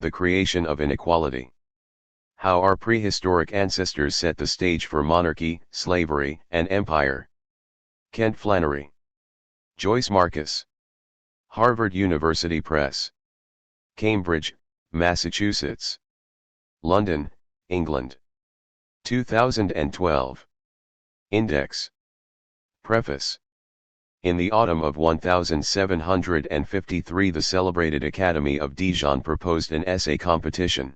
The creation of inequality. How our prehistoric ancestors set the stage for monarchy, slavery, and empire. Kent Flannery. Joyce Marcus. Harvard University Press. Cambridge, Massachusetts. London, England. 2012. Index. Preface. In the autumn of 1753, the celebrated Academy of Dijon proposed an essay competition.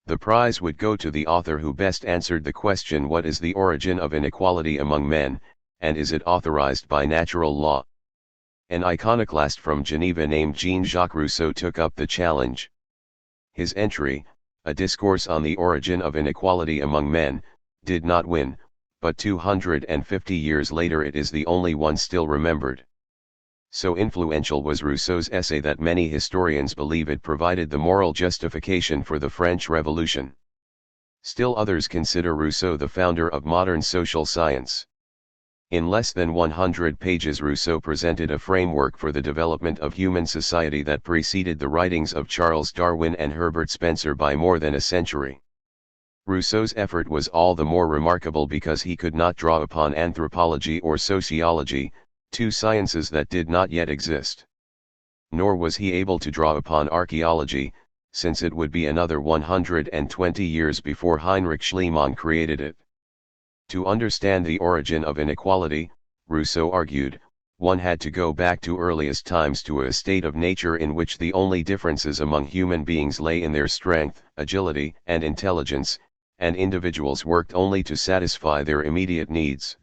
The prize would go to the author who best answered the question, what is the origin of inequality among men, and is it authorized by natural law? An iconoclast from Geneva named Jean-Jacques Rousseau took up the challenge. His entry, A Discourse on the Origin of Inequality Among Men, did not win, but 250 years later it is the only one still remembered. So influential was Rousseau's essay that many historians believe it provided the moral justification for the French Revolution. Still others consider Rousseau the founder of modern social science. In less than 100 pages, Rousseau presented a framework for the development of human society that preceded the writings of Charles Darwin and Herbert Spencer by more than a century. Rousseau's effort was all the more remarkable because he could not draw upon anthropology or sociology, two sciences that did not yet exist. Nor was he able to draw upon archaeology, since it would be another 120 years before Heinrich Schliemann created it. To understand the origin of inequality, Rousseau argued, one had to go back to earliest times to a state of nature in which the only differences among human beings lay in their strength, agility, and intelligence, and individuals worked only to satisfy their immediate needs.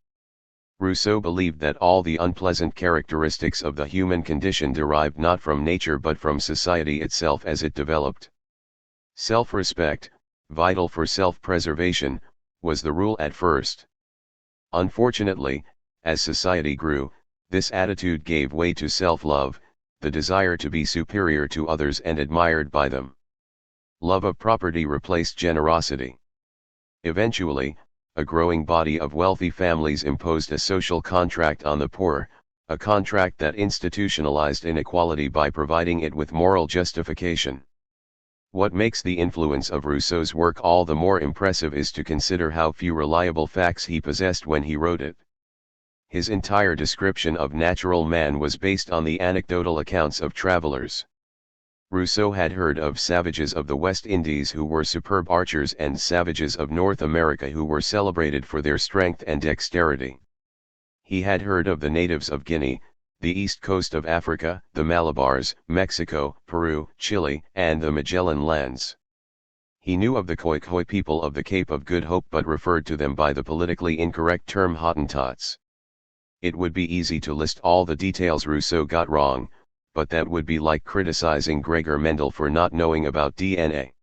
Rousseau believed that all the unpleasant characteristics of the human condition derived not from nature but from society itself as it developed. Self-respect, vital for self-preservation, was the rule at first. Unfortunately, as society grew, this attitude gave way to self-love, the desire to be superior to others and admired by them. Love of property replaced generosity. Eventually, a growing body of wealthy families imposed a social contract on the poor, a contract that institutionalized inequality by providing it with moral justification. What makes the influence of Rousseau's work all the more impressive is to consider how few reliable facts he possessed when he wrote it. His entire description of natural man was based on the anecdotal accounts of travelers. Rousseau had heard of savages of the West Indies who were superb archers and savages of North America who were celebrated for their strength and dexterity. He had heard of the natives of Guinea, the east coast of Africa, the Malabars, Mexico, Peru, Chile, and the Magellan lands. He knew of the Khoikhoi people of the Cape of Good Hope but referred to them by the politically incorrect term Hottentots. It would be easy to list all the details Rousseau got wrong, but that would be like criticizing Gregor Mendel for not knowing about DNA.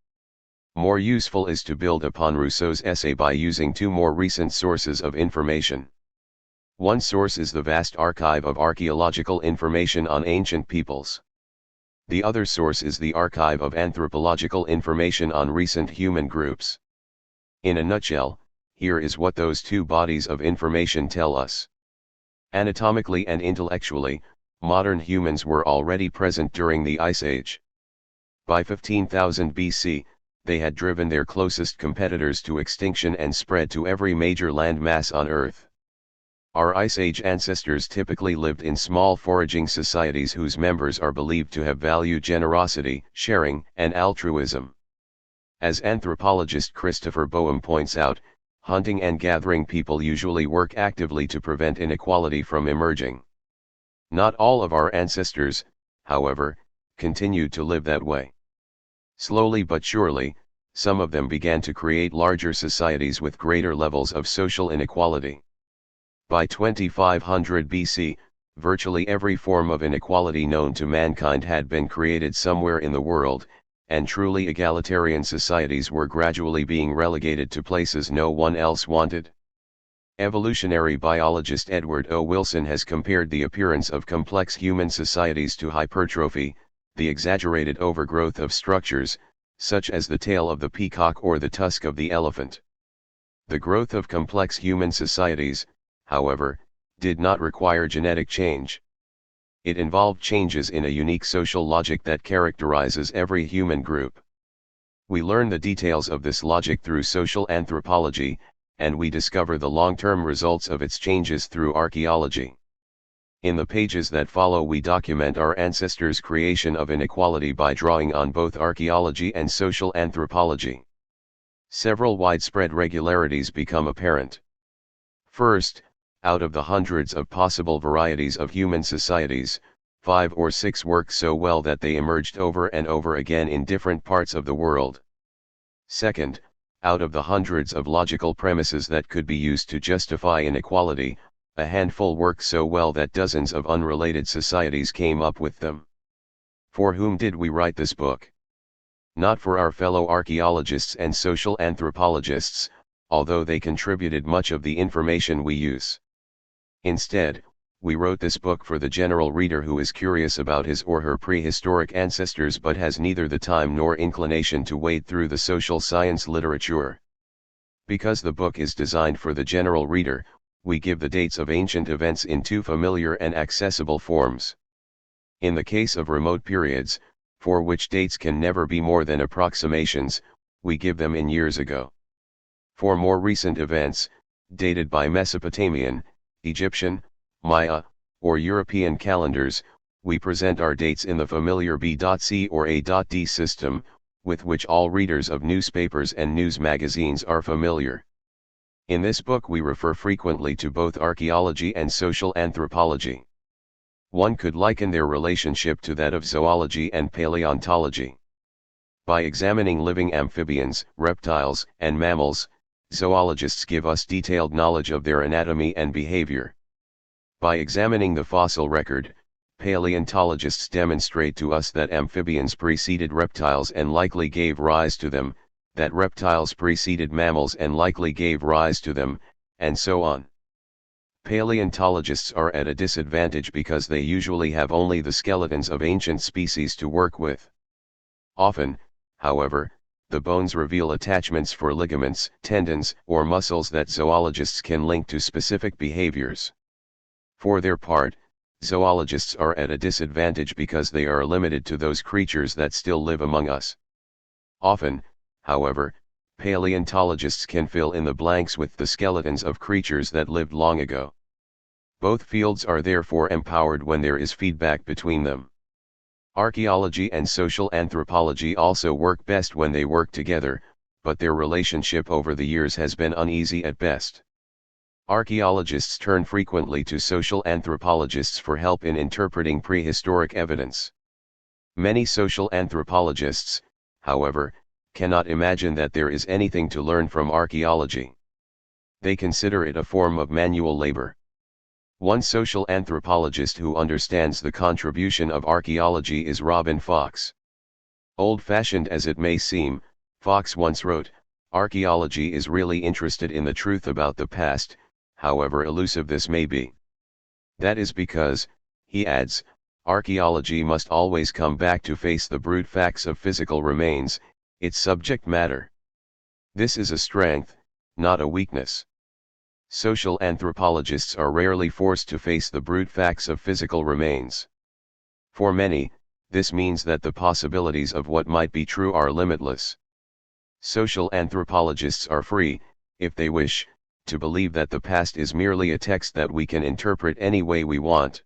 More useful is to build upon Rousseau's essay by using two more recent sources of information. One source is the vast archive of archaeological information on ancient peoples. The other source is the archive of anthropological information on recent human groups. In a nutshell, here is what those two bodies of information tell us. Anatomically and intellectually, modern humans were already present during the Ice Age. By 15,000 BC, they had driven their closest competitors to extinction and spread to every major land mass on Earth. Our Ice Age ancestors typically lived in small foraging societies whose members are believed to have valued generosity, sharing, and altruism. As anthropologist Christopher Boehm points out, hunting and gathering people usually work actively to prevent inequality from emerging. Not all of our ancestors, however, continued to live that way. Slowly but surely, some of them began to create larger societies with greater levels of social inequality. By 2500 BC, virtually every form of inequality known to mankind had been created somewhere in the world, and truly egalitarian societies were gradually being relegated to places no one else wanted. Evolutionary biologist Edward O. Wilson has compared the appearance of complex human societies to hypertrophy, the exaggerated overgrowth of structures, such as the tail of the peacock or the tusk of the elephant. The growth of complex human societies, however, did not require genetic change. It involved changes in a unique social logic that characterizes every human group. We learn the details of this logic through social anthropology, and we discover the long-term results of its changes through archaeology. In the pages that follow we document our ancestors' creation of inequality by drawing on both archaeology and social anthropology. Several widespread regularities become apparent. First, out of the hundreds of possible varieties of human societies, 5 or 6 work so well that they emerged over and over again in different parts of the world. Second, out of the hundreds of logical premises that could be used to justify inequality, a handful work so well that dozens of unrelated societies came up with them. For whom did we write this book? Not for our fellow archaeologists and social anthropologists, although they contributed much of the information we use. Instead, we wrote this book for the general reader who is curious about his or her prehistoric ancestors but has neither the time nor inclination to wade through the social science literature. Because the book is designed for the general reader, we give the dates of ancient events in 2 familiar and accessible forms. In the case of remote periods, for which dates can never be more than approximations, we give them in years ago. For more recent events, dated by Mesopotamian, Egyptian, Maya, or European calendars, we present our dates in the familiar B.C. or A.D. system, with which all readers of newspapers and news magazines are familiar. In this book we refer frequently to both archaeology and social anthropology. One could liken their relationship to that of zoology and paleontology. By examining living amphibians, reptiles, and mammals, zoologists give us detailed knowledge of their anatomy and behavior. By examining the fossil record, paleontologists demonstrate to us that amphibians preceded reptiles and likely gave rise to them, that reptiles preceded mammals and likely gave rise to them, and so on. Paleontologists are at a disadvantage because they usually have only the skeletons of ancient species to work with. Often, however, the bones reveal attachments for ligaments, tendons, or muscles that zoologists can link to specific behaviors. For their part, zoologists are at a disadvantage because they are limited to those creatures that still live among us. Often, however, paleontologists can fill in the blanks with the skeletons of creatures that lived long ago. Both fields are therefore empowered when there is feedback between them. Archaeology and social anthropology also work best when they work together, but their relationship over the years has been uneasy at best. Archaeologists turn frequently to social anthropologists for help in interpreting prehistoric evidence. Many social anthropologists, however, cannot imagine that there is anything to learn from archaeology. They consider it a form of manual labor. One social anthropologist who understands the contribution of archaeology is Robin Fox. Old-fashioned as it may seem, Fox once wrote, "Archaeology is really interested in the truth about the past, however elusive this may be. That is because," he adds, "archaeology must always come back to face the brute facts of physical remains, its subject matter. This is a strength, not a weakness." Social anthropologists are rarely forced to face the brute facts of physical remains. For many, this means that the possibilities of what might be true are limitless. Social anthropologists are free, if they wish, to believe that the past is merely a text that we can interpret any way we want.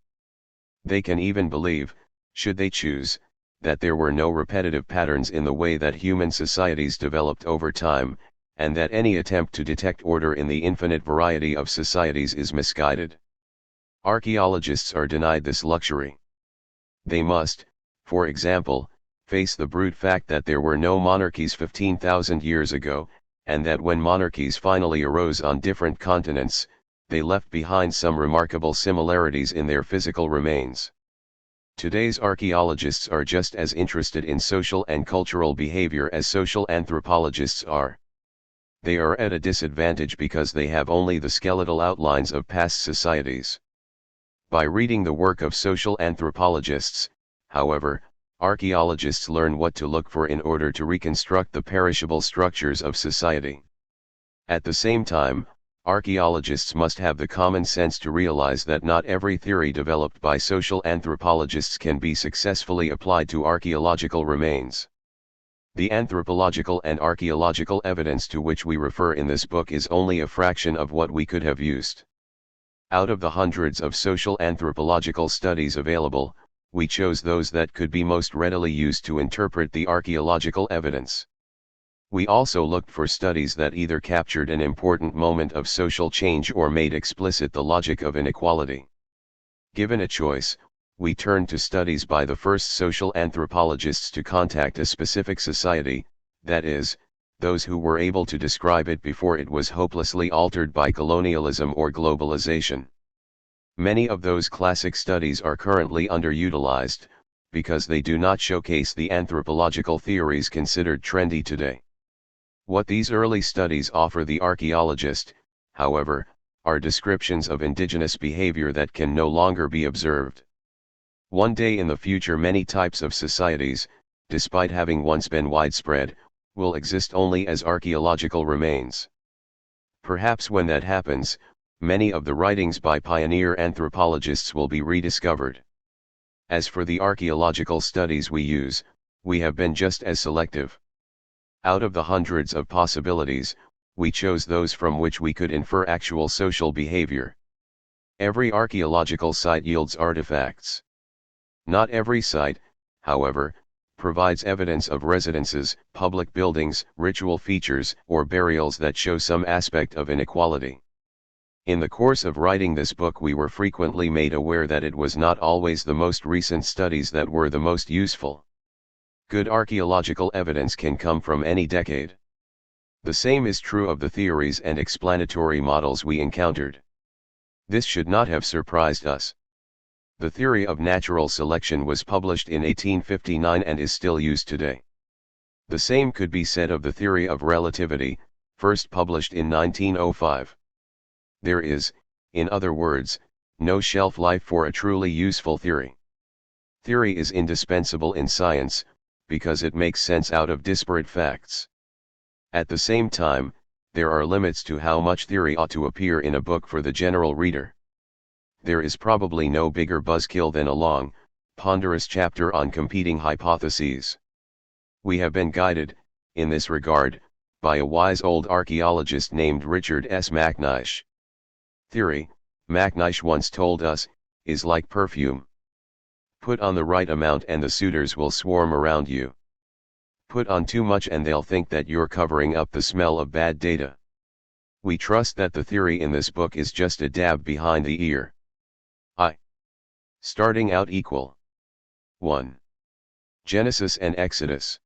They can even believe, should they choose, that there were no repetitive patterns in the way that human societies developed over time, and that any attempt to detect order in the infinite variety of societies is misguided. Archaeologists are denied this luxury. They must, for example, face the brute fact that there were no monarchies 15,000 years ago, and that when monarchies finally arose on different continents, they left behind some remarkable similarities in their physical remains. Today's archaeologists are just as interested in social and cultural behavior as social anthropologists are. They are at a disadvantage because they have only the skeletal outlines of past societies. By reading the work of social anthropologists, however, archaeologists learn what to look for in order to reconstruct the perishable structures of society. At the same time, archaeologists must have the common sense to realize that not every theory developed by social anthropologists can be successfully applied to archaeological remains. The anthropological and archaeological evidence to which we refer in this book is only a fraction of what we could have used. Out of the hundreds of social anthropological studies available, we chose those that could be most readily used to interpret the archaeological evidence. We also looked for studies that either captured an important moment of social change or made explicit the logic of inequality. Given a choice, we turned to studies by the first social anthropologists to contact a specific society, that is, those who were able to describe it before it was hopelessly altered by colonialism or globalization. Many of those classic studies are currently underutilized, because they do not showcase the anthropological theories considered trendy today. What these early studies offer the archaeologist, however, are descriptions of indigenous behavior that can no longer be observed. One day in the future many types of societies, despite having once been widespread, will exist only as archaeological remains. Perhaps when that happens, many of the writings by pioneer anthropologists will be rediscovered. As for the archaeological studies we use, we have been just as selective. Out of the hundreds of possibilities, we chose those from which we could infer actual social behavior. Every archaeological site yields artifacts. Not every site, however, provides evidence of residences, public buildings, ritual features, or burials that show some aspect of inequality. In the course of writing this book we were frequently made aware that it was not always the most recent studies that were the most useful. Good archaeological evidence can come from any decade. The same is true of the theories and explanatory models we encountered. This should not have surprised us. The theory of natural selection was published in 1859 and is still used today. The same could be said of the theory of relativity, first published in 1905. There is, in other words, no shelf life for a truly useful theory. Theory is indispensable in science, because it makes sense out of disparate facts. At the same time, there are limits to how much theory ought to appear in a book for the general reader. There is probably no bigger buzzkill than a long, ponderous chapter on competing hypotheses. We have been guided, in this regard, by a wise old archaeologist named Richard S. McNish. Theory, McNish once told us, is like perfume. Put on the right amount and the suitors will swarm around you. Put on too much and they'll think that you're covering up the smell of bad data. We trust that the theory in this book is just a dab behind the ear. Starting out equal. 1. Genesis and Exodus.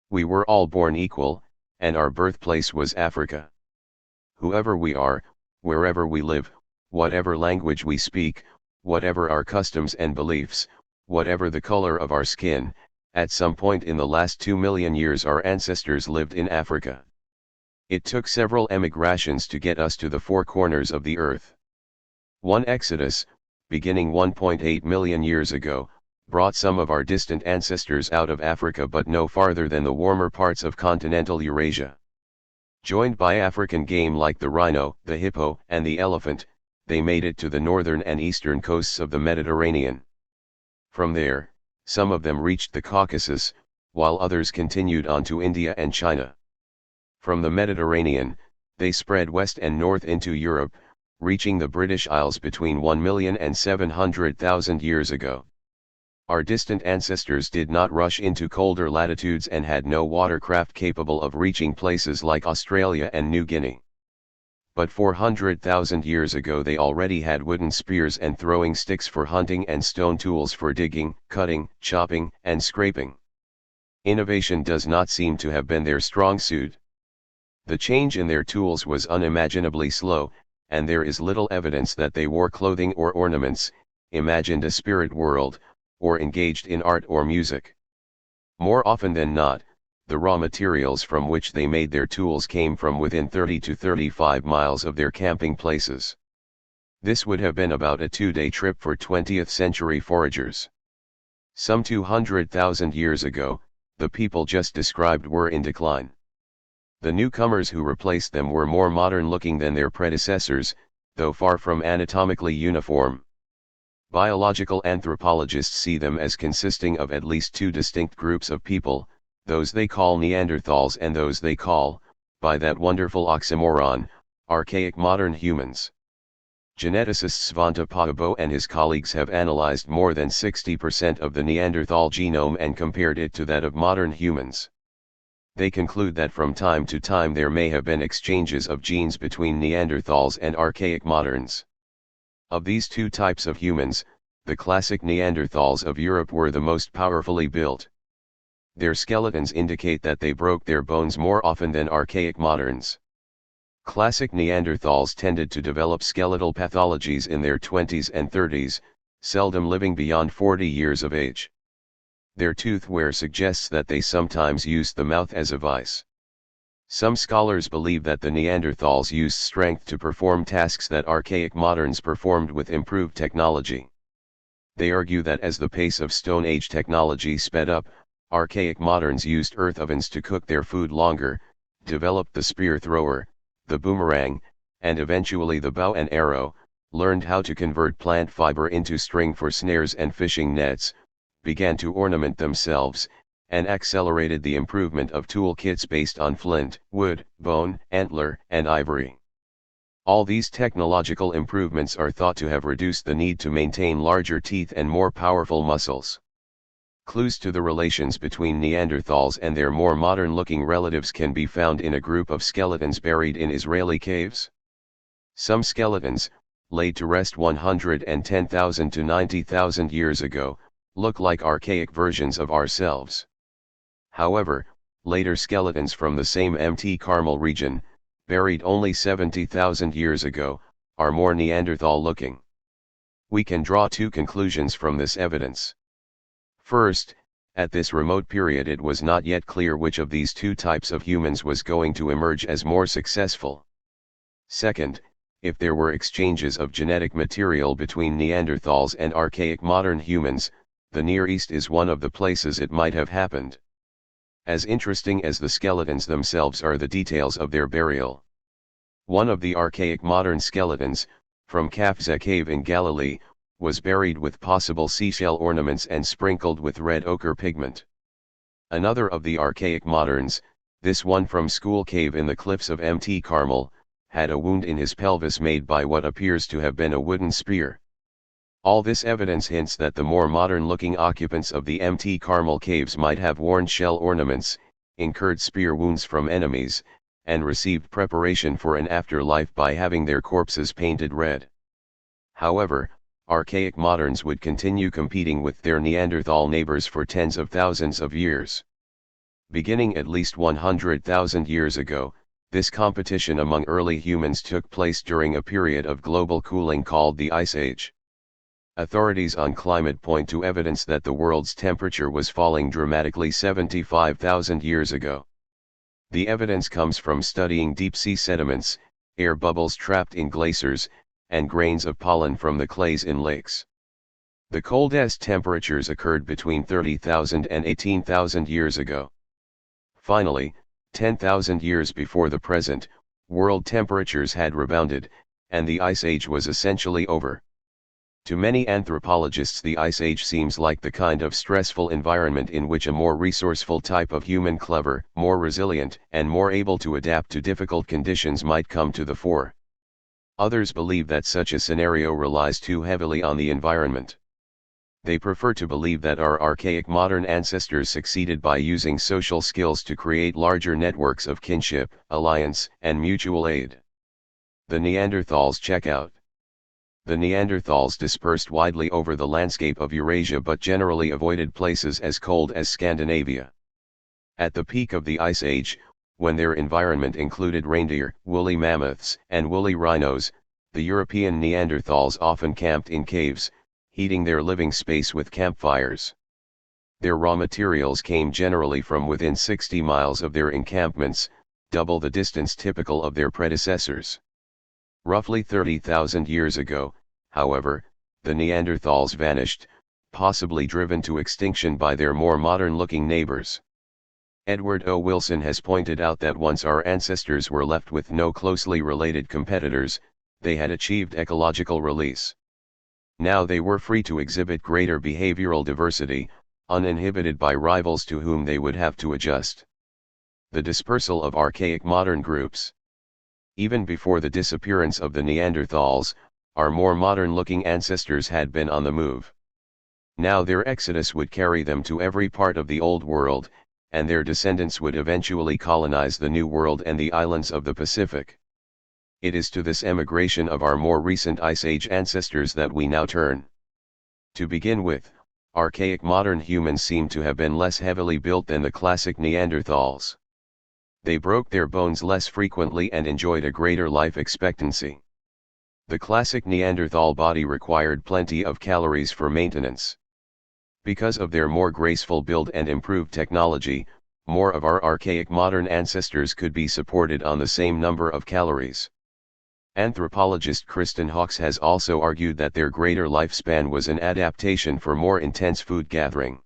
We were all born equal, and our birthplace was Africa. Whoever we are, wherever we live, whatever language we speak, whatever our customs and beliefs, whatever the color of our skin, at some point in the last 2 million years our ancestors lived in Africa. It took several emigrations to get us to the four corners of the earth. One exodus, beginning 1.8 million years ago, brought some of our distant ancestors out of Africa but no farther than the warmer parts of continental Eurasia. Joined by African game like the rhino, the hippo, and the elephant, they made it to the northern and eastern coasts of the Mediterranean. From there, some of them reached the Caucasus, while others continued on to India and China. From the Mediterranean, they spread west and north into Europe, reaching the British Isles between 1 million and 700,000 years ago. Our distant ancestors did not rush into colder latitudes and had no watercraft capable of reaching places like Australia and New Guinea. But 400,000 years ago they already had wooden spears and throwing sticks for hunting and stone tools for digging, cutting, chopping, and scraping. Innovation does not seem to have been their strong suit. The change in their tools was unimaginably slow, and there is little evidence that they wore clothing or ornaments, imagined a spirit world, or engaged in art or music. More often than not, the raw materials from which they made their tools came from within 30 to 35 miles of their camping places. This would have been about a 2-day trip for 20th century foragers. Some 200,000 years ago, the people just described were in decline. The newcomers who replaced them were more modern looking than their predecessors, though far from anatomically uniform. Biological anthropologists see them as consisting of at least two distinct groups of people, those they call Neanderthals and those they call, by that wonderful oxymoron, archaic modern humans. Geneticist Svante Pääbo and his colleagues have analyzed more than 60% of the Neanderthal genome and compared it to that of modern humans. They conclude that from time to time there may have been exchanges of genes between Neanderthals and archaic moderns. Of these two types of humans, the classic Neanderthals of Europe were the most powerfully built. Their skeletons indicate that they broke their bones more often than archaic moderns. Classic Neanderthals tended to develop skeletal pathologies in their 20s and 30s, seldom living beyond 40 years of age. Their tooth wear suggests that they sometimes used the mouth as a vice. Some scholars believe that the Neanderthals used strength to perform tasks that archaic moderns performed with improved technology. They argue that as the pace of Stone Age technology sped up, archaic moderns used earth ovens to cook their food longer, developed the spear thrower, the boomerang, and eventually the bow and arrow, learned how to convert plant fiber into string for snares and fishing nets, began to ornament themselves, and accelerated the improvement of toolkits based on flint, wood, bone, antler, and ivory. All these technological improvements are thought to have reduced the need to maintain larger teeth and more powerful muscles. Clues to the relations between Neanderthals and their more modern-looking relatives can be found in a group of skeletons buried in Israeli caves. Some skeletons, laid to rest 110,000 to 90,000 years ago, look like archaic versions of ourselves. However, later skeletons from the same Mt. Carmel region, buried only 70,000 years ago, are more Neanderthal-looking. We can draw two conclusions from this evidence. First, at this remote period it was not yet clear which of these two types of humans was going to emerge as more successful. Second, if there were exchanges of genetic material between Neanderthals and archaic modern humans, the Near East is one of the places it might have happened. As interesting as the skeletons themselves are the details of their burial. One of the archaic modern skeletons, from Kafza Cave in Galilee, was buried with possible seashell ornaments and sprinkled with red ochre pigment. Another of the archaic moderns, this one from School Cave in the cliffs of Mt. Carmel, had a wound in his pelvis made by what appears to have been a wooden spear. All this evidence hints that the more modern-looking occupants of the Mt. Carmel caves might have worn shell ornaments, incurred spear wounds from enemies, and received preparation for an afterlife by having their corpses painted red. However, archaic moderns would continue competing with their Neanderthal neighbors for tens of thousands of years. Beginning at least 100,000 years ago, this competition among early humans took place during a period of global cooling called the Ice Age. Authorities on climate point to evidence that the world's temperature was falling dramatically 75,000 years ago. The evidence comes from studying deep-sea sediments, air bubbles trapped in glaciers, and grains of pollen from the clays in lakes. The coldest temperatures occurred between 30,000 and 18,000 years ago. Finally, 10,000 years before the present, world temperatures had rebounded, and the Ice Age was essentially over. To many anthropologists the Ice Age seems like the kind of stressful environment in which a more resourceful type of human, clever, more resilient, and more able to adapt to difficult conditions might come to the fore. Others believe that such a scenario relies too heavily on the environment. They prefer to believe that our archaic modern ancestors succeeded by using social skills to create larger networks of kinship, alliance, and mutual aid. The Neanderthals check out. The Neanderthals dispersed widely over the landscape of Eurasia but generally avoided places as cold as Scandinavia. At the peak of the Ice Age, when their environment included reindeer, woolly mammoths, and woolly rhinos, the European Neanderthals often camped in caves, heating their living space with campfires. Their raw materials came generally from within 60 miles of their encampments, double the distance typical of their predecessors. Roughly 30,000 years ago, however, the Neanderthals vanished, possibly driven to extinction by their more modern-looking neighbors. Edward O. Wilson has pointed out that once our ancestors were left with no closely related competitors, they had achieved ecological release. Now they were free to exhibit greater behavioral diversity, uninhibited by rivals to whom they would have to adjust. The dispersal of archaic modern groups. Even before the disappearance of the Neanderthals, our more modern-looking ancestors had been on the move. Now their exodus would carry them to every part of the Old World, and their descendants would eventually colonize the New World and the islands of the Pacific. It is to this emigration of our more recent Ice Age ancestors that we now turn. To begin with, archaic modern humans seem to have been less heavily built than the classic Neanderthals. They broke their bones less frequently and enjoyed a greater life expectancy. The classic Neanderthal body required plenty of calories for maintenance. Because of their more graceful build and improved technology, more of our archaic modern ancestors could be supported on the same number of calories. Anthropologist Kristen Hawkes has also argued that their greater lifespan was an adaptation for more intense food gathering.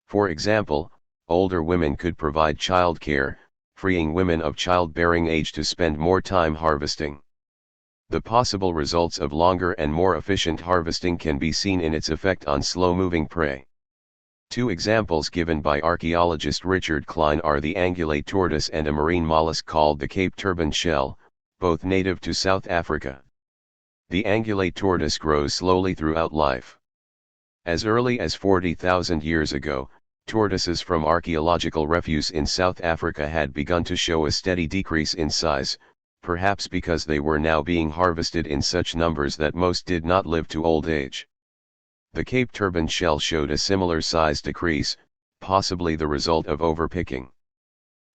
For example, older women could provide childcare, freeing women of childbearing age to spend more time harvesting. The possible results of longer and more efficient harvesting can be seen in its effect on slow-moving prey. Two examples given by archaeologist Richard Klein are the angulate tortoise and a marine mollusk called the Cape turban shell, both native to South Africa. The angulate tortoise grows slowly throughout life. As early as 40,000 years ago, tortoises from archaeological refuse in South Africa had begun to show a steady decrease in size, perhaps because they were now being harvested in such numbers that most did not live to old age. The Cape turban shell showed a similar size decrease, possibly the result of overpicking.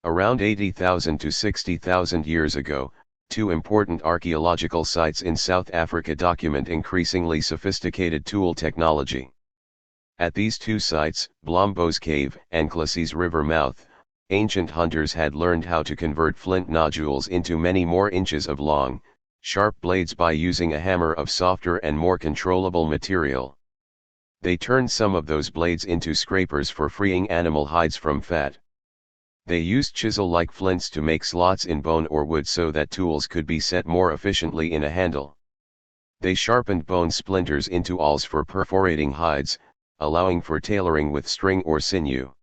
Around 80,000 to 60,000 years ago, two important archaeological sites in South Africa document increasingly sophisticated tool technology. At these two sites, Blombos Cave and Classes River mouth, ancient hunters had learned how to convert flint nodules into many more inches of long, sharp blades by using a hammer of softer and more controllable material. They turned some of those blades into scrapers for freeing animal hides from fat. They used chisel-like flints to make slots in bone or wood so that tools could be set more efficiently in a handle. They sharpened bone splinters into awls for perforating hides, allowing for tailoring with string or sinew.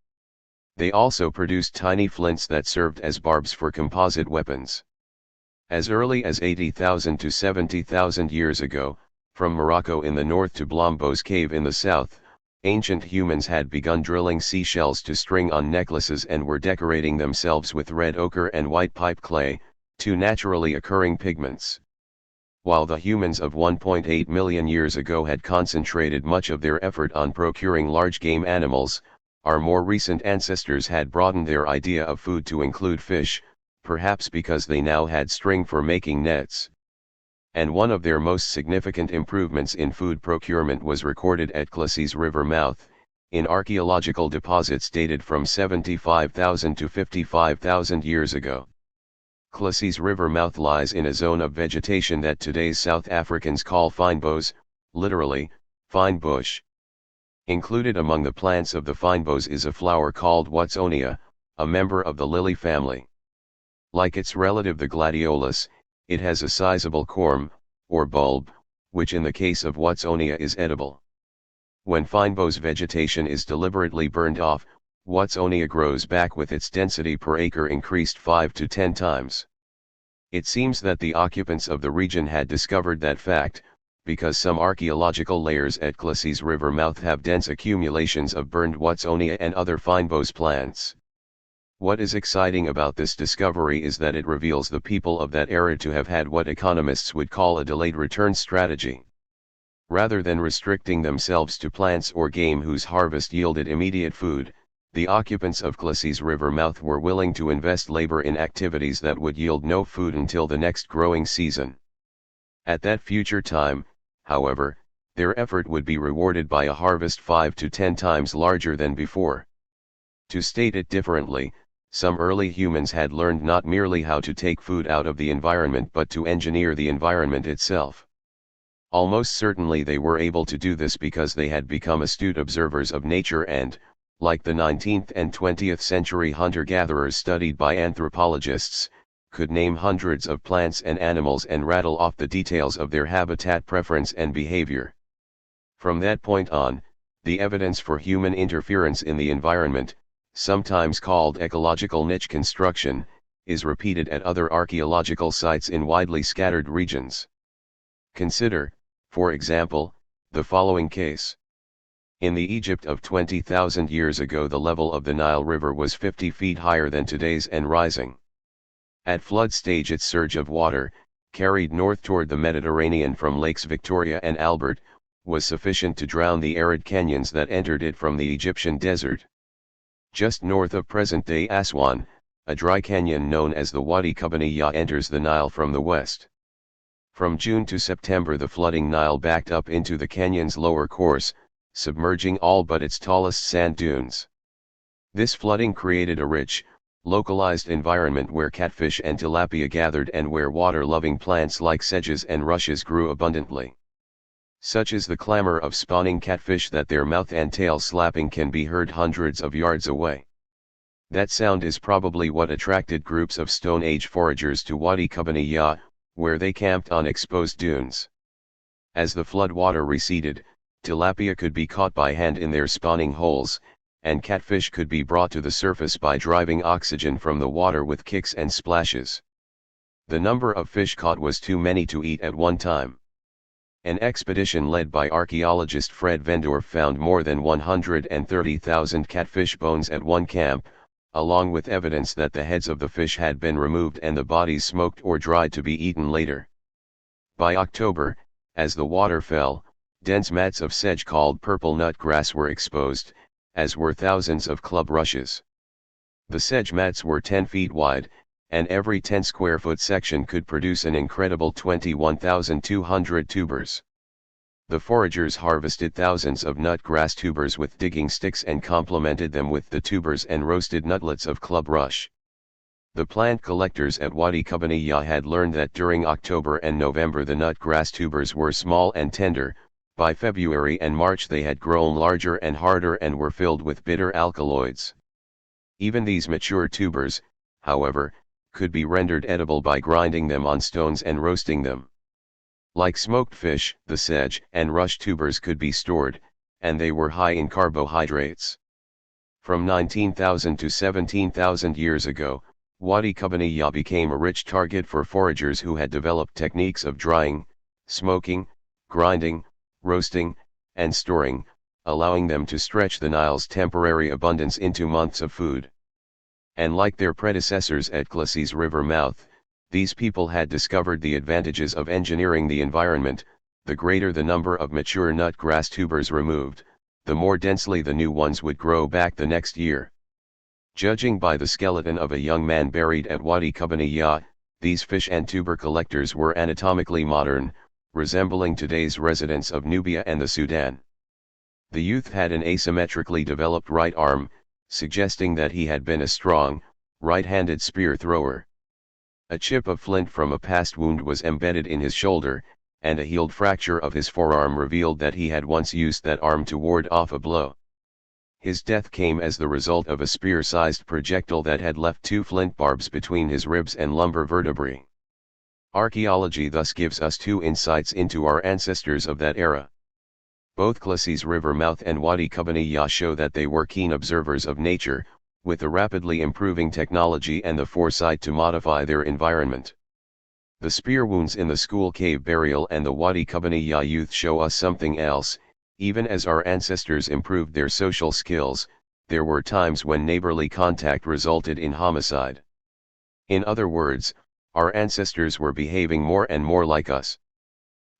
They also produced tiny flints that served as barbs for composite weapons. As early as 80,000 to 70,000 years ago, from Morocco in the north to Blombos Cave in the south, ancient humans had begun drilling seashells to string on necklaces and were decorating themselves with red ochre and white pipe clay, two naturally occurring pigments. While the humans of 1.8 million years ago had concentrated much of their effort on procuring large game animals, our more recent ancestors had broadened their idea of food to include fish, perhaps because they now had string for making nets. And one of their most significant improvements in food procurement was recorded at Classes River mouth, in archaeological deposits dated from 75,000 to 55,000 years ago. Classes River mouth lies in a zone of vegetation that today's South Africans call fynbos, literally, fine bush. Included among the plants of the fynbos is a flower called Watsonia, a member of the lily family. Like its relative the gladiolus, it has a sizable corm, or bulb, which in the case of Watsonia is edible. When fynbos vegetation is deliberately burned off, Watsonia grows back with its density per acre increased 5 to 10 times. It seems that the occupants of the region had discovered that fact, because some archaeological layers at Classes River mouth have dense accumulations of burned Watsonia and other fynbos plants. What is exciting about this discovery is that it reveals the people of that era to have had what economists would call a delayed return strategy. Rather than restricting themselves to plants or game whose harvest yielded immediate food, the occupants of Classes River mouth were willing to invest labor in activities that would yield no food until the next growing season. At that future time, however, their effort would be rewarded by a harvest 5 to 10 times larger than before. To state it differently, some early humans had learned not merely how to take food out of the environment but to engineer the environment itself. Almost certainly they were able to do this because they had become astute observers of nature and, like the 19th and 20th century hunter-gatherers studied by anthropologists, could name hundreds of plants and animals and rattle off the details of their habitat preference and behavior. From that point on, The evidence for human interference in the environment, sometimes called ecological niche construction, is repeated at other archaeological sites in widely scattered regions. Consider, for example, the following case. In the Egypt of 20,000 years ago, the level of the Nile River was 50 feet higher than today's and rising. At flood stage, its surge of water, carried north toward the Mediterranean from Lakes Victoria and Albert, was sufficient to drown the arid canyons that entered it from the Egyptian desert. Just north of present-day Aswan, a dry canyon known as the Wadi Kubaniya enters the Nile from the west. From June to September, the flooding Nile backed up into the canyon's lower course, submerging all but its tallest sand dunes. This flooding created a rich, localized environment where catfish and tilapia gathered and where water-loving plants like sedges and rushes grew abundantly. Such is the clamor of spawning catfish that their mouth and tail slapping can be heard hundreds of yards away. That sound is probably what attracted groups of Stone Age foragers to Wadi Kubaniya, where they camped on exposed dunes. As the flood water receded, tilapia could be caught by hand in their spawning holes, and catfish could be brought to the surface by driving oxygen from the water with kicks and splashes. The number of fish caught was too many to eat at one time. An expedition led by archaeologist Fred Vendorf found more than 130,000 catfish bones at one camp, along with evidence that the heads of the fish had been removed and the bodies smoked or dried to be eaten later. By October, as the water fell, dense mats of sedge called purple nut grass were exposed, as were thousands of club rushes. The sedge mats were 10 feet wide, and every 10 square foot section could produce an incredible 21,200 tubers. The foragers harvested thousands of nut grass tubers with digging sticks and complemented them with the tubers and roasted nutlets of club rush. The plant collectors at Wadi Kubaniya had learned that during October and November the nut grass tubers were small and tender. By February and March they had grown larger and harder and were filled with bitter alkaloids. Even these mature tubers, however, could be rendered edible by grinding them on stones and roasting them. Like smoked fish, the sedge and rush tubers could be stored, and they were high in carbohydrates. From 19,000 to 17,000 years ago, Wadi Kubaniya became a rich target for foragers who had developed techniques of drying, smoking, grinding, roasting, and storing, allowing them to stretch the Nile's temporary abundance into months of food. And like their predecessors at Glacis River mouth, these people had discovered the advantages of engineering the environment. The greater the number of mature nut grass tubers removed, the more densely the new ones would grow back the next year. Judging by the skeleton of a young man buried at Wadi Kubaniya, these fish and tuber collectors were anatomically modern, resembling today's residents of Nubia and the Sudan. The youth had an asymmetrically developed right arm, suggesting that he had been a strong, right-handed spear thrower. A chip of flint from a past wound was embedded in his shoulder, and a healed fracture of his forearm revealed that he had once used that arm to ward off a blow. His death came as the result of a spear-sized projectile that had left 2 flint barbs between his ribs and lumbar vertebrae. Archaeology thus gives us 2 insights into our ancestors of that era. Both Glacis River mouth and Wadi Kubaniya show that they were keen observers of nature, with a rapidly improving technology and the foresight to modify their environment. The spear wounds in the school cave burial and the Wadi Kubaniya youth show us something else. Even as our ancestors improved their social skills, there were times when neighborly contact resulted in homicide. In other words, our ancestors were behaving more and more like us.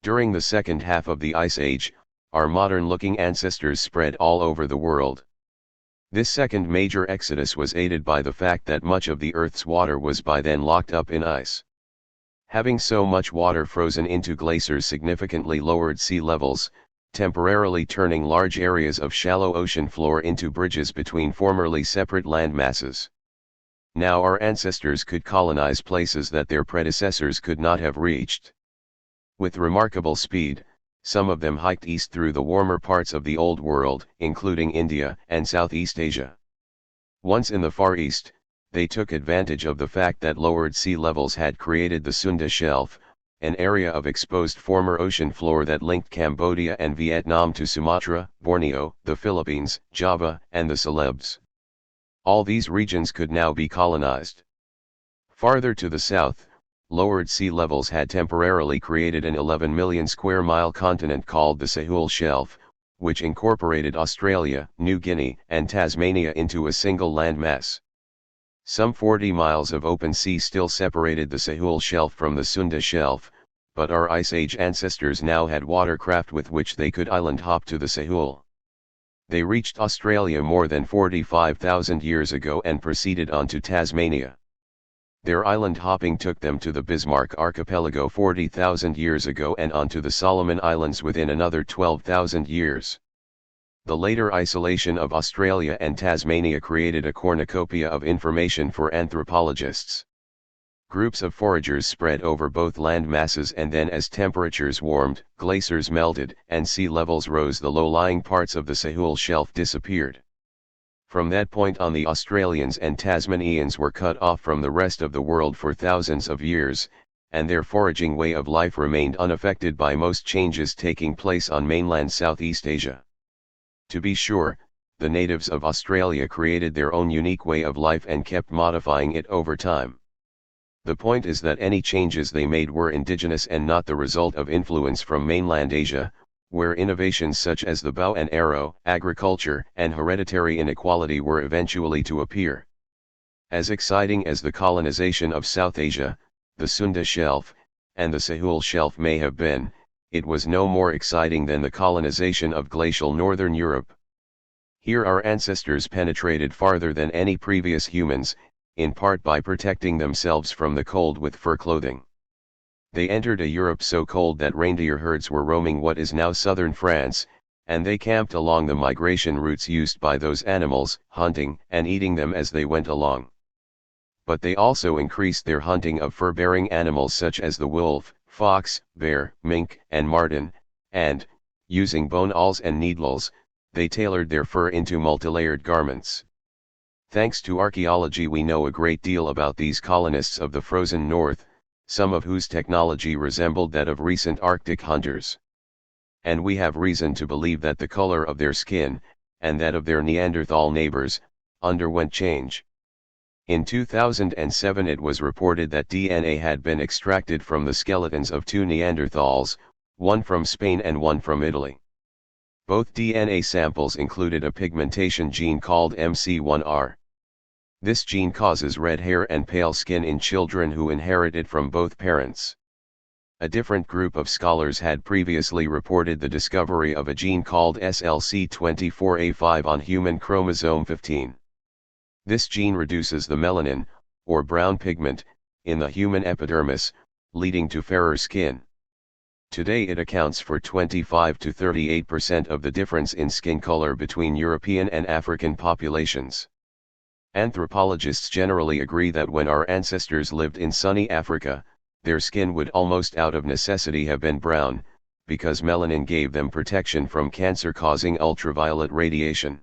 During the second half of the Ice Age, our modern-looking ancestors spread all over the world. This second major exodus was aided by the fact that much of the Earth's water was by then locked up in ice. Having so much water frozen into glaciers significantly lowered sea levels, temporarily turning large areas of shallow ocean floor into bridges between formerly separate land masses. Now our ancestors could colonize places that their predecessors could not have reached. With remarkable speed, some of them hiked east through the warmer parts of the Old World, including India and Southeast Asia. Once in the Far East, they took advantage of the fact that lowered sea levels had created the Sunda Shelf, an area of exposed former ocean floor that linked Cambodia and Vietnam to Sumatra, Borneo, the Philippines, Java, and the Celebes. All these regions could now be colonized. Farther to the south, lowered sea levels had temporarily created an 11 million square mile continent called the Sahul Shelf, which incorporated Australia, New Guinea, and Tasmania into a single landmass. Some 40 miles of open sea still separated the Sahul Shelf from the Sunda Shelf, but our Ice Age ancestors now had watercraft with which they could island hop to the Sahul. They reached Australia more than 45,000 years ago and proceeded on to Tasmania. Their island hopping took them to the Bismarck Archipelago 40,000 years ago and onto the Solomon Islands within another 12,000 years. The later isolation of Australia and Tasmania created a cornucopia of information for anthropologists. Groups of foragers spread over both land masses, and then as temperatures warmed, glaciers melted, and sea levels rose, the low-lying parts of the Sahul Shelf disappeared. From that point on, the Australians and Tasmanians were cut off from the rest of the world for thousands of years, and their foraging way of life remained unaffected by most changes taking place on mainland Southeast Asia. To be sure, the natives of Australia created their own unique way of life and kept modifying it over time. The point is that any changes they made were indigenous and not the result of influence from mainland Asia, where innovations such as the bow and arrow, agriculture, and hereditary inequality were eventually to appear. As exciting as the colonization of South Asia, the Sunda Shelf, and the Sahul Shelf may have been, it was no more exciting than the colonization of glacial northern Europe. Here our ancestors penetrated farther than any previous humans, in part by protecting themselves from the cold with fur clothing. They entered a Europe so cold that reindeer herds were roaming what is now southern France, and they camped along the migration routes used by those animals, hunting and eating them as they went along. But they also increased their hunting of fur-bearing animals such as the wolf, fox, bear, mink, and marten, and, using bone awls and needles, they tailored their fur into multilayered garments. Thanks to archaeology, we know a great deal about these colonists of the frozen north, some of whose technology resembled that of recent Arctic hunters. And we have reason to believe that the color of their skin, and that of their Neanderthal neighbors, underwent change. In 2007 it was reported that DNA had been extracted from the skeletons of two Neanderthals, one from Spain and one from Italy. Both DNA samples included a pigmentation gene called MC1R. This gene causes red hair and pale skin in children who inherit it from both parents. A different group of scholars had previously reported the discovery of a gene called SLC24A5 on human chromosome 15. This gene reduces the melanin, or brown pigment, in the human epidermis, leading to fairer skin. Today it accounts for 25 to 38% of the difference in skin color between European and African populations. Anthropologists generally agree that when our ancestors lived in sunny Africa, their skin would almost out of necessity have been brown, because melanin gave them protection from cancer-causing ultraviolet radiation.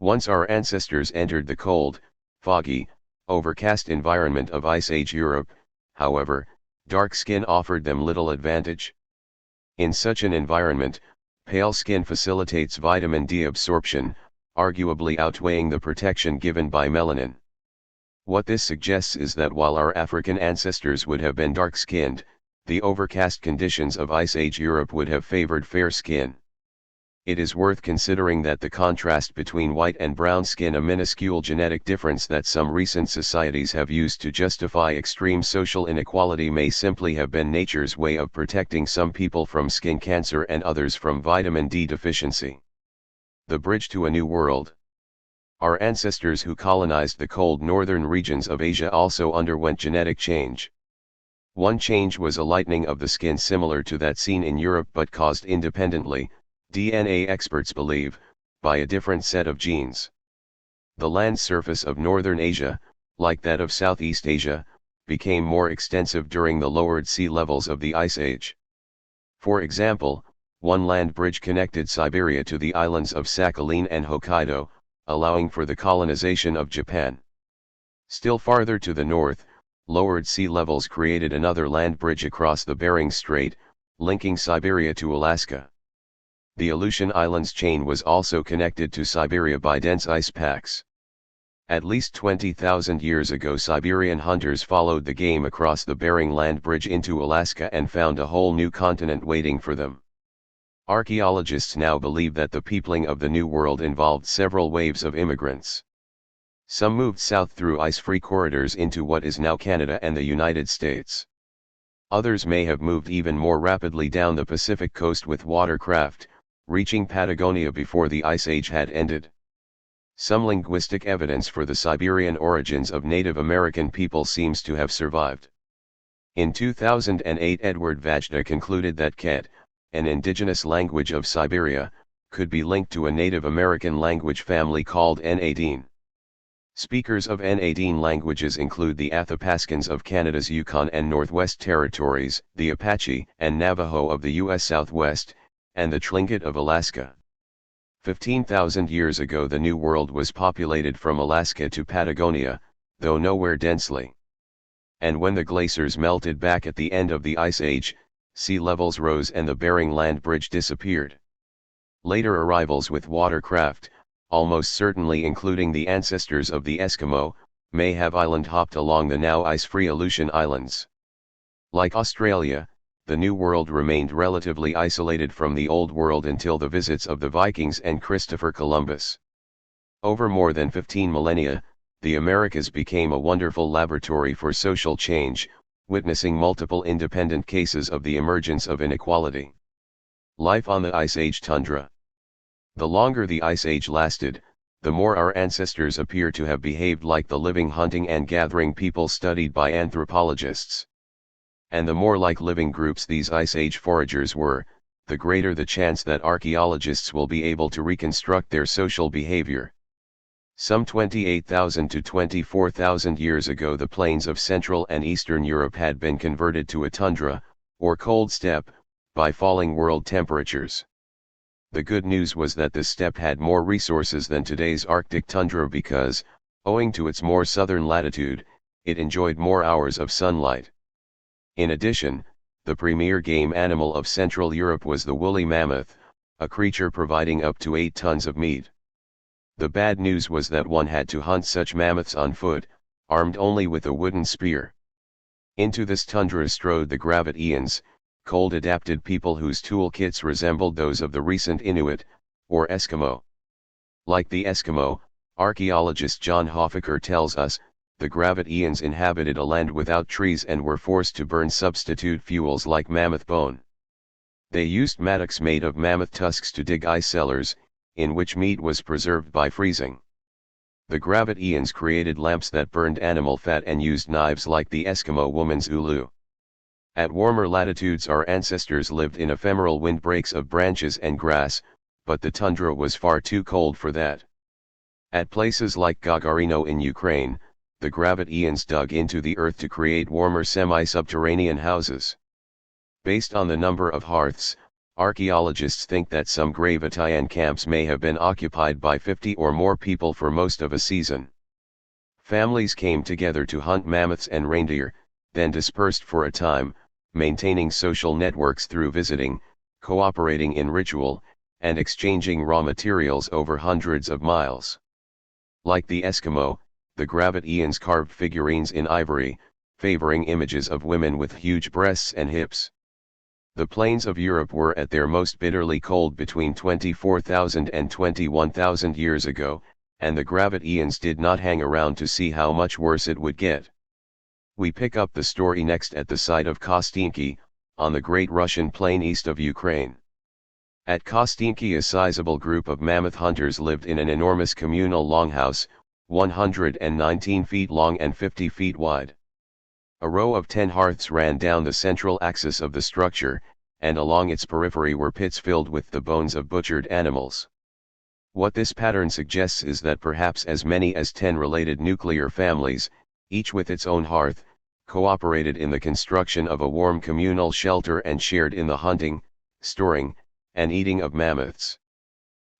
Once our ancestors entered the cold, foggy, overcast environment of Ice Age Europe, however, dark skin offered them little advantage. In such an environment, pale skin facilitates vitamin D absorption, arguably outweighing the protection given by melanin. What this suggests is that while our African ancestors would have been dark-skinned, the overcast conditions of Ice Age Europe would have favored fair skin. It is worth considering that the contrast between white and brown skin, a minuscule genetic difference that some recent societies have used to justify extreme social inequality, may simply have been nature's way of protecting some people from skin cancer and others from vitamin D deficiency. The bridge to a new world. Our ancestors who colonized the cold northern regions of Asia also underwent genetic change. One change was a lightening of the skin similar to that seen in Europe, but caused independently, DNA experts believe, by a different set of genes. The land surface of northern Asia, like that of Southeast Asia, became more extensive during the lowered sea levels of the Ice Age. For example, one land bridge connected Siberia to the islands of Sakhalin and Hokkaido, allowing for the colonization of Japan. Still farther to the north, lowered sea levels created another land bridge across the Bering Strait, linking Siberia to Alaska. The Aleutian Islands chain was also connected to Siberia by dense ice packs. At least 20,000 years ago, Siberian hunters followed the game across the Bering Land Bridge into Alaska and found a whole new continent waiting for them. Archaeologists now believe that the peopling of the New World involved several waves of immigrants. Some moved south through ice-free corridors into what is now Canada and the United States. Others may have moved even more rapidly down the Pacific coast with watercraft, reaching Patagonia before the Ice Age had ended. Some linguistic evidence for the Siberian origins of Native American people seems to have survived. In 2008, Edward Vajda concluded that Ket, an indigenous language of Siberia, could be linked to a Native American language family called N18. Speakers of N18 languages include the Athapaskans of Canada's Yukon and Northwest Territories, the Apache and Navajo of the U.S. Southwest, and the Tlingit of Alaska. 15,000 years ago, the New World was populated from Alaska to Patagonia, though nowhere densely. And when the glaciers melted back at the end of the Ice Age, sea levels rose and the Bering Land Bridge disappeared. Later arrivals with watercraft, almost certainly including the ancestors of the Eskimo, may have island hopped along the now ice-free Aleutian Islands. Like Australia, the New World remained relatively isolated from the Old World until the visits of the Vikings and Christopher Columbus. Over more than 15 millennia, the Americas became a wonderful laboratory for social change, witnessing multiple independent cases of the emergence of inequality. Life on the Ice Age tundra. The longer the Ice Age lasted, the more our ancestors appear to have behaved like the living hunting and gathering people studied by anthropologists. And the more like living groups these Ice Age foragers were, the greater the chance that archaeologists will be able to reconstruct their social behavior. Some 28,000 to 24,000 years ago, the plains of Central and Eastern Europe had been converted to a tundra, or cold steppe, by falling world temperatures. The good news was that the steppe had more resources than today's Arctic tundra because, owing to its more southern latitude, it enjoyed more hours of sunlight. In addition, the premier game animal of Central Europe was the woolly mammoth, a creature providing up to 8 tons of meat. The bad news was that one had to hunt such mammoths on foot, armed only with a wooden spear. Into this tundra strode the Gravettians, cold-adapted people whose toolkits resembled those of the recent Inuit, or Eskimo. Like the Eskimo, archaeologist John Hoffaker tells us, the Gravettians inhabited a land without trees and were forced to burn substitute fuels like mammoth bone. They used mattocks made of mammoth tusks to dig ice cellars, in which meat was preserved by freezing. The Gravettians created lamps that burned animal fat and used knives like the Eskimo woman's ulu. At warmer latitudes, our ancestors lived in ephemeral windbreaks of branches and grass, but the tundra was far too cold for that. At places like Gagarino in Ukraine, the Gravettians dug into the earth to create warmer semi-subterranean houses. Based on the number of hearths, archaeologists think that some Gravettian camps may have been occupied by 50 or more people for most of a season. Families came together to hunt mammoths and reindeer, then dispersed for a time, maintaining social networks through visiting, cooperating in ritual, and exchanging raw materials over hundreds of miles. Like the Eskimo, the Gravettians carved figurines in ivory, favoring images of women with huge breasts and hips. The plains of Europe were at their most bitterly cold between 24,000 and 21,000 years ago, and the Gravettians did not hang around to see how much worse it would get. We pick up the story next at the site of Kostinki, on the Great Russian Plain east of Ukraine. At Kostinki, a sizable group of mammoth hunters lived in an enormous communal longhouse, 119 feet long and 50 feet wide. A row of 10 hearths ran down the central axis of the structure, and along its periphery were pits filled with the bones of butchered animals. What this pattern suggests is that perhaps as many as 10 related nuclear families, each with its own hearth, cooperated in the construction of a warm communal shelter and shared in the hunting, storing, and eating of mammoths.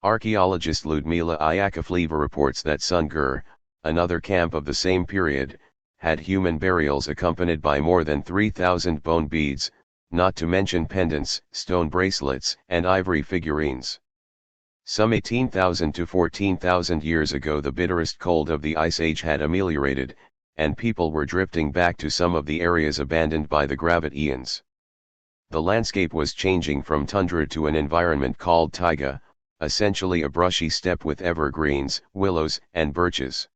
Archaeologist Ludmila Iakofleva reports that Sungur, another camp of the same period, had human burials accompanied by more than 3,000 bone beads, not to mention pendants, stone bracelets, and ivory figurines. Some 18,000 to 14,000 years ago the bitterest cold of the Ice Age had ameliorated, and people were drifting back to some of the areas abandoned by the Gravitt-Eons. The landscape was changing from tundra to an environment called taiga, essentially a brushy steppe with evergreens, willows, and birches.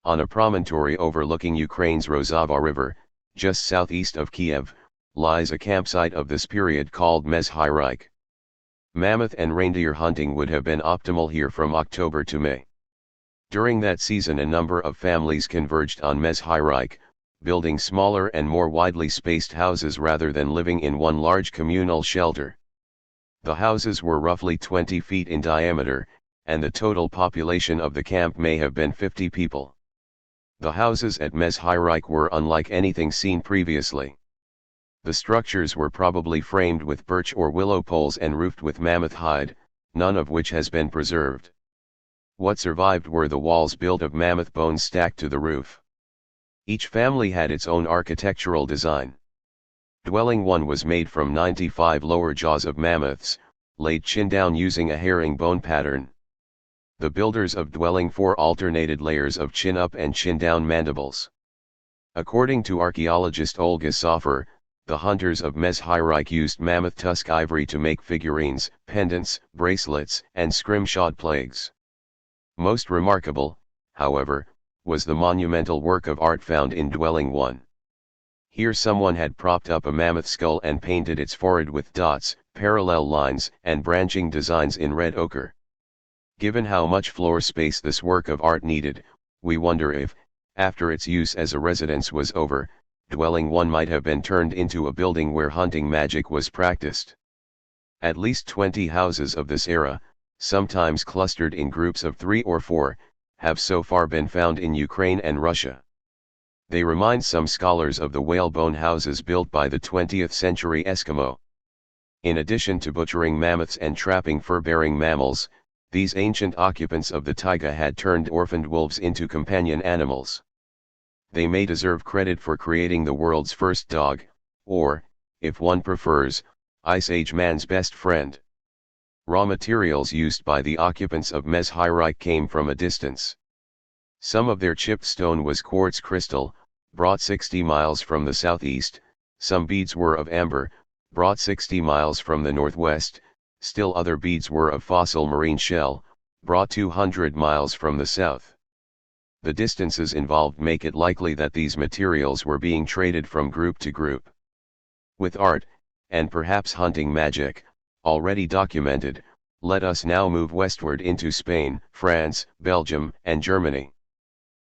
On a promontory overlooking Ukraine's Rozava River, just southeast of Kiev, lies a campsite of this period called Mezhyrike. Mammoth and reindeer hunting would have been optimal here from October to May. During that season a number of families converged on Mezhyrike, building smaller and more widely spaced houses rather than living in one large communal shelter. The houses were roughly 20 feet in diameter, and the total population of the camp may have been 50 people. The houses at Mezhyrike were unlike anything seen previously. The structures were probably framed with birch or willow poles and roofed with mammoth hide, none of which has been preserved. What survived were the walls built of mammoth bones stacked to the roof. Each family had its own architectural design. Dwelling 1 was made from 95 lower jaws of mammoths, laid chin down using a herringbone pattern. The builders of Dwelling 4 alternated layers of chin up and chin down mandibles. According to archaeologist Olga Sofer, the hunters of Mezhyrike used mammoth tusk ivory to make figurines, pendants, bracelets, and scrimshod plagues. Most remarkable, however, was the monumental work of art found in Dwelling 1. Here someone had propped up a mammoth skull and painted its forehead with dots, parallel lines, and branching designs in red ochre. Given how much floor space this work of art needed, we wonder if, after its use as a residence was over, Dwelling 1 might have been turned into a building where hunting magic was practiced. At least 20 houses of this era, sometimes clustered in groups of 3 or 4, have so far been found in Ukraine and Russia. They remind some scholars of the whalebone houses built by the 20th century Eskimo. In addition to butchering mammoths and trapping fur-bearing mammals, these ancient occupants of the taiga had turned orphaned wolves into companion animals. They may deserve credit for creating the world's first dog, or, if one prefers, Ice Age man's best friend. Raw materials used by the occupants of Mezhyrike came from a distance. Some of their chipped stone was quartz crystal, brought 60 miles from the southeast, some beads were of amber, brought 60 miles from the northwest, still other beads were of fossil marine shell, brought 200 miles from the south. The distances involved make it likely that these materials were being traded from group to group. With art, and perhaps hunting magic, already documented, let us now move westward into Spain, France, Belgium, and Germany.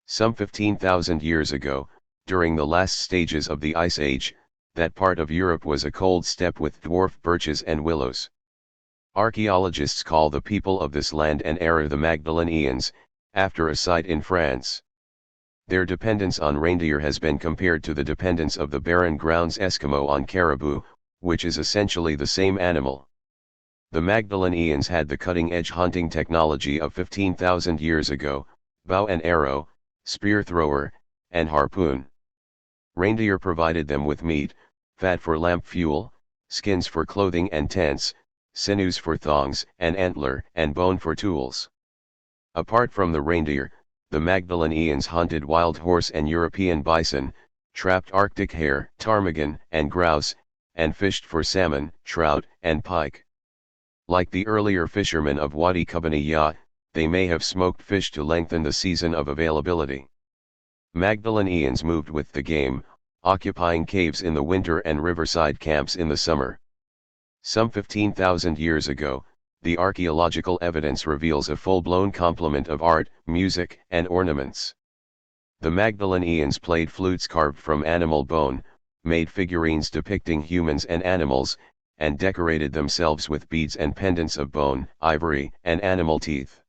Some 15,000 years ago, during the last stages of the Ice Age, that part of Europe was a cold steppe with dwarf birches and willows. Archaeologists call the people of this land and era the Magdalenians, after a site in France. Their dependence on reindeer has been compared to the dependence of the Barren Grounds Eskimo on caribou, which is essentially the same animal. The Magdalenians had the cutting-edge hunting technology of 15,000 years ago, bow and arrow, spear thrower, and harpoon. Reindeer provided them with meat, fat for lamp fuel, skins for clothing and tents, sinews for thongs, and antler and bone for tools. Apart from the reindeer, the Magdalenians hunted wild horse and European bison, trapped Arctic hare, ptarmigan, and grouse, and fished for salmon, trout, and pike. Like the earlier fishermen of Wadi Kubaniya, they may have smoked fish to lengthen the season of availability. Magdalenians moved with the game, occupying caves in the winter and riverside camps in the summer. Some 15,000 years ago, the archaeological evidence reveals a full-blown complement of art, music, and ornaments. The Magdalenians played flutes carved from animal bone, made figurines depicting humans and animals, and decorated themselves with beads and pendants of bone, ivory, and animal teeth.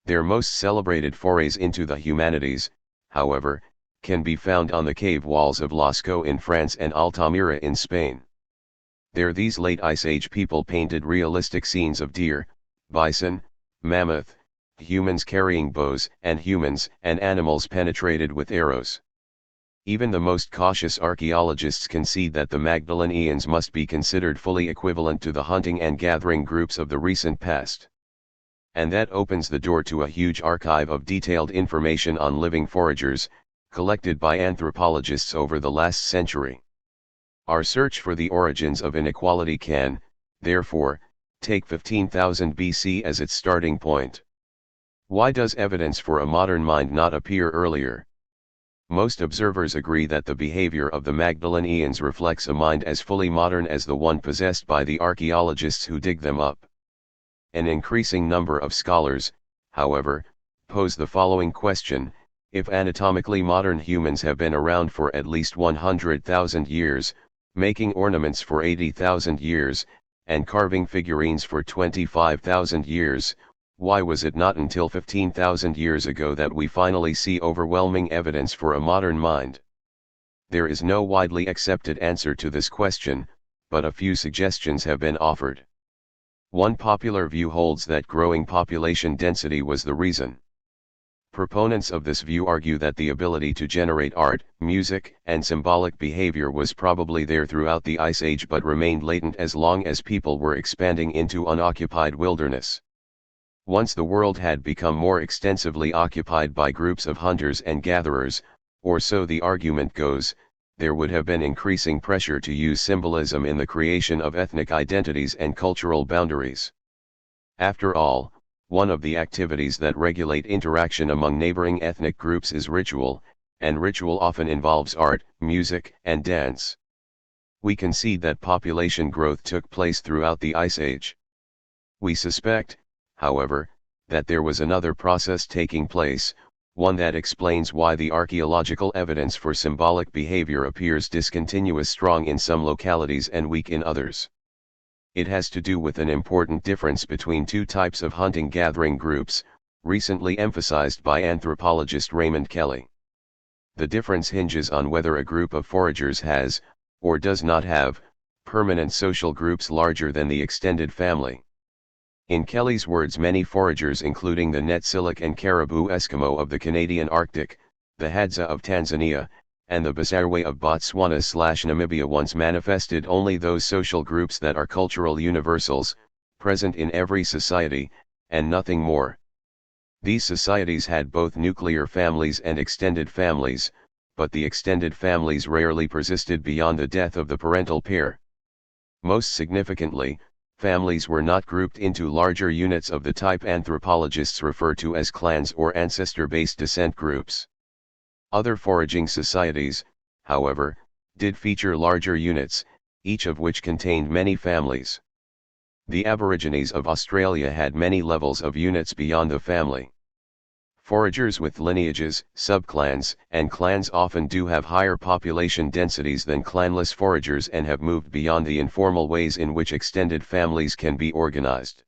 Their most celebrated forays into the humanities, however, can be found on the cave walls of Lascaux in France and Altamira in Spain. There these late Ice Age people painted realistic scenes of deer, bison, mammoth, humans carrying bows, and humans and animals penetrated with arrows. Even the most cautious archaeologists concede that the Magdalene eons must be considered fully equivalent to the hunting and gathering groups of the recent past. And that opens the door to a huge archive of detailed information on living foragers, collected by anthropologists over the last century. Our search for the origins of inequality can, therefore, take 15,000 BC as its starting point. Why does evidence for a modern mind not appear earlier? Most observers agree that the behavior of the Magdalene eons reflects a mind as fully modern as the one possessed by the archaeologists who dig them up. An increasing number of scholars, however, pose the following question: if anatomically modern humans have been around for at least 100,000 years, making ornaments for 80,000 years, and carving figurines for 25,000 years, why was it not until 15,000 years ago that we finally see overwhelming evidence for a modern mind? There is no widely accepted answer to this question, but a few suggestions have been offered. One popular view holds that growing population density was the reason. Proponents of this view argue that the ability to generate art, music, and symbolic behavior was probably there throughout the Ice Age but remained latent as long as people were expanding into unoccupied wilderness. Once the world had become more extensively occupied by groups of hunters and gatherers, or so the argument goes, there would have been increasing pressure to use symbolism in the creation of ethnic identities and cultural boundaries. After all, one of the activities that regulate interaction among neighboring ethnic groups is ritual, and ritual often involves art, music, and dance. We concede that population growth took place throughout the Ice Age. We suspect, however, that there was another process taking place, one that explains why the archaeological evidence for symbolic behavior appears discontinuous strong in some localities and weak in others. It has to do with an important difference between two types of hunting-gathering groups, recently emphasized by anthropologist Raymond Kelly. The difference hinges on whether a group of foragers has, or does not have, permanent social groups larger than the extended family. In Kelly's words, many foragers including the Netsilik and Caribou Eskimo of the Canadian Arctic, the Hadza of Tanzania, and the Basarwe of Botswana/Namibia once manifested only those social groups that are cultural universals, present in every society, and nothing more. These societies had both nuclear families and extended families, but the extended families rarely persisted beyond the death of the parental pair. Most significantly, families were not grouped into larger units of the type anthropologists refer to as clans or ancestor-based descent groups. Other foraging societies, however, did feature larger units, each of which contained many families. The Aborigines of Australia had many levels of units beyond the family. Foragers with lineages, subclans, and clans often do have higher population densities than clanless foragers and have moved beyond the informal ways in which extended families can be organized.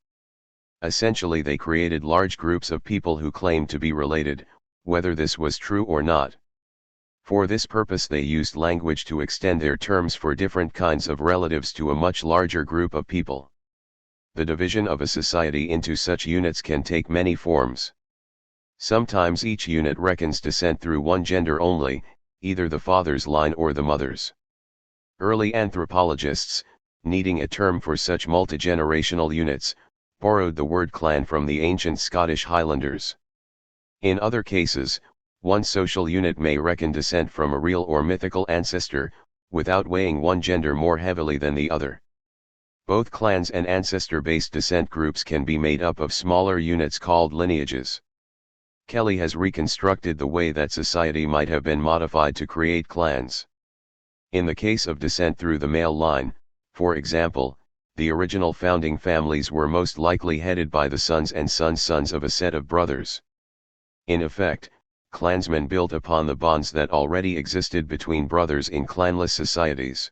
Essentially, they created large groups of people who claimed to be related, whether this was true or not. For this purpose they used language to extend their terms for different kinds of relatives to a much larger group of people. The division of a society into such units can take many forms. Sometimes each unit reckons descent through one gender only, either the father's line or the mother's. Early anthropologists, needing a term for such multigenerational units, borrowed the word clan from the ancient Scottish Highlanders. In other cases, one social unit may reckon descent from a real or mythical ancestor, without weighing one gender more heavily than the other. Both clans and ancestor-based descent groups can be made up of smaller units called lineages. Kelly has reconstructed the way that society might have been modified to create clans. In the case of descent through the male line, for example, the original founding families were most likely headed by the sons and sons' of a set of brothers. In effect, clansmen built upon the bonds that already existed between brothers in clanless societies.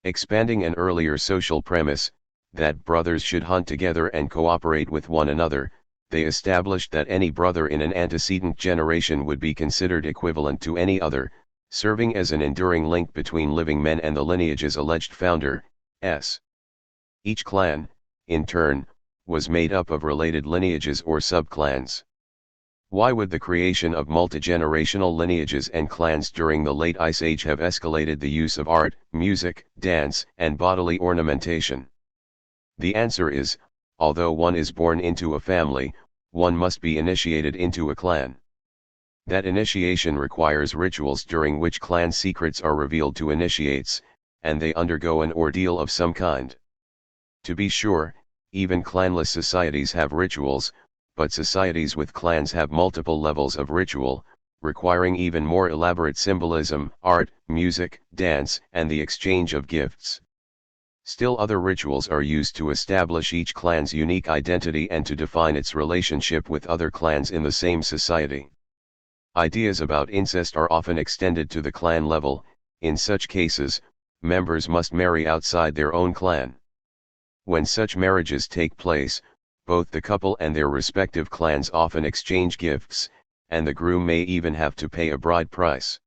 Expanding an earlier social premise, that brothers should hunt together and cooperate with one another, they established that any brother in an antecedent generation would be considered equivalent to any other, serving as an enduring link between living men and the lineage's alleged founder. Each clan, in turn, was made up of related lineages or subclans. Why would the creation of multigenerational lineages and clans during the late Ice Age have escalated the use of art, music, dance, and bodily ornamentation? The answer is, although one is born into a family, one must be initiated into a clan. That initiation requires rituals during which clan secrets are revealed to initiates, and they undergo an ordeal of some kind. To be sure, even clanless societies have rituals, but societies with clans have multiple levels of ritual, requiring even more elaborate symbolism, art, music, dance, and the exchange of gifts. Still other rituals are used to establish each clan's unique identity and to define its relationship with other clans in the same society. Ideas about incest are often extended to the clan level. In such cases, members must marry outside their own clan. When such marriages take place, both the couple and their respective clans often exchange gifts, and the groom may even have to pay a bride price.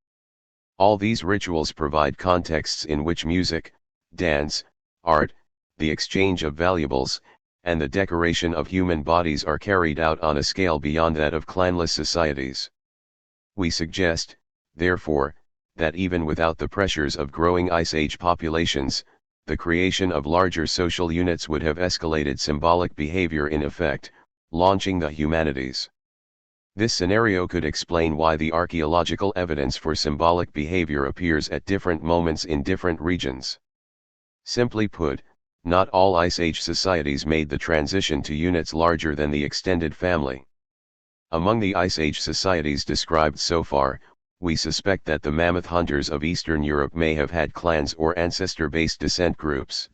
All these rituals provide contexts in which music, dance, art, the exchange of valuables, and the decoration of human bodies are carried out on a scale beyond that of clanless societies. We suggest, therefore, that even without the pressures of growing Ice Age populations, the creation of larger social units would have escalated symbolic behavior in effect, launching the humanities. This scenario could explain why the archaeological evidence for symbolic behavior appears at different moments in different regions. Simply put, not all Ice Age societies made the transition to units larger than the extended family. Among the Ice Age societies described so far, we suspect that the mammoth hunters of Eastern Europe may have had clans or ancestor-based descent groups.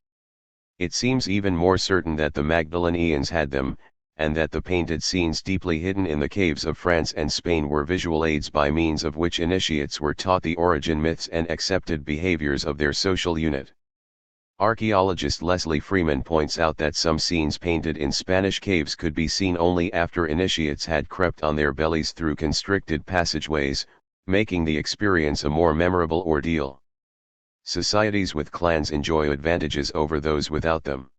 It seems even more certain that the Magdalenians had them, and that the painted scenes deeply hidden in the caves of France and Spain were visual aids by means of which initiates were taught the origin myths and accepted behaviors of their social unit. Archaeologist Leslie Freeman points out that some scenes painted in Spanish caves could be seen only after initiates had crept on their bellies through constricted passageways, making the experience a more memorable ordeal. Societies with clans enjoy advantages over those without them.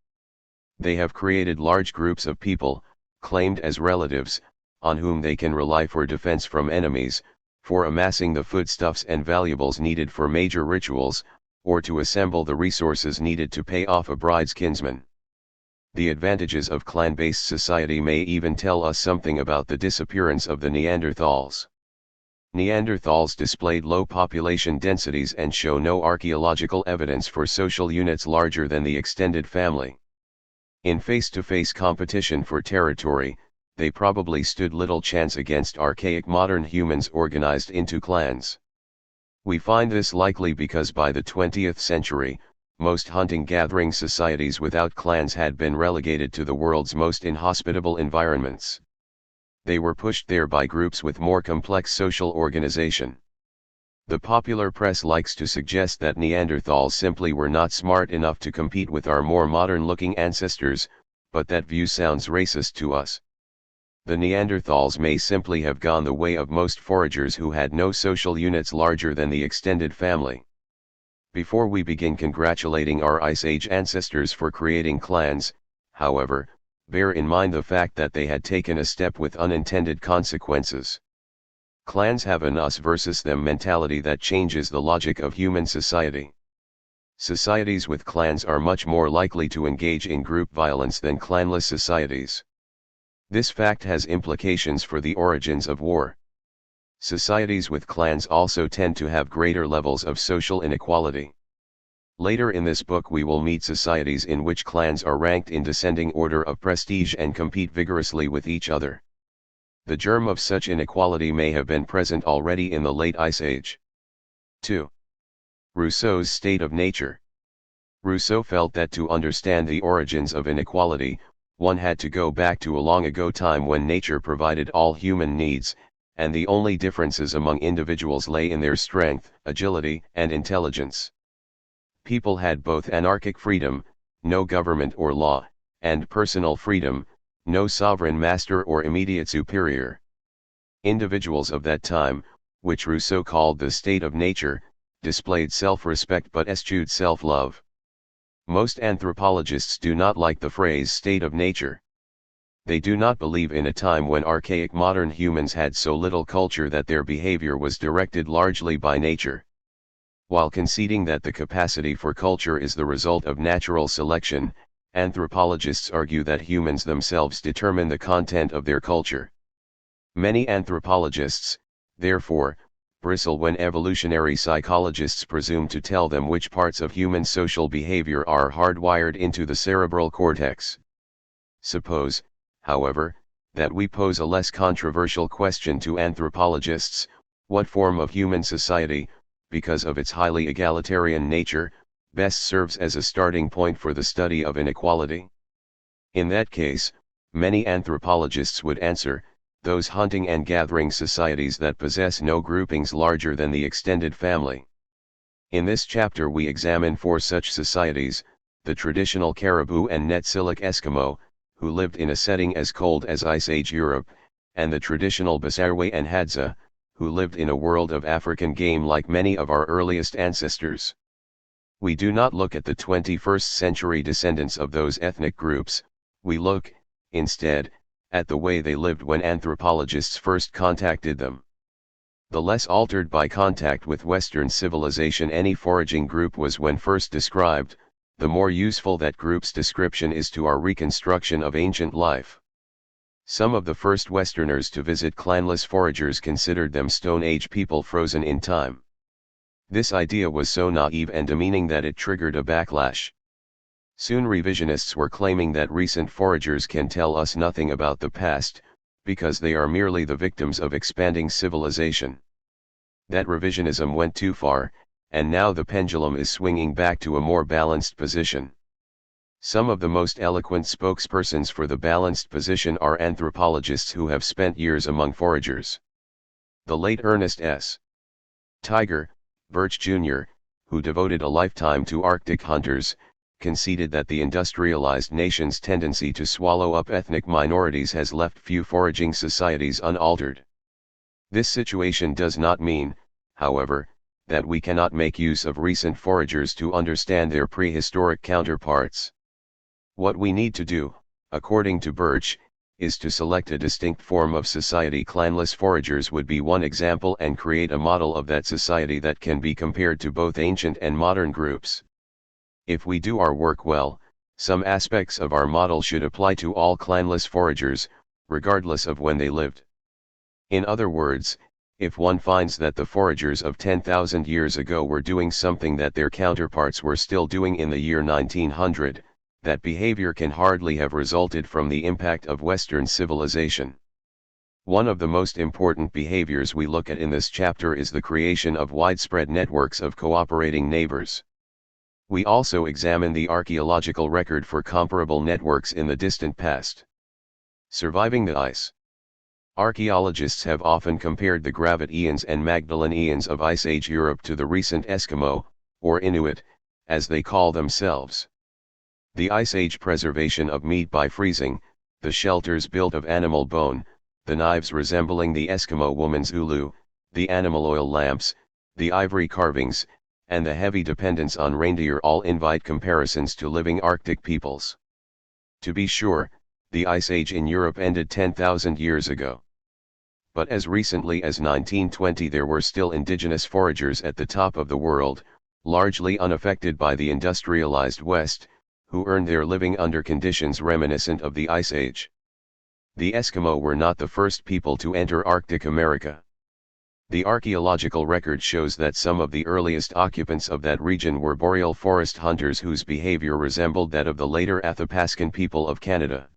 They have created large groups of people, claimed as relatives, on whom they can rely for defense from enemies, for amassing the foodstuffs and valuables needed for major rituals, or to assemble the resources needed to pay off a bride's kinsman. The advantages of clan-based society may even tell us something about the disappearance of the Neanderthals. Neanderthals displayed low population densities and show no archaeological evidence for social units larger than the extended family. In face-to-face competition for territory, they probably stood little chance against archaic modern humans organized into clans. We find this likely because by the 20th century, most hunting-gathering societies without clans had been relegated to the world's most inhospitable environments. They were pushed there by groups with more complex social organization. The popular press likes to suggest that Neanderthals simply were not smart enough to compete with our more modern-looking ancestors, but that view sounds racist to us. The Neanderthals may simply have gone the way of most foragers who had no social units larger than the extended family. Before we begin congratulating our Ice Age ancestors for creating clans, however, bear in mind the fact that they had taken a step with unintended consequences. Clans have an us versus them mentality that changes the logic of human society. Societies with clans are much more likely to engage in group violence than clanless societies. This fact has implications for the origins of war. Societies with clans also tend to have greater levels of social inequality. Later in this book we will meet societies in which clans are ranked in descending order of prestige and compete vigorously with each other. The germ of such inequality may have been present already in the late Ice Age. 2. Rousseau's state of nature. Rousseau felt that to understand the origins of inequality, one had to go back to a long ago time when nature provided all human needs, and the only differences among individuals lay in their strength, agility, and intelligence. People had both anarchic freedom, no government or law, and personal freedom, no sovereign master or immediate superior. Individuals of that time, which Rousseau called the state of nature, displayed self-respect but eschewed self-love. Most anthropologists do not like the phrase state of nature. They do not believe in a time when archaic modern humans had so little culture that their behavior was directed largely by nature. While conceding that the capacity for culture is the result of natural selection, anthropologists argue that humans themselves determine the content of their culture. Many anthropologists, therefore, bristle when evolutionary psychologists presume to tell them which parts of human social behavior are hardwired into the cerebral cortex. Suppose, however, that we pose a less controversial question to anthropologists: what form of human society, because of its highly egalitarian nature, best serves as a starting point for the study of inequality? In that case, many anthropologists would answer, those hunting and gathering societies that possess no groupings larger than the extended family. In this chapter we examine 4 such societies: the traditional Caribou and Netsilik Eskimo, who lived in a setting as cold as Ice Age Europe, and the traditional Basarwe and Hadza, who lived in a world of African game like many of our earliest ancestors. We do not look at the 21st century descendants of those ethnic groups, we look, instead, at the way they lived when anthropologists first contacted them. The less altered by contact with Western civilization any foraging group was when first described, the more useful that group's description is to our reconstruction of ancient life. Some of the first Westerners to visit clanless foragers considered them Stone Age people frozen in time. This idea was so naive and demeaning that it triggered a backlash. Soon revisionists were claiming that recent foragers can tell us nothing about the past, because they are merely the victims of expanding civilization. That revisionism went too far, and now the pendulum is swinging back to a more balanced position. Some of the most eloquent spokespersons for the balanced position are anthropologists who have spent years among foragers. The late Ernest S. Tiger Birch Jr., who devoted a lifetime to Arctic hunters, conceded that the industrialized nation's tendency to swallow up ethnic minorities has left few foraging societies unaltered. This situation does not mean, however, that we cannot make use of recent foragers to understand their prehistoric counterparts. What we need to do, according to Birch, is to select a distinct form of society. Clanless foragers would be one example, and create a model of that society that can be compared to both ancient and modern groups. If we do our work well, some aspects of our model should apply to all clanless foragers, regardless of when they lived. In other words, if one finds that the foragers of 10,000 years ago were doing something that their counterparts were still doing in the year 1900, that behavior can hardly have resulted from the impact of Western civilization. One of the most important behaviors we look at in this chapter is the creation of widespread networks of cooperating neighbors. We also examine the archaeological record for comparable networks in the distant past. Surviving the ice. Archaeologists have often compared the Gravettians and Magdalenians of Ice Age Europe to the recent Eskimo, or Inuit, as they call themselves. The Ice Age preservation of meat by freezing, the shelters built of animal bone, the knives resembling the Eskimo woman's ulu, the animal oil lamps, the ivory carvings, and the heavy dependence on reindeer all invite comparisons to living Arctic peoples. To be sure, the Ice Age in Europe ended 10,000 years ago. But as recently as 1920 there were still indigenous foragers at the top of the world, largely unaffected by the industrialized West, who earned their living under conditions reminiscent of the Ice Age. The Eskimo were not the first people to enter Arctic America. The archaeological record shows that some of the earliest occupants of that region were boreal forest hunters whose behavior resembled that of the later Athapascan people of Canada.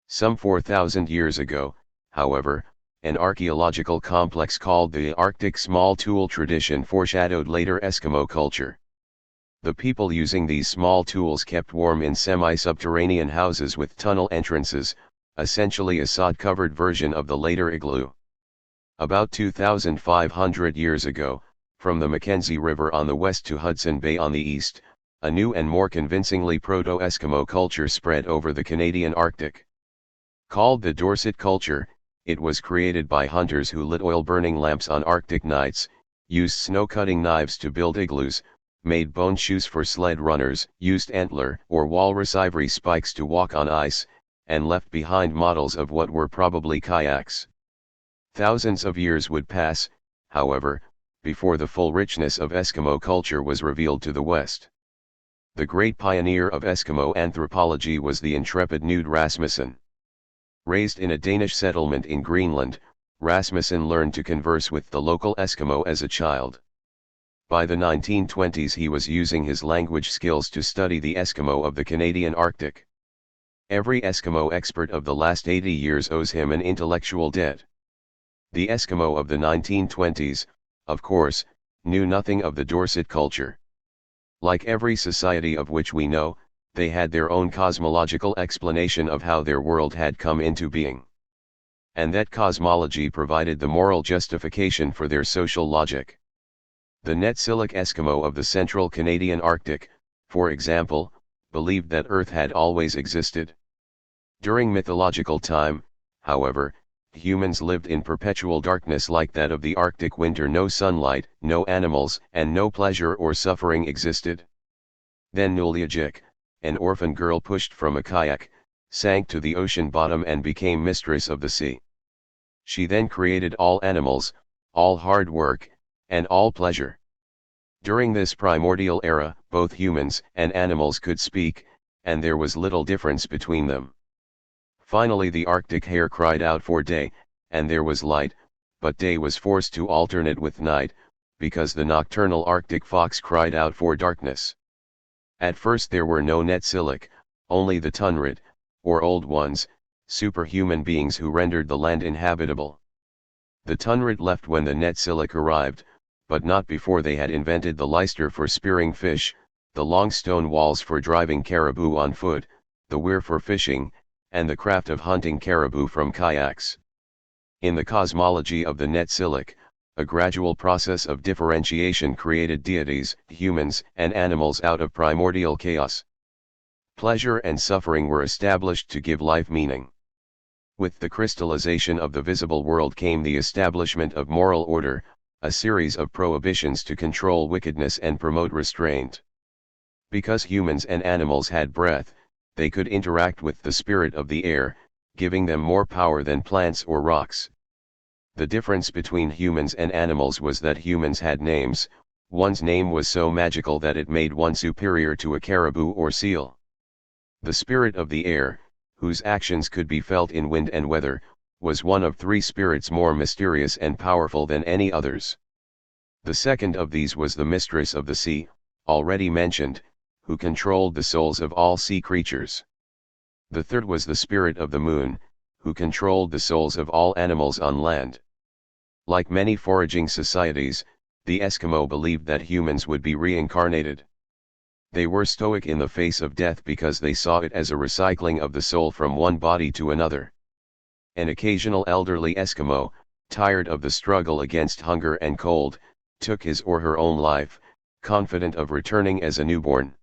Some 4,000 years ago, however, an archaeological complex called the Arctic Small Tool Tradition foreshadowed later Eskimo culture. The people using these small tools kept warm in semi-subterranean houses with tunnel entrances, essentially a sod-covered version of the later igloo. About 2,500 years ago, from the Mackenzie River on the west to Hudson Bay on the east, a new and more convincingly Proto-Eskimo culture spread over the Canadian Arctic. Called the Dorset culture, it was created by hunters who lit oil-burning lamps on Arctic nights, used snow-cutting knives to build igloos, made bone shoes for sled runners, used antler or walrus ivory spikes to walk on ice, and left behind models of what were probably kayaks. Thousands of years would pass, however, before the full richness of Eskimo culture was revealed to the West. The great pioneer of Eskimo anthropology was the intrepid Knud Rasmussen. Raised in a Danish settlement in Greenland, Rasmussen learned to converse with the local Eskimo as a child. By the 1920s he was using his language skills to study the Eskimo of the Canadian Arctic. Every Eskimo expert of the last 80 years owes him an intellectual debt. The Eskimo of the 1920s, of course, knew nothing of the Dorset culture. Like every society of which we know, they had their own cosmological explanation of how their world had come into being. And that cosmology provided the moral justification for their social logic. The Netsilik Eskimo of the central Canadian Arctic, for example, believed that Earth had always existed. During mythological time, however, humans lived in perpetual darkness like that of the Arctic winter. No sunlight, no animals, and no pleasure or suffering existed. Then Nuliagic, an orphan girl pushed from a kayak, sank to the ocean bottom and became mistress of the sea. She then created all animals, all hard work, and all pleasure. During this primordial era, both humans and animals could speak, and there was little difference between them. Finally the Arctic hare cried out for day, and there was light, but day was forced to alternate with night, because the nocturnal Arctic fox cried out for darkness. At first there were no Netsilik, only the Tunrid, or Old Ones, superhuman beings who rendered the land inhabitable. The Tunrid left when the Netsilik arrived, but not before they had invented the leister for spearing fish, the long stone walls for driving caribou on foot, the weir for fishing, and the craft of hunting caribou from kayaks. In the cosmology of the Netsilik, a gradual process of differentiation created deities, humans, and animals out of primordial chaos. Pleasure and suffering were established to give life meaning. With the crystallization of the visible world came the establishment of moral order, a series of prohibitions to control wickedness and promote restraint. Because humans and animals had breath, they could interact with the spirit of the air, giving them more power than plants or rocks. The difference between humans and animals was that humans had names. One's name was so magical that it made one superior to a caribou or seal. The spirit of the air, whose actions could be felt in wind and weather, was one of three spirits more mysterious and powerful than any others. The second of these was the mistress of the sea, already mentioned, who controlled the souls of all sea creatures. The third was the spirit of the moon, who controlled the souls of all animals on land. Like many foraging societies, the Eskimo believed that humans would be reincarnated. They were stoic in the face of death because they saw it as a recycling of the soul from one body to another. An occasional elderly Eskimo, tired of the struggle against hunger and cold, took his or her own life, confident of returning as a newborn.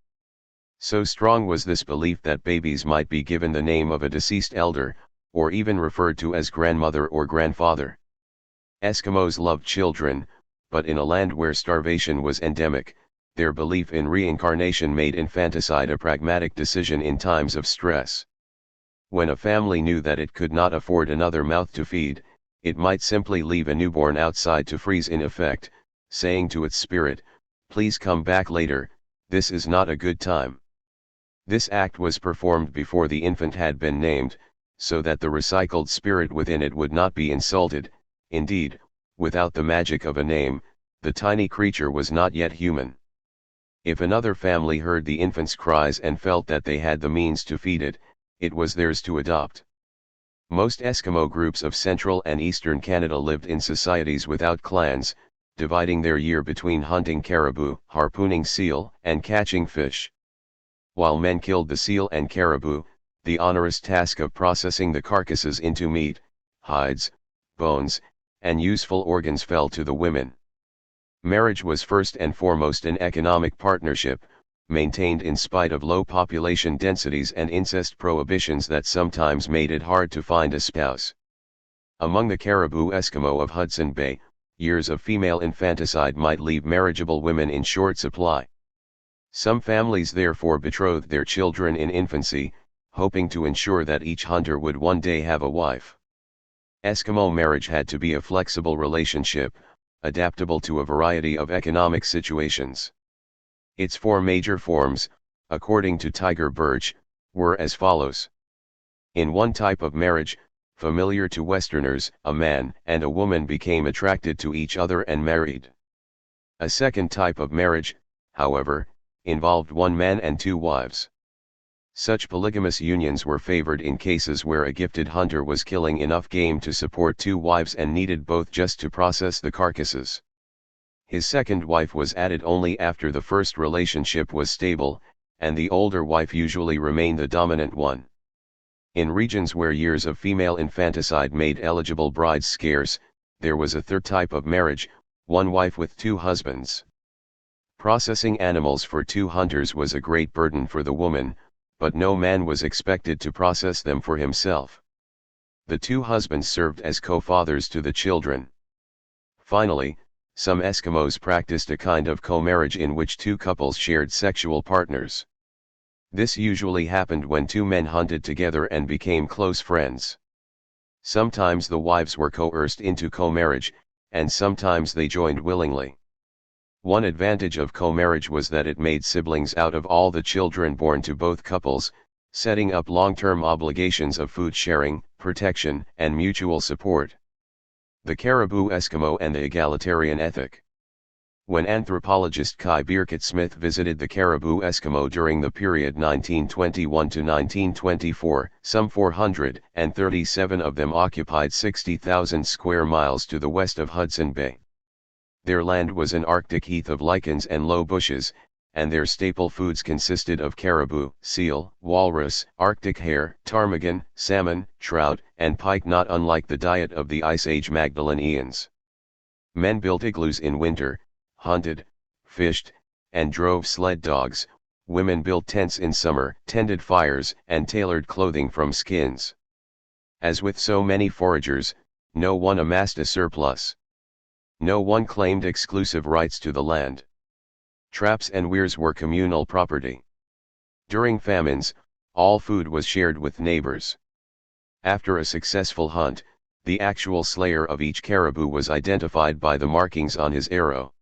So strong was this belief that babies might be given the name of a deceased elder, or even referred to as grandmother or grandfather. Eskimos loved children, but in a land where starvation was endemic, their belief in reincarnation made infanticide a pragmatic decision in times of stress. When a family knew that it could not afford another mouth to feed, it might simply leave a newborn outside to freeze in effect, saying to its spirit, "Please come back later, this is not a good time." This act was performed before the infant had been named, so that the recycled spirit within it would not be insulted. Indeed, without the magic of a name, the tiny creature was not yet human. If another family heard the infant's cries and felt that they had the means to feed it, it was theirs to adopt. Most Eskimo groups of central and eastern Canada lived in societies without clans, dividing their year between hunting caribou, harpooning seal, and catching fish. While men killed the seal and caribou, the onerous task of processing the carcasses into meat, hides, bones, and useful organs fell to the women. Marriage was first and foremost an economic partnership, maintained in spite of low population densities and incest prohibitions that sometimes made it hard to find a spouse. Among the Caribou Eskimo of Hudson Bay, years of female infanticide might leave marriageable women in short supply. Some families therefore betrothed their children in infancy, hoping to ensure that each hunter would one day have a wife. Eskimo marriage had to be a flexible relationship, adaptable to a variety of economic situations. Its four major forms, according to Tiger Birch, were as follows. In one type of marriage, familiar to Westerners, a man and a woman became attracted to each other and married. A second type of marriage, however, involved one man and two wives. Such polygamous unions were favored in cases where a gifted hunter was killing enough game to support two wives and needed both just to process the carcasses. His second wife was added only after the first relationship was stable, and the older wife usually remained the dominant one. In regions where years of female infanticide made eligible brides scarce, there was a third type of marriage, one wife with two husbands. Processing animals for two hunters was a great burden for the woman, but no man was expected to process them for himself. The two husbands served as co-fathers to the children. Finally, some Eskimos practiced a kind of co-marriage in which two couples shared sexual partners. This usually happened when two men hunted together and became close friends. Sometimes the wives were coerced into co-marriage, and sometimes they joined willingly. One advantage of co-marriage was that it made siblings out of all the children born to both couples, setting up long-term obligations of food sharing, protection, and mutual support. The Caribou Eskimo and the egalitarian ethic. When anthropologist Kai Birkett-Smith visited the Caribou Eskimo during the period 1921 to 1924, some 437 of them occupied 60,000 square miles to the west of Hudson Bay. Their land was an Arctic heath of lichens and low bushes, and their staple foods consisted of caribou, seal, walrus, Arctic hare, ptarmigan, salmon, trout, and pike, not unlike the diet of the Ice Age Magdalénians. Men built igloos in winter, hunted, fished, and drove sled dogs. Women built tents in summer, tended fires, and tailored clothing from skins. As with so many foragers, no one amassed a surplus. No one claimed exclusive rights to the land. Traps and weirs were communal property. During famines, all food was shared with neighbors. After a successful hunt, the actual slayer of each caribou was identified by the markings on his arrow.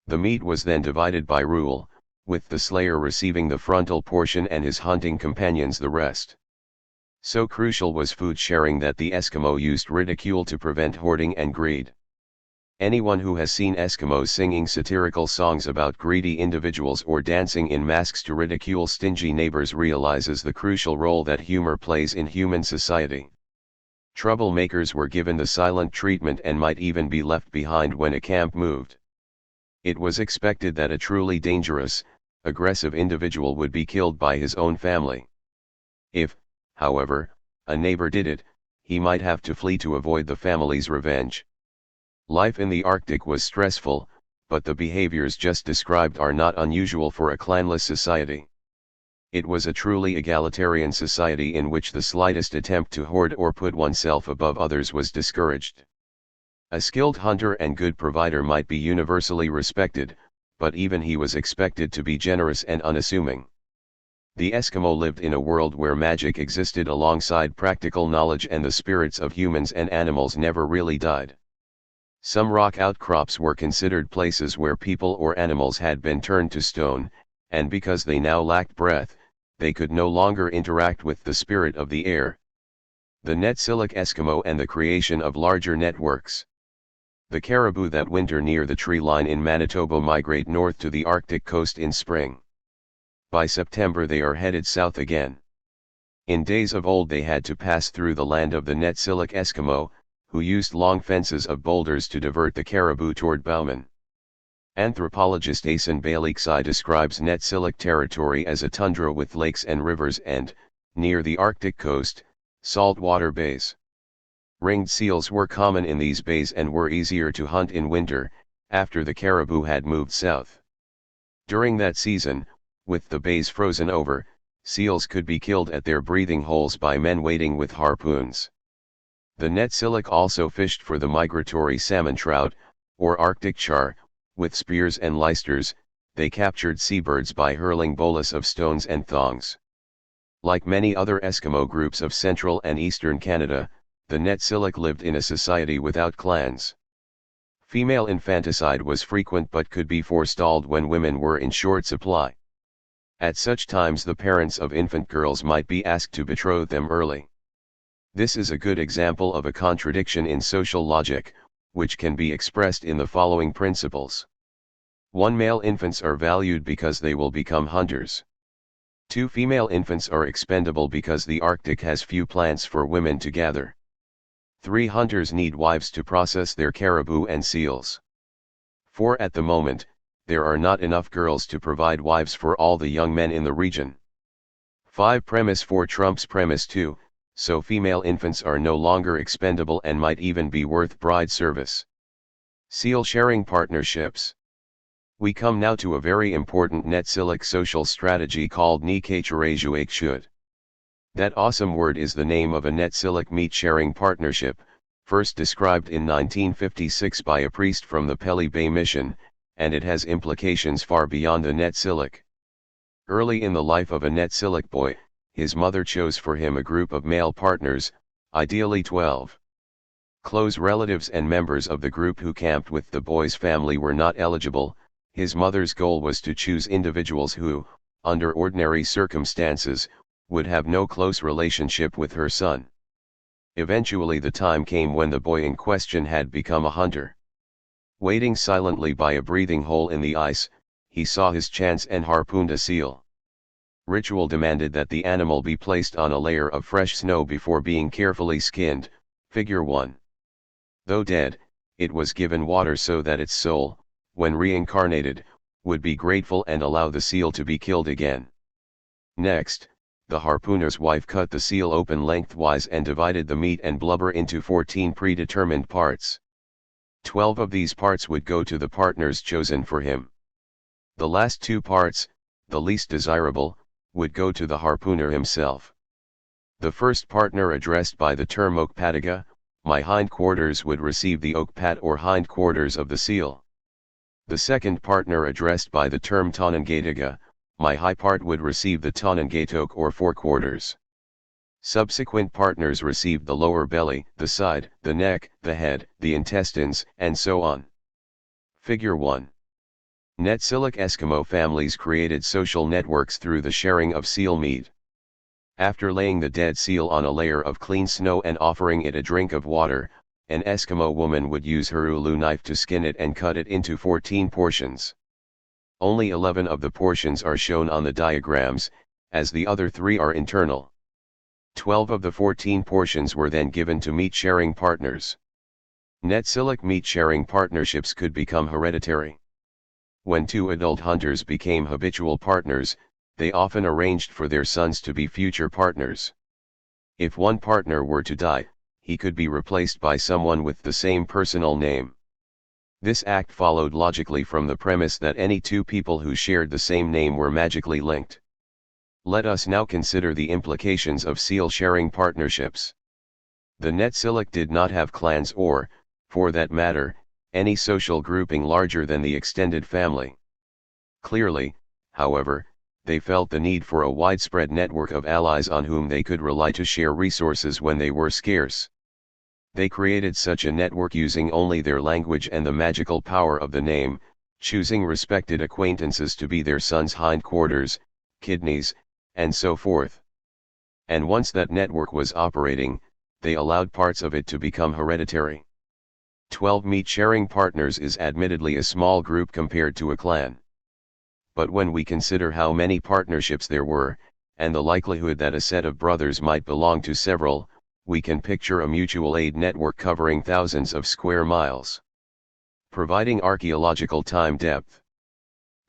The meat was then divided by rule, with the slayer receiving the frontal portion and his hunting companions the rest. So crucial was food sharing that the Eskimo used ridicule to prevent hoarding and greed. Anyone who has seen Eskimos singing satirical songs about greedy individuals or dancing in masks to ridicule stingy neighbors realizes the crucial role that humor plays in human society. Troublemakers were given the silent treatment and might even be left behind when a camp moved. It was expected that a truly dangerous, aggressive individual would be killed by his own family. If, however, a neighbor did it, he might have to flee to avoid the family's revenge. Life in the Arctic was stressful, but the behaviors just described are not unusual for a clanless society. It was a truly egalitarian society in which the slightest attempt to hoard or put oneself above others was discouraged. A skilled hunter and good provider might be universally respected, but even he was expected to be generous and unassuming. The Eskimo lived in a world where magic existed alongside practical knowledge, and the spirits of humans and animals never really died. Some rock outcrops were considered places where people or animals had been turned to stone, and because they now lacked breath, they could no longer interact with the spirit of the air. The Netsilik Eskimo and the creation of larger networks. The caribou that winter near the tree line in Manitoba migrate north to the Arctic coast in spring. By September they are headed south again. In days of old they had to pass through the land of the Netsilik Eskimo, who used long fences of boulders to divert the caribou toward Bowman. Anthropologist Asen Baliksai describes Netsilik territory as a tundra with lakes and rivers and, near the Arctic coast, saltwater bays. Ringed seals were common in these bays and were easier to hunt in winter, after the caribou had moved south. During that season, with the bays frozen over, seals could be killed at their breathing holes by men wading with harpoons. The Netsilik also fished for the migratory salmon trout, or Arctic char, with spears and lysters. They captured seabirds by hurling bolas of stones and thongs. Like many other Eskimo groups of central and eastern Canada, the Netsilik lived in a society without clans. Female infanticide was frequent but could be forestalled when women were in short supply. At such times the parents of infant girls might be asked to betroth them early. This is a good example of a contradiction in social logic, which can be expressed in the following principles. 1. Male infants are valued because they will become hunters. 2. Female infants are expendable because the Arctic has few plants for women to gather. 3. Hunters need wives to process their caribou and seals. 4. At the moment, there are not enough girls to provide wives for all the young men in the region. 5. Premise 4 trumps premise 2, so female infants are no longer expendable and might even be worth bride service. Seal sharing partnerships. We come now to a very important Netsilik social strategy called Nikacharajuakshud. That awesome word is the name of a Netsilik meat-sharing partnership, first described in 1956 by a priest from the Pelly Bay Mission, and it has implications far beyond the Netsilik. Early in the life of a Netsilik boy, his mother chose for him a group of male partners, ideally 12. Close relatives and members of the group who camped with the boy's family were not eligible. His mother's goal was to choose individuals who, under ordinary circumstances, would have no close relationship with her son. Eventually the time came when the boy in question had become a hunter. Waiting silently by a breathing hole in the ice, he saw his chance and harpooned a seal. Ritual demanded that the animal be placed on a layer of fresh snow before being carefully skinned, figure 1. Though dead, it was given water so that its soul, when reincarnated, would be grateful and allow the seal to be killed again. Next, the harpooner's wife cut the seal open lengthwise and divided the meat and blubber into 14 predetermined parts. 12 of these parts would go to the partners chosen for him. The last 2 parts, the least desirable, would go to the harpooner himself. The first partner addressed by the term okpataga, my hindquarters, would receive the okpat or hindquarters of the seal. The second partner addressed by the term tonangataga, my high part, would receive the tonangatok or forequarters. Subsequent partners received the lower belly, the side, the neck, the head, the intestines, and so on. Figure 1. Netsilik Eskimo families created social networks through the sharing of seal meat. After laying the dead seal on a layer of clean snow and offering it a drink of water, an Eskimo woman would use her ulu knife to skin it and cut it into 14 portions. Only 11 of the portions are shown on the diagrams, as the other 3 are internal. 12 of the 14 portions were then given to meat-sharing partners. Netsilik meat-sharing partnerships could become hereditary. When 2 adult hunters became habitual partners, they often arranged for their sons to be future partners. If one partner were to die, he could be replaced by someone with the same personal name. This act followed logically from the premise that any 2 people who shared the same name were magically linked. Let us now consider the implications of seal-sharing partnerships. The Netsilik did not have clans or, for that matter, any social grouping larger than the extended family. Clearly, however, they felt the need for a widespread network of allies on whom they could rely to share resources when they were scarce. They created such a network using only their language and the magical power of the name, choosing respected acquaintances to be their sons' hindquarters, kidneys, and so forth. And once that network was operating, they allowed parts of it to become hereditary. 12 meat-sharing partners is admittedly a small group compared to a clan. But when we consider how many partnerships there were, and the likelihood that a set of brothers might belong to several, we can picture a mutual aid network covering thousands of square miles. Providing archaeological time depth.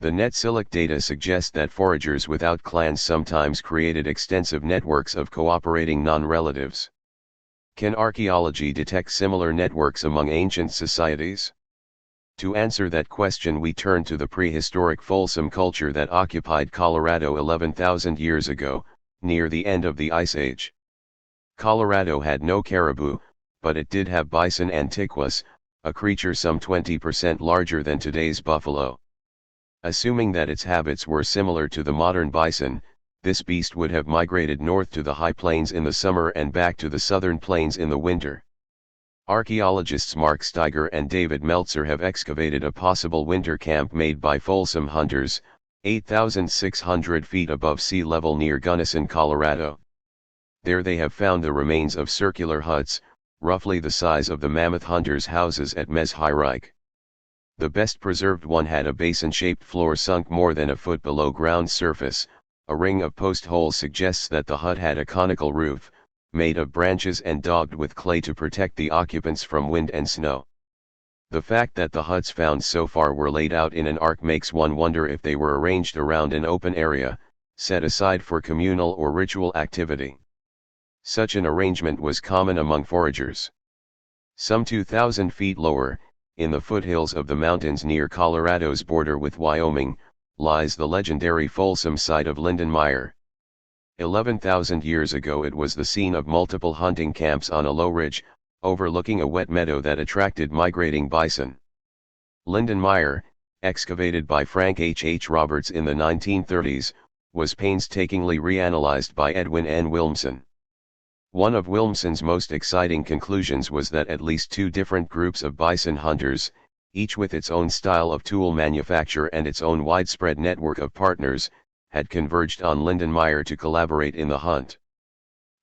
The Netsilik data suggest that foragers without clans sometimes created extensive networks of cooperating non-relatives. Can archaeology detect similar networks among ancient societies? To answer that question we turn to the prehistoric Folsom culture that occupied Colorado 11,000 years ago, near the end of the Ice Age. Colorado had no caribou, but it did have bison antiquus, a creature some 20% larger than today's buffalo. Assuming that its habits were similar to the modern bison, this beast would have migrated north to the high plains in the summer and back to the southern plains in the winter. Archaeologists Mark Steiger and David Meltzer have excavated a possible winter camp made by Folsom hunters, 8,600 feet above sea level near Gunnison, Colorado. There they have found the remains of circular huts, roughly the size of the mammoth hunters' houses at Mezhirike. The best preserved one had a basin-shaped floor sunk more than a foot below ground surface. A ring of post holes suggests that the hut had a conical roof, made of branches and daubed with clay to protect the occupants from wind and snow. The fact that the huts found so far were laid out in an arc makes one wonder if they were arranged around an open area, set aside for communal or ritual activity. Such an arrangement was common among foragers. Some 2,000 feet lower, in the foothills of the mountains near Colorado's border with Wyoming, lies the legendary Folsom site of Lindenmeyer. 11,000 years ago it was the scene of multiple hunting camps on a low ridge, overlooking a wet meadow that attracted migrating bison. Lindenmeyer, excavated by Frank H. Roberts in the 1930s, was painstakingly reanalyzed by Edwin N. Wilmson. One of Wilmson's most exciting conclusions was that at least two different groups of bison hunters, each with its own style of tool manufacture and its own widespread network of partners, had converged on Lindenmeyer to collaborate in the hunt.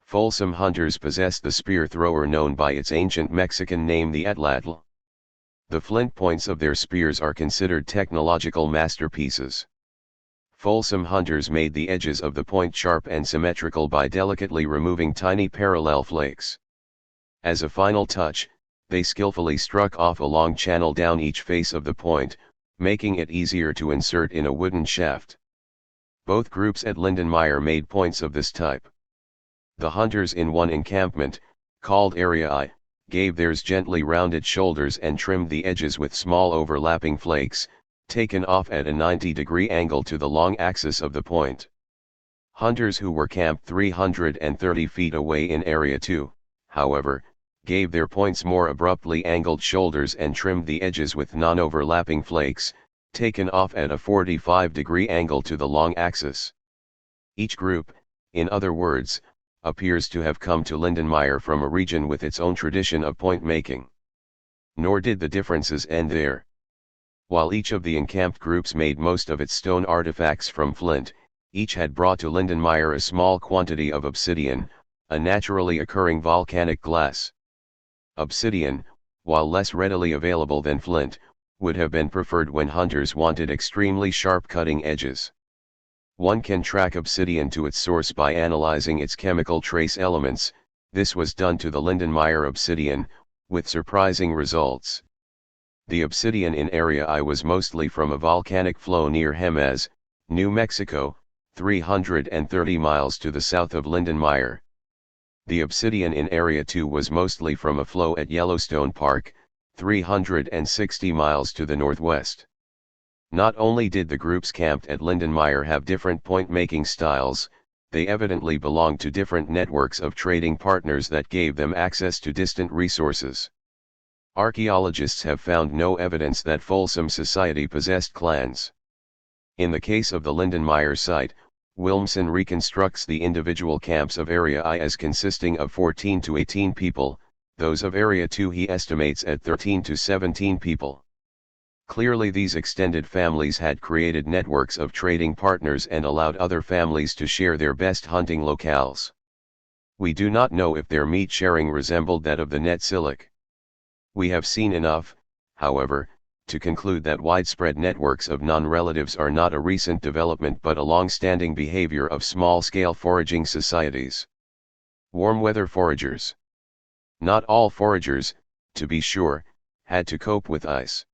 Folsom hunters possessed the spear thrower known by its ancient Mexican name, the atlatl. The flint points of their spears are considered technological masterpieces. Folsom hunters made the edges of the point sharp and symmetrical by delicately removing tiny parallel flakes. As a final touch, they skillfully struck off a long channel down each face of the point, making it easier to insert in a wooden shaft. Both groups at Lindenmeyer made points of this type. The hunters in one encampment, called Area I, gave theirs gently rounded shoulders and trimmed the edges with small overlapping flakes, taken off at a 90-degree angle to the long axis of the point. Hunters who were camped 330 feet away in Area II, however, gave their points more abruptly angled shoulders and trimmed the edges with non-overlapping flakes, taken off at a 45-degree angle to the long axis. Each group, in other words, appears to have come to Lindenmeyer from a region with its own tradition of point making. Nor did the differences end there. While each of the encamped groups made most of its stone artifacts from flint, each had brought to Lindenmeyer a small quantity of obsidian, a naturally occurring volcanic glass. Obsidian, while less readily available than flint, would have been preferred when hunters wanted extremely sharp cutting edges. One can track obsidian to its source by analyzing its chemical trace elements. This was done to the Lindenmeyer obsidian, with surprising results. The obsidian in Area I was mostly from a volcanic flow near Jemez, New Mexico, 330 miles to the south of Lindenmeyer. The obsidian in Area II was mostly from a flow at Yellowstone Park, 360 miles to the northwest. Not only did the groups camped at Lindenmeyer have different point-making styles, they evidently belonged to different networks of trading partners that gave them access to distant resources. Archaeologists have found no evidence that Folsom society possessed clans. In the case of the Lindenmeyer site, Wilmson reconstructs the individual camps of Area I as consisting of 14 to 18 people, those of Area II he estimates at 13 to 17 people. Clearly these extended families had created networks of trading partners and allowed other families to share their best hunting locales. We do not know if their meat sharing resembled that of the Netsilik. We have seen enough, however, to conclude that widespread networks of non-relatives are not a recent development but a long-standing behavior of small-scale foraging societies. Warm-weather foragers. Not all foragers, to be sure, had to cope with ice.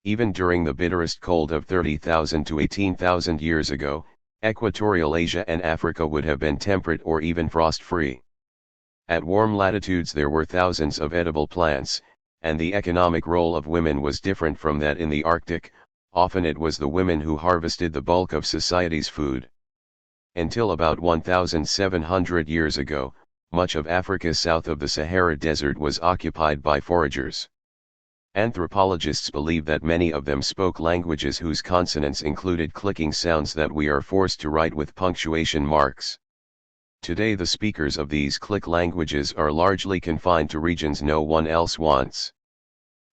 Even during the bitterest cold of 30,000 to 18,000 years ago, equatorial Asia and Africa would have been temperate or even frost-free. At warm latitudes there were thousands of edible plants, and the economic role of women was different from that in the Arctic. Often it was the women who harvested the bulk of society's food. Until about 1,700 years ago, much of Africa south of the Sahara Desert was occupied by foragers. Anthropologists believe that many of them spoke languages whose consonants included clicking sounds that we are forced to write with punctuation marks. Today the speakers of these click languages are largely confined to regions no one else wants.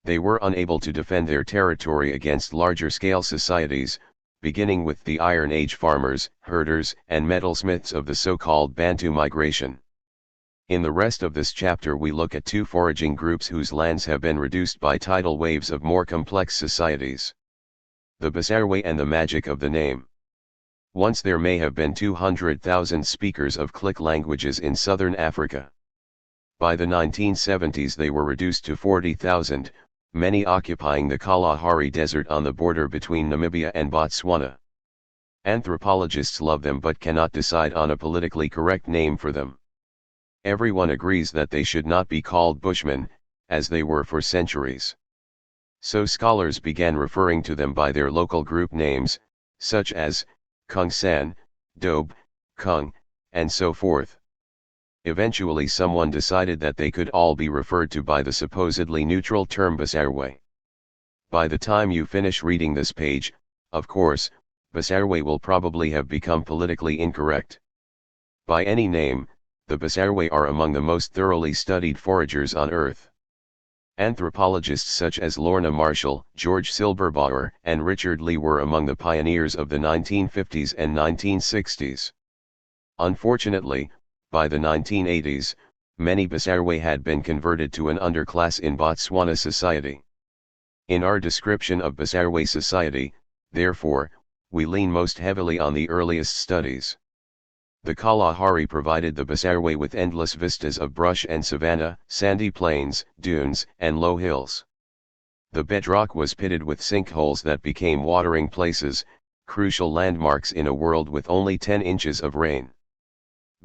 They were unable to defend their territory against larger-scale societies, beginning with the Iron Age farmers, herders, and metalsmiths of the so-called Bantu migration. In the rest of this chapter we look at two foraging groups whose lands have been reduced by tidal waves of more complex societies. The Basarwe and the magic of the name. Once there may have been 200,000 speakers of click languages in southern Africa. By the 1970s they were reduced to 40,000, many occupying the Kalahari Desert on the border between Namibia and Botswana. Anthropologists love them but cannot decide on a politically correct name for them. Everyone agrees that they should not be called Bushmen, as they were for centuries. So scholars began referring to them by their local group names, such as Kung-san, Dobe, Kung, and so forth. Eventually someone decided that they could all be referred to by the supposedly neutral term Basarwe. By the time you finish reading this page, of course, Basarwe will probably have become politically incorrect. By any name, the Basarwe are among the most thoroughly studied foragers on Earth. Anthropologists such as Lorna Marshall, George Silberbauer, and Richard Lee were among the pioneers of the 1950s and 1960s. Unfortunately, by the 1980s, many Basarwe had been converted to an underclass in Botswana society. In our description of Basarwe society, therefore, we lean most heavily on the earliest studies. The Kalahari provided the Basarwe with endless vistas of brush and savanna, sandy plains, dunes, and low hills. The bedrock was pitted with sinkholes that became watering places, crucial landmarks in a world with only 10 inches of rain.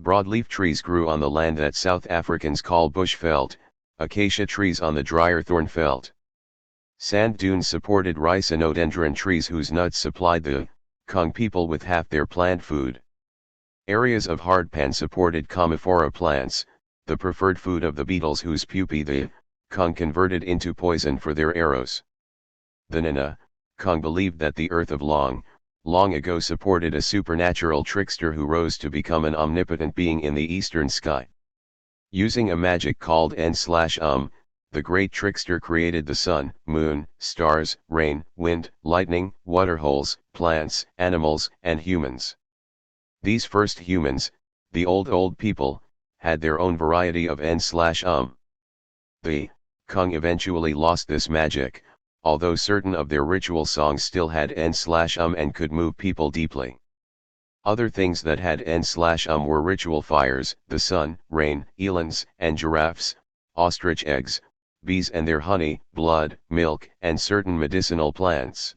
Broadleaf trees grew on the land that South Africans call bushveld, acacia trees on the drier thornveld. Sand dunes supported rhicinodendron trees whose nuts supplied the Kung people with half their plant food. Areas of hardpan supported commiphora plants, the preferred food of the beetles whose pupae the Kung converted into poison for their arrows. The Nana, Kung believed that the earth of long ago supported a supernatural trickster who rose to become an omnipotent being in the eastern sky. Using a magic called N/the great trickster created the sun, moon, stars, rain, wind, lightning, waterholes, plants, animals, and humans. These first humans, the old people, had their own variety of N/The Kung eventually lost this magic, although certain of their ritual songs still had N/and could move people deeply. Other things that had N/were ritual fires, the sun, rain, elands, and giraffes, ostrich eggs, bees and their honey, blood, milk, and certain medicinal plants.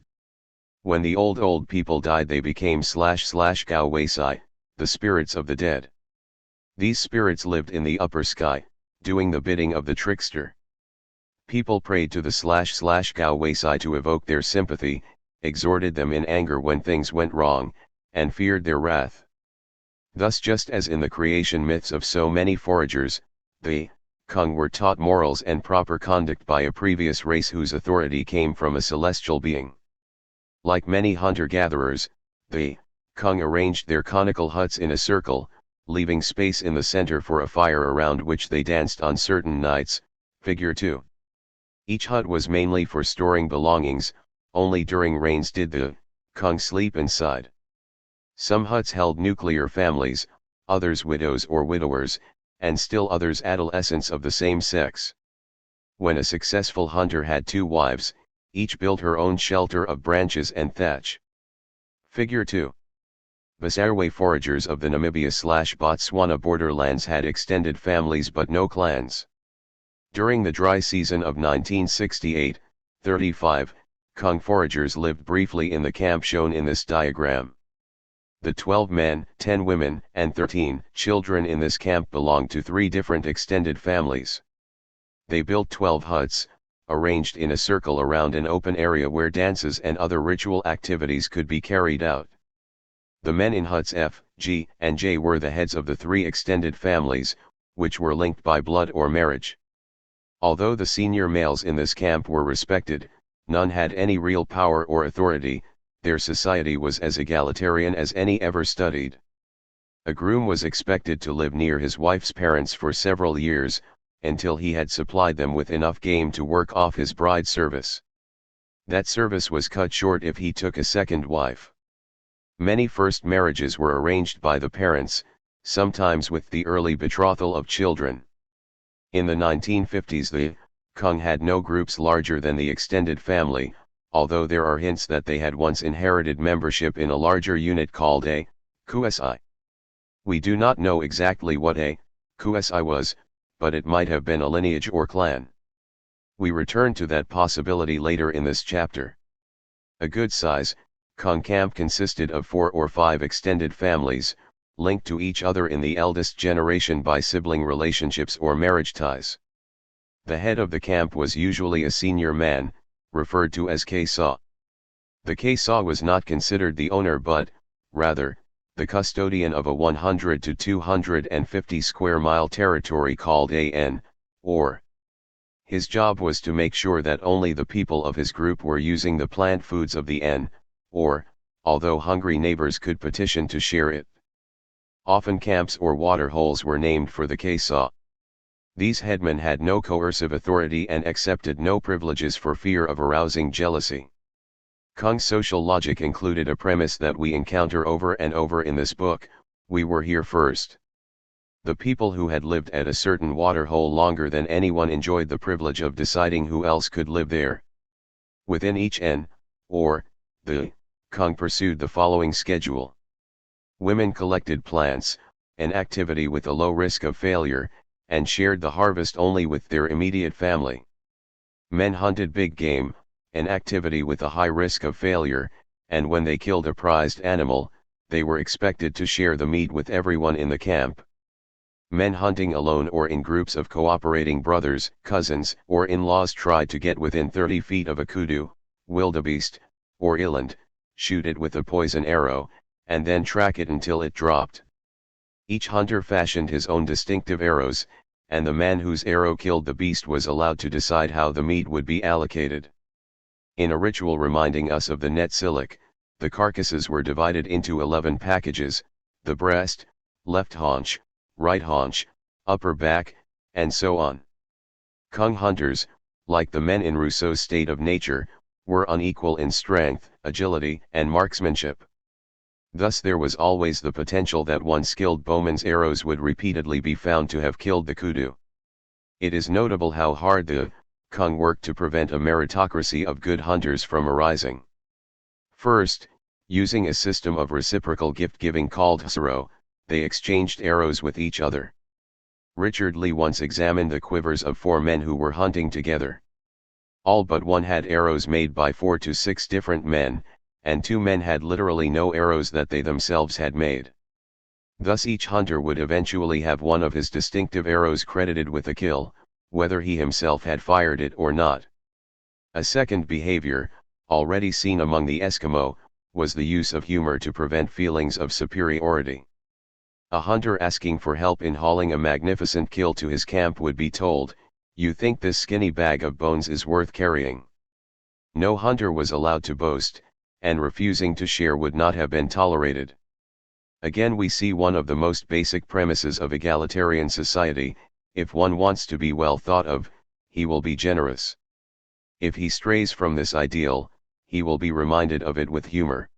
When the old people died they became //Gawesai, the spirits of the dead. These spirits lived in the upper sky, doing the bidding of the trickster. People prayed to the //Gawesai to evoke their sympathy, exhorted them in anger when things went wrong, and feared their wrath. Thus just as in the creation myths of so many foragers, the Kung were taught morals and proper conduct by a previous race whose authority came from a celestial being. Like many hunter-gatherers, the Kung arranged their conical huts in a circle, leaving space in the center for a fire around which they danced on certain nights, figure 2. Each hut was mainly for storing belongings, only during rains did the Kung sleep inside. Some huts held nuclear families, others widows or widowers, and still others adolescents of the same sex. When a successful hunter had 2 wives, each built her own shelter of branches and thatch. Figure 2. Basarwe foragers of the Namibia/Botswana borderlands had extended families but no clans. During the dry season of 1968-35, Kung foragers lived briefly in the camp shown in this diagram. The 12 men, 10 women, and 13 children in this camp belonged to 3 different extended families. They built 12 huts, arranged in a circle around an open area where dances and other ritual activities could be carried out. The men in huts F, G, and J were the heads of the 3 extended families, which were linked by blood or marriage. Although the senior males in this camp were respected, none had any real power or authority. Their society was as egalitarian as any ever studied. A groom was expected to live near his wife's parents for several years, until he had supplied them with enough game to work off his bride service. That service was cut short if he took a second wife. Many first marriages were arranged by the parents, sometimes with the early betrothal of children. In the 1950s the Kung had no groups larger than the extended family, although there are hints that they had once inherited membership in a larger unit called a Kusi. We do not know exactly what a Kusi was, but it might have been a lineage or clan. We return to that possibility later in this chapter. A good size Kung camp consisted of 4 or 5 extended families, linked to each other in the eldest generation by sibling relationships or marriage ties. The head of the camp was usually a senior man, referred to as Kesa. The Kesa was not considered the owner but, rather, the custodian of a 100 to 250 square mile territory called an, or. His job was to make sure that only the people of his group were using the plant foods of the n, or, although hungry neighbors could petition to share it. Often camps or water holes were named for the Kesa. These headmen had no coercive authority and accepted no privileges for fear of arousing jealousy. Kung's social logic included a premise that we encounter over and over in this book: we were here first. The people who had lived at a certain water hole longer than anyone enjoyed the privilege of deciding who else could live there. Within each n, or, the, Kung pursued the following schedule. Women collected plants, an activity with a low risk of failure, and shared the harvest only with their immediate family. Men hunted big game, an activity with a high risk of failure, and when they killed a prized animal, they were expected to share the meat with everyone in the camp. Men hunting alone or in groups of cooperating brothers, cousins, or in-laws tried to get within 30 feet of a kudu, wildebeest, or eland, shoot it with a poison arrow, and then track it until it dropped. Each hunter fashioned his own distinctive arrows, and the man whose arrow killed the beast was allowed to decide how the meat would be allocated. In a ritual reminding us of the Netsilik, the carcasses were divided into 11 packages: the breast, left haunch, right haunch, upper back, and so on. Kung hunters, like the men in Rousseau's State of Nature, were unequal in strength, agility, and marksmanship. Thus there was always the potential that one skilled bowman's arrows would repeatedly be found to have killed the kudu. It is notable how hard the Kung worked to prevent a meritocracy of good hunters from arising. First, using a system of reciprocal gift-giving called hsuro, they exchanged arrows with each other. Richard Lee once examined the quivers of 4 men who were hunting together. All but one had arrows made by 4 to 6 different men, and 2 men had literally no arrows that they themselves had made. Thus each hunter would eventually have one of his distinctive arrows credited with a kill, whether he himself had fired it or not. A second behavior, already seen among the Eskimo, was the use of humor to prevent feelings of superiority. A hunter asking for help in hauling a magnificent kill to his camp would be told, "You think this skinny bag of bones is worth carrying?" No hunter was allowed to boast, and refusing to share would not have been tolerated. Again we see one of the most basic premises of egalitarian society: if one wants to be well thought of, he will be generous. If he strays from this ideal, he will be reminded of it with humor.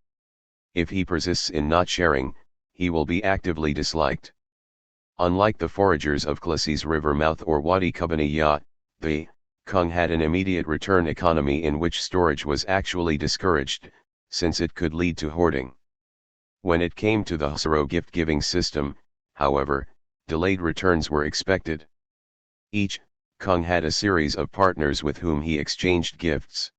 If he persists in not sharing, he will be actively disliked. Unlike the foragers of Classy's river mouth or Wadi Kubani, the Kung had an immediate return economy in which storage was actually discouraged, since it could lead to hoarding. When it came to the hsuro gift-giving system, however, delayed returns were expected. Each Kung had a series of partners with whom he exchanged gifts.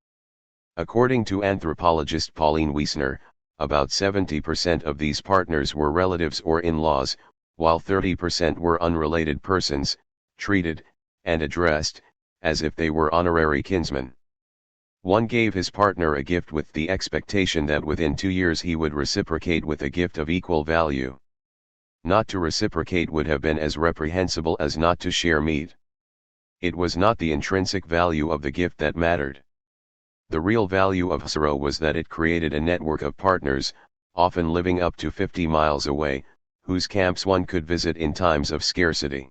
According to anthropologist Pauline Wiesner, about 70% of these partners were relatives or in-laws, while 30% were unrelated persons, treated, and addressed, as if they were honorary kinsmen. One gave his partner a gift with the expectation that within 2 years he would reciprocate with a gift of equal value. Not to reciprocate would have been as reprehensible as not to share meat. It was not the intrinsic value of the gift that mattered. The real value of Hasaro was that it created a network of partners, often living up to 50 miles away, whose camps one could visit in times of scarcity.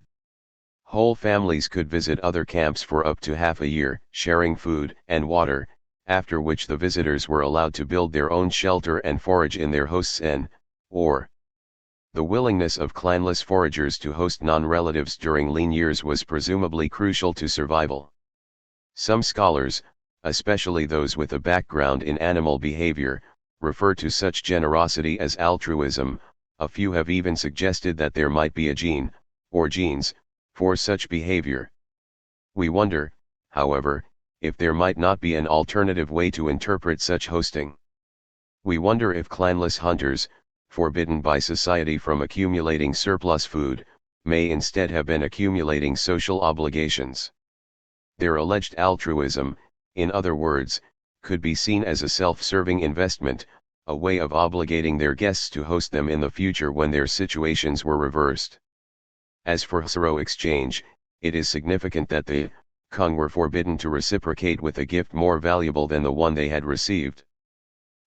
Whole families could visit other camps for up to half a year, sharing food and water, after which the visitors were allowed to build their own shelter and forage in their host's inn, or the willingness of clanless foragers to host non-relatives during lean years was presumably crucial to survival. Some scholars, especially those with a background in animal behavior, refer to such generosity as altruism. A few have even suggested that there might be a gene, or genes, for such behavior. We wonder, however, if there might not be an alternative way to interpret such hosting. We wonder if clanless hunters, forbidden by society from accumulating surplus food, may instead have been accumulating social obligations. Their alleged altruism, in other words, could be seen as a self-serving investment, a way of obligating their guests to host them in the future when their situations were reversed. As for Hasaro exchange, it is significant that the Kung were forbidden to reciprocate with a gift more valuable than the one they had received.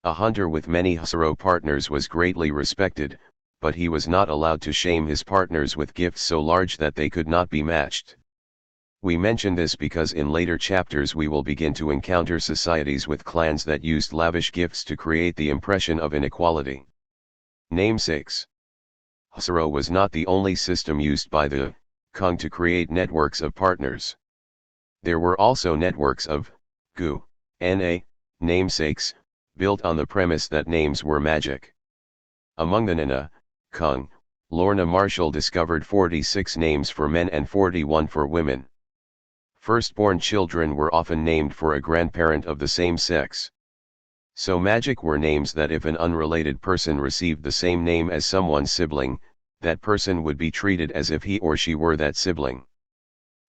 A hunter with many Hasaro partners was greatly respected, but he was not allowed to shame his partners with gifts so large that they could not be matched. We mention this because in later chapters we will begin to encounter societies with clans that used lavish gifts to create the impression of inequality. Namesakes. Hasaro was not the only system used by the Kung to create networks of partners. There were also networks of gu, na, namesakes, built on the premise that names were magic. Among the Nana, Kung, Lorna Marshall discovered 46 names for men and 41 for women. Firstborn children were often named for a grandparent of the same sex. So magic were names that if an unrelated person received the same name as someone's sibling, that person would be treated as if he or she were that sibling.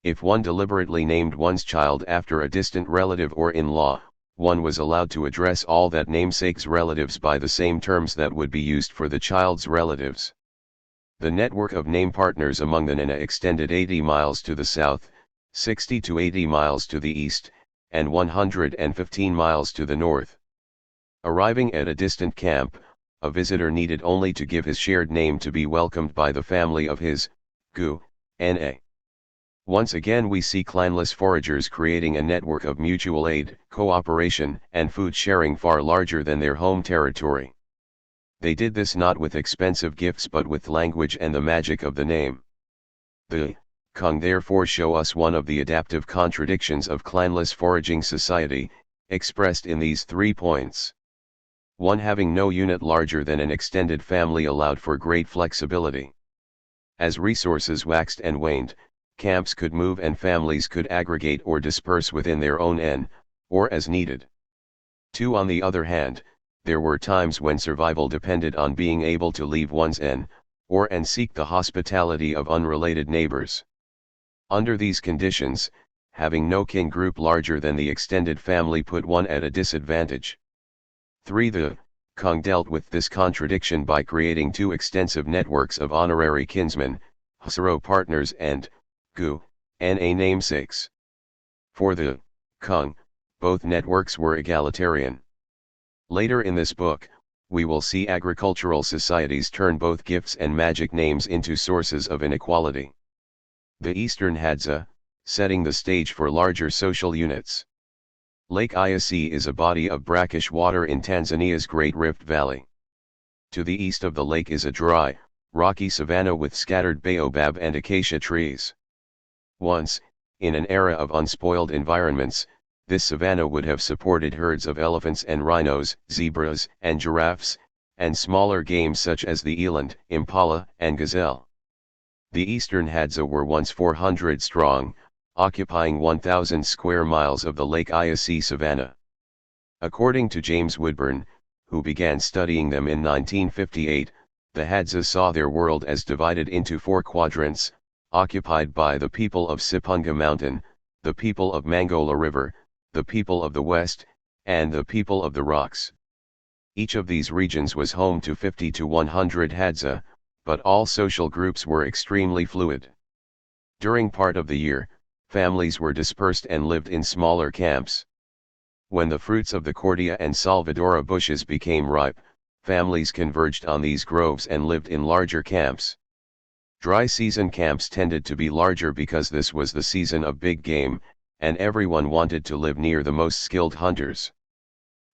If one deliberately named one's child after a distant relative or in-law, one was allowed to address all that namesake's relatives by the same terms that would be used for the child's relatives. The network of name partners among the Nana extended 80 miles to the south, 60 to 80 miles to the east, and 115 miles to the north. Arriving at a distant camp, a visitor needed only to give his shared name to be welcomed by the family of his gu, na. Once again we see clanless foragers creating a network of mutual aid, cooperation, and food sharing far larger than their home territory. They did this not with expensive gifts but with language and the magic of the name. The Kung therefore show us one of the adaptive contradictions of clanless foraging society, expressed in these 3 points. One, having no unit larger than an extended family allowed for great flexibility. As resources waxed and waned, camps could move and families could aggregate or disperse within their own N, or as needed. 2, on the other hand, there were times when survival depended on being able to leave one's N, or and seek the hospitality of unrelated neighbors. Under these conditions, having no kin group larger than the extended family put one at a disadvantage. 3. The Kung dealt with this contradiction by creating 2 extensive networks of honorary kinsmen, Hasaro partners and gu, na namesakes. For the Kung, both networks were egalitarian. Later in this book, we will see agricultural societies turn both gifts and magic names into sources of inequality. The Eastern Hadza, setting the stage for larger social units. Lake Eyasi is a body of brackish water in Tanzania's Great Rift Valley. To the east of the lake is a dry, rocky savanna with scattered baobab and acacia trees. Once, in an era of unspoiled environments, this savanna would have supported herds of elephants and rhinos, zebras and giraffes, and smaller game such as the eland, impala, and gazelle. The Eastern Hadza were once 400 strong, occupying 1,000 square miles of the Lake Eyasi savanna. According to James Woodburn, who began studying them in 1958, the Hadza saw their world as divided into 4 quadrants, occupied by the people of Sipunga Mountain, the people of Mangola River, the people of the West, and the people of the Rocks. Each of these regions was home to 50 to 100 Hadza, but all social groups were extremely fluid. During part of the year, families were dispersed and lived in smaller camps. When the fruits of the cordia and salvadora bushes became ripe, families converged on these groves and lived in larger camps. Dry season camps tended to be larger because this was the season of big game, and everyone wanted to live near the most skilled hunters.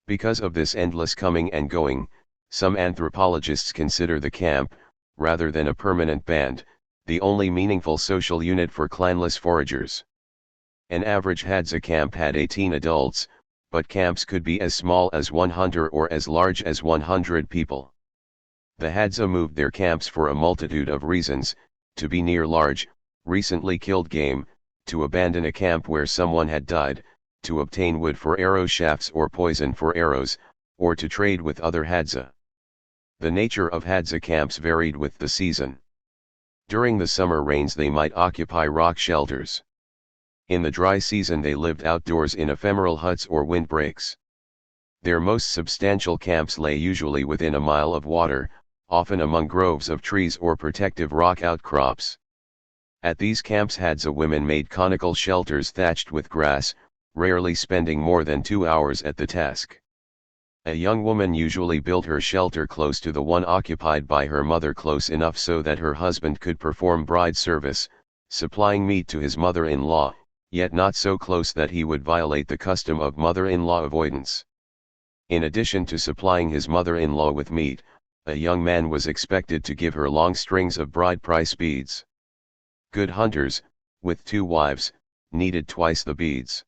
Because of this endless coming and going, some anthropologists consider the camp, rather than a permanent band, the only meaningful social unit for clanless foragers. An average Hadza camp had 18 adults, but camps could be as small as 1 hunter or as large as 100 people. The Hadza moved their camps for a multitude of reasons: to be near large, recently killed game, to abandon a camp where someone had died, to obtain wood for arrow shafts or poison for arrows, or to trade with other Hadza. The nature of Hadza camps varied with the season. During the summer rains they might occupy rock shelters. In the dry season they lived outdoors in ephemeral huts or windbreaks. Their most substantial camps lay usually within a mile of water, often among groves of trees or protective rock outcrops. At these camps Hadza women made conical shelters thatched with grass, rarely spending more than 2 hours at the task. A young woman usually built her shelter close to the one occupied by her mother, close enough so that her husband could perform bride service, supplying meat to his mother-in-law, yet not so close that he would violate the custom of mother-in-law avoidance. In addition to supplying his mother-in-law with meat, a young man was expected to give her long strings of bride price beads. Good hunters, with 2 wives, needed twice the beads.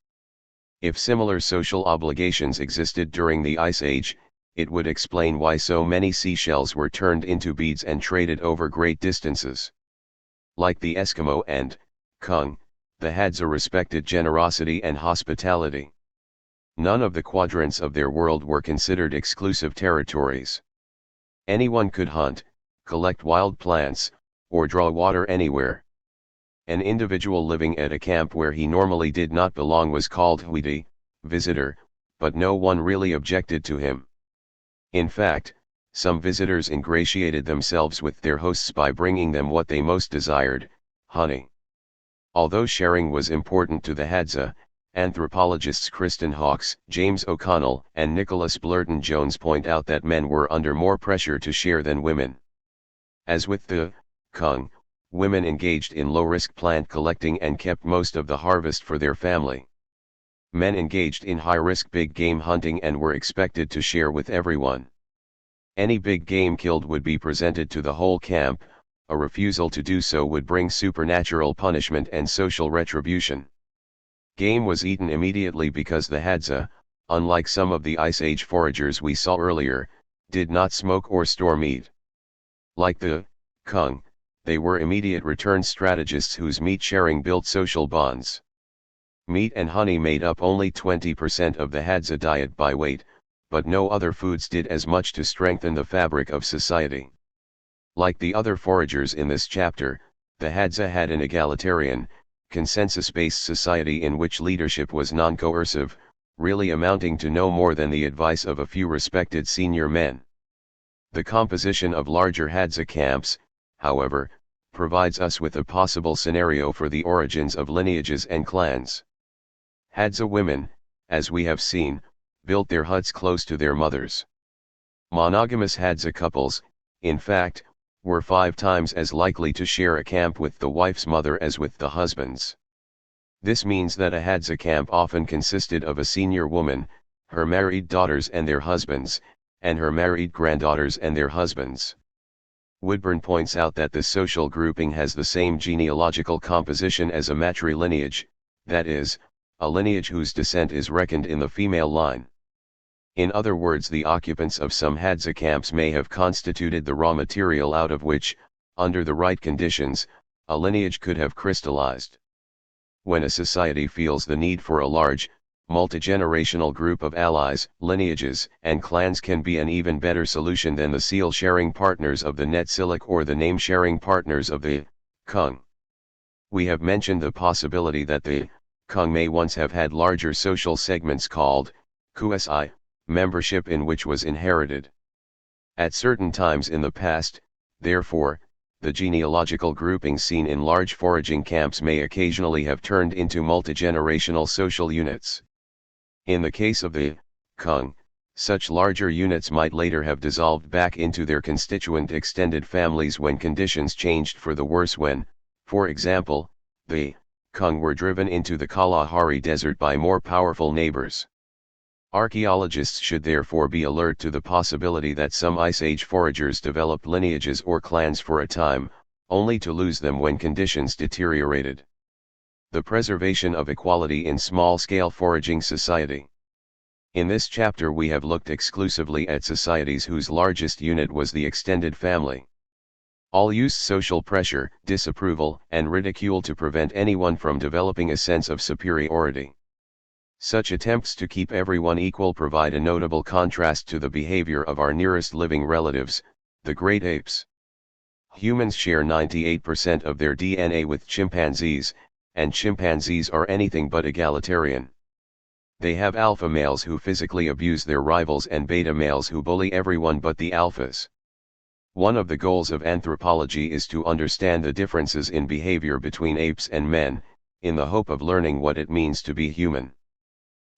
If similar social obligations existed during the Ice Age, it would explain why so many seashells were turned into beads and traded over great distances. Like the Eskimo and Kung, the Hadza respected generosity and hospitality. None of the quadrants of their world were considered exclusive territories. Anyone could hunt, collect wild plants, or draw water anywhere. An individual living at a camp where he normally did not belong was called Huidi, visitor, but no one really objected to him. In fact, some visitors ingratiated themselves with their hosts by bringing them what they most desired: honey. Although sharing was important to the Hadza, anthropologists Kristen Hawkes, James O'Connell, and Nicholas Blurton Jones point out that men were under more pressure to share than women. As with the Kung, women engaged in low-risk plant collecting and kept most of the harvest for their family. Men engaged in high-risk big game hunting and were expected to share with everyone. Any big game killed would be presented to the whole camp. A refusal to do so would bring supernatural punishment and social retribution. Game was eaten immediately because the Hadza, unlike some of the Ice Age foragers we saw earlier, did not smoke or store meat. Like the Kung, they were immediate return strategists whose meat sharing built social bonds. Meat and honey made up only 20% of the Hadza diet by weight, but no other foods did as much to strengthen the fabric of society. Like the other foragers in this chapter, the Hadza had an egalitarian, consensus-based society in which leadership was non-coercive, really amounting to no more than the advice of a few respected senior men. The composition of larger Hadza camps, however, provides us with a possible scenario for the origins of lineages and clans. Hadza women, as we have seen, built their huts close to their mothers. Monogamous Hadza couples, in fact, were 5 times as likely to share a camp with the wife's mother as with the husband's. This means that a Hadza camp often consisted of a senior woman, her married daughters and their husbands, and her married granddaughters and their husbands. Woodburn points out that this social grouping has the same genealogical composition as a matrilineage, that is, a lineage whose descent is reckoned in the female line. In other words, the occupants of some Hadza camps may have constituted the raw material out of which, under the right conditions, a lineage could have crystallized. When a society feels the need for a large, multi-generational group of allies, lineages, and clans can be an even better solution than the seal-sharing partners of the Netsilik or the name-sharing partners of the Kung. We have mentioned the possibility that the Kung may once have had larger social segments called Kusi, membership in which was inherited. At certain times in the past, therefore, the genealogical groupings seen in large foraging camps may occasionally have turned into multigenerational social units. In the case of the Kung, such larger units might later have dissolved back into their constituent extended families when conditions changed for the worse when, for example, the Kung were driven into the Kalahari Desert by more powerful neighbors. Archaeologists should therefore be alert to the possibility that some Ice Age foragers developed lineages or clans for a time, only to lose them when conditions deteriorated. The preservation of equality in small-scale foraging society. In this chapter we have looked exclusively at societies whose largest unit was the extended family. All used social pressure, disapproval, and ridicule to prevent anyone from developing a sense of superiority. Such attempts to keep everyone equal provide a notable contrast to the behavior of our nearest living relatives, the great apes. Humans share 98% of their DNA with chimpanzees, and chimpanzees are anything but egalitarian. They have alpha males who physically abuse their rivals and beta males who bully everyone but the alphas. One of the goals of anthropology is to understand the differences in behavior between apes and men, in the hope of learning what it means to be human.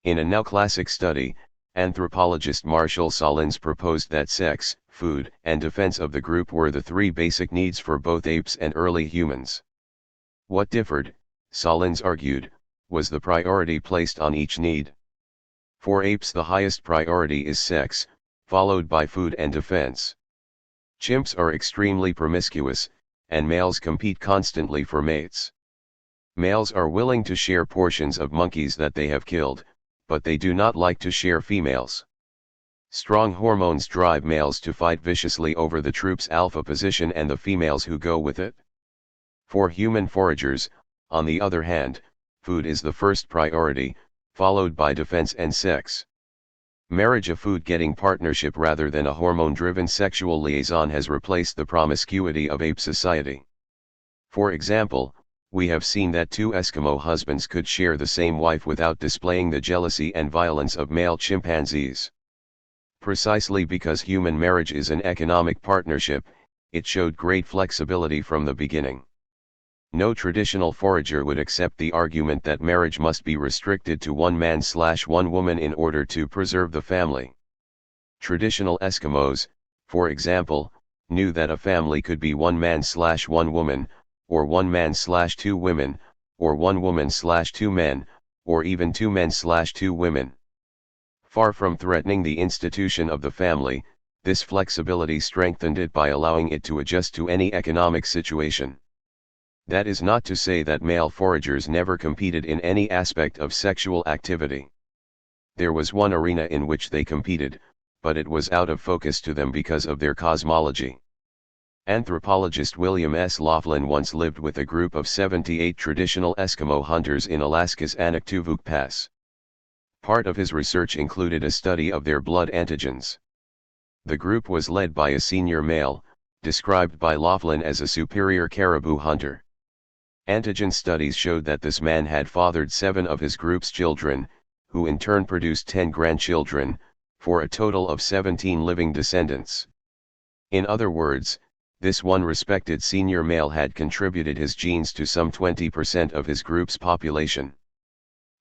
In a neoclassic study, anthropologist Marshall Sahlins proposed that sex, food, and defense of the group were the three basic needs for both apes and early humans. What differed, Sahlins argued, was the priority placed on each need. For apes the highest priority is sex, followed by food and defense. Chimps are extremely promiscuous, and males compete constantly for mates. Males are willing to share portions of monkeys that they have killed, but they do not like to share females. Strong hormones drive males to fight viciously over the troop's alpha position and the females who go with it. For human foragers, on the other hand, food is the first priority, followed by defense and sex. Marriage, a food-getting partnership rather than a hormone-driven sexual liaison, has replaced the promiscuity of ape society. For example, we have seen that two Eskimo husbands could share the same wife without displaying the jealousy and violence of male chimpanzees. Precisely because human marriage is an economic partnership, it showed great flexibility from the beginning. No traditional forager would accept the argument that marriage must be restricted to one man/one woman in order to preserve the family. Traditional Eskimos, for example, knew that a family could be one man/one woman, or one man/two women, or one woman/two men, or even two men/two women. Far from threatening the institution of the family, this flexibility strengthened it by allowing it to adjust to any economic situation. That is not to say that male foragers never competed in any aspect of sexual activity. There was one arena in which they competed, but it was out of focus to them because of their cosmology. Anthropologist William S. Laughlin once lived with a group of 78 traditional Eskimo hunters in Alaska's Inequality Pass. Part of his research included a study of their blood antigens. The group was led by a senior male, described by Laughlin as a superior caribou hunter. Antigen studies showed that this man had fathered 7 of his group's children, who in turn produced 10 grandchildren, for a total of 17 living descendants. In other words, this one respected senior male had contributed his genes to some 20% of his group's population.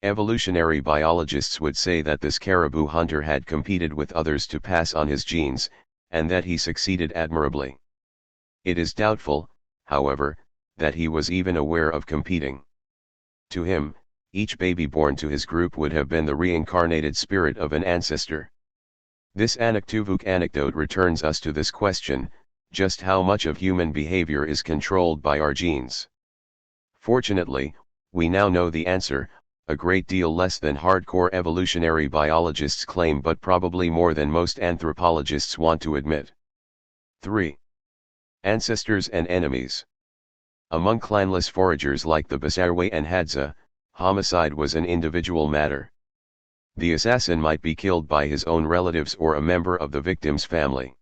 Evolutionary biologists would say that this caribou hunter had competed with others to pass on his genes, and that he succeeded admirably. It is doubtful, however, that he was even aware of competing. To him, each baby born to his group would have been the reincarnated spirit of an ancestor. This anecdote returns us to this question: just how much of human behavior is controlled by our genes? Fortunately, we now know the answer, a great deal less than hardcore evolutionary biologists claim, but probably more than most anthropologists want to admit. 3. Ancestors and enemies. Among clanless foragers like the Basarwe and Hadza, homicide was an individual matter. The assassin might be killed by his own relatives or a member of the victim's family.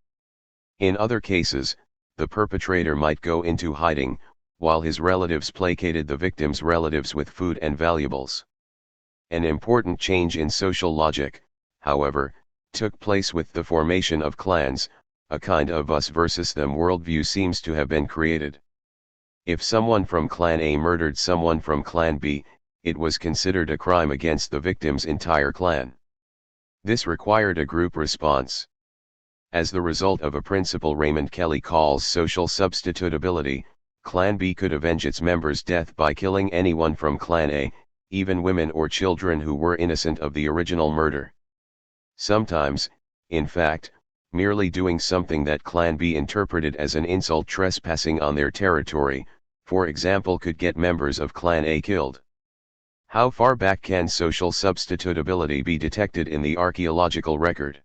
In other cases, the perpetrator might go into hiding, while his relatives placated the victim's relatives with food and valuables. An important change in social logic, however, took place with the formation of clans, a kind of us versus them worldview seems to have been created. If someone from Clan A murdered someone from Clan B, it was considered a crime against the victim's entire clan. This required a group response. As the result of a principle Raymond Kelly calls social substitutability, Clan B could avenge its members' death by killing anyone from Clan A, even women or children who were innocent of the original murder. Sometimes, in fact, merely doing something that Clan B interpreted as an insult, trespassing on their territory, for example, could get members of Clan A killed. How far back can social substitutability be detected in the archaeological record?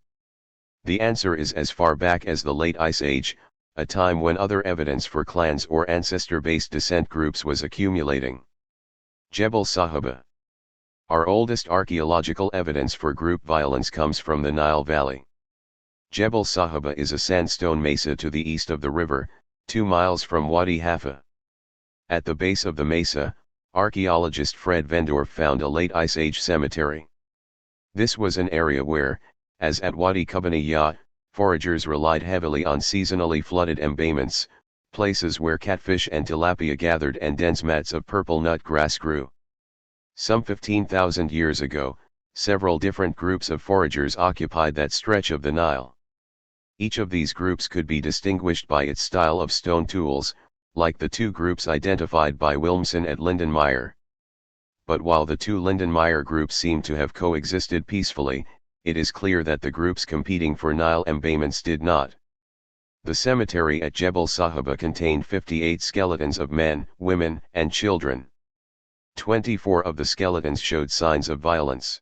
The answer is as far back as the Late Ice Age, a time when other evidence for clans or ancestor-based descent groups was accumulating. Jebel Sahaba. Our oldest archaeological evidence for group violence comes from the Nile Valley. Jebel Sahaba is a sandstone mesa to the east of the river, 2 miles from Wadi Halfa. At the base of the mesa, archaeologist Fred Vendorf found a late Ice Age cemetery. This was an area where, as at Wadi Kubaniyah, foragers relied heavily on seasonally flooded embayments, places where catfish and tilapia gathered and dense mats of purple nut grass grew. Some 15,000 years ago, several different groups of foragers occupied that stretch of the Nile. Each of these groups could be distinguished by its style of stone tools, like the two groups identified by Wilmsen at Lindenmeyer. But while the two Lindenmeyer groups seem to have coexisted peacefully, it is clear that the groups competing for Nile embayments did not. The cemetery at Jebel Sahaba contained 58 skeletons of men, women, and children. 24 of the skeletons showed signs of violence.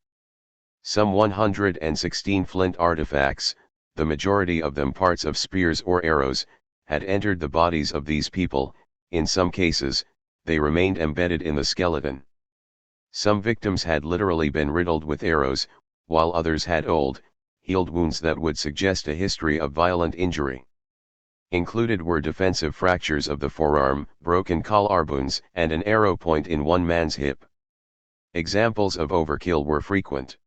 Some 116 flint artifacts, the majority of them parts of spears or arrows, had entered the bodies of these people. In some cases, they remained embedded in the skeleton. Some victims had literally been riddled with arrows, while others had old, healed wounds that would suggest a history of violent injury. Included were defensive fractures of the forearm, broken collarbones, and an arrow point in one man's hip. Examples of overkill were frequent.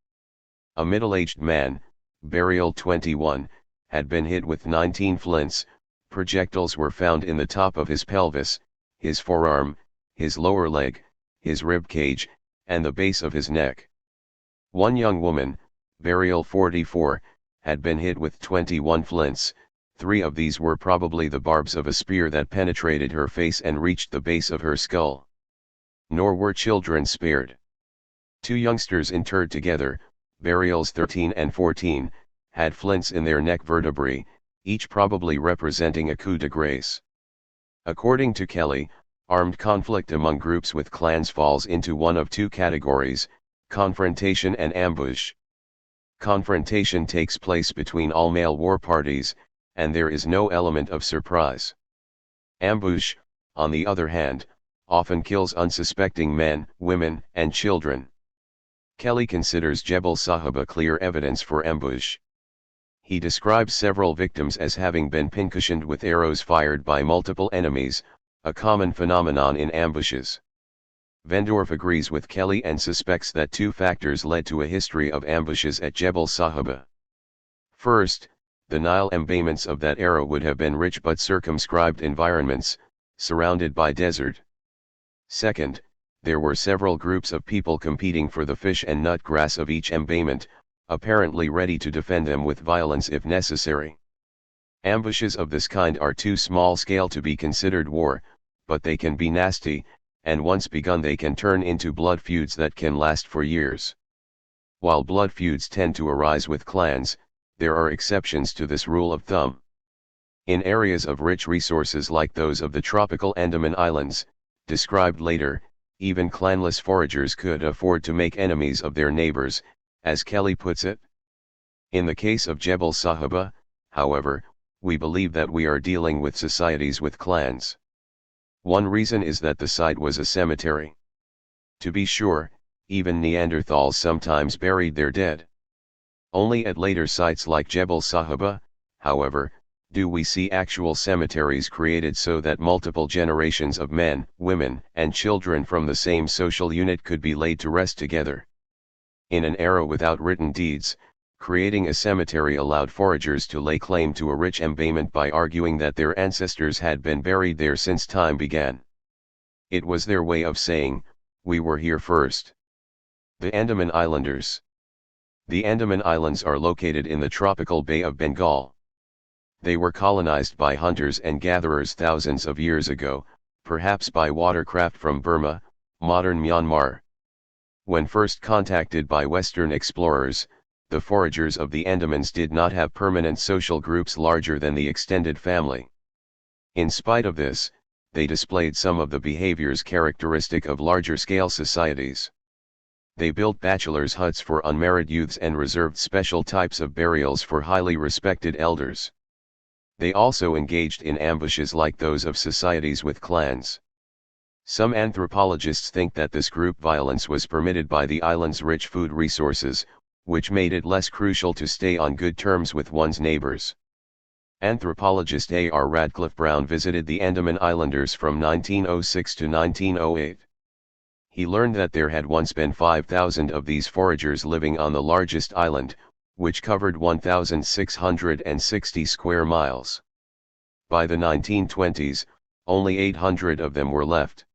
A middle-aged man, burial 21, had been hit with 19 flints. Projectiles were found in the top of his pelvis, his forearm, his lower leg, his rib cage, and the base of his neck. One young woman, burial 44, had been hit with 21 flints. 3 of these were probably the barbs of a spear that penetrated her face and reached the base of her skull. Nor were children spared. 2 youngsters interred together, burials 13 and 14, had flints in their neck vertebrae, each probably representing a coup de grace. According to Kelly, armed conflict among groups with clans falls into one of 2 categories: confrontation and ambush. Confrontation takes place between all male war parties, and there is no element of surprise. Ambush, on the other hand, often kills unsuspecting men, women, and children. Kelly considers Jebel Sahaba clear evidence for ambush. He describes several victims as having been pincushioned with arrows fired by multiple enemies, a common phenomenon in ambushes. Vendorf agrees with Kelly and suspects that 2 factors led to a history of ambushes at Jebel Sahaba. First, the Nile embayments of that era would have been rich but circumscribed environments, surrounded by desert. Second, there were several groups of people competing for the fish and nut grass of each embayment, apparently ready to defend them with violence if necessary. Ambushes of this kind are too small-scale to be considered war, but they can be nasty, and once begun they can turn into blood feuds that can last for years. While blood feuds tend to arise with clans, there are exceptions to this rule of thumb. In areas of rich resources like those of the tropical Andaman Islands, described later, even clanless foragers could afford to make enemies of their neighbors, as Kelly puts it. In the case of Jebel Sahaba, however, we believe that we are dealing with societies with clans. One reason is that the site was a cemetery. To be sure, even Neanderthals sometimes buried their dead. Only at later sites like Jebel Sahaba, however, do we see actual cemeteries created so that multiple generations of men, women, and children from the same social unit could be laid to rest together. In an era without written deeds, Creating a cemetery allowed foragers to lay claim to a rich embayment by arguing that their ancestors had been buried there since time began. It was their way of saying, "We were here first." The Andaman Islanders. The Andaman Islands are located in the tropical Bay of Bengal. They were colonized by hunters and gatherers thousands of years ago, perhaps by watercraft from Burma, modern Myanmar. When first contacted by Western explorers, the foragers of the Andamans did not have permanent social groups larger than the extended family. In spite of this, they displayed some of the behaviors characteristic of larger-scale societies. They built bachelors' huts for unmarried youths and reserved special types of burials for highly respected elders. They also engaged in ambushes like those of societies with clans. Some anthropologists think that this group violence was permitted by the island's rich food resources, which made it less crucial to stay on good terms with one's neighbors. Anthropologist A. R. Radcliffe Brown visited the Andaman Islanders from 1906 to 1908. He learned that there had once been 5,000 of these foragers living on the largest island, which covered 1,660 square miles. By the 1920s, only 800 of them were left.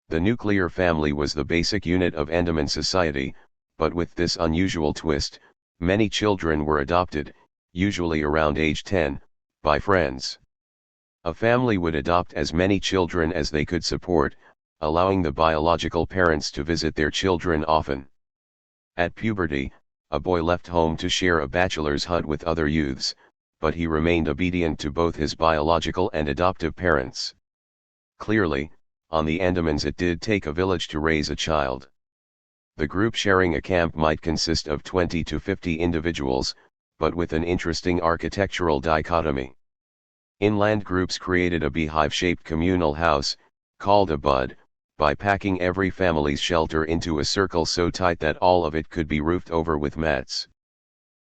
The nuclear family was the basic unit of Andaman society, but with this unusual twist, many children were adopted, usually around age 10, by friends. A family would adopt as many children as they could support, allowing the biological parents to visit their children often. At puberty, a boy left home to share a bachelor's hut with other youths, but he remained obedient to both his biological and adoptive parents. Clearly, on the Andamans it did take a village to raise a child. The group sharing a camp might consist of 20 to 50 individuals, but with an interesting architectural dichotomy. Inland groups created a beehive-shaped communal house, called a bud, by packing every family's shelter into a circle so tight that all of it could be roofed over with mats.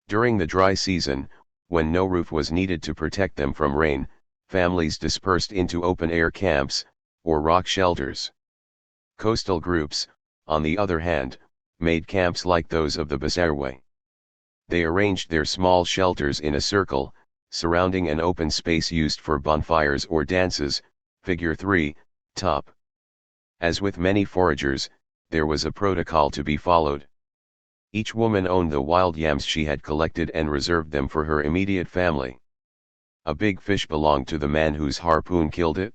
During the dry season, when no roof was needed to protect them from rain, families dispersed into open-air camps, or rock shelters. Coastal groups, on the other hand, made camps like those of the Bazarwe. They arranged their small shelters in a circle, surrounding an open space used for bonfires or dances, figure 3, top. As with many foragers, there was a protocol to be followed. Each woman owned the wild yams she had collected and reserved them for her immediate family. A big fish belonged to the man whose harpoon killed it.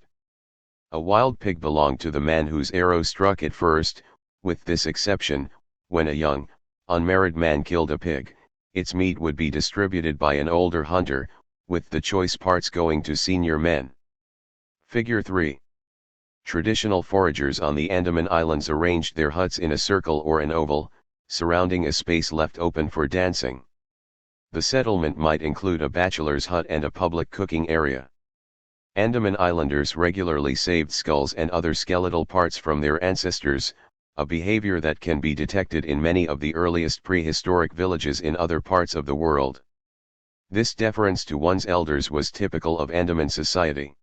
A wild pig belonged to the man whose arrow struck it first, with this exception: when a young, unmarried man killed a pig, its meat would be distributed by an older hunter, with the choice parts going to senior men. Figure 3. Traditional foragers on the Andaman Islands arranged their huts in a circle or an oval, surrounding a space left open for dancing. The settlement might include a bachelor's hut and a public cooking area. Andaman Islanders regularly saved skulls and other skeletal parts from their ancestors, a behavior that can be detected in many of the earliest prehistoric villages in other parts of the world. This deference to one's elders was typical of Andaman society.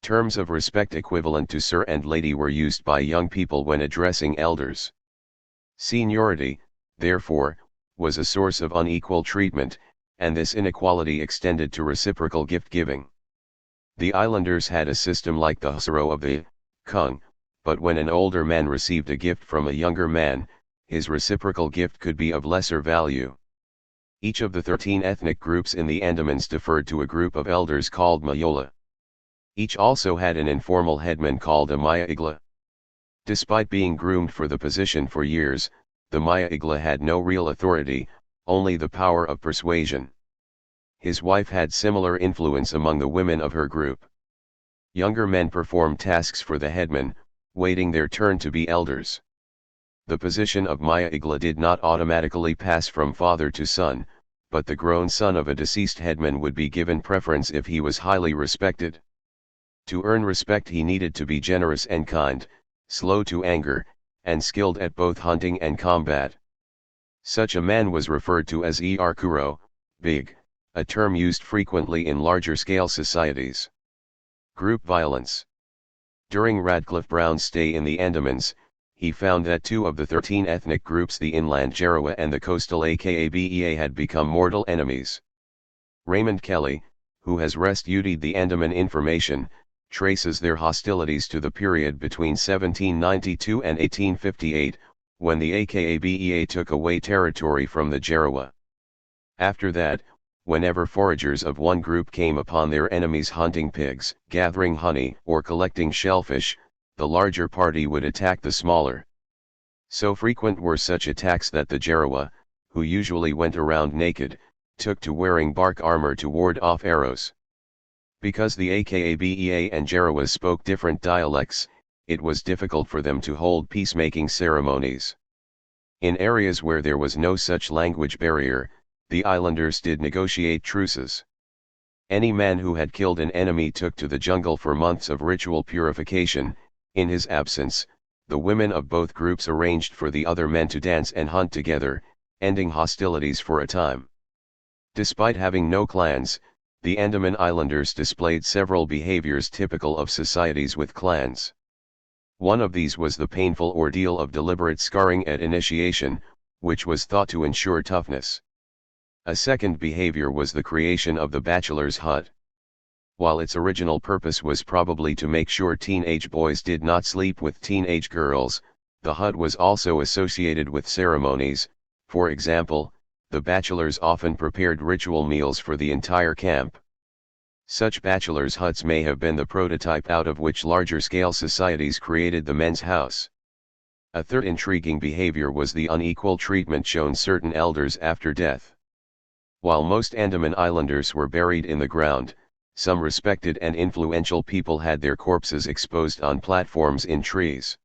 Terms of respect equivalent to sir and lady were used by young people when addressing elders. Seniority, therefore, was a source of unequal treatment, and this inequality extended to reciprocal gift-giving. The islanders had a system like the husaro of the kung, but when an older man received a gift from a younger man, his reciprocal gift could be of lesser value. Each of the 13 ethnic groups in the Andamans deferred to a group of elders called Mayola. Each also had an informal headman called a Maya Igla. Despite being groomed for the position for years, the Maya Igla had no real authority, only the power of persuasion. His wife had similar influence among the women of her group. Younger men performed tasks for the headman, waiting their turn to be elders. The position of Maya Igla did not automatically pass from father to son, but the grown son of a deceased headman would be given preference if he was highly respected. To earn respect he needed to be generous and kind, slow to anger, and skilled at both hunting and combat. Such a man was referred to as Kuro, big, a term used frequently in larger-scale societies. Group violence. During Radcliffe Brown's stay in the Andamans, he found that 2 of the 13 ethnic groups, the inland Jarowa and the coastal Akabea, had become mortal enemies. Raymond Kelly, who has studied the Andaman information, traces their hostilities to the period between 1792 and 1858, when the Akabea took away territory from the Jarowa. After that, whenever foragers of one group came upon their enemies hunting pigs, gathering honey, or collecting shellfish, the larger party would attack the smaller. So frequent were such attacks that the Jarowa, who usually went around naked, took to wearing bark armor to ward off arrows. Because the Akabea and Jarowas spoke different dialects, it was difficult for them to hold peacemaking ceremonies. In areas where there was no such language barrier, the islanders did negotiate truces. Any man who had killed an enemy took to the jungle for months of ritual purification. In his absence, the women of both groups arranged for the other men to dance and hunt together, ending hostilities for a time. Despite having no clans, the Andaman Islanders displayed several behaviors typical of societies with clans. One of these was the painful ordeal of deliberate scarring at initiation, which was thought to ensure toughness. A second behavior was the creation of the bachelor's hut. While its original purpose was probably to make sure teenage boys did not sleep with teenage girls, the hut was also associated with ceremonies. For example, the bachelors often prepared ritual meals for the entire camp. Such bachelors' huts may have been the prototype out of which larger-scale societies created the men's house. A third intriguing behavior was the unequal treatment shown certain elders after death. While most Andaman Islanders were buried in the ground, some respected and influential people had their corpses exposed on platforms in trees.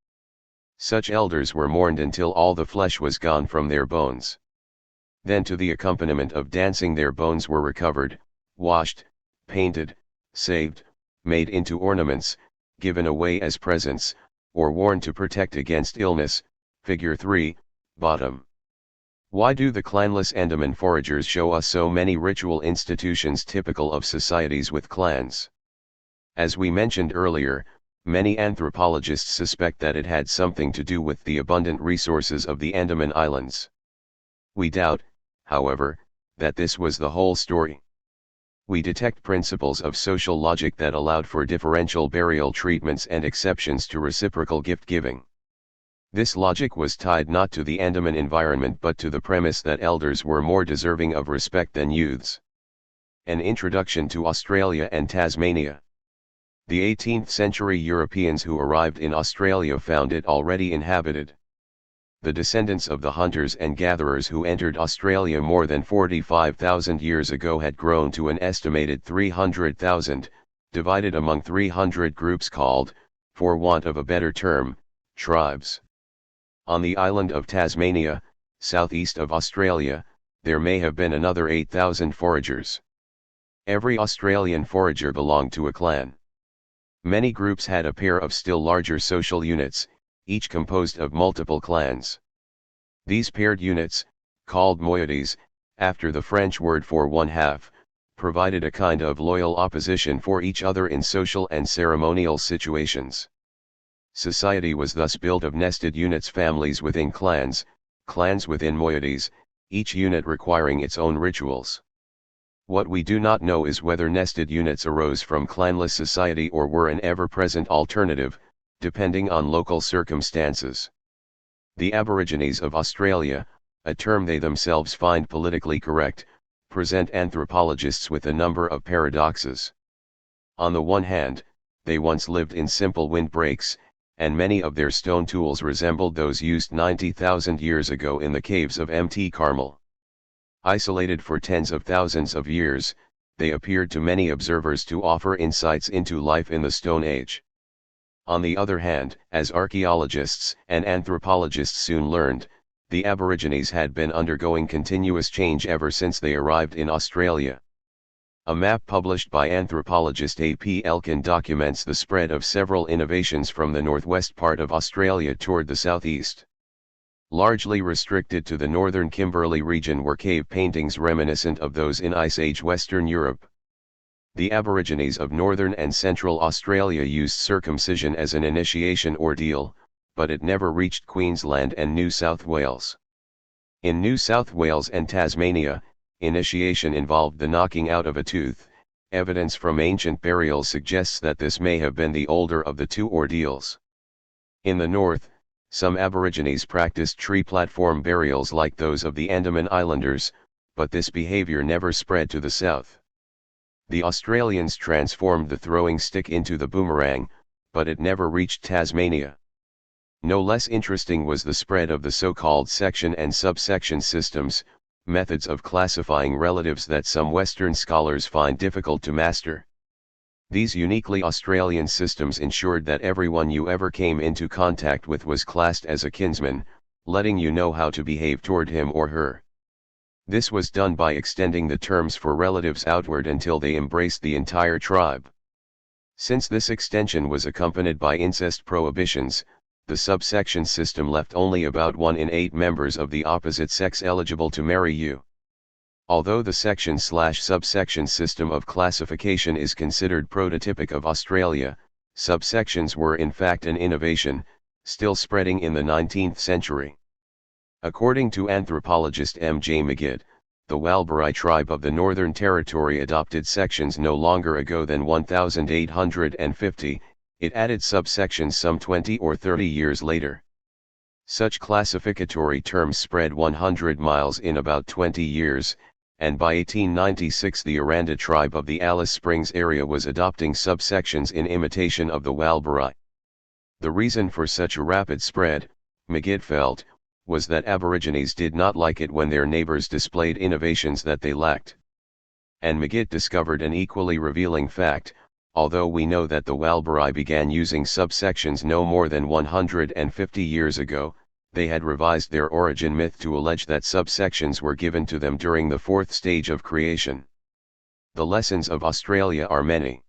Such elders were mourned until all the flesh was gone from their bones. Then, to the accompaniment of dancing, their bones were recovered, washed, painted, saved, made into ornaments, given away as presents, or worn to protect against illness. Figure 3, bottom. Why do the clanless Andaman foragers show us so many ritual institutions typical of societies with clans? As we mentioned earlier, many anthropologists suspect that it had something to do with the abundant resources of the Andaman Islands. We doubt, however, that this was the whole story. We detect principles of social logic that allowed for differential burial treatments and exceptions to reciprocal gift-giving. This logic was tied not to the Andaman environment but to the premise that elders were more deserving of respect than youths. An introduction to Australia and Tasmania. The 18th century Europeans who arrived in Australia found it already inhabited. The descendants of the hunters and gatherers who entered Australia more than 45,000 years ago had grown to an estimated 300,000, divided among 300 groups called, for want of a better term, tribes. On the island of Tasmania, southeast of Australia, there may have been another 8,000 foragers. Every Australian forager belonged to a clan. Many groups had a pair of still larger social units, each composed of multiple clans. These paired units, called moieties, after the French word for one half, provided a kind of loyal opposition for each other in social and ceremonial situations. Society was thus built of nested units, families within clans, clans within moieties, each unit requiring its own rituals. What we do not know is whether nested units arose from clanless society or were an ever-present alternative, depending on local circumstances. The Aborigines of Australia, a term they themselves find politically correct, present anthropologists with a number of paradoxes. On the one hand, they once lived in simple windbreaks, and many of their stone tools resembled those used 90,000 years ago in the caves of Mt. Carmel. Isolated for tens of thousands of years, they appeared to many observers to offer insights into life in the Stone Age. On the other hand, as archaeologists and anthropologists soon learned, the Aborigines had been undergoing continuous change ever since they arrived in Australia. A map published by anthropologist A.P. Elkin documents the spread of several innovations from the northwest part of Australia toward the southeast. Largely restricted to the northern Kimberley region were cave paintings reminiscent of those in Ice Age Western Europe. The Aborigines of northern and central Australia used circumcision as an initiation ordeal, but it never reached Queensland and New South Wales. In New South Wales and Tasmania, initiation involved the knocking out of a tooth. Evidence from ancient burials suggests that this may have been the older of the two ordeals. In the north, some Aborigines practiced tree platform burials like those of the Andaman Islanders, but this behavior never spread to the south. The Australians transformed the throwing stick into the boomerang, but it never reached Tasmania. No less interesting was the spread of the so-called section and subsection systems, methods of classifying relatives that some Western scholars find difficult to master. These uniquely Australian systems ensured that everyone you ever came into contact with was classed as a kinsman, letting you know how to behave toward him or her. This was done by extending the terms for relatives outward until they embraced the entire tribe. Since this extension was accompanied by incest prohibitions, the subsection system left only about 1 in 8 members of the opposite sex eligible to marry you. Although the section/subsection system of classification is considered prototypic of Australia, subsections were in fact an innovation, still spreading in the 19th century. According to anthropologist M. J. Magid, the Walbari tribe of the Northern Territory adopted sections no longer ago than 1850, it added subsections some 20 or 30 years later. Such classificatory terms spread 100 miles in about 20 years, and by 1896 the Aranda tribe of the Alice Springs area was adopting subsections in imitation of the Walbari. The reason for such a rapid spread, Magid felt, was that Aborigines did not like it when their neighbors displayed innovations that they lacked. And Magid discovered an equally revealing fact: although we know that the Walbari began using subsections no more than 150 years ago, they had revised their origin myth to allege that subsections were given to them during the 4th stage of creation. The lessons of Australia are many.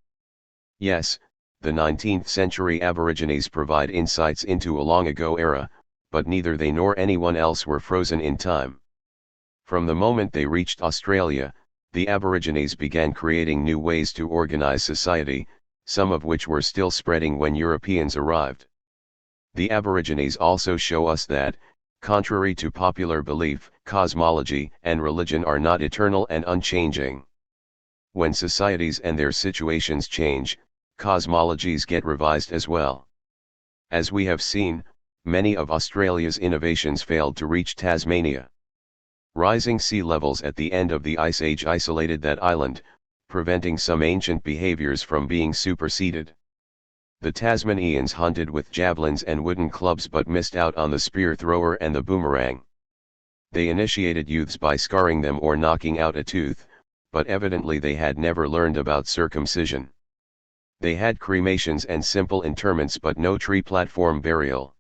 Yes, the 19th century Aborigines provide insights into a long ago era, but neither they nor anyone else were frozen in time. From the moment they reached Australia, the Aborigines began creating new ways to organize society, some of which were still spreading when Europeans arrived. The Aborigines also show us that, contrary to popular belief, cosmology and religion are not eternal and unchanging. When societies and their situations change, cosmologies get revised as well. As we have seen, many of Australia's innovations failed to reach Tasmania. Rising sea levels at the end of the Ice Age isolated that island, preventing some ancient behaviors from being superseded. The Tasmanians hunted with javelins and wooden clubs but missed out on the spear thrower and the boomerang. They initiated youths by scarring them or knocking out a tooth, but evidently they had never learned about circumcision. They had cremations and simple interments but no tree platform burial.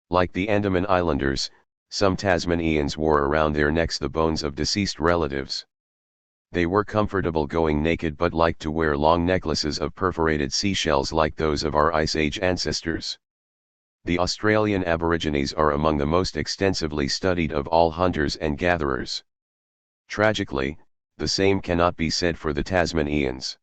Like the Andaman Islanders, some Tasmanians wore around their necks the bones of deceased relatives. They were comfortable going naked but liked to wear long necklaces of perforated seashells like those of our Ice Age ancestors. The Australian Aborigines are among the most extensively studied of all hunters and gatherers. Tragically, the same cannot be said for the Tasmanians.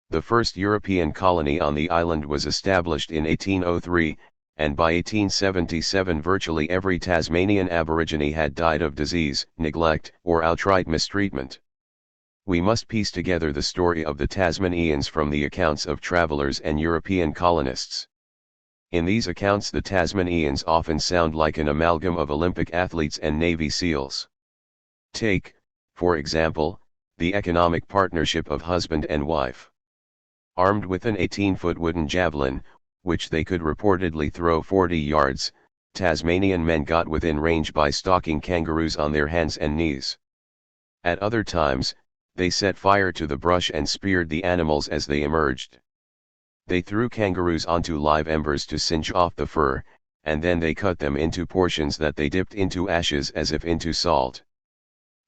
The first European colony on the island was established in 1803, and by 1877 virtually every Tasmanian Aborigine had died of disease, neglect, or outright mistreatment. We must piece together the story of the Tasmanians from the accounts of travelers and European colonists. In these accounts the Tasmanians often sound like an amalgam of Olympic athletes and Navy SEALs. Take, for example, the economic partnership of husband and wife. Armed with an 18-foot wooden javelin, which they could reportedly throw 40 yards, Tasmanian men got within range by stalking kangaroos on their hands and knees. At other times, they set fire to the brush and speared the animals as they emerged. They threw kangaroos onto live embers to singe off the fur, and then they cut them into portions that they dipped into ashes as if into salt.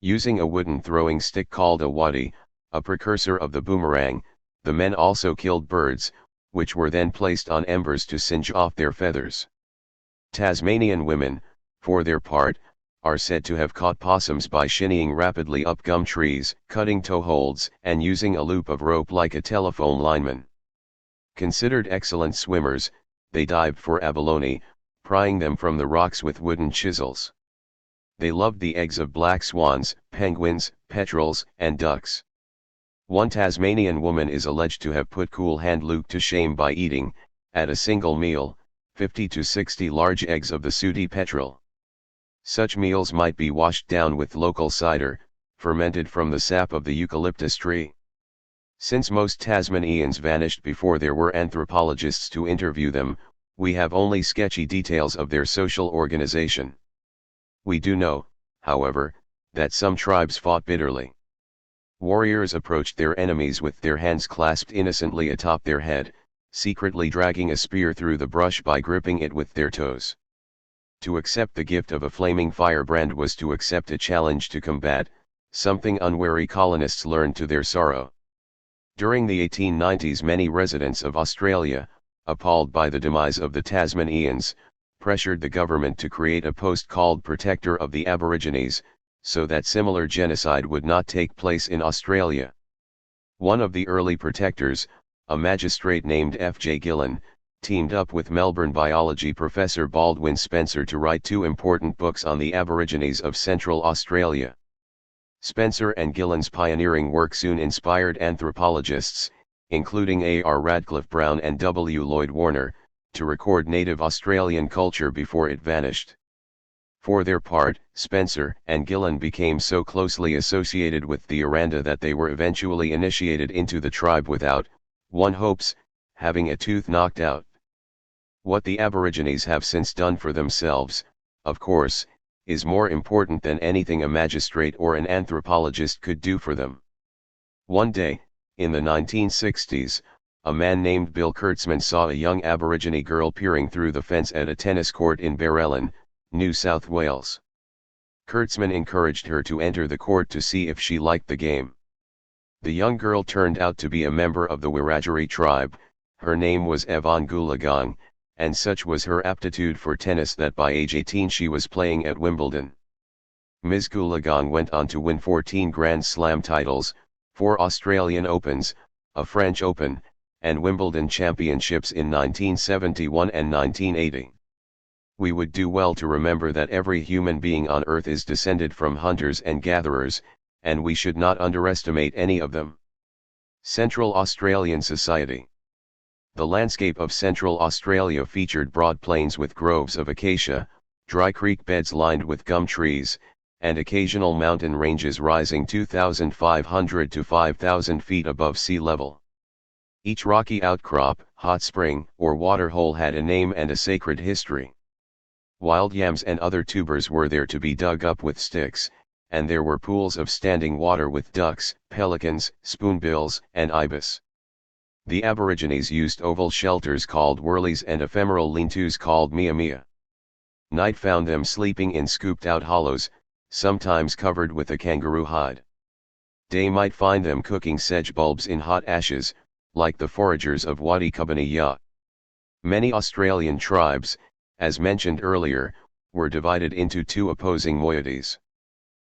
Using a wooden throwing stick called a waddy, a precursor of the boomerang, the men also killed birds, which were then placed on embers to singe off their feathers. Tasmanian women, for their part, are said to have caught possums by shinnying rapidly up gum trees, cutting toeholds, and using a loop of rope like a telephone lineman. Considered excellent swimmers, they dived for abalone, prying them from the rocks with wooden chisels. They loved the eggs of black swans, penguins, petrels, and ducks. One Tasmanian woman is alleged to have put Cool Hand Luke to shame by eating, at a single meal, 50 to 60 large eggs of the sooty petrel. Such meals might be washed down with local cider, fermented from the sap of the eucalyptus tree. Since most Tasmanians vanished before there were anthropologists to interview them, we have only sketchy details of their social organization. We do know, however, that some tribes fought bitterly. Warriors approached their enemies with their hands clasped innocently atop their head, secretly dragging a spear through the brush by gripping it with their toes. To accept the gift of a flaming firebrand was to accept a challenge to combat, something unwary colonists learned to their sorrow. During the 1890s, many residents of Australia, appalled by the demise of the Tasmanians, pressured the government to create a post called Protector of the Aborigines, so that similar genocide would not take place in Australia. One of the early protectors, a magistrate named F.J. Gillen, teamed up with Melbourne biology professor Baldwin Spencer to write two important books on the Aborigines of Central Australia. Spencer and Gillen's pioneering work soon inspired anthropologists, including A.R. Radcliffe Brown and W. Lloyd Warner, to record native Australian culture before it vanished. For their part, Spencer and Gillen became so closely associated with the Aranda that they were eventually initiated into the tribe without, one hopes, having a tooth knocked out. What the Aborigines have since done for themselves, of course, is more important than anything a magistrate or an anthropologist could do for them. One day, in the 1960s, a man named Bill Kurtzman saw a young Aborigine girl peering through the fence at a tennis court in Barellan, New South Wales. Kurtzman encouraged her to enter the court to see if she liked the game. The young girl turned out to be a member of the Wiradjuri tribe. Her name was Yvonne Goolagong, and such was her aptitude for tennis that by age 18 she was playing at Wimbledon. Ms. Goolagong went on to win 14 Grand Slam titles, 4 Australian Opens, a French Open, and Wimbledon championships in 1971 and 1980. We would do well to remember that every human being on Earth is descended from hunters and gatherers, and we should not underestimate any of them. Central Australian Society. The landscape of Central Australia featured broad plains with groves of acacia, dry creek beds lined with gum trees, and occasional mountain ranges rising 2,500 to 5,000 feet above sea level. Each rocky outcrop, hot spring, or waterhole had a name and a sacred history. Wild yams and other tubers were there to be dug up with sticks, and there were pools of standing water with ducks, pelicans, spoonbills, and ibis. The Aborigines used oval shelters called wurleys and ephemeral lean-tos called mia. Night found them sleeping in scooped-out hollows, sometimes covered with a kangaroo hide. Day might find them cooking sedge bulbs in hot ashes, like the foragers of Wadi Kubaniya. Many Australian tribes, as mentioned earlier, were divided into two opposing moieties.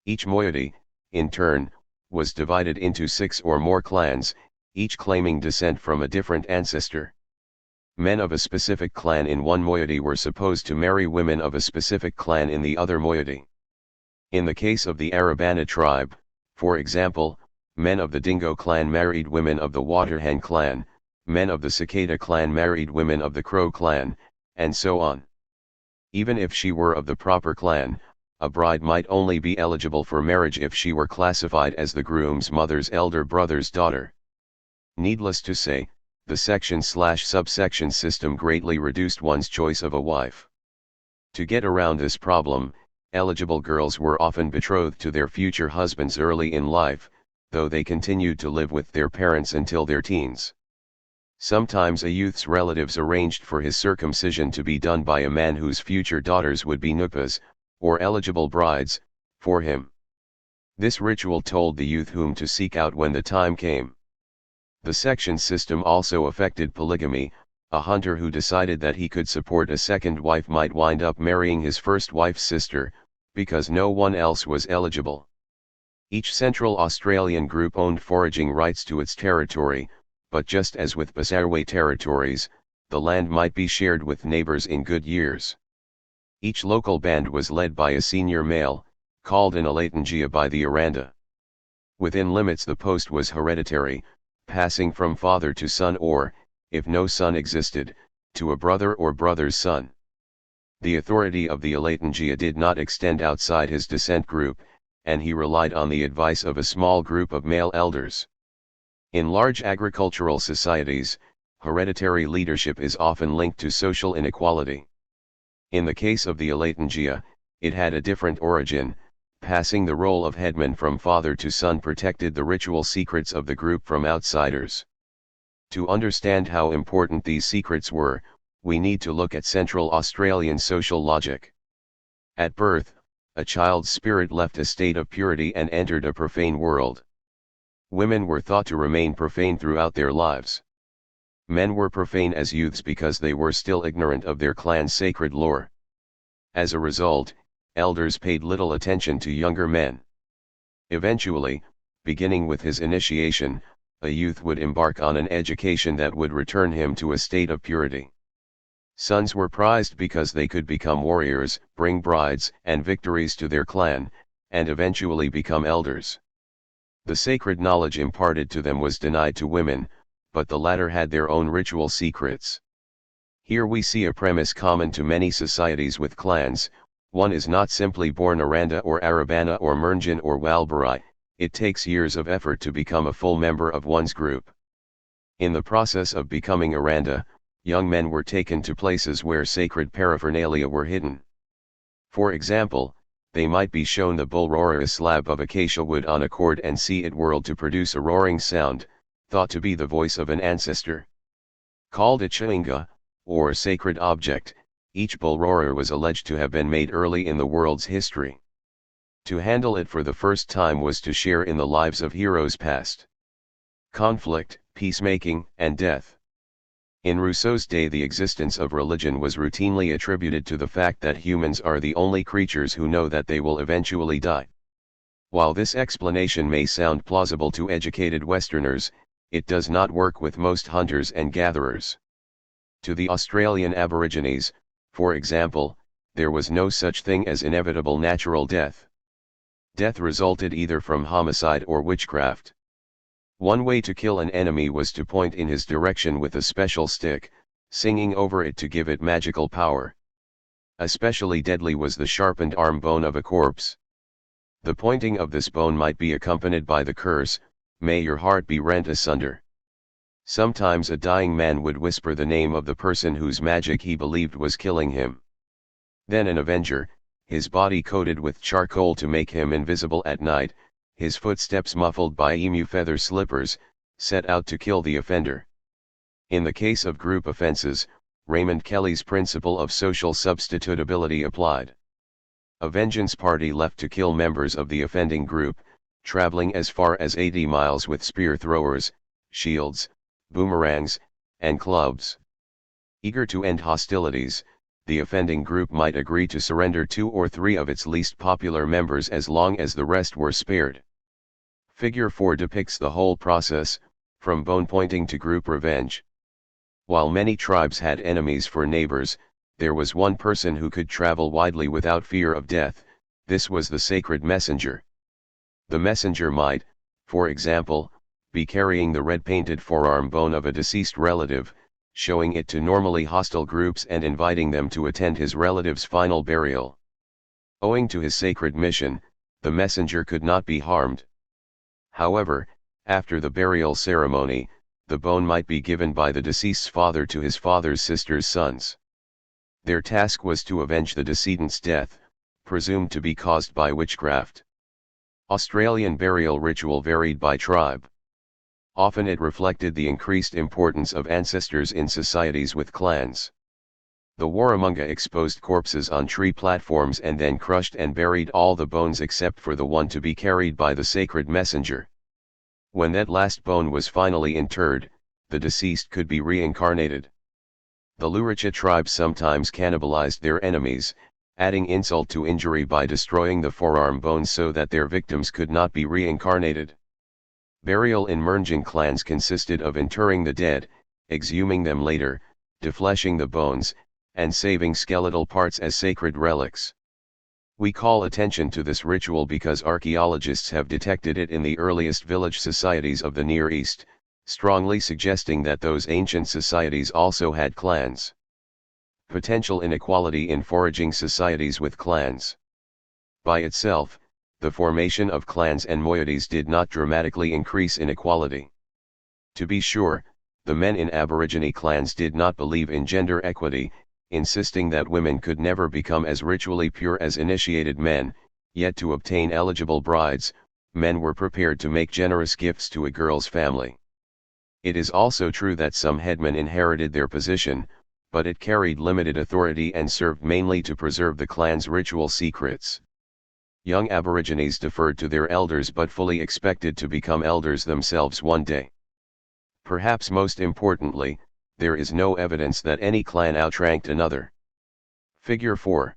Each moiety, in turn, was divided into 6 or more clans, each claiming descent from a different ancestor. Men of a specific clan in one moiety were supposed to marry women of a specific clan in the other moiety. In the case of the Arabana tribe, for example, men of the Dingo clan married women of the Waterhen clan, men of the Cicada clan married women of the Crow clan, and so on. Even if she were of the proper clan, a bride might only be eligible for marriage if she were classified as the groom's mother's elder brother's daughter. Needless to say, the section/subsection system greatly reduced one's choice of a wife. To get around this problem, eligible girls were often betrothed to their future husbands early in life, though they continued to live with their parents until their teens. Sometimes a youth's relatives arranged for his circumcision to be done by a man whose future daughters would be nupas, or eligible brides, for him. This ritual told the youth whom to seek out when the time came. The section system also affected polygamy. A hunter who decided that he could support a second wife might wind up marrying his first wife's sister, because no one else was eligible. Each Central Australian group owned foraging rights to its territory, but just as with Basarway territories, the land might be shared with neighbours in good years. Each local band was led by a senior male, called an Alatangia by the Aranda. Within limits the post was hereditary, passing from father to son or, if no son existed, to a brother or brother's son. The authority of the Alatangia did not extend outside his descent group, and he relied on the advice of a small group of male elders. In large agricultural societies, hereditary leadership is often linked to social inequality. In the case of the Alatangia, it had a different origin. Passing the role of headman from father to son protected the ritual secrets of the group from outsiders. To understand how important these secrets were, we need to look at Central Australian social logic. At birth, a child's spirit left a state of purity and entered a profane world. Women were thought to remain profane throughout their lives. Men were profane as youths because they were still ignorant of their clan's sacred lore. As a result, elders paid little attention to younger men. Eventually, beginning with his initiation, a youth would embark on an education that would return him to a state of purity. Sons were prized because they could become warriors, bring brides and victories to their clan, and eventually become elders. The sacred knowledge imparted to them was denied to women, but the latter had their own ritual secrets. Here we see a premise common to many societies with clans. One is not simply born Aranda or Arabana or Mernjan or Walbari, it takes years of effort to become a full member of one's group. In the process of becoming Aranda, young men were taken to places where sacred paraphernalia were hidden. For example, they might be shown the bull roarer, a slab of acacia wood on a cord, and see it whirled to produce a roaring sound, thought to be the voice of an ancestor. Called a chewinga, or sacred object, each bull roarer was alleged to have been made early in the world's history. To handle it for the first time was to share in the lives of heroes past. Conflict, peacemaking, and death. In Rousseau's day, the existence of religion was routinely attributed to the fact that humans are the only creatures who know that they will eventually die. While this explanation may sound plausible to educated Westerners, it does not work with most hunters and gatherers. To the Australian Aborigines, for example, there was no such thing as inevitable natural death. Death resulted either from homicide or witchcraft. One way to kill an enemy was to point in his direction with a special stick, singing over it to give it magical power. Especially deadly was the sharpened arm bone of a corpse. The pointing of this bone might be accompanied by the curse, "May your heart be rent asunder." Sometimes a dying man would whisper the name of the person whose magic he believed was killing him. Then an avenger, his body coated with charcoal to make him invisible at night, his footsteps muffled by emu feather slippers, set out to kill the offender. In the case of group offenses, Raymond Kelly's principle of social substitutability applied. A vengeance party left to kill members of the offending group, traveling as far as 80 miles with spear throwers, shields, boomerangs, and clubs. Eager to end hostilities, the offending group might agree to surrender 2 or 3 of its least popular members as long as the rest were spared. Figure 4 depicts the whole process, from bone pointing to group revenge. While many tribes had enemies for neighbors, there was one person who could travel widely without fear of death. This was the sacred messenger. The messenger might, for example, be carrying the red-painted forearm bone of a deceased relative, showing it to normally hostile groups and inviting them to attend his relative's final burial. Owing to his sacred mission, the messenger could not be harmed. However, after the burial ceremony, the bone might be given by the deceased's father to his father's sister's sons. Their task was to avenge the decedent's death, presumed to be caused by witchcraft. Australian burial ritual varied by tribe. Often it reflected the increased importance of ancestors in societies with clans. The Warramunga exposed corpses on tree platforms and then crushed and buried all the bones except for the one to be carried by the sacred messenger. When that last bone was finally interred, the deceased could be reincarnated. The Luritja tribe sometimes cannibalized their enemies, adding insult to injury by destroying the forearm bones so that their victims could not be reincarnated. Burial in Mernjan clans consisted of interring the dead, exhuming them later, defleshing the bones, and saving skeletal parts as sacred relics. We call attention to this ritual because archaeologists have detected it in the earliest village societies of the Near East, strongly suggesting that those ancient societies also had clans. Potential inequality in foraging societies with clans. By itself, the formation of clans and moieties did not dramatically increase inequality. To be sure, the men in Aborigine clans did not believe in gender equity, insisting that women could never become as ritually pure as initiated men, yet to obtain eligible brides, men were prepared to make generous gifts to a girl's family. It is also true that some headmen inherited their position, but it carried limited authority and served mainly to preserve the clan's ritual secrets. Young Aborigines deferred to their elders but fully expected to become elders themselves one day. Perhaps most importantly, there is no evidence that any clan outranked another. Figure 4.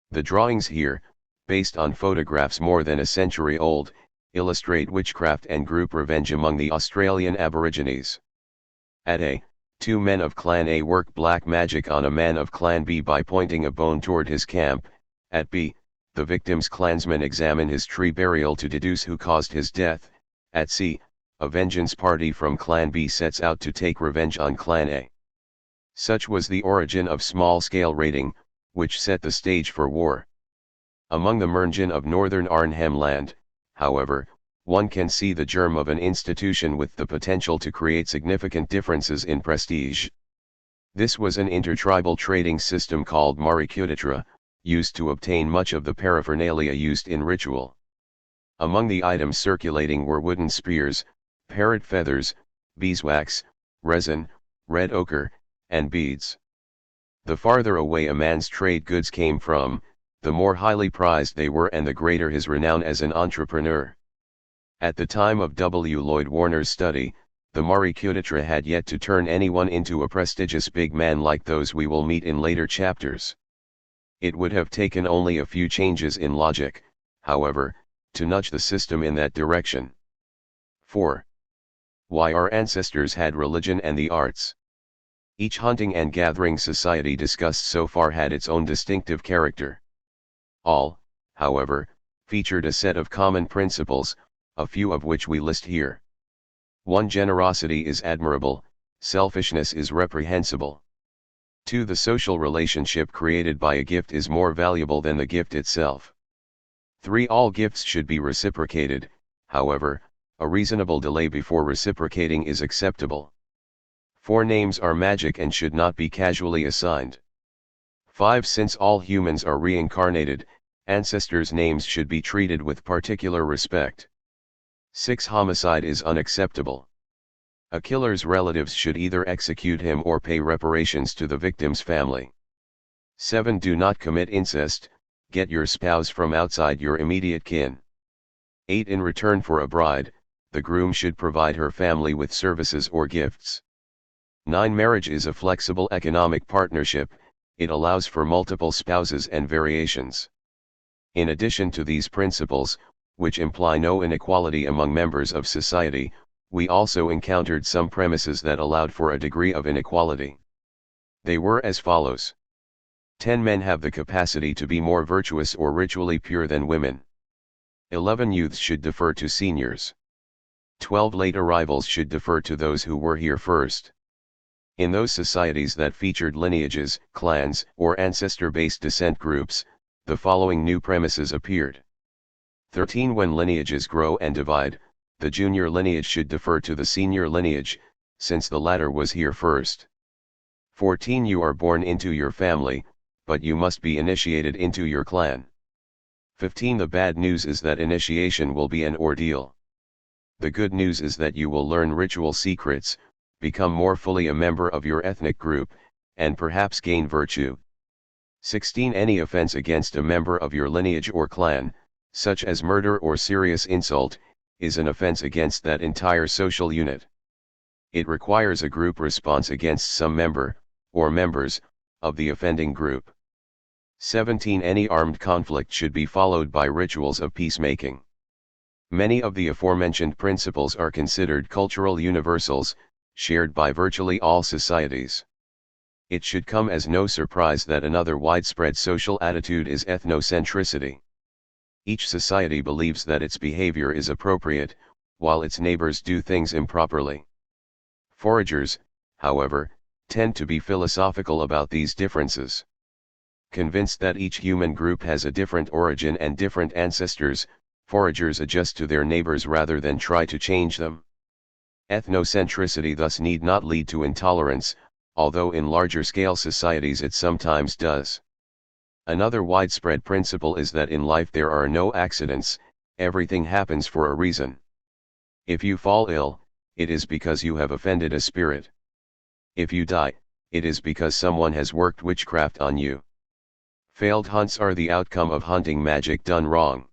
The drawings here, based on photographs more than a century old, illustrate witchcraft and group revenge among the Australian Aborigines. At A, 2 men of Clan A work black magic on a man of Clan B by pointing a bone toward his camp. At B, the victim's clansmen examine his tree burial to deduce who caused his death. At C, a vengeance party from Clan B sets out to take revenge on Clan A. Such was the origin of small-scale raiding, which set the stage for war. Among the Mernjan of northern Arnhem Land, however, one can see the germ of an institution with the potential to create significant differences in prestige. This was an intertribal trading system called Marikuditra, used to obtain much of the paraphernalia used in ritual. Among the items circulating were wooden spears, parrot feathers, beeswax, resin, red ochre, and beads. The farther away a man's trade goods came from, the more highly prized they were and the greater his renown as an entrepreneur. At the time of W. Lloyd Warner's study, the Marikuditra had yet to turn anyone into a prestigious big man like those we will meet in later chapters. It would have taken only a few changes in logic, however, to nudge the system in that direction. 4. Why our ancestors had religion and the arts. Each hunting and gathering society discussed so far had its own distinctive character. All, however, featured a set of common principles, a few of which we list here. 1. Generosity is admirable, selfishness is reprehensible. 2. The social relationship created by a gift is more valuable than the gift itself. 3. All gifts should be reciprocated, however, a reasonable delay before reciprocating is acceptable. 4. Names are magic and should not be casually assigned. 5. Since all humans are reincarnated, ancestors' names should be treated with particular respect. 6. Homicide is unacceptable. A killer's relatives should either execute him or pay reparations to the victim's family. 7. Do not commit incest, get your spouse from outside your immediate kin. 8. In return for a bride, the groom should provide her family with services or gifts. 9. Marriage is a flexible economic partnership, it allows for multiple spouses and variations. In addition to these principles, which imply no inequality among members of society, we also encountered some premises that allowed for a degree of inequality. They were as follows. 10 men have the capacity to be more virtuous or ritually pure than women. 11 youths should defer to seniors. 12 late arrivals should defer to those who were here first. In those societies that featured lineages, clans, or ancestor-based descent groups, the following new premises appeared. 13 When lineages grow and divide, the junior lineage should defer to the senior lineage, since the latter was here first. 14 You are born into your family, but you must be initiated into your clan. 15 The bad news is that initiation will be an ordeal. The good news is that you will learn ritual secrets, become more fully a member of your ethnic group, and perhaps gain virtue. 16 Any offense against a member of your lineage or clan, such as murder or serious insult, is an offense against that entire social unit. It requires a group response against some member, or members, of the offending group. 17 Any armed conflict should be followed by rituals of peacemaking. Many of the aforementioned principles are considered cultural universals, shared by virtually all societies. It should come as no surprise that another widespread social attitude is ethnocentricity. Each society believes that its behavior is appropriate, while its neighbors do things improperly. Foragers, however, tend to be philosophical about these differences. Convinced that each human group has a different origin and different ancestors, foragers adjust to their neighbors rather than try to change them. Ethnocentricity thus need not lead to intolerance, although in larger-scale societies it sometimes does. Another widespread principle is that in life there are no accidents, everything happens for a reason. If you fall ill, it is because you have offended a spirit. If you die, it is because someone has worked witchcraft on you. Failed hunts are the outcome of hunting magic done wrong.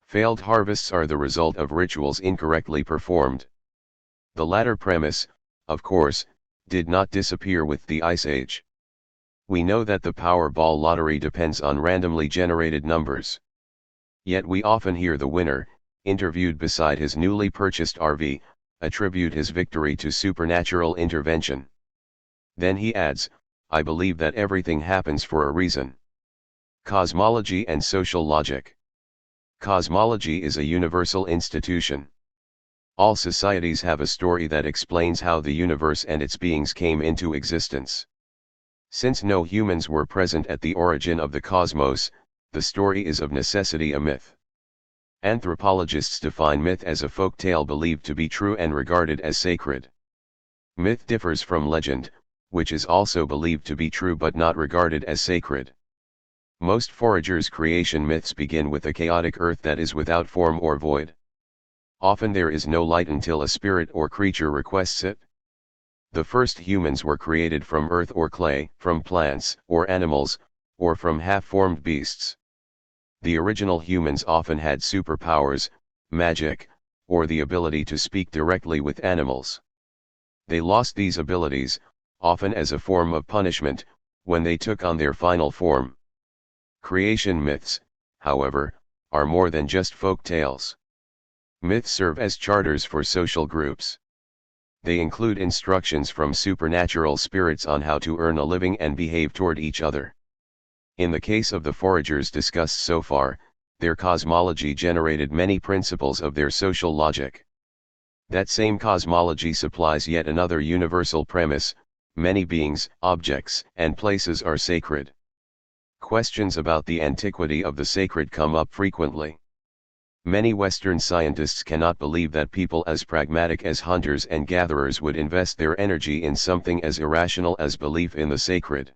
Failed harvests are the result of rituals incorrectly performed. The latter premise, of course, did not disappear with the Ice Age. We know that the Powerball lottery depends on randomly generated numbers. Yet we often hear the winner, interviewed beside his newly purchased RV, attribute his victory to supernatural intervention. Then he adds, "I believe that everything happens for a reason." Cosmology and social logic. Cosmology is a universal institution. All societies have a story that explains how the universe and its beings came into existence. Since no humans were present at the origin of the cosmos, the story is of necessity a myth. Anthropologists define myth as a folk tale believed to be true and regarded as sacred. Myth differs from legend, which is also believed to be true but not regarded as sacred. Most foragers' creation myths begin with a chaotic earth that is without form or void. Often there is no light until a spirit or creature requests it. The first humans were created from earth or clay, from plants or animals, or from half-formed beasts. The original humans often had superpowers, magic, or the ability to speak directly with animals. They lost these abilities, often as a form of punishment, when they took on their final form. Creation myths, however, are more than just folk tales. Myths serve as charters for social groups. They include instructions from supernatural spirits on how to earn a living and behave toward each other. In the case of the foragers discussed so far, their cosmology generated many principles of their social logic. That same cosmology supplies yet another universal premise: many beings, objects, and places are sacred. Questions about the antiquity of the sacred come up frequently. Many Western scientists cannot believe that people as pragmatic as hunters and gatherers would invest their energy in something as irrational as belief in the sacred.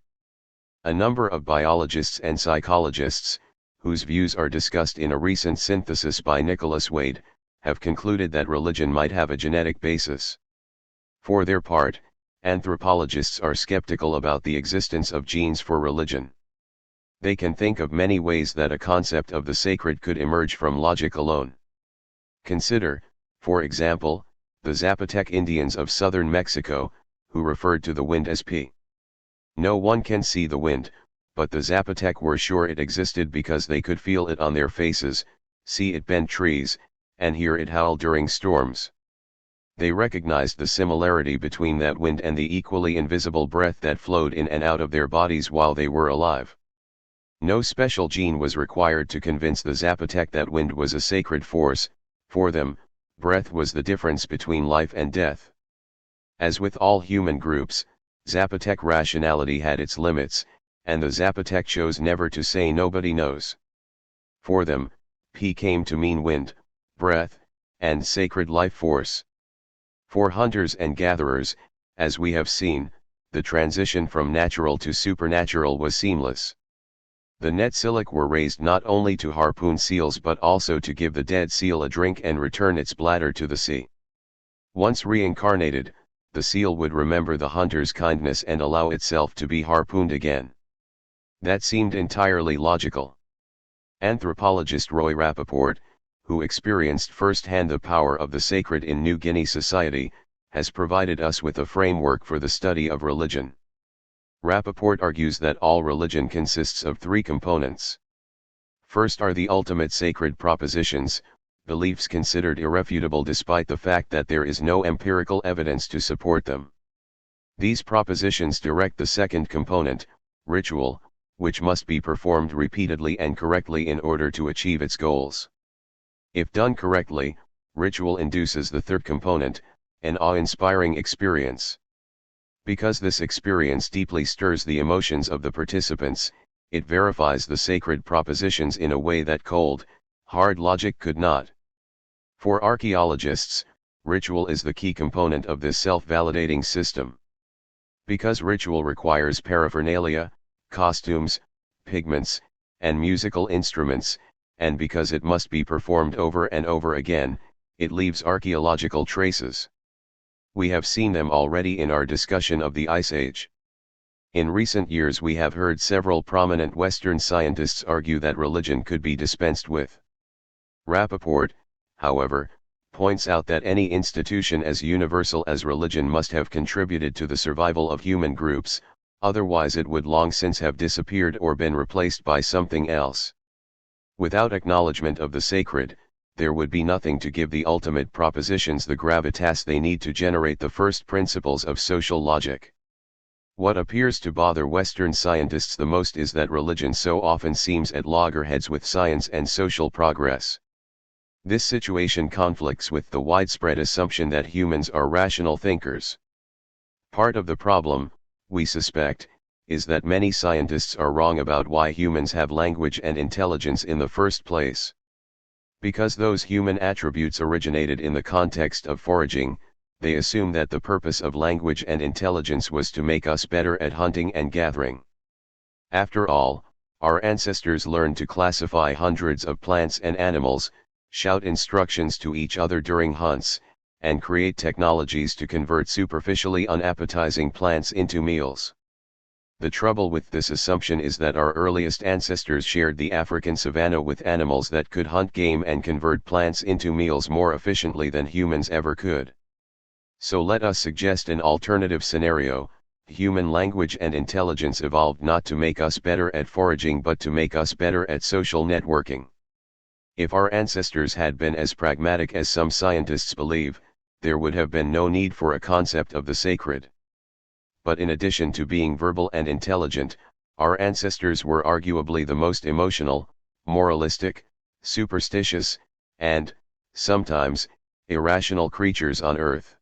A number of biologists and psychologists, whose views are discussed in a recent synthesis by Nicholas Wade, have concluded that religion might have a genetic basis. For their part, anthropologists are skeptical about the existence of genes for religion. They can think of many ways that a concept of the sacred could emerge from logic alone. Consider, for example, the Zapotec Indians of southern Mexico, who referred to the wind as P. No one can see the wind, but the Zapotec were sure it existed because they could feel it on their faces, see it bend trees, and hear it howl during storms. They recognized the similarity between that wind and the equally invisible breath that flowed in and out of their bodies while they were alive. No special gene was required to convince the Zapotec that wind was a sacred force. For them, breath was the difference between life and death. As with all human groups, Zapotec rationality had its limits, and the Zapotec chose never to say nobody knows. For them, P came to mean wind, breath, and sacred life force. For hunters and gatherers, as we have seen, the transition from natural to supernatural was seamless. The Netsilik were raised not only to harpoon seals but also to give the dead seal a drink and return its bladder to the sea. Once reincarnated, the seal would remember the hunter's kindness and allow itself to be harpooned again. That seemed entirely logical. Anthropologist Roy Rappaport, who experienced firsthand the power of the sacred in New Guinea society, has provided us with a framework for the study of religion. Rappaport argues that all religion consists of three components. First are the ultimate sacred propositions, beliefs considered irrefutable despite the fact that there is no empirical evidence to support them. These propositions direct the second component, ritual, which must be performed repeatedly and correctly in order to achieve its goals. If done correctly, ritual induces the third component, an awe-inspiring experience. Because this experience deeply stirs the emotions of the participants, it verifies the sacred propositions in a way that cold, hard logic could not. For archaeologists, ritual is the key component of this self-validating system. Because ritual requires paraphernalia, costumes, pigments, and musical instruments, and because it must be performed over and over again, it leaves archaeological traces. We have seen them already in our discussion of the Ice Age. In recent years we have heard several prominent Western scientists argue that religion could be dispensed with. Rappaport, however, points out that any institution as universal as religion must have contributed to the survival of human groups, otherwise it would long since have disappeared or been replaced by something else. Without acknowledgement of the sacred, there would be nothing to give the ultimate propositions the gravitas they need to generate the first principles of social logic. What appears to bother Western scientists the most is that religion so often seems at loggerheads with science and social progress. This situation conflicts with the widespread assumption that humans are rational thinkers. Part of the problem, we suspect, is that many scientists are wrong about why humans have language and intelligence in the first place. Because those human attributes originated in the context of foraging, they assume that the purpose of language and intelligence was to make us better at hunting and gathering. After all, our ancestors learned to classify hundreds of plants and animals, shout instructions to each other during hunts, and create technologies to convert superficially unappetizing plants into meals. The trouble with this assumption is that our earliest ancestors shared the African savanna with animals that could hunt game and convert plants into meals more efficiently than humans ever could. So let us suggest an alternative scenario: human language and intelligence evolved not to make us better at foraging but to make us better at social networking. If our ancestors had been as pragmatic as some scientists believe, there would have been no need for a concept of the sacred. But in addition to being verbal and intelligent, our ancestors were arguably the most emotional, moralistic, superstitious, and, sometimes, irrational creatures on Earth.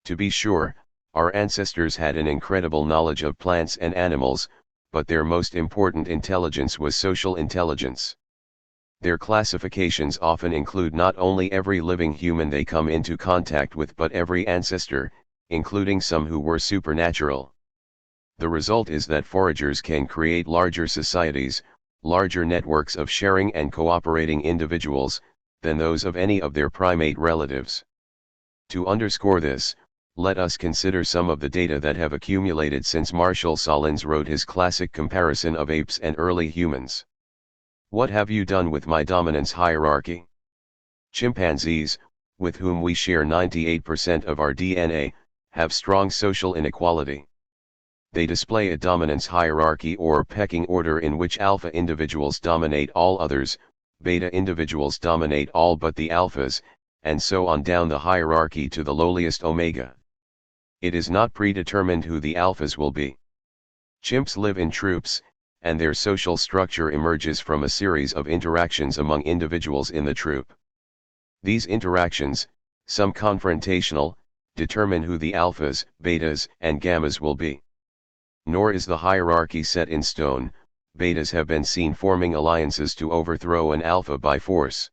To be sure, our ancestors had an incredible knowledge of plants and animals, but their most important intelligence was social intelligence. Their classifications often include not only every living human they come into contact with but every ancestor, including some who were supernatural. The result is that foragers can create larger societies, larger networks of sharing and cooperating individuals, than those of any of their primate relatives. To underscore this, let us consider some of the data that have accumulated since Marshall Solins wrote his classic comparison of apes and early humans. What have you done with my dominance hierarchy? Chimpanzees, with whom we share 98% of our DNA, have strong social inequality. They display a dominance hierarchy or pecking order in which alpha individuals dominate all others, beta individuals dominate all but the alphas, and so on down the hierarchy to the lowliest omega. It is not predetermined who the alphas will be. Chimps live in troops, and their social structure emerges from a series of interactions among individuals in the troop. These interactions, some confrontational, determine who the alphas, betas, and gammas will be. Nor is the hierarchy set in stone. Betas have been seen forming alliances to overthrow an alpha by force.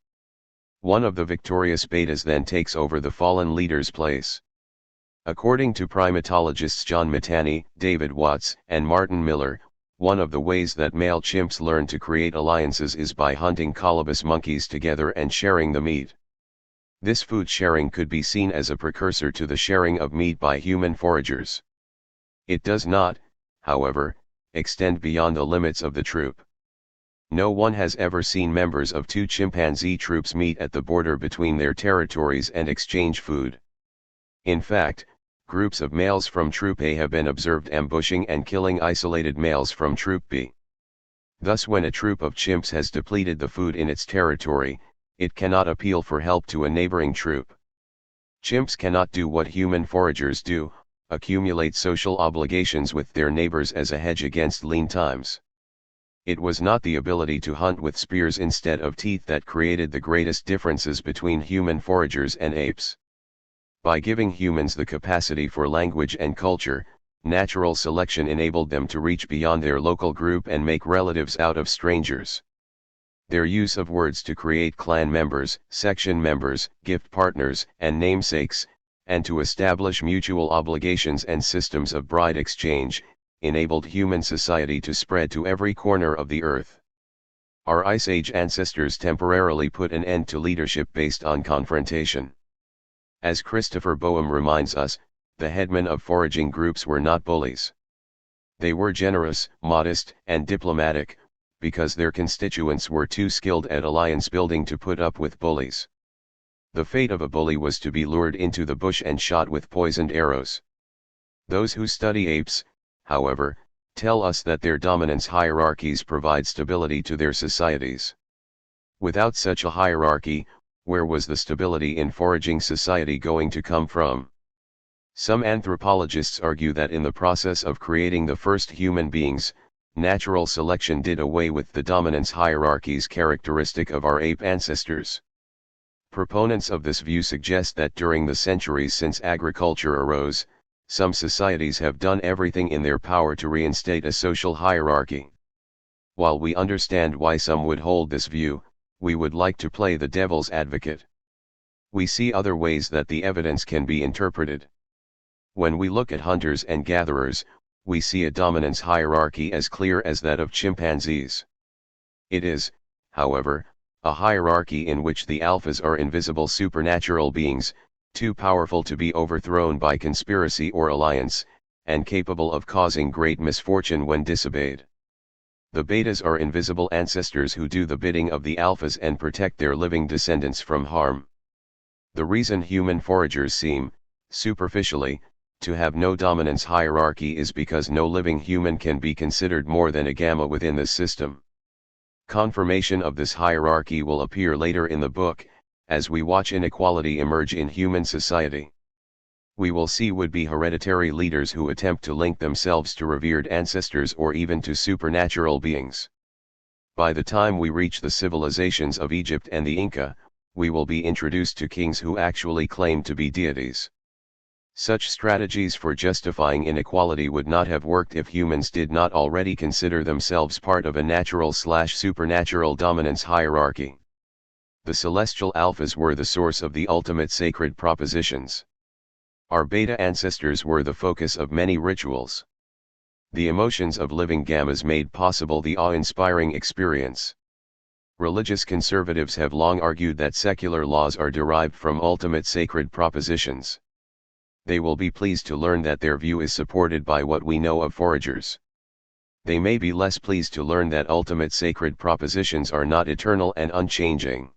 One of the victorious betas then takes over the fallen leader's place. According to primatologists John Mittani, David Watts, and Martin Miller, one of the ways that male chimps learn to create alliances is by hunting colobus monkeys together and sharing the meat. This food sharing could be seen as a precursor to the sharing of meat by human foragers. It does not, however, extend beyond the limits of the troop. No one has ever seen members of two chimpanzee troops meet at the border between their territories and exchange food. In fact, groups of males from Troop A have been observed ambushing and killing isolated males from Troop B. Thus, when a troop of chimps has depleted the food in its territory, it cannot appeal for help to a neighboring troop. Chimps cannot do what human foragers do, accumulate social obligations with their neighbors as a hedge against lean times. It was not the ability to hunt with spears instead of teeth that created the greatest differences between human foragers and apes. By giving humans the capacity for language and culture, natural selection enabled them to reach beyond their local group and make relatives out of strangers. Their use of words to create clan members, section members, gift partners, and namesakes, and to establish mutual obligations and systems of bride exchange, enabled human society to spread to every corner of the earth. Our Ice Age ancestors temporarily put an end to leadership based on confrontation. As Christopher Boehm reminds us, the headmen of foraging groups were not bullies. They were generous, modest, and diplomatic, because their constituents were too skilled at alliance building to put up with bullies. The fate of a bully was to be lured into the bush and shot with poisoned arrows. Those who study apes, however, tell us that their dominance hierarchies provide stability to their societies. Without such a hierarchy, where was the stability in foraging society going to come from? Some anthropologists argue that in the process of creating the first human beings, natural selection did away with the dominance hierarchies characteristic of our ape ancestors. Proponents of this view suggest that during the centuries since agriculture arose, some societies have done everything in their power to reinstate a social hierarchy. While we understand why some would hold this view, we would like to play the devil's advocate. We see other ways that the evidence can be interpreted. When we look at hunters and gatherers, we see a dominance hierarchy as clear as that of chimpanzees. It is, however, a hierarchy in which the alphas are invisible supernatural beings, too powerful to be overthrown by conspiracy or alliance, and capable of causing great misfortune when disobeyed. The betas are invisible ancestors who do the bidding of the alphas and protect their living descendants from harm. The reason human foragers seem, superficially, to have no dominance hierarchy is because no living human can be considered more than a gamma within this system. Confirmation of this hierarchy will appear later in the book, as we watch inequality emerge in human society. We will see would-be hereditary leaders who attempt to link themselves to revered ancestors or even to supernatural beings. By the time we reach the civilizations of Egypt and the Inca, we will be introduced to kings who actually claim to be deities. Such strategies for justifying inequality would not have worked if humans did not already consider themselves part of a natural/supernatural dominance hierarchy. The celestial alphas were the source of the ultimate sacred propositions. Our beta ancestors were the focus of many rituals. The emotions of living gammas made possible the awe-inspiring experience. Religious conservatives have long argued that secular laws are derived from ultimate sacred propositions. They will be pleased to learn that their view is supported by what we know of foragers. They may be less pleased to learn that ultimate sacred propositions are not eternal and unchanging.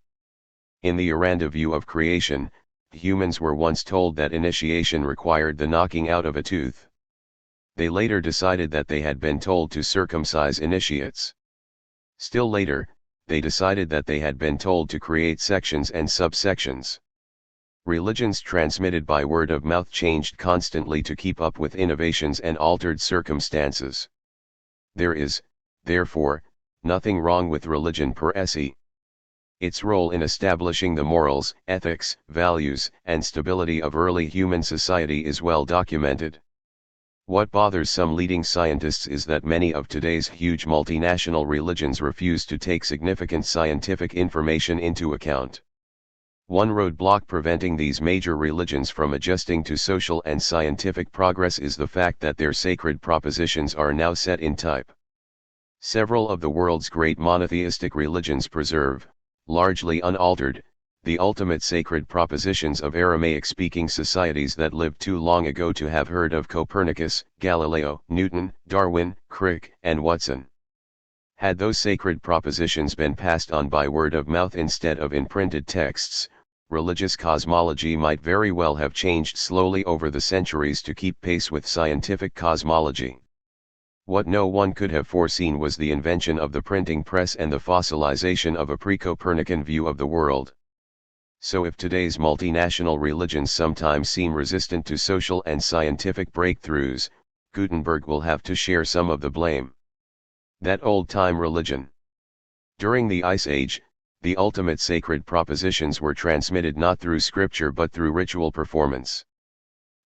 In the Aranda view of creation, humans were once told that initiation required the knocking out of a tooth. They later decided that they had been told to circumcise initiates. Still later, they decided that they had been told to create sections and subsections. Religions transmitted by word of mouth changed constantly to keep up with innovations and altered circumstances. There is, therefore, nothing wrong with religion per se. Its role in establishing the morals, ethics, values, and stability of early human society is well documented. What bothers some leading scientists is that many of today's huge multinational religions refuse to take significant scientific information into account. One roadblock preventing these major religions from adjusting to social and scientific progress is the fact that their sacred propositions are now set in type. Several of the world's great monotheistic religions preserve, largely unaltered, the ultimate sacred propositions of Aramaic-speaking societies that lived too long ago to have heard of Copernicus, Galileo, Newton, Darwin, Crick, and Watson. Had those sacred propositions been passed on by word of mouth instead of in printed texts, religious cosmology might very well have changed slowly over the centuries to keep pace with scientific cosmology. What no one could have foreseen was the invention of the printing press and the fossilization of a pre-Copernican view of the world. So if today's multinational religions sometimes seem resistant to social and scientific breakthroughs, Gutenberg will have to share some of the blame. That old-time religion. During the Ice Age, the ultimate sacred propositions were transmitted not through scripture but through ritual performance.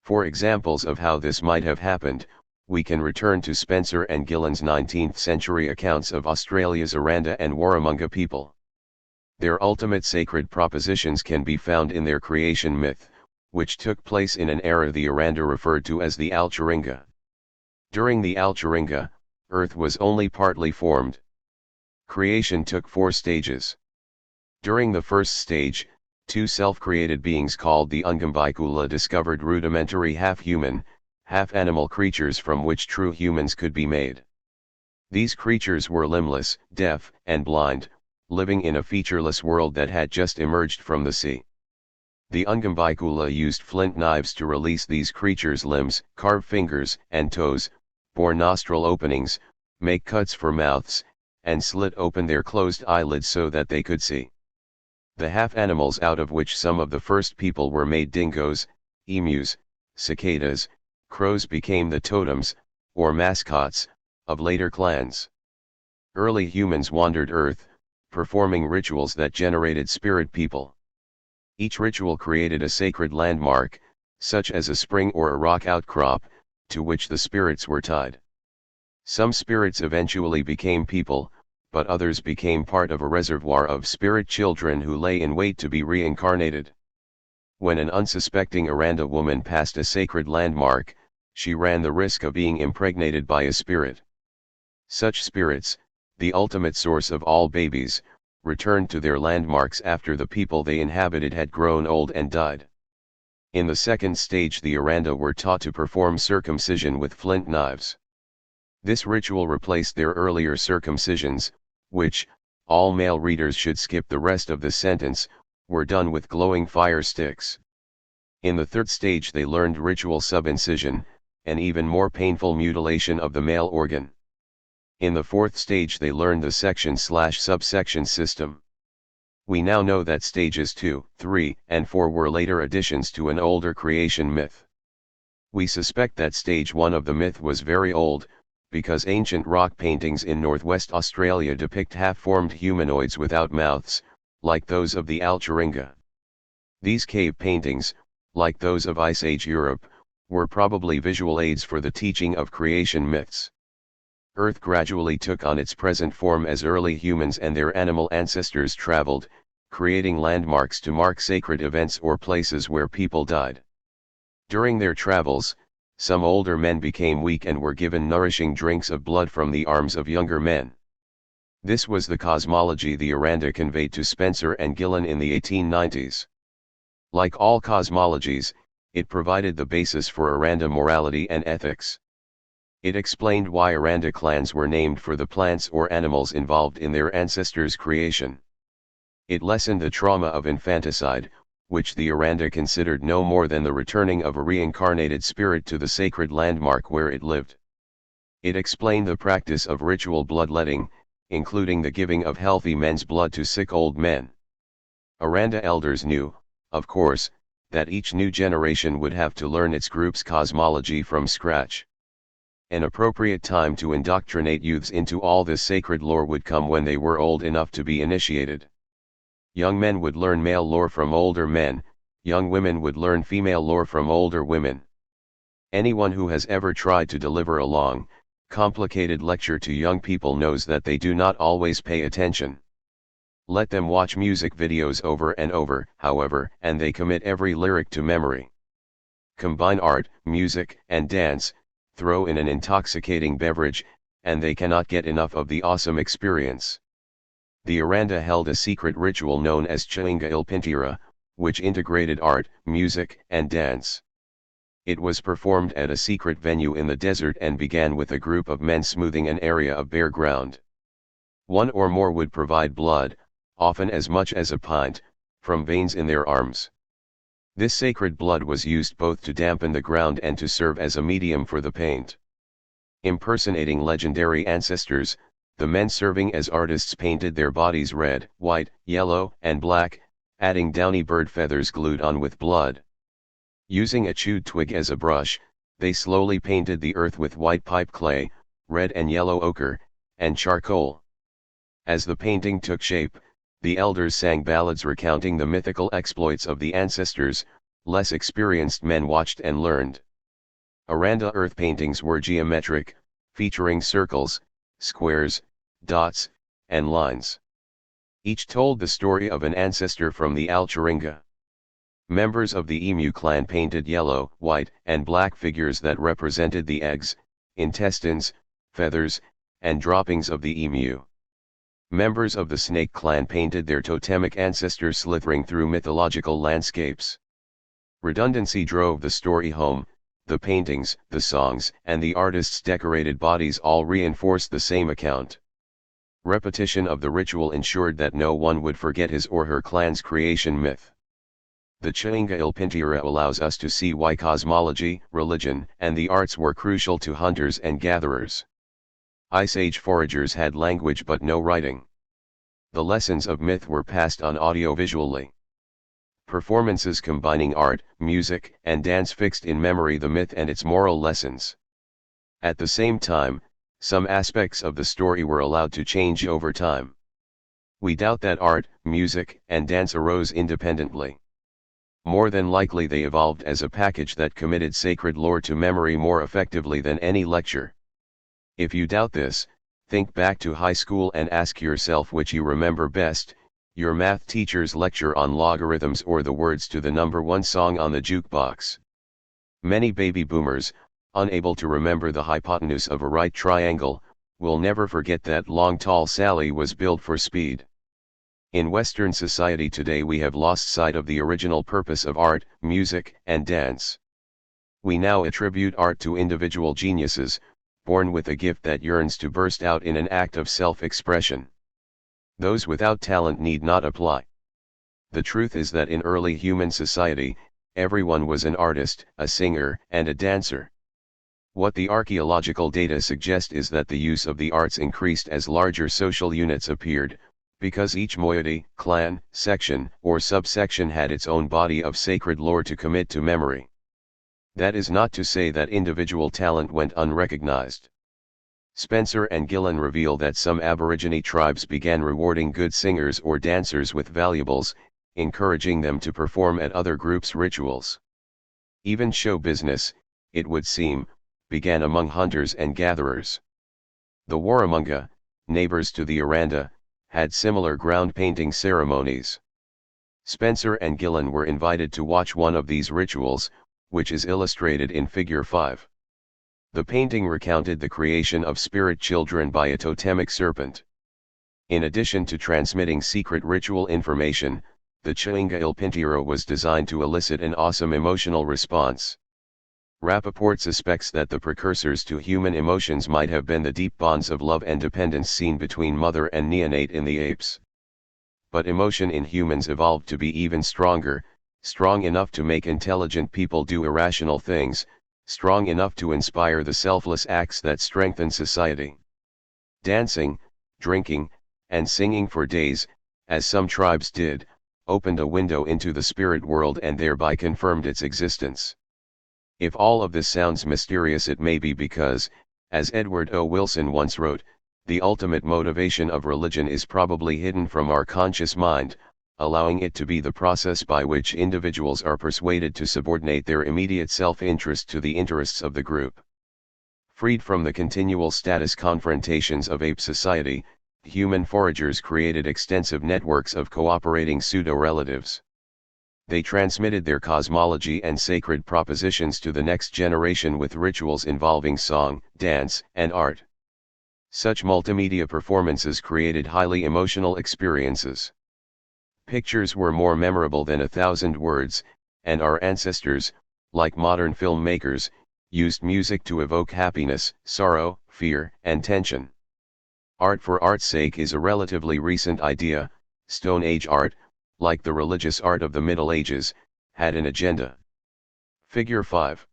For examples of how this might have happened, we can return to Spencer and Gillen's 19th century accounts of Australia's Aranda and Warramunga people. Their ultimate sacred propositions can be found in their creation myth, which took place in an era the Aranda referred to as the Alcharinga. During the Alcharinga, Earth was only partly formed. Creation took 4 stages. During the first stage, 2 self-created beings called the Ungambikula discovered rudimentary half-human, half-animal creatures from which true humans could be made. These creatures were limbless, deaf, and blind, living in a featureless world that had just emerged from the sea. The Ungambikula used flint knives to release these creatures' limbs, carve fingers and toes, bore nostril openings, make cuts for mouths, and slit open their closed eyelids so that they could see. The half-animals out of which some of the first people were made dingoes, emus, cicadas, crows became the totems, or mascots, of later clans. Early humans wandered Earth, performing rituals that generated spirit people. Each ritual created a sacred landmark, such as a spring or a rock outcrop, to which the spirits were tied. Some spirits eventually became people, but others became part of a reservoir of spirit children who lay in wait to be reincarnated. When an unsuspecting Aranda woman passed a sacred landmark, she ran the risk of being impregnated by a spirit. Such spirits, the ultimate source of all babies, returned to their landmarks after the people they inhabited had grown old and died. In the second stage the Aranda were taught to perform circumcision with flint knives. This ritual replaced their earlier circumcisions, which, all male readers should skip the rest of the sentence, were done with glowing fire sticks. In the third stage they learned ritual subincision, an even more painful mutilation of the male organ. In the fourth stage they learned the section/subsection system. We now know that stages 2, 3, and 4 were later additions to an older creation myth. We suspect that stage 1 of the myth was very old, because ancient rock paintings in northwest Australia depict half-formed humanoids without mouths, like those of the Alcharinga. These cave paintings, like those of Ice Age Europe, were probably visual aids for the teaching of creation myths. Earth gradually took on its present form as early humans and their animal ancestors traveled, creating landmarks to mark sacred events or places where people died. During their travels, some older men became weak and were given nourishing drinks of blood from the arms of younger men. This was the cosmology the Aranda conveyed to Spencer and Gillen in the 1890s. Like all cosmologies, it provided the basis for Aranda morality and ethics. It explained why Aranda clans were named for the plants or animals involved in their ancestors' creation. It lessened the trauma of infanticide, which the Aranda considered no more than the returning of a reincarnated spirit to the sacred landmark where it lived. It explained the practice of ritual bloodletting, including the giving of healthy men's blood to sick old men. Aranda elders knew, of course, that each new generation would have to learn its group's cosmology from scratch. An appropriate time to indoctrinate youths into all this sacred lore would come when they were old enough to be initiated. Young men would learn male lore from older men, young women would learn female lore from older women. Anyone who has ever tried to deliver a long, complicated lecture to young people knows that they do not always pay attention. Let them watch music videos over and over, however, and they commit every lyric to memory. Combine art, music, and dance, throw in an intoxicating beverage, and they cannot get enough of the awesome experience. The Aranda held a secret ritual known as Chainga Ilpintira, which integrated art, music, and dance. It was performed at a secret venue in the desert and began with a group of men smoothing an area of bare ground. One or more would provide blood, often as much as a pint, from veins in their arms. This sacred blood was used both to dampen the ground and to serve as a medium for the paint. Impersonating legendary ancestors, the men serving as artists painted their bodies red, white, yellow, and black, adding downy bird feathers glued on with blood. Using a chewed twig as a brush, they slowly painted the earth with white pipe clay, red and yellow ochre, and charcoal. As the painting took shape, the elders sang ballads recounting the mythical exploits of the ancestors. Less experienced men watched and learned. Aranda earth paintings were geometric, featuring circles, squares, dots, and lines. Each told the story of an ancestor from the Alcharinga. Members of the Emu clan painted yellow, white, and black figures that represented the eggs, intestines, feathers, and droppings of the emu. Members of the Snake clan painted their totemic ancestors slithering through mythological landscapes. Redundancy drove the story home. The paintings, the songs, and the artists' decorated bodies all reinforced the same account. Repetition of the ritual ensured that no one would forget his or her clan's creation myth. The Chewinga il Pintura allows us to see why cosmology, religion, and the arts were crucial to hunters and gatherers. Ice Age foragers had language but no writing. The lessons of myth were passed on audiovisually. Performances combining art, music, and dance fixed in memory the myth and its moral lessons. At the same time, some aspects of the story were allowed to change over time. We doubt that art, music, and dance arose independently. More than likely they evolved as a package that committed sacred lore to memory more effectively than any lecture. If you doubt this, think back to high school and ask yourself which you remember best, your math teacher's lecture on logarithms or the words to the number one song on the jukebox. Many baby boomers, unable to remember the hypotenuse of a right triangle, will never forget that long tall Sally was built for speed. In Western society today we have lost sight of the original purpose of art, music, and dance. We now attribute art to individual geniuses, born with a gift that yearns to burst out in an act of self-expression. Those without talent need not apply. The truth is that in early human society, everyone was an artist, a singer, and a dancer. What the archaeological data suggest is that the use of the arts increased as larger social units appeared, because each moiety, clan, section, or subsection had its own body of sacred lore to commit to memory. That is not to say that individual talent went unrecognized. Spencer and Gillen reveal that some Aborigine tribes began rewarding good singers or dancers with valuables, encouraging them to perform at other groups' rituals. Even show business, it would seem, began among hunters and gatherers. The Warramunga, neighbors to the Aranda, had similar ground painting ceremonies. Spencer and Gillen were invited to watch one of these rituals, which is illustrated in Figure 5. The painting recounted the creation of spirit children by a totemic serpent. In addition to transmitting secret ritual information, the Chewinga il Pintura was designed to elicit an awesome emotional response. Rappaport suspects that the precursors to human emotions might have been the deep bonds of love and dependence seen between mother and neonate in the apes. But emotion in humans evolved to be even stronger, strong enough to make intelligent people do irrational things, strong enough to inspire the selfless acts that strengthen society. Dancing, drinking, and singing for days, as some tribes did, opened a window into the spirit world and thereby confirmed its existence. If all of this sounds mysterious, it may be because, as Edward O. Wilson once wrote, the ultimate motivation of religion is probably hidden from our conscious mind, allowing it to be the process by which individuals are persuaded to subordinate their immediate self-interest to the interests of the group. Freed from the continual status confrontations of ape society, human foragers created extensive networks of cooperating pseudo-relatives. They transmitted their cosmology and sacred propositions to the next generation with rituals involving song, dance, and art. Such multimedia performances created highly emotional experiences. Pictures were more memorable than 1,000 words, and our ancestors, like modern filmmakers, used music to evoke happiness, sorrow, fear, and tension. Art for art's sake is a relatively recent idea. Stone Age art, like the religious art of the Middle Ages, had an agenda. Figure 5.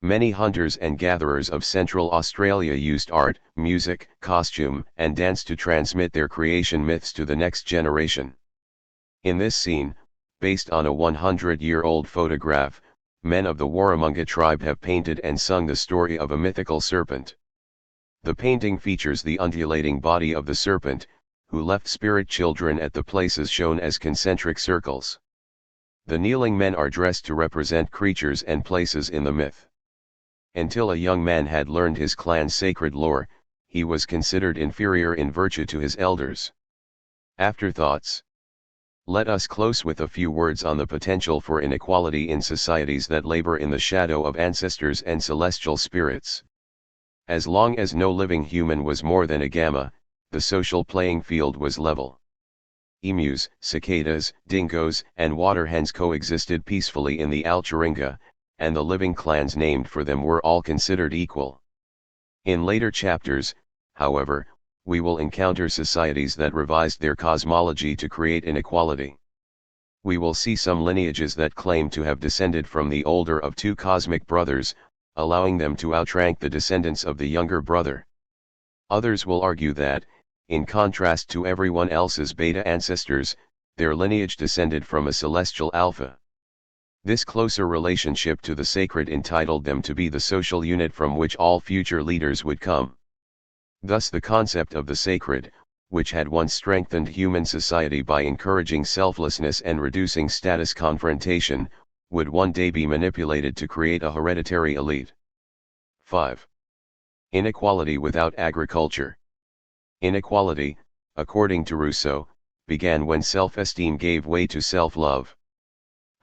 Many hunters and gatherers of Central Australia used art, music, costume, and dance to transmit their creation myths to the next generation. In this scene, Based on a 100-year-old photograph, men of the Warramunga tribe have painted and sung the story of a mythical serpent. The painting features the undulating body of the serpent, who left spirit children at the places shown as concentric circles. The kneeling men are dressed to represent creatures and places in the myth. Until a young man had learned his clan's sacred lore, he was considered inferior in virtue to his elders. Afterthoughts. Let us close with a few words on the potential for inequality in societies that labor in the shadow of ancestors and celestial spirits. As long as no living human was more than a gamma, the social playing field was level. Emus, cicadas, dingoes, and water hens coexisted peacefully in the Alturinga, and the living clans named for them were all considered equal. In later chapters, however, we will encounter societies that revised their cosmology to create inequality. We will see some lineages that claim to have descended from the older of two cosmic brothers, allowing them to outrank the descendants of the younger brother. Others will argue that, in contrast to everyone else's beta ancestors, their lineage descended from a celestial alpha. This closer relationship to the sacred entitled them to be the social unit from which all future leaders would come. Thus the concept of the sacred, which had once strengthened human society by encouraging selflessness and reducing status confrontation, would one day be manipulated to create a hereditary elite. 5. Inequality without agriculture. Inequality, according to Rousseau, began when self-esteem gave way to self-love.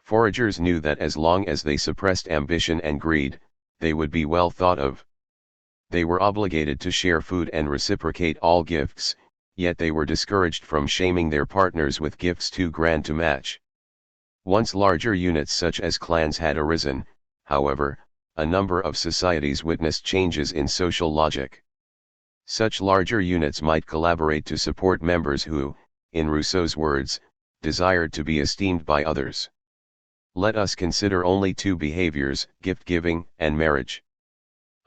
Foragers knew that as long as they suppressed ambition and greed, they would be well thought of. They were obligated to share food and reciprocate all gifts, yet they were discouraged from shaming their partners with gifts too grand to match. Once larger units such as clans had arisen, however, a number of societies witnessed changes in social logic. Such larger units might collaborate to support members who, in Rousseau's words, desired to be esteemed by others. Let us consider only two behaviors, gift-giving and marriage.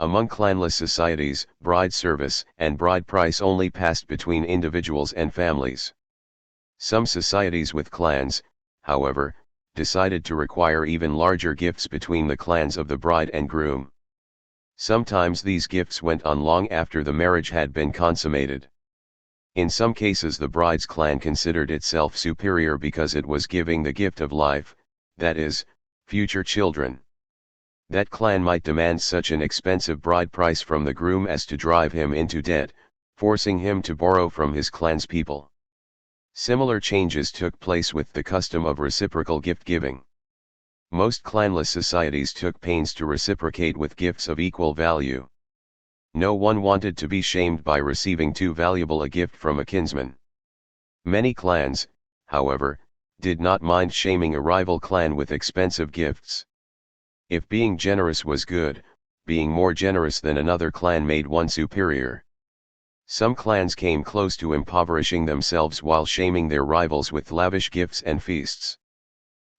Among clanless societies, bride service and bride price only passed between individuals and families. Some societies with clans, however, decided to require even larger gifts between the clans of the bride and groom. Sometimes these gifts went on long after the marriage had been consummated. In some cases the bride's clan considered itself superior because it was giving the gift of life, that is, future children. That clan might demand such an expensive bride price from the groom as to drive him into debt, forcing him to borrow from his clan's people. Similar changes took place with the custom of reciprocal gift-giving. Most clanless societies took pains to reciprocate with gifts of equal value. No one wanted to be shamed by receiving too valuable a gift from a kinsman. Many clans, however, did not mind shaming a rival clan with expensive gifts. If being generous was good, being more generous than another clan made one superior. Some clans came close to impoverishing themselves while shaming their rivals with lavish gifts and feasts.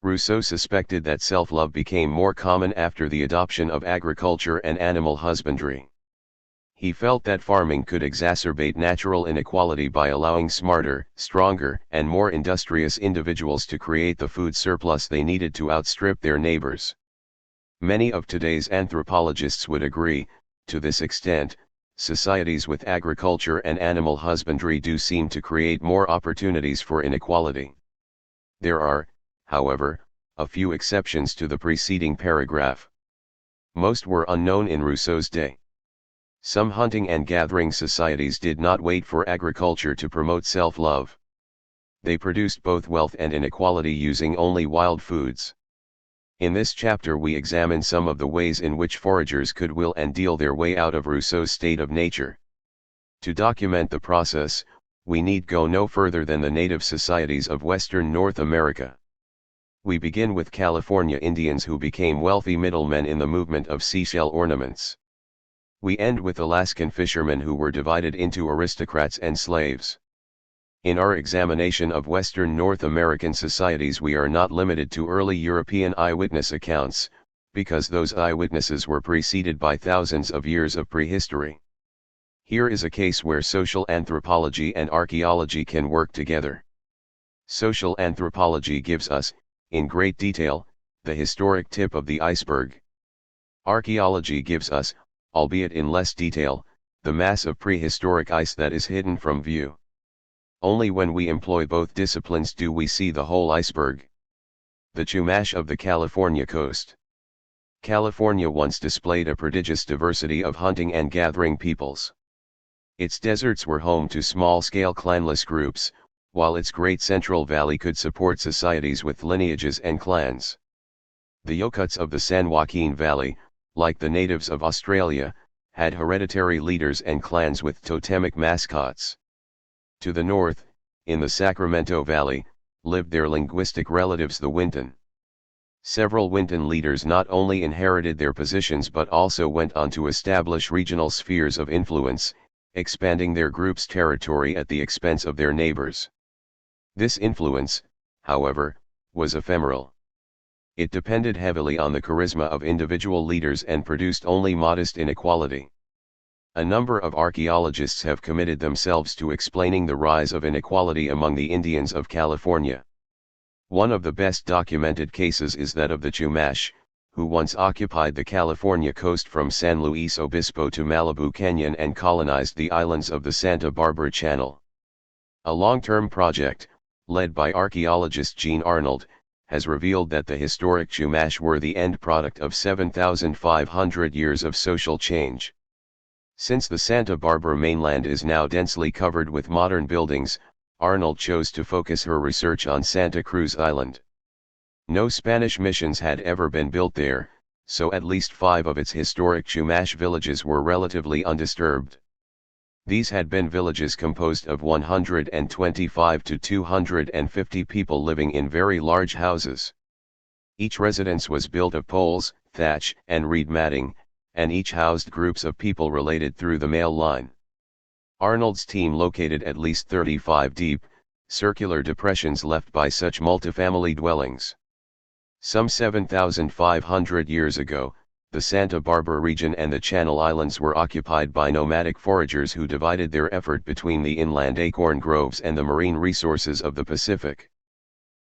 Rousseau suspected that self-love became more common after the adoption of agriculture and animal husbandry. He felt that farming could exacerbate natural inequality by allowing smarter, stronger, and more industrious individuals to create the food surplus they needed to outstrip their neighbors. Many of today's anthropologists would agree, to this extent, societies with agriculture and animal husbandry do seem to create more opportunities for inequality. There are, however, a few exceptions to the preceding paragraph. Most were unknown in Rousseau's day. Some hunting and gathering societies did not wait for agriculture to promote self-love. They produced both wealth and inequality using only wild foods. In this chapter we examine some of the ways in which foragers could will and deal their way out of Rousseau's state of nature. To document the process, we need go no further than the native societies of Western North America. We begin with California Indians who became wealthy middlemen in the movement of seashell ornaments. We end with Alaskan fishermen who were divided into aristocrats and slaves. In our examination of Western North American societies we are not limited to early European eyewitness accounts, because those eyewitnesses were preceded by thousands of years of prehistory. Here is a case where social anthropology and archaeology can work together. Social anthropology gives us, in great detail, the historic tip of the iceberg. Archaeology gives us, albeit in less detail, the mass of prehistoric ice that is hidden from view. Only when we employ both disciplines do we see the whole iceberg. The Chumash of the California coast. California once displayed a prodigious diversity of hunting and gathering peoples. Its deserts were home to small-scale clanless groups, while its great central valley could support societies with lineages and clans. The Yokuts of the San Joaquin Valley, like the natives of Australia, had hereditary leaders and clans with totemic mascots. To the north, in the Sacramento Valley, lived their linguistic relatives the Winton. Several Winton leaders not only inherited their positions but also went on to establish regional spheres of influence, expanding their group's territory at the expense of their neighbors. This influence, however, was ephemeral. It depended heavily on the charisma of individual leaders and produced only modest inequality. A number of archaeologists have committed themselves to explaining the rise of inequality among the Indians of California. One of the best documented cases is that of the Chumash, who once occupied the California coast from San Luis Obispo to Malibu Canyon and colonized the islands of the Santa Barbara Channel. A long-term project, led by archaeologist Gene Arnold, has revealed that the historic Chumash were the end product of 7,500 years of social change. Since the Santa Barbara mainland is now densely covered with modern buildings, Arnold chose to focus her research on Santa Cruz Island. No Spanish missions had ever been built there, so at least 5 of its historic Chumash villages were relatively undisturbed. These had been villages composed of 125 to 250 people living in very large houses. Each residence was built of poles, thatch, and reed matting, and each housed groups of people related through the male line. Arnold's team located at least 35 deep, circular depressions left by such multifamily dwellings. Some 7,500 years ago, the Santa Barbara region and the Channel Islands were occupied by nomadic foragers who divided their effort between the inland acorn groves and the marine resources of the Pacific.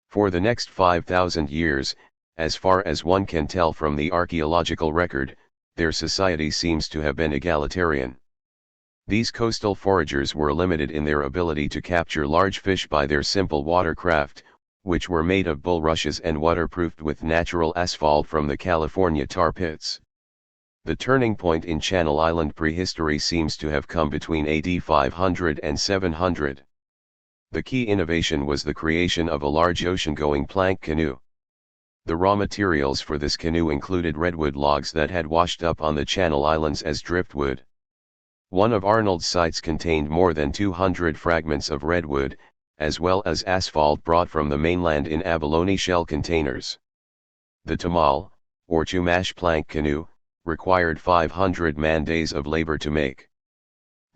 For the next 5,000 years, as far as one can tell from the archaeological record, their society seems to have been egalitarian. These coastal foragers were limited in their ability to capture large fish by their simple watercraft, which were made of bulrushes and waterproofed with natural asphalt from the California tar pits. The turning point in Channel Island prehistory seems to have come between AD 500 and 700. The key innovation was the creation of a large ocean-going plank canoe. The raw materials for this canoe included redwood logs that had washed up on the Channel Islands as driftwood. One of Arnold's sites contained more than 200 fragments of redwood, as well as asphalt brought from the mainland in abalone shell containers. The tamal, or Chumash plank canoe, required 500 man-days of labor to make.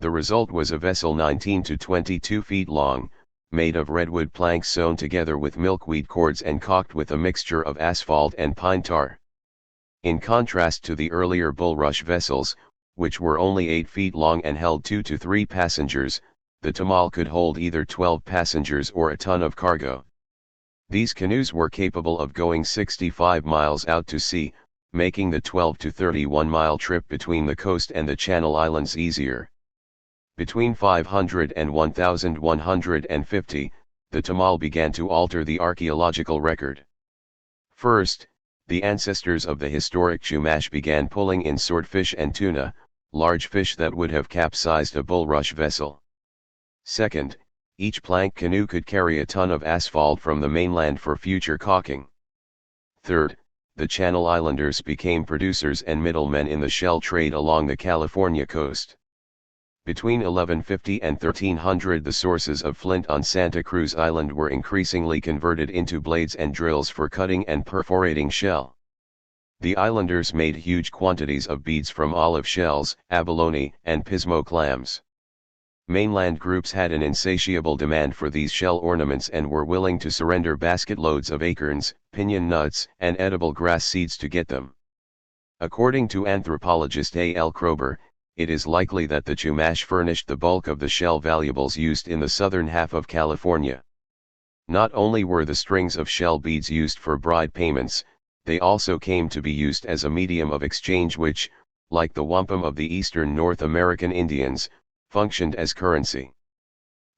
The result was a vessel 19 to 22 feet long, made of redwood planks sewn together with milkweed cords and caulked with a mixture of asphalt and pine tar. In contrast to the earlier bulrush vessels, which were only 8 feet long and held 2 to 3 passengers, the tamal could hold either 12 passengers or a ton of cargo. These canoes were capable of going 65 miles out to sea, making the 12 to 31 mile trip between the coast and the Channel Islands easier. Between 500 and 1150, the tamal began to alter the archaeological record. First, the ancestors of the historic Chumash began pulling in swordfish and tuna, large fish that would have capsized a bulrush vessel. Second, each plank canoe could carry a ton of asphalt from the mainland for future caulking. Third, the Channel Islanders became producers and middlemen in the shell trade along the California coast. Between 1150 and 1300 the sources of flint on Santa Cruz Island were increasingly converted into blades and drills for cutting and perforating shell. The islanders made huge quantities of beads from olive shells, abalone, and pismo clams. Mainland groups had an insatiable demand for these shell ornaments and were willing to surrender basket loads of acorns, piñon nuts, and edible grass seeds to get them. According to anthropologist A. L. Kroeber, it is likely that the Chumash furnished the bulk of the shell valuables used in the southern half of California. Not only were the strings of shell beads used for bride payments, they also came to be used as a medium of exchange which, like the wampum of the eastern North American Indians, functioned as currency.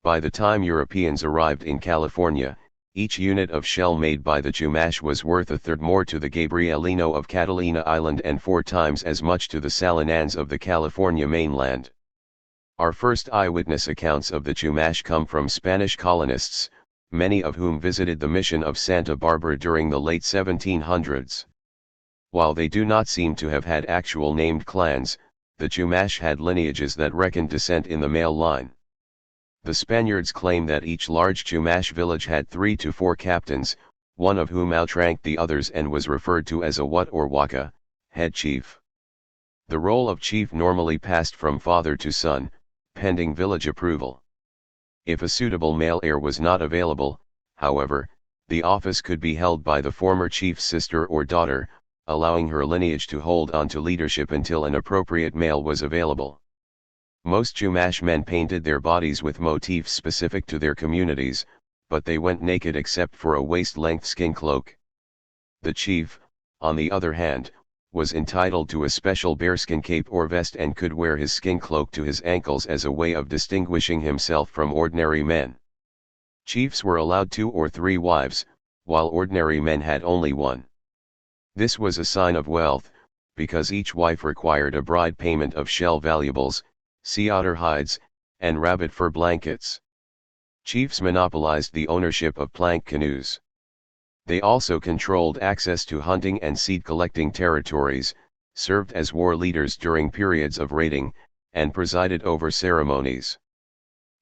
By the time Europeans arrived in California, each unit of shell made by the Chumash was worth a third more to the Gabrielino of Catalina Island and 4 times as much to the Salinans of the California mainland. Our first eyewitness accounts of the Chumash come from Spanish colonists, many of whom visited the mission of Santa Barbara during the late 1700s. While they do not seem to have had actual named clans, the Chumash had lineages that reckoned descent in the male line. The Spaniards claim that each large Chumash village had 3 to 4 captains, one of whom outranked the others and was referred to as a wat or waka, head chief. The role of chief normally passed from father to son, pending village approval. If a suitable male heir was not available, however, the office could be held by the former chief's sister or daughter, allowing her lineage to hold on to leadership until an appropriate male was available. Most Chumash men painted their bodies with motifs specific to their communities, but they went naked except for a waist-length skin cloak. The chief, on the other hand, was entitled to a special bearskin cape or vest and could wear his skin cloak to his ankles as a way of distinguishing himself from ordinary men. Chiefs were allowed 2 or 3 wives, while ordinary men had only 1. This was a sign of wealth, because each wife required a bride payment of shell valuables, sea otter hides, and rabbit fur blankets. Chiefs monopolized the ownership of plank canoes. They also controlled access to hunting and seed-collecting territories, served as war leaders during periods of raiding, and presided over ceremonies.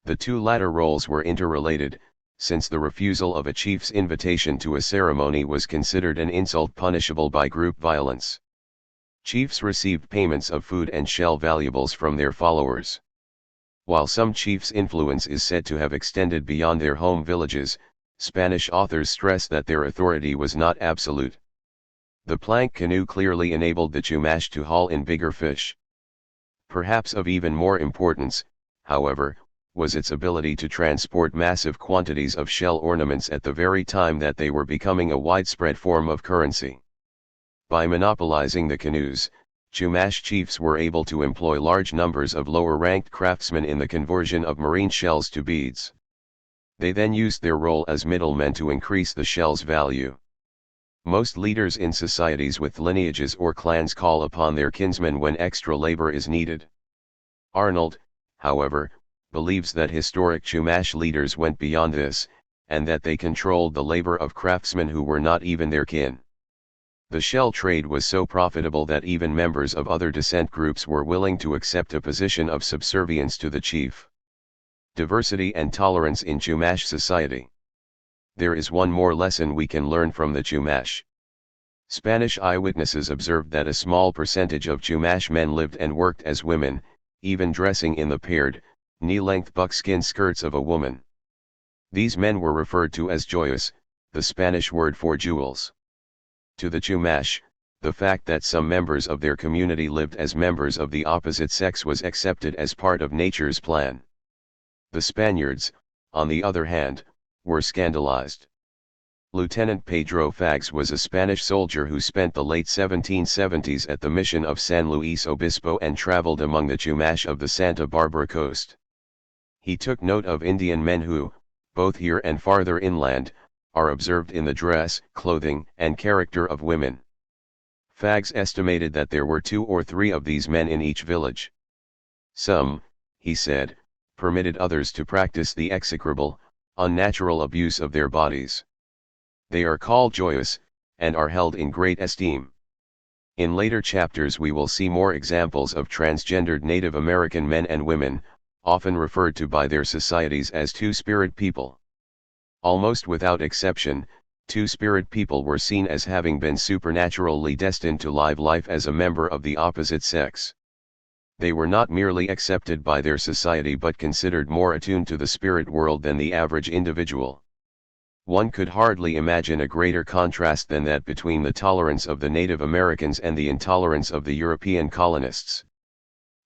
The 2 latter roles were interrelated, since the refusal of a chief's invitation to a ceremony was considered an insult punishable by group violence. Chiefs received payments of food and shell valuables from their followers. While some chiefs' influence is said to have extended beyond their home villages, Spanish authors stress that their authority was not absolute. The plank canoe clearly enabled the Chumash to haul in bigger fish. Perhaps of even more importance, however, was its ability to transport massive quantities of shell ornaments at the very time that they were becoming a widespread form of currency. By monopolizing the canoes, Chumash chiefs were able to employ large numbers of lower-ranked craftsmen in the conversion of marine shells to beads. They then used their role as middlemen to increase the shell's value. Most leaders in societies with lineages or clans call upon their kinsmen when extra labor is needed. Arnold, however, believes that historic Chumash leaders went beyond this, and that they controlled the labor of craftsmen who were not even their kin. The shell trade was so profitable that even members of other descent groups were willing to accept a position of subservience to the chief. Diversity and tolerance in Chumash society. There is one more lesson we can learn from the Chumash. Spanish eyewitnesses observed that a small percentage of Chumash men lived and worked as women, even dressing in the paired, knee-length buckskin skirts of a woman. These men were referred to as joyas, the Spanish word for jewels. To the Chumash, the fact that some members of their community lived as members of the opposite sex was accepted as part of nature's plan. The Spaniards, on the other hand, were scandalized. Lieutenant Pedro Fages was a Spanish soldier who spent the late 1770s at the mission of San Luis Obispo and traveled among the Chumash of the Santa Barbara coast. He took note of Indian men who, both here and farther inland, are observed in the dress, clothing, and character of women. Fages estimated that there were 2 or 3 of these men in each village. Some, he said, permitted others to practice the execrable, unnatural abuse of their bodies. They are called joyous, and are held in great esteem. In later chapters we will see more examples of transgendered Native American men and women, often referred to by their societies as two-spirit people. Almost without exception, two-spirit people were seen as having been supernaturally destined to live life as a member of the opposite sex. They were not merely accepted by their society but considered more attuned to the spirit world than the average individual. One could hardly imagine a greater contrast than that between the tolerance of the Native Americans and the intolerance of the European colonists.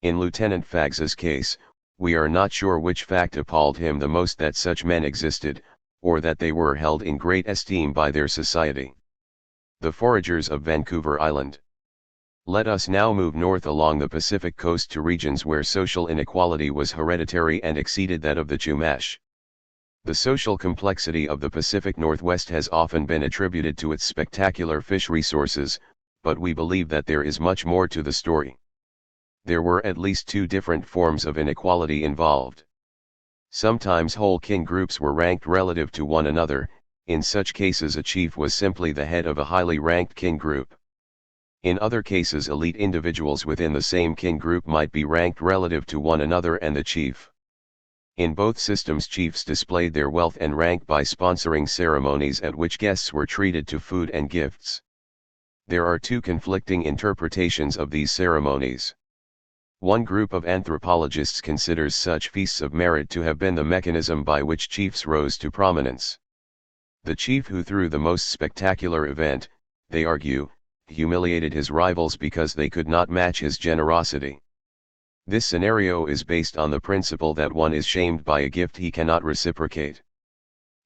In Lieutenant Fages's case, we are not sure which fact appalled him the most: that such men existed, or that they were held in great esteem by their society. The foragers of Vancouver Island. Let us now move north along the Pacific coast to regions where social inequality was hereditary and exceeded that of the Chumash. The social complexity of the Pacific Northwest has often been attributed to its spectacular fish resources, but we believe that there is much more to the story. There were at least two different forms of inequality involved. Sometimes whole kin groups were ranked relative to one another. In such cases a chief was simply the head of a highly ranked kin group. In other cases elite individuals within the same kin group might be ranked relative to one another and the chief. In both systems chiefs displayed their wealth and rank by sponsoring ceremonies at which guests were treated to food and gifts. There are two conflicting interpretations of these ceremonies. One group of anthropologists considers such feasts of merit to have been the mechanism by which chiefs rose to prominence. The chief who threw the most spectacular event, they argue, humiliated his rivals because they could not match his generosity. This scenario is based on the principle that one is shamed by a gift he cannot reciprocate.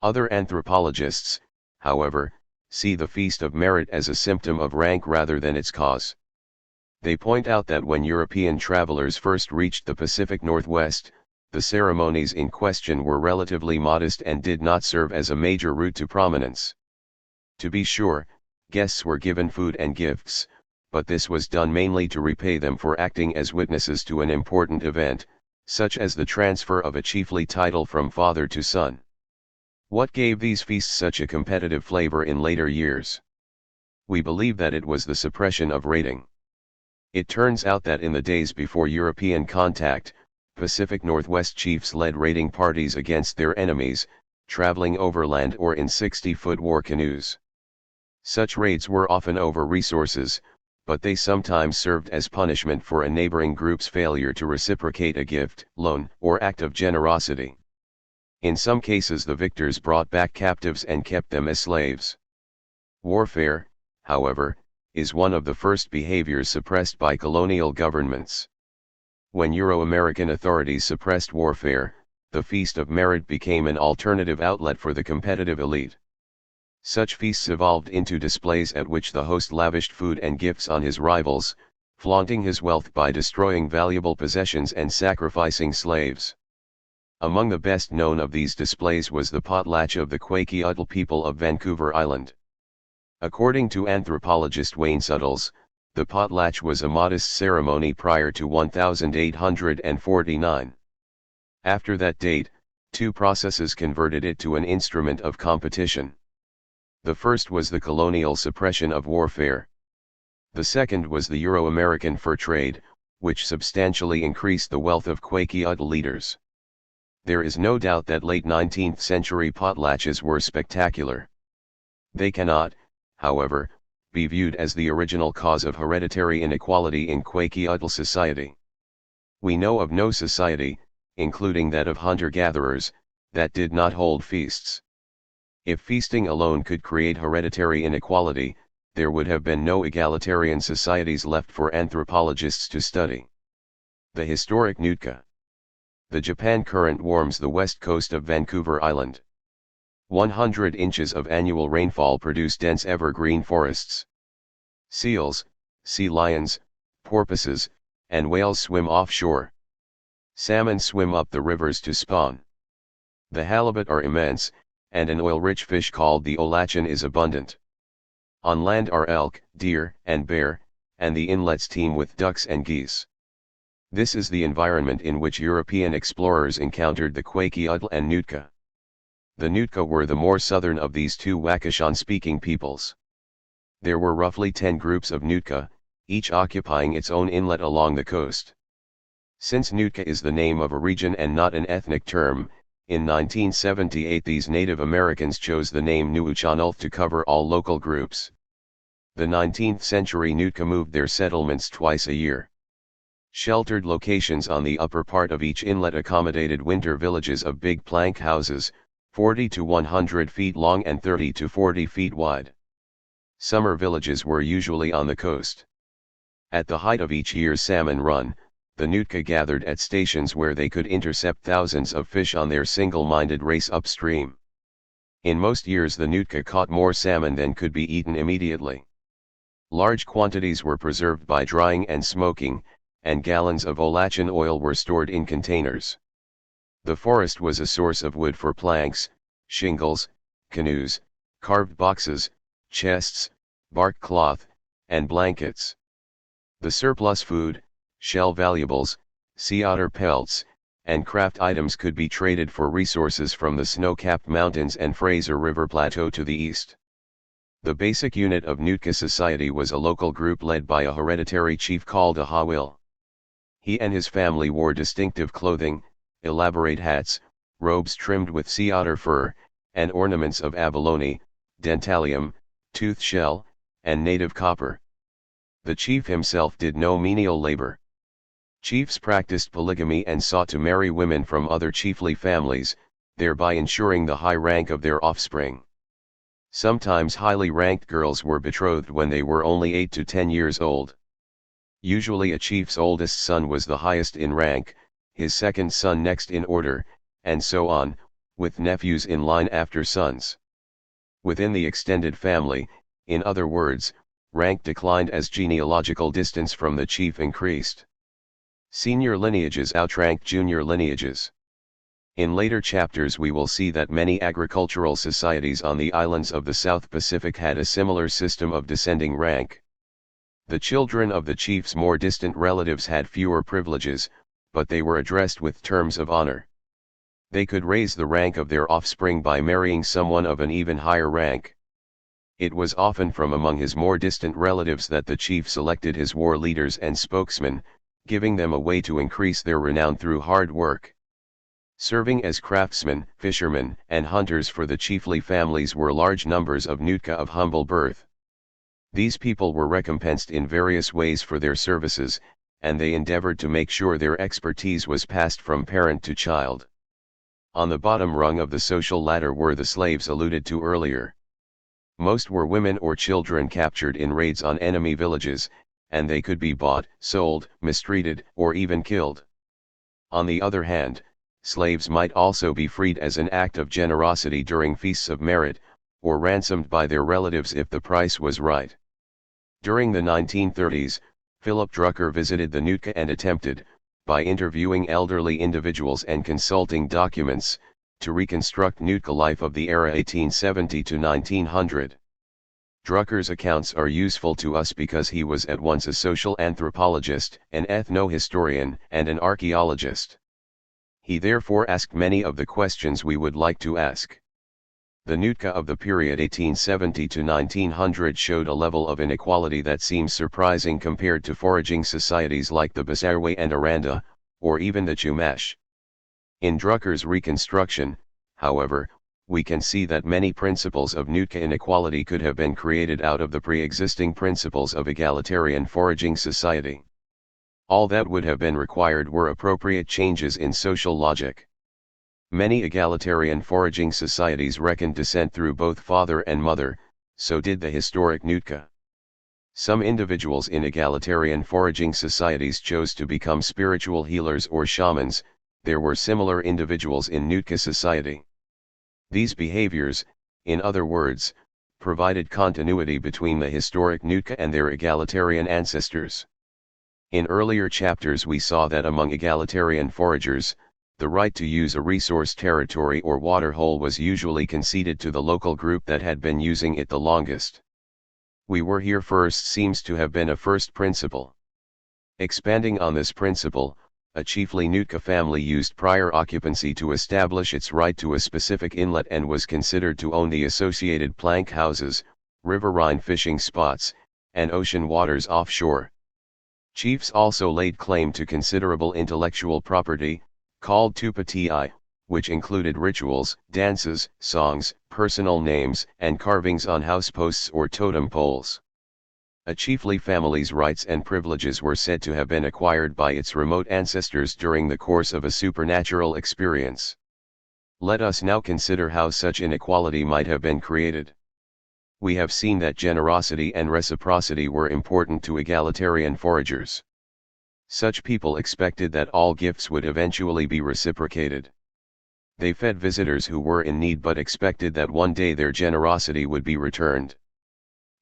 Other anthropologists, however, see the feast of merit as a symptom of rank rather than its cause. They point out that when European travelers first reached the Pacific Northwest, the ceremonies in question were relatively modest and did not serve as a major route to prominence. To be sure, guests were given food and gifts, but this was done mainly to repay them for acting as witnesses to an important event, such as the transfer of a chiefly title from father to son. What gave these feasts such a competitive flavor in later years? We believe that it was the suppression of raiding. It turns out that in the days before European contact, Pacific Northwest chiefs led raiding parties against their enemies, traveling overland or in 60-foot war canoes. Such raids were often over resources, but they sometimes served as punishment for a neighboring group's failure to reciprocate a gift, loan, or act of generosity. In some cases the victors brought back captives and kept them as slaves. Warfare, however, is one of the first behaviors suppressed by colonial governments. When Euro-American authorities suppressed warfare, the Feast of Merit became an alternative outlet for the competitive elite. Such feasts evolved into displays at which the host lavished food and gifts on his rivals, flaunting his wealth by destroying valuable possessions and sacrificing slaves. Among the best known of these displays was the potlatch of the Kwakiutl people of Vancouver Island. According to anthropologist Wayne Suttles, the potlatch was a modest ceremony prior to 1849. After that date, two processes converted it to an instrument of competition. The first was the colonial suppression of warfare. The second was the Euro-American fur trade, which substantially increased the wealth of Kwakiutl leaders. There is no doubt that late 19th century potlatches were spectacular. They cannot, however, be viewed as the original cause of hereditary inequality in Kwakiutl society. We know of no society, including that of hunter-gatherers, that did not hold feasts. If feasting alone could create hereditary inequality, there would have been no egalitarian societies left for anthropologists to study. The historic Nootka. The Japan Current warms the west coast of Vancouver Island. 100 inches of annual rainfall produce dense evergreen forests. Seals, sea lions, porpoises, and whales swim offshore. Salmon swim up the rivers to spawn. The halibut are immense, and an oil-rich fish called the olachen is abundant. On land are elk, deer, and bear, and the inlets teem with ducks and geese. This is the environment in which European explorers encountered the Kwakiutl and Nootka. The Nootka were the more southern of these two Wakashan-speaking peoples. There were roughly 10 groups of Nootka, each occupying its own inlet along the coast. Since Nootka is the name of a region and not an ethnic term, in 1978 these Native Americans chose the name Nuuchonulth to cover all local groups. The 19th century Nootka moved their settlements twice a year. Sheltered locations on the upper part of each inlet accommodated winter villages of big plank houses, 40 to 100 feet long and 30 to 40 feet wide. Summer villages were usually on the coast. At the height of each year's salmon run, the Nootka gathered at stations where they could intercept thousands of fish on their single-minded race upstream. In most years the Nootka caught more salmon than could be eaten immediately. Large quantities were preserved by drying and smoking, and gallons of olachen oil were stored in containers. The forest was a source of wood for planks, shingles, canoes, carved boxes, chests, bark cloth, and blankets. The surplus food, shell valuables, sea otter pelts, and craft items could be traded for resources from the snow-capped mountains and Fraser River Plateau to the east. The basic unit of Nootka society was a local group led by a hereditary chief called a hawil. He and his family wore distinctive clothing, elaborate hats, robes trimmed with sea otter fur, and ornaments of abalone, dentalium, tooth shell, and native copper. The chief himself did no menial labor. Chiefs practiced polygamy and sought to marry women from other chiefly families, thereby ensuring the high rank of their offspring. Sometimes highly ranked girls were betrothed when they were only 8 to 10 years old. Usually a chief's oldest son was the highest in rank, his second son next in order, and so on, with nephews in line after sons. Within the extended family, in other words, rank declined as genealogical distance from the chief increased. Senior lineages outranked junior lineages. In later chapters we will see that many agricultural societies on the islands of the South Pacific had a similar system of descending rank. The children of the chief's more distant relatives had fewer privileges, but they were addressed with terms of honor. They could raise the rank of their offspring by marrying someone of an even higher rank. It was often from among his more distant relatives that the chief selected his war leaders and spokesmen, giving them a way to increase their renown through hard work. Serving as craftsmen, fishermen, and hunters for the chiefly families were large numbers of Nootka of humble birth. These people were recompensed in various ways for their services, and they endeavored to make sure their expertise was passed from parent to child. On the bottom rung of the social ladder were the slaves alluded to earlier. Most were women or children captured in raids on enemy villages, and they could be bought, sold, mistreated, or even killed. On the other hand, slaves might also be freed as an act of generosity during feasts of merit, or ransomed by their relatives if the price was right. During the 1930s, Philip Drucker visited the Nootka and attempted, by interviewing elderly individuals and consulting documents, to reconstruct Nootka life of the era 1870 to 1900. Drucker's accounts are useful to us because he was at once a social anthropologist, an ethnohistorian, and an archaeologist. He therefore asked many of the questions we would like to ask. The Nootka of the period 1870 to 1900 showed a level of inequality that seems surprising compared to foraging societies like the Basarway and Aranda, or even the Chumash. In Drucker's reconstruction, however, we can see that many principles of Nootka inequality could have been created out of the pre-existing principles of egalitarian foraging society. All that would have been required were appropriate changes in social logic. Many egalitarian foraging societies reckoned descent through both father and mother, so did the historic Nootka. Some individuals in egalitarian foraging societies chose to become spiritual healers or shamans. There were similar individuals in Nootka society. These behaviors, in other words, provided continuity between the historic Nootka and their egalitarian ancestors. In earlier chapters we saw that among egalitarian foragers, the right to use a resource territory or waterhole was usually conceded to the local group that had been using it the longest. "We were here first" seems to have been a first principle. Expanding on this principle, a chiefly Nootka family used prior occupancy to establish its right to a specific inlet and was considered to own the associated plank houses, riverine fishing spots, and ocean waters offshore. Chiefs also laid claim to considerable intellectual property, called tupati, which included rituals, dances, songs, personal names, and carvings on houseposts or totem poles. A chiefly family's rights and privileges were said to have been acquired by its remote ancestors during the course of a supernatural experience. Let us now consider how such inequality might have been created. We have seen that generosity and reciprocity were important to egalitarian foragers. Such people expected that all gifts would eventually be reciprocated. They fed visitors who were in need but expected that one day their generosity would be returned.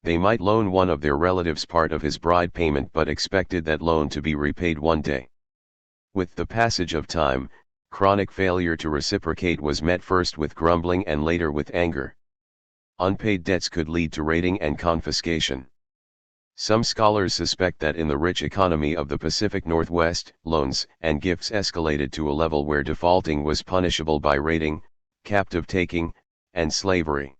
They might loan one of their relatives part of his bride payment but expected that loan to be repaid one day. With the passage of time, chronic failure to reciprocate was met first with grumbling and later with anger. Unpaid debts could lead to raiding and confiscation. Some scholars suspect that in the rich economy of the Pacific Northwest, loans and gifts escalated to a level where defaulting was punishable by raiding, captive taking, and slavery.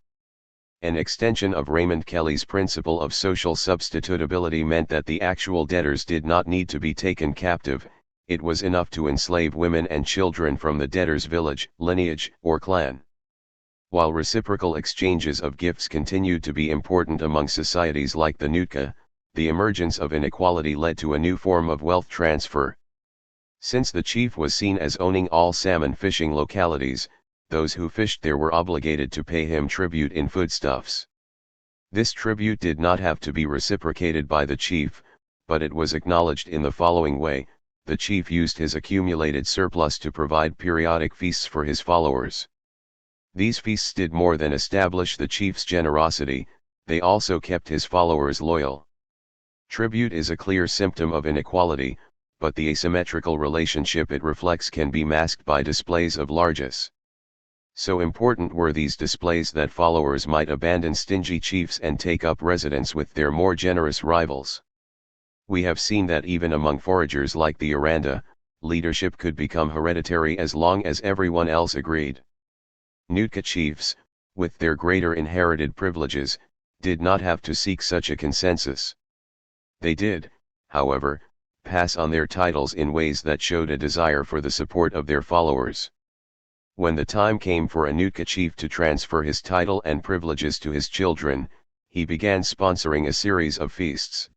An extension of Raymond Kelly's principle of social substitutability meant that the actual debtors did not need to be taken captive, it was enough to enslave women and children from the debtor's village, lineage, or clan. While reciprocal exchanges of gifts continued to be important among societies like the Nootka, the emergence of inequality led to a new form of wealth transfer. Since the chief was seen as owning all salmon fishing localities, those who fished there were obligated to pay him tribute in foodstuffs. This tribute did not have to be reciprocated by the chief, but it was acknowledged in the following way: the chief used his accumulated surplus to provide periodic feasts for his followers. These feasts did more than establish the chief's generosity, they also kept his followers loyal. Tribute is a clear symptom of inequality, but the asymmetrical relationship it reflects can be masked by displays of largesse. So important were these displays that followers might abandon stingy chiefs and take up residence with their more generous rivals. We have seen that even among foragers like the Aranda, leadership could become hereditary as long as everyone else agreed. Nootka chiefs, with their greater inherited privileges, did not have to seek such a consensus. They did, however, pass on their titles in ways that showed a desire for the support of their followers. When the time came for a Nootka chief to transfer his title and privileges to his children, he began sponsoring a series of feasts.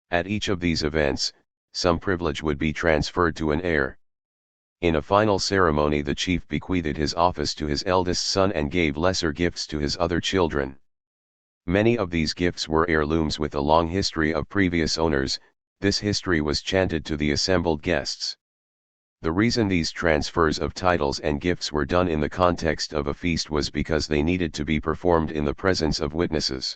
At each of these events, some privilege would be transferred to an heir. In a final ceremony, the chief bequeathed his office to his eldest son and gave lesser gifts to his other children. Many of these gifts were heirlooms with a long history of previous owners. This history was chanted to the assembled guests. The reason these transfers of titles and gifts were done in the context of a feast was because they needed to be performed in the presence of witnesses.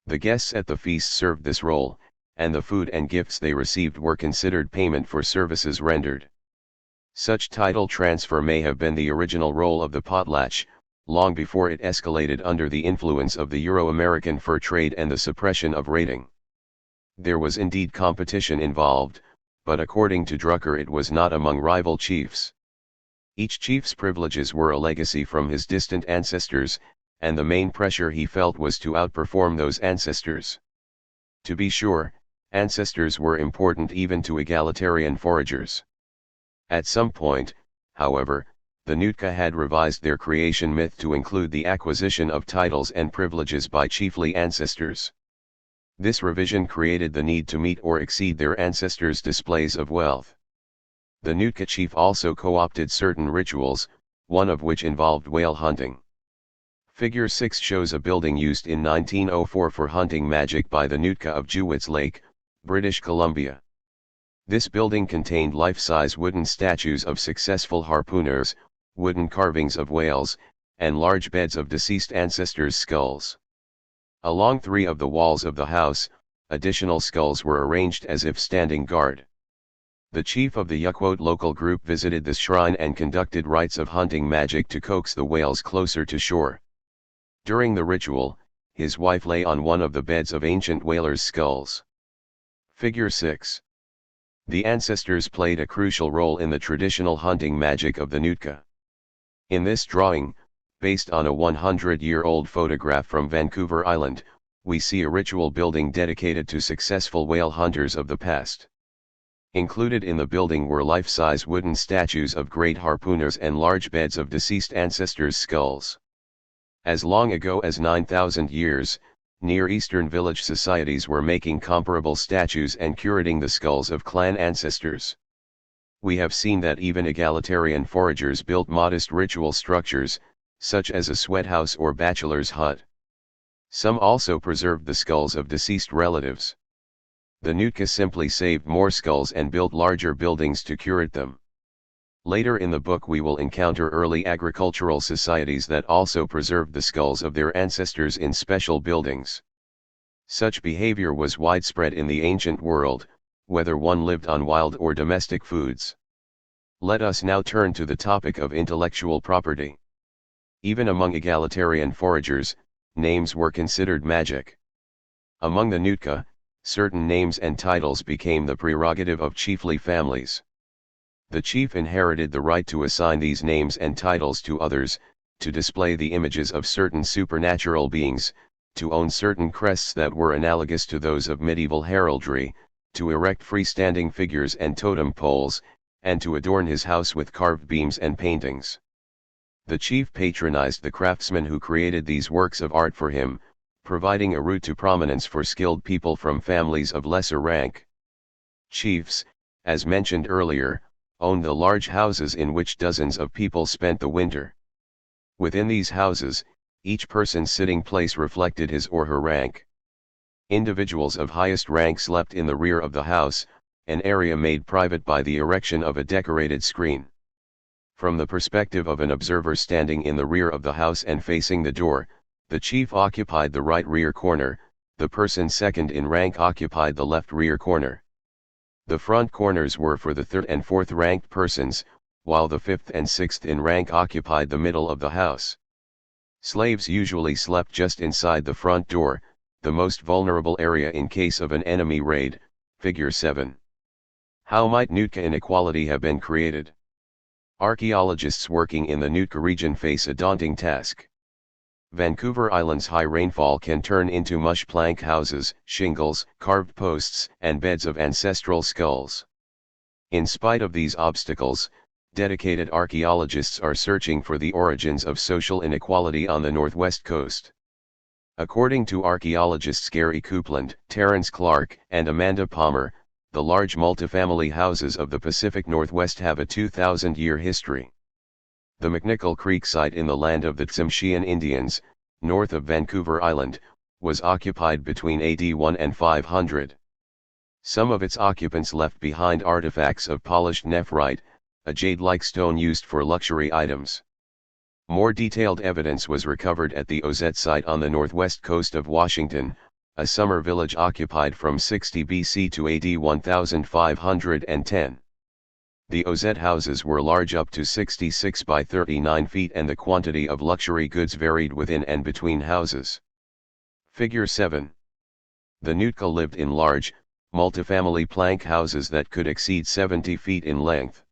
The guests at the feast served this role, and the food and gifts they received were considered payment for services rendered. Such title transfer may have been the original role of the potlatch, long before it escalated under the influence of the Euro-American fur trade and the suppression of raiding. There was indeed competition involved, but according to Drucker it was not among rival chiefs. Each chief's privileges were a legacy from his distant ancestors, and the main pressure he felt was to outperform those ancestors. To be sure, ancestors were important even to egalitarian foragers. At some point, however, the Nootka had revised their creation myth to include the acquisition of titles and privileges by chiefly ancestors. This revision created the need to meet or exceed their ancestors' displays of wealth. The Nootka chief also co-opted certain rituals, one of which involved whale hunting. Figure 6 shows a building used in 1904 for hunting magic by the Nootka of Jewett's Lake, British Columbia. This building contained life-size wooden statues of successful harpooners, wooden carvings of whales, and large beds of deceased ancestors' skulls. Along 3 of the walls of the house, additional skulls were arranged as if standing guard. The chief of the Yukwot local group visited the shrine and conducted rites of hunting magic to coax the whales closer to shore. During the ritual, his wife lay on one of the beds of ancient whalers' skulls. Figure 6. The ancestors played a crucial role in the traditional hunting magic of the Nootka. In this drawing, based on a 100-year-old photograph from Vancouver Island, we see a ritual building dedicated to successful whale hunters of the past. Included in the building were life-size wooden statues of great harpooners and large beds of deceased ancestors' skulls. As long ago as 9,000 years, Near Eastern village societies were making comparable statues and curating the skulls of clan ancestors. We have seen that even egalitarian foragers built modest ritual structures, such as a sweathouse or bachelor's hut. Some also preserved the skulls of deceased relatives. The Nootka simply saved more skulls and built larger buildings to curate them. Later in the book we will encounter early agricultural societies that also preserved the skulls of their ancestors in special buildings. Such behavior was widespread in the ancient world, whether one lived on wild or domestic foods. Let us now turn to the topic of intellectual property. Even among egalitarian foragers, names were considered magic. Among the Nootka, certain names and titles became the prerogative of chiefly families. The chief inherited the right to assign these names and titles to others, to display the images of certain supernatural beings, to own certain crests that were analogous to those of medieval heraldry, to erect freestanding figures and totem poles, and to adorn his house with carved beams and paintings. The chief patronized the craftsmen who created these works of art for him, providing a route to prominence for skilled people from families of lesser rank. Chiefs, as mentioned earlier, owned the large houses in which dozens of people spent the winter. Within these houses, each person's sitting place reflected his or her rank. Individuals of highest rank slept in the rear of the house, an area made private by the erection of a decorated screen. From the perspective of an observer standing in the rear of the house and facing the door, the chief occupied the right rear corner, the person second in rank occupied the left rear corner. The front corners were for the third and fourth ranked persons, while the fifth and sixth in rank occupied the middle of the house. Slaves usually slept just inside the front door, the most vulnerable area in case of an enemy raid, figure 7. How might Nootka inequality have been created? Archaeologists working in the Nootka region face a daunting task. Vancouver Island's high rainfall can turn into mush plank houses, shingles, carved posts, and beds of ancestral skulls. In spite of these obstacles, dedicated archaeologists are searching for the origins of social inequality on the northwest coast. According to archaeologists Gary Coupland, Terence Clark, and Amanda Palmer, the large multifamily houses of the Pacific Northwest have a 2,000-year history. The McNichol Creek site in the land of the Tsimshian Indians, north of Vancouver Island, was occupied between AD 1 and 500. Some of its occupants left behind artifacts of polished nephrite, a jade-like stone used for luxury items. More detailed evidence was recovered at the Ozette site on the northwest coast of Washington, a summer village occupied from 60 BC to AD 1510. The Ozette houses were large, up to 66 by 39 feet, and the quantity of luxury goods varied within and between houses. Figure 7. The Nootka lived in large, multifamily plank houses that could exceed 70 feet in length.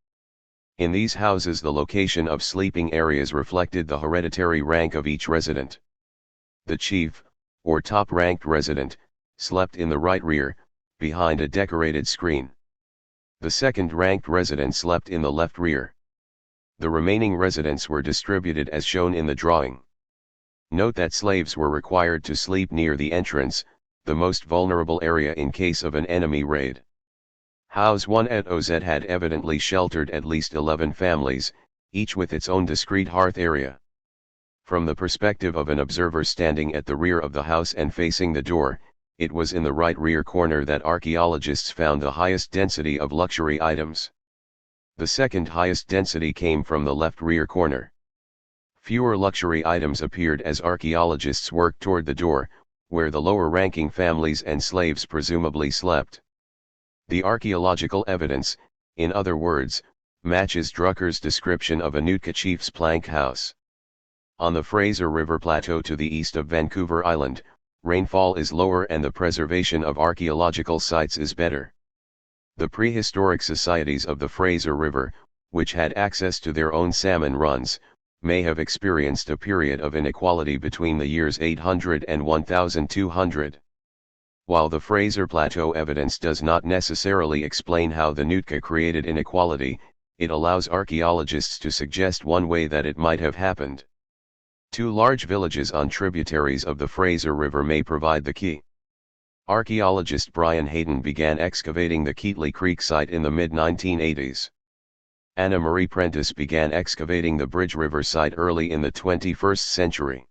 In these houses the location of sleeping areas reflected the hereditary rank of each resident. The chief, or top-ranked resident, slept in the right rear, behind a decorated screen. The second-ranked resident slept in the left rear. The remaining residents were distributed as shown in the drawing. Note that slaves were required to sleep near the entrance, the most vulnerable area in case of an enemy raid. House 1 at Ozette had evidently sheltered at least 11 families, each with its own discrete hearth area. From the perspective of an observer standing at the rear of the house and facing the door, it was in the right rear corner that archaeologists found the highest density of luxury items. The second highest density came from the left rear corner. Fewer luxury items appeared as archaeologists worked toward the door, where the lower-ranking families and slaves presumably slept. The archaeological evidence, in other words, matches Drucker's description of a Nootka chief's plank house. On the Fraser River Plateau to the east of Vancouver Island, rainfall is lower and the preservation of archaeological sites is better. The prehistoric societies of the Fraser River, which had access to their own salmon runs, may have experienced a period of inequality between the years 800 and 1200. While the Fraser Plateau evidence does not necessarily explain how the Nootka created inequality, it allows archaeologists to suggest one way that it might have happened. Two large villages on tributaries of the Fraser River may provide the key. Archaeologist Brian Hayden began excavating the Keatley Creek site in the mid-1980s. Anna Marie Prentice began excavating the Bridge River site early in the 21st century.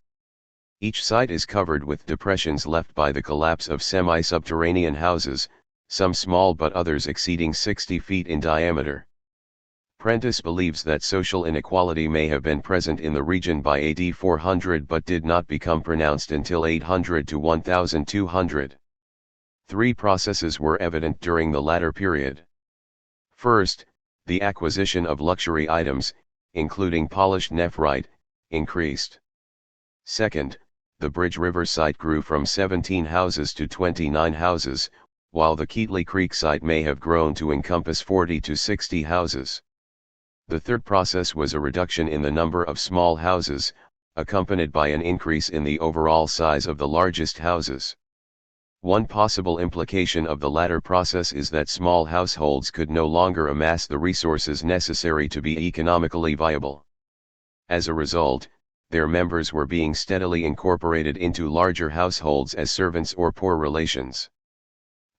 Each site is covered with depressions left by the collapse of semi-subterranean houses, some small but others exceeding 60 feet in diameter. Prentice believes that social inequality may have been present in the region by AD 400 but did not become pronounced until 800 to 1200. Three processes were evident during the latter period. First, the acquisition of luxury items, including polished nephrite, increased. Second, the Bridge River site grew from 17 houses to 29 houses, while the Keatley Creek site may have grown to encompass 40 to 60 houses. The third process was a reduction in the number of small houses, accompanied by an increase in the overall size of the largest houses. One possible implication of the latter process is that small households could no longer amass the resources necessary to be economically viable. As a result, their members were being steadily incorporated into larger households as servants or poor relations.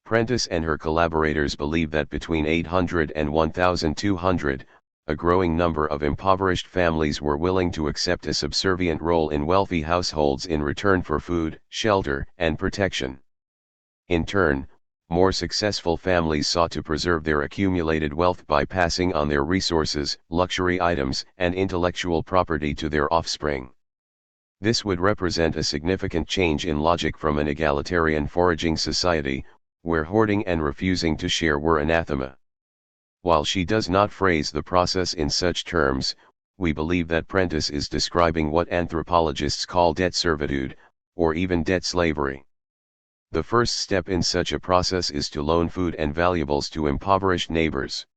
Prentice and her collaborators believe that between 800 and 1200, a growing number of impoverished families were willing to accept a subservient role in wealthy households in return for food, shelter, and protection. In turn, more successful families sought to preserve their accumulated wealth by passing on their resources, luxury items, and intellectual property to their offspring. This would represent a significant change in logic from an egalitarian foraging society, where hoarding and refusing to share were anathema. While she does not phrase the process in such terms, we believe that Prentice is describing what anthropologists call debt servitude, or even debt slavery. The first step in such a process is to loan food and valuables to impoverished neighbors.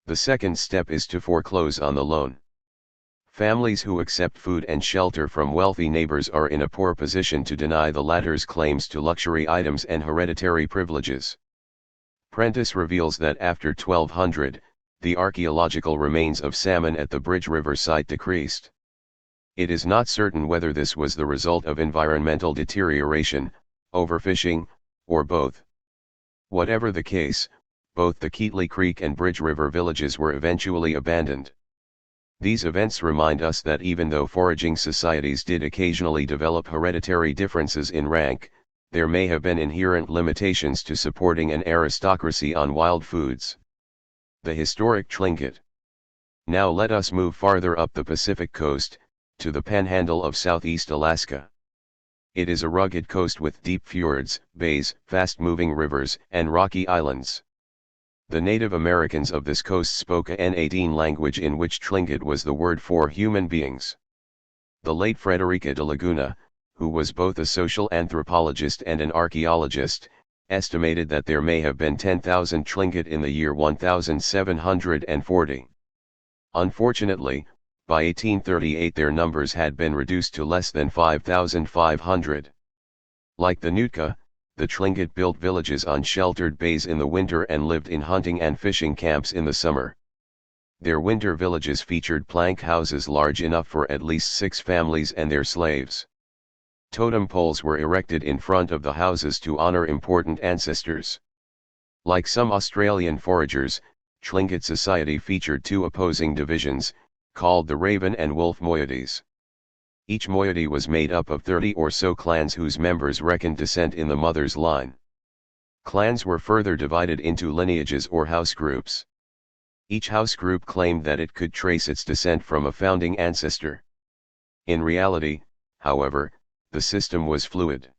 The second step is to foreclose on the loan. Families who accept food and shelter from wealthy neighbors are in a poor position to deny the latter's claims to luxury items and hereditary privileges. Prentice reveals that after 1200, the archaeological remains of salmon at the Bridge River site decreased. It is not certain whether this was the result of environmental deterioration, overfishing, or both. Whatever the case, both the Keatley Creek and Bridge River villages were eventually abandoned. These events remind us that even though foraging societies did occasionally develop hereditary differences in rank, there may have been inherent limitations to supporting an aristocracy on wild foods. The historic Tlingit. Now let us move farther up the Pacific coast, to the panhandle of southeast Alaska. It is a rugged coast with deep fjords, bays, fast-moving rivers, and rocky islands. The Native Americans of this coast spoke a N18 language in which Tlingit was the word for human beings. The late Frederica de Laguna, who was both a social anthropologist and an archaeologist, estimated that there may have been 10,000 Tlingit in the year 1740. Unfortunately, by 1838 their numbers had been reduced to less than 5,500. Like the Nootka, the Tlingit built villages on sheltered bays in the winter and lived in hunting and fishing camps in the summer. Their winter villages featured plank houses large enough for at least 6 families and their slaves. Totem poles were erected in front of the houses to honor important ancestors. Like some Australian foragers, Tlingit society featured 2 opposing divisions, called the Raven and Wolf moieties. Each moiety was made up of 30 or so clans whose members reckoned descent in the mother's line. Clans were further divided into lineages or house groups. Each house group claimed that it could trace its descent from a founding ancestor. In reality, however, the system was fluid.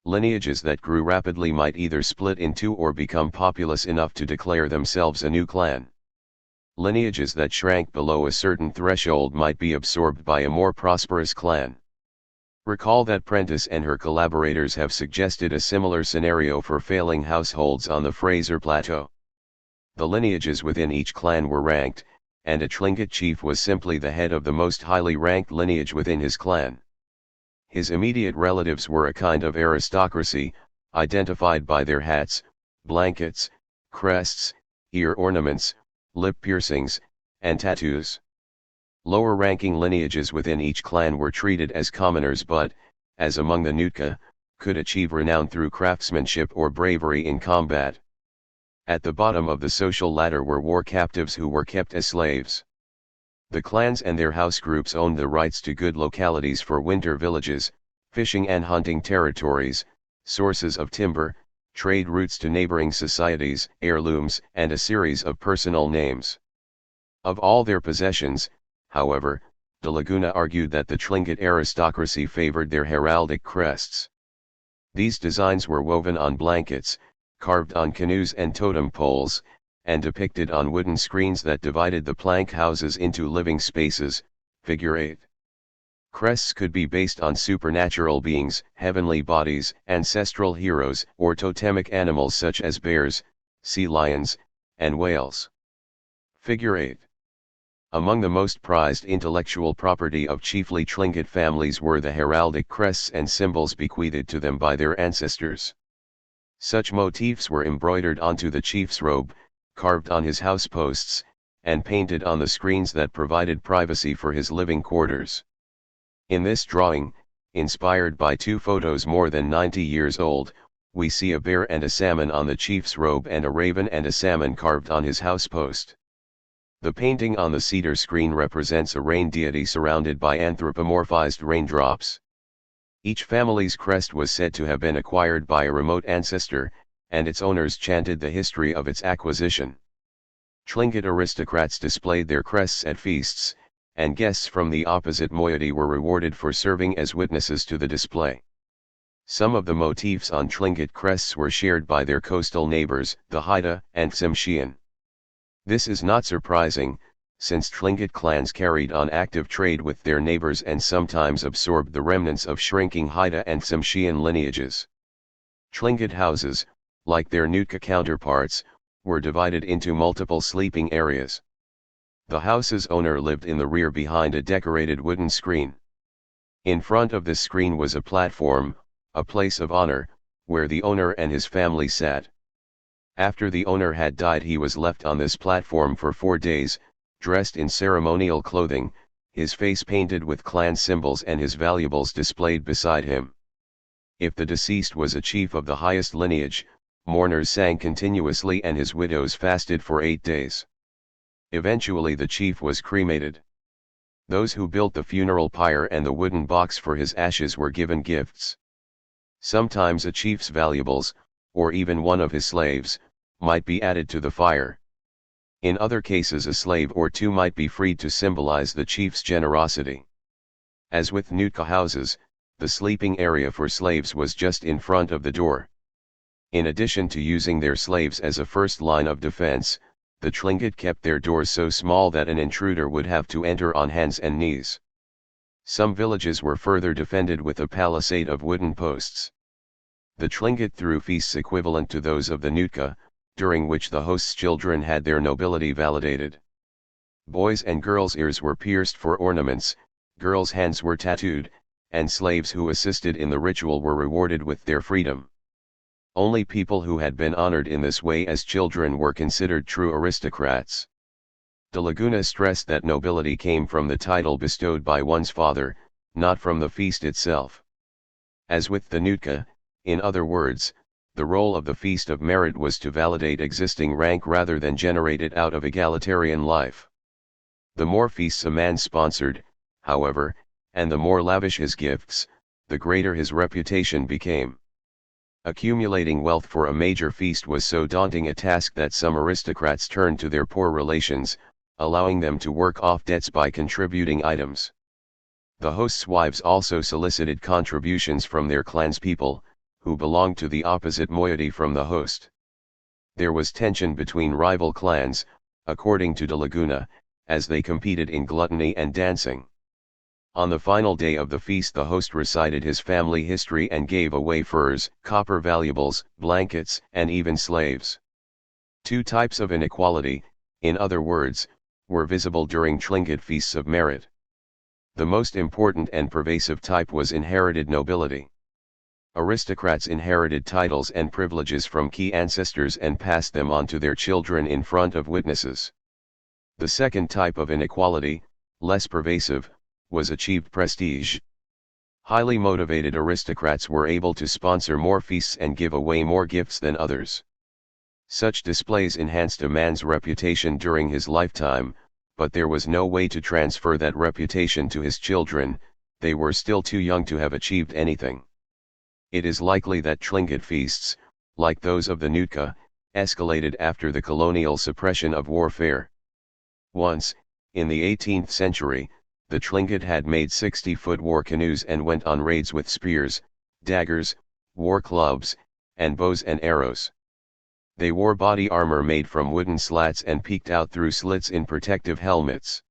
Lineages that grew rapidly might either split in 2 or become populous enough to declare themselves a new clan. Lineages that shrank below a certain threshold might be absorbed by a more prosperous clan. Recall that Prentice and her collaborators have suggested a similar scenario for failing households on the Fraser Plateau. The lineages within each clan were ranked, and a Tlingit chief was simply the head of the most highly ranked lineage within his clan. His immediate relatives were a kind of aristocracy, identified by their hats, blankets, crests, ear ornaments, lip piercings, and tattoos. Lower-ranking lineages within each clan were treated as commoners but, as among the Nootka, could achieve renown through craftsmanship or bravery in combat. At the bottom of the social ladder were war captives who were kept as slaves. The clans and their house groups owned the rights to good localities for winter villages, fishing and hunting territories, sources of timber, trade routes to neighboring societies, heirlooms, and a series of personal names. Of all their possessions, however, de Laguna argued that the Tlingit aristocracy favored their heraldic crests. These designs were woven on blankets, carved on canoes and totem poles, and depicted on wooden screens that divided the plank houses into living spaces, figure 8. Crests could be based on supernatural beings, heavenly bodies, ancestral heroes, or totemic animals such as bears, sea lions, and whales. Figure 8. Among the most prized intellectual property of chiefly Tlingit families were the heraldic crests and symbols bequeathed to them by their ancestors. Such motifs were embroidered onto the chief's robe, carved on his house posts, and painted on the screens that provided privacy for his living quarters. In this drawing, inspired by two photos more than 90 years old, we see a bear and a salmon on the chief's robe and a raven and a salmon carved on his house post. The painting on the cedar screen represents a rain deity surrounded by anthropomorphized raindrops. Each family's crest was said to have been acquired by a remote ancestor, and its owners chanted the history of its acquisition. Tlingit aristocrats displayed their crests at feasts, and guests from the opposite moiety were rewarded for serving as witnesses to the display. Some of the motifs on Tlingit crests were shared by their coastal neighbors, the Haida and Tsimshian. This is not surprising, since Tlingit clans carried on active trade with their neighbors and sometimes absorbed the remnants of shrinking Haida and Tsimshian lineages. Tlingit houses, like their Nootka counterparts, were divided into multiple sleeping areas. The house's owner lived in the rear behind a decorated wooden screen. In front of this screen was a platform, a place of honor, where the owner and his family sat. After the owner had died, he was left on this platform for 4 days, dressed in ceremonial clothing, his face painted with clan symbols and his valuables displayed beside him. If the deceased was a chief of the highest lineage, mourners sang continuously and his widows fasted for 8 days. Eventually the chief was cremated. Those who built the funeral pyre and the wooden box for his ashes were given gifts. Sometimes a chief's valuables, or even one of his slaves, might be added to the fire. In other cases a slave or two might be freed to symbolize the chief's generosity. As with Nootka houses, the sleeping area for slaves was just in front of the door. In addition to using their slaves as a first line of defense, the Tlingit kept their doors so small that an intruder would have to enter on hands and knees. Some villages were further defended with a palisade of wooden posts. The Tlingit threw feasts equivalent to those of the Nootka, during which the host's children had their nobility validated. Boys' and girls' ears were pierced for ornaments, girls' hands were tattooed, and slaves who assisted in the ritual were rewarded with their freedom. Only people who had been honored in this way as children were considered true aristocrats. De Laguna stressed that nobility came from the title bestowed by one's father, not from the feast itself. As with the Nootka, in other words, the role of the Feast of Merit was to validate existing rank rather than generate it out of egalitarian life. The more feasts a man sponsored, however, and the more lavish his gifts, the greater his reputation became. Accumulating wealth for a major feast was so daunting a task that some aristocrats turned to their poor relations, allowing them to work off debts by contributing items. The host's wives also solicited contributions from their clanspeople, who belonged to the opposite moiety from the host. There was tension between rival clans, according to de Laguna, as they competed in gluttony and dancing. On the final day of the feast, the host recited his family history and gave away furs, copper valuables, blankets, and even slaves. 2 types of inequality, in other words, were visible during Tlingit feasts of merit. The most important and pervasive type was inherited nobility. Aristocrats inherited titles and privileges from key ancestors and passed them on to their children in front of witnesses. The second type of inequality, less pervasive, was achieved prestige. Highly motivated aristocrats were able to sponsor more feasts and give away more gifts than others. Such displays enhanced a man's reputation during his lifetime, but there was no way to transfer that reputation to his children, they were still too young to have achieved anything. It is likely that Tlingit feasts, like those of the Nootka, escalated after the colonial suppression of warfare. Once, in the 18th century, the Tlingit had made 60-foot war canoes and went on raids with spears, daggers, war clubs, and bows and arrows. They wore body armor made from wooden slats and peeked out through slits in protective helmets.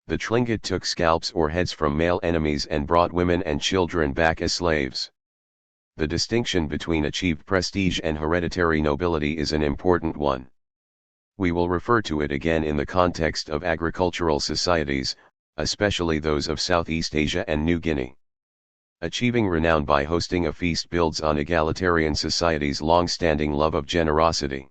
The Tlingit took scalps or heads from male enemies and brought women and children back as slaves. The distinction between achieved prestige and hereditary nobility is an important one. We will refer to it again in the context of agricultural societies, especially those of Southeast Asia and New Guinea. Achieving renown by hosting a feast builds on egalitarian society's long-standing love of generosity.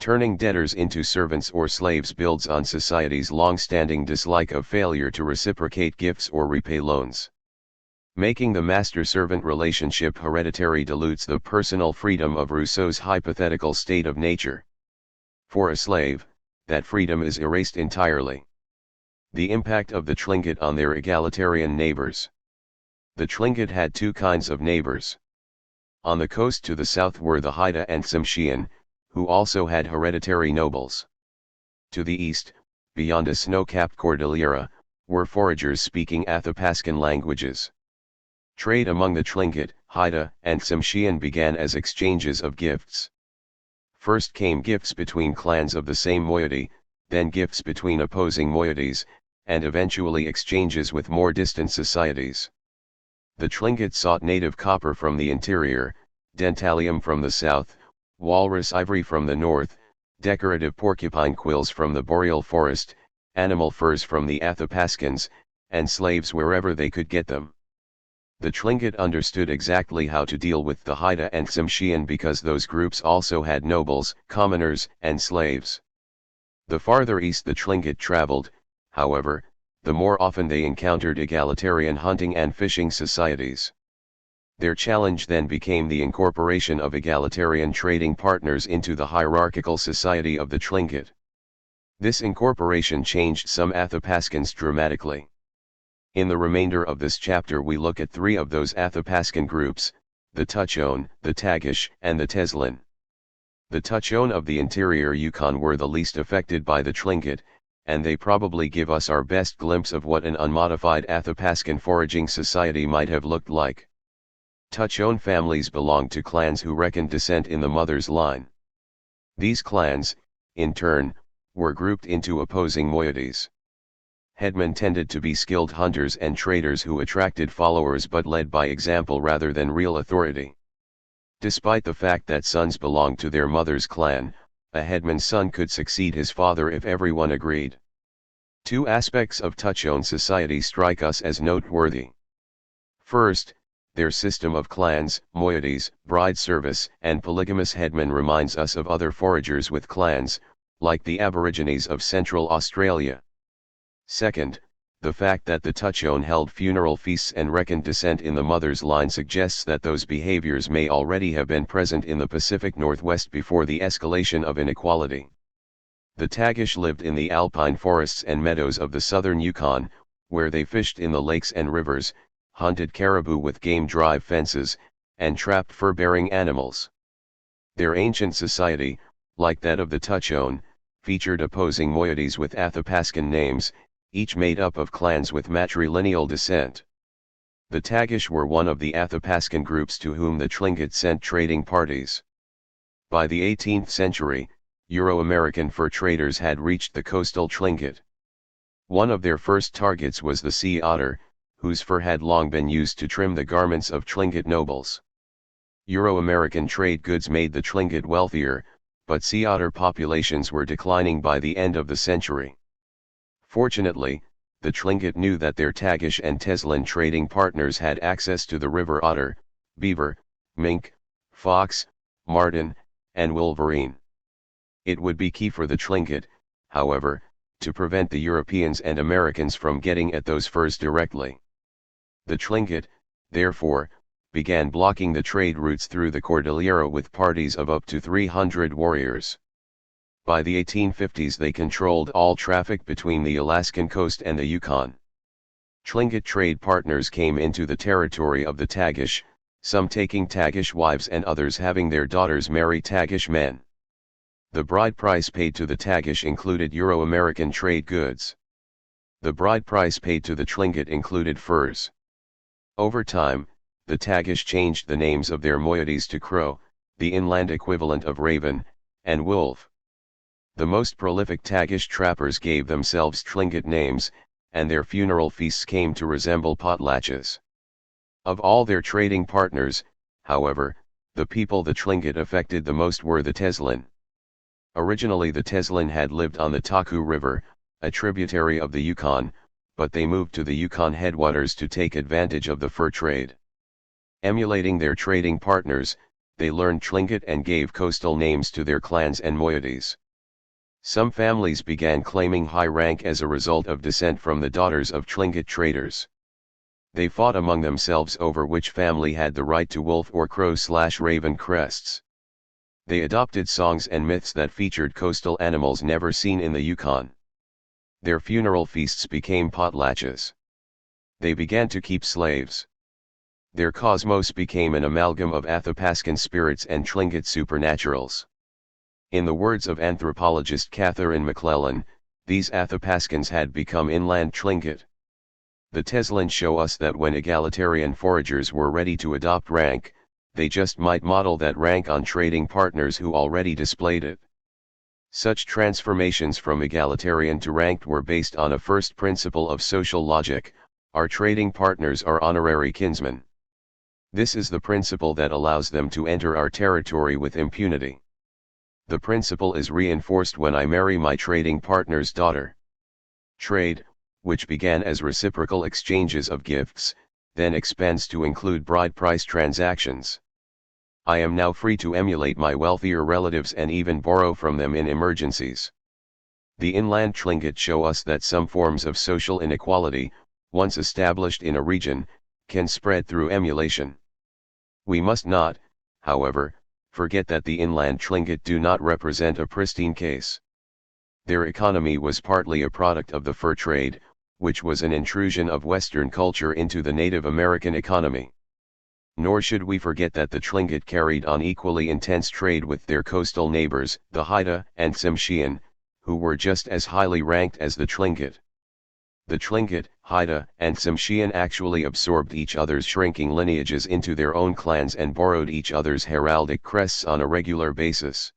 Turning debtors into servants or slaves builds on society's long-standing dislike of failure to reciprocate gifts or repay loans. Making the master-servant relationship hereditary dilutes the personal freedom of Rousseau's hypothetical state of nature. For a slave, that freedom is erased entirely. The impact of the Tlingit on their egalitarian neighbors. The Tlingit had two kinds of neighbors. On the coast to the south were the Haida and Tsimshian, who also had hereditary nobles. To the east, beyond a snow-capped cordillera, were foragers speaking Athapascan languages. Trade among the Tlingit, Haida, and Tsimshian began as exchanges of gifts. First came gifts between clans of the same moiety, then gifts between opposing moieties, and eventually exchanges with more distant societies. The Tlingit sought native copper from the interior, dentalium from the south, walrus ivory from the north, decorative porcupine quills from the boreal forest, animal furs from the Athapascans, and slaves wherever they could get them. The Tlingit understood exactly how to deal with the Haida and Tsimshian because those groups also had nobles, commoners, and slaves. The farther east the Tlingit traveled, however, the more often they encountered egalitarian hunting and fishing societies. Their challenge then became the incorporation of egalitarian trading partners into the hierarchical society of the Tlingit. This incorporation changed some Athapascans dramatically. In the remainder of this chapter we look at three of those Athapascan groups, the Tuchone, the Tagish, and the Teslin. The Tuchone of the interior Yukon were the least affected by the Tlingit, and they probably give us our best glimpse of what an unmodified Athapascan foraging society might have looked like. Tuchone families belonged to clans who reckoned descent in the mother's line. These clans, in turn, were grouped into opposing moieties. Headmen tended to be skilled hunters and traders who attracted followers but led by example rather than real authority. Despite the fact that sons belonged to their mother's clan, a headman's son could succeed his father if everyone agreed. Two aspects of Tuchone society strike us as noteworthy. First, their system of clans, moieties, bride service, and polygamous headmen reminds us of other foragers with clans, like the Aborigines of Central Australia. Second, the fact that the Tuchone held funeral feasts and reckoned descent in the mother's line suggests that those behaviors may already have been present in the Pacific Northwest before the escalation of inequality. The Tagish lived in the alpine forests and meadows of the southern Yukon, where they fished in the lakes and rivers, hunted caribou with game drive fences, and trapped fur-bearing animals. Their ancient society, like that of the Tuchone, featured opposing moieties with Athapascan names, each made up of clans with matrilineal descent. The Tagish were one of the Athapascan groups to whom the Tlingit sent trading parties. By the 18th century, Euro-American fur traders had reached the coastal Tlingit. One of their first targets was the sea otter, whose fur had long been used to trim the garments of Tlingit nobles. Euro-American trade goods made the Tlingit wealthier, but sea otter populations were declining by the end of the century. Fortunately, the Tlingit knew that their Tagish and Teslin trading partners had access to the river otter, beaver, mink, fox, marten, and wolverine. It would be key for the Tlingit, however, to prevent the Europeans and Americans from getting at those furs directly. The Tlingit, therefore, began blocking the trade routes through the Cordillera with parties of up to 300 warriors. By the 1850s they controlled all traffic between the Alaskan coast and the Yukon. Tlingit trade partners came into the territory of the Tagish, some taking Tagish wives and others having their daughters marry Tagish men. The bride price paid to the Tagish included Euro-American trade goods. The bride price paid to the Tlingit included furs. Over time, the Tagish changed the names of their moieties to crow, the inland equivalent of raven, and wolf. The most prolific Tagish trappers gave themselves Tlingit names, and their funeral feasts came to resemble potlatches. Of all their trading partners, however, the people the Tlingit affected the most were the Teslin. Originally the Teslin had lived on the Taku River, a tributary of the Yukon, but they moved to the Yukon headwaters to take advantage of the fur trade. Emulating their trading partners, they learned Tlingit and gave coastal names to their clans and moieties. Some families began claiming high rank as a result of descent from the daughters of Tlingit traders. They fought among themselves over which family had the right to wolf or crow/raven crests. They adopted songs and myths that featured coastal animals never seen in the Yukon. Their funeral feasts became potlatches. They began to keep slaves. Their cosmos became an amalgam of Athapascan spirits and Tlingit supernaturals. In the words of anthropologist Catherine McClellan, these Athapascans had become inland Tlingit. The Teslin show us that when egalitarian foragers were ready to adopt rank, they just might model that rank on trading partners who already displayed it. Such transformations from egalitarian to ranked were based on a first principle of social logic: our trading partners are honorary kinsmen. This is the principle that allows them to enter our territory with impunity. The principle is reinforced when I marry my trading partner's daughter. Trade, which began as reciprocal exchanges of gifts, then expands to include bride price transactions. I am now free to emulate my wealthier relatives and even borrow from them in emergencies. The inland Tlingit show us that some forms of social inequality, once established in a region, can spread through emulation. We must not, however, forget that the inland Tlingit do not represent a pristine case. Their economy was partly a product of the fur trade, which was an intrusion of Western culture into the Native American economy. Nor should we forget that the Tlingit carried on equally intense trade with their coastal neighbors, the Haida and Tsimshian, who were just as highly ranked as the Tlingit. The Tlingit, Haida, and Tsimshian actually absorbed each other's shrinking lineages into their own clans and borrowed each other's heraldic crests on a regular basis.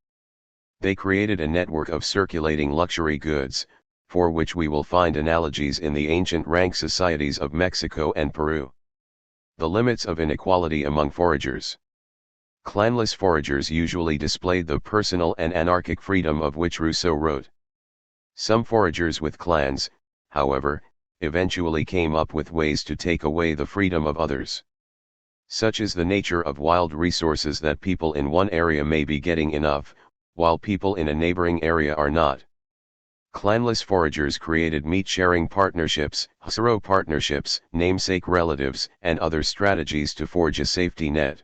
They created a network of circulating luxury goods, for which we will find analogies in the ancient rank societies of Mexico and Peru. The limits of inequality among foragers. Clanless foragers usually displayed the personal and anarchic freedom of which Rousseau wrote. Some foragers with clans, however, eventually came up with ways to take away the freedom of others. Such is the nature of wild resources that people in one area may be getting enough, while people in a neighboring area are not. Clanless foragers created meat-sharing partnerships, husaro partnerships, namesake relatives, and other strategies to forge a safety net.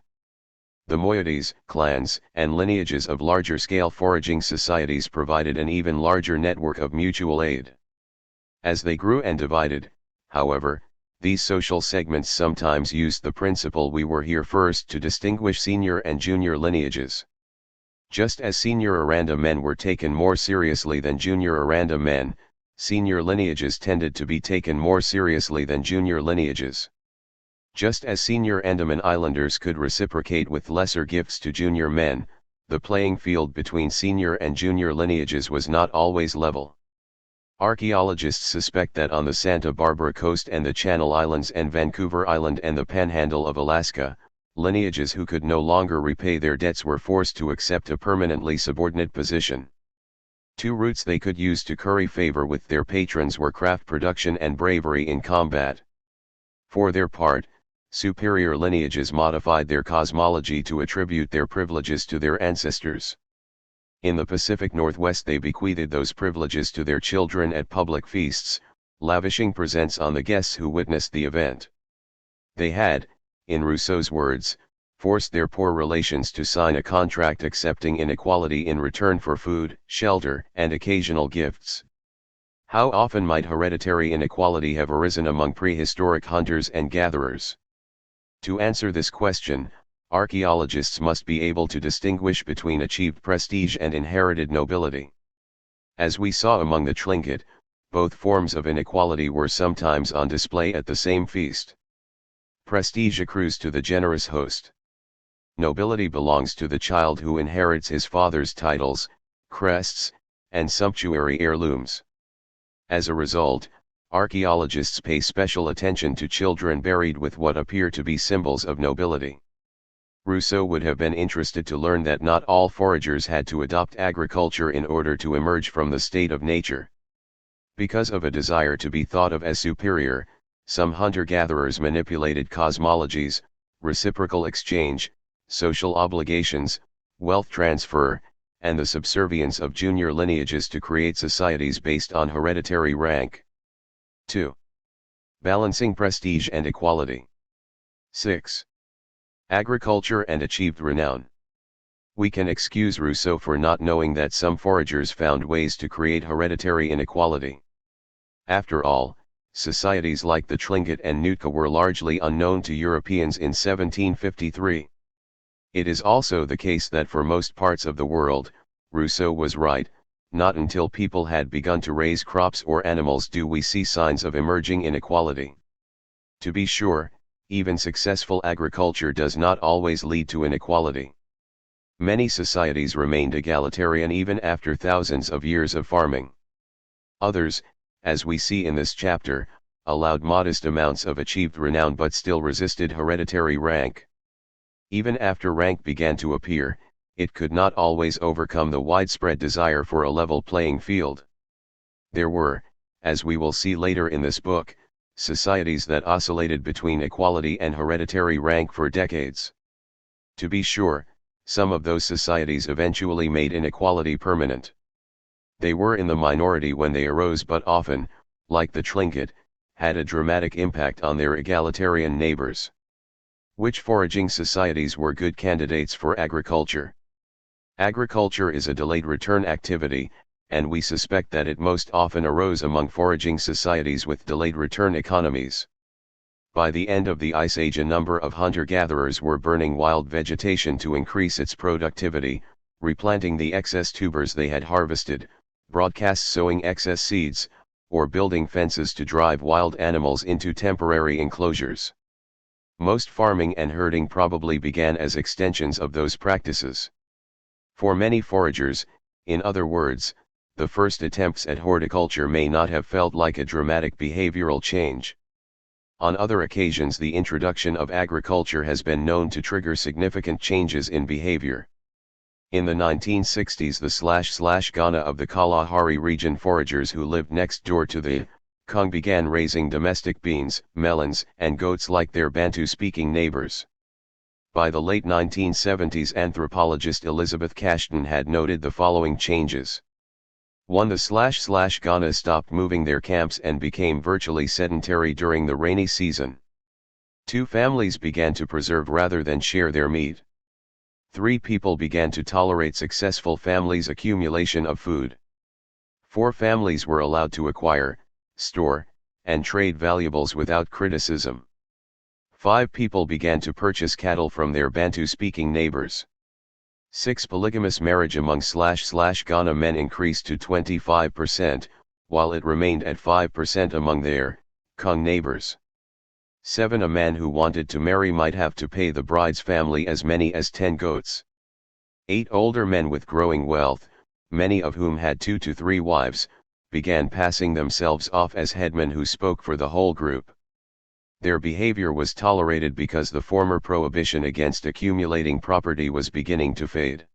The moieties, clans, and lineages of larger-scale foraging societies provided an even larger network of mutual aid. As they grew and divided, however, these social segments sometimes used the principle we were here first to distinguish senior and junior lineages. Just as senior Aranda men were taken more seriously than junior Aranda men, senior lineages tended to be taken more seriously than junior lineages. Just as senior Andaman Islanders could reciprocate with lesser gifts to junior men, the playing field between senior and junior lineages was not always level. Archaeologists suspect that on the Santa Barbara coast and the Channel Islands and Vancouver Island and the Panhandle of Alaska, lineages who could no longer repay their debts were forced to accept a permanently subordinate position. Two routes they could use to curry favor with their patrons were craft production and bravery in combat. For their part, superior lineages modified their cosmology to attribute their privileges to their ancestors. In the Pacific Northwest they bequeathed those privileges to their children at public feasts, lavishing presents on the guests who witnessed the event. They had, in Rousseau's words, forced their poor relations to sign a contract accepting inequality in return for food, shelter, and occasional gifts. How often might hereditary inequality have arisen among prehistoric hunters and gatherers? To answer this question, archaeologists must be able to distinguish between achieved prestige and inherited nobility. As we saw among the Tlingit, both forms of inequality were sometimes on display at the same feast. Prestige accrues to the generous host. Nobility belongs to the child who inherits his father's titles, crests, and sumptuary heirlooms. As a result, archaeologists pay special attention to children buried with what appear to be symbols of nobility. Rousseau would have been interested to learn that not all foragers had to adopt agriculture in order to emerge from the state of nature. Because of a desire to be thought of as superior, some hunter-gatherers manipulated cosmologies, reciprocal exchange, social obligations, wealth transfer, and the subservience of junior lineages to create societies based on hereditary rank. 2. Balancing prestige and equality. 6. Agriculture and achieved renown. We can excuse Rousseau for not knowing that some foragers found ways to create hereditary inequality. After all, societies like the Tlingit and Nootka were largely unknown to Europeans in 1753. It is also the case that for most parts of the world, Rousseau was right, not until people had begun to raise crops or animals do we see signs of emerging inequality. To be sure, even successful agriculture does not always lead to inequality. Many societies remained egalitarian even after thousands of years of farming. Others, as we see in this chapter, allowed modest amounts of achieved renown but still resisted hereditary rank. Even after rank began to appear, it could not always overcome the widespread desire for a level playing field. There were, as we will see later in this book, societies that oscillated between equality and hereditary rank for decades. To be sure, some of those societies eventually made inequality permanent. They were in the minority when they arose but often, like the Tlingit, had a dramatic impact on their egalitarian neighbors. Which foraging societies were good candidates for agriculture? Agriculture is a delayed return activity, and we suspect that it most often arose among foraging societies with delayed return economies. By the end of the Ice Age, a number of hunter-gatherers were burning wild vegetation to increase its productivity, replanting the excess tubers they had harvested, broadcast sowing excess seeds, or building fences to drive wild animals into temporary enclosures. Most farming and herding probably began as extensions of those practices. For many foragers, in other words, the first attempts at horticulture may not have felt like a dramatic behavioral change. On other occasions, the introduction of agriculture has been known to trigger significant changes in behavior. In the 1960s, the Ghana of the Kalahari region foragers who lived next door to the Kung began raising domestic beans, melons, and goats like their Bantu-speaking neighbors. By the late 1970s, anthropologist Elizabeth Cashton had noted the following changes. 1. The Ghana stopped moving their camps and became virtually sedentary during the rainy season. 2. Families began to preserve rather than share their meat. 3. People began to tolerate successful families' accumulation of food. 4. Families were allowed to acquire, store, and trade valuables without criticism. 5. People began to purchase cattle from their Bantu-speaking neighbors. 6. Polygamous marriage among Ghana men increased to 25%, while it remained at 5% among their Kung neighbors. 7. A man who wanted to marry might have to pay the bride's family as many as 10 goats. 8. Older men with growing wealth, many of whom had 2 to 3 wives, began passing themselves off as headmen who spoke for the whole group. Their behavior was tolerated because the former prohibition against accumulating property was beginning to fade.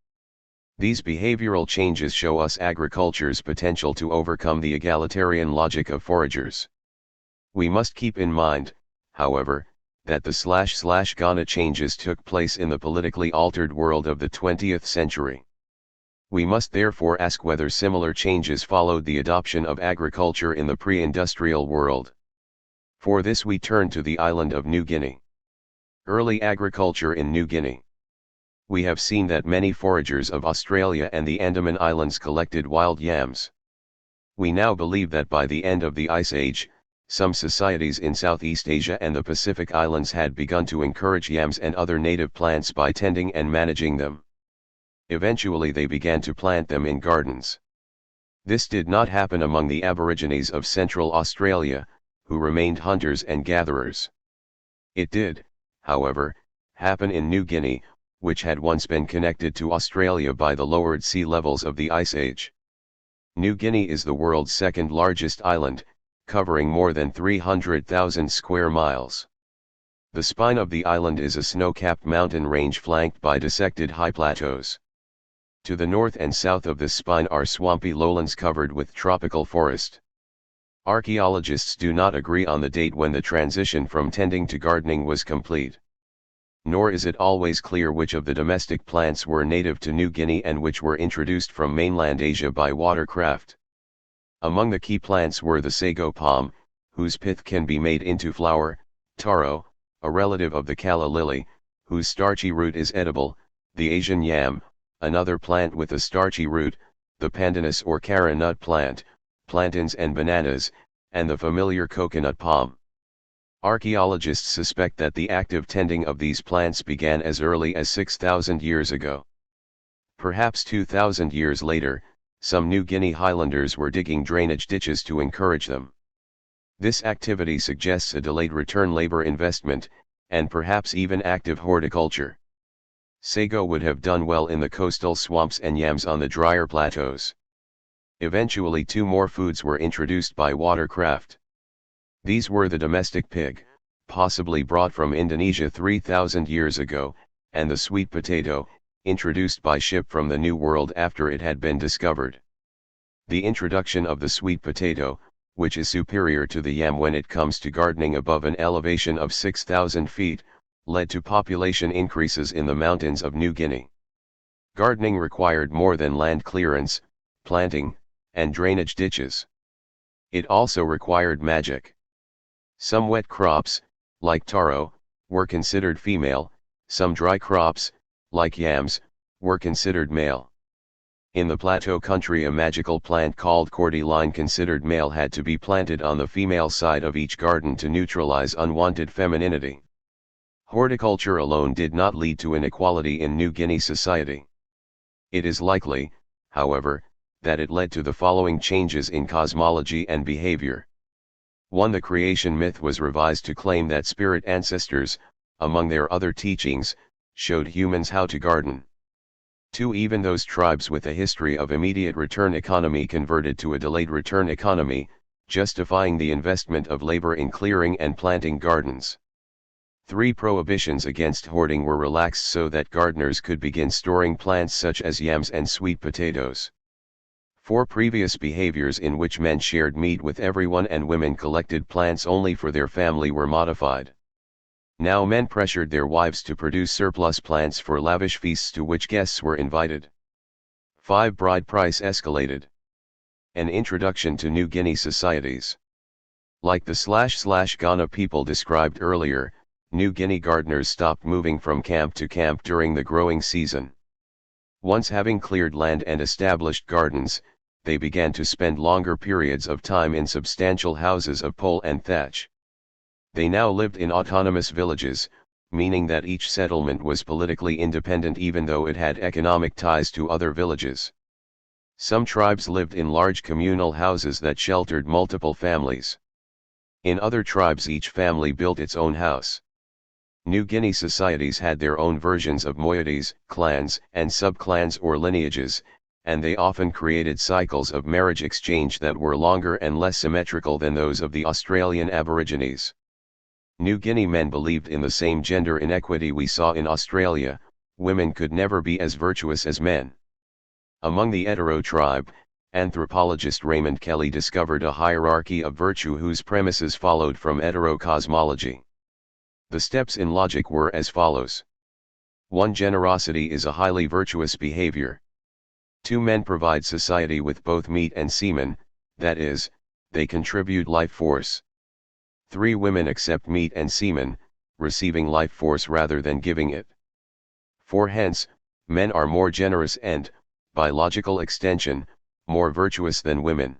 These behavioral changes show us agriculture's potential to overcome the egalitarian logic of foragers. We must keep in mind, however, that the Ghana changes took place in the politically altered world of the 20th century. We must therefore ask whether similar changes followed the adoption of agriculture in the pre-industrial world. For this we turn to the island of New Guinea. Early agriculture in New Guinea. We have seen that many foragers of Australia and the Andaman Islands collected wild yams. We now believe that by the end of the Ice Age, Some societies in Southeast Asia and the Pacific Islands had begun to encourage yams and other native plants by tending and managing them. Eventually they began to plant them in gardens. This did not happen among the Aborigines of Central Australia, who remained hunters and gatherers. It did, however, happen in New Guinea, which had once been connected to Australia by the lowered sea levels of the Ice Age. New Guinea is the world's second largest island, covering more than 300,000 square miles. The spine of the island is a snow-capped mountain range flanked by dissected high plateaus. To the north and south of this spine are swampy lowlands covered with tropical forest. Archaeologists do not agree on the date when the transition from tending to gardening was complete. Nor is it always clear which of the domestic plants were native to New Guinea and which were introduced from mainland Asia by watercraft. Among the key plants were the sago palm, whose pith can be made into flour, taro, a relative of the calla lily, whose starchy root is edible, the Asian yam, another plant with a starchy root, the pandanus or cara nut plant, plantains and bananas, and the familiar coconut palm. Archaeologists suspect that the active tending of these plants began as early as 6,000 years ago. Perhaps 2,000 years later, some New Guinea highlanders were digging drainage ditches to encourage them. This activity suggests a delayed return labor investment, and perhaps even active horticulture. Sago would have done well in the coastal swamps and yams on the drier plateaus. Eventually two more foods were introduced by watercraft. These were the domestic pig, possibly brought from Indonesia 3,000 years ago, and the sweet potato, introduced by ship from the New World after it had been discovered. The introduction of the sweet potato, which is superior to the yam when it comes to gardening above an elevation of 6,000 feet, led to population increases in the mountains of New Guinea. Gardening required more than land clearance, planting, and drainage ditches. It also required magic. Some wet crops, like taro, were considered female, some dry crops, like yams, were considered male. In the plateau country a magical plant called cordyline considered male had to be planted on the female side of each garden to neutralize unwanted femininity. Horticulture alone did not lead to inequality in New Guinea society. It is likely, however, that it led to the following changes in cosmology and behavior. 1. The creation myth was revised to claim that spirit ancestors, among their other teachings, showed humans how to garden. 2. Even those tribes with a history of immediate return economy converted to a delayed return economy, justifying the investment of labor in clearing and planting gardens. 3. Prohibitions against hoarding were relaxed so that gardeners could begin storing plants such as yams and sweet potatoes. 4. Previous behaviors in which men shared meat with everyone and women collected plants only for their family were modified. Now men pressured their wives to produce surplus plants for lavish feasts to which guests were invited. 5. Bride price escalated. An introduction to New Guinea societies. Like the Ghana people described earlier, New Guinea gardeners stopped moving from camp to camp during the growing season. Once having cleared land and established gardens, they began to spend longer periods of time in substantial houses of pole and thatch. They now lived in autonomous villages, meaning that each settlement was politically independent even though it had economic ties to other villages. Some tribes lived in large communal houses that sheltered multiple families. In other tribes each family built its own house. New Guinea societies had their own versions of moieties, clans, and sub-clans or lineages, and they often created cycles of marriage exchange that were longer and less symmetrical than those of the Australian Aborigines. New Guinea men believed in the same gender inequity we saw in Australia. Women could never be as virtuous as men. Among the Etoro tribe, anthropologist Raymond Kelly discovered a hierarchy of virtue whose premises followed from Etoro cosmology. The steps in logic were as follows. 1. Generosity is a highly virtuous behavior. 2. Men provide society with both meat and semen, that is, they contribute life force. 3. Women accept meat and semen, receiving life force rather than giving it. 4. Hence, men are more generous and, by logical extension, more virtuous than women.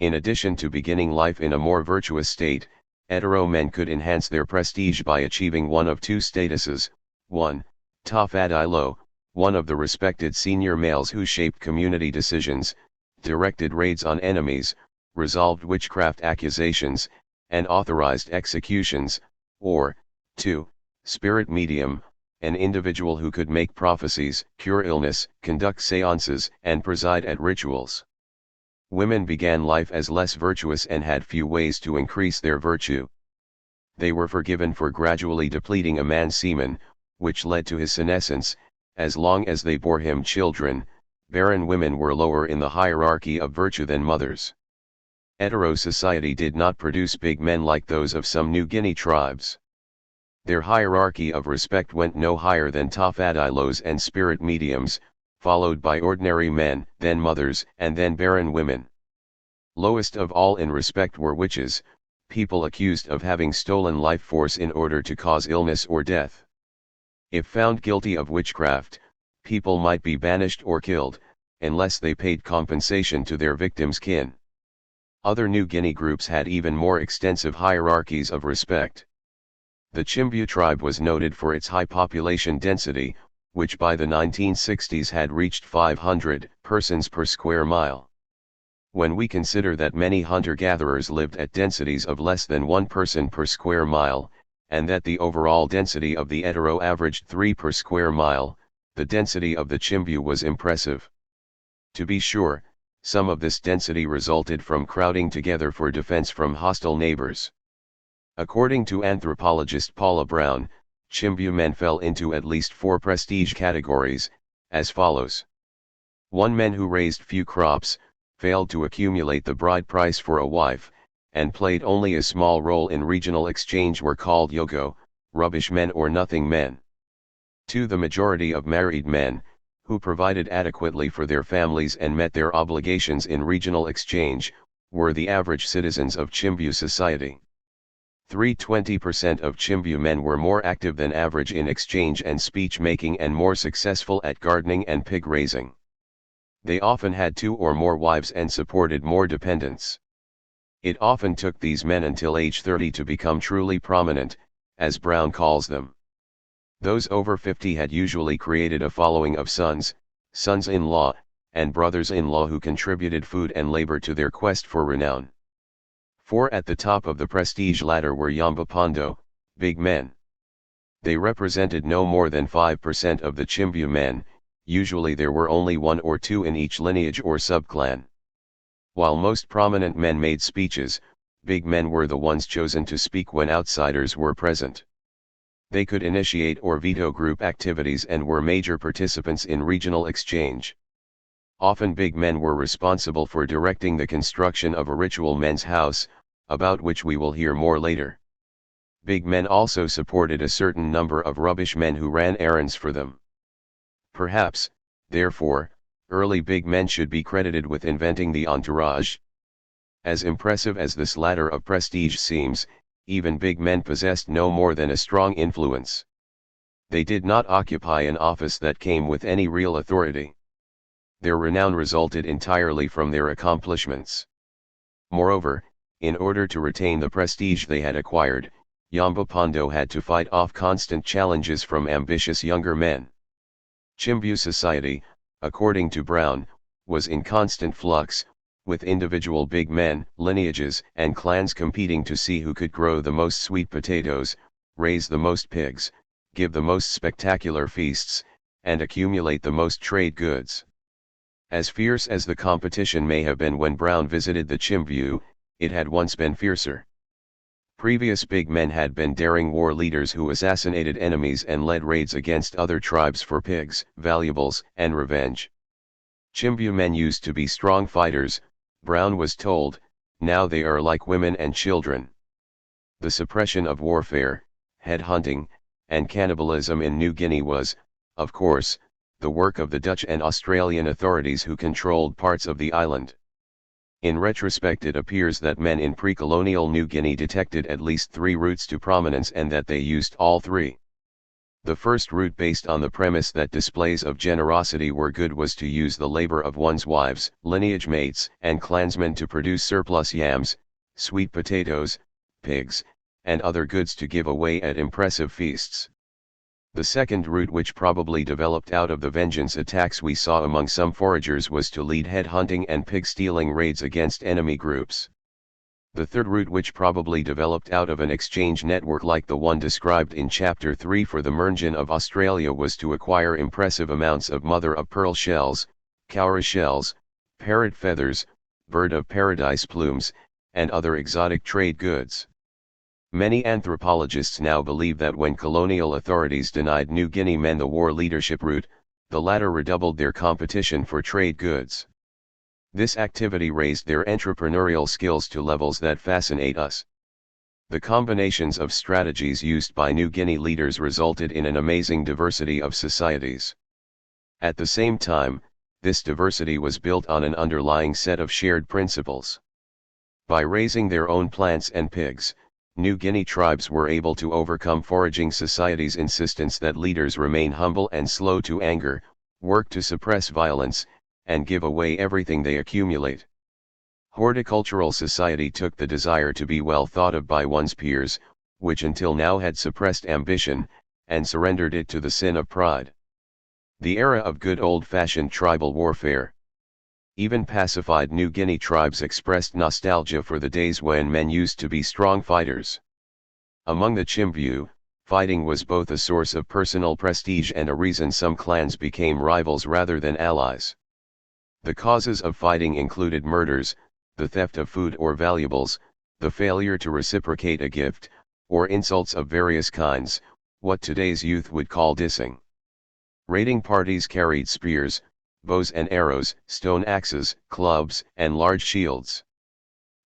In addition to beginning life in a more virtuous state, hetero men could enhance their prestige by achieving one of two statuses: 1. THIRD-WORLDISM, one of the respected senior males who shaped community decisions, directed raids on enemies, resolved witchcraft accusations, and authorized executions, or 2. Spirit medium, an individual who could make prophecies, cure illness, conduct seances, and preside at rituals. Women began life as less virtuous and had few ways to increase their virtue. They were forgiven for gradually depleting a man's semen, which led to his senescence. As long as they bore him children, barren women were lower in the hierarchy of virtue than mothers. Hetero society did not produce big men like those of some New Guinea tribes. Their hierarchy of respect went no higher than tafadilos and spirit mediums, followed by ordinary men, then mothers, and then barren women. Lowest of all in respect were witches, people accused of having stolen life force in order to cause illness or death. If found guilty of witchcraft, people might be banished or killed, unless they paid compensation to their victims' kin. Other New Guinea groups had even more extensive hierarchies of respect. The Chimbu tribe was noted for its high population density, which by the 1960s had reached 500 persons per square mile. When we consider that many hunter-gatherers lived at densities of less than 1 person per square mile, and that the overall density of the hetero averaged 3 per square mile, the density of the Chimbu was impressive. To be sure, some of this density resulted from crowding together for defense from hostile neighbors. According to anthropologist Paula Brown, Chimbu men fell into at least 4 prestige categories, as follows. 1. Men who raised few crops, failed to accumulate the bride price for a wife, and played only a small role in regional exchange were called yogo, rubbish men or nothing men. 2. The majority of married men, who provided adequately for their families and met their obligations in regional exchange, were the average citizens of Chimbu society. 3. 20% of Chimbu men were more active than average in exchange and speech making and more successful at gardening and pig raising. They often had 2 or more wives and supported more dependents. It often took these men until age 30 to become truly prominent, as Brown calls them. Those over 50 had usually created a following of sons, sons-in-law, and brothers-in-law who contributed food and labor to their quest for renown. 4. At the top of the prestige ladder were Yambapondo, big men. They represented no more than 5% of the Chimbu men, usually there were only 1 or 2 in each lineage or subclan. While most prominent men made speeches, big men were the ones chosen to speak when outsiders were present. They could initiate or veto group activities and were major participants in regional exchange. Often big men were responsible for directing the construction of a ritual men's house, about which we will hear more later. Big men also supported a certain number of rubbish men who ran errands for them. Perhaps, therefore, early big men should be credited with inventing the entourage. As impressive as this ladder of prestige seems, even big men possessed no more than a strong influence. They did not occupy an office that came with any real authority. Their renown resulted entirely from their accomplishments. Moreover, in order to retain the prestige they had acquired, Yambapondo had to fight off constant challenges from ambitious younger men. Chimbu society, according to Brown, was in constant flux, with individual big men, lineages, and clans competing to see who could grow the most sweet potatoes, raise the most pigs, give the most spectacular feasts, and accumulate the most trade goods. As fierce as the competition may have been when Brown visited the Chimbu, it had once been fiercer. Previous big men had been daring war leaders who assassinated enemies and led raids against other tribes for pigs, valuables, and revenge. Chimbu men used to be strong fighters, Brown was told, now they are like women and children. The suppression of warfare, headhunting, and cannibalism in New Guinea was, of course, the work of the Dutch and Australian authorities who controlled parts of the island. In retrospect, it appears that men in pre-colonial New Guinea detected at least 3 routes to prominence and that they used all 3. The first route based on the premise that displays of generosity were good was to use the labor of one's wives, lineage mates, and clansmen to produce surplus yams, sweet potatoes, pigs, and other goods to give away at impressive feasts. The second route, which probably developed out of the vengeance attacks we saw among some foragers, was to lead head-hunting and pig-stealing raids against enemy groups. The third route, which probably developed out of an exchange network like the one described in Chapter 3 for the Meerjun of Australia, was to acquire impressive amounts of mother-of-pearl shells, cowrie shells, parrot feathers, bird-of-paradise plumes, and other exotic trade goods. Many anthropologists now believe that when colonial authorities denied New Guinea men the war leadership route, the latter redoubled their competition for trade goods. This activity raised their entrepreneurial skills to levels that fascinate us. The combinations of strategies used by New Guinea leaders resulted in an amazing diversity of societies. At the same time, this diversity was built on an underlying set of shared principles. By raising their own plants and pigs, New Guinea tribes were able to overcome foraging society's insistence that leaders remain humble and slow to anger, work to suppress violence, and give away everything they accumulate. Horticultural society took the desire to be well thought of by one's peers, which until now had suppressed ambition, and surrendered it to the sin of pride. The era of good old-fashioned tribal warfare. Even pacified New Guinea tribes expressed nostalgia for the days when men used to be strong fighters. Among the Chimbu, fighting was both a source of personal prestige and a reason some clans became rivals rather than allies. The causes of fighting included murders, the theft of food or valuables, the failure to reciprocate a gift, or insults of various kinds, what today's youth would call dissing. Raiding parties carried spears, bows and arrows, stone axes, clubs, and large shields.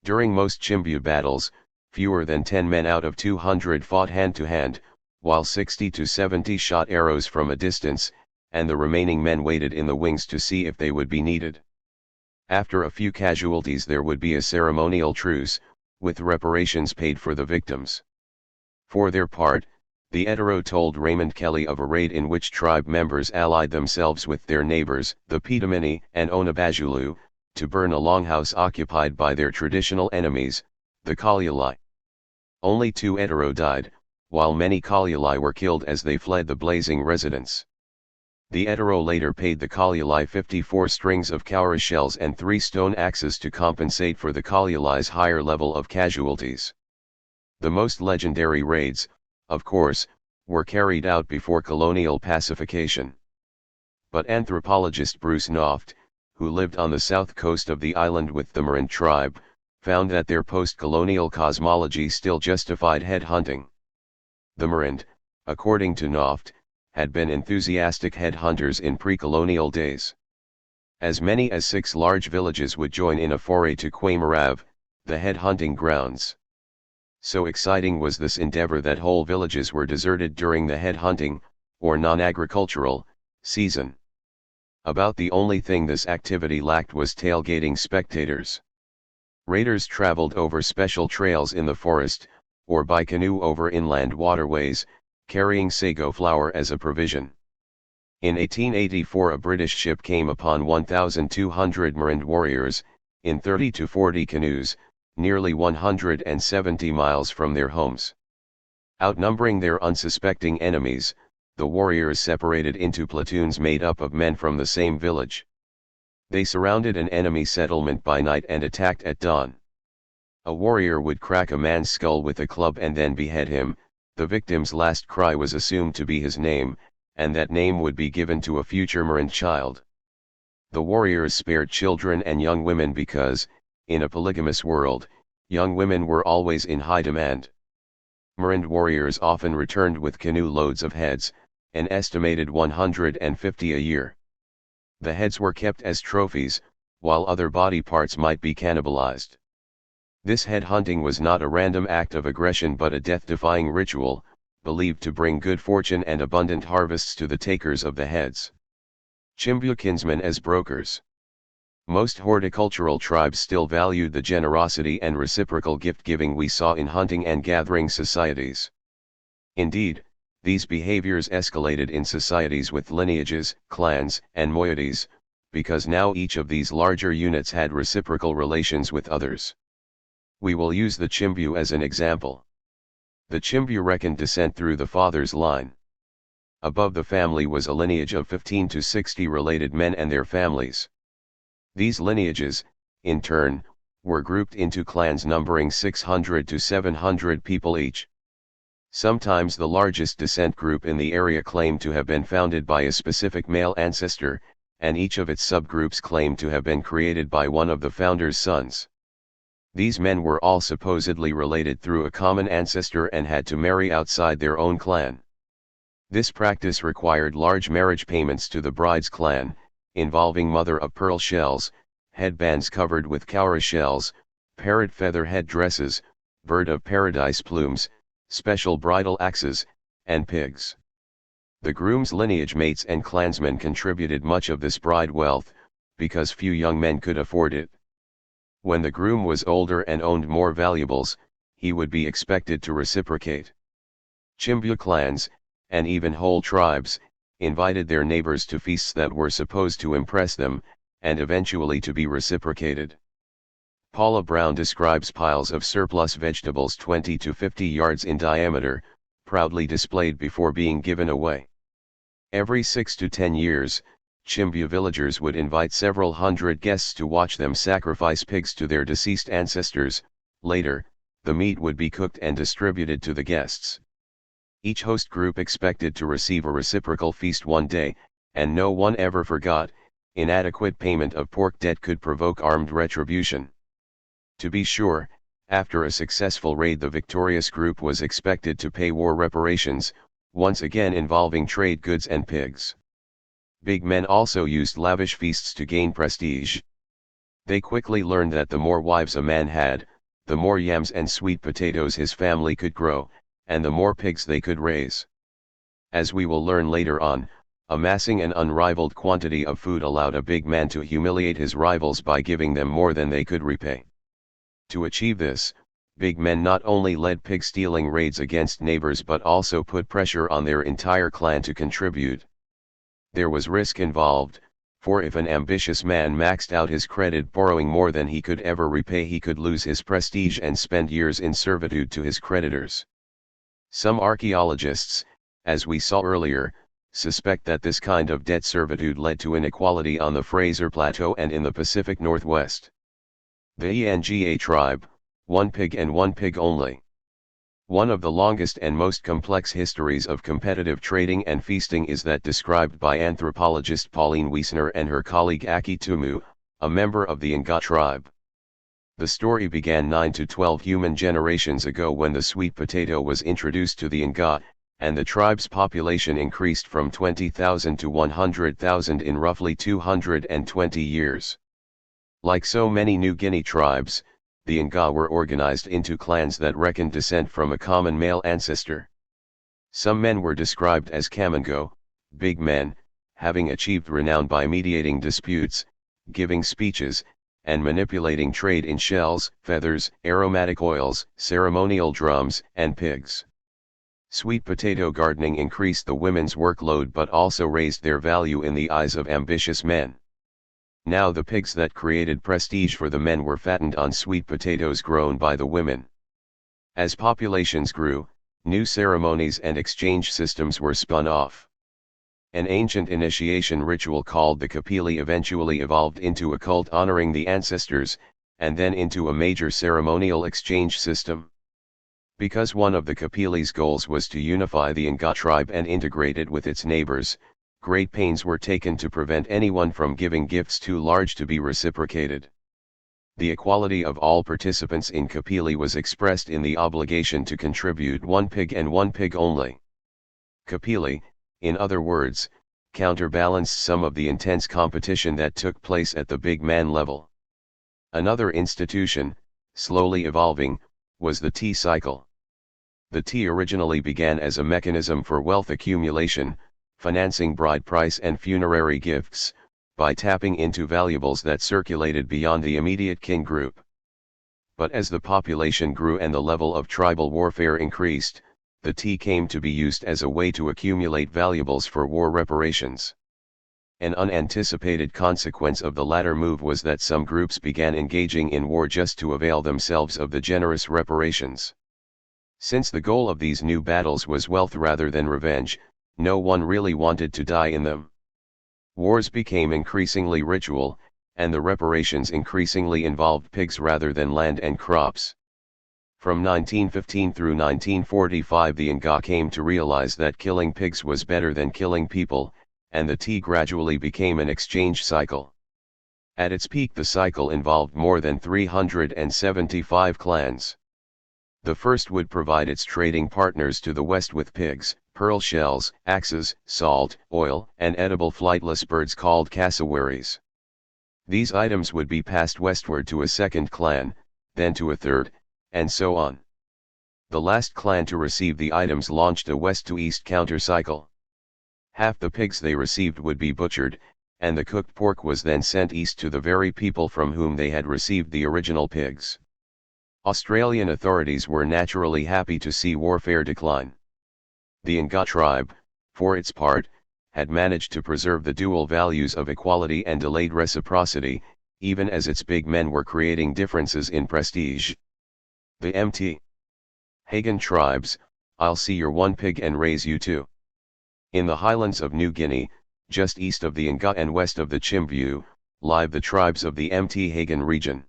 During most Chimbu battles, fewer than 10 men out of 200 fought hand-to-hand, while 60 to 70 shot arrows from a distance, and the remaining men waited in the wings to see if they would be needed. After a few casualties there would be a ceremonial truce, with reparations paid for the victims. For their part, the Etero told Raymond Kelly of a raid in which tribe members allied themselves with their neighbors, the Pitamini and Onabajulu, to burn a longhouse occupied by their traditional enemies, the Kalyalai. Only 2 Etero died, while many Kalyalai were killed as they fled the blazing residence. The Etero later paid the Kalyalai 54 strings of cowrie shells and 3 stone axes to compensate for the Kalyalai's higher level of casualties. The most legendary raids, of course, were carried out before colonial pacification. But anthropologist Bruce Noft, who lived on the south coast of the island with the Marin tribe, found that their post-colonial cosmology still justified head-hunting. The Marin, according to Noft, had been enthusiastic headhunters in pre-colonial days. As many as 6 large villages would join in a foray to Quaimarav, the head-hunting grounds. So exciting was this endeavor that whole villages were deserted during the head-hunting, or non-agricultural, season. About the only thing this activity lacked was tailgating spectators. Raiders traveled over special trails in the forest, or by canoe over inland waterways, carrying sago flour as a provision. In 1884 a British ship came upon 1,200 Marin warriors, in 30 to 40 canoes, nearly 170 miles from their homes. Outnumbering their unsuspecting enemies, the warriors separated into platoons made up of men from the same village. They surrounded an enemy settlement by night and attacked at dawn. A warrior would crack a man's skull with a club and then behead him. The victim's last cry was assumed to be his name, and that name would be given to a future Marin child. The warriors spared children and young women because, in a polygamous world, young women were always in high demand. Marin warriors often returned with canoe loads of heads, an estimated 150 a year. The heads were kept as trophies, while other body parts might be cannibalized. This head hunting was not a random act of aggression but a death-defying ritual, believed to bring good fortune and abundant harvests to the takers of the heads. Chimbu kinsmen as brokers. Most horticultural tribes still valued the generosity and reciprocal gift-giving we saw in hunting and gathering societies. Indeed, These behaviors escalated in societies with lineages, clans, and moieties, because now each of these larger units had reciprocal relations with others. We will use the Chimbu as an example. The Chimbu reckoned descent through the father's line. Above the family was a lineage of 15 to 60 related men and their families. These lineages, in turn, were grouped into clans numbering 600 to 700 people each. Sometimes the largest descent group in the area claimed to have been founded by a specific male ancestor, and each of its subgroups claimed to have been created by one of the founder's sons. These men were all supposedly related through a common ancestor and had to marry outside their own clan. This practice required large marriage payments to the bride's clan, involving mother-of-pearl shells, headbands covered with cowrie shells, parrot feather head dresses, bird of paradise plumes, special bridal axes, and pigs. The groom's lineage mates and clansmen contributed much of this bride wealth, because few young men could afford it. When the groom was older and owned more valuables, he would be expected to reciprocate. Chimbu clans, and even whole tribes, invited their neighbors to feasts that were supposed to impress them, and eventually to be reciprocated. Paula Brown describes piles of surplus vegetables 20 to 50 yards in diameter, proudly displayed before being given away. Every 6 to 10 years, Chimbu villagers would invite several hundred guests to watch them sacrifice pigs to their deceased ancestors. Later, the meat would be cooked and distributed to the guests. Each host group expected to receive a reciprocal feast one day, and no one ever forgot. Inadequate payment of pork debt could provoke armed retribution. To be sure, after a successful raid, the victorious group was expected to pay war reparations, once again involving trade goods and pigs. Big men also used lavish feasts to gain prestige. They quickly learned that the more wives a man had, the more yams and sweet potatoes his family could grow, and the more pigs they could raise. As we will learn later on, amassing an unrivaled quantity of food allowed a big man to humiliate his rivals by giving them more than they could repay. To achieve this, big men not only led pig-stealing raids against neighbors but also put pressure on their entire clan to contribute. There was risk involved, for if an ambitious man maxed out his credit borrowing more than he could ever repay, he could lose his prestige and spend years in servitude to his creditors. Some archaeologists, as we saw earlier, suspect that this kind of debt servitude led to inequality on the Fraser Plateau and in the Pacific Northwest. The Enga tribe, one pig and one pig only. One of the longest and most complex histories of competitive trading and feasting is that described by anthropologist Pauline Wiesner and her colleague Aki Tumu, a member of the Nga tribe. The story began 9 to 12 human generations ago when the sweet potato was introduced to the Nga, and the tribe's population increased from 20,000 to 100,000 in roughly 220 years. Like so many New Guinea tribes, the Nga were organized into clans that reckoned descent from a common male ancestor. Some men were described as Kamango, big men, having achieved renown by mediating disputes, giving speeches, and manipulating trade in shells, feathers, aromatic oils, ceremonial drums, and pigs. Sweet potato gardening increased the women's workload but also raised their value in the eyes of ambitious men. Now the pigs that created prestige for the men were fattened on sweet potatoes grown by the women. As populations grew, new ceremonies and exchange systems were spun off. An ancient initiation ritual called the Kapili eventually evolved into a cult honoring the ancestors, and then into a major ceremonial exchange system. Because one of the Kapili's goals was to unify the Nga tribe and integrate it with its neighbors, great pains were taken to prevent anyone from giving gifts too large to be reciprocated. The equality of all participants in Kapili was expressed in the obligation to contribute one pig and one pig only. Kapili, in other words, counterbalanced some of the intense competition that took place at the big man level. Another institution, slowly evolving, was the tea cycle. The tea originally began as a mechanism for wealth accumulation, financing bride price and funerary gifts, by tapping into valuables that circulated beyond the immediate kin group. But as the population grew and the level of tribal warfare increased, the tea came to be used as a way to accumulate valuables for war reparations. An unanticipated consequence of the latter move was that some groups began engaging in war just to avail themselves of the generous reparations. Since the goal of these new battles was wealth rather than revenge, no one really wanted to die in them. Wars became increasingly ritual, and the reparations increasingly involved pigs rather than land and crops. From 1915 through 1945 the Inga came to realize that killing pigs was better than killing people, and the tea gradually became an exchange cycle. At its peak the cycle involved more than 375 clans. The first would provide its trading partners to the west with pigs, pearl shells, axes, salt, oil, and edible flightless birds called cassowaries. These items would be passed westward to a second clan, then to a third, and so on. The last clan to receive the items launched a west-to-east counter-cycle. Half the pigs they received would be butchered, and the cooked pork was then sent east to the very people from whom they had received the original pigs. Australian authorities were naturally happy to see warfare decline. The Inga tribe, for its part, had managed to preserve the dual values of equality and delayed reciprocity, even as its big men were creating differences in prestige. The Mt. Hagen tribes, I'll see your one pig and raise you two. In the highlands of New Guinea, just east of the Inga and west of the Chimvue, live the tribes of the Mt. Hagen region.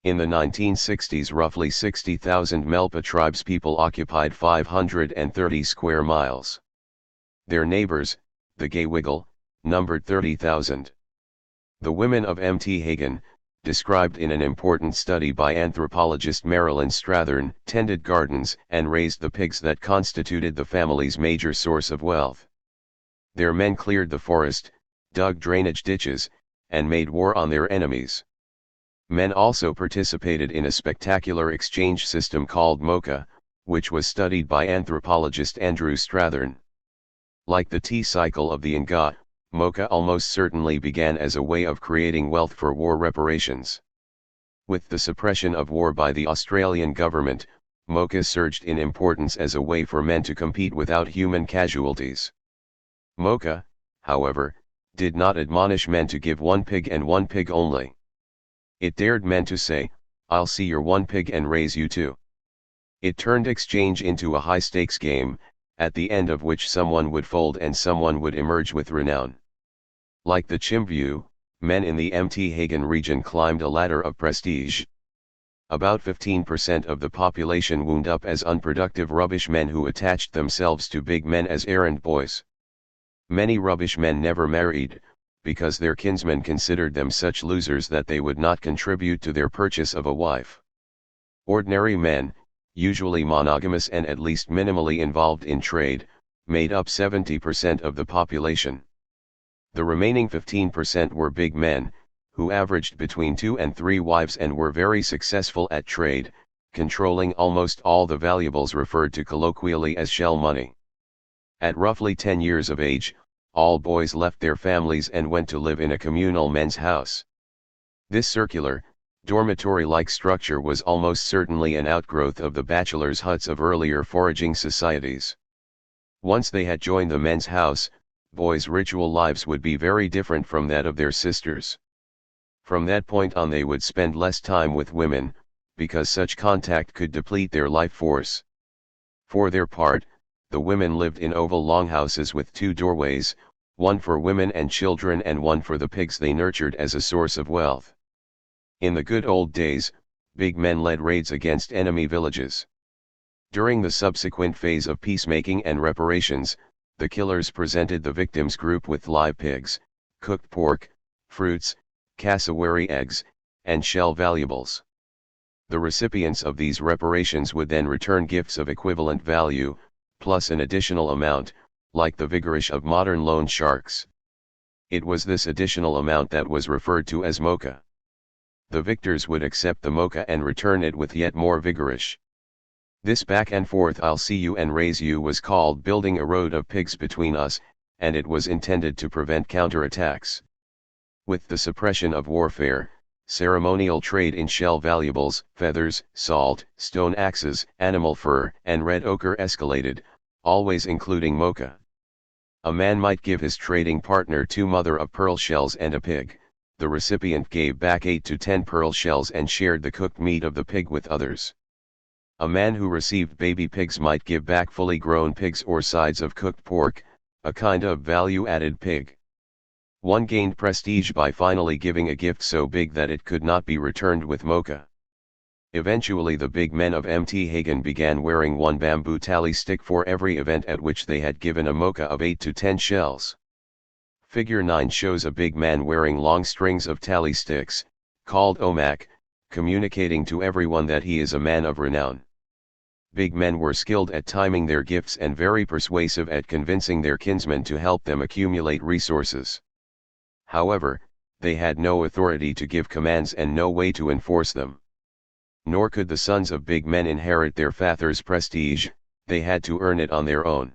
In the 1960s roughly 60,000 Melpa tribespeople occupied 530 square miles. Their neighbors, the Gay-Wiggle, numbered 30,000. The women of Mt. Hagen, described in an important study by anthropologist Marilyn Strathern, tended gardens and raised the pigs that constituted the family's major source of wealth. Their men cleared the forest, dug drainage ditches, and made war on their enemies. Men also participated in a spectacular exchange system called Mocha, which was studied by anthropologist Andrew Strathern. Like the tea cycle of the Inga, Mocha almost certainly began as a way of creating wealth for war reparations. With the suppression of war by the Australian government, Mocha surged in importance as a way for men to compete without human casualties. Mocha, however, did not admonish men to give one pig and one pig only. It dared men to say, I'll see your one pig and raise you two. It turned exchange into a high-stakes game, at the end of which someone would fold and someone would emerge with renown. Like the Chimvue, men in the Mt. Hagen region climbed a ladder of prestige. About 15% of the population wound up as unproductive rubbish men who attached themselves to big men as errand boys. Many rubbish men never married, because their kinsmen considered them such losers that they would not contribute to their purchase of a wife. Ordinary men, usually monogamous and at least minimally involved in trade, made up 70% of the population. The remaining 15% were big men, who averaged between 2 and 3 wives and were very successful at trade, controlling almost all the valuables referred to colloquially as shell money. At roughly 10 years of age, all boys left their families and went to live in a communal men's house. This circular, dormitory-like structure was almost certainly an outgrowth of the bachelors' huts of earlier foraging societies. Once they had joined the men's house, boys' ritual lives would be very different from that of their sisters. From that point on they would spend less time with women, because such contact could deplete their life force. For their part, the women lived in oval longhouses with 2 doorways, one for women and children and one for the pigs they nurtured as a source of wealth. In the good old days, big men led raids against enemy villages. During the subsequent phase of peacemaking and reparations, the killers presented the victims' group with live pigs, cooked pork, fruits, cassowary eggs, and shell valuables. The recipients of these reparations would then return gifts of equivalent value, plus an additional amount, like the vigorish of modern loan sharks. It was this additional amount that was referred to as mocha. The victors would accept the mocha and return it with yet more vigorish. This back and forth I'll see you and raise you was called building a road of pigs between us, and it was intended to prevent counterattacks. With the suppression of warfare, Ceremonial trade in shell valuables, feathers, salt, stone axes, animal fur, and red ochre escalated, always including mocha. A man might give his trading partner 2 mother-of-pearl shells and a pig. The recipient gave back 8 to 10 pearl shells and shared the cooked meat of the pig with others. A man who received baby pigs might give back fully grown pigs or sides of cooked pork, a kind of value-added pig. One gained prestige by finally giving a gift so big that it could not be returned with mocha. Eventually the big men of Mt. Hagen began wearing 1 bamboo tally stick for every event at which they had given a mocha of 8 to 10 shells. Figure 9 shows a big man wearing long strings of tally sticks, called omak, communicating to everyone that he is a man of renown. Big men were skilled at timing their gifts and very persuasive at convincing their kinsmen to help them accumulate resources. However, they had no authority to give commands and no way to enforce them. Nor could the sons of big men inherit their father's prestige, they had to earn it on their own.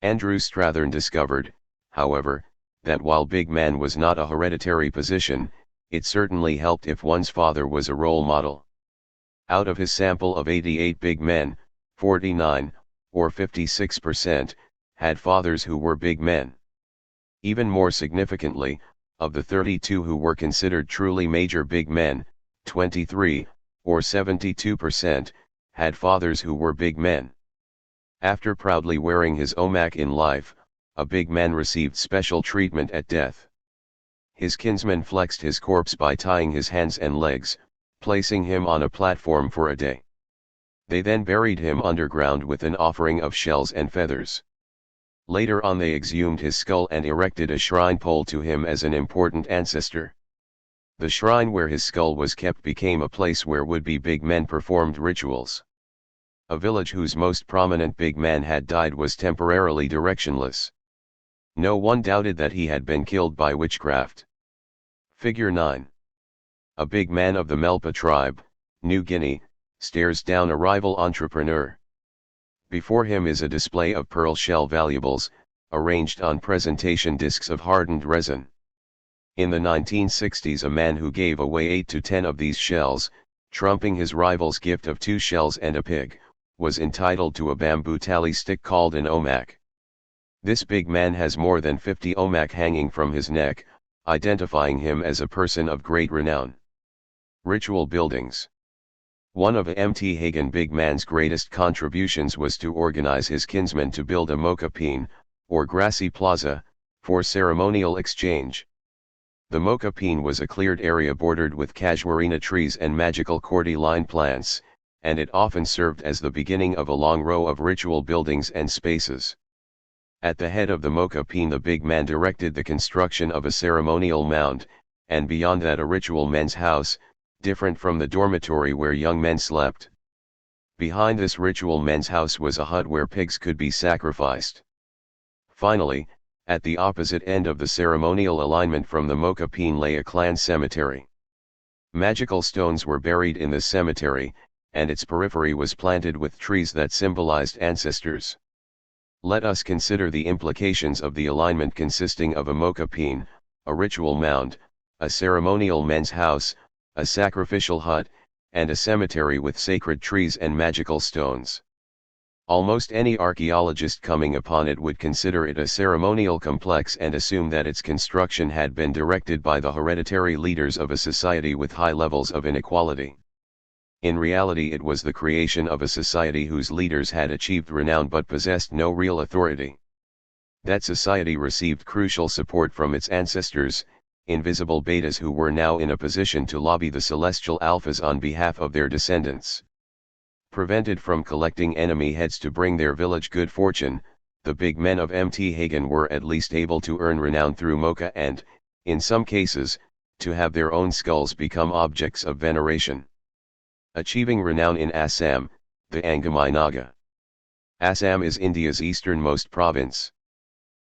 Andrew Strathern discovered, however, that while big man was not a hereditary position, it certainly helped if one's father was a role model. Out of his sample of 88 big men, 49, or 56%, had fathers who were big men. Even more significantly, of the 32 who were considered truly major big men, 23, or 72%, had fathers who were big men. After proudly wearing his omak in life, a big man received special treatment at death. His kinsmen flexed his corpse by tying his hands and legs, placing him on a platform for a day. They then buried him underground with an offering of shells and feathers. Later on they exhumed his skull and erected a shrine pole to him as an important ancestor. The shrine where his skull was kept became a place where would-be big men performed rituals. A village whose most prominent big man had died was temporarily directionless. No one doubted that he had been killed by witchcraft. Figure 9. A big man of the Melpa tribe, New Guinea, stares down a rival entrepreneur. Before him is a display of pearl shell valuables, arranged on presentation discs of hardened resin. In the 1960s a man who gave away 8 to 10 of these shells, trumping his rival's gift of 2 shells and a pig, was entitled to a bamboo tally stick called an omak. This big man has more than 50 omak hanging from his neck, identifying him as a person of great renown. Ritual buildings. One of Mt. Hagen big man's greatest contributions was to organize his kinsmen to build a mocha peen, or grassy plaza, for ceremonial exchange. The mocha peen was a cleared area bordered with casuarina trees and magical cordyline plants, and it often served as the beginning of a long row of ritual buildings and spaces. At the head of the mocha peen the big man directed the construction of a ceremonial mound, and beyond that a ritual men's house, different from the dormitory where young men slept. Behind this ritual men's house was a hut where pigs could be sacrificed. Finally, at the opposite end of the ceremonial alignment from the mocha peen lay a clan cemetery. Magical stones were buried in the cemetery, and its periphery was planted with trees that symbolized ancestors. Let us consider the implications of the alignment consisting of a mocha peen, a ritual mound, a ceremonial men's house, a sacrificial hut, and a cemetery with sacred trees and magical stones. Almost any archaeologist coming upon it would consider it a ceremonial complex and assume that its construction had been directed by the hereditary leaders of a society with high levels of inequality. In reality it was the creation of a society whose leaders had achieved renown but possessed no real authority. That society received crucial support from its ancestors, invisible betas who were now in a position to lobby the celestial alphas on behalf of their descendants. Prevented from collecting enemy heads to bring their village good fortune, the big men of Mt. Hagen were at least able to earn renown through mocha and, in some cases, to have their own skulls become objects of veneration. Achieving renown in Assam, the Angami Naga. Assam is India's easternmost province.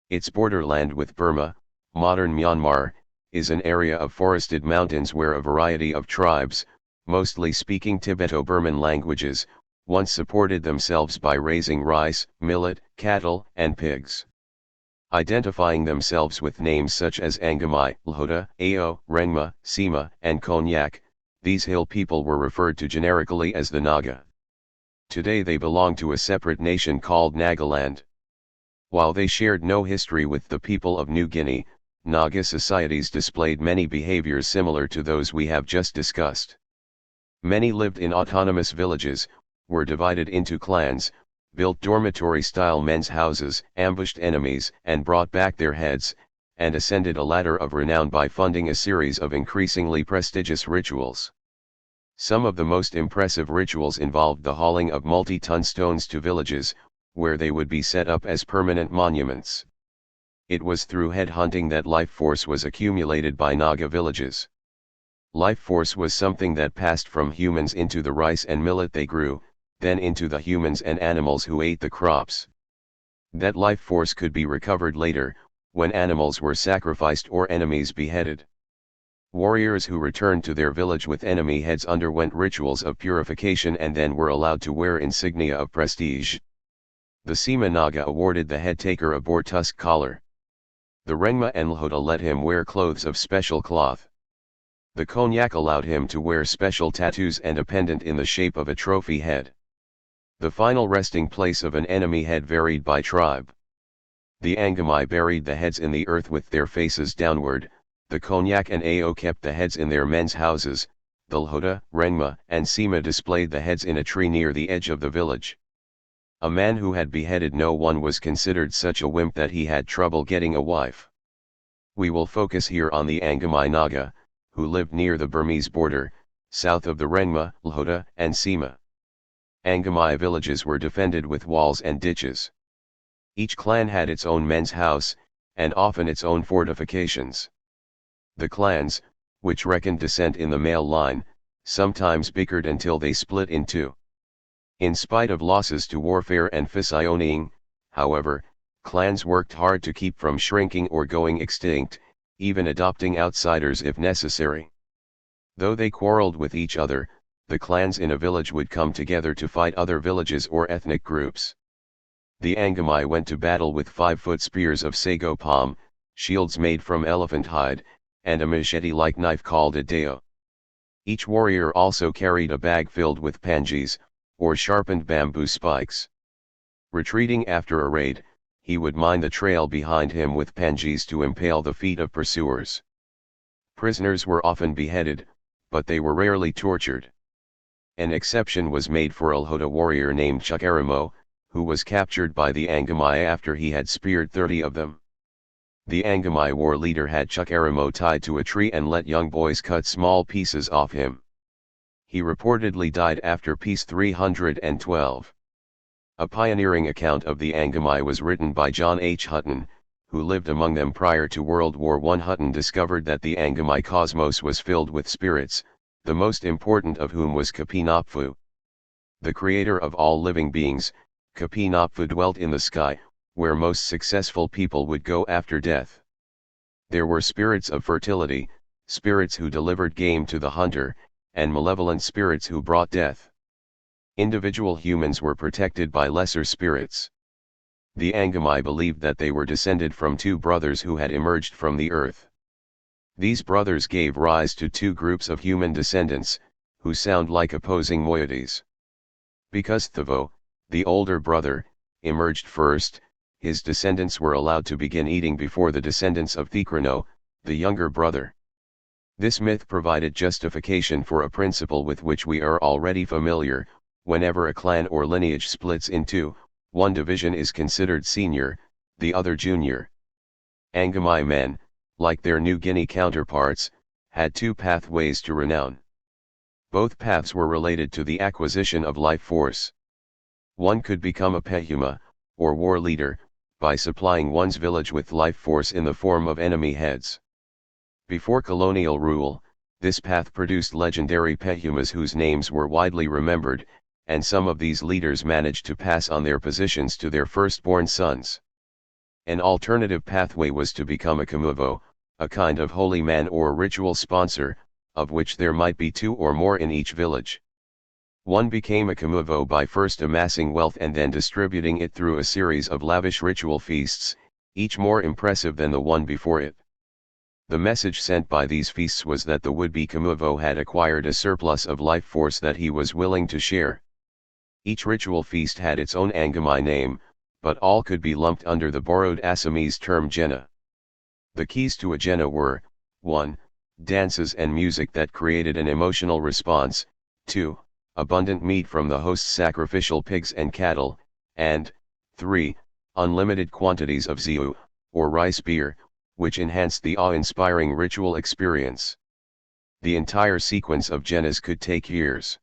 Its borderland with Burma, modern Myanmar, is an area of forested mountains where a variety of tribes, mostly speaking Tibeto-Burman languages, once supported themselves by raising rice, millet, cattle, and pigs. Identifying themselves with names such as Angami, Lhota, Ao, Rengma, Sima, and Konyak, these hill people were referred to generically as the Naga. Today they belong to a separate nation called Nagaland. While they shared no history with the people of New Guinea, Naga societies displayed many behaviors similar to those we have just discussed. Many lived in autonomous villages, were divided into clans, built dormitory-style men's houses, ambushed enemies and brought back their heads, and ascended a ladder of renown by funding a series of increasingly prestigious rituals. Some of the most impressive rituals involved the hauling of multi-ton stones to villages, where they would be set up as permanent monuments. It was through headhunting that life force was accumulated by Naga villages. Life force was something that passed from humans into the rice and millet they grew, then into the humans and animals who ate the crops. That life force could be recovered later, when animals were sacrificed or enemies beheaded. Warriors who returned to their village with enemy heads underwent rituals of purification and then were allowed to wear insignia of prestige. The Sima Naga awarded the head taker a boar tusk collar. The Rengma and Lhota let him wear clothes of special cloth. The Konyak allowed him to wear special tattoos and a pendant in the shape of a trophy head. The final resting place of an enemy head varied by tribe. The Angami buried the heads in the earth with their faces downward, the Konyak and Ao kept the heads in their men's houses, the Lhota, Rengma, and Sima displayed the heads in a tree near the edge of the village. A man who had beheaded no one was considered such a wimp that he had trouble getting a wife. We will focus here on the Angami Naga, who lived near the Burmese border, south of the Rengma, Lhota, and Sima. Angami villages were defended with walls and ditches. Each clan had its own men's house, and often its own fortifications. The clans, which reckoned descent in the male line, sometimes bickered until they split in two. In spite of losses to warfare and fissioning, however, clans worked hard to keep from shrinking or going extinct, even adopting outsiders if necessary. Though they quarreled with each other, the clans in a village would come together to fight other villages or ethnic groups. The Angami went to battle with 5-foot spears of sago palm, shields made from elephant hide, and a machete-like knife called a deo. Each warrior also carried a bag filled with panges, or sharpened bamboo spikes. Retreating after a raid, he would mine the trail behind him with panges to impale the feet of pursuers. Prisoners were often beheaded, but they were rarely tortured. An exception was made for a Lhota warrior named Chukaramo, who was captured by the Angami after he had speared 30 of them. The Angami war leader had Chukaramo tied to a tree and let young boys cut small pieces off him. He reportedly died after Peace 312. A pioneering account of the Angami was written by John H. Hutton, who lived among them prior to World War I. Hutton discovered that the Angami cosmos was filled with spirits, the most important of whom was Kapinopfu. The creator of all living beings, Kapinopfu dwelt in the sky, where most successful people would go after death. There were spirits of fertility, spirits who delivered game to the hunter, and malevolent spirits who brought death. Individual humans were protected by lesser spirits. The Angami believed that they were descended from two brothers who had emerged from the earth. These brothers gave rise to two groups of human descendants, who sound like opposing moieties. Because Thavo, the older brother, emerged first, his descendants were allowed to begin eating before the descendants of Thikrano, the younger brother. This myth provided justification for a principle with which we are already familiar: whenever a clan or lineage splits in two, one division is considered senior, the other junior. Angami men, like their New Guinea counterparts, had two pathways to renown. Both paths were related to the acquisition of life force. One could become a pehuma, or war leader, by supplying one's village with life force in the form of enemy heads. Before colonial rule, this path produced legendary pehumas whose names were widely remembered, and some of these leaders managed to pass on their positions to their firstborn sons. An alternative pathway was to become a kamuvo, a kind of holy man or ritual sponsor, of which there might be two or more in each village. One became a kamuvo by first amassing wealth and then distributing it through a series of lavish ritual feasts, each more impressive than the one before it. The message sent by these feasts was that the would-be Kamuvo had acquired a surplus of life force that he was willing to share. Each ritual feast had its own Angami name, but all could be lumped under the borrowed Assamese term Jena. The keys to a Jena were, 1. Dances and music that created an emotional response, 2. Abundant meat from the host's sacrificial pigs and cattle, and 3. Unlimited quantities of ziu, or rice beer, which enhanced the awe-inspiring ritual experience. The entire sequence of Jenas could take years.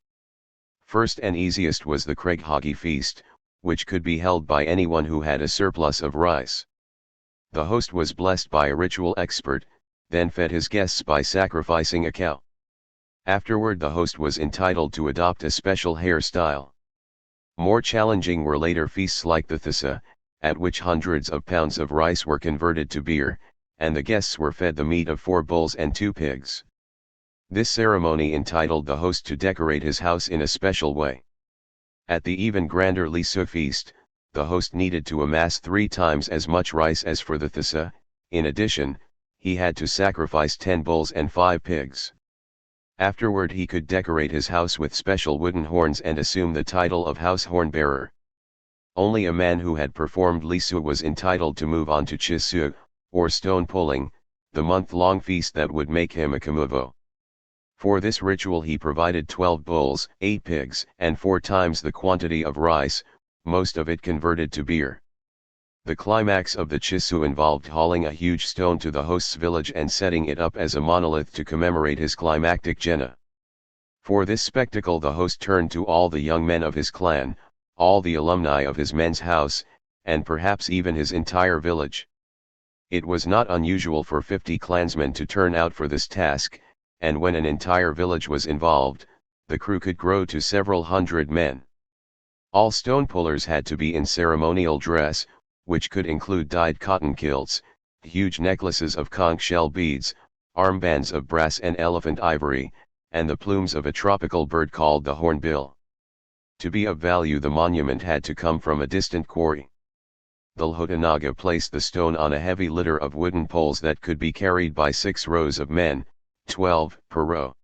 First and easiest was the Kreghagi feast, which could be held by anyone who had a surplus of rice. The host was blessed by a ritual expert, then fed his guests by sacrificing a cow. Afterward the host was entitled to adopt a special hairstyle. More challenging were later feasts like the Thissa, at which hundreds of pounds of rice were converted to beer, and the guests were fed the meat of 4 bulls and 2 pigs. This ceremony entitled the host to decorate his house in a special way. At the even grander Lisu feast, the host needed to amass 3 times as much rice as for the Thissa. In addition, he had to sacrifice 10 bulls and 5 pigs. Afterward he could decorate his house with special wooden horns and assume the title of house horn bearer. Only a man who had performed Lisu was entitled to move on to Chisu, or stone pulling, the month-long feast that would make him a Kamuvo. For this ritual he provided 12 bulls, 8 pigs, and 4 times the quantity of rice, most of it converted to beer. The climax of the Chisu involved hauling a huge stone to the host's village and setting it up as a monolith to commemorate his climactic Jena. For this spectacle the host turned to all the young men of his clan, all the alumni of his men's house, and perhaps even his entire village. It was not unusual for 50 clansmen to turn out for this task, and when an entire village was involved, the crew could grow to several hundred men. All stone pullers had to be in ceremonial dress, which could include dyed cotton kilts, huge necklaces of conch shell beads, armbands of brass and elephant ivory, and the plumes of a tropical bird called the hornbill. To be of value the monument had to come from a distant quarry. The Lhotanaga placed the stone on a heavy litter of wooden poles that could be carried by 6 rows of men, 12 per row.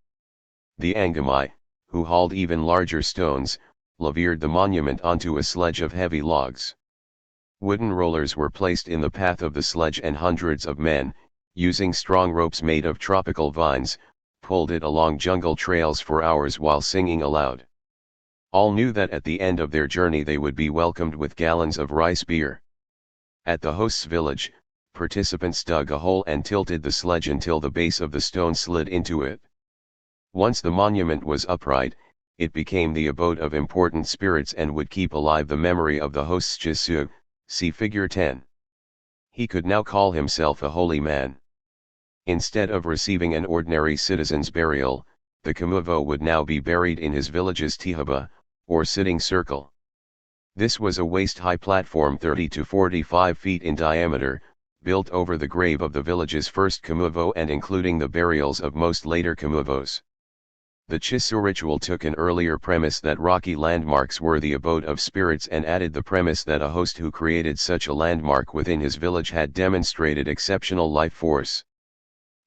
The Angami, who hauled even larger stones, levered the monument onto a sledge of heavy logs. Wooden rollers were placed in the path of the sledge and hundreds of men, using strong ropes made of tropical vines, pulled it along jungle trails for hours while singing aloud. All knew that at the end of their journey they would be welcomed with gallons of rice beer. At the host's village, participants dug a hole and tilted the sledge until the base of the stone slid into it. Once the monument was upright, it became the abode of important spirits and would keep alive the memory of the host's Jisu, see figure 10. He could now call himself a holy man. Instead of receiving an ordinary citizen's burial, the Kamuvo would now be buried in his village's tihaba, or sitting circle. This was a waist-high platform 30 to 45 feet in diameter, built over the grave of the village's first Kamuvo and including the burials of most later Kamuvos. The Chisu ritual took an earlier premise that rocky landmarks were the abode of spirits and added the premise that a host who created such a landmark within his village had demonstrated exceptional life force.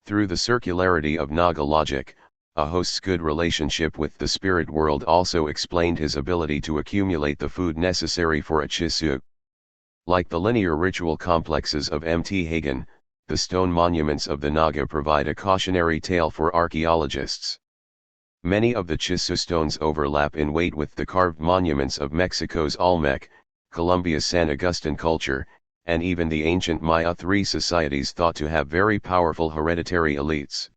Through the circularity of Naga logic, a host's good relationship with the spirit world also explained his ability to accumulate the food necessary for a Chisu. Like the linear ritual complexes of Mt. Hagen, the stone monuments of the Naga provide a cautionary tale for archaeologists. Many of the Chisu stones overlap in weight with the carved monuments of Mexico's Olmec, Colombia's San Agustin culture, and even the ancient Maya. 3 societies thought to have very powerful hereditary elites.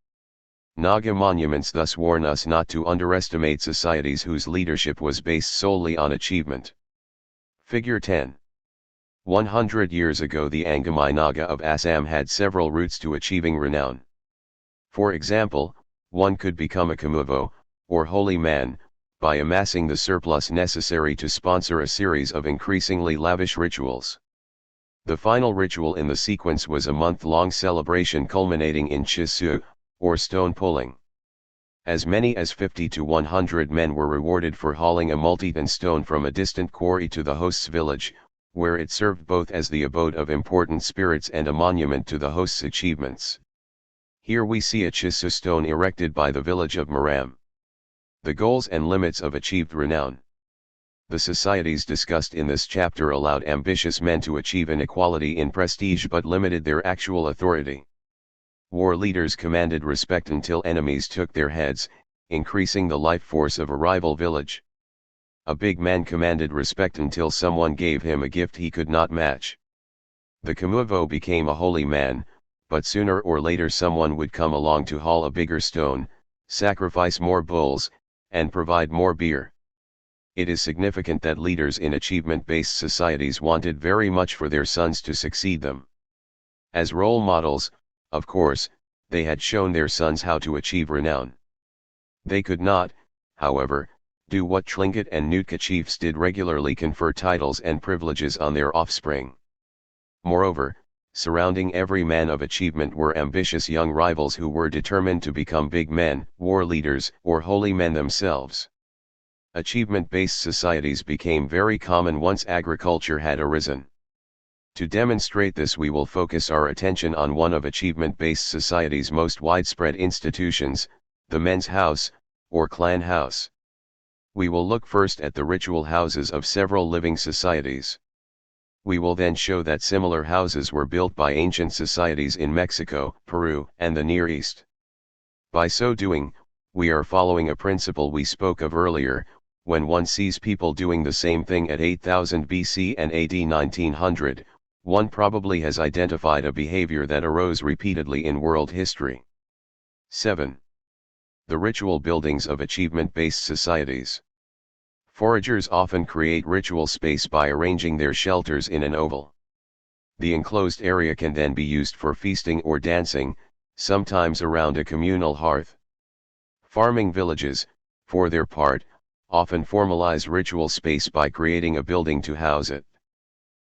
Naga monuments thus warn us not to underestimate societies whose leadership was based solely on achievement. Figure 10. 100 years ago the Angami Naga of Assam had several routes to achieving renown. For example, one could become a Kamuvo, or holy man, by amassing the surplus necessary to sponsor a series of increasingly lavish rituals. The final ritual in the sequence was a month-long celebration culminating in Chisu, or stone pulling. As many as 50 to 100 men were rewarded for hauling a multi-ton stone from a distant quarry to the host's village, where it served both as the abode of important spirits and a monument to the host's achievements. Here we see a chisu stone erected by the village of Maram. The goals and limits of achieved renown. The societies discussed in this chapter allowed ambitious men to achieve inequality in prestige but limited their actual authority. War leaders commanded respect until enemies took their heads, increasing the life force of a rival village. A big man commanded respect until someone gave him a gift he could not match. The Kamuvo became a holy man, but sooner or later someone would come along to haul a bigger stone, sacrifice more bulls, and provide more beer. It is significant that leaders in achievement-based societies wanted very much for their sons to succeed them. As role models, of course, they had shown their sons how to achieve renown. They could not, however, do what Tlingit and Nootka chiefs did, regularly confer titles and privileges on their offspring. Moreover, surrounding every man of achievement were ambitious young rivals who were determined to become big men, war leaders, or holy men themselves. Achievement-based societies became very common once agriculture had arisen. To demonstrate this, we will focus our attention on one of achievement-based society's most widespread institutions, the men's house, or clan house. We will look first at the ritual houses of several living societies. We will then show that similar houses were built by ancient societies in Mexico, Peru, and the Near East. By so doing, we are following a principle we spoke of earlier. When one sees people doing the same thing at 8000 BC and AD 1900, one probably has identified a behavior that arose repeatedly in world history. 7. The ritual buildings of achievement-based societies. Foragers often create ritual space by arranging their shelters in an oval. The enclosed area can then be used for feasting or dancing, sometimes around a communal hearth. Farming villages, for their part, often formalize ritual space by creating a building to house it.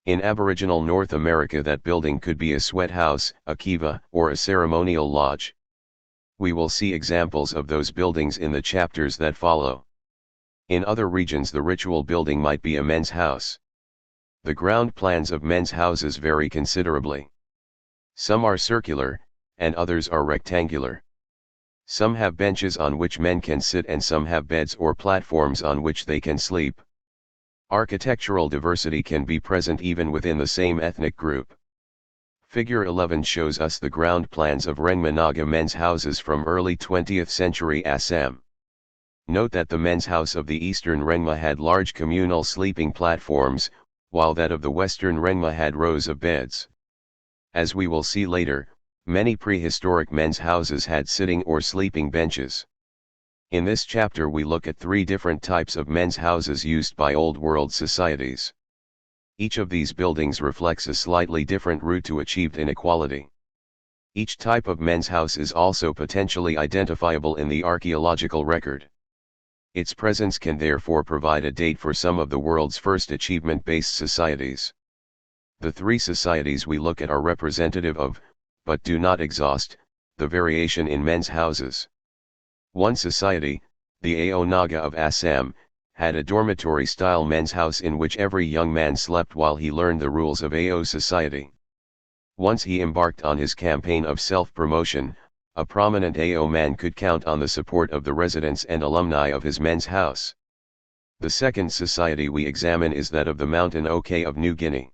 In Aboriginal North America, that building could be a sweat house, a kiva, or a ceremonial lodge. We will see examples of those buildings in the chapters that follow. In other regions, the ritual building might be a men's house. The ground plans of men's houses vary considerably. Some are circular, and others are rectangular. Some have benches on which men can sit, and some have beds or platforms on which they can sleep. Architectural diversity can be present even within the same ethnic group. Figure 11 shows us the ground plans of Rengma men's houses from early 20th century Assam. Note that the men's house of the eastern Rengma had large communal sleeping platforms, while that of the western Rengma had rows of beds. As we will see later, many prehistoric men's houses had sitting or sleeping benches. In this chapter we look at 3 different types of men's houses used by Old World societies. Each of these buildings reflects a slightly different route to achieved inequality. Each type of men's house is also potentially identifiable in the archaeological record. Its presence can therefore provide a date for some of the world's first achievement-based societies. The 3 societies we look at are representative of, but do not exhaust, the variation in men's houses. One society, the Ao Naga of Assam, had a dormitory-style men's house in which every young man slept while he learned the rules of Ao society. Once he embarked on his campaign of self-promotion, a prominent Ao man could count on the support of the residents and alumni of his men's house. The second society we examine is that of the Mountain OK of New Guinea.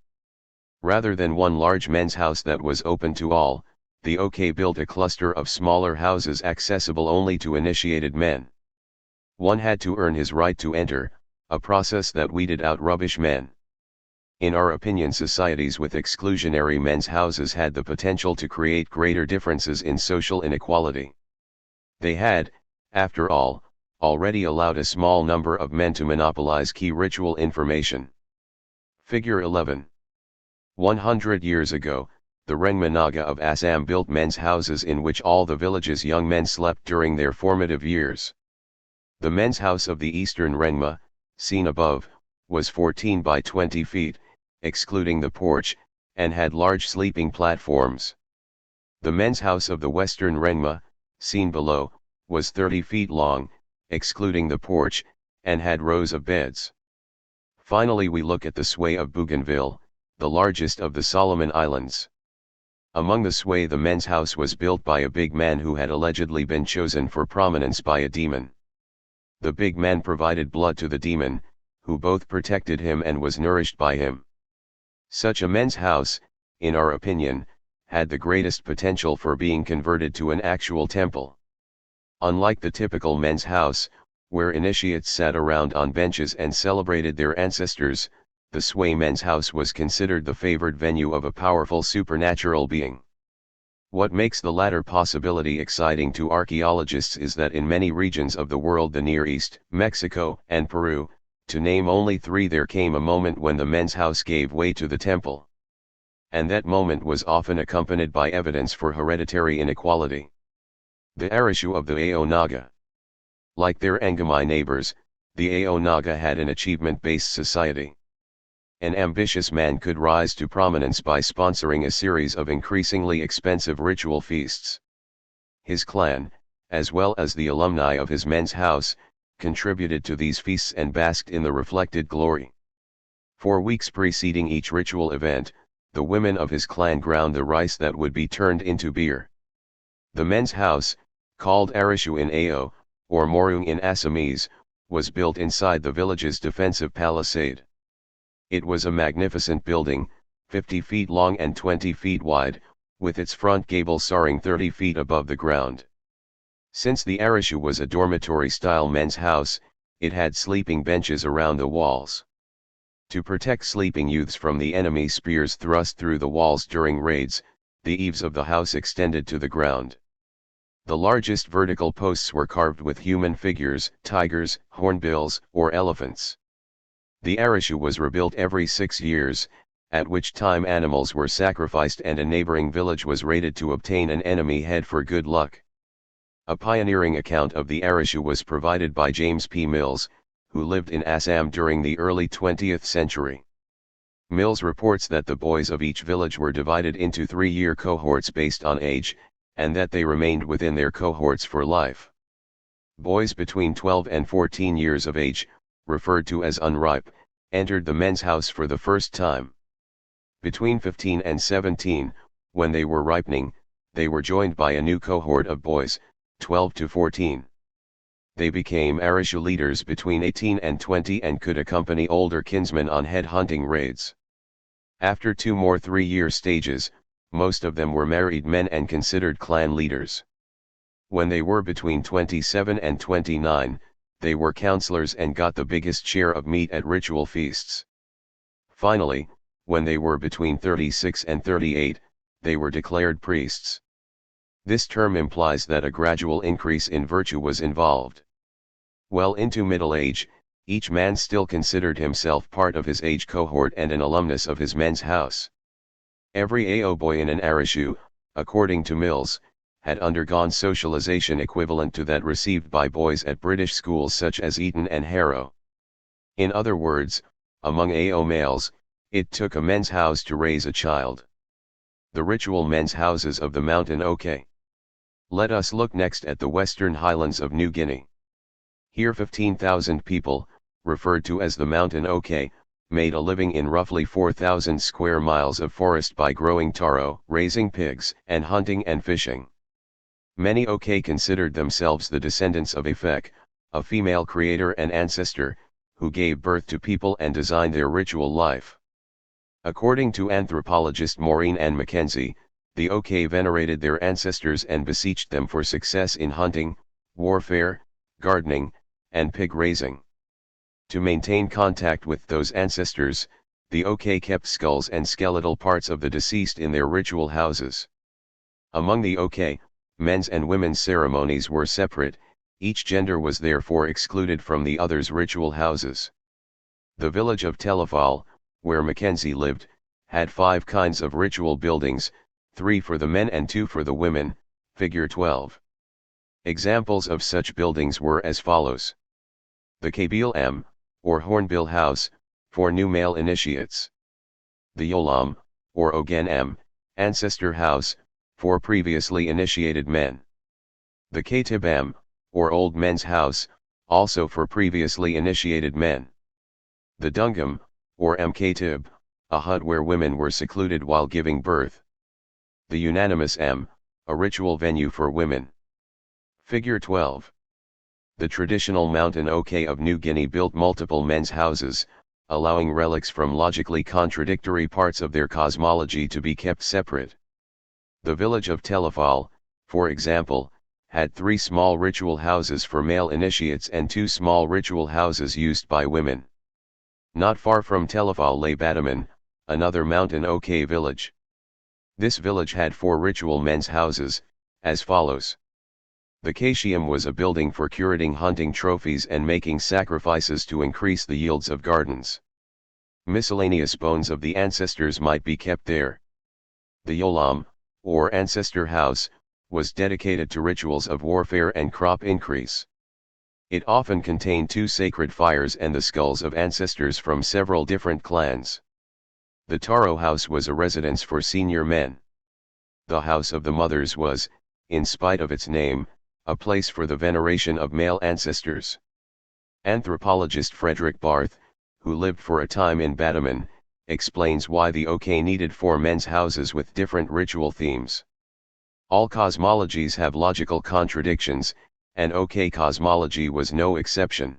Rather than one large men's house that was open to all, the OK built a cluster of smaller houses accessible only to initiated men. One had to earn his right to enter, a process that weeded out rubbish men. In our opinion, societies with exclusionary men's houses had the potential to create greater differences in social inequality. They had, after all, already allowed a small number of men to monopolize key ritual information. Figure 11. 100 years ago, the Rengma Naga of Assam built men's houses in which all the village's young men slept during their formative years. The men's house of the eastern Rengma, seen above, was 14 by 20 feet, excluding the porch, and had large sleeping platforms. The men's house of the western Rengma, seen below, was 30 feet long, excluding the porch, and had rows of beds. Finally we look at the sway of Bougainville, the largest of the Solomon Islands. Among the sway the men's house was built by a big man who had allegedly been chosen for prominence by a demon. The big man provided blood to the demon, who both protected him and was nourished by him. Such a men's house, in our opinion, had the greatest potential for being converted to an actual temple. Unlike the typical men's house, where initiates sat around on benches and celebrated their ancestors, the sway men's house was considered the favored venue of a powerful supernatural being. What makes the latter possibility exciting to archaeologists is that in many regions of the world, the Near East, Mexico, and Peru, to name only three, there came a moment when the men's house gave way to the temple. And that moment was often accompanied by evidence for hereditary inequality. The Arishu of the Ao Naga. Like their Angami neighbors, the Ao Naga had an achievement-based society. An ambitious man could rise to prominence by sponsoring a series of increasingly expensive ritual feasts. His clan, as well as the alumni of his men's house, contributed to these feasts and basked in the reflected glory. For weeks preceding each ritual event, the women of his clan ground the rice that would be turned into beer. The men's house, called Arishu in Ao, or Morung in Assamese, was built inside the village's defensive palisade. It was a magnificent building, 50 feet long and 20 feet wide, with its front gable soaring 30 feet above the ground. Since the Arishu was a dormitory-style men's house, it had sleeping benches around the walls. To protect sleeping youths from the enemy spears thrust through the walls during raids, the eaves of the house extended to the ground. The largest vertical posts were carved with human figures, tigers, hornbills, or elephants. The Arishu was rebuilt every 6 years, at which time animals were sacrificed and a neighboring village was raided to obtain an enemy head for good luck. A pioneering account of the Arishu was provided by James P. Mills, who lived in Assam during the early 20th century. Mills reports that the boys of each village were divided into 3-year cohorts based on age, and that they remained within their cohorts for life. Boys between 12 and 14 years of age, referred to as unripe, entered the men's house for the first time. Between 15 and 17, when they were ripening, they were joined by a new cohort of boys, 12 to 14. They became Arishu leaders between 18 and 20 and could accompany older kinsmen on head-hunting raids. After 2 more 3-year stages, most of them were married men and considered clan leaders. When they were between 27 and 29, they were counselors and got the biggest share of meat at ritual feasts. Finally, when they were between 36 and 38, they were declared priests. This term implies that a gradual increase in virtue was involved. Well into middle age, each man still considered himself part of his age cohort and an alumnus of his men's house. Every Ao boy in an Arishu, according to Mills, had undergone socialization equivalent to that received by boys at British schools such as Eton and Harrow. In other words, among Ao males, it took a men's house to raise a child. The ritual men's houses of the mountain OK. Let us look next at the western highlands of New Guinea. Here 15,000 people, referred to as the mountain OK, made a living in roughly 4,000 square miles of forest by growing taro, raising pigs, and hunting and fishing. Many OK considered themselves the descendants of Efek, a female creator and ancestor, who gave birth to people and designed their ritual life. According to anthropologist Maureen and Mackenzie, the OK venerated their ancestors and beseeched them for success in hunting, warfare, gardening, and pig raising. To maintain contact with those ancestors, the OK kept skulls and skeletal parts of the deceased in their ritual houses. Among the OK, men's and women's ceremonies were separate, each gender was therefore excluded from the other's ritual houses. The village of Telefal, where Mackenzie lived, had 5 kinds of ritual buildings, 3 for the men and 2 for the women, figure 12. Examples of such buildings were as follows. The Kabil M, or Hornbill House, for new male initiates. The Yolam, or Ogen M, Ancestor House, for previously initiated men. The Katib M, or Old Men's House, also for previously initiated men. The dungam, or mktib, a hut where women were secluded while giving birth. The unanimous a ritual venue for women. Figure 12. The traditional mountain OK of New Guinea built multiple men's houses, allowing relics from logically contradictory parts of their cosmology to be kept separate. The village of Telefal, for example, had 3 small ritual houses for male initiates and 2 small ritual houses used by women. Not far from Telefal lay Badaman, another mountain OK village. This village had 4 ritual men's houses, as follows. The Kashiam was a building for curating hunting trophies and making sacrifices to increase the yields of gardens. Miscellaneous bones of the ancestors might be kept there. The Yolam, or ancestor house, was dedicated to rituals of warfare and crop increase. It often contained 2 sacred fires and the skulls of ancestors from several different clans. The Taro house was a residence for senior men. The house of the mothers was, in spite of its name, a place for the veneration of male ancestors. Anthropologist Frederick Barth, who lived for a time in Badaman, explains why the OK needed 4 men's houses with different ritual themes. All cosmologies have logical contradictions, and OK cosmology was no exception.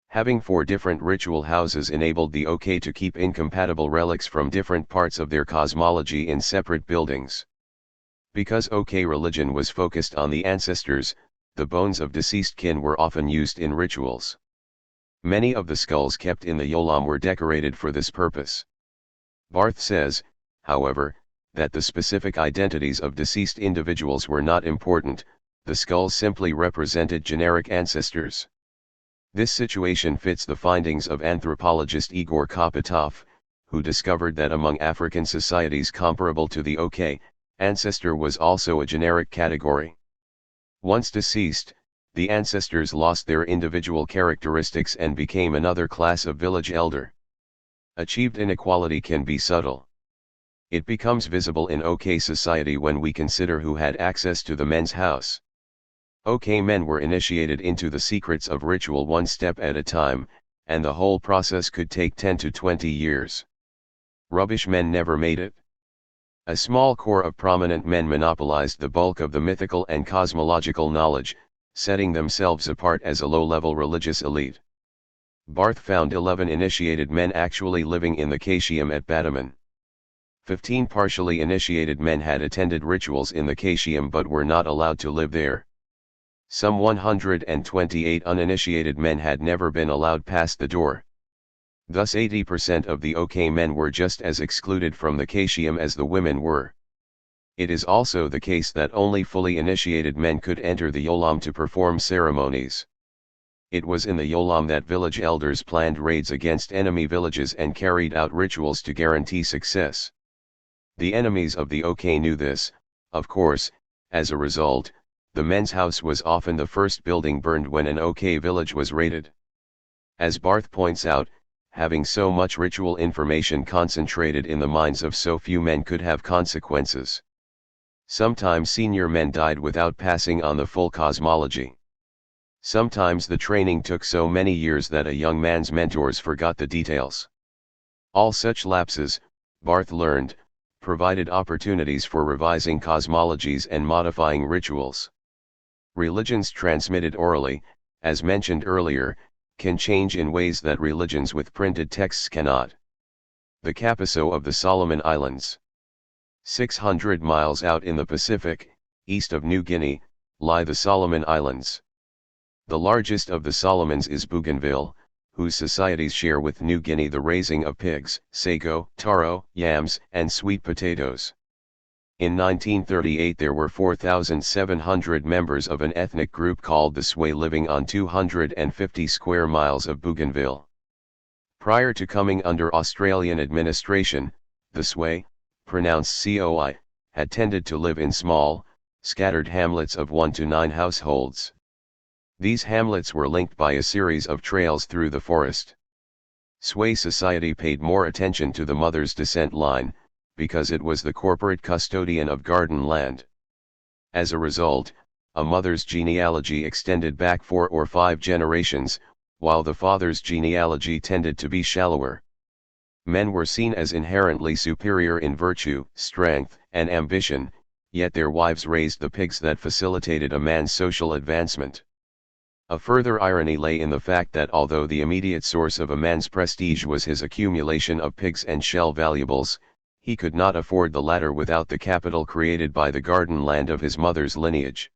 Having 4 different ritual houses enabled the OK to keep incompatible relics from different parts of their cosmology in separate buildings. Because OK religion was focused on the ancestors, the bones of deceased kin were often used in rituals. Many of the skulls kept in the Yolam were decorated for this purpose. Barth says, however, that the specific identities of deceased individuals were not important, the skulls simply represented generic ancestors. This situation fits the findings of anthropologist Igor Kopatov, who discovered that among African societies comparable to the OK, ancestor was also a generic category. Once deceased, the ancestors lost their individual characteristics and became another class of village elder. Achieved inequality can be subtle. It becomes visible in OK society when we consider who had access to the men's house. OK men were initiated into the secrets of ritual one step at a time, and the whole process could take 10 to 20 years. Rubbish men never made it. A small core of prominent men monopolized the bulk of the mythical and cosmological knowledge, setting themselves apart as a low-level religious elite. Barth found 11 initiated men actually living in the Kashiam at Badaman. 15 partially initiated men had attended rituals in the Kashiam but were not allowed to live there. Some 128 uninitiated men had never been allowed past the door. Thus 80% of the OK men were just as excluded from the Kashiam as the women were. It is also the case that only fully initiated men could enter the Yolam to perform ceremonies. It was in the Yolam that village elders planned raids against enemy villages and carried out rituals to guarantee success. The enemies of the OK knew this, of course. As a result, the men's house was often the first building burned when an OK village was raided. As Barth points out, having so much ritual information concentrated in the minds of so few men could have consequences. Sometimes senior men died without passing on the full cosmology. Sometimes the training took so many years that a young man's mentors forgot the details. All such lapses, Barth learned, provided opportunities for revising cosmologies and modifying rituals. Religions transmitted orally, as mentioned earlier, can change in ways that religions with printed texts cannot. The Kapiso of the Solomon Islands. 600 miles out in the Pacific, east of New Guinea, lie the Solomon Islands. The largest of the Solomons is Bougainville, whose societies share with New Guinea the raising of pigs, sago, taro, yams, and sweet potatoes. In 1938 there were 4,700 members of an ethnic group called the Sway living on 250 square miles of Bougainville. Prior to coming under Australian administration, the Sway, pronounced COI, had tended to live in small, scattered hamlets of 1 to 9 households. These hamlets were linked by a series of trails through the forest. Sway society paid more attention to the mother's descent line, because it was the corporate custodian of garden land. As a result, a mother's genealogy extended back 4 or 5 generations, while the father's genealogy tended to be shallower. Men were seen as inherently superior in virtue, strength, and ambition, yet their wives raised the pigs that facilitated a man's social advancement. A further irony lay in the fact that although the immediate source of a man's prestige was his accumulation of pigs and shell valuables, he could not afford the latter without the capital created by the garden land of his mother's lineage.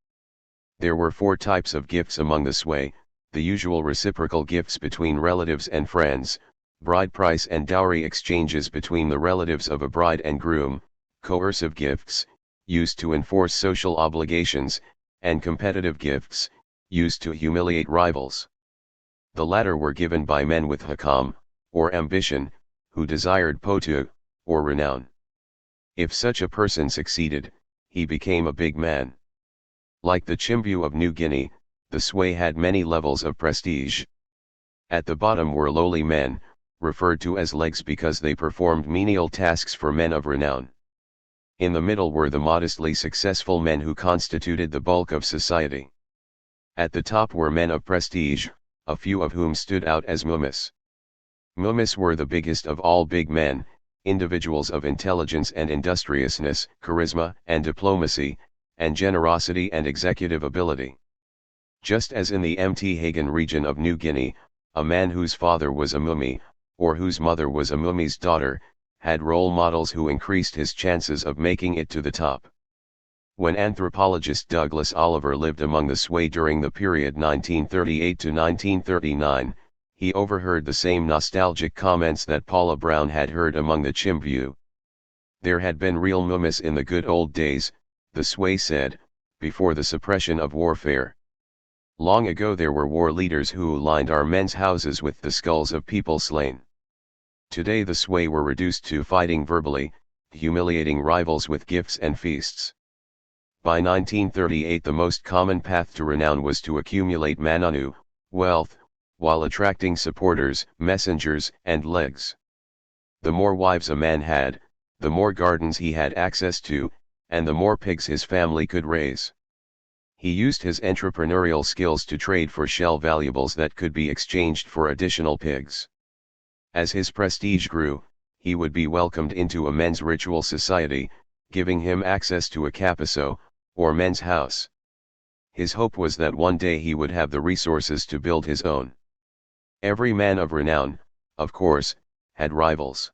There were 4 types of gifts among the sway: the usual reciprocal gifts between relatives and friends, bride price and dowry exchanges between the relatives of a bride and groom, coercive gifts, used to enforce social obligations, and competitive gifts, used to humiliate rivals. The latter were given by men with hakam, or ambition, who desired potu, or renown. If such a person succeeded, he became a big man. Like the Chimbu of New Guinea, the sway had many levels of prestige. At the bottom were lowly men, referred to as legs because they performed menial tasks for men of renown. In the middle were the modestly successful men who constituted the bulk of society. At the top were men of prestige, a few of whom stood out as mumis. Mumis were the biggest of all big men, individuals of intelligence and industriousness, charisma and diplomacy, and generosity and executive ability. Just as in the Mt. Hagen region of New Guinea, a man whose father was a mummy, or whose mother was a mummy's daughter, had role models who increased his chances of making it to the top. When anthropologist Douglas Oliver lived among the sway during the period 1938 to 1939, he overheard the same nostalgic comments that Paula Brown had heard among the Chimbu. There had been real mummies in the good old days, the sway said, before the suppression of warfare. Long ago there were war leaders who lined our men's houses with the skulls of people slain. Today the sway were reduced to fighting verbally, humiliating rivals with gifts and feasts. By 1938 the most common path to renown was to accumulate mananu, wealth, while attracting supporters, messengers, and legs. The more wives a man had, the more gardens he had access to, and the more pigs his family could raise. He used his entrepreneurial skills to trade for shell valuables that could be exchanged for additional pigs. As his prestige grew, he would be welcomed into a men's ritual society, giving him access to a capiso, or men's house. His hope was that one day he would have the resources to build his own. Every man of renown, of course, had rivals.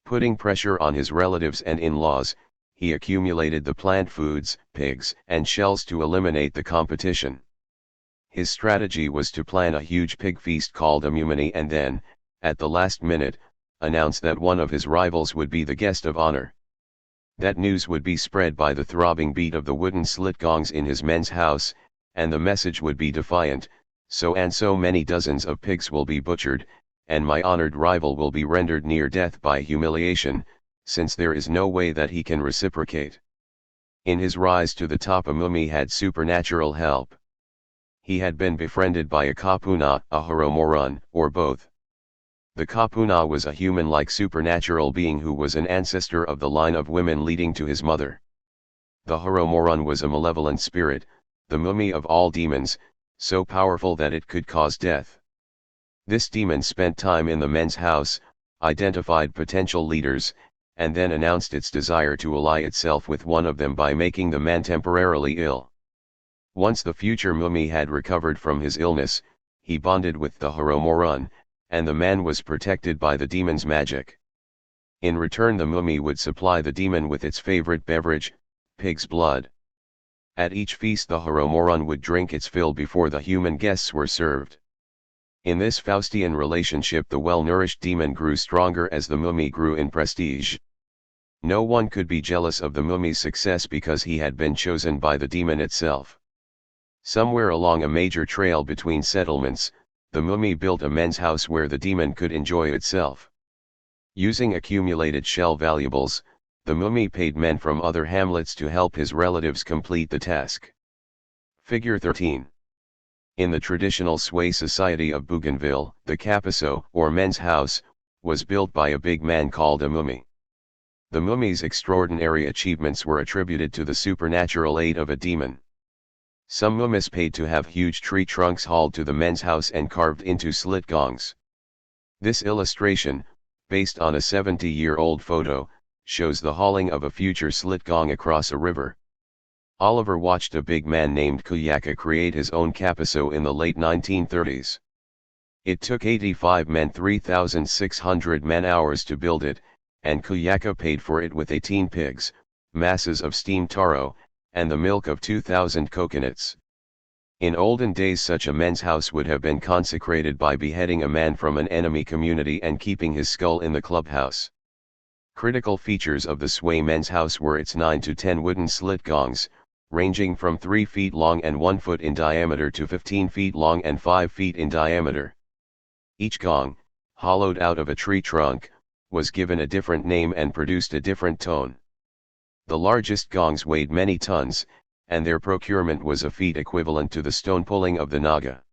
Putting pressure on his relatives and in-laws, he accumulated the plant foods, pigs, and shells to eliminate the competition. His strategy was to plan a huge pig feast called a mumini and then, at the last minute, announce that one of his rivals would be the guest of honor. That news would be spread by the throbbing beat of the wooden slit gongs in his men's house, and the message would be defiant: so and so many dozens of pigs will be butchered, and my honored rival will be rendered near death by humiliation, since there is no way that he can reciprocate. In his rise to the top a mummy had supernatural help. He had been befriended by a kapuna, a horomoran, or both. The kapuna was a human-like supernatural being who was an ancestor of the line of women leading to his mother. The horomoran was a malevolent spirit, the mummy of all demons, so powerful that it could cause death. This demon spent time in the men's house, identified potential leaders, and then announced its desire to ally itself with one of them by making the man temporarily ill. Once the future mummy had recovered from his illness, he bonded with the horomoran, and the man was protected by the demon's magic. In return the mummy would supply the demon with its favorite beverage, pig's blood. At each feast the horomoran would drink its fill before the human guests were served. In this Faustian relationship the well-nourished demon grew stronger as the mummy grew in prestige. No one could be jealous of the mummy's success because he had been chosen by the demon itself. Somewhere along a major trail between settlements, the mummy built a men's house where the demon could enjoy itself. Using accumulated shell valuables, the mummy paid men from other hamlets to help his relatives complete the task. Figure 13. In the traditional sway society of Bougainville, the capiso, or men's house, was built by a big man called a mummy. The mummy's extraordinary achievements were attributed to the supernatural aid of a demon. Some mummies paid to have huge tree trunks hauled to the men's house and carved into slit gongs. This illustration, based on a 70-year-old photo, shows the hauling of a future slit gong across a river. Oliver watched a big man named Kuyaka create his own capiso in the late 1930s. It took 85 men 3,600 man-hours to build it, and Kuyaka paid for it with 18 pigs, masses of steamed taro, and the milk of 2,000 coconuts. In olden days such a men's house would have been consecrated by beheading a man from an enemy community and keeping his skull in the clubhouse. Critical features of the Sway men's house were its 9 to 10 wooden slit gongs, ranging from 3 feet long and 1 foot in diameter to 15 feet long and 5 feet in diameter. Each gong, hollowed out of a tree trunk, was given a different name and produced a different tone. The largest gongs weighed many tons, and their procurement was a feat equivalent to the stone pulling of the Naga.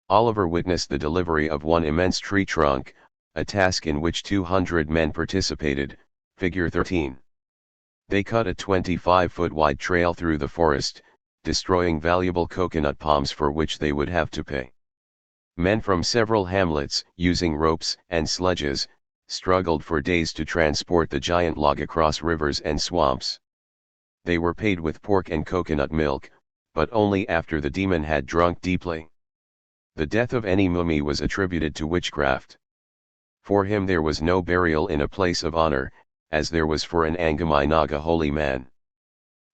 Oliver witnessed the delivery of one immense tree trunk, a task in which 200 men participated, figure 13. They cut a 25-foot wide trail through the forest, destroying valuable coconut palms for which they would have to pay. Men from several hamlets, using ropes and sledges, struggled for days to transport the giant log across rivers and swamps. They were paid with pork and coconut milk, but only after the demon had drunk deeply. The death of any mummy was attributed to witchcraft. For him there was no burial in a place of honor, as there was for an Angamai Naga holy man.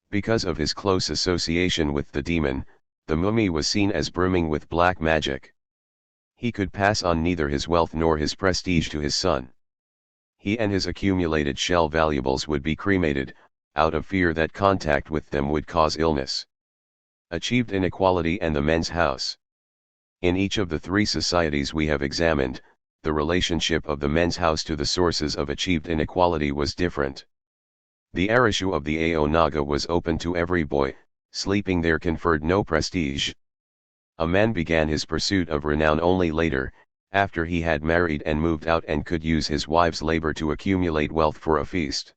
Because of his close association with the demon, the mummy was seen as brimming with black magic. He could pass on neither his wealth nor his prestige to his son. He and his accumulated shell valuables would be cremated, out of fear that contact with them would cause illness. Achieved inequality and the men's house. In each of the three societies we have examined, the relationship of the men's house to the sources of achieved inequality was different. The Arishu of the Ao Naga was open to every boy, sleeping there conferred no prestige. A man began his pursuit of renown only later, after he had married and moved out and could use his wife's labor to accumulate wealth for a feast.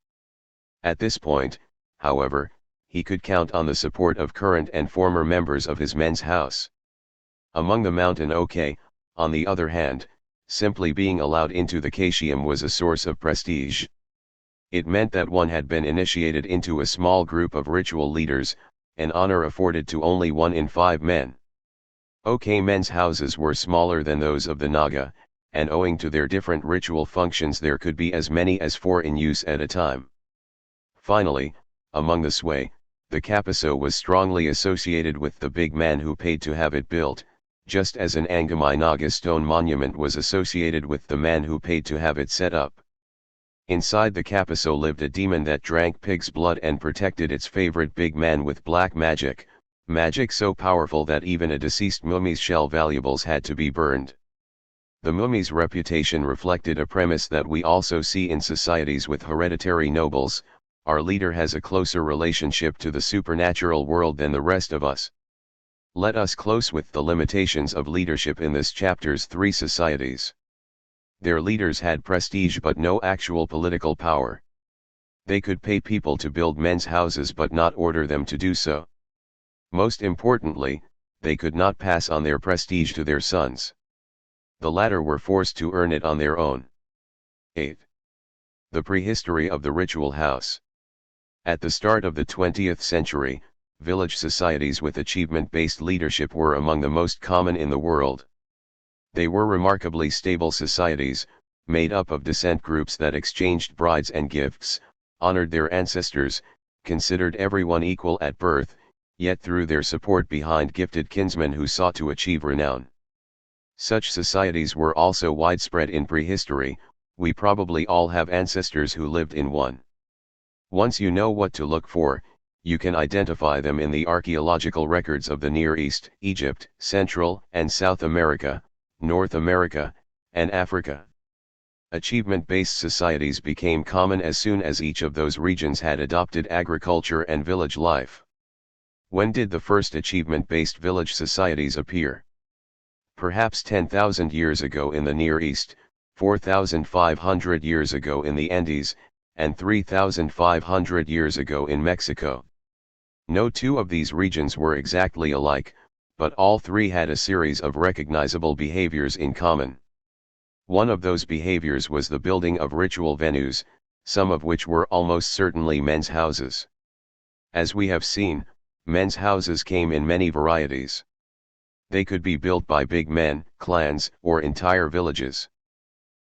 At this point, however, he could count on the support of current and former members of his men's house. Among the mountain Oke, on the other hand, simply being allowed into the Kashium was a source of prestige. It meant that one had been initiated into a small group of ritual leaders, an honor afforded to only 1 in 5 men. Oke men's houses were smaller than those of the Naga, and owing to their different ritual functions there could be as many as 4 in use at a time. Finally, among the Sway, the Kapiso was strongly associated with the big man who paid to have it built, just as an Angamai Naga stone monument was associated with the man who paid to have it set up. Inside the Kapiso lived a demon that drank pig's blood and protected its favorite big man with black magic, magic so powerful that even a deceased mummy's shell valuables had to be burned. The mummy's reputation reflected a premise that we also see in societies with hereditary nobles: our leader has a closer relationship to the supernatural world than the rest of us. Let us close with the limitations of leadership in this chapter's 3 societies. Their leaders had prestige but no actual political power. They could pay people to build men's houses but not order them to do so. Most importantly, they could not pass on their prestige to their sons. The latter were forced to earn it on their own. 8. The prehistory of the ritual house. At the start of the 20th century, village societies with achievement-based leadership were among the most common in the world. They were remarkably stable societies, made up of descent groups that exchanged brides and gifts, honored their ancestors, considered everyone equal at birth, yet threw their support behind gifted kinsmen who sought to achieve renown. Such societies were also widespread in prehistory. We probably all have ancestors who lived in one. Once you know what to look for, you can identify them in the archaeological records of the Near East, Egypt, Central and South America, North America, and Africa. Achievement-based societies became common as soon as each of those regions had adopted agriculture and village life. When did the first achievement-based village societies appear? Perhaps 10,000 years ago in the Near East, 4,500 years ago in the Andes, and 3,500 years ago in Mexico. No two of these regions were exactly alike, but all three had a series of recognizable behaviors in common. One of those behaviors was the building of ritual venues, some of which were almost certainly men's houses. As we have seen, men's houses came in many varieties. They could be built by big men, clans, or entire villages.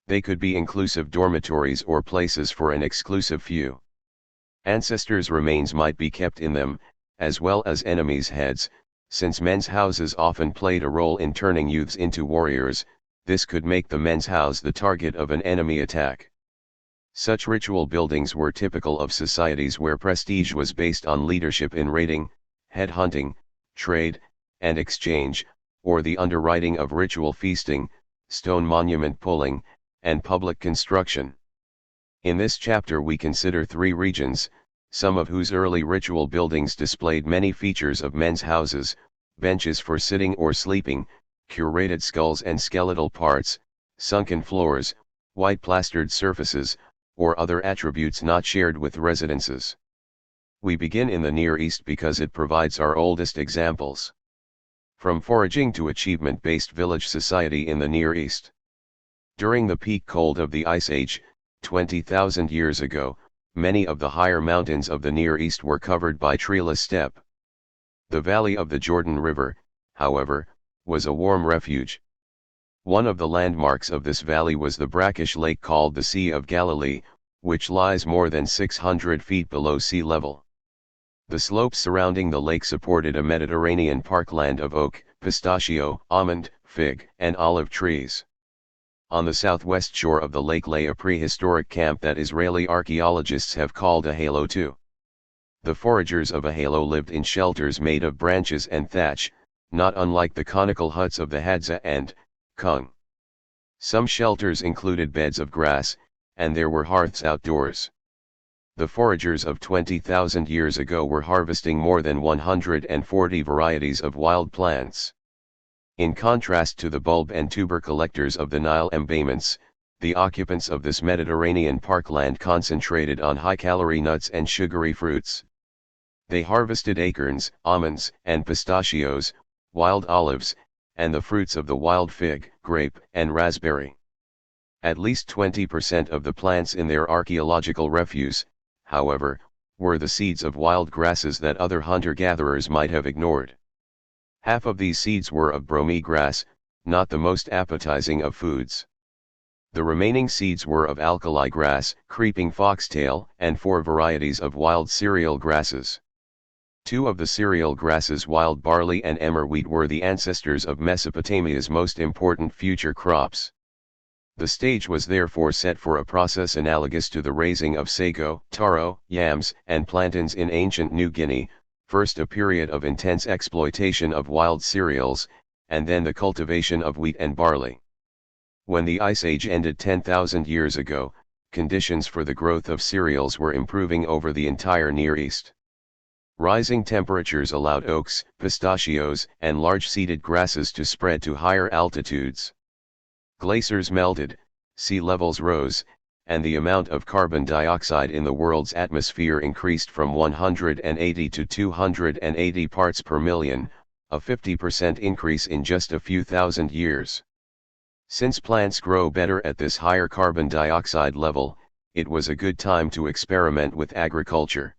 They could be inclusive dormitories or places for an exclusive few. Ancestors' remains might be kept in them, as well as enemies' heads, since men's houses often played a role in turning youths into warriors. This could make the men's house the target of an enemy attack. Such ritual buildings were typical of societies where prestige was based on leadership in raiding, headhunting, trade, and exchange, or the underwriting of ritual feasting, stone monument pulling, and public construction. In this chapter we consider three regions, some of whose early ritual buildings displayed many features of men's houses: benches for sitting or sleeping, curated skulls and skeletal parts, sunken floors, white plastered surfaces, or other attributes not shared with residences. We begin in the Near East because it provides our oldest examples. From foraging to achievement-based village society in the Near East. During the peak cold of the Ice Age, 20,000 years ago, many of the higher mountains of the Near East were covered by treeless steppe. The valley of the Jordan River, however, was a warm refuge. One of the landmarks of this valley was the brackish lake called the Sea of Galilee, which lies more than 600 feet below sea level. The slopes surrounding the lake supported a Mediterranean parkland of oak, pistachio, almond, fig, and olive trees. On the southwest shore of the lake lay a prehistoric camp that Israeli archaeologists have called a halo too. The foragers of a halo lived in shelters made of branches and thatch, not unlike the conical huts of the Hadza and Kung. Some shelters included beds of grass, and there were hearths outdoors. The foragers of 20,000 years ago were harvesting more than 140 varieties of wild plants. In contrast to the bulb and tuber collectors of the Nile embayments, the occupants of this Mediterranean parkland concentrated on high-calorie nuts and sugary fruits. They harvested acorns, almonds, and pistachios, wild olives, and the fruits of the wild fig, grape, and raspberry. At least 20% of the plants in their archaeological refuse, however, were the seeds of wild grasses that other hunter-gatherers might have ignored. Half of these seeds were of bromie grass, not the most appetizing of foods. The remaining seeds were of alkali grass, creeping foxtail, and 4 varieties of wild cereal grasses. 2 of the cereal grasses, wild barley and emmer wheat, were the ancestors of Mesopotamia's most important future crops. The stage was therefore set for a process analogous to the raising of sago, taro, yams, and plantains in ancient New Guinea, first a period of intense exploitation of wild cereals, and then the cultivation of wheat and barley. When the Ice Age ended 10,000 years ago, conditions for the growth of cereals were improving over the entire Near East. Rising temperatures allowed oaks, pistachios, and large-seeded grasses to spread to higher altitudes. Glaciers melted, sea levels rose, and the amount of carbon dioxide in the world's atmosphere increased from 180 to 280 parts per million, a 50% increase in just a few thousand years. Since plants grow better at this higher carbon dioxide level, it was a good time to experiment with agriculture.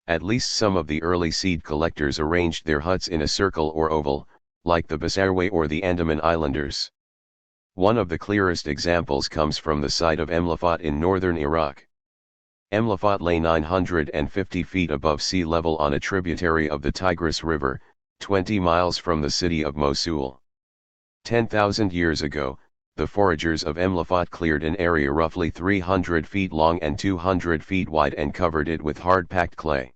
At least some of the early seed collectors arranged their huts in a circle or oval, like the Basarwe or the Andaman Islanders. One of the clearest examples comes from the site of Emlafat in northern Iraq. Emlafat lay 950 feet above sea level on a tributary of the Tigris River, 20 miles from the city of Mosul. 10,000 years ago, the foragers of Emlafat cleared an area roughly 300 feet long and 200 feet wide and covered it with hard-packed clay.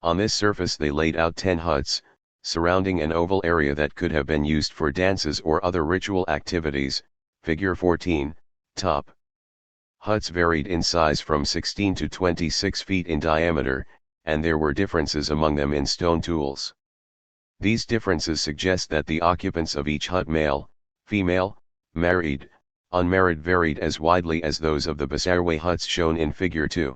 On this surface they laid out 10 huts, surrounding an oval area that could have been used for dances or other ritual activities. Figure 14, top. Huts varied in size from 16 to 26 feet in diameter, and there were differences among them in stone tools. These differences suggest that the occupants of each hut, male, female, married, unmarried, varied as widely as those of the Basarwe huts shown in Figure 2.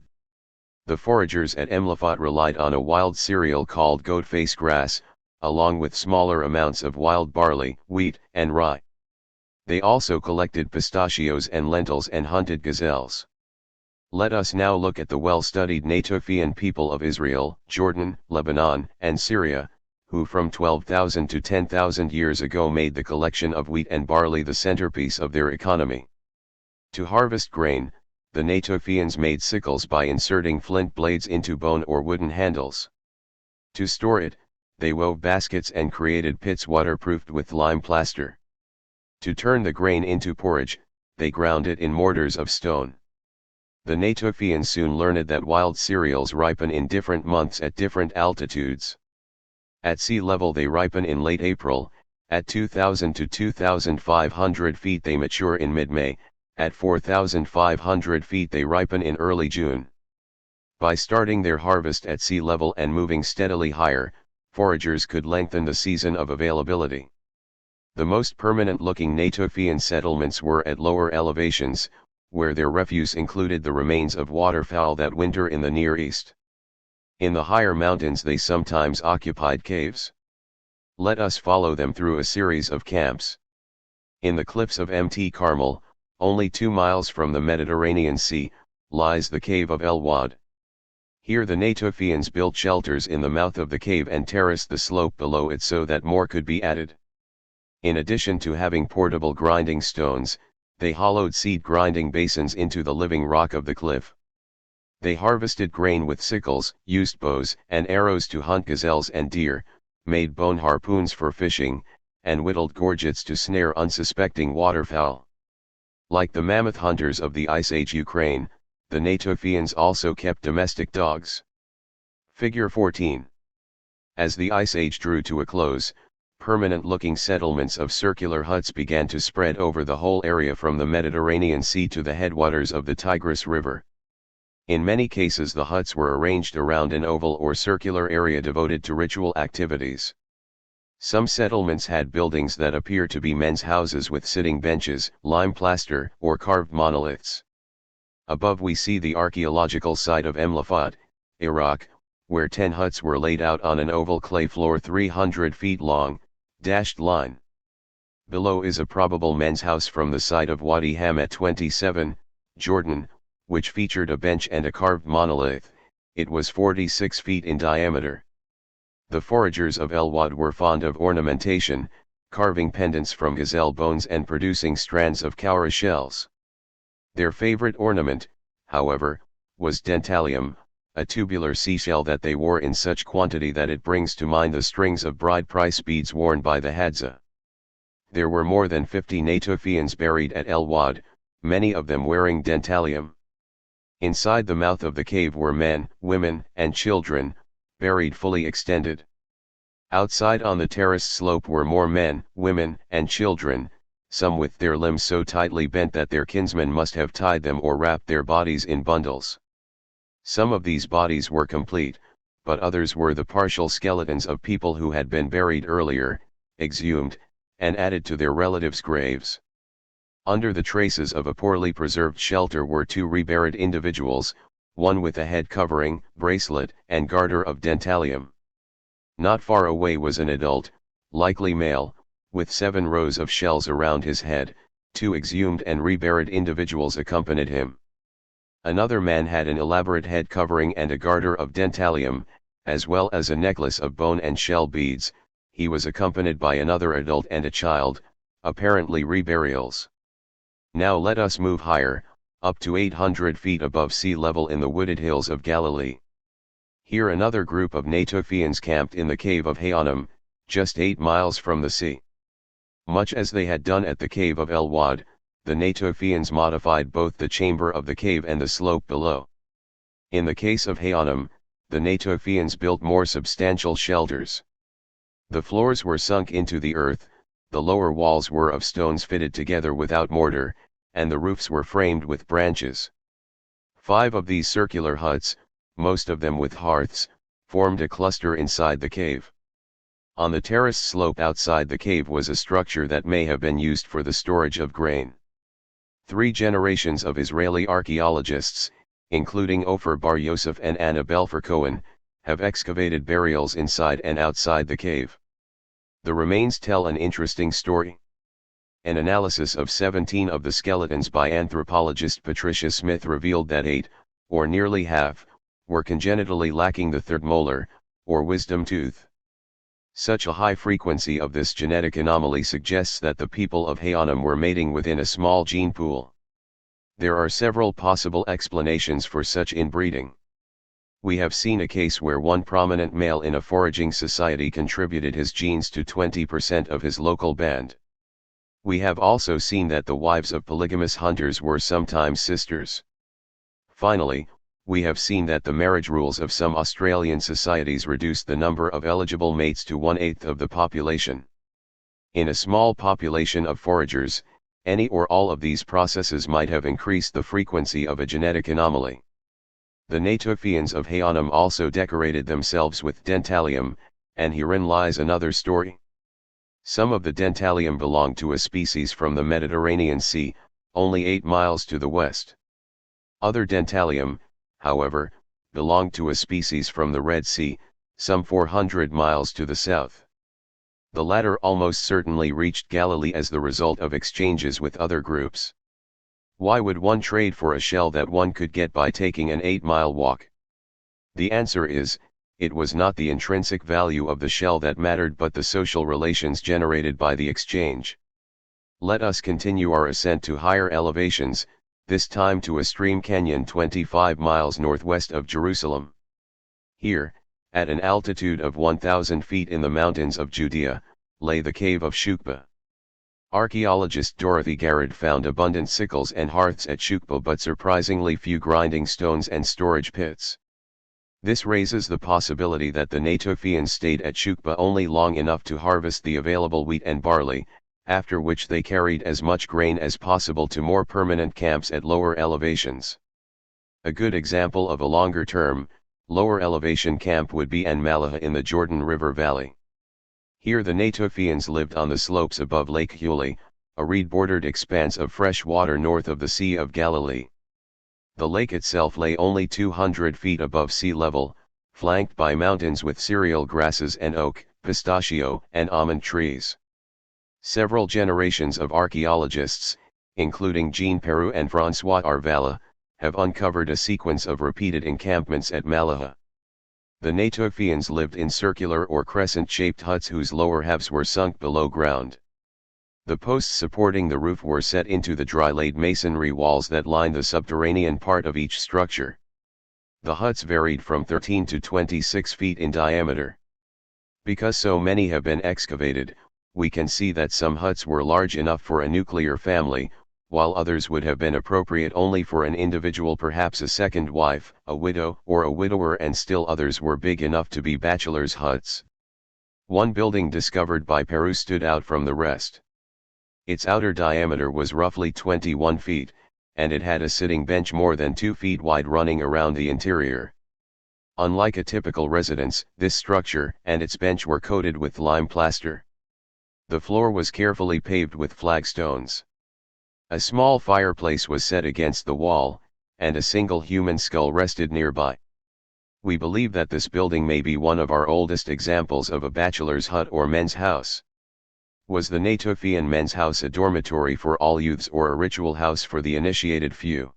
The foragers at Emlafat relied on a wild cereal called goat-face grass, along with smaller amounts of wild barley, wheat, and rye. They also collected pistachios and lentils and hunted gazelles. Let us now look at the well-studied Natufian people of Israel, Jordan, Lebanon, and Syria, who from 12,000 to 10,000 years ago made the collection of wheat and barley the centerpiece of their economy. To harvest grain, the Natufians made sickles by inserting flint blades into bone or wooden handles. To store it, they wove baskets and created pits waterproofed with lime plaster. To turn the grain into porridge, they ground it in mortars of stone. The Natufians soon learned that wild cereals ripen in different months at different altitudes. At sea level they ripen in late April, at 2,000 to 2,500 feet they mature in mid-May, at 4,500 feet they ripen in early June. By starting their harvest at sea level and moving steadily higher, foragers could lengthen the season of availability. The most permanent-looking Natufian settlements were at lower elevations, where their refuse included the remains of waterfowl that winter in the Near East. In the higher mountains they sometimes occupied caves. Let us follow them through a series of camps. In the cliffs of Mt. Carmel, only 2 miles from the Mediterranean Sea, lies the cave of El Wad. Here the Natufians built shelters in the mouth of the cave and terraced the slope below it so that more could be added. In addition to having portable grinding stones, they hollowed seed grinding basins into the living rock of the cliff. They harvested grain with sickles, used bows and arrows to hunt gazelles and deer, made bone harpoons for fishing, and whittled gorgets to snare unsuspecting waterfowl. Like the mammoth hunters of the Ice Age Ukraine, the Natufians also kept domestic dogs. Figure 14. As the Ice Age drew to a close, permanent-looking settlements of circular huts began to spread over the whole area from the Mediterranean Sea to the headwaters of the Tigris River. In many cases the huts were arranged around an oval or circular area devoted to ritual activities. Some settlements had buildings that appear to be men's houses with sitting benches, lime plaster, or carved monoliths. Above we see the archaeological site of Emlafat, Iraq, where 10 huts were laid out on an oval clay floor 300 feet long, dashed line. Below is a probable men's house from the site of Wadi Hamat 27, Jordan, which featured a bench and a carved monolith. It was 46 feet in diameter. The foragers of El Wad were fond of ornamentation, carving pendants from gazelle bones and producing strands of cowrie shells. Their favorite ornament, however, was dentalium, a tubular seashell that they wore in such quantity that it brings to mind the strings of bride price beads worn by the Hadza. There were more than 50 Natufians buried at El Wad, many of them wearing dentalium. Inside the mouth of the cave were men, women, and children, buried fully extended. Outside on the terraced slope were more men, women, and children, some with their limbs so tightly bent that their kinsmen must have tied them or wrapped their bodies in bundles. Some of these bodies were complete, but others were the partial skeletons of people who had been buried earlier, exhumed, and added to their relatives' graves. Under the traces of a poorly preserved shelter were 2 reburied individuals, one with a head covering, bracelet, and garter of dentalium. Not far away was an adult, likely male, with 7 rows of shells around his head. 2 exhumed and reburied individuals accompanied him. Another man had an elaborate head covering and a garter of dentalium, as well as a necklace of bone and shell beads. He was accompanied by another adult and a child, apparently reburials. Now let us move higher, up to 800 feet above sea level in the wooded hills of Galilee. Here another group of Natufians camped in the cave of Haonim, just 8 miles from the sea. Much as they had done at the cave of El Wad, the Natufians modified both the chamber of the cave and the slope below. In the case of Haonim, the Natufians built more substantial shelters. The floors were sunk into the earth, the lower walls were of stones fitted together without mortar, and the roofs were framed with branches. 5 of these circular huts, most of them with hearths, formed a cluster inside the cave. On the terraced slope outside the cave was a structure that may have been used for the storage of grain. 3 generations of Israeli archaeologists, including Ofer Bar Yosef and Anna Belfer Cohen, have excavated burials inside and outside the cave. The remains tell an interesting story. An analysis of 17 of the skeletons by anthropologist Patricia Smith revealed that 8, or nearly half, were congenitally lacking the third molar, or wisdom tooth. Such a high frequency of this genetic anomaly suggests that the people of Hayanim were mating within a small gene pool. There are several possible explanations for such inbreeding. We have seen a case where one prominent male in a foraging society contributed his genes to 20% of his local band. We have also seen that the wives of polygamous hunters were sometimes sisters. Finally, we have seen that the marriage rules of some Australian societies reduced the number of eligible mates to 1/8 of the population. In a small population of foragers, any or all of these processes might have increased the frequency of a genetic anomaly. The Natufians of Hayanim also decorated themselves with dentalium, and herein lies another story. Some of the dentalium belong to a species from the Mediterranean Sea, only 8 miles to the west. Other dentalium, however, belong to a species from the Red Sea, some 400 miles to the south. The latter almost certainly reached Galilee as the result of exchanges with other groups. Why would one trade for a shell that one could get by taking an 8-mile walk? The answer is, it was not the intrinsic value of the shell that mattered but the social relations generated by the exchange. Let us continue our ascent to higher elevations, this time to a stream canyon 25 miles northwest of Jerusalem. Here, at an altitude of 1,000 feet in the mountains of Judea, lay the cave of Shukba. Archaeologist Dorothy Garrett found abundant sickles and hearths at Shukba but surprisingly few grinding stones and storage pits. This raises the possibility that the Natufians stayed at Shukba only long enough to harvest the available wheat and barley, after which they carried as much grain as possible to more permanent camps at lower elevations. A good example of a longer-term, lower elevation camp would be An Malaha in the Jordan River Valley. Here the Natufians lived on the slopes above Lake Huli, a reed-bordered expanse of fresh water north of the Sea of Galilee. The lake itself lay only 200 feet above sea level, flanked by mountains with cereal grasses and oak, pistachio, and almond trees. Several generations of archaeologists, including Jean Peru and François Arvala, have uncovered a sequence of repeated encampments at Malaha. The Natufians lived in circular or crescent-shaped huts whose lower halves were sunk below ground. The posts supporting the roof were set into the dry-laid masonry walls that lined the subterranean part of each structure. The huts varied from 13 to 26 feet in diameter. Because so many have been excavated, we can see that some huts were large enough for a nuclear family, while others would have been appropriate only for an individual, perhaps a second wife, a widow, or a widower, and still others were big enough to be bachelors' huts. One building discovered by Peru stood out from the rest. Its outer diameter was roughly 21 feet, and it had a sitting bench more than 2 feet wide running around the interior. Unlike a typical residence, this structure and its bench were coated with lime plaster. The floor was carefully paved with flagstones. A small fireplace was set against the wall, and a single human skull rested nearby. We believe that this building may be one of our oldest examples of a bachelor's hut or men's house. Was the Natufian men's house a dormitory for all youths or a ritual house for the initiated few?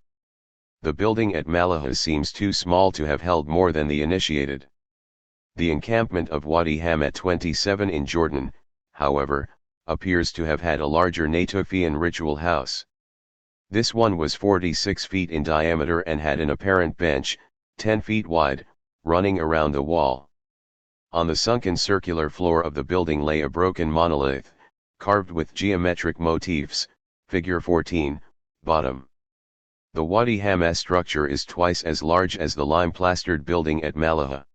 The building at Malaha seems too small to have held more than the initiated. The encampment of Wadi Ham at 27 in Jordan, however, appears to have had a larger Natufian ritual house. This one was 46 feet in diameter and had an apparent bench, 10 feet wide, running around the wall. On the sunken circular floor of the building lay a broken monolith, carved with geometric motifs, figure 14, bottom. The Wadi Hamma structure is twice as large as the lime-plastered building at Malaha.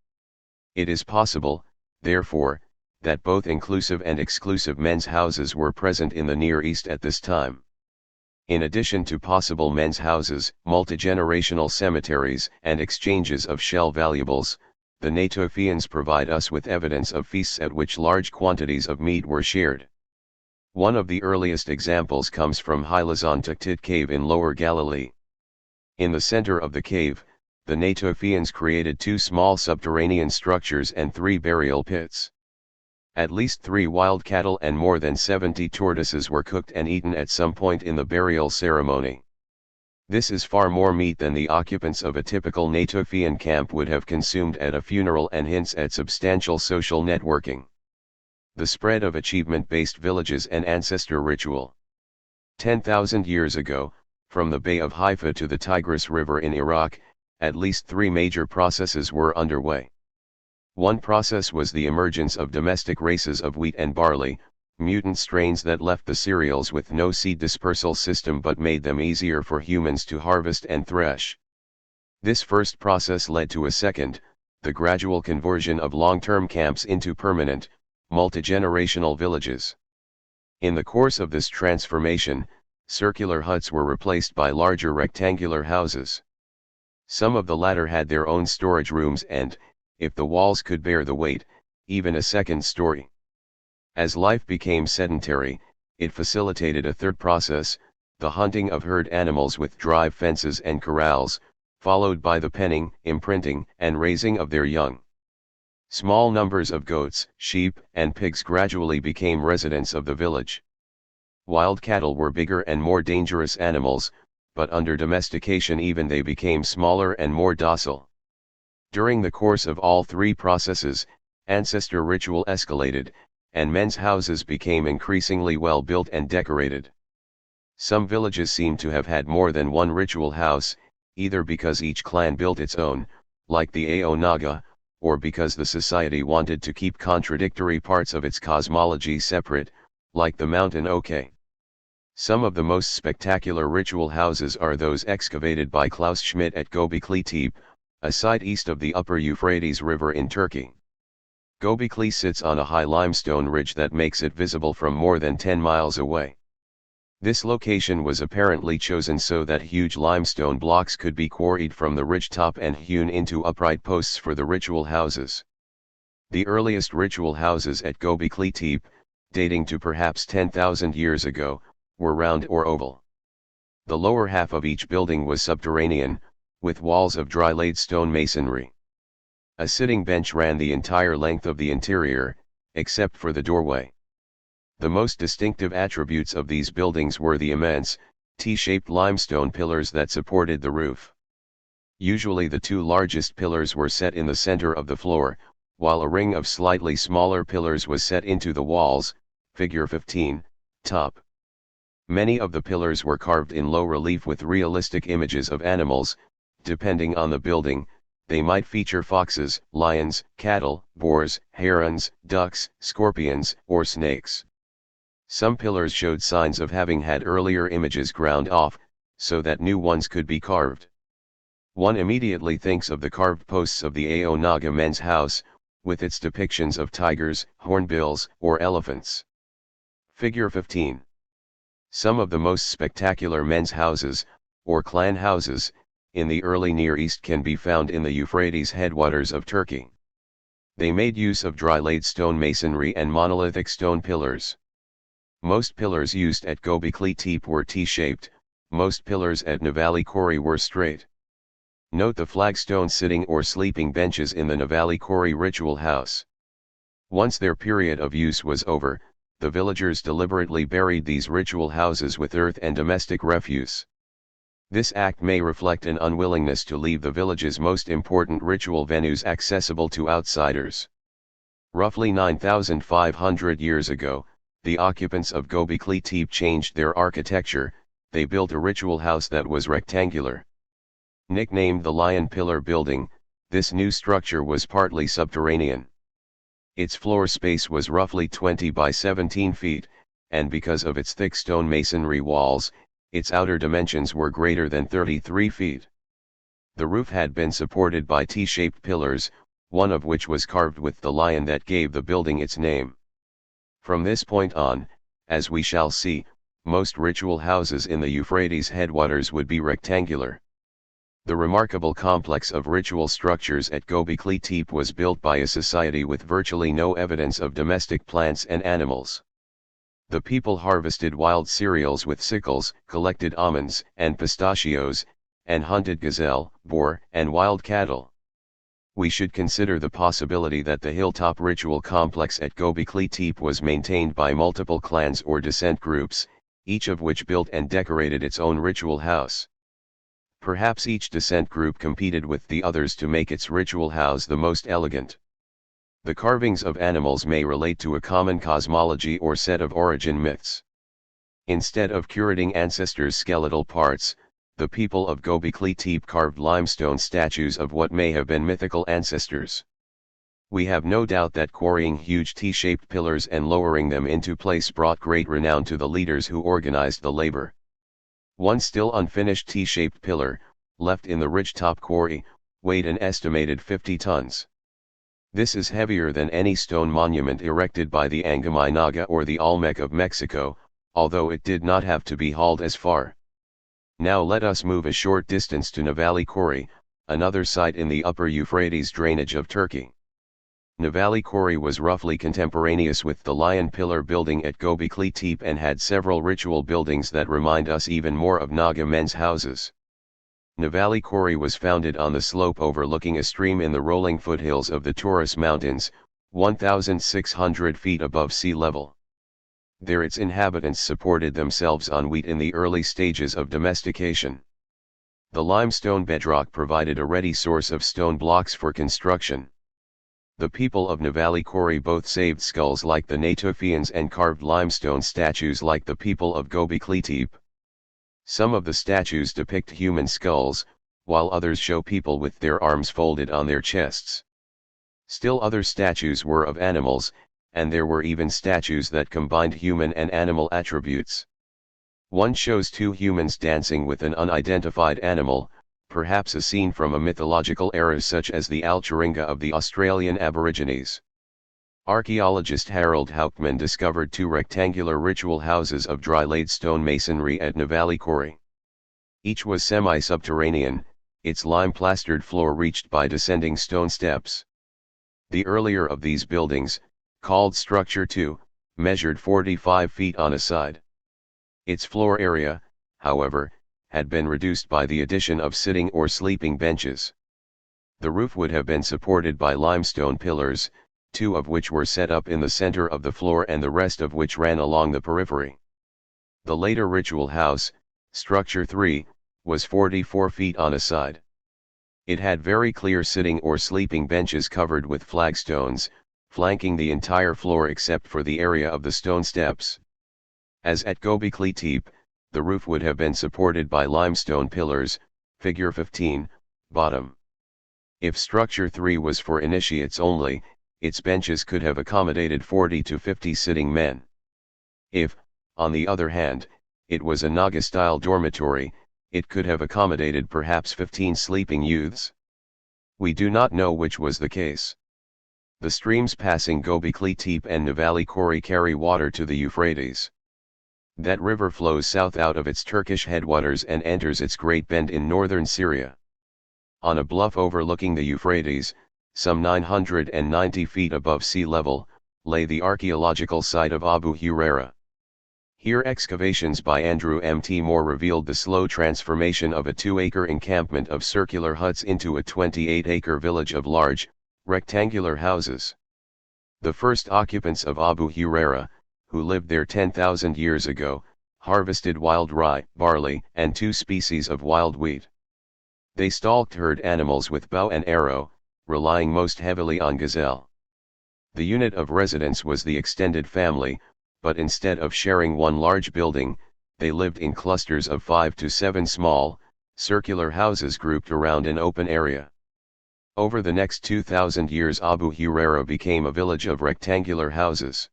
It is possible, therefore, that both inclusive and exclusive men's houses were present in the Near East at this time. In addition to possible men's houses, multi-generational cemeteries, and exchanges of shell valuables, the Natufians provide us with evidence of feasts at which large quantities of meat were shared. One of the earliest examples comes from Hylazon Tuktit cave in Lower Galilee. In the center of the cave, the Natufians created 2 small subterranean structures and 3 burial pits. At least 3 wild cattle and more than 70 tortoises were cooked and eaten at some point in the burial ceremony. This is far more meat than the occupants of a typical Natufian camp would have consumed at a funeral and hints at substantial social networking. The spread of achievement-based villages and ancestor ritual. 10,000 years ago, from the Bay of Haifa to the Tigris River in Iraq, at least 3 major processes were underway. One process was the emergence of domestic races of wheat and barley, mutant strains that left the cereals with no seed dispersal system but made them easier for humans to harvest and thresh. This first process led to a second, the gradual conversion of long-term camps into permanent, multi-generational villages. In the course of this transformation, circular huts were replaced by larger rectangular houses. Some of the latter had their own storage rooms and, if the walls could bear the weight, even a second story. As life became sedentary, it facilitated a third process, the hunting of herd animals with drive fences and corrals, followed by the penning, imprinting, and raising of their young. Small numbers of goats, sheep, and pigs gradually became residents of the village. Wild cattle were bigger and more dangerous animals, but under domestication even they became smaller and more docile. During the course of all 3 processes, ancestor ritual escalated, and men's houses became increasingly well built and decorated. Some villages seem to have had more than one ritual house, either because each clan built its own, like the Ao Naga, or because the society wanted to keep contradictory parts of its cosmology separate, like the mountain Oke. Some of the most spectacular ritual houses are those excavated by Klaus Schmidt at Göbekli Tepe, a site east of the upper Euphrates River in Turkey. Göbekli sits on a high limestone ridge that makes it visible from more than 10 miles away. This location was apparently chosen so that huge limestone blocks could be quarried from the ridge top and hewn into upright posts for the ritual houses. The earliest ritual houses at Göbekli Tepe, dating to perhaps 10,000 years ago, were round or oval. The lower half of each building was subterranean, with walls of dry-laid stone masonry. A sitting bench ran the entire length of the interior, except for the doorway. The most distinctive attributes of these buildings were the immense, T-shaped limestone pillars that supported the roof. Usually the 2 largest pillars were set in the center of the floor, while a ring of slightly smaller pillars was set into the walls, figure 15, top. Many of the pillars were carved in low relief with realistic images of animals. Depending on the building, they might feature foxes, lions, cattle, boars, herons, ducks, scorpions, or snakes. Some pillars showed signs of having had earlier images ground off, so that new ones could be carved. One immediately thinks of the carved posts of the Ao Naga men's house, with its depictions of tigers, hornbills, or elephants. Figure 15. Some of the most spectacular men's houses, or clan houses, in the early Near East can be found in the Euphrates headwaters of Turkey. They made use of dry-laid stone masonry and monolithic stone pillars. Most pillars used at Göbekli Tepe were T-shaped, most pillars at Navali Kori were straight. Note the flagstone sitting or sleeping benches in the Navali Kori ritual house. Once their period of use was over, the villagers deliberately buried these ritual houses with earth and domestic refuse. This act may reflect an unwillingness to leave the village's most important ritual venues accessible to outsiders. Roughly 9,500 years ago, the occupants of Göbekli Tepe changed their architecture. They built a ritual house that was rectangular. Nicknamed the Lion Pillar Building, this new structure was partly subterranean. Its floor space was roughly 20 by 17 feet, and because of its thick stone masonry walls, its outer dimensions were greater than 33 feet. The roof had been supported by T-shaped pillars, one of which was carved with the lion that gave the building its name. From this point on, as we shall see, most ritual houses in the Euphrates headwaters would be rectangular. The remarkable complex of ritual structures at Göbekli Tepe was built by a society with virtually no evidence of domestic plants and animals. The people harvested wild cereals with sickles, collected almonds and pistachios, and hunted gazelle, boar, and wild cattle. We should consider the possibility that the hilltop ritual complex at Göbekli Tepe was maintained by multiple clans or descent groups, each of which built and decorated its own ritual house. Perhaps each descent group competed with the others to make its ritual house the most elegant. The carvings of animals may relate to a common cosmology or set of origin myths. Instead of curating ancestors' skeletal parts, the people of Göbekli Tepe carved limestone statues of what may have been mythical ancestors. We have no doubt that quarrying huge T-shaped pillars and lowering them into place brought great renown to the leaders who organized the labor. One still unfinished T-shaped pillar, left in the ridgetop quarry, weighed an estimated 50 tons. This is heavier than any stone monument erected by the Angami Naga or the Olmec of Mexico, although it did not have to be hauled as far. Now let us move a short distance to Navali Quarry, another site in the upper Euphrates drainage of Turkey. Navali Quarry was roughly contemporaneous with the Lion Pillar building at Göbekli Tepe and had several ritual buildings that remind us even more of Naga men's houses. Navali Quarry was founded on the slope overlooking a stream in the rolling foothills of the Taurus Mountains, 1,600 feet above sea level. There its inhabitants supported themselves on wheat in the early stages of domestication. The limestone bedrock provided a ready source of stone blocks for construction. The people of Navali Quarry both saved skulls like the Natufians and carved limestone statues like the people of Göbekli Tepe. Some of the statues depict human skulls, while others show people with their arms folded on their chests. Still other statues were of animals, and there were even statues that combined human and animal attributes. One shows two humans dancing with an unidentified animal, perhaps a scene from a mythological era such as the Alcharinga of the Australian Aborigines. Archaeologist Harold Hauptmann discovered two rectangular ritual houses of dry-laid stone masonry at Navali Quarry. Each was semi-subterranean, its lime-plastered floor reached by descending stone steps. The earlier of these buildings, called Structure 2, measured 45 feet on a side. Its floor area, however, had been reduced by the addition of sitting or sleeping benches. The roof would have been supported by limestone pillars, two of which were set up in the center of the floor and the rest of which ran along the periphery. The later ritual house, Structure 3, was 44 feet on a side. It had very clear sitting or sleeping benches covered with flagstones, flanking the entire floor except for the area of the stone steps. As at Göbekli Tepe, the roof would have been supported by limestone pillars, figure 15, bottom. If Structure 3 was for initiates only, its benches could have accommodated 40 to 50 sitting men. If, on the other hand, it was a Naga-style dormitory, it could have accommodated perhaps 15 sleeping youths. We do not know which was the case. The streams passing Göbekli Tepe and Navali Quarry carry water to the Euphrates. That river flows south out of its Turkish headwaters and enters its great bend in northern Syria. On a bluff overlooking the Euphrates, some 990 feet above sea level, lay the archaeological site of Abu Huraira. Here excavations by Andrew M. T. Moore revealed the slow transformation of a 2-acre encampment of circular huts into a 28-acre village of large, rectangular houses. The first occupants of Abu Huraira, who lived there 10,000 years ago, harvested wild rye, barley, and 2 species of wild wheat. They stalked herd animals with bow and arrow, relying most heavily on gazelle. The unit of residence was the extended family, but instead of sharing one large building, they lived in clusters of 5 to 7 small, circular houses grouped around an open area. Over the next 2,000 years Abu Huraira became a village of rectangular houses.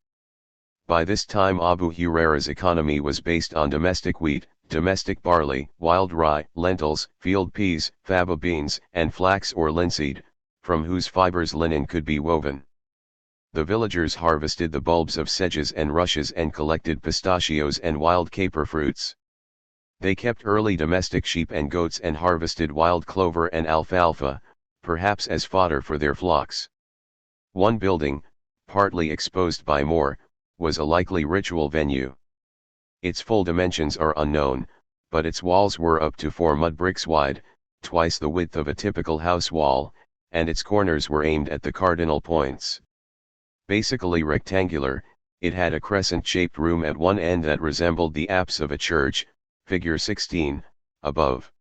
By this time Abu Huraira's economy was based on domestic wheat, domestic barley, wild rye, lentils, field peas, faba beans, and flax or linseed, from whose fibers linen could be woven. The villagers harvested the bulbs of sedges and rushes and collected pistachios and wild caper fruits. They kept early domestic sheep and goats and harvested wild clover and alfalfa, perhaps as fodder for their flocks. One building, partly exposed by Moore, was a likely ritual venue. Its full dimensions are unknown, but its walls were up to 4 mud bricks wide, twice the width of a typical house wall, and its corners were aimed at the cardinal points. Basically rectangular, it had a crescent-shaped room at one end that resembled the apse of a church, figure 16, above.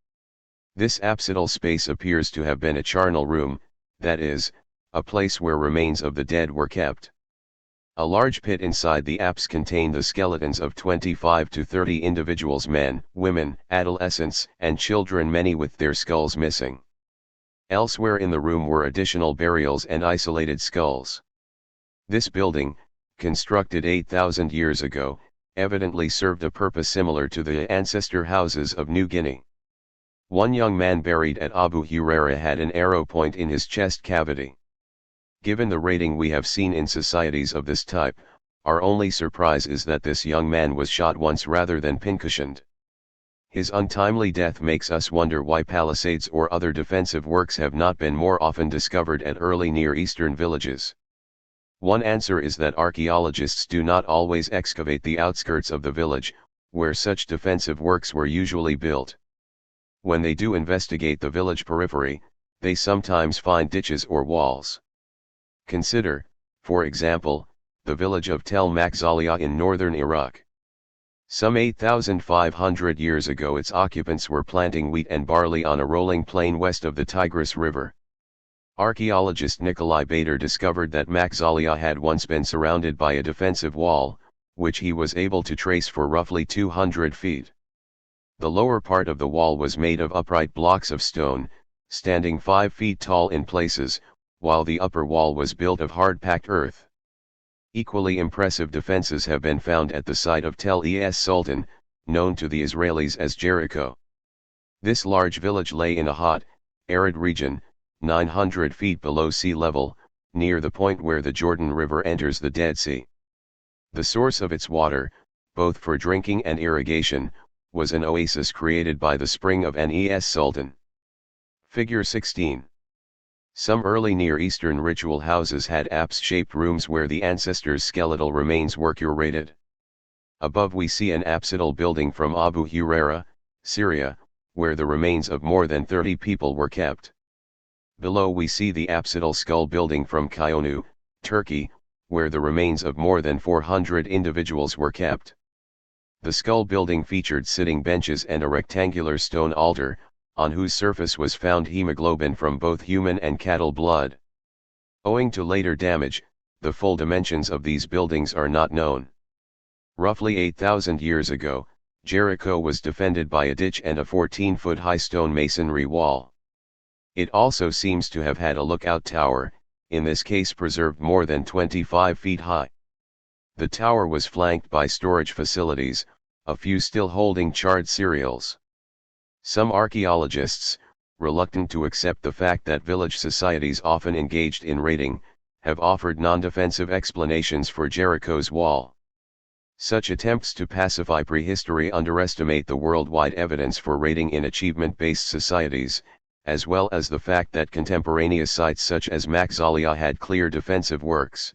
This apsidal space appears to have been a charnel room, that is, a place where remains of the dead were kept. A large pit inside the apse contained the skeletons of 25 to 30 individuals, men, women, adolescents, and children, many with their skulls missing. Elsewhere in the room were additional burials and isolated skulls. This building, constructed 8,000 years ago, evidently served a purpose similar to the ancestor houses of New Guinea. One young man buried at Abu Huraira had an arrow point in his chest cavity. Given the rating we have seen in societies of this type, our only surprise is that this young man was shot once rather than pincushionned. His untimely death makes us wonder why palisades or other defensive works have not been more often discovered at early Near Eastern villages. One answer is that archaeologists do not always excavate the outskirts of the village, where such defensive works were usually built. When they do investigate the village periphery, they sometimes find ditches or walls. Consider, for example, the village of Tel Makhzaliya in northern Iraq. Some 8,500 years ago its occupants were planting wheat and barley on a rolling plain west of the Tigris River. Archaeologist Nikolai Bader discovered that Makhzaliya had once been surrounded by a defensive wall, which he was able to trace for roughly 200 feet. The lower part of the wall was made of upright blocks of stone, standing 5 feet tall in places, while the upper wall was built of hard-packed earth. Equally impressive defenses have been found at the site of Tel Es Sultan, known to the Israelis as Jericho. This large village lay in a hot, arid region, 900 feet below sea level, near the point where the Jordan River enters the Dead Sea. The source of its water, both for drinking and irrigation, was an oasis created by the spring of Es Sultan. Figure 16. Some early Near Eastern ritual houses had apse-shaped rooms where the ancestors' skeletal remains were curated. Above we see an apsidal building from Abu Huraira, Syria, where the remains of more than 30 people were kept. Below we see the apsidal skull building from Kyonu, Turkey, where the remains of more than 400 individuals were kept. The skull building featured sitting benches and a rectangular stone altar, on whose surface was found hemoglobin from both human and cattle blood. Owing to later damage, the full dimensions of these buildings are not known. Roughly 8,000 years ago, Jericho was defended by a ditch and a 14-foot high stone masonry wall. It also seems to have had a lookout tower, in this case preserved more than 25 feet high. The tower was flanked by storage facilities, a few still holding charred cereals. Some archaeologists, reluctant to accept the fact that village societies often engaged in raiding, have offered non-defensive explanations for Jericho's wall. Such attempts to pacify prehistory underestimate the worldwide evidence for raiding in achievement-based societies, as well as the fact that contemporaneous sites such as Makhzaliya had clear defensive works.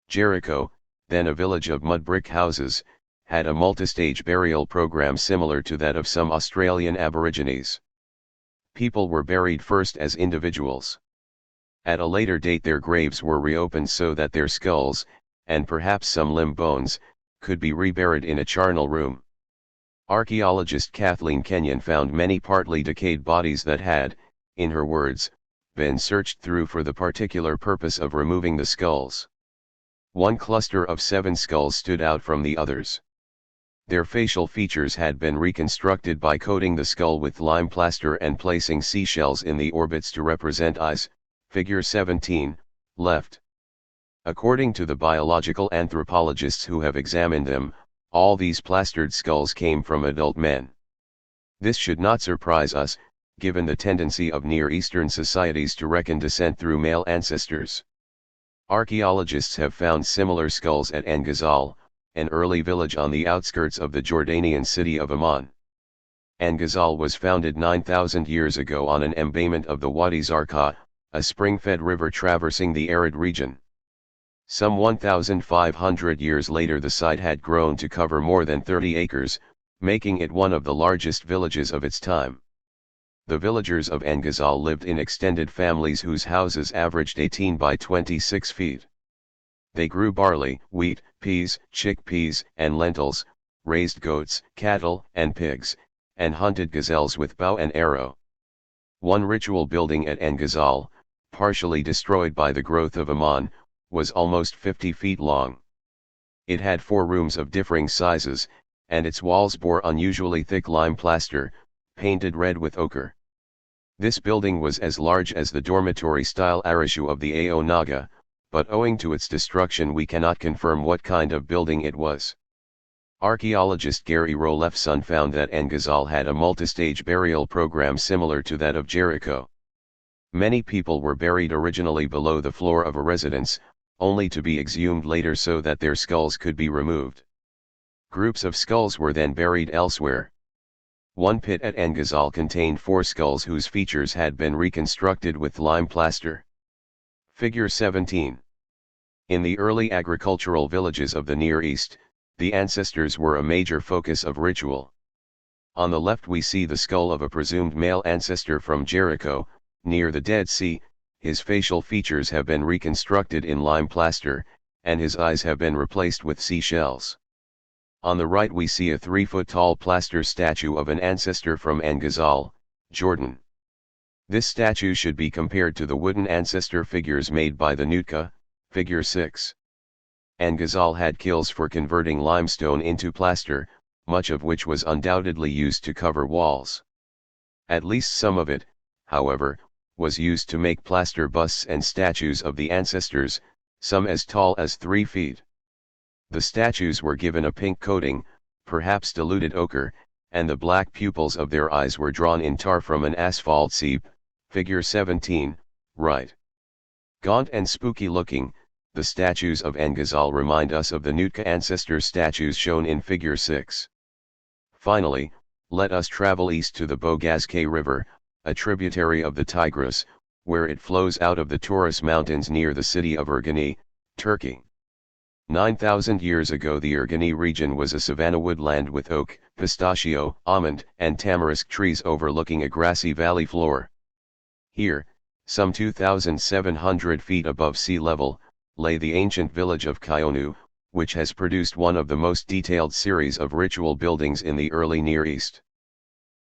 Jericho, then a village of mud brick houses, had a multi-stage burial program similar to that of some Australian Aborigines. People were buried first as individuals. At a later date their graves were reopened so that their skulls, and perhaps some limb bones, could be reburied in a charnel room. Archaeologist Kathleen Kenyon found many partly decayed bodies that had, in her words, been searched through for the particular purpose of removing the skulls. One cluster of 7 skulls stood out from the others. Their facial features had been reconstructed by coating the skull with lime plaster and placing seashells in the orbits to represent eyes, figure 17, left. According to the biological anthropologists who have examined them, all these plastered skulls came from adult men. This should not surprise us, given the tendency of Near Eastern societies to reckon descent through male ancestors. Archaeologists have found similar skulls at An-Ghazal, an early village on the outskirts of the Jordanian city of Amman. An-Ghazal was founded 9,000 years ago on an embayment of the Wadi Zarqa, a spring-fed river traversing the arid region. Some 1,500 years later the site had grown to cover more than 30 acres, making it one of the largest villages of its time. The villagers of Engizal lived in extended families whose houses averaged 18 by 26 feet. They grew barley, wheat, peas, chickpeas, and lentils, raised goats, cattle, and pigs, and hunted gazelles with bow and arrow. One ritual building at Engizal, partially destroyed by the growth of Amman, was almost 50 feet long. It had 4 rooms of differing sizes, and its walls bore unusually thick lime plaster, painted red with ochre. This building was as large as the dormitory-style Arishu of the Ao Naga, but owing to its destruction we cannot confirm what kind of building it was. Archaeologist Gary Rolefson found that Engizal had a multi-stage burial program similar to that of Jericho. Many people were buried originally below the floor of a residence, only to be exhumed later so that their skulls could be removed. Groups of skulls were then buried elsewhere. One pit at Engizal contained 4 skulls whose features had been reconstructed with lime plaster. Figure 17. In the early agricultural villages of the Near East, the ancestors were a major focus of ritual. On the left we see the skull of a presumed male ancestor from Jericho, near the Dead Sea. His facial features have been reconstructed in lime plaster, and his eyes have been replaced with seashells. On the right we see a 3-foot-tall plaster statue of an ancestor from Engizal, Jordan. This statue should be compared to the wooden ancestor figures made by the Nootka, figure 6. Engizal had kilns for converting limestone into plaster, much of which was undoubtedly used to cover walls. At least some of it, however, was used to make plaster busts and statues of the ancestors, some as tall as 3 feet. The statues were given a pink coating, perhaps diluted ochre, and the black pupils of their eyes were drawn in tar from an asphalt seep, figure 17, right. Gaunt and spooky looking, the statues of Engizal remind us of the Nootka ancestor statues shown in figure 6. Finally, let us travel east to the Bogazke River, a tributary of the Tigris, where it flows out of the Taurus Mountains near the city of Ergani, Turkey. 9,000 years ago the Ergani region was a savanna woodland with oak, pistachio, almond, and tamarisk trees overlooking a grassy valley floor. Here, some 2,700 feet above sea level, lay the ancient village of Kionu, which has produced one of the most detailed series of ritual buildings in the early Near East.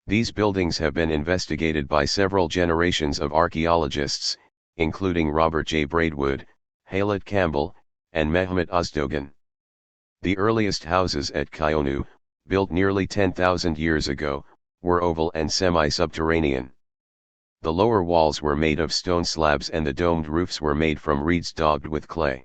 These buildings have been investigated by several generations of archaeologists, including Robert J. Braidwood, Haylett Campbell, and Mehmet Özdogan. The earliest houses at Kionu, built nearly 10,000 years ago, were oval and semi-subterranean. The lower walls were made of stone slabs and the domed roofs were made from reeds daubed with clay.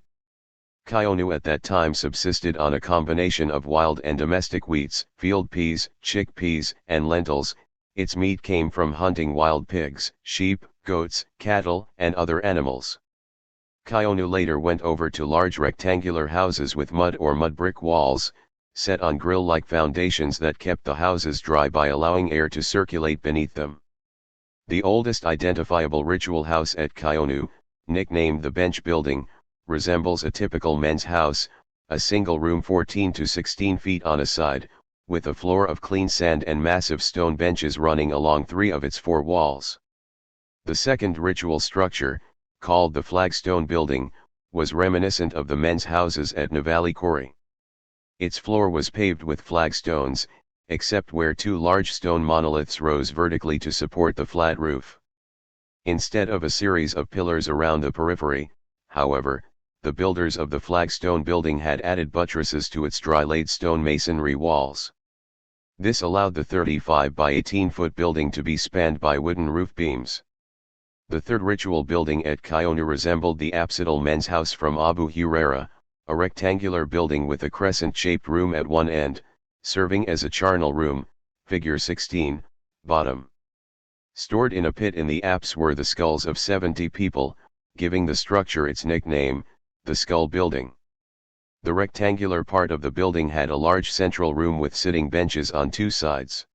Kionu at that time subsisted on a combination of wild and domestic wheats, field peas, chickpeas, and lentils. Its meat came from hunting wild pigs, sheep, goats, cattle, and other animals. Kionu later went over to large rectangular houses with mud or mud brick walls, set on grill-like foundations that kept the houses dry by allowing air to circulate beneath them. The oldest identifiable ritual house at Kionu, nicknamed the Bench Building, resembles a typical men's house, a single room 14 to 16 feet on a side, with a floor of clean sand and massive stone benches running along 3 of its 4 walls. The second ritual structure, called the Flagstone Building, was reminiscent of the men's houses at Navali Kori. Its floor was paved with flagstones, except where 2 large stone monoliths rose vertically to support the flat roof. Instead of a series of pillars around the periphery, however, the builders of the Flagstone Building had added buttresses to its dry-laid stone masonry walls. This allowed the 35 by 18-foot building to be spanned by wooden roof beams. The third ritual building at Kionu resembled the apsidal men's house from Abu Huraira, a rectangular building with a crescent-shaped room at one end, serving as a charnel room, figure 16, bottom. Stored in a pit in the apse were the skulls of 70 people, giving the structure its nickname, the Skull Building. The rectangular part of the building had a large central room with sitting benches on 2 sides.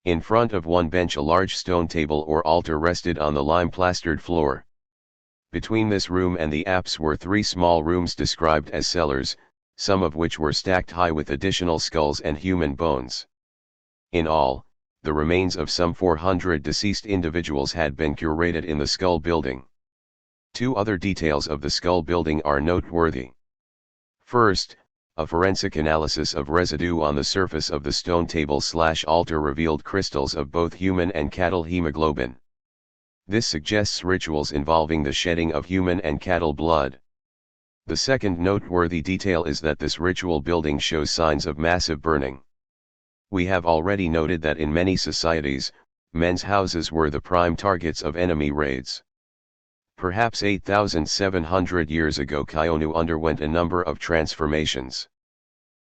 In front of one bench a large stone table or altar rested on the lime-plastered floor. Between this room and the apse were 3 small rooms described as cellars, some of which were stacked high with additional skulls and human bones. In all, the remains of some 400 deceased individuals had been curated in the skull building. Two other details of the skull building are noteworthy. First, a forensic analysis of residue on the surface of the stone table/altar revealed crystals of both human and cattle hemoglobin. This suggests rituals involving the shedding of human and cattle blood. The second noteworthy detail is that this ritual building shows signs of massive burning. We have already noted that in many societies, men's houses were the prime targets of enemy raids. Perhaps 8,700 years ago Kaonu underwent a number of transformations.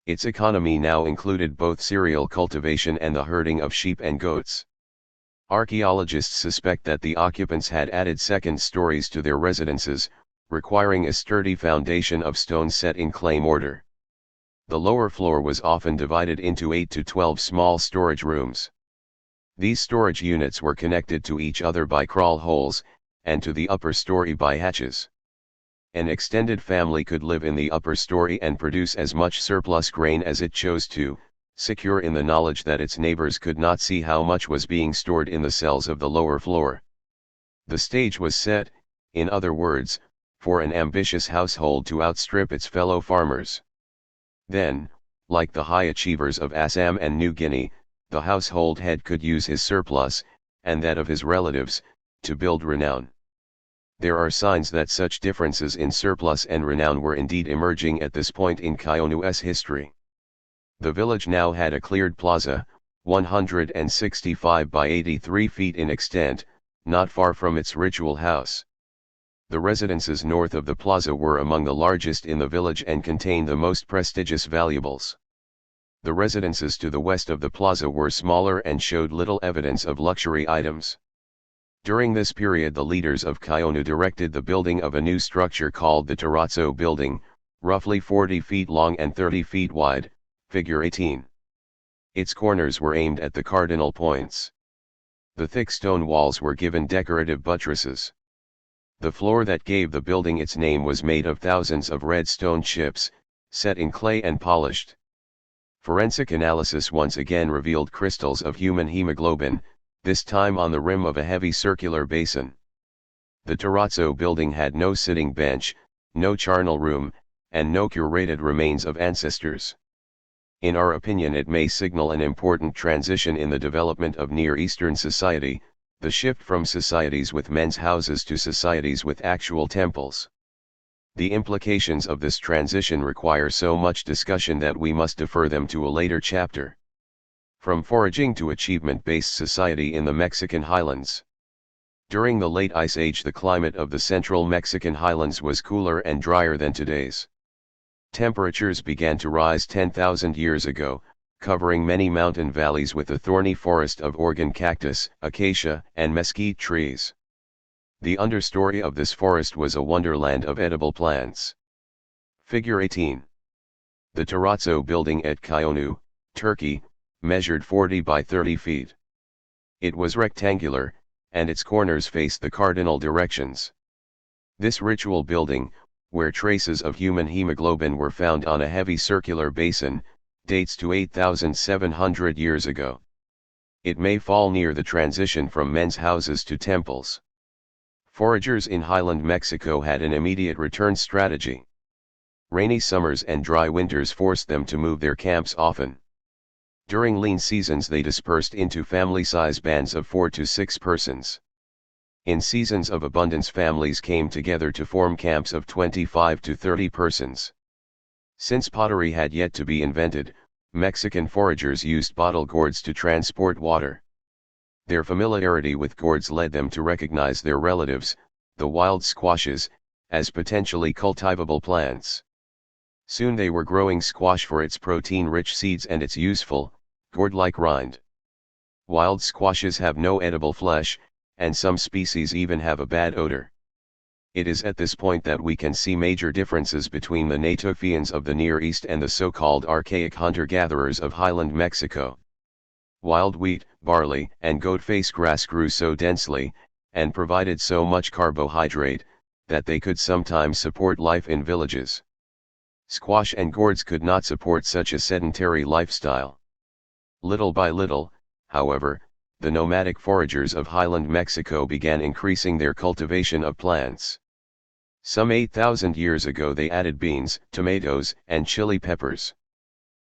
Its economy now included both cereal cultivation and the herding of sheep and goats. Archaeologists suspect that the occupants had added second stories to their residences, requiring a sturdy foundation of stone set in clay mortar. The lower floor was often divided into 8 to 12 small storage rooms. These storage units were connected to each other by crawl holes, and to the upper story by hatches. An extended family could live in the upper story and produce as much surplus grain as it chose to, secure in the knowledge that its neighbors could not see how much was being stored in the cells of the lower floor. The stage was set, in other words, for an ambitious household to outstrip its fellow farmers. Then, like the high achievers of Assam and New Guinea, the household head could use his surplus, and that of his relatives, to build renown. There are signs that such differences in surplus and renown were indeed emerging at this point in Kaonu's history. The village now had a cleared plaza, 165 by 83 feet in extent, not far from its ritual house. The residences north of the plaza were among the largest in the village and contained the most prestigious valuables. The residences to the west of the plaza were smaller and showed little evidence of luxury items. During this period the leaders of Kaonu directed the building of a new structure called the Terrazzo building, roughly 40 feet long and 30 feet wide, figure 18. Its corners were aimed at the cardinal points. The thick stone walls were given decorative buttresses. The floor that gave the building its name was made of thousands of red stone chips, set in clay and polished. Forensic analysis once again revealed crystals of human hemoglobin, this time on the rim of a heavy circular basin. The Terrazzo building had no sitting bench, no charnel room, and no curated remains of ancestors. In our opinion it may signal an important transition in the development of Near Eastern society, the shift from societies with men's houses to societies with actual temples. The implications of this transition require so much discussion that we must defer them to a later chapter. From foraging to achievement-based society in the Mexican highlands. During the late Ice Age the climate of the central Mexican highlands was cooler and drier than today's. Temperatures began to rise 10,000 years ago, covering many mountain valleys with a thorny forest of Oregon cactus, acacia, and mesquite trees. The understory of this forest was a wonderland of edible plants. Figure 18. The Terrazzo building at Kaonu, Turkey, measured 40 by 30 feet. It was rectangular, and its corners faced the cardinal directions. This ritual building, where traces of human hemoglobin were found on a heavy circular basin, dates to 8,700 years ago. It may fall near the transition from men's houses to temples. Foragers in highland Mexico had an immediate return strategy. Rainy summers and dry winters forced them to move their camps often. During lean seasons they dispersed into family-size bands of 4 to 6 persons. In seasons of abundance families came together to form camps of 25 to 30 persons. Since pottery had yet to be invented, Mexican foragers used bottle gourds to transport water. Their familiarity with gourds led them to recognize their relatives, the wild squashes, as potentially cultivable plants. Soon they were growing squash for its protein-rich seeds and its useful, gourd-like rind. Wild squashes have no edible flesh, and some species even have a bad odor. It is at this point that we can see major differences between the Natufians of the Near East and the so-called archaic hunter-gatherers of highland Mexico. Wild wheat, barley, and goat-face grass grew so densely, and provided so much carbohydrate, that they could sometimes support life in villages. Squash and gourds could not support such a sedentary lifestyle. Little by little, however, the nomadic foragers of highland Mexico began increasing their cultivation of plants. Some 8,000 years ago they added beans, tomatoes, and chili peppers.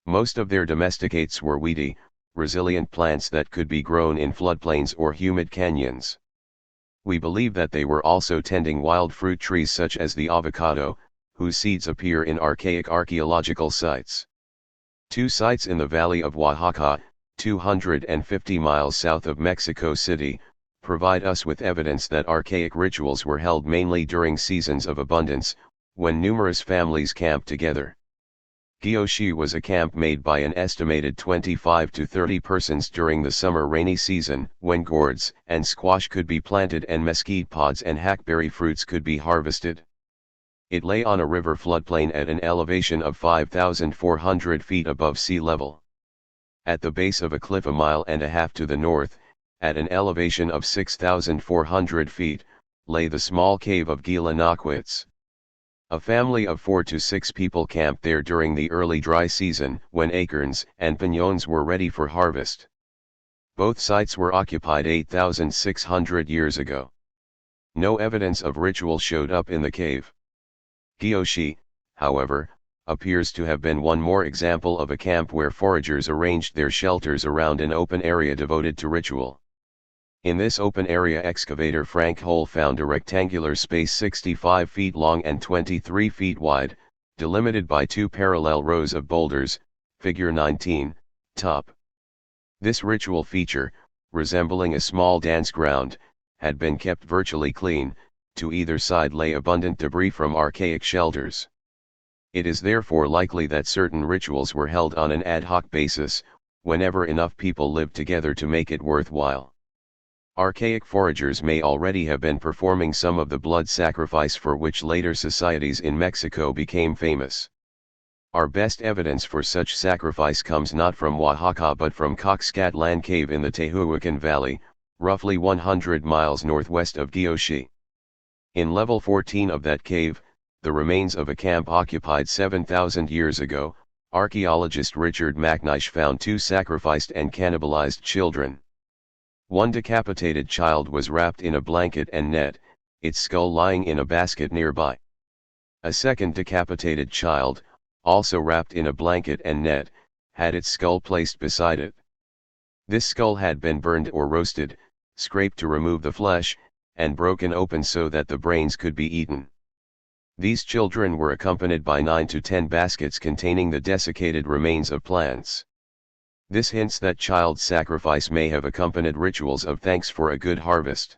Most of their domesticates were weedy, resilient plants that could be grown in floodplains or humid canyons. We believe that they were also tending wild fruit trees such as the avocado, whose seeds appear in archaic archaeological sites. Two sites in the valley of Oaxaca, 250 miles south of Mexico City, provide us with evidence that archaic rituals were held mainly during seasons of abundance, when numerous families camped together. Gyoshi was a camp made by an estimated 25 to 30 persons during the summer rainy season, when gourds and squash could be planted and mesquite pods and hackberry fruits could be harvested. It lay on a river floodplain at an elevation of 5,400 feet above sea level. At the base of a cliff a mile and a half to the north, at an elevation of 6,400 feet, lay the small cave of Gila Naquitz. A family of 4 to 6 people camped there during the early dry season, when acorns and piñones were ready for harvest. Both sites were occupied 8,600 years ago. No evidence of ritual showed up in the cave. Gyoshi, however, appears to have been one more example of a camp where foragers arranged their shelters around an open area devoted to ritual. In this open area excavator Frank Hole found a rectangular space 65 feet long and 23 feet wide, delimited by two parallel rows of boulders, figure 19, top. This ritual feature, resembling a small dance ground, had been kept virtually clean. To either side lay abundant debris from archaic shelters. It is therefore likely that certain rituals were held on an ad hoc basis, whenever enough people lived together to make it worthwhile. Archaic foragers may already have been performing some of the blood sacrifice for which later societies in Mexico became famous. Our best evidence for such sacrifice comes not from Oaxaca but from Coxcatlan Cave in the Tehuacan Valley, roughly 100 miles northwest of Gyoshi. In level 14 of that cave, the remains of a camp occupied 7,000 years ago, archaeologist Richard McNeish found two sacrificed and cannibalized children. One decapitated child was wrapped in a blanket and net, its skull lying in a basket nearby. A second decapitated child, also wrapped in a blanket and net, had its skull placed beside it. This skull had been burned or roasted, scraped to remove the flesh, and broken open so that the brains could be eaten. These children were accompanied by 9 to 10 baskets containing the desiccated remains of plants. This hints that child sacrifice may have accompanied rituals of thanks for a good harvest.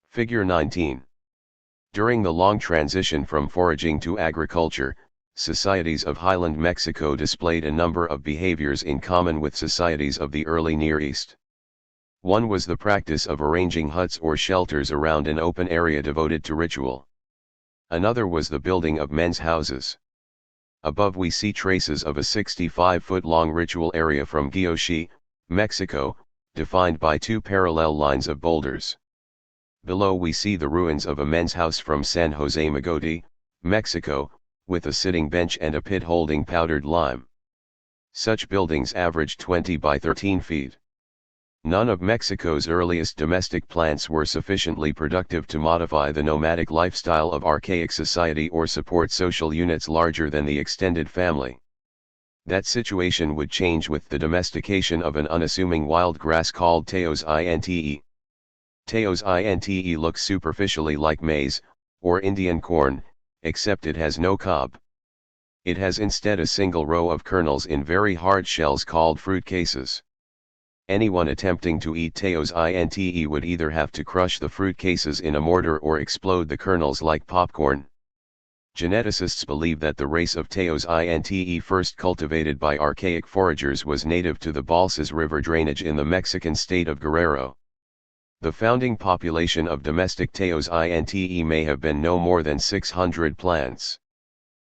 Figure 19. During the long transition from foraging to agriculture, societies of highland Mexico displayed a number of behaviors in common with societies of the early Near East. One was the practice of arranging huts or shelters around an open area devoted to ritual. Another was the building of men's houses. Above we see traces of a 65-foot-long ritual area from Gyoshi, Mexico, defined by two parallel lines of boulders. Below we see the ruins of a men's house from San Jose Mogote, Mexico, with a sitting bench and a pit holding powdered lime. Such buildings averaged 20 by 13 feet. None of Mexico's earliest domestic plants were sufficiently productive to modify the nomadic lifestyle of archaic society or support social units larger than the extended family. That situation would change with the domestication of an unassuming wild grass called Teos Inte. Teos Inte looks superficially like maize, or Indian corn, except it has no cob. It has instead a single row of kernels in very hard shells called fruit cases. Anyone attempting to eat Teos Inte would either have to crush the fruit cases in a mortar or explode the kernels like popcorn. Geneticists believe that the race of Teos Inte first cultivated by archaic foragers was native to the Balsas River drainage in the Mexican state of Guerrero. The founding population of domestic Teos Inte may have been no more than 600 plants.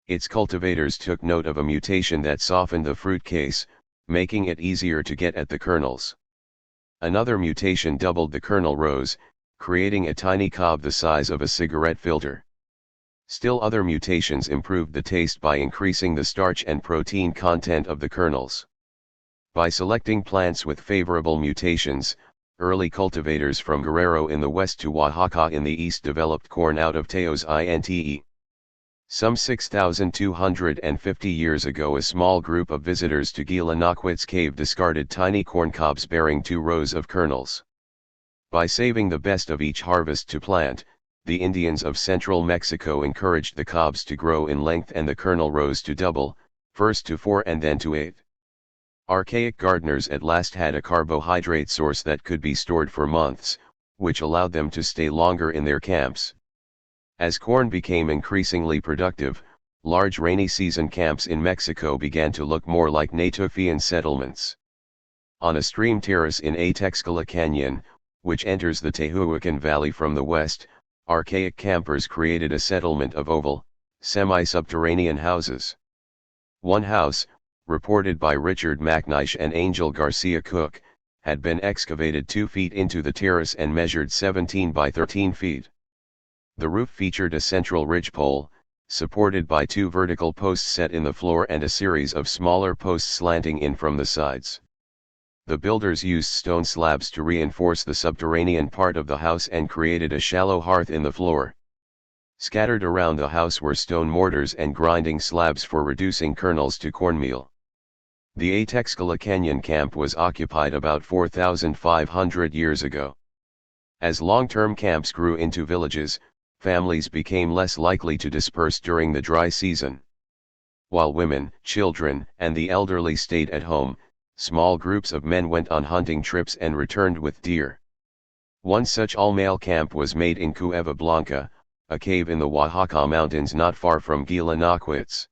Its cultivators took note of a mutation that softened the fruit case, making it easier to get at the kernels. Another mutation doubled the kernel rows, creating a tiny cob the size of a cigarette filter. Still other mutations improved the taste by increasing the starch and protein content of the kernels. By selecting plants with favorable mutations, early cultivators from Guerrero in the west to Oaxaca in the east developed corn out of Teos Inte. Some 6,250 years ago a small group of visitors to Guilanaquit's cave discarded tiny corn cobs bearing 2 rows of kernels. By saving the best of each harvest to plant, the Indians of central Mexico encouraged the cobs to grow in length and the kernel rows to double, first to 4 and then to 8. Archaic gardeners at last had a carbohydrate source that could be stored for months, which allowed them to stay longer in their camps. As corn became increasingly productive, large rainy season camps in Mexico began to look more like Natufian settlements. On a stream terrace in a Texcala Canyon, which enters the Tehuacan Valley from the west, archaic campers created a settlement of oval, semi-subterranean houses. One house, reported by Richard McNeish and Angel Garcia Cook, had been excavated 2 feet into the terrace and measured 17 by 13 feet. The roof featured a central ridgepole, supported by 2 vertical posts set in the floor and a series of smaller posts slanting in from the sides. The builders used stone slabs to reinforce the subterranean part of the house and created a shallow hearth in the floor. Scattered around the house were stone mortars and grinding slabs for reducing kernels to cornmeal. The Texcala Canyon camp was occupied about 4,500 years ago. As long-term camps grew into villages, families became less likely to disperse during the dry season. While women, children, and the elderly stayed at home, small groups of men went on hunting trips and returned with deer. One such all-male camp was made in Cueva Blanca, a cave in the Oaxaca mountains not far from Guilanaquitz.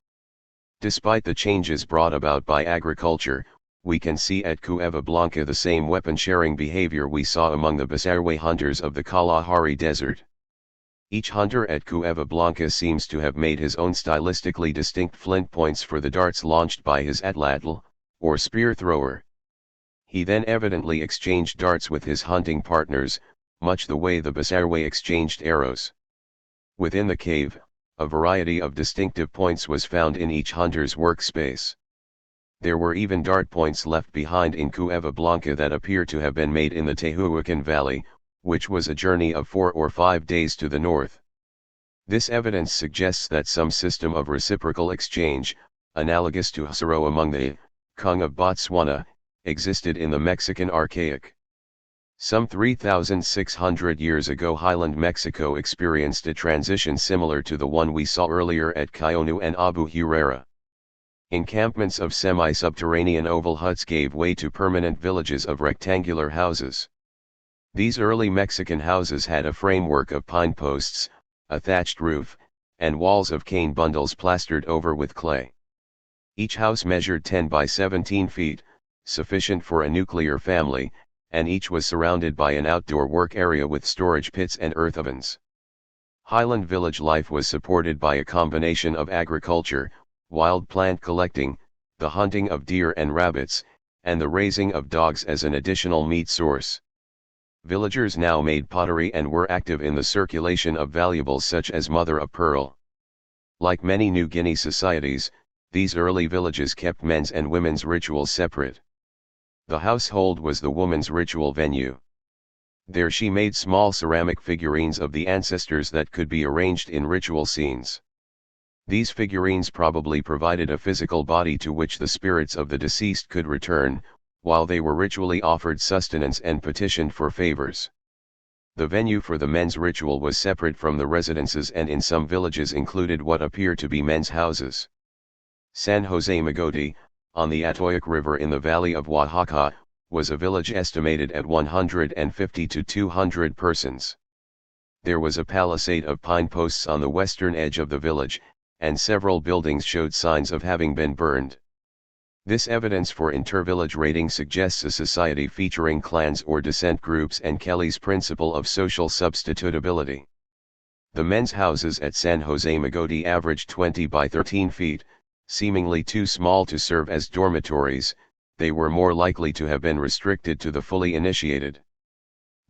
Despite the changes brought about by agriculture, we can see at Cueva Blanca the same weapon-sharing behavior we saw among the Besarwe hunters of the Kalahari Desert. Each hunter at Cueva Blanca seems to have made his own stylistically distinct flint points for the darts launched by his atlatl, or spear thrower. He then evidently exchanged darts with his hunting partners, much the way the Besarwe exchanged arrows. Within the cave, a variety of distinctive points was found in each hunter's workspace. There were even dart points left behind in Cueva Blanca that appear to have been made in the Tehuacan Valley, which was a journey of 4 or 5 days to the north. This evidence suggests that some system of reciprocal exchange, analogous to Husaro among the Kung of Botswana, existed in the Mexican Archaic. Some 3,600 years ago Highland Mexico experienced a transition similar to the one we saw earlier at Cayonu and Abu Hurera. Encampments of semi-subterranean oval huts gave way to permanent villages of rectangular houses. These early Mexican houses had a framework of pine posts, a thatched roof, and walls of cane bundles plastered over with clay. Each house measured 10 by 17 feet, sufficient for a nuclear family, and each was surrounded by an outdoor work area with storage pits and earth ovens. Highland village life was supported by a combination of agriculture, wild plant collecting, the hunting of deer and rabbits, and the raising of dogs as an additional meat source. Villagers now made pottery and were active in the circulation of valuables such as mother of pearl. Like many New Guinea societies, these early villages kept men's and women's rituals separate. The household was the woman's ritual venue. There she made small ceramic figurines of the ancestors that could be arranged in ritual scenes. These figurines probably provided a physical body to which the spirits of the deceased could return, while they were ritually offered sustenance and petitioned for favors. The venue for the men's ritual was separate from the residences and in some villages included what appear to be men's houses. San Jose Magoti, on the Atoyac River in the valley of Oaxaca, was a village estimated at 150 to 200 persons. There was a palisade of pine posts on the western edge of the village, and several buildings showed signs of having been burned. This evidence for inter-village raiding suggests a society featuring clans or descent groups and Kelly's principle of social substitutability. The men's houses at San Jose Magoti averaged 20 by 13 feet, seemingly too small to serve as dormitories. They were more likely to have been restricted to the fully initiated.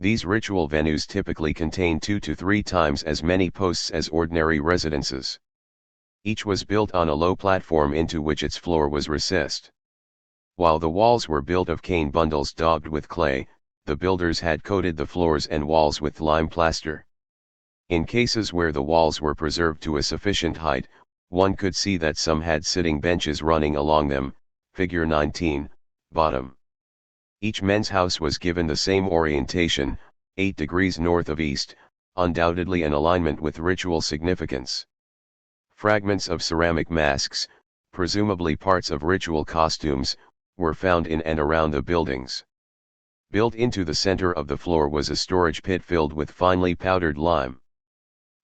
These ritual venues typically contain 2 to 3 times as many posts as ordinary residences. Each was built on a low platform into which its floor was recessed. While the walls were built of cane bundles daubed with clay, the builders had coated the floors and walls with lime plaster. In cases where the walls were preserved to a sufficient height, one could see that some had sitting benches running along them, figure 19, bottom. Each men's house was given the same orientation, 8 degrees north of east, undoubtedly an alignment with ritual significance. Fragments of ceramic masks, presumably parts of ritual costumes, were found in and around the buildings. Built into the center of the floor was a storage pit filled with finely powdered lime.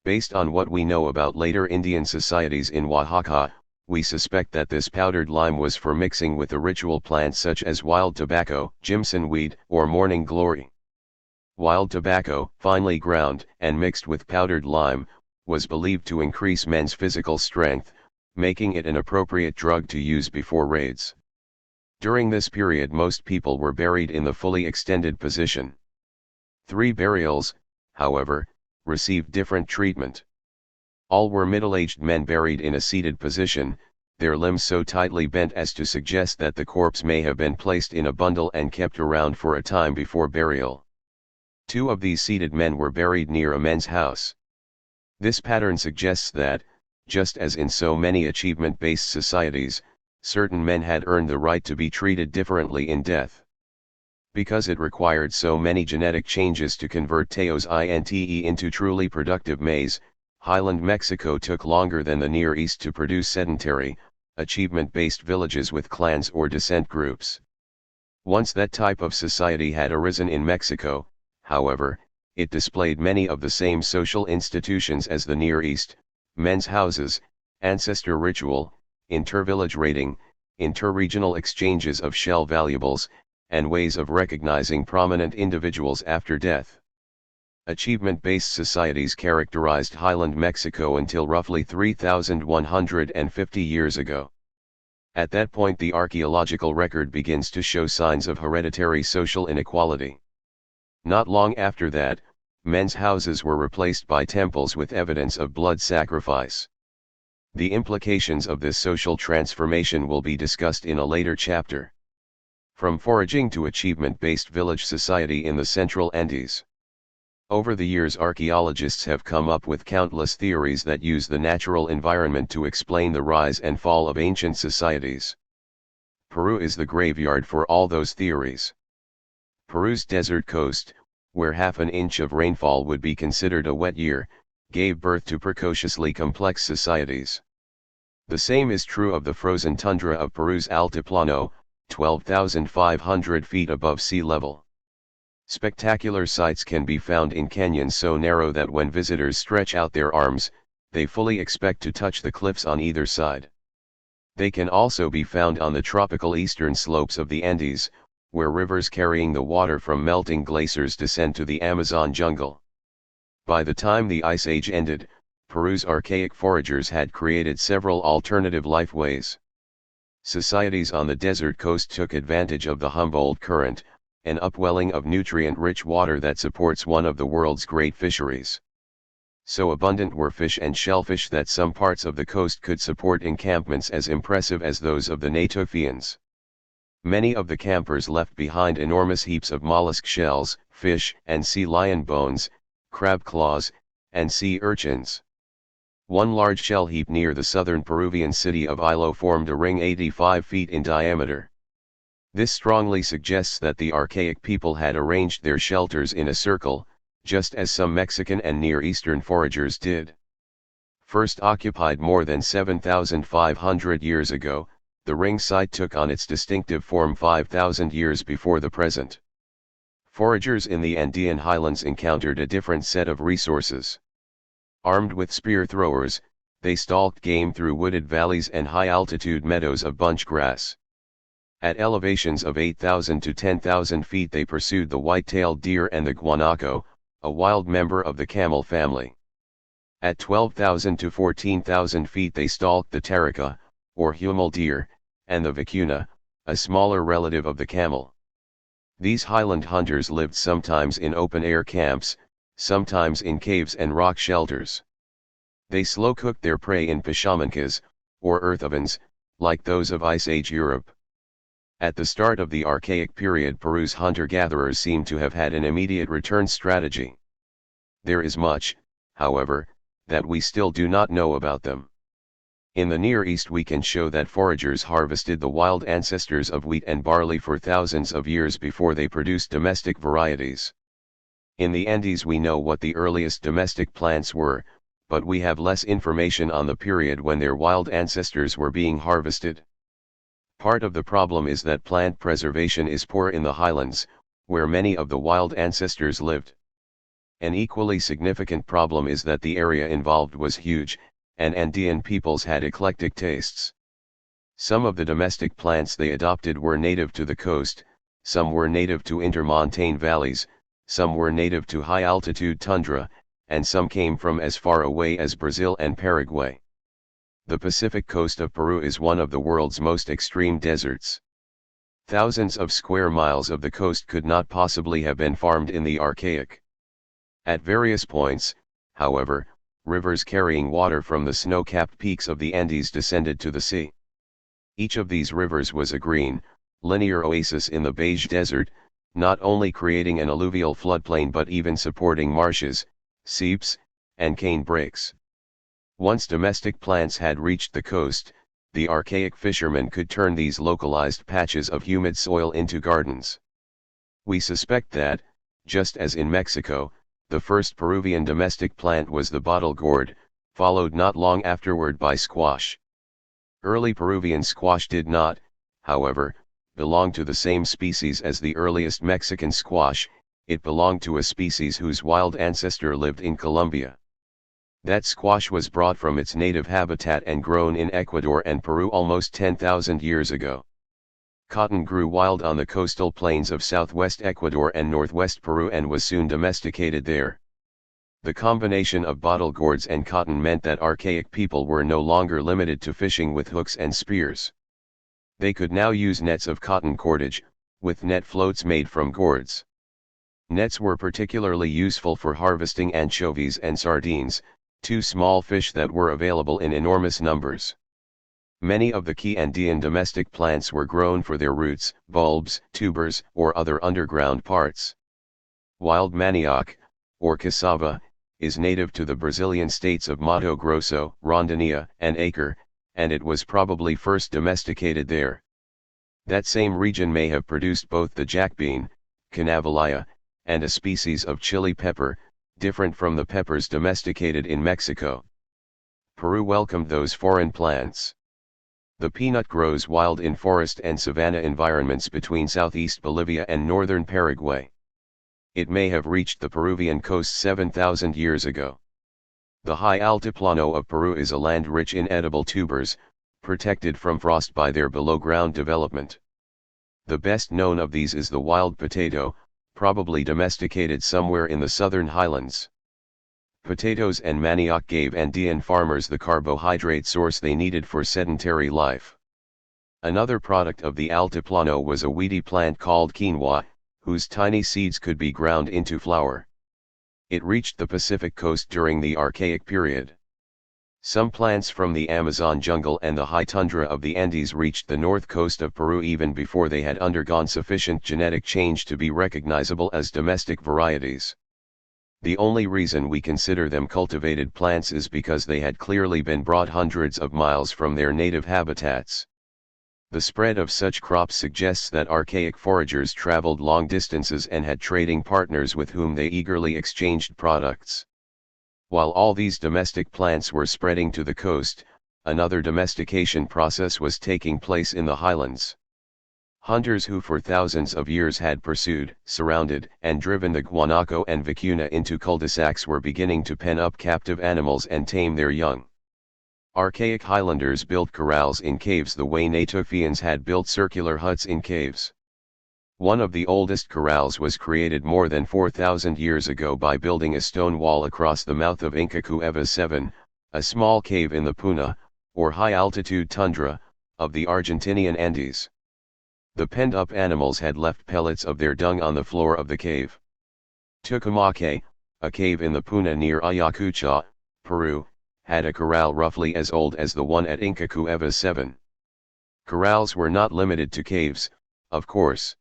Based on what we know about later Indian societies in Oaxaca, we suspect that this powdered lime was for mixing with a ritual plant such as wild tobacco, Jimson weed, or morning glory. Wild tobacco, finely ground and mixed with powdered lime, was believed to increase men's physical strength, making it an appropriate drug to use before raids. During this period most people were buried in the fully extended position. 3 burials, however, received different treatment. All were middle-aged men buried in a seated position, their limbs so tightly bent as to suggest that the corpse may have been placed in a bundle and kept around for a time before burial. 2 of these seated men were buried near a men's house. This pattern suggests that, just as in so many achievement-based societies, certain men had earned the right to be treated differently in death. Because it required so many genetic changes to convert Teos Inte into truly productive maize, highland Mexico took longer than the Near East to produce sedentary, achievement-based villages with clans or descent groups. Once that type of society had arisen in Mexico, however, it displayed many of the same social institutions as the Near East: men's houses, ancestor ritual, inter-village raiding, inter-regional exchanges of shell valuables, and ways of recognizing prominent individuals after death. Achievement-based societies characterized highland Mexico until roughly 3,150 years ago. At that point the archaeological record begins to show signs of hereditary social inequality. Not long after that, men's houses were replaced by temples with evidence of blood sacrifice. The implications of this social transformation will be discussed in a later chapter. From foraging to achievement-based village society in the Central Andes. Over the years archaeologists have come up with countless theories that use the natural environment to explain the rise and fall of ancient societies. Peru is the graveyard for all those theories. Peru's desert coast, where half an inch of rainfall would be considered a wet year, gave birth to precociously complex societies. The same is true of the frozen tundra of Peru's Altiplano, 12,500 feet above sea level. Spectacular sights can be found in canyons so narrow that when visitors stretch out their arms, they fully expect to touch the cliffs on either side. They can also be found on the tropical eastern slopes of the Andes, where rivers carrying the water from melting glaciers descend to the Amazon jungle. By the time the Ice Age ended, Peru's archaic foragers had created several alternative lifeways. Societies on the desert coast took advantage of the Humboldt Current, an upwelling of nutrient-rich water that supports one of the world's great fisheries. So abundant were fish and shellfish that some parts of the coast could support encampments as impressive as those of the Natufians. Many of the campers left behind enormous heaps of mollusk shells, fish and sea lion bones, crab claws, and sea urchins. One large shell heap near the southern Peruvian city of Ilo formed a ring 85 feet in diameter. This strongly suggests that the archaic people had arranged their shelters in a circle, just as some Mexican and Near Eastern foragers did. First occupied more than 7,500 years ago, the ring site took on its distinctive form 5,000 years before the present. Foragers in the Andean highlands encountered a different set of resources. Armed with spear throwers, they stalked game through wooded valleys and high-altitude meadows of bunch grass. At elevations of 8,000 to 10,000 feet they pursued the white-tailed deer and the guanaco, a wild member of the camel family. At 12,000 to 14,000 feet they stalked the tarica, or huemul deer, and the vicuna, a smaller relative of the camel. These highland hunters lived sometimes in open-air camps, sometimes in caves and rock shelters. They slow-cooked their prey in pashamancas, or earth ovens, like those of Ice Age Europe. At the start of the Archaic period, Peru's hunter-gatherers seem to have had an immediate return strategy. There is much, however, that we still do not know about them. In the Near East we can show that foragers harvested the wild ancestors of wheat and barley for thousands of years before they produced domestic varieties. In the Andes we know what the earliest domestic plants were, but we have less information on the period when their wild ancestors were being harvested. Part of the problem is that plant preservation is poor in the highlands, where many of the wild ancestors lived. An equally significant problem is that the area involved was huge, and Andean peoples had eclectic tastes. Some of the domestic plants they adopted were native to the coast, some were native to intermontane valleys, some were native to high-altitude tundra, and some came from as far away as Brazil and Paraguay. The Pacific coast of Peru is one of the world's most extreme deserts. Thousands of square miles of the coast could not possibly have been farmed in the Archaic. At various points, however, rivers carrying water from the snow-capped peaks of the Andes descended to the sea. Each of these rivers was a green, linear oasis in the beige desert, not only creating an alluvial floodplain but even supporting marshes, seeps, and cane brakes. Once domestic plants had reached the coast, the Archaic fishermen could turn these localized patches of humid soil into gardens. We suspect that, just as in Mexico, the first Peruvian domestic plant was the bottle gourd, followed not long afterward by squash. Early Peruvian squash did not, however, belong to the same species as the earliest Mexican squash. It belonged to a species whose wild ancestor lived in Colombia. That squash was brought from its native habitat and grown in Ecuador and Peru almost 10,000 years ago. Cotton grew wild on the coastal plains of southwest Ecuador and northwest Peru and was soon domesticated there. The combination of bottle gourds and cotton meant that Archaic people were no longer limited to fishing with hooks and spears. They could now use nets of cotton cordage, with net floats made from gourds. Nets were particularly useful for harvesting anchovies and sardines, two small fish that were available in enormous numbers. Many of the key Andean domestic plants were grown for their roots, bulbs, tubers, or other underground parts. Wild manioc, or cassava, is native to the Brazilian states of Mato Grosso, Rondônia, and Acre, and it was probably first domesticated there. That same region may have produced both the jackbean, Cannavallia, and a species of chili pepper, different from the peppers domesticated in Mexico. Peru welcomed those foreign plants. The peanut grows wild in forest and savanna environments between southeast Bolivia and northern Paraguay. It may have reached the Peruvian coast 7,000 years ago. The high altiplano of Peru is a land rich in edible tubers, protected from frost by their below-ground development. The best known of these is the wild potato, probably domesticated somewhere in the southern highlands. Potatoes and manioc gave Andean farmers the carbohydrate source they needed for sedentary life. Another product of the altiplano was a weedy plant called quinoa, whose tiny seeds could be ground into flour. It reached the Pacific coast during the Archaic period. Some plants from the Amazon jungle and the high tundra of the Andes reached the north coast of Peru even before they had undergone sufficient genetic change to be recognizable as domestic varieties. The only reason we consider them cultivated plants is because they had clearly been brought hundreds of miles from their native habitats. The spread of such crops suggests that Archaic foragers traveled long distances and had trading partners with whom they eagerly exchanged products. While all these domestic plants were spreading to the coast, another domestication process was taking place in the highlands. Hunters who for thousands of years had pursued, surrounded, and driven the guanaco and vicuna into cul-de-sacs were beginning to pen up captive animals and tame their young. Archaic highlanders built corrals in caves the way Natufians had built circular huts in caves. One of the oldest corrals was created more than 4,000 years ago by building a stone wall across the mouth of Inca Cueva 7, a small cave in the Puna, or high-altitude tundra, of the Argentinian Andes. The penned-up animals had left pellets of their dung on the floor of the cave. Tucumake, a cave in the Puna near Ayacucho, Peru, had a corral roughly as old as the one at Inca Cueva 7. Corrals were not limited to caves, of course.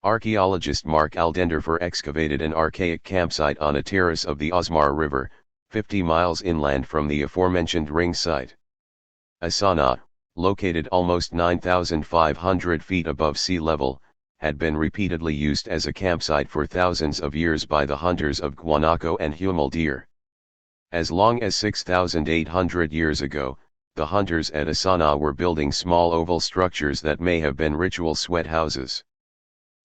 Archaeologist Mark Aldenderfer excavated an archaic campsite on a terrace of the Osmar River, 50 miles inland from the aforementioned ring site. Asana, located almost 9,500 feet above sea level, had been repeatedly used as a campsite for thousands of years by the hunters of guanaco and huemul deer. As long as 6,800 years ago, the hunters at Asana were building small oval structures that may have been ritual sweat houses.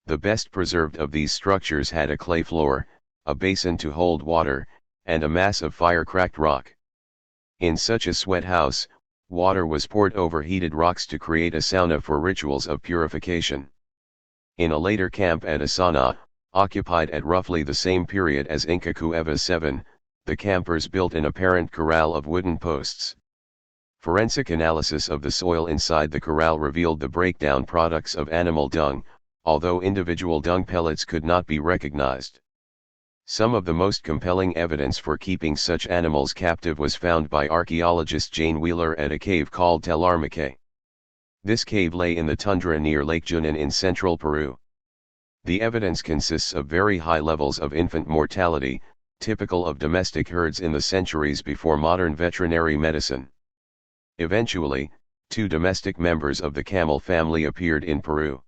The best preserved of these structures had a clay floor, a basin to hold water, and a mass of fire-cracked rock. In such a sweat house, water was poured over heated rocks to create a sauna for rituals of purification. In a later camp at Asana, occupied at roughly the same period as Inca Cueva 7, the campers built an apparent corral of wooden posts. Forensic analysis of the soil inside the corral revealed the breakdown products of animal dung, although individual dung pellets could not be recognized. Some of the most compelling evidence for keeping such animals captive was found by archaeologist Jane Wheeler at a cave called Talarmaque. This cave lay in the tundra near Lake Junin in central Peru. The evidence consists of very high levels of infant mortality, typical of domestic herds in the centuries before modern veterinary medicine. Eventually, 2 domestic members of the camel family appeared in Peru.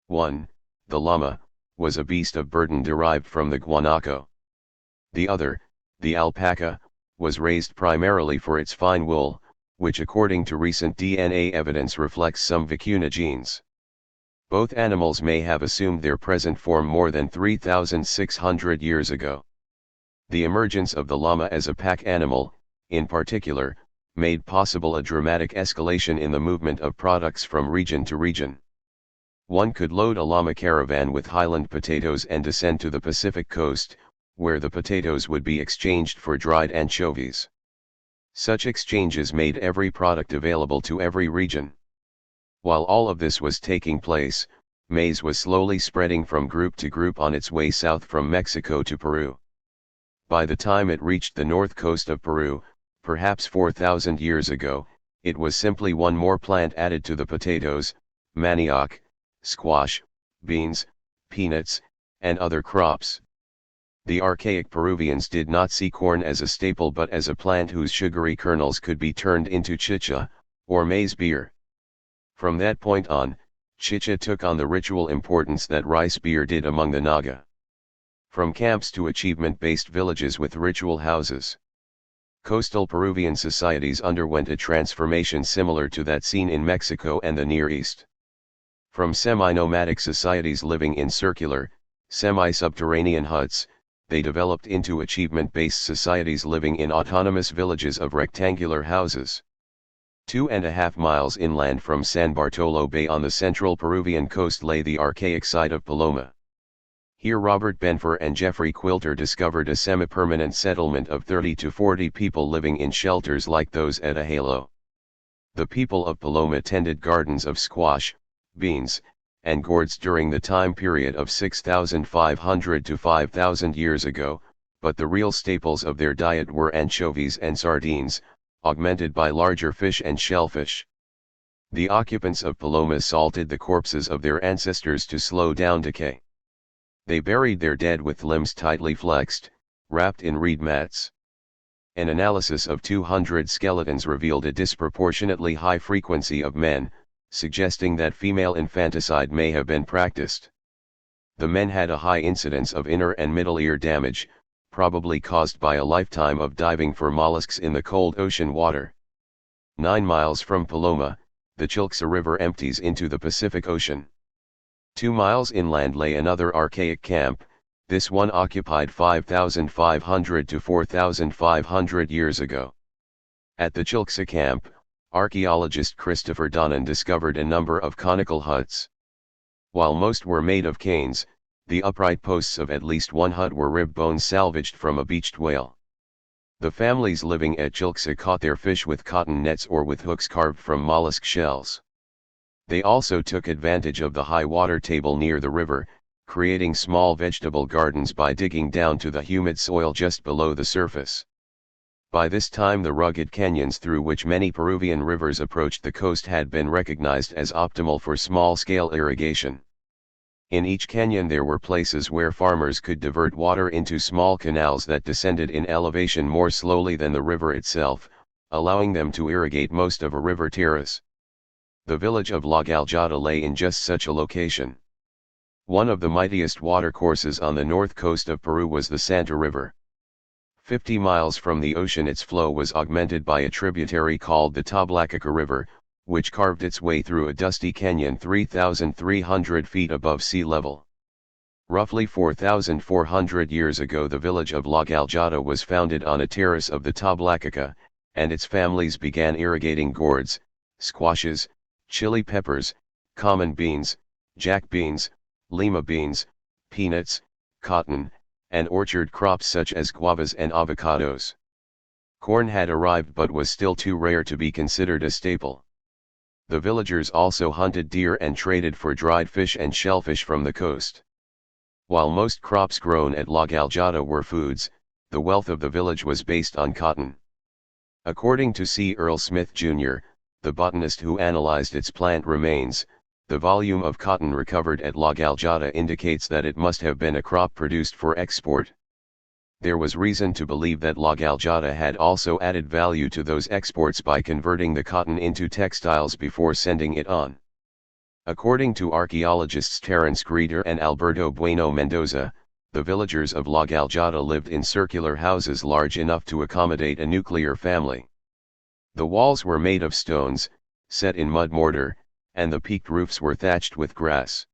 1, the llama, was a beast of burden derived from the guanaco. The other, the alpaca, was raised primarily for its fine wool, which according to recent DNA evidence reflects some vicuna genes. Both animals may have assumed their present form more than 3,600 years ago. The emergence of the llama as a pack animal, in particular, made possible a dramatic escalation in the movement of products from region to region. One could load a llama caravan with highland potatoes and descend to the Pacific coast, where the potatoes would be exchanged for dried anchovies. Such exchanges made every product available to every region. While all of this was taking place, maize was slowly spreading from group to group on its way south from Mexico to Peru. By the time it reached the north coast of Peru, perhaps 4,000 years ago, it was simply one more plant added to the potatoes, manioc, squash, beans, peanuts, and other crops. The archaic Peruvians did not see corn as a staple but as a plant whose sugary kernels could be turned into chicha, or maize beer. From that point on, chicha took on the ritual importance that rice beer did among the Naga. From camps to achievement-based villages with ritual houses. Coastal Peruvian societies underwent a transformation similar to that seen in Mexico and the Near East. From semi-nomadic societies living in circular, semi-subterranean huts, they developed into achievement-based societies living in autonomous villages of rectangular houses. 2.5 miles inland from San Bartolo Bay on the central Peruvian coast lay the archaic site of Paloma. Here Robert Benfer and Jeffrey Quilter discovered a semi-permanent settlement of 30 to 40 people living in shelters like those at Ajalo. The people of Paloma tended gardens of squash, beans, and gourds during the time period of 6,500 to 5,000 years ago, but the real staples of their diet were anchovies and sardines, augmented by larger fish and shellfish. The occupants of Paloma salted the corpses of their ancestors to slow down decay. They buried their dead with limbs tightly flexed, wrapped in reed mats. An analysis of 200 skeletons revealed a disproportionately high frequency of men, suggesting that female infanticide may have been practiced. The men had a high incidence of inner and middle ear damage, probably caused by a lifetime of diving for mollusks in the cold ocean water. 9 miles from Paloma, the Chilxa River empties into the Pacific Ocean. 2 miles inland lay another archaic camp, this one occupied 5,500 to 4,500 years ago. At the Chilxa camp, archaeologist Christopher Donnan discovered a number of conical huts. While most were made of canes, the upright posts of at least one hut were rib bones salvaged from a beached whale. The families living at Chilxa caught their fish with cotton nets or with hooks carved from mollusk shells. They also took advantage of the high water table near the river, creating small vegetable gardens by digging down to the humid soil just below the surface. By this time the rugged canyons through which many Peruvian rivers approached the coast had been recognized as optimal for small-scale irrigation. In each canyon there were places where farmers could divert water into small canals that descended in elevation more slowly than the river itself, allowing them to irrigate most of a river terrace. The village of La Galjada lay in just such a location. One of the mightiest watercourses on the north coast of Peru was the Santa River. 50 miles from the ocean its flow was augmented by a tributary called the Toblacaca River, which carved its way through a dusty canyon 3,300 feet above sea level. Roughly 4,400 years ago the village of La Galjada was founded on a terrace of the Toblacaca, and its families began irrigating gourds, squashes, chili peppers, common beans, jack beans, lima beans, peanuts, cotton, and orchard crops such as guavas and avocados. Corn had arrived but was still too rare to be considered a staple. The villagers also hunted deer and traded for dried fish and shellfish from the coast. While most crops grown at La Galjada were foods, the wealth of the village was based on cotton. According to C. Earl Smith Jr., the botanist who analyzed its plant remains, the volume of cotton recovered at La Galjada indicates that it must have been a crop produced for export. There was reason to believe that La Galjada had also added value to those exports by converting the cotton into textiles before sending it on. According to archaeologists Terence Greeter and Alberto Bueno Mendoza, the villagers of La Galjada lived in circular houses large enough to accommodate a nuclear family. The walls were made of stones, set in mud mortar, and the peaked roofs were thatched with grass.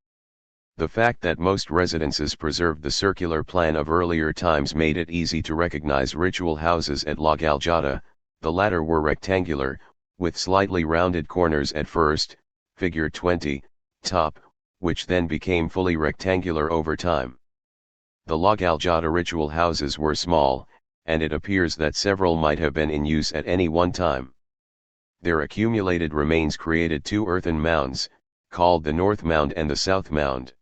The fact that most residences preserved the circular plan of earlier times made it easy to recognize ritual houses at La Galjada. The latter were rectangular, with slightly rounded corners at first, figure 20, top, which then became fully rectangular over time. The La Galjada ritual houses were small, and it appears that several might have been in use at any one time. Their accumulated remains created two earthen mounds, called the North Mound and the South Mound.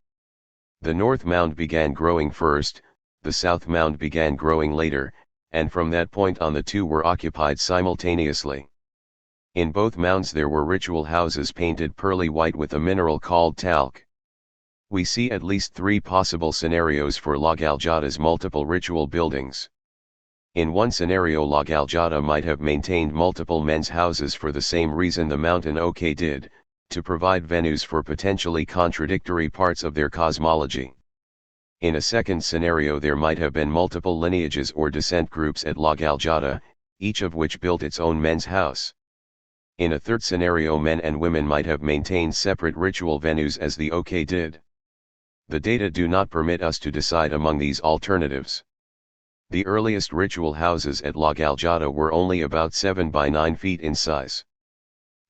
The North Mound began growing first, the South Mound began growing later, and from that point on the two were occupied simultaneously. In both mounds there were ritual houses painted pearly white with a mineral called talc. We see at least three possible scenarios for La Galjada's multiple ritual buildings. In one scenario La Galjada might have maintained multiple men's houses for the same reason the mountain OK did, to provide venues for potentially contradictory parts of their cosmology. In a second scenario there might have been multiple lineages or descent groups at La Galjada, each of which built its own men's house. In a third scenario men and women might have maintained separate ritual venues as the OK did. The data do not permit us to decide among these alternatives. The earliest ritual houses at La Galjada were only about 7 by 9 feet in size.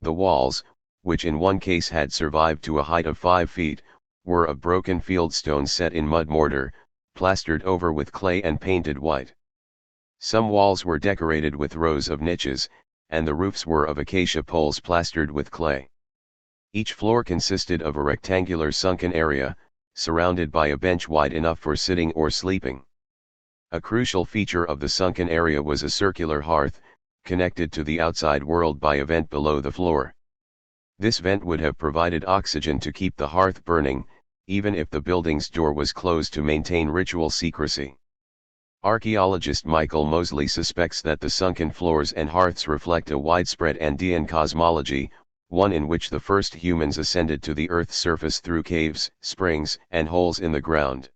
The walls, which in one case had survived to a height of 5 feet, were of broken fieldstone set in mud mortar, plastered over with clay and painted white. Some walls were decorated with rows of niches, and the roofs were of acacia poles plastered with clay. Each floor consisted of a rectangular sunken area, surrounded by a bench wide enough for sitting or sleeping. A crucial feature of the sunken area was a circular hearth, connected to the outside world by a vent below the floor. This vent would have provided oxygen to keep the hearth burning, even if the building's door was closed to maintain ritual secrecy. Archaeologist Michael Mosley suspects that the sunken floors and hearths reflect a widespread Andean cosmology, one in which the first humans ascended to the Earth's surface through caves, springs, and holes in the ground.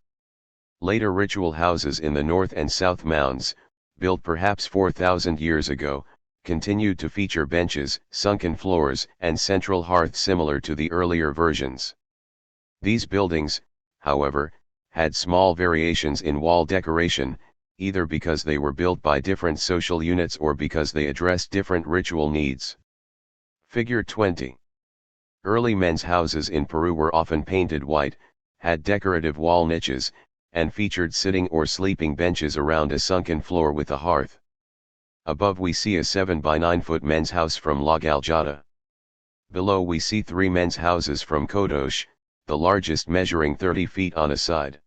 Later ritual houses in the north and south mounds, built perhaps 4,000 years ago, continued to feature benches, sunken floors, and central hearths similar to the earlier versions. These buildings, however, had small variations in wall decoration, either because they were built by different social units or because they addressed different ritual needs. Figure 20. Early men's houses in Peru were often painted white, had decorative wall niches, and featured sitting or sleeping benches around a sunken floor with a hearth. Above we see a 7 by 9 foot men's house from La Galjada. Below we see 3 men's houses from Kodosh, the largest measuring 30 feet on a side.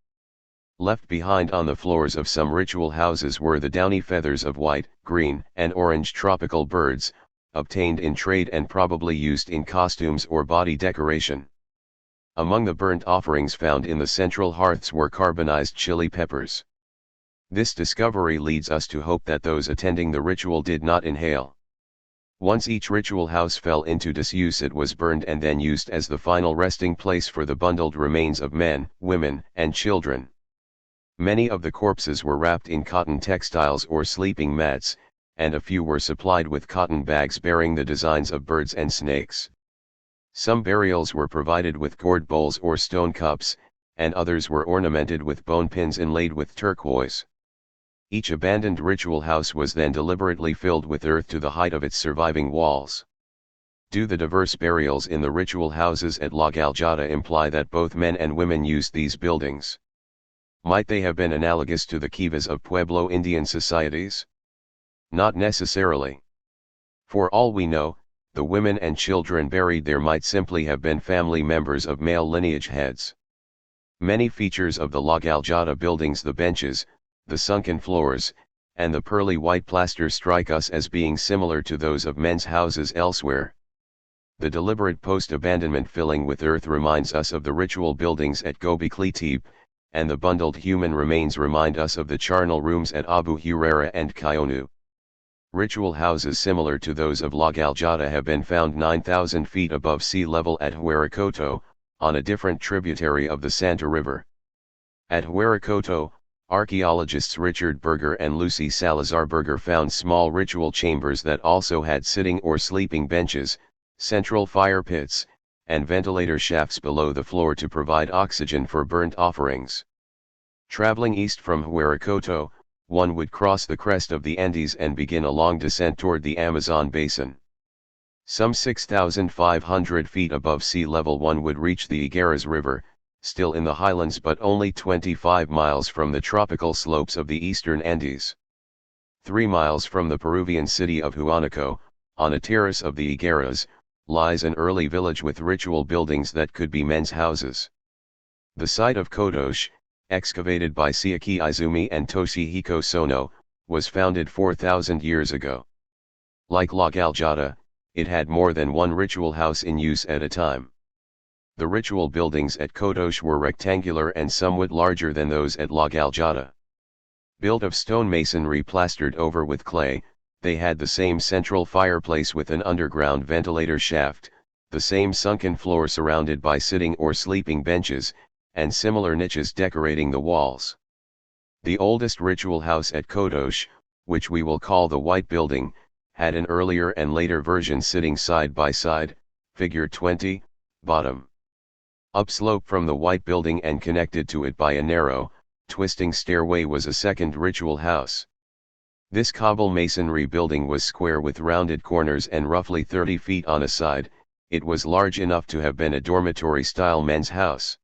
Left behind on the floors of some ritual houses were the downy feathers of white, green, and orange tropical birds, obtained in trade and probably used in costumes or body decoration. Among the burnt offerings found in the central hearths were carbonized chili peppers. This discovery leads us to hope that those attending the ritual did not inhale. Once each ritual house fell into disuse, it was burned and then used as the final resting place for the bundled remains of men, women, and children. Many of the corpses were wrapped in cotton textiles or sleeping mats, and a few were supplied with cotton bags bearing the designs of birds and snakes. Some burials were provided with gourd bowls or stone cups, and others were ornamented with bone pins inlaid with turquoise. Each abandoned ritual house was then deliberately filled with earth to the height of its surviving walls. Do the diverse burials in the ritual houses at La Galjada imply that both men and women used these buildings? Might they have been analogous to the kivas of Pueblo Indian societies? Not necessarily. For all we know, the women and children buried there might simply have been family members of male lineage heads. Many features of the La Galjada buildings, the benches, the sunken floors, and the pearly white plaster, strike us as being similar to those of men's houses elsewhere. The deliberate post-abandonment filling with earth reminds us of the ritual buildings at Göbekli Tepe, and the bundled human remains remind us of the charnel rooms at Abu Huraira and Kayonu. Ritual houses similar to those of La Galjada have been found 9,000 feet above sea level at Huaracoto, on a different tributary of the Santa River. At Huaracoto, archaeologists Richard Berger and Lucy Salazar Berger found small ritual chambers that also had sitting or sleeping benches, central fire pits, and ventilator shafts below the floor to provide oxygen for burnt offerings. Traveling east from Huaracoto, one would cross the crest of the Andes and begin a long descent toward the Amazon basin. Some 6,500 feet above sea level one would reach the Iguaras River, still in the highlands but only 25 miles from the tropical slopes of the eastern Andes. 3 miles from the Peruvian city of Huánuco, on a terrace of the Iguaras, lies an early village with ritual buildings that could be men's houses. The site of Kodosh, excavated by Seiki Izumi and Toshihiko Sono, was founded 4,000 years ago. Like La Galjada, it had more than one ritual house in use at a time. The ritual buildings at Kodosh were rectangular and somewhat larger than those at La Galjada. Built of stone masonry plastered over with clay, they had the same central fireplace with an underground ventilator shaft, the same sunken floor surrounded by sitting or sleeping benches, and similar niches decorating the walls. The oldest ritual house at Kodosh, which we will call the White Building, had an earlier and later version sitting side by side, figure 20, bottom. Upslope from the White Building and connected to it by a narrow, twisting stairway was a second ritual house. This cobble masonry building was square with rounded corners and roughly 30 feet on a side. It was large enough to have been a dormitory-style men's house.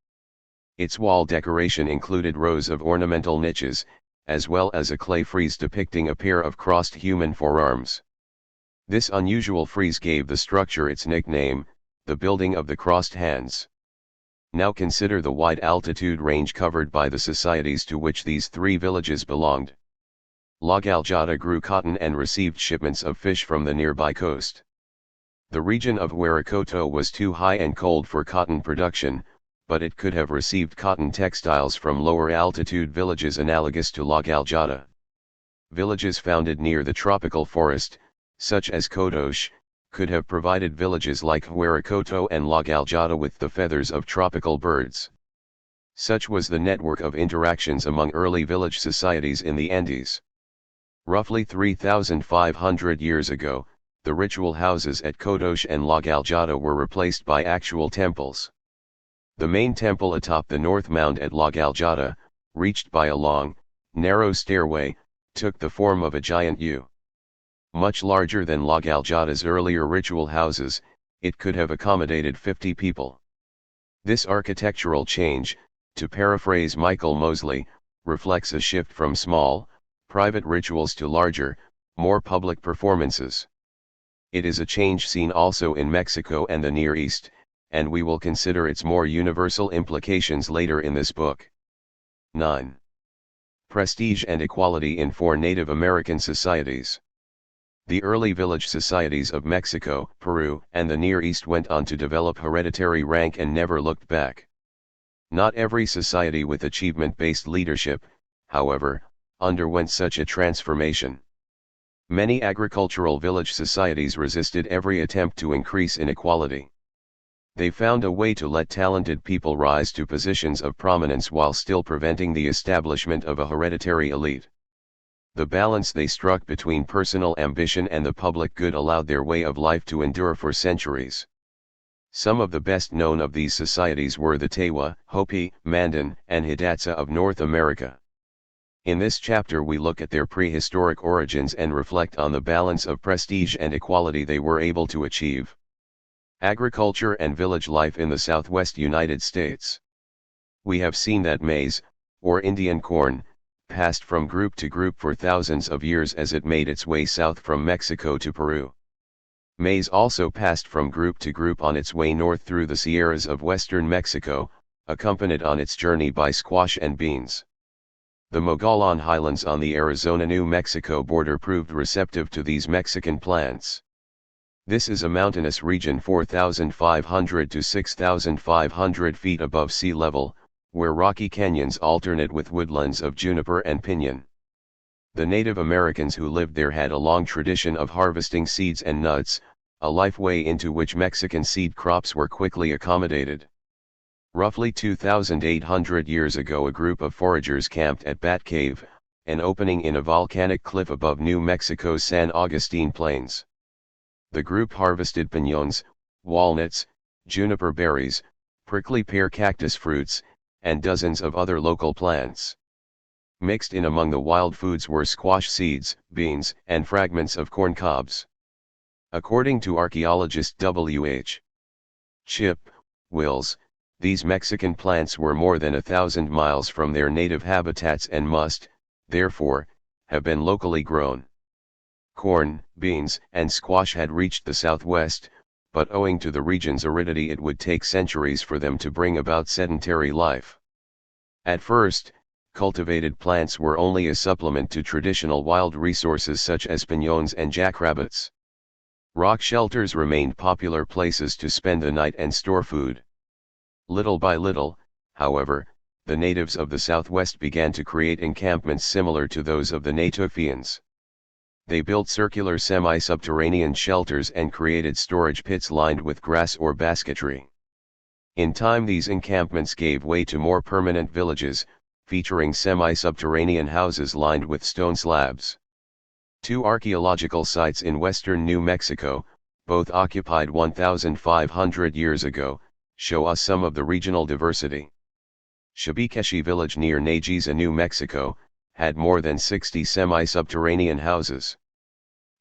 Its wall decoration included rows of ornamental niches, as well as a clay frieze depicting a pair of crossed human forearms. This unusual frieze gave the structure its nickname, the Building of the Crossed Hands. Now consider the wide altitude range covered by the societies to which these three villages belonged. La Galjada grew cotton and received shipments of fish from the nearby coast. The region of Huaracoto was too high and cold for cotton production, but it could have received cotton textiles from lower altitude villages analogous to La Galjada. Villages founded near the tropical forest, such as Kodosh, could have provided villages like Huaracoto and La Galjada with the feathers of tropical birds. Such was the network of interactions among early village societies in the Andes. Roughly 3,500 years ago, the ritual houses at Kodosh and La Galjada were replaced by actual temples. The main temple atop the north mound at La Galjada, reached by a long, narrow stairway, took the form of a giant U. Much larger than La Galjada's earlier ritual houses, it could have accommodated 50 people. This architectural change, to paraphrase Michael Mosley, reflects a shift from small, private rituals to larger, more public performances. It is a change seen also in Mexico and the Near East, and we will consider its more universal implications later in this book. 9. Prestige and equality in four Native American societies. The early village societies of Mexico, Peru, and the Near East went on to develop hereditary rank and never looked back. Not every society with achievement-based leadership, however, underwent such a transformation. Many agricultural village societies resisted every attempt to increase inequality. They found a way to let talented people rise to positions of prominence while still preventing the establishment of a hereditary elite. The balance they struck between personal ambition and the public good allowed their way of life to endure for centuries. Some of the best known of these societies were the Tewa, Hopi, Mandan, and Hidatsa of North America. In this chapter we look at their prehistoric origins and reflect on the balance of prestige and equality they were able to achieve. Agriculture and village life in the Southwest United States. We have seen that maize, or Indian corn, passed from group to group for thousands of years as it made its way south from Mexico to Peru. Maize also passed from group to group on its way north through the Sierras of western Mexico, accompanied on its journey by squash and beans. The Mogollon highlands on the Arizona-New Mexico border proved receptive to these Mexican plants. This is a mountainous region 4,500 to 6,500 feet above sea level, where rocky canyons alternate with woodlands of juniper and piñon. The Native Americans who lived there had a long tradition of harvesting seeds and nuts, a life way into which Mexican seed crops were quickly accommodated. Roughly 2,800 years ago a group of foragers camped at Bat Cave, an opening in a volcanic cliff above New Mexico's San Augustine Plains. The group harvested piñones, walnuts, juniper berries, prickly pear cactus fruits, and dozens of other local plants. Mixed in among the wild foods were squash seeds, beans, and fragments of corn cobs. According to archaeologist W.H. Chip Wills, these Mexican plants were more than 1,000 miles from their native habitats and must, therefore, have been locally grown. Corn, beans, and squash had reached the Southwest, but owing to the region's aridity it would take centuries for them to bring about sedentary life. At first, cultivated plants were only a supplement to traditional wild resources such as piñones and jackrabbits. Rock shelters remained popular places to spend the night and store food. Little by little, however, the natives of the Southwest began to create encampments similar to those of the Natufians. They built circular semi-subterranean shelters and created storage pits lined with grass or basketry. In time these encampments gave way to more permanent villages, featuring semi-subterranean houses lined with stone slabs. Two archaeological sites in western New Mexico, both occupied 1,500 years ago, show us some of the regional diversity. Shabekeshi village near Nagisa, New Mexico, had more than 60 semi-subterranean houses.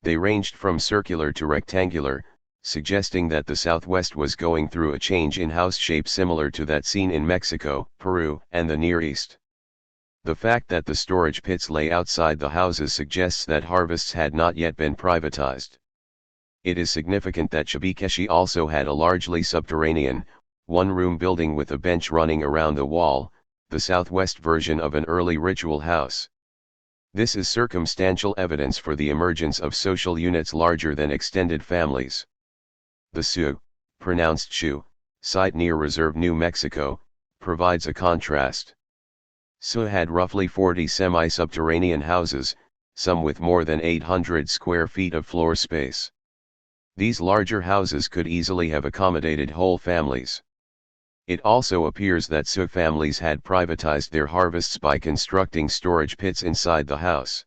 They ranged from circular to rectangular, suggesting that the Southwest was going through a change in house shape similar to that seen in Mexico, Peru, and the Near East. The fact that the storage pits lay outside the houses suggests that harvests had not yet been privatized. It is significant that Shabekeshi also had a largely subterranean, one-room building with a bench running around the wall, the Southwest version of an early ritual house. This is circumstantial evidence for the emergence of social units larger than extended families. The Sioux, pronounced Shu, site near Reserve, New Mexico, provides a contrast. Sioux had roughly 40 semi-subterranean houses, some with more than 800 square feet of floor space. These larger houses could easily have accommodated whole families. It also appears that Sioux families had privatized their harvests by constructing storage pits inside the house.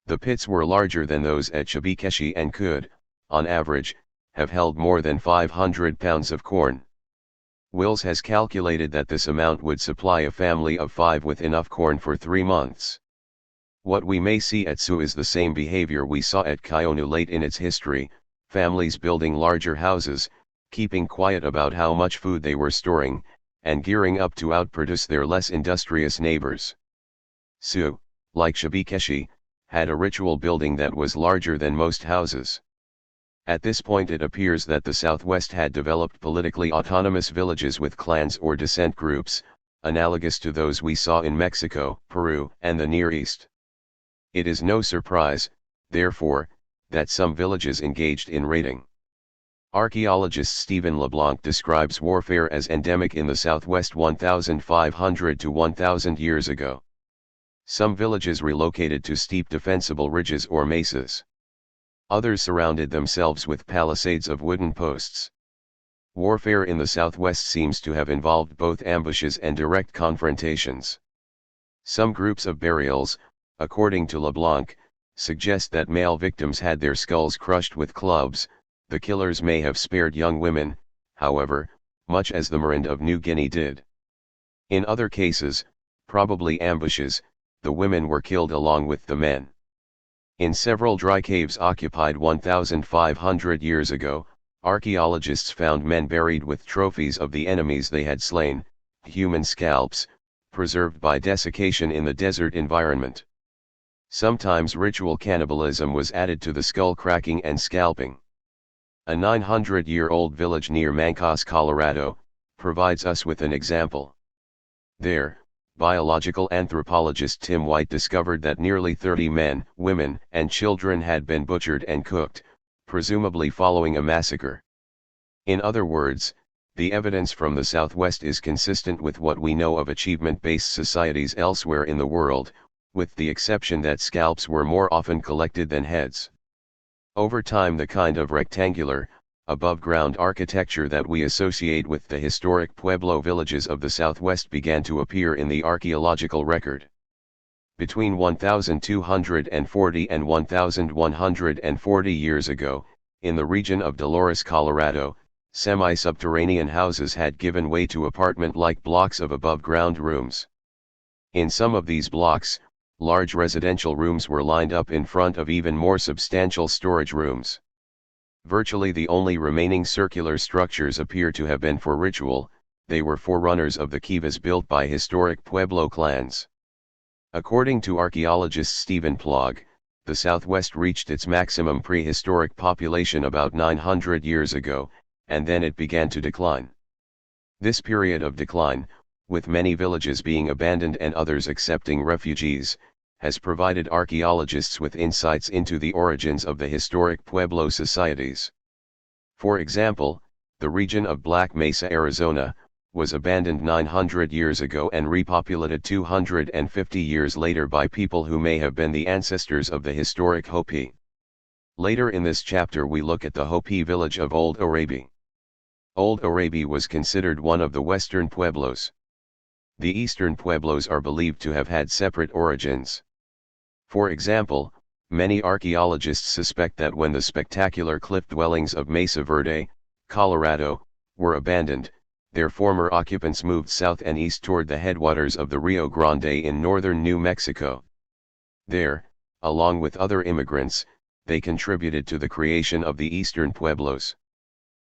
The pits were larger than those at Shabekeshi and could, on average, have held more than 500 pounds of corn. Wills has calculated that this amount would supply a family of 5 with enough corn for 3 months. What we may see at Sioux is the same behavior we saw at Kionu late in its history, families building larger houses, keeping quiet about how much food they were storing, and gearing up to outproduce their less industrious neighbors. Sioux, like Shabekeshi, had a ritual building that was larger than most houses. At this point it appears that the Southwest had developed politically autonomous villages with clans or descent groups, analogous to those we saw in Mexico, Peru, and the Near East. It is no surprise, therefore, that some villages engaged in raiding. Archaeologist Stephen LeBlanc describes warfare as endemic in the Southwest 1,500 to 1,000 years ago. Some villages relocated to steep defensible ridges or mesas. Others surrounded themselves with palisades of wooden posts. Warfare in the Southwest seems to have involved both ambushes and direct confrontations. Some groups of burials, according to LeBlanc, suggest that male victims had their skulls crushed with clubs. The killers may have spared young women, however, much as the Marinid of New Guinea did. In other cases, probably ambushes, the women were killed along with the men. In several dry caves occupied 1,500 years ago, archaeologists found men buried with trophies of the enemies they had slain, human scalps, preserved by desiccation in the desert environment. Sometimes ritual cannibalism was added to the skull cracking and scalping. A 900-year-old village near Mancos, Colorado, provides us with an example. There, biological anthropologist Tim White discovered that nearly 30 men, women, and children had been butchered and cooked, presumably following a massacre. In other words, the evidence from the Southwest is consistent with what we know of achievement-based societies elsewhere in the world, with the exception that scalps were more often collected than heads. Over time, the kind of rectangular, above-ground architecture that we associate with the historic Pueblo villages of the Southwest began to appear in the archaeological record. Between 1,240 and 1,140 years ago, in the region of Dolores, Colorado, semi-subterranean houses had given way to apartment-like blocks of above-ground rooms. In some of these blocks, large residential rooms were lined up in front of even more substantial storage rooms. Virtually the only remaining circular structures appear to have been for ritual. They were forerunners of the kivas built by historic Pueblo clans. According to archaeologist Stephen Plog, the Southwest reached its maximum prehistoric population about 900 years ago, and then it began to decline. This period of decline, with many villages being abandoned and others accepting refugees, has provided archaeologists with insights into the origins of the historic Pueblo societies. For example, the region of Black Mesa, Arizona, was abandoned 900 years ago and repopulated 250 years later by people who may have been the ancestors of the historic Hopi. Later in this chapter we look at the Hopi village of Old Orabi. Old Orabi was considered one of the western pueblos. The eastern pueblos are believed to have had separate origins. For example, many archaeologists suspect that when the spectacular cliff dwellings of Mesa Verde, Colorado, were abandoned, their former occupants moved south and east toward the headwaters of the Rio Grande in northern New Mexico. There, along with other immigrants, they contributed to the creation of the eastern pueblos.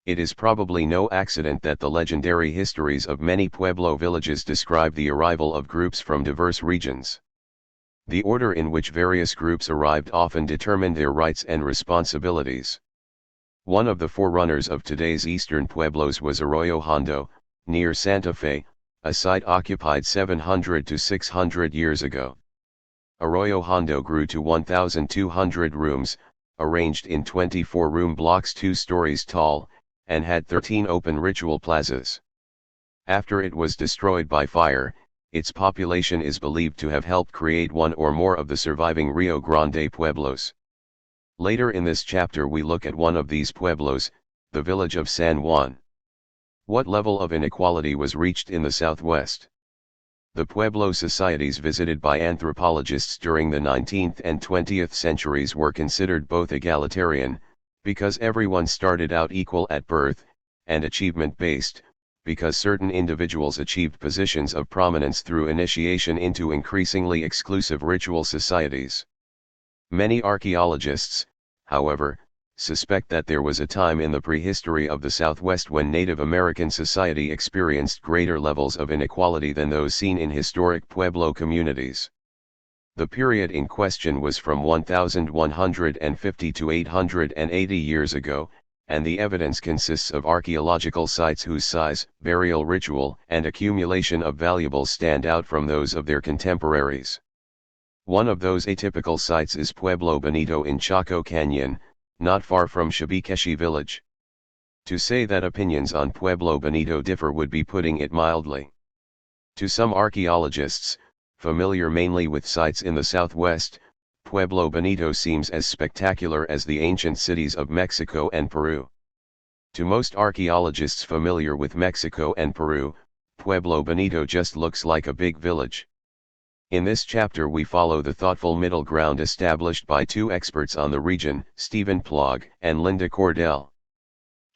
It is probably no accident that the legendary histories of many Pueblo villages describe the arrival of groups from diverse regions. The order in which various groups arrived often determined their rights and responsibilities. One of the forerunners of today's eastern pueblos was Arroyo Hondo, near Santa Fe, a site occupied 700 to 600 years ago. Arroyo Hondo grew to 1,200 rooms, arranged in 24-room blocks 2 stories tall, and had 13 open ritual plazas. After it was destroyed by fire, its population is believed to have helped create one or more of the surviving Rio Grande pueblos. Later in this chapter we look at one of these pueblos, the village of San Juan. What level of inequality was reached in the Southwest? The Pueblo societies visited by anthropologists during the 19th and 20th centuries were considered both egalitarian, because everyone started out equal at birth, and achievement-based, because certain individuals achieved positions of prominence through initiation into increasingly exclusive ritual societies. Many archaeologists, however, suspect that there was a time in the prehistory of the Southwest when Native American society experienced greater levels of inequality than those seen in historic Pueblo communities. The period in question was from 1,150 to 880 years ago, and the evidence consists of archaeological sites whose size, burial ritual, and accumulation of valuables stand out from those of their contemporaries. One of those atypical sites is Pueblo Bonito in Chaco Canyon, not far from Shabikeshi village. To say that opinions on Pueblo Bonito differ would be putting it mildly. To some archaeologists, familiar mainly with sites in the southwest, Pueblo Bonito seems as spectacular as the ancient cities of Mexico and Peru. To most archaeologists familiar with Mexico and Peru, Pueblo Bonito just looks like a big village. In this chapter we follow the thoughtful middle ground established by two experts on the region, Stephen Plog and Linda Cordell.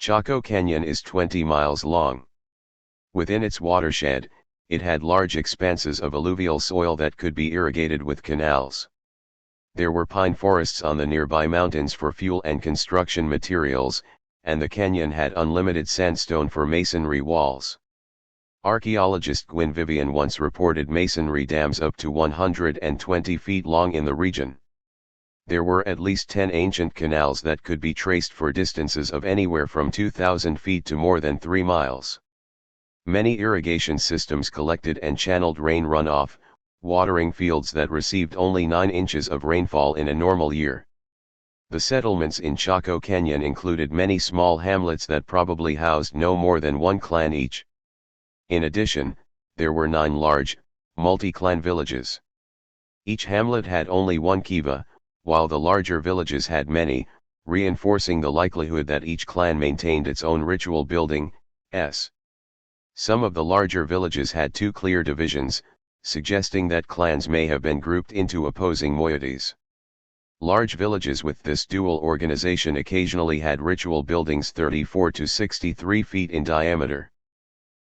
Chaco Canyon is 20 miles long. Within its watershed, it had large expanses of alluvial soil that could be irrigated with canals. There were pine forests on the nearby mountains for fuel and construction materials, and the canyon had unlimited sandstone for masonry walls. Archaeologist Gwyn Vivian once reported masonry dams up to 120 feet long in the region. There were at least 10 ancient canals that could be traced for distances of anywhere from 2,000 feet to more than 3 miles. Many irrigation systems collected and channeled rain runoff, watering fields that received only 9 inches of rainfall in a normal year. The settlements in Chaco Canyon included many small hamlets that probably housed no more than 1 clan each. In addition, there were 9 large, multi-clan villages. Each hamlet had only 1 kiva, while the larger villages had many, reinforcing the likelihood that each clan maintained its own ritual building. Some of the larger villages had 2 clear divisions, suggesting that clans may have been grouped into opposing moieties. Large villages with this dual organization occasionally had ritual buildings 34 to 63 feet in diameter.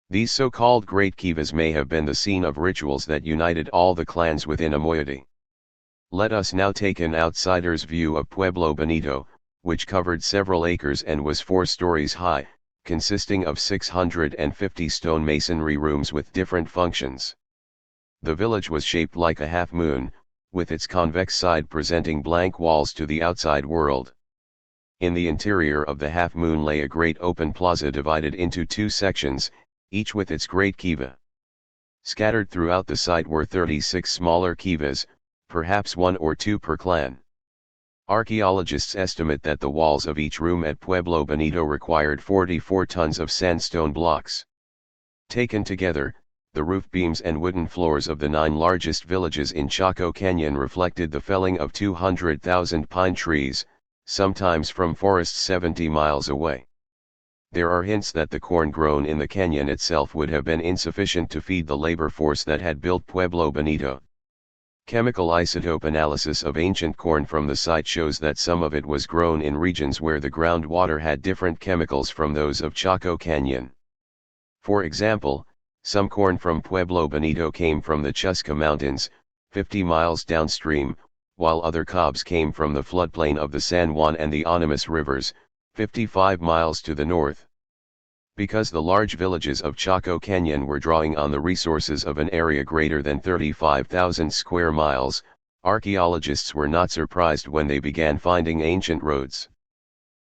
These so-called great kivas may have been the scene of rituals that united all the clans within a moiety. Let us now take an outsider's view of Pueblo Bonito, which covered several acres and was 4 stories high, consisting of 650 stone masonry rooms with different functions. The village was shaped like a half-moon, with its convex side presenting blank walls to the outside world. In the interior of the half-moon lay a great open plaza divided into 2 sections, each with its great kiva. Scattered throughout the site were 36 smaller kivas, perhaps 1 or 2 per clan. Archaeologists estimate that the walls of each room at Pueblo Bonito required 44 tons of sandstone blocks. Taken together, the roof beams and wooden floors of the 9 largest villages in Chaco Canyon reflected the felling of 200,000 pine trees, sometimes from forests 70 miles away. There are hints that the corn grown in the canyon itself would have been insufficient to feed the labor force that had built Pueblo Bonito. Chemical isotope analysis of ancient corn from the site shows that some of it was grown in regions where the groundwater had different chemicals from those of Chaco Canyon. For example, some corn from Pueblo Bonito came from the Chusca Mountains, 50 miles downstream, while other cobs came from the floodplain of the San Juan and the Animas rivers, 55 miles to the north. Because the large villages of Chaco Canyon were drawing on the resources of an area greater than 35,000 square miles, archaeologists were not surprised when they began finding ancient roads.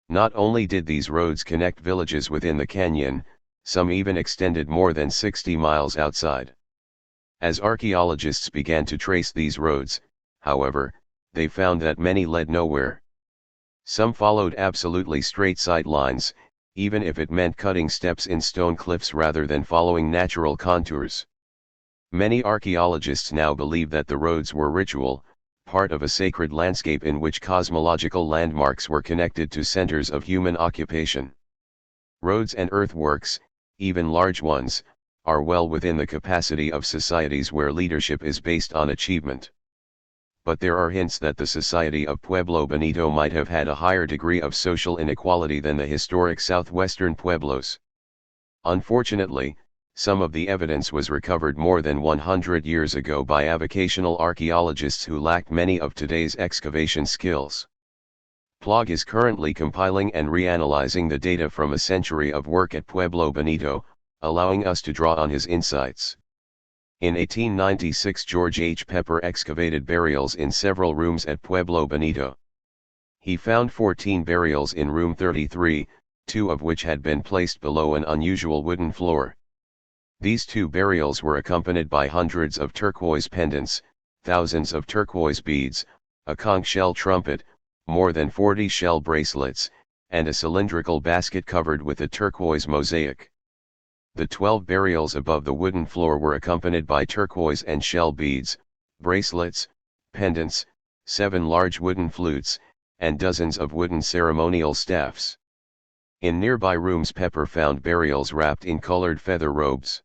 Not only did these roads connect villages within the canyon, some even extended more than 60 miles outside. As archaeologists began to trace these roads, however, they found that many led nowhere. Some followed absolutely straight sight lines, even if it meant cutting steps in stone cliffs rather than following natural contours. Many archaeologists now believe that the roads were ritual, part of a sacred landscape in which cosmological landmarks were connected to centers of human occupation. Roads and earthworks, even large ones, are well within the capacity of societies where leadership is based on achievement. But there are hints that the society of Pueblo Bonito might have had a higher degree of social inequality than the historic southwestern pueblos. Unfortunately, some of the evidence was recovered more than 100 years ago by avocational archaeologists who lacked many of today's excavation skills. Plog is currently compiling and reanalyzing the data from a century of work at Pueblo Bonito, allowing us to draw on his insights. In 1896 George H. Pepper excavated burials in several rooms at Pueblo Bonito. He found 14 burials in room 33, two of which had been placed below an unusual wooden floor. These two burials were accompanied by hundreds of turquoise pendants, thousands of turquoise beads, a conch shell trumpet, more than 40 shell bracelets, and a cylindrical basket covered with a turquoise mosaic. The 12 burials above the wooden floor were accompanied by turquoise and shell beads, bracelets, pendants, 7 large wooden flutes, and dozens of wooden ceremonial staffs. In nearby rooms Pepper found burials wrapped in colored feather robes.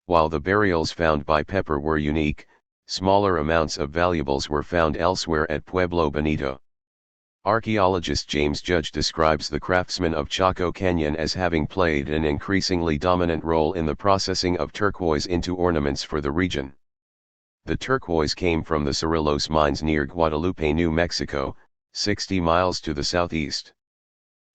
While the burials found by Pepper were unique, smaller amounts of valuables were found elsewhere at Pueblo Bonito. Archaeologist James Judge describes the craftsmen of Chaco Canyon as having played an increasingly dominant role in the processing of turquoise into ornaments for the region. The turquoise came from the Cerrillos mines near Guadalupe, New Mexico, 60 miles to the southeast.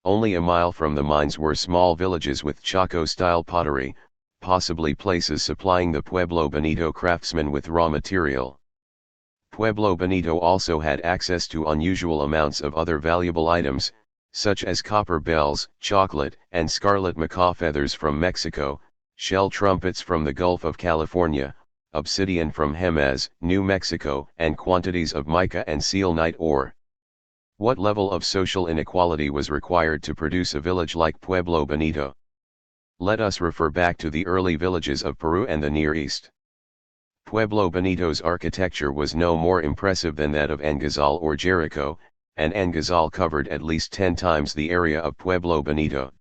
Only a mile from the mines were small villages with Chaco-style pottery, possibly places supplying the Pueblo Bonito craftsmen with raw material. Pueblo Bonito also had access to unusual amounts of other valuable items, such as copper bells, chocolate and scarlet macaw feathers from Mexico, shell trumpets from the Gulf of California, obsidian from Jemez, New Mexico, and quantities of mica and selenite ore. What level of social inequality was required to produce a village like Pueblo Bonito? Let us refer back to the early villages of Peru and the Near East. Pueblo Bonito's architecture was no more impressive than that of Angazal or Jericho, and Angazal covered at least 10 times the area of Pueblo Bonito.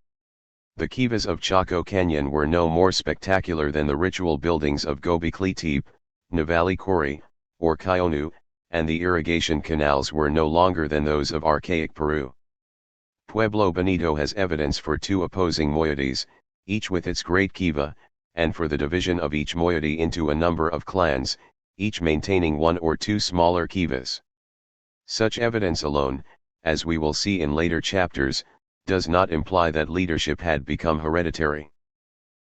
The kivas of Chaco Canyon were no more spectacular than the ritual buildings of Gobekli Tepe, Navali Kori, or Kionu, and the irrigation canals were no longer than those of archaic Peru. Pueblo Bonito has evidence for 2 opposing moieties, each with its great kiva, and for the division of each moiety into a number of clans, each maintaining 1 or 2 smaller kivas. Such evidence alone, as we will see in later chapters, does not imply that leadership had become hereditary.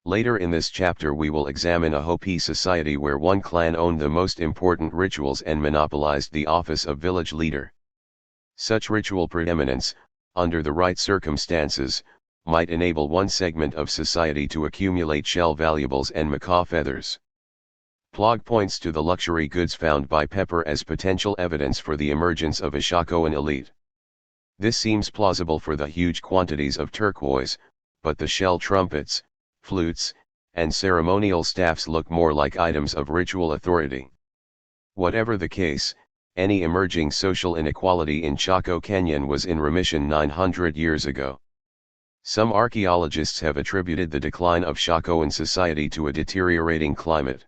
Later in this chapter we will examine a Hopi society where one clan owned the most important rituals and monopolized the office of village leader. Such ritual preeminence, under the right circumstances, might enable one segment of society to accumulate shell valuables and macaw feathers. Plog points to the luxury goods found by Pepper as potential evidence for the emergence of a Chacoan elite. This seems plausible for the huge quantities of turquoise, but the shell trumpets, flutes, and ceremonial staffs look more like items of ritual authority. Whatever the case, any emerging social inequality in Chaco Canyon was in remission 900 years ago. Some archaeologists have attributed the decline of Chacoan society to a deteriorating climate.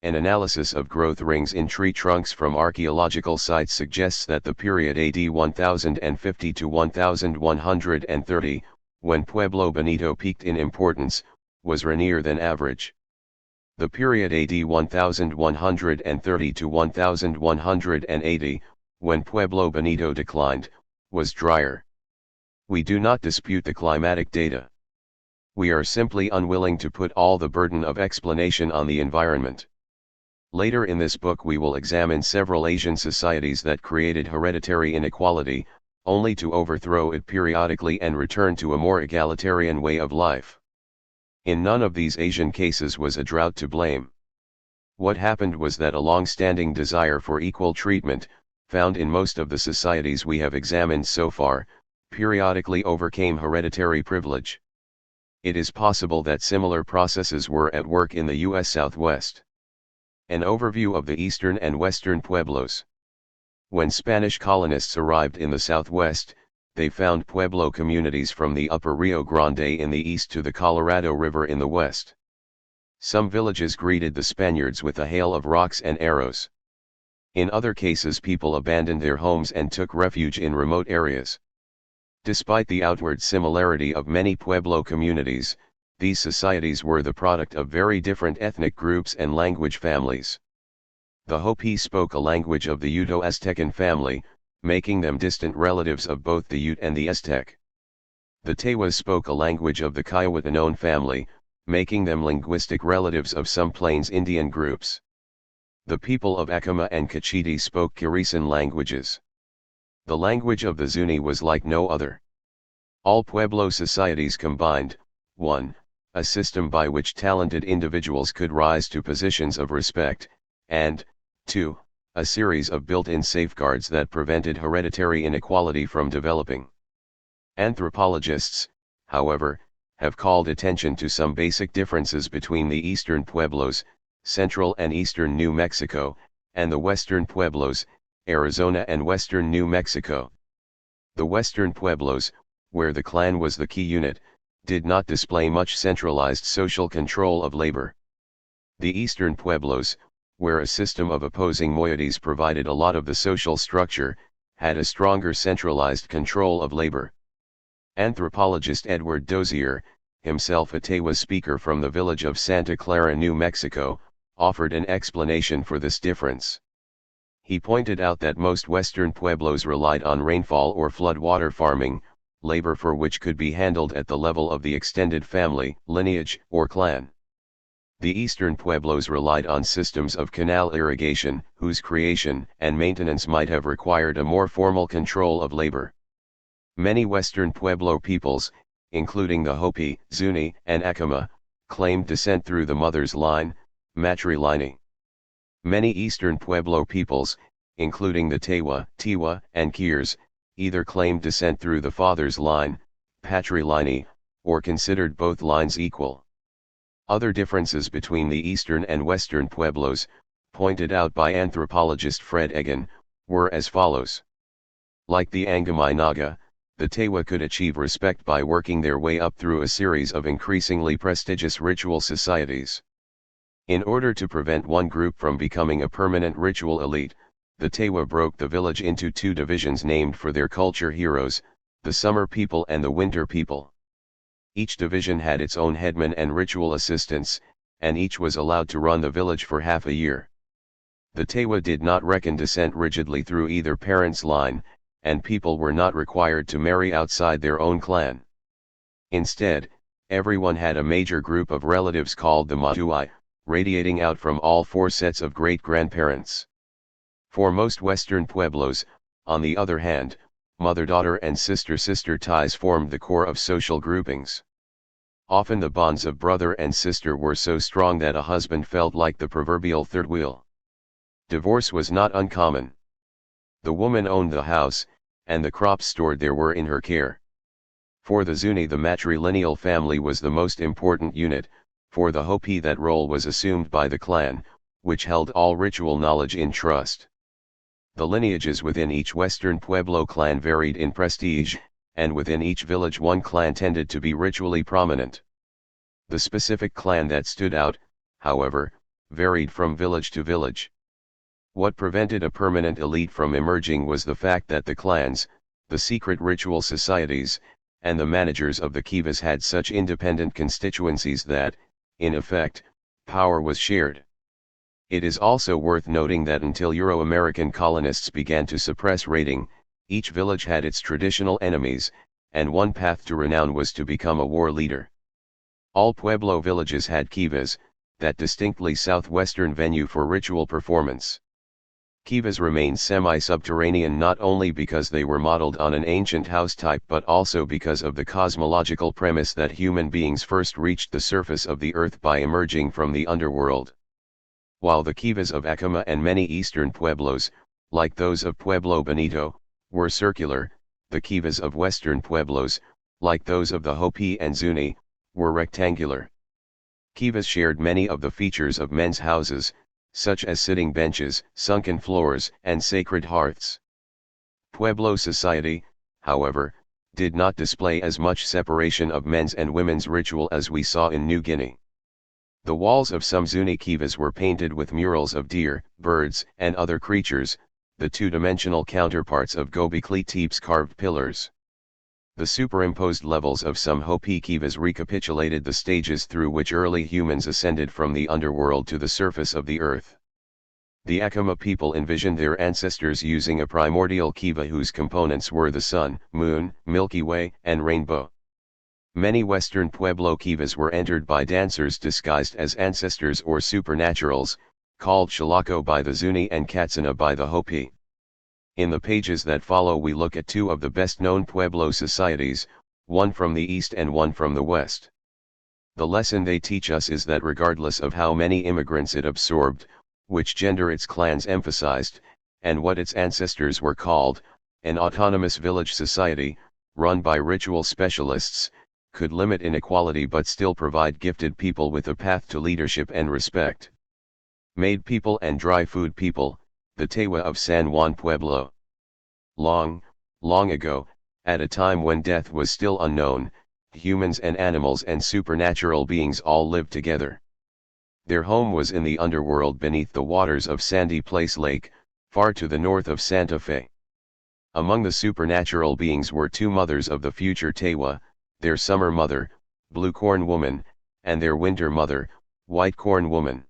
An analysis of growth rings in tree trunks from archaeological sites suggests that the period AD 1050 to 1130, when Pueblo Bonito peaked in importance, was rainier than average. The period AD 1130 to 1180, when Pueblo Bonito declined, was drier. We do not dispute the climatic data. We are simply unwilling to put all the burden of explanation on the environment. Later in this book we will examine several Asian societies that created hereditary inequality, only to overthrow it periodically and return to a more egalitarian way of life. In none of these Asian cases was a drought to blame. What happened was that a long-standing desire for equal treatment, found in most of the societies we have examined so far, periodically overcame hereditary privilege. It is possible that similar processes were at work in the U.S. Southwest. An overview of the eastern and western pueblos. When Spanish colonists arrived in the Southwest, they found pueblo communities from the upper Rio Grande in the east to the Colorado River in the west. Some villages greeted the Spaniards with a hail of rocks and arrows. In other cases people abandoned their homes and took refuge in remote areas. Despite the outward similarity of many pueblo communities, these societies were the product of very different ethnic groups and language families. The Hopi spoke a language of the Uto-Aztecan family, making them distant relatives of both the Ute and the Aztec. The Tewas spoke a language of the Kiowa-Tanon family, making them linguistic relatives of some Plains Indian groups. The people of Acoma and Cachiti spoke Kirisan languages. The language of the Zuni was like no other. All Pueblo societies combined: 1. A system by which talented individuals could rise to positions of respect, and 2. A series of built-in safeguards that prevented hereditary inequality from developing. Anthropologists, however, have called attention to some basic differences between the eastern Pueblos, central and eastern New Mexico, and the western Pueblos, Arizona and western New Mexico. The western Pueblos, where the clan was the key unit, did not display much centralized social control of labor. The eastern Pueblos, where a system of opposing moieties provided a lot of the social structure, had a stronger centralized control of labor. Anthropologist Edward Dozier, himself a Tewa speaker from the village of Santa Clara, New Mexico, offered an explanation for this difference. He pointed out that most western Pueblos relied on rainfall or floodwater farming, labor for which could be handled at the level of the extended family, lineage, or clan. The eastern Pueblos relied on systems of canal irrigation, whose creation and maintenance might have required a more formal control of labor. Many western Pueblo peoples, including the Hopi, Zuni, and Acoma, claimed descent through the mother's line, matrilineal. Many eastern Pueblo peoples, including the Tewa, Tiwa, and Kiers, either claimed descent through the father's line, patrilineal, or considered both lines equal. Other differences between the eastern and western Pueblos, pointed out by anthropologist Fred Egan, were as follows. Like the Angami Naga, the Tewa could achieve respect by working their way up through a series of increasingly prestigious ritual societies. In order to prevent one group from becoming a permanent ritual elite, the Tewa broke the village into two divisions named for their culture heroes, the summer people and the winter people. Each division had its own headman and ritual assistants, and each was allowed to run the village for half a year. The Tewa did not reckon descent rigidly through either parent's line, and people were not required to marry outside their own clan. Instead, everyone had a major group of relatives called the Matuai, radiating out from all four sets of great-grandparents. For most Western Pueblos, on the other hand, mother-daughter and sister-sister ties formed the core of social groupings. Often the bonds of brother and sister were so strong that a husband felt like the proverbial third wheel. Divorce was not uncommon. The woman owned the house, and the crops stored there were in her care. For the Zuni, the matrilineal family was the most important unit. For the Hopi, that role was assumed by the clan, which held all ritual knowledge in trust. The lineages within each Western Pueblo clan varied in prestige, and within each village one clan tended to be ritually prominent. The specific clan that stood out, however, varied from village to village. What prevented a permanent elite from emerging was the fact that the clans, the secret ritual societies, and the managers of the kivas had such independent constituencies that, in effect, power was shared. It is also worth noting that until Euro-American colonists began to suppress raiding, each village had its traditional enemies, and one path to renown was to become a war leader. All Pueblo villages had kivas, that distinctly southwestern venue for ritual performance. Kivas remained semi-subterranean not only because they were modeled on an ancient house type but also because of the cosmological premise that human beings first reached the surface of the earth by emerging from the underworld. While the kivas of Acoma and many eastern Pueblos, like those of Pueblo Bonito, were circular, the kivas of western Pueblos, like those of the Hopi and Zuni, were rectangular. Kivas shared many of the features of men's houses, such as sitting benches, sunken floors, and sacred hearths. Pueblo society, however, did not display as much separation of men's and women's ritual as we saw in New Guinea. The walls of some Zuni kivas were painted with murals of deer, birds, and other creatures, the two-dimensional counterparts of Gobekli Tepe's carved pillars. The superimposed levels of some Hopi kivas recapitulated the stages through which early humans ascended from the underworld to the surface of the earth. The Acoma people envisioned their ancestors using a primordial kiva whose components were the sun, moon, Milky Way, and rainbow. Many Western Pueblo kivas were entered by dancers disguised as ancestors or supernaturals, called Shalako by the Zuni and Katsina by the Hopi. In the pages that follow we look at two of the best-known Pueblo societies, one from the east and one from the west. The lesson they teach us is that regardless of how many immigrants it absorbed, which gender its clans emphasized, and what its ancestors were called, an autonomous village society, run by ritual specialists, could limit inequality but still provide gifted people with a path to leadership and respect. Made people and dry food people, the Tewa of San Juan Pueblo. Long, long ago, at a time when death was still unknown, humans and animals and supernatural beings all lived together. Their home was in the underworld beneath the waters of Sandy Place Lake, far to the north of Santa Fe. Among the supernatural beings were two mothers of the future Tewa, their summer mother, Blue Corn Woman, and their winter mother, White Corn Woman.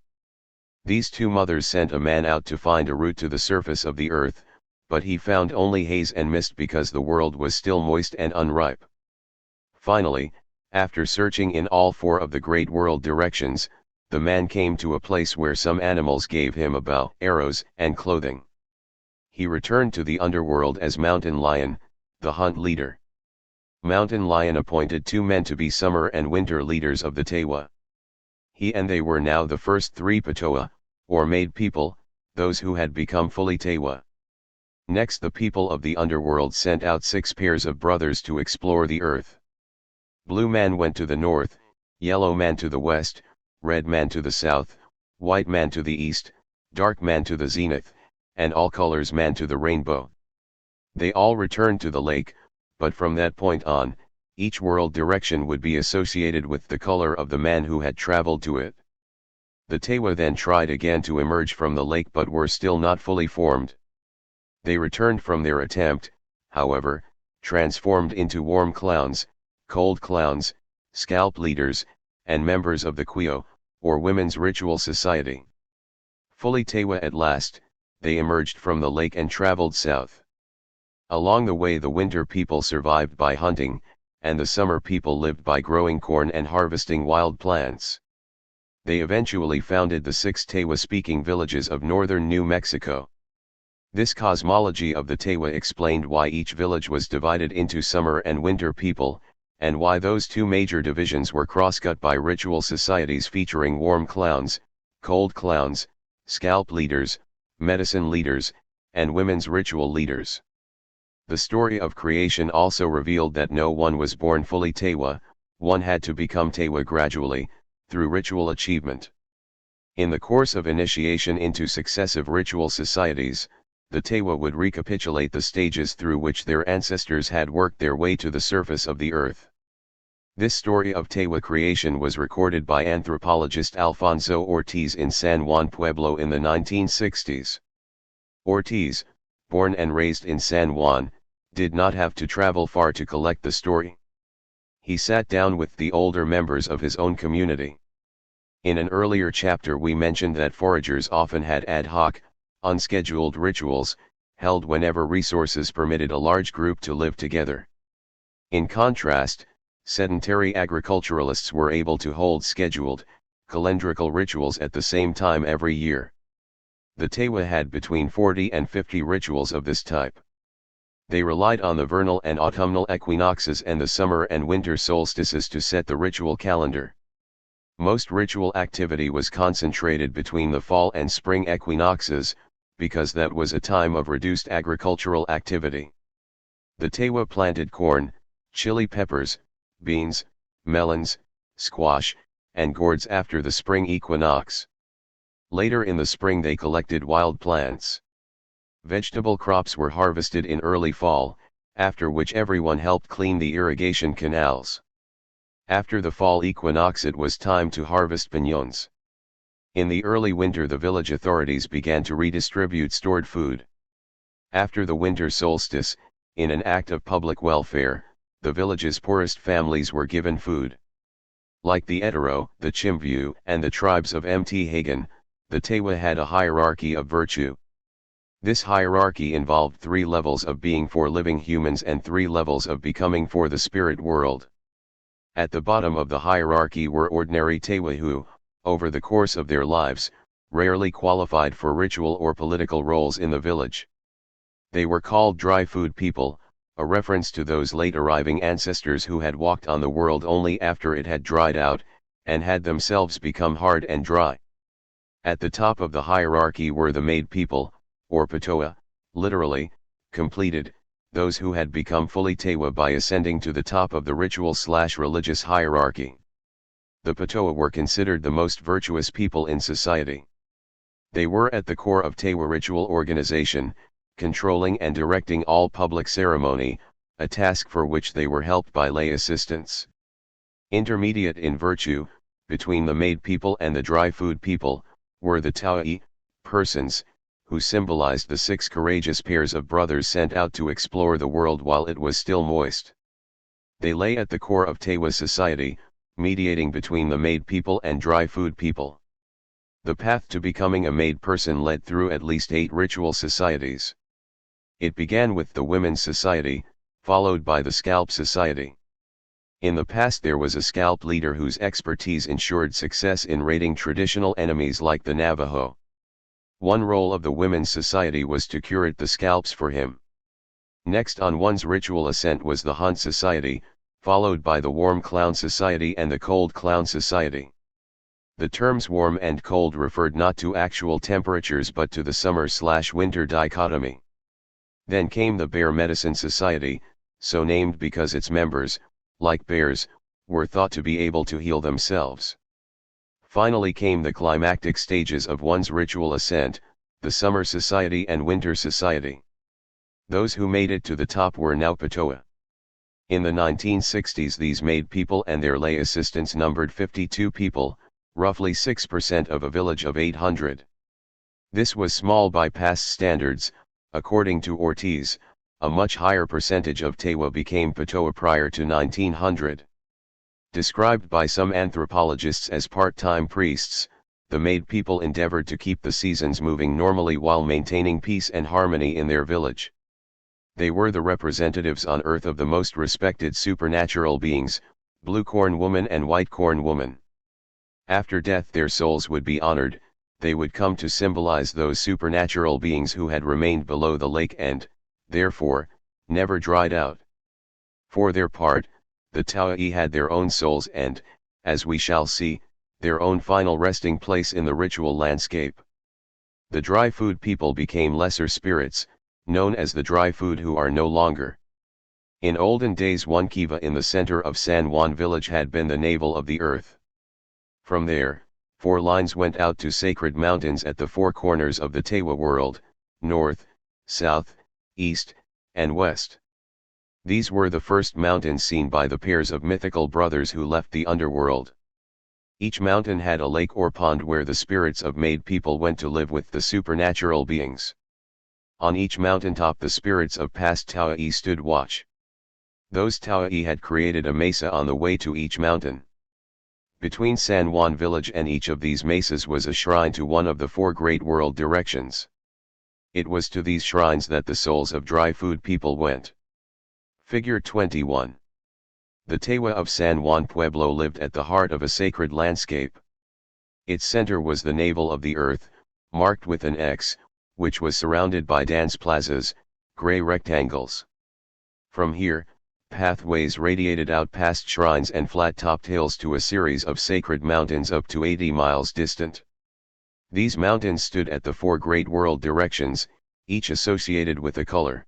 These two mothers sent a man out to find a route to the surface of the earth, but he found only haze and mist because the world was still moist and unripe. Finally, after searching in all four of the great world directions, the man came to a place where some animals gave him a bow, arrows, and clothing. He returned to the underworld as Mountain Lion, the hunt leader. Mountain Lion appointed two men to be summer and winter leaders of the Tewa. He and they were now the first three Patoa, or made people, those who had become fully Tewa. Next the people of the underworld sent out 6 pairs of brothers to explore the earth. Blue man went to the north, yellow man to the west, red man to the south, white man to the east, dark man to the zenith, and all colors man to the rainbow. They all returned to the lake, but from that point on, each world direction would be associated with the color of the man who had traveled to it. The Tewa then tried again to emerge from the lake but were still not fully formed. They returned from their attempt, however, transformed into warm clowns, cold clowns, scalp leaders, and members of the Quio, or Women's Ritual Society. Fully Tewa at last, they emerged from the lake and traveled south. Along the way the winter people survived by hunting, and the summer people lived by growing corn and harvesting wild plants. They eventually founded the 6 Tewa-speaking villages of northern New Mexico. This cosmology of the Tewa explained why each village was divided into summer and winter people, and why those two major divisions were crosscut by ritual societies featuring warm clowns, cold clowns, scalp leaders, medicine leaders, and women's ritual leaders. The story of creation also revealed that no one was born fully Tewa, one had to become Tewa gradually, through ritual achievement. In the course of initiation into successive ritual societies, the Tewa would recapitulate the stages through which their ancestors had worked their way to the surface of the earth. This story of Tewa creation was recorded by anthropologist Alfonso Ortiz in San Juan Pueblo in the 1960s. Ortiz, born and raised in San Juan, did not have to travel far to collect the story. He sat down with the older members of his own community. In an earlier chapter we mentioned that foragers often had ad hoc, unscheduled rituals, held whenever resources permitted a large group to live together. In contrast, sedentary agriculturalists were able to hold scheduled, calendrical rituals at the same time every year. The Tewa had between 40 and 50 rituals of this type. They relied on the vernal and autumnal equinoxes and the summer and winter solstices to set the ritual calendar. Most ritual activity was concentrated between the fall and spring equinoxes, because that was a time of reduced agricultural activity. The Tewa planted corn, chili peppers, beans, melons, squash, and gourds after the spring equinox. Later in the spring they collected wild plants. Vegetable crops were harvested in early fall, after which everyone helped clean the irrigation canals. After the fall equinox it was time to harvest piñones. In the early winter the village authorities began to redistribute stored food. After the winter solstice, in an act of public welfare, the village's poorest families were given food. Like the Etero, the Chimvu, and the tribes of Mt. Hagen, the Tewa had a hierarchy of virtue. This hierarchy involved 3 levels of being for living humans and 3 levels of becoming for the spirit world. At the bottom of the hierarchy were ordinary Tewa who, over the course of their lives, rarely qualified for ritual or political roles in the village. They were called dry food people, a reference to those late arriving ancestors who had walked on the world only after it had dried out, and had themselves become hard and dry. At the top of the hierarchy were the made people, or Patoa, literally, completed, those who had become fully Tewa by ascending to the top of the ritual/religious hierarchy. The Patoa were considered the most virtuous people in society. They were at the core of Tewa ritual organization, controlling and directing all public ceremony, a task for which they were helped by lay assistants. Intermediate in virtue, between the made people and the dry food people, were the Tau'i, persons, who symbolized the 6 courageous pairs of brothers sent out to explore the world while it was still moist. They lay at the core of Tewa society, mediating between the made people and dry food people. The path to becoming a made person led through at least 8 ritual societies. It began with the Women's Society, followed by the Scalp Society. In the past there was a scalp leader whose expertise ensured success in raiding traditional enemies like the Navajo. One role of the Women's Society was to curate the scalps for him. Next on one's ritual ascent was the Hunt Society, followed by the Warm Clown Society and the Cold Clown Society. The terms warm and cold referred not to actual temperatures but to the summer/winter dichotomy. Then came the Bear Medicine Society, so named because its members, like bears, were thought to be able to heal themselves. Finally came the climactic stages of one's ritual ascent, the Summer Society and Winter Society. Those who made it to the top were now Patoa. In the 1960s these made people and their lay assistants numbered 52 people, roughly 6% of a village of 800. This was small by past standards. According to Ortiz, a much higher percentage of Tewa became Patoa prior to 1900. Described by some anthropologists as part-time priests, the made people endeavored to keep the seasons moving normally while maintaining peace and harmony in their village. They were the representatives on earth of the most respected supernatural beings, Blue Corn Woman and White Corn Woman. After death their souls would be honored. They would come to symbolize those supernatural beings who had remained below the lake and, therefore, never dried out. For their part, the Tau'i had their own souls and, as we shall see, their own final resting place in the ritual landscape. The dry food people became lesser spirits, known as the dry food who are no longer. In olden days one kiva in the center of San Juan village had been the navel of the earth. From there, 4 lines went out to sacred mountains at the 4 corners of the Tewa world, north, south, east, and west. These were the first mountains seen by the pairs of mythical brothers who left the underworld. Each mountain had a lake or pond where the spirits of made people went to live with the supernatural beings. On each mountaintop the spirits of past Tau'i stood watch. Those Tau'i had created a mesa on the way to each mountain. Between San Juan village and each of these mesas was a shrine to one of the 4 great world directions. It was to these shrines that the souls of dry food people went. Figure 21. The Tewa of San Juan Pueblo lived at the heart of a sacred landscape. Its center was the navel of the earth, marked with an X, which was surrounded by dance plazas, gray rectangles. From here, pathways radiated out past shrines and flat-topped hills to a series of sacred mountains up to 80 miles distant. These mountains stood at the 4 great world directions, each associated with a color.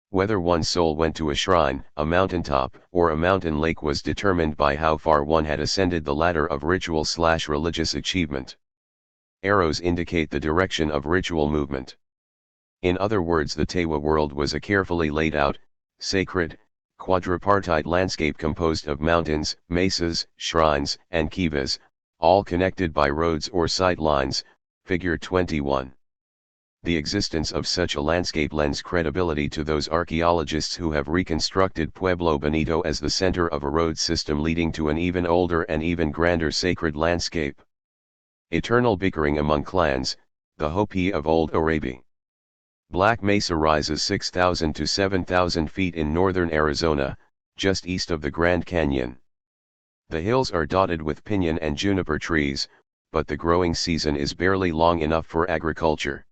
Whether one's soul went to a shrine, a mountaintop, or a mountain lake was determined by how far one had ascended the ladder of ritual/religious achievement. Arrows indicate the direction of ritual movement. In other words, the Tewa world was a carefully laid out, sacred, quadripartite landscape composed of mountains, mesas, shrines, and kivas, all connected by roads or sight lines. Figure 21. The existence of such a landscape lends credibility to those archaeologists who have reconstructed Pueblo Bonito as the center of a road system leading to an even older and even grander sacred landscape. Eternal bickering among clans, the Hopi of old Arabia. Black Mesa rises 6,000 to 7,000 feet in northern Arizona, just east of the Grand Canyon. The hills are dotted with piñon and juniper trees, but the growing season is barely long enough for agriculture.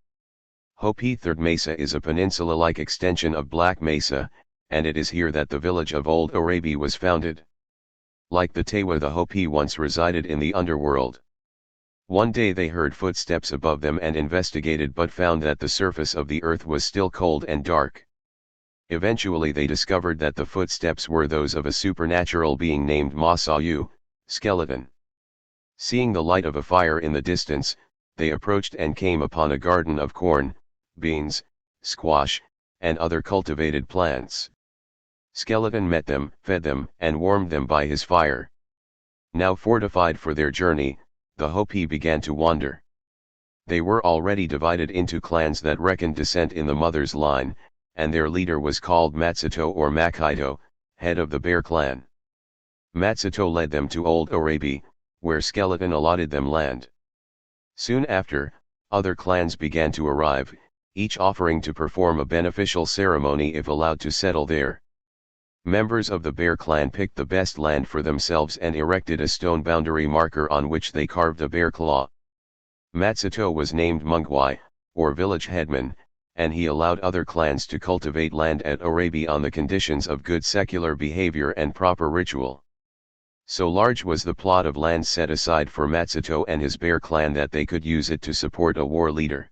Hopi Third Mesa is a peninsula-like extension of Black Mesa, and it is here that the village of Old Orabi was founded. Like the Tewa, the Hopi once resided in the underworld. One day they heard footsteps above them and investigated, but found that the surface of the earth was still cold and dark. Eventually they discovered that the footsteps were those of a supernatural being named Masayu, skeleton. Seeing the light of a fire in the distance, they approached and came upon a garden of corn, beans, squash, and other cultivated plants. Skeleton met them, fed them, and warmed them by his fire. Now fortified for their journey, the Hopi began to wander. They were already divided into clans that reckoned descent in the mother's line, and their leader was called Matsuto or Makito, head of the Bear clan. Matsuto led them to Old Orabi, where Skeleton allotted them land. Soon after, other clans began to arrive, each offering to perform a beneficial ceremony if allowed to settle there. Members of the Bear clan picked the best land for themselves and erected a stone boundary marker on which they carved a bear claw. Matsuto was named Mungwai, or village headman, and he allowed other clans to cultivate land at Orabi on the conditions of good secular behavior and proper ritual. So large was the plot of land set aside for Matsuto and his Bear clan that they could use it to support a war leader.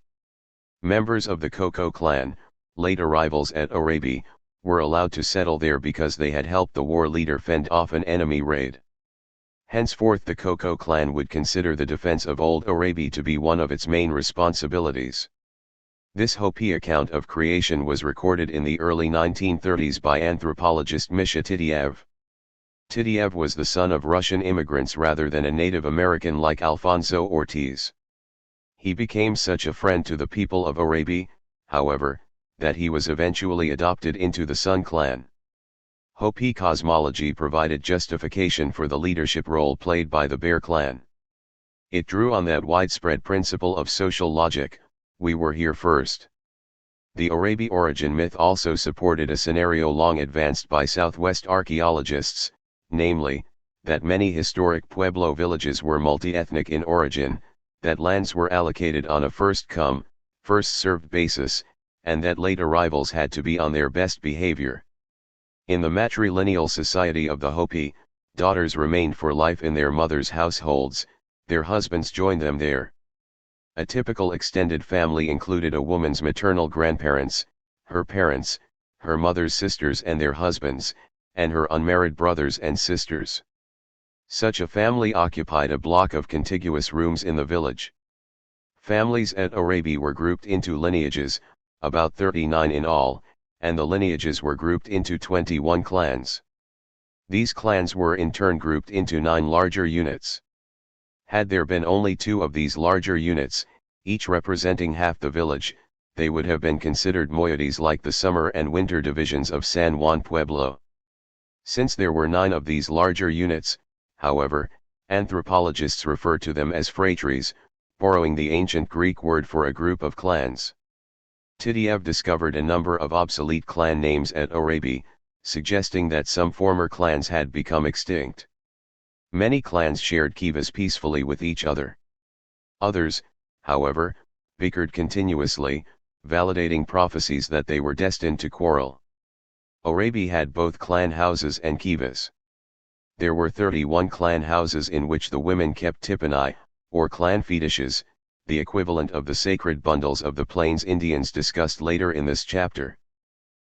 Members of the Koko clan, late arrivals at Orabi, were allowed to settle there because they had helped the war leader fend off an enemy raid. Henceforth the Koko clan would consider the defense of Old Orabi to be one of its main responsibilities. This Hopi account of creation was recorded in the early 1930s by anthropologist Misha Titiev. Titiev was the son of Russian immigrants rather than a Native American like Alfonso Ortiz. He became such a friend to the people of Orabi, however, that he was eventually adopted into the Sun clan. Hopi cosmology provided justification for the leadership role played by the Bear clan. It drew on that widespread principle of social logic, we were here first. The Orabi origin myth also supported a scenario long advanced by Southwest archaeologists, namely, that many historic Pueblo villages were multi-ethnic in origin, that lands were allocated on a first-come, first-served basis, and that late arrivals had to be on their best behavior. In the matrilineal society of the Hopi, daughters remained for life in their mothers' households, their husbands joined them there. A typical extended family included a woman's maternal grandparents, her parents, her mother's sisters and their husbands, and her unmarried brothers and sisters. Such a family occupied a block of contiguous rooms in the village. Families at Orabi were grouped into lineages, about 39 in all, and the lineages were grouped into 21 clans. These clans were in turn grouped into 9 larger units. Had there been only 2 of these larger units, each representing half the village, they would have been considered moieties like the summer and winter divisions of San Juan Pueblo. Since there were 9 of these larger units, however, anthropologists refer to them as phratries, borrowing the ancient Greek word for a group of clans. Titiev discovered a number of obsolete clan names at Orabi, suggesting that some former clans had become extinct. Many clans shared kivas peacefully with each other. Others, however, bickered continuously, validating prophecies that they were destined to quarrel. Orabi had both clan houses and kivas. There were 31 clan houses in which the women kept tipani, or clan fetishes, the equivalent of the sacred bundles of the Plains Indians discussed later in this chapter.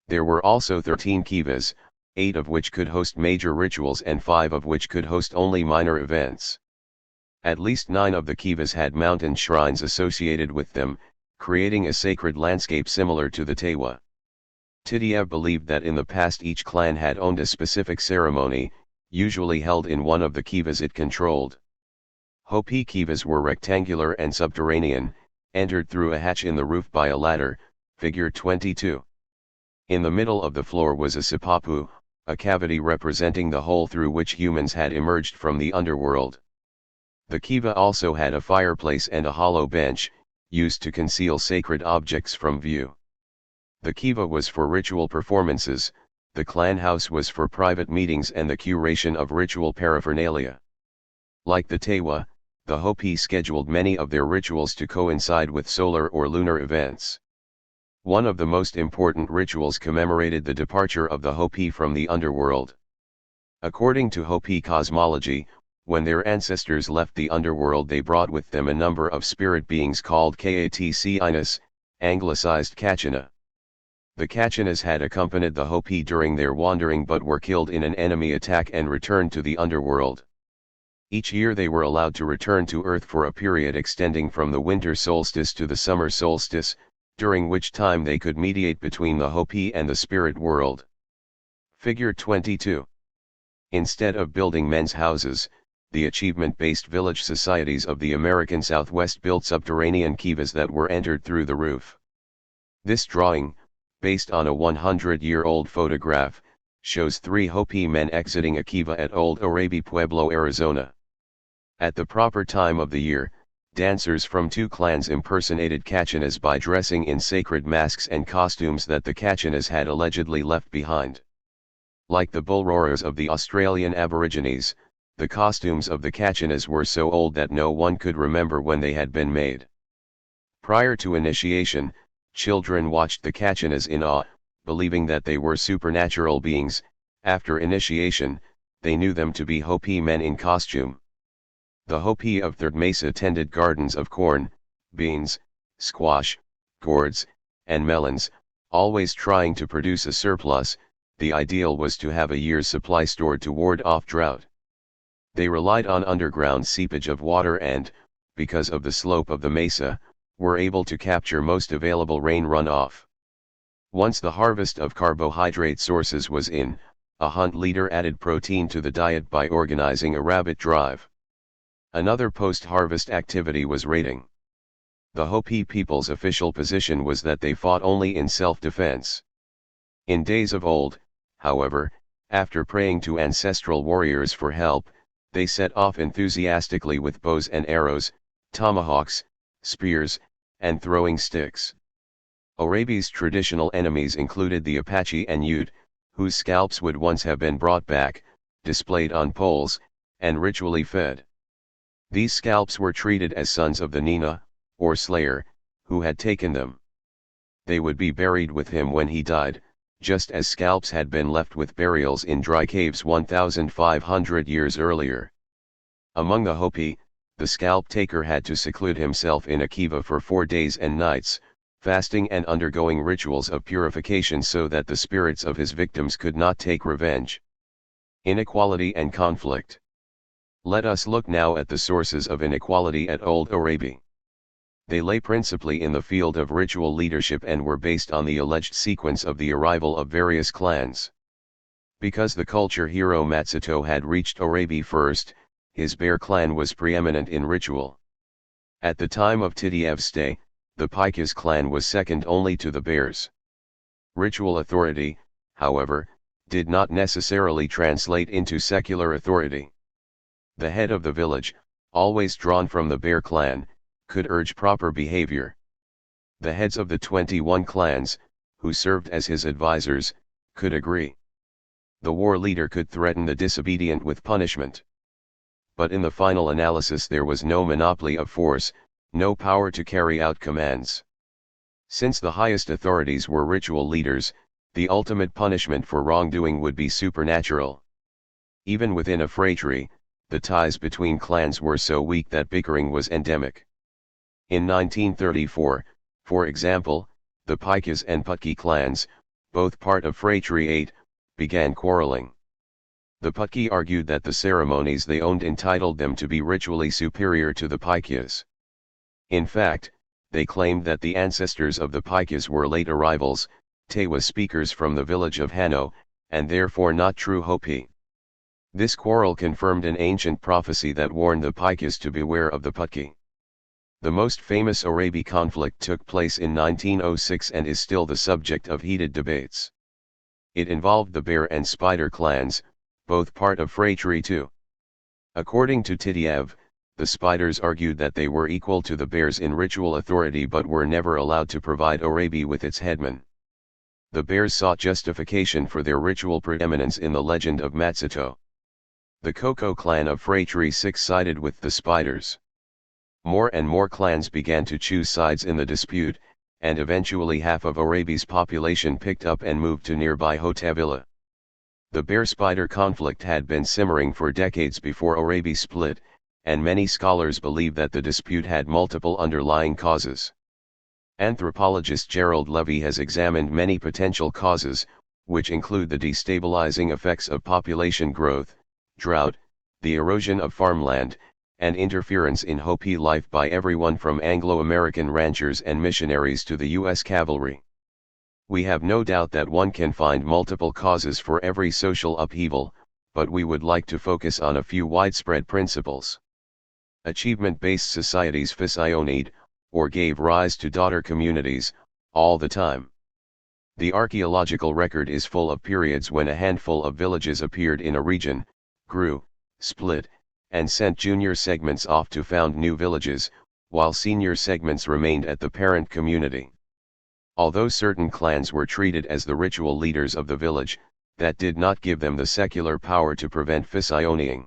There were also 13 kivas, 8 of which could host major rituals and 5 of which could host only minor events. At least 9 of the kivas had mountain shrines associated with them, creating a sacred landscape similar to the Tewa. Titiev believed that in the past each clan had owned a specific ceremony, usually held in one of the kivas it controlled. Hopi kivas were rectangular and subterranean, entered through a hatch in the roof by a ladder, figure 22. In the middle of the floor was a sipapu, a cavity representing the hole through which humans had emerged from the underworld. The kiva also had a fireplace and a hollow bench, used to conceal sacred objects from view. The kiva was for ritual performances, the clan house was for private meetings and the curation of ritual paraphernalia. Like the Tewa, the Hopi scheduled many of their rituals to coincide with solar or lunar events. One of the most important rituals commemorated the departure of the Hopi from the underworld. According to Hopi cosmology, when their ancestors left the underworld they brought with them a number of spirit beings called Katcinas, anglicized Kachina. The Kachinas had accompanied the Hopi during their wandering but were killed in an enemy attack and returned to the underworld. Each year they were allowed to return to Earth for a period extending from the winter solstice to the summer solstice, during which time they could mediate between the Hopi and the spirit world. Figure 22. Instead of building men's houses, the achievement-based village societies of the American Southwest built subterranean kivas that were entered through the roof. This drawing, based on a 100-year-old photograph, shows 3 Hopi men exiting a kiva at Old Orabi Pueblo, Arizona. At the proper time of the year, dancers from 2 clans impersonated Kachinas by dressing in sacred masks and costumes that the Kachinas had allegedly left behind. Like the bullroarers of the Australian Aborigines, the costumes of the Kachinas were so old that no one could remember when they had been made. Prior to initiation, children watched the Kachinas in awe, believing that they were supernatural beings. After initiation, they knew them to be Hopi men in costume. The Hopi of Third Mesa tended gardens of corn, beans, squash, gourds, and melons, always trying to produce a surplus. The ideal was to have a year's supply stored to ward off drought. They relied on underground seepage of water and, because of the slope of the mesa, were able to capture most available rain runoff. Once the harvest of carbohydrate sources was in, a hunt leader added protein to the diet by organizing a rabbit drive. Another post-harvest activity was raiding. The Hopi people's official position was that they fought only in self-defense. In days of old, however, after praying to ancestral warriors for help, they set off enthusiastically with bows and arrows, tomahawks, spears, and throwing sticks. Orabi's traditional enemies included the Apache and Ute, whose scalps would once have been brought back, displayed on poles, and ritually fed. These scalps were treated as sons of the Nina, or slayer, who had taken them. They would be buried with him when he died, just as scalps had been left with burials in dry caves 1,500 years earlier. Among the Hopi, the scalp taker had to seclude himself in a kiva for 4 days and nights, fasting and undergoing rituals of purification so that the spirits of his victims could not take revenge. Inequality and conflict. Let us look now at the sources of inequality at Old Orabi. They lay principally in the field of ritual leadership and were based on the alleged sequence of the arrival of various clans. Because the culture hero Matsuto had reached Orabi first, his Bear clan was preeminent in ritual. At the time of Tityev's stay, the Paikas clan was second only to the Bears. Ritual authority, however, did not necessarily translate into secular authority. The head of the village, always drawn from the Bear clan, could urge proper behavior. The heads of the 21 clans, who served as his advisors, could agree. The war leader could threaten the disobedient with punishment. But in the final analysis there was no monopoly of force, no power to carry out commands. Since the highest authorities were ritual leaders, the ultimate punishment for wrongdoing would be supernatural. Even within a phratry, the ties between clans were so weak that bickering was endemic. In 1934, for example, the Paikas and Putki clans, both part of Phratry 8, began quarreling. The Putki argued that the ceremonies they owned entitled them to be ritually superior to the Paikas. In fact, they claimed that the ancestors of the Paikas were late arrivals, Tewa speakers from the village of Hano, and therefore not true Hopi. This quarrel confirmed an ancient prophecy that warned the Paikas to beware of the Putki. The most famous Orabi conflict took place in 1906 and is still the subject of heated debates. It involved the Bear and Spider clans, both part of Phratry 2. According to Tityev, the Spiders argued that they were equal to the Bears in ritual authority but were never allowed to provide Orabi with its headman. The Bears sought justification for their ritual preeminence in the legend of Matsuto. The Koko clan of Phratry 6 sided with the Spiders. More and more clans began to choose sides in the dispute, and eventually half of Orabi's population picked up and moved to nearby Hotevilla. The bear-spider conflict had been simmering for decades before Orabi split, and many scholars believe that the dispute had multiple underlying causes. Anthropologist Gerald Levy has examined many potential causes, which include the destabilizing effects of population growth, drought, the erosion of farmland, and interference in Hopi life by everyone from Anglo-American ranchers and missionaries to the U.S. cavalry. We have no doubt that one can find multiple causes for every social upheaval, but we would like to focus on a few widespread principles. Achievement-based societies physioneed, or gave rise to daughter communities, all the time. The archaeological record is full of periods when a handful of villages appeared in a region, grew, split, and sent junior segments off to found new villages, while senior segments remained at the parent community. Although certain clans were treated as the ritual leaders of the village, that did not give them the secular power to prevent physioneing.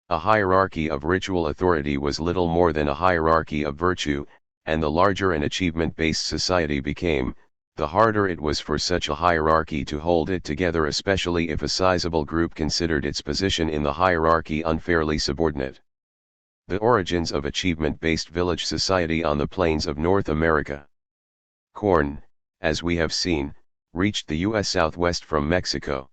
A hierarchy of ritual authority was little more than a hierarchy of virtue, and the larger an achievement-based society became, the harder it was for such a hierarchy to hold it together, especially if a sizable group considered its position in the hierarchy unfairly subordinate. The origins of achievement-based village society on the plains of North America. Corn, as we have seen, reached the U.S. Southwest from Mexico.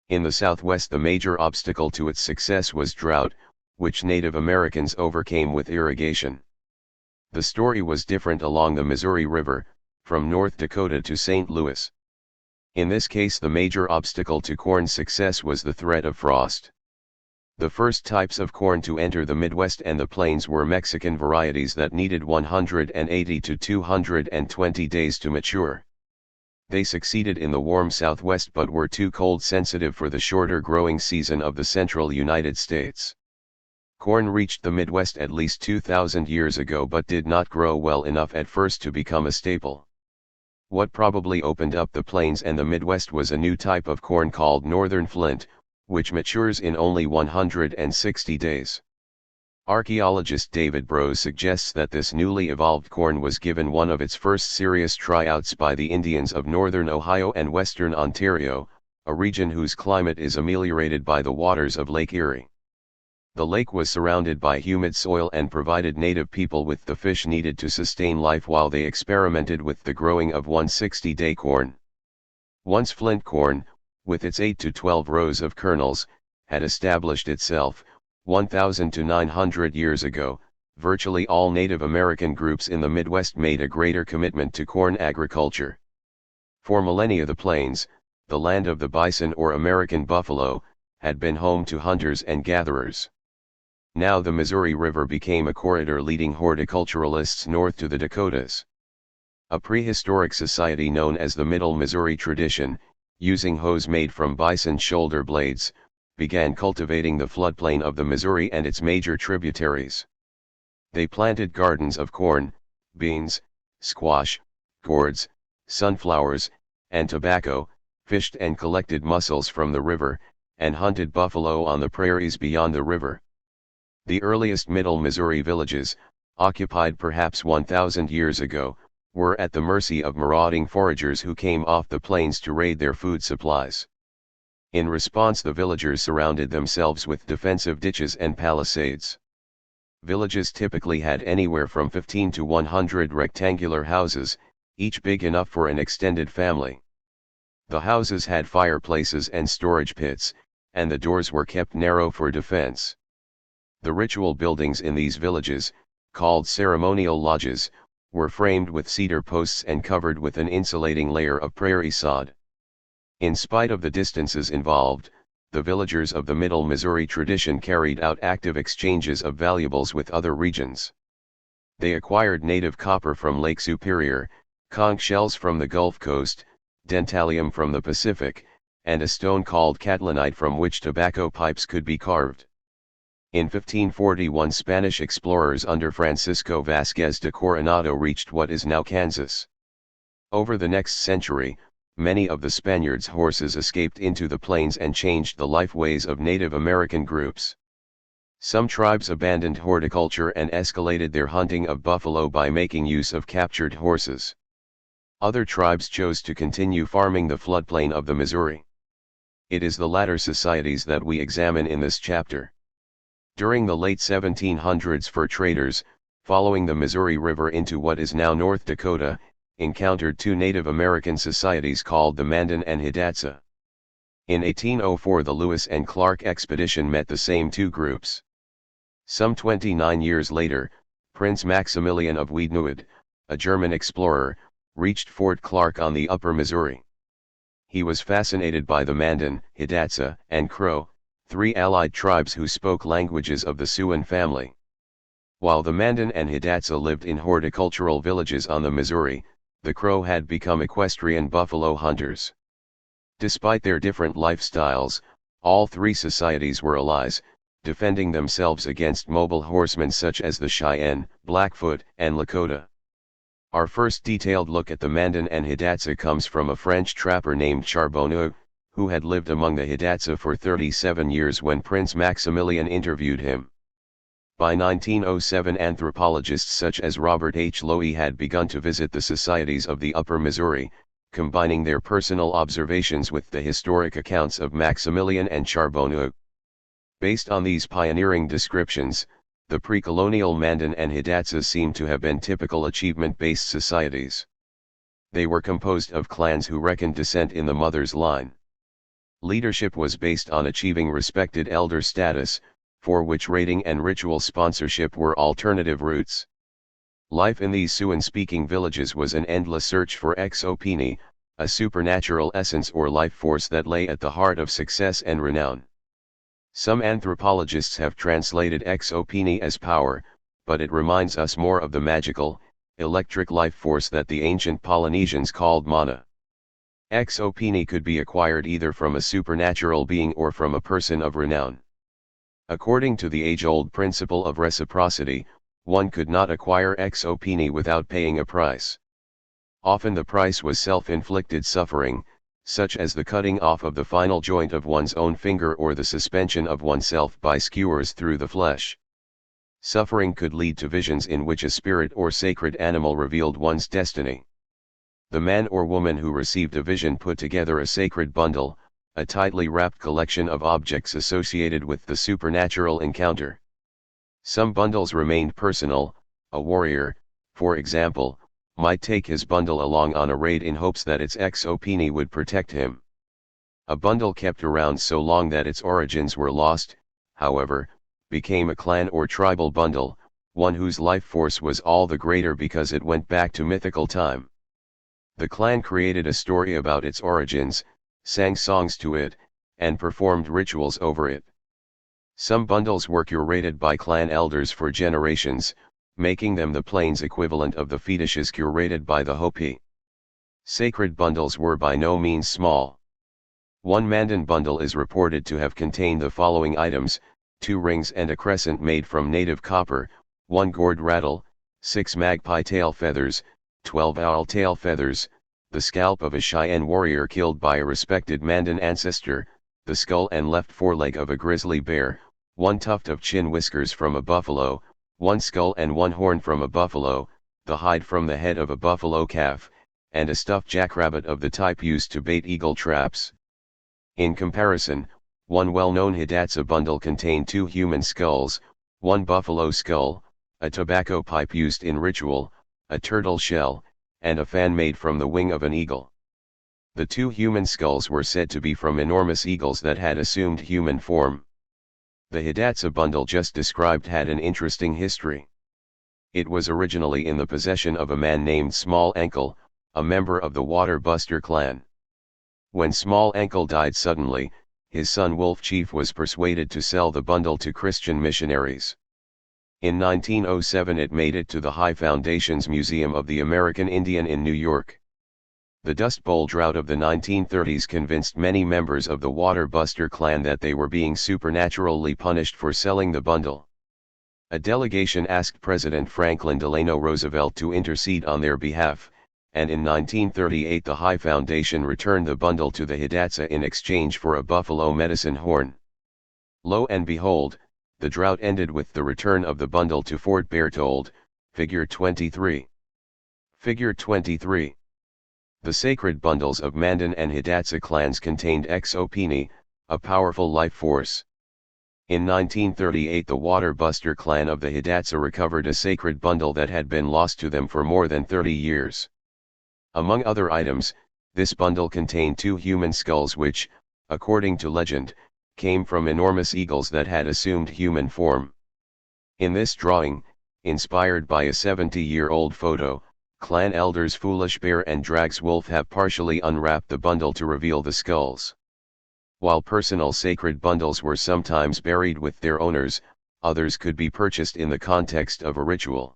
In the Southwest, the major obstacle to its success was drought, which Native Americans overcame with irrigation. The story was different along the Missouri River, from North Dakota to St. Louis. In this case, the major obstacle to corn's success was the threat of frost. The first types of corn to enter the Midwest and the plains were Mexican varieties that needed 180 to 220 days to mature. They succeeded in the warm Southwest but were too cold sensitive for the shorter growing season of the central United States. Corn reached the Midwest at least 2,000 years ago but did not grow well enough at first to become a staple. What probably opened up the plains and the Midwest was a new type of corn called Northern Flint, which matures in only 160 days. Archaeologist David Brose suggests that this newly evolved corn was given one of its first serious tryouts by the Indians of northern Ohio and western Ontario, a region whose climate is ameliorated by the waters of Lake Erie. The lake was surrounded by humid soil and provided native people with the fish needed to sustain life while they experimented with the growing of 160-day corn. Once flint corn, with its 8 to 12 rows of kernels, had established itself, 1,000 to 900 years ago, virtually all Native American groups in the Midwest made a greater commitment to corn agriculture. For millennia the plains, the land of the bison or American buffalo, had been home to hunters and gatherers. Now the Missouri River became a corridor leading horticulturalists north to the Dakotas. A prehistoric society known as the Middle Missouri Tradition, using hoes made from bison shoulder blades, began cultivating the floodplain of the Missouri and its major tributaries. They planted gardens of corn, beans, squash, gourds, sunflowers, and tobacco, fished and collected mussels from the river, and hunted buffalo on the prairies beyond the river. The earliest Middle Missouri villages, occupied perhaps 1,000 years ago, were at the mercy of marauding foragers who came off the plains to raid their food supplies. In response, the villagers surrounded themselves with defensive ditches and palisades. Villages typically had anywhere from 15 to 100 rectangular houses, each big enough for an extended family. The houses had fireplaces and storage pits, and the doors were kept narrow for defense. The ritual buildings in these villages, called ceremonial lodges, were framed with cedar posts and covered with an insulating layer of prairie sod. In spite of the distances involved, the villagers of the Middle Missouri Tradition carried out active exchanges of valuables with other regions. They acquired native copper from Lake Superior, conch shells from the Gulf Coast, dentalium from the Pacific, and a stone called catlinite from which tobacco pipes could be carved. In 1541, Spanish explorers under Francisco Vázquez de Coronado reached what is now Kansas. Over the next century, many of the Spaniards' horses escaped into the plains and changed the life ways of Native American groups. Some tribes abandoned horticulture and escalated their hunting of buffalo by making use of captured horses. Other tribes chose to continue farming the floodplain of the Missouri. It is the latter societies that we examine in this chapter. During the late 1700s, fur traders, following the Missouri River into what is now North Dakota, encountered two Native American societies called the Mandan and Hidatsa. In 1804 the Lewis and Clark expedition met the same two groups. Some 29 years later, Prince Maximilian of Wiedenwald, a German explorer, reached Fort Clark on the upper Missouri. He was fascinated by the Mandan, Hidatsa, and Crow, three allied tribes who spoke languages of the Siouan family. While the Mandan and Hidatsa lived in horticultural villages on the Missouri, the Crow had become equestrian buffalo hunters. Despite their different lifestyles, all three societies were allies, defending themselves against mobile horsemen such as the Cheyenne, Blackfoot, and Lakota. Our first detailed look at the Mandan and Hidatsa comes from a French trapper named Charbonneau, who had lived among the Hidatsa for 37 years when Prince Maximilian interviewed him. By 1907 anthropologists such as Robert H. Lowy had begun to visit the societies of the upper Missouri, combining their personal observations with the historic accounts of Maximilian and Charbonneau. Based on these pioneering descriptions, the pre-colonial Mandan and Hidatsa seem to have been typical achievement-based societies. They were composed of clans who reckoned descent in the mother's line. Leadership was based on achieving respected elder status, for which rating and ritual sponsorship were alternative routes. Life in these Siouan-speaking villages was an endless search for exopene, a supernatural essence or life force that lay at the heart of success and renown. Some anthropologists have translated exopene as power, but it reminds us more of the magical, electric life force that the ancient Polynesians called mana. Exopene could be acquired either from a supernatural being or from a person of renown. According to the age-old principle of reciprocity, one could not acquire exopene without paying a price. Often the price was self-inflicted suffering, such as the cutting off of the final joint of one's own finger or the suspension of oneself by skewers through the flesh. Suffering could lead to visions in which a spirit or sacred animal revealed one's destiny. The man or woman who received a vision put together a sacred bundle, a tightly wrapped collection of objects associated with the supernatural encounter. Some bundles remained personal. A warrior, for example, might take his bundle along on a raid in hopes that its exopene would protect him. A bundle kept around so long that its origins were lost, however, became a clan or tribal bundle, one whose life force was all the greater because it went back to mythical time. The clan created a story about its origins, sang songs to it, and performed rituals over it. Some bundles were curated by clan elders for generations, making them the plains equivalent of the fetishes curated by the Hopi. Sacred bundles were by no means small. One Mandan bundle is reported to have contained the following items: 2 rings and a crescent made from native copper, 1 gourd rattle, 6 magpie tail feathers, 12 owl tail feathers, the scalp of a Cheyenne warrior killed by a respected Mandan ancestor, the skull and left foreleg of a grizzly bear, 1 tuft of chin whiskers from a buffalo, 1 skull and 1 horn from a buffalo, the hide from the head of a buffalo calf, and a stuffed jackrabbit of the type used to bait eagle traps. In comparison, one well-known Hidatsa bundle contained 2 human skulls, 1 buffalo skull, a tobacco pipe used in ritual, a turtle shell, and a fan made from the wing of an eagle. The 2 human skulls were said to be from enormous eagles that had assumed human form. The Hidatsa bundle just described had an interesting history. It was originally in the possession of a man named Small Ankle, a member of the Water Buster clan. When Small Ankle died suddenly, his son Wolf Chief was persuaded to sell the bundle to Christian missionaries. In 1907 it made it to the High Foundations Museum of the American Indian in New York. The Dust Bowl drought of the 1930s convinced many members of the Water Buster clan that they were being supernaturally punished for selling the bundle. A delegation asked President Franklin Delano Roosevelt to intercede on their behalf, and in 1938 the High Foundation returned the bundle to the Hidatsa in exchange for a buffalo medicine horn. Lo and behold, the drought ended with the return of the bundle to Fort Berthold, Figure 23. Figure 23. The sacred bundles of Mandan and Hidatsa clans contained Xopini, a powerful life force. In 1938 the Water-Buster clan of the Hidatsa recovered a sacred bundle that had been lost to them for more than 30 years. Among other items, this bundle contained 2 human skulls which, according to legend, came from enormous eagles that had assumed human form. In this drawing, inspired by a 70-year-old photo, clan elders Foolish Bear and Drags Wolf have partially unwrapped the bundle to reveal the skulls. While personal sacred bundles were sometimes buried with their owners, others could be purchased in the context of a ritual.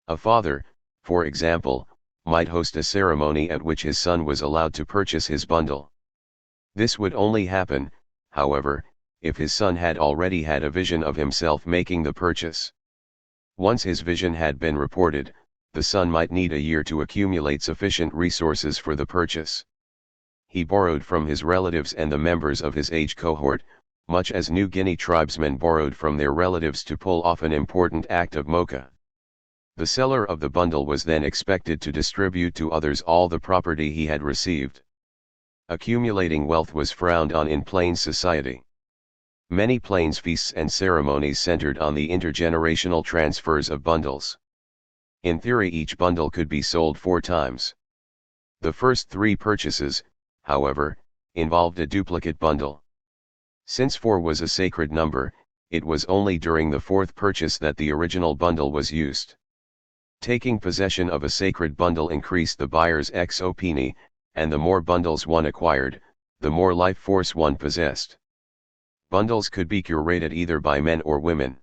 A father, for example, might host a ceremony at which his son was allowed to purchase his bundle. This would only happen, however, if his son had already had a vision of himself making the purchase. Once his vision had been reported, the son might need a year to accumulate sufficient resources for the purchase. He borrowed from his relatives and the members of his age cohort, much as New Guinea tribesmen borrowed from their relatives to pull off an important act of mocha. The seller of the bundle was then expected to distribute to others all the property he had received. Accumulating wealth was frowned on in Plains society. Many Plains feasts and ceremonies centered on the intergenerational transfers of bundles. In theory each bundle could be sold 4 times. The first 3 purchases, however, involved a duplicate bundle. Since 4 was a sacred number, it was only during the 4th purchase that the original bundle was used. Taking possession of a sacred bundle increased the buyer's Xopini, and the more bundles one acquired, the more life force one possessed. Bundles could be curated either by men or women.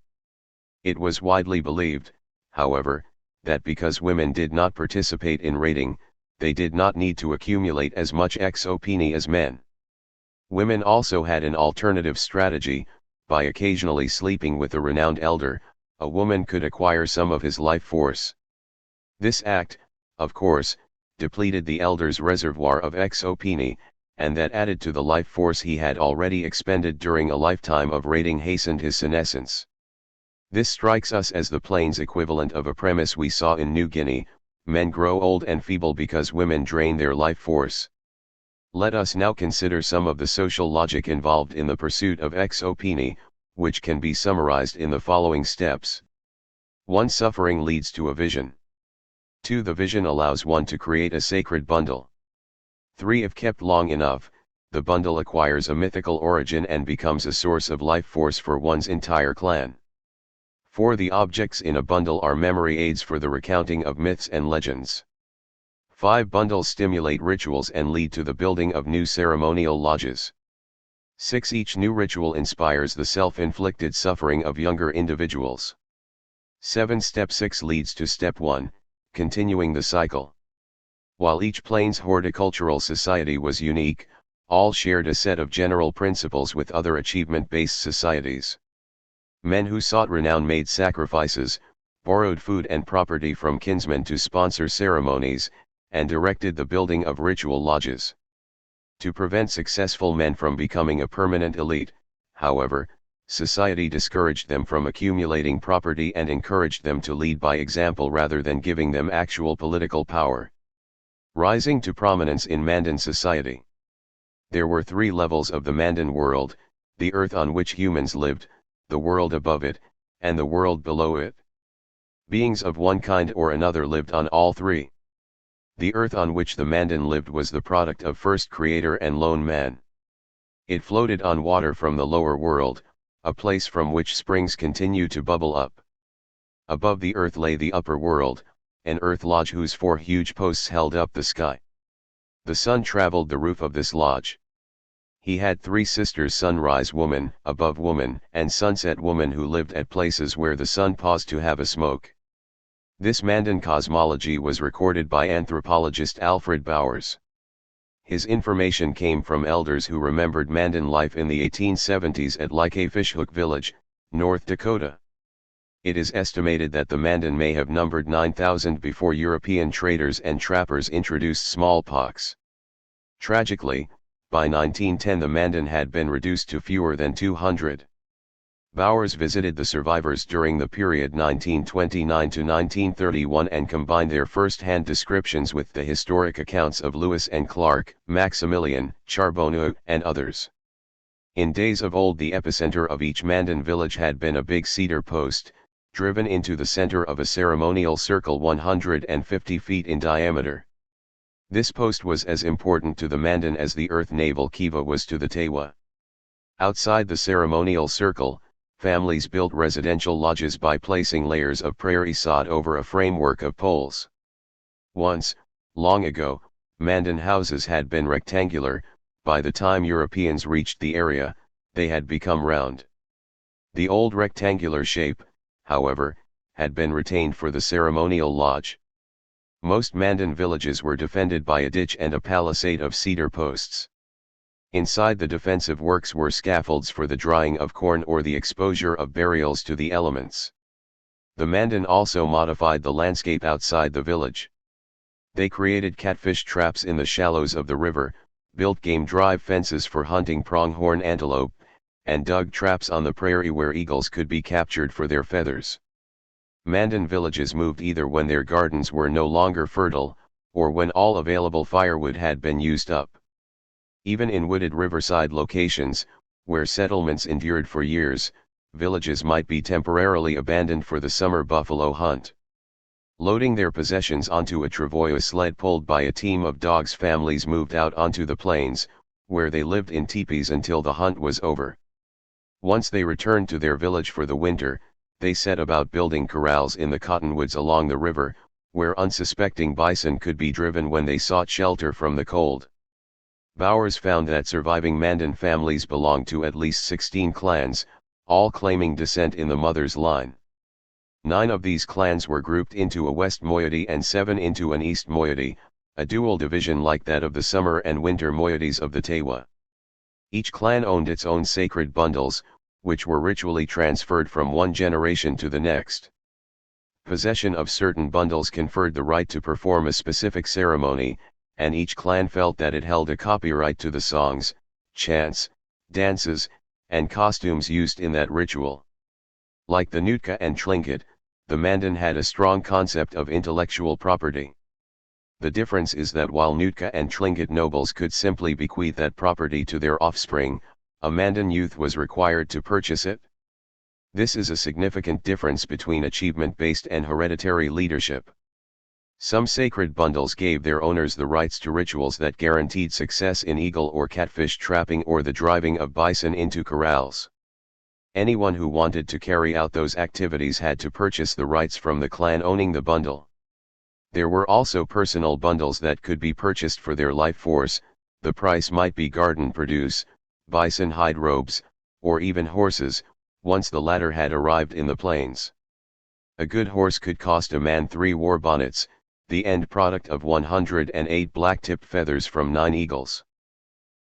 It was widely believed, however, that because women did not participate in raiding, they did not need to accumulate as much Xopini as men. Women also had an alternative strategy. By occasionally sleeping with a renowned elder, a woman could acquire some of his life force. This act, of course, depleted the elder's reservoir of Xopini, and that added to the life force he had already expended during a lifetime of raiding hastened his senescence. This strikes us as the Plains equivalent of a premise we saw in New Guinea: men grow old and feeble because women drain their life force. Let us now consider some of the social logic involved in the pursuit of Xopini, which can be summarized in the following steps. 1. Suffering leads to a vision. 2. The vision allows one to create a sacred bundle. 3. If kept long enough, the bundle acquires a mythical origin and becomes a source of life force for one's entire clan. 4. The objects in a bundle are memory aids for the recounting of myths and legends. 5. Bundles stimulate rituals and lead to the building of new ceremonial lodges. 6. Each new ritual inspires the self-inflicted suffering of younger individuals. 7. Step 6 leads to Step 1, continuing the cycle. While each Plains horticultural society was unique, all shared a set of general principles with other achievement-based societies. Men who sought renown made sacrifices, borrowed food and property from kinsmen to sponsor ceremonies, and directed the building of ritual lodges. To prevent successful men from becoming a permanent elite, however, society discouraged them from accumulating property and encouraged them to lead by example rather than giving them actual political power. Rising to prominence in Mandan society. There were 3 levels of the Mandan world: the earth on which humans lived, the world above it, and the world below it. Beings of one kind or another lived on all 3. The earth on which the Mandan lived was the product of first creator and lone man. It floated on water from the lower world, a place from which springs continue to bubble up. Above the earth lay the upper world, an earth lodge whose 4 huge posts held up the sky. The sun traveled the roof of this lodge. He had 3 sisters: Sunrise Woman, Above Woman, and Sunset Woman, who lived at places where the sun paused to have a smoke. This Mandan cosmology was recorded by anthropologist Alfred Bowers. His information came from elders who remembered Mandan life in the 1870s at Like Fishhook Village, North Dakota. It is estimated that the Mandan may have numbered 9,000 before European traders and trappers introduced smallpox. Tragically, by 1910 the Mandan had been reduced to fewer than 200. Bowers visited the survivors during the period 1929 to 1931 and combined their first-hand descriptions with the historic accounts of Lewis and Clark, Maximilian, Charbonneau, and others. In days of old, the epicenter of each Mandan village had been a big cedar post, driven into the center of a ceremonial circle 150 feet in diameter. This post was as important to the Mandan as the earth navel kiva was to the Tewa. Outside the ceremonial circle, families built residential lodges by placing layers of prairie sod over a framework of poles. Once, long ago, Mandan houses had been rectangular. By the time Europeans reached the area, they had become round. The old rectangular shape, however, had been retained for the ceremonial lodge. Most Mandan villages were defended by a ditch and a palisade of cedar posts. Inside the defensive works were scaffolds for the drying of corn or the exposure of burials to the elements. The Mandan also modified the landscape outside the village. They created catfish traps in the shallows of the river, built game drive fences for hunting pronghorn antelope, and dug traps on the prairie where eagles could be captured for their feathers. Mandan villages moved either when their gardens were no longer fertile, or when all available firewood had been used up. Even in wooded riverside locations, where settlements endured for years, villages might be temporarily abandoned for the summer buffalo hunt. Loading their possessions onto a travois sled pulled by a team of dogs, families moved out onto the plains, where they lived in teepees until the hunt was over. Once they returned to their village for the winter, they set about building corrals in the cottonwoods along the river, where unsuspecting bison could be driven when they sought shelter from the cold. Bowers found that surviving Mandan families belonged to at least 16 clans, all claiming descent in the mother's line. 9 of these clans were grouped into a West Moiety and 7 into an East Moiety, a dual division like that of the summer and winter moieties of the Tewa. Each clan owned its own sacred bundles, which were ritually transferred from one generation to the next. Possession of certain bundles conferred the right to perform a specific ceremony, and each clan felt that it held a copyright to the songs, chants, dances, and costumes used in that ritual. Like the Nootka and Tlingit, the Mandan had a strong concept of intellectual property. The difference is that while Nootka and Tlingit nobles could simply bequeath that property to their offspring, a Mandan youth was required to purchase it. This is a significant difference between achievement-based and hereditary leadership. Some sacred bundles gave their owners the rights to rituals that guaranteed success in eagle or catfish trapping or the driving of bison into corrals. Anyone who wanted to carry out those activities had to purchase the rights from the clan owning the bundle. There were also personal bundles that could be purchased for their life force. The price might be garden produce, bison hide robes, or even horses, once the latter had arrived in the plains. A good horse could cost a man 3 war bonnets, the end product of 108 black-tipped feathers from 9 eagles.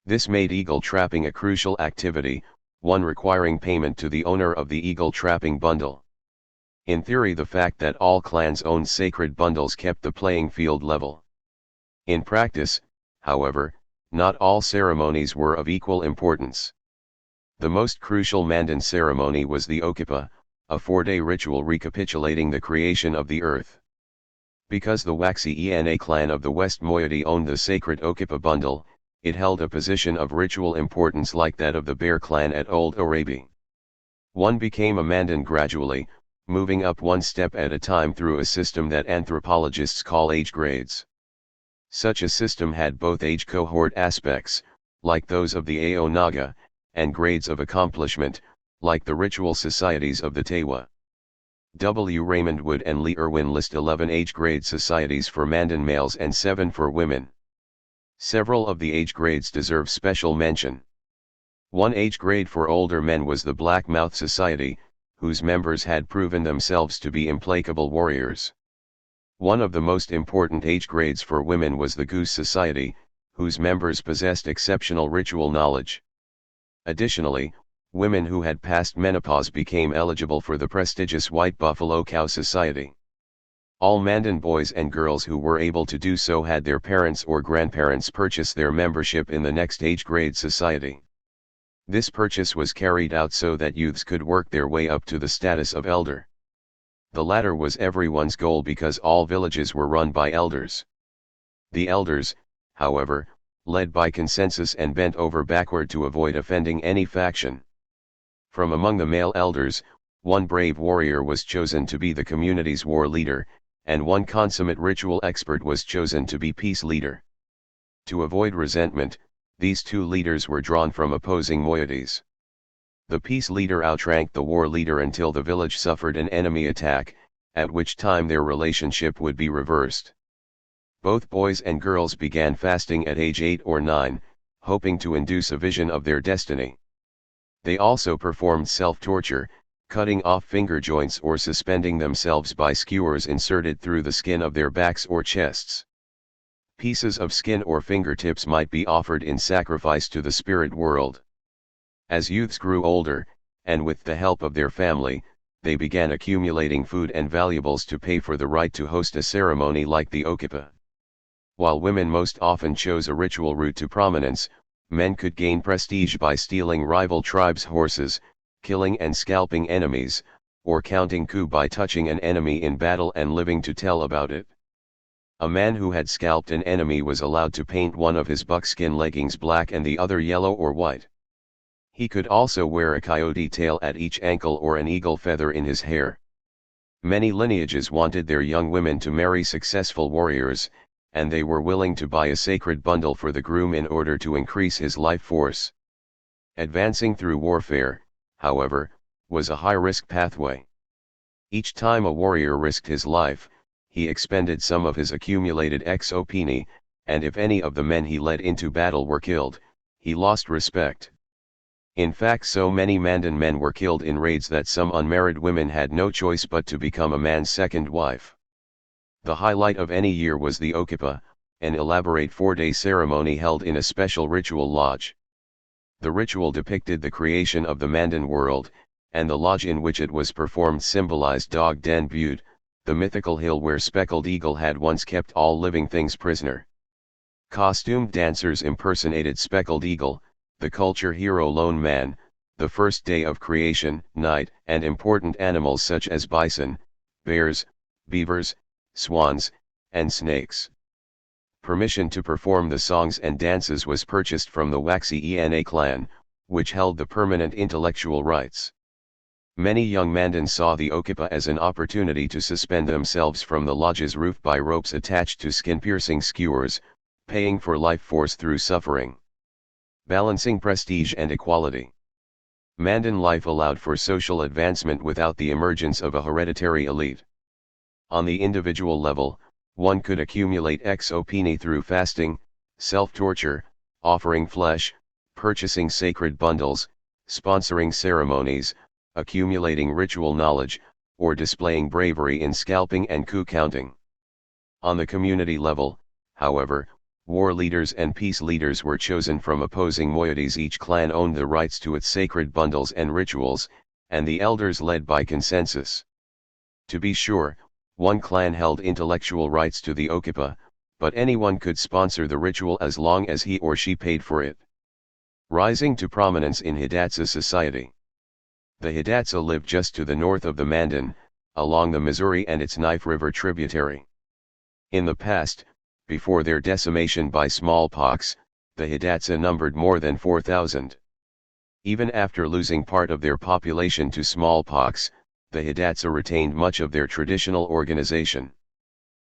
This made eagle trapping a crucial activity, one requiring payment to the owner of the eagle trapping bundle. In theory, the fact that all clans owned sacred bundles kept the playing field level. In practice, however, not all ceremonies were of equal importance. The most crucial Mandan ceremony was the Okipa, a 4-day ritual recapitulating the creation of the earth. Because the Waxy Ena clan of the West Moiety owned the sacred Okipa bundle, it held a position of ritual importance like that of the Bear clan at Old Arabi. One became a Mandan gradually, moving up one step at a time through a system that anthropologists call age grades. Such a system had both age cohort aspects, like those of the Ao Naga, and grades of accomplishment, like the ritual societies of the Tewa. W. Raymond Wood and Lee Irwin list 11 age grade societies for Mandan males and 7 for women. Several of the age grades deserve special mention. One age grade for older men was the Black Mouth Society, whose members had proven themselves to be implacable warriors. One of the most important age grades for women was the Goose Society, whose members possessed exceptional ritual knowledge. Additionally, women who had passed menopause became eligible for the prestigious White Buffalo Cow Society. All Mandan boys and girls who were able to do so had their parents or grandparents purchase their membership in the next age grade society. This purchase was carried out so that youths could work their way up to the status of elder. The latter was everyone's goal because all villages were run by elders. The elders, however, led by consensus and bent over backward to avoid offending any faction. From among the male elders, one brave warrior was chosen to be the community's war leader, and one consummate ritual expert was chosen to be peace leader. To avoid resentment, these two leaders were drawn from opposing moieties. The peace leader outranked the war leader until the village suffered an enemy attack, at which time their relationship would be reversed. Both boys and girls began fasting at age 8 or 9, hoping to induce a vision of their destiny. They also performed self-torture, cutting off finger joints or suspending themselves by skewers inserted through the skin of their backs or chests. Pieces of skin or fingertips might be offered in sacrifice to the spirit world. As youths grew older, and with the help of their family, they began accumulating food and valuables to pay for the right to host a ceremony like the Okipa. While women most often chose a ritual route to prominence, men could gain prestige by stealing rival tribes' horses, killing and scalping enemies, or counting coup by touching an enemy in battle and living to tell about it. A man who had scalped an enemy was allowed to paint one of his buckskin leggings black and the other yellow or white. He could also wear a coyote tail at each ankle or an eagle feather in his hair. Many lineages wanted their young women to marry successful warriors, and they were willing to buy a sacred bundle for the groom in order to increase his life force. Advancing through warfare, however, was a high-risk pathway. Each time a warrior risked his life, he expended some of his accumulated exopini, and if any of the men he led into battle were killed, he lost respect. In fact, so many Mandan men were killed in raids that some unmarried women had no choice but to become a man's second wife. The highlight of any year was the Okipa, an elaborate 4-day ceremony held in a special ritual lodge. The ritual depicted the creation of the Mandan world, and the lodge in which it was performed symbolized Dog Den Butte, the mythical hill where Speckled Eagle had once kept all living things prisoner. Costumed dancers impersonated Speckled Eagle, the culture hero Lone Man, the first day of creation, night, and important animals such as bison, bears, beavers, swans, and snakes. Permission to perform the songs and dances was purchased from the Waxy Ena clan, which held the permanent intellectual rights. Many young Mandans saw the Okipa as an opportunity to suspend themselves from the lodge's roof by ropes attached to skin-piercing skewers, paying for life force through suffering. Balancing prestige and equality. Mandan life allowed for social advancement without the emergence of a hereditary elite. On the individual level, one could accumulate exopini through fasting, self-torture, offering flesh, purchasing sacred bundles, sponsoring ceremonies, accumulating ritual knowledge, or displaying bravery in scalping and coup counting. On the community level, however, war leaders and peace leaders were chosen from opposing moieties. Each clan owned the rights to its sacred bundles and rituals, and the elders led by consensus. To be sure, one clan held intellectual rights to the Okipa, but anyone could sponsor the ritual as long as he or she paid for it. Rising to prominence in Hidatsa society. The Hidatsa lived just to the north of the Mandan, along the Missouri and its Knife River tributary. In the past, before their decimation by smallpox, the Hidatsa numbered more than 4,000. Even after losing part of their population to smallpox, the Hidatsa retained much of their traditional organization.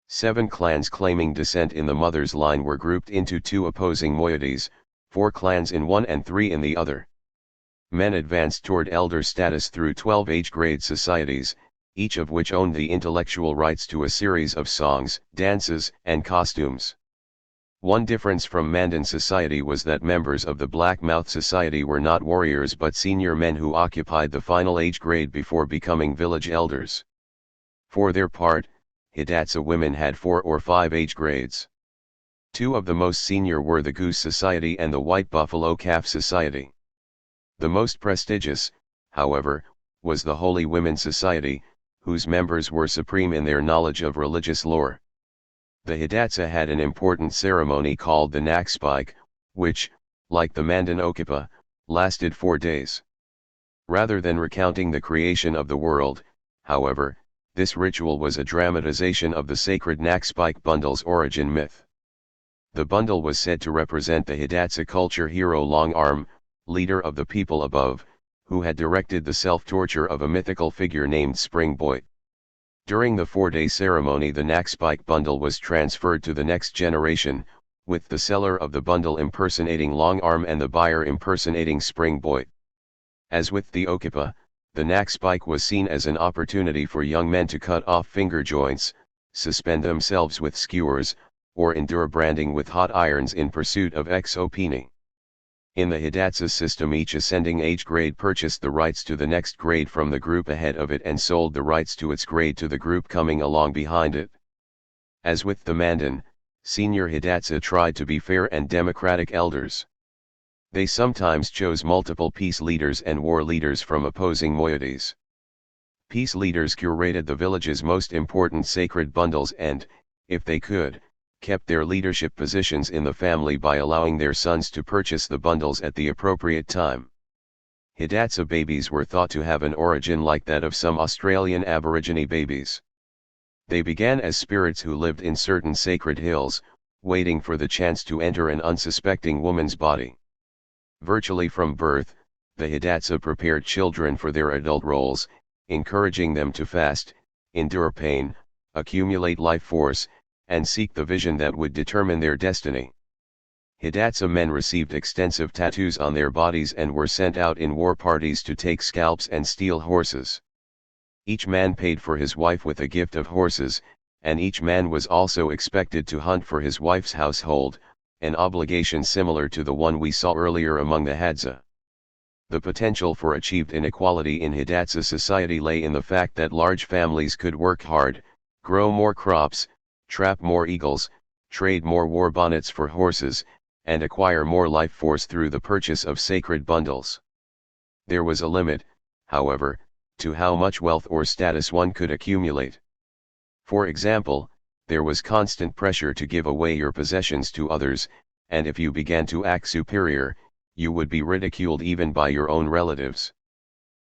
7 clans claiming descent in the mother's line were grouped into 2 opposing moieties, 4 clans in one and 3 in the other. Men advanced toward elder status through 12 age-grade societies, each of which owned the intellectual rights to a series of songs, dances, and costumes. One difference from Mandan society was that members of the Black Mouth Society were not warriors but senior men who occupied the final age grade before becoming village elders. For their part, Hidatsa women had 4 or 5 age grades. 2 of the most senior were the Goose Society and the White Buffalo Calf Society. The most prestigious, however, was the Holy Women Society, whose members were supreme in their knowledge of religious lore. The Hidatsa had an important ceremony called the Nakspike, which, like the Mandan Okipa, lasted 4 days. Rather than recounting the creation of the world, however, this ritual was a dramatization of the sacred Nakspike bundle's origin myth. The bundle was said to represent the Hidatsa culture hero Long Arm, leader of the people above, who had directed the self-torture of a mythical figure named Spring Boy. During the 4-day ceremony, the Nakspike bundle was transferred to the next generation, with the seller of the bundle impersonating Long Arm and the buyer impersonating Spring Boy. As with the Okipa, the Nakspike was seen as an opportunity for young men to cut off finger joints, suspend themselves with skewers, or endure branding with hot irons in pursuit of exopeny. In the Hidatsa system, each ascending age grade purchased the rights to the next grade from the group ahead of it and sold the rights to its grade to the group coming along behind it. As with the Mandan, senior Hidatsa tried to be fair and democratic elders. They sometimes chose multiple peace leaders and war leaders from opposing moieties. Peace leaders curated the village's most important sacred bundles and, if they could, kept their leadership positions in the family by allowing their sons to purchase the bundles at the appropriate time. Hidatsa babies were thought to have an origin like that of some Australian Aborigine babies. They began as spirits who lived in certain sacred hills, waiting for the chance to enter an unsuspecting woman's body. Virtually from birth, the Hidatsa prepared children for their adult roles, encouraging them to fast, endure pain, accumulate life force, and seek the vision that would determine their destiny. Hidatsa men received extensive tattoos on their bodies and were sent out in war parties to take scalps and steal horses. Each man paid for his wife with a gift of horses, and each man was also expected to hunt for his wife's household, an obligation similar to the one we saw earlier among the Hadza. The potential for achieved inequality in Hidatsa society lay in the fact that large families could work hard, grow more crops, trap more eagles, trade more war bonnets for horses, and acquire more life force through the purchase of sacred bundles. There was a limit, however, to how much wealth or status one could accumulate. For example, there was constant pressure to give away your possessions to others, and if you began to act superior, you would be ridiculed even by your own relatives.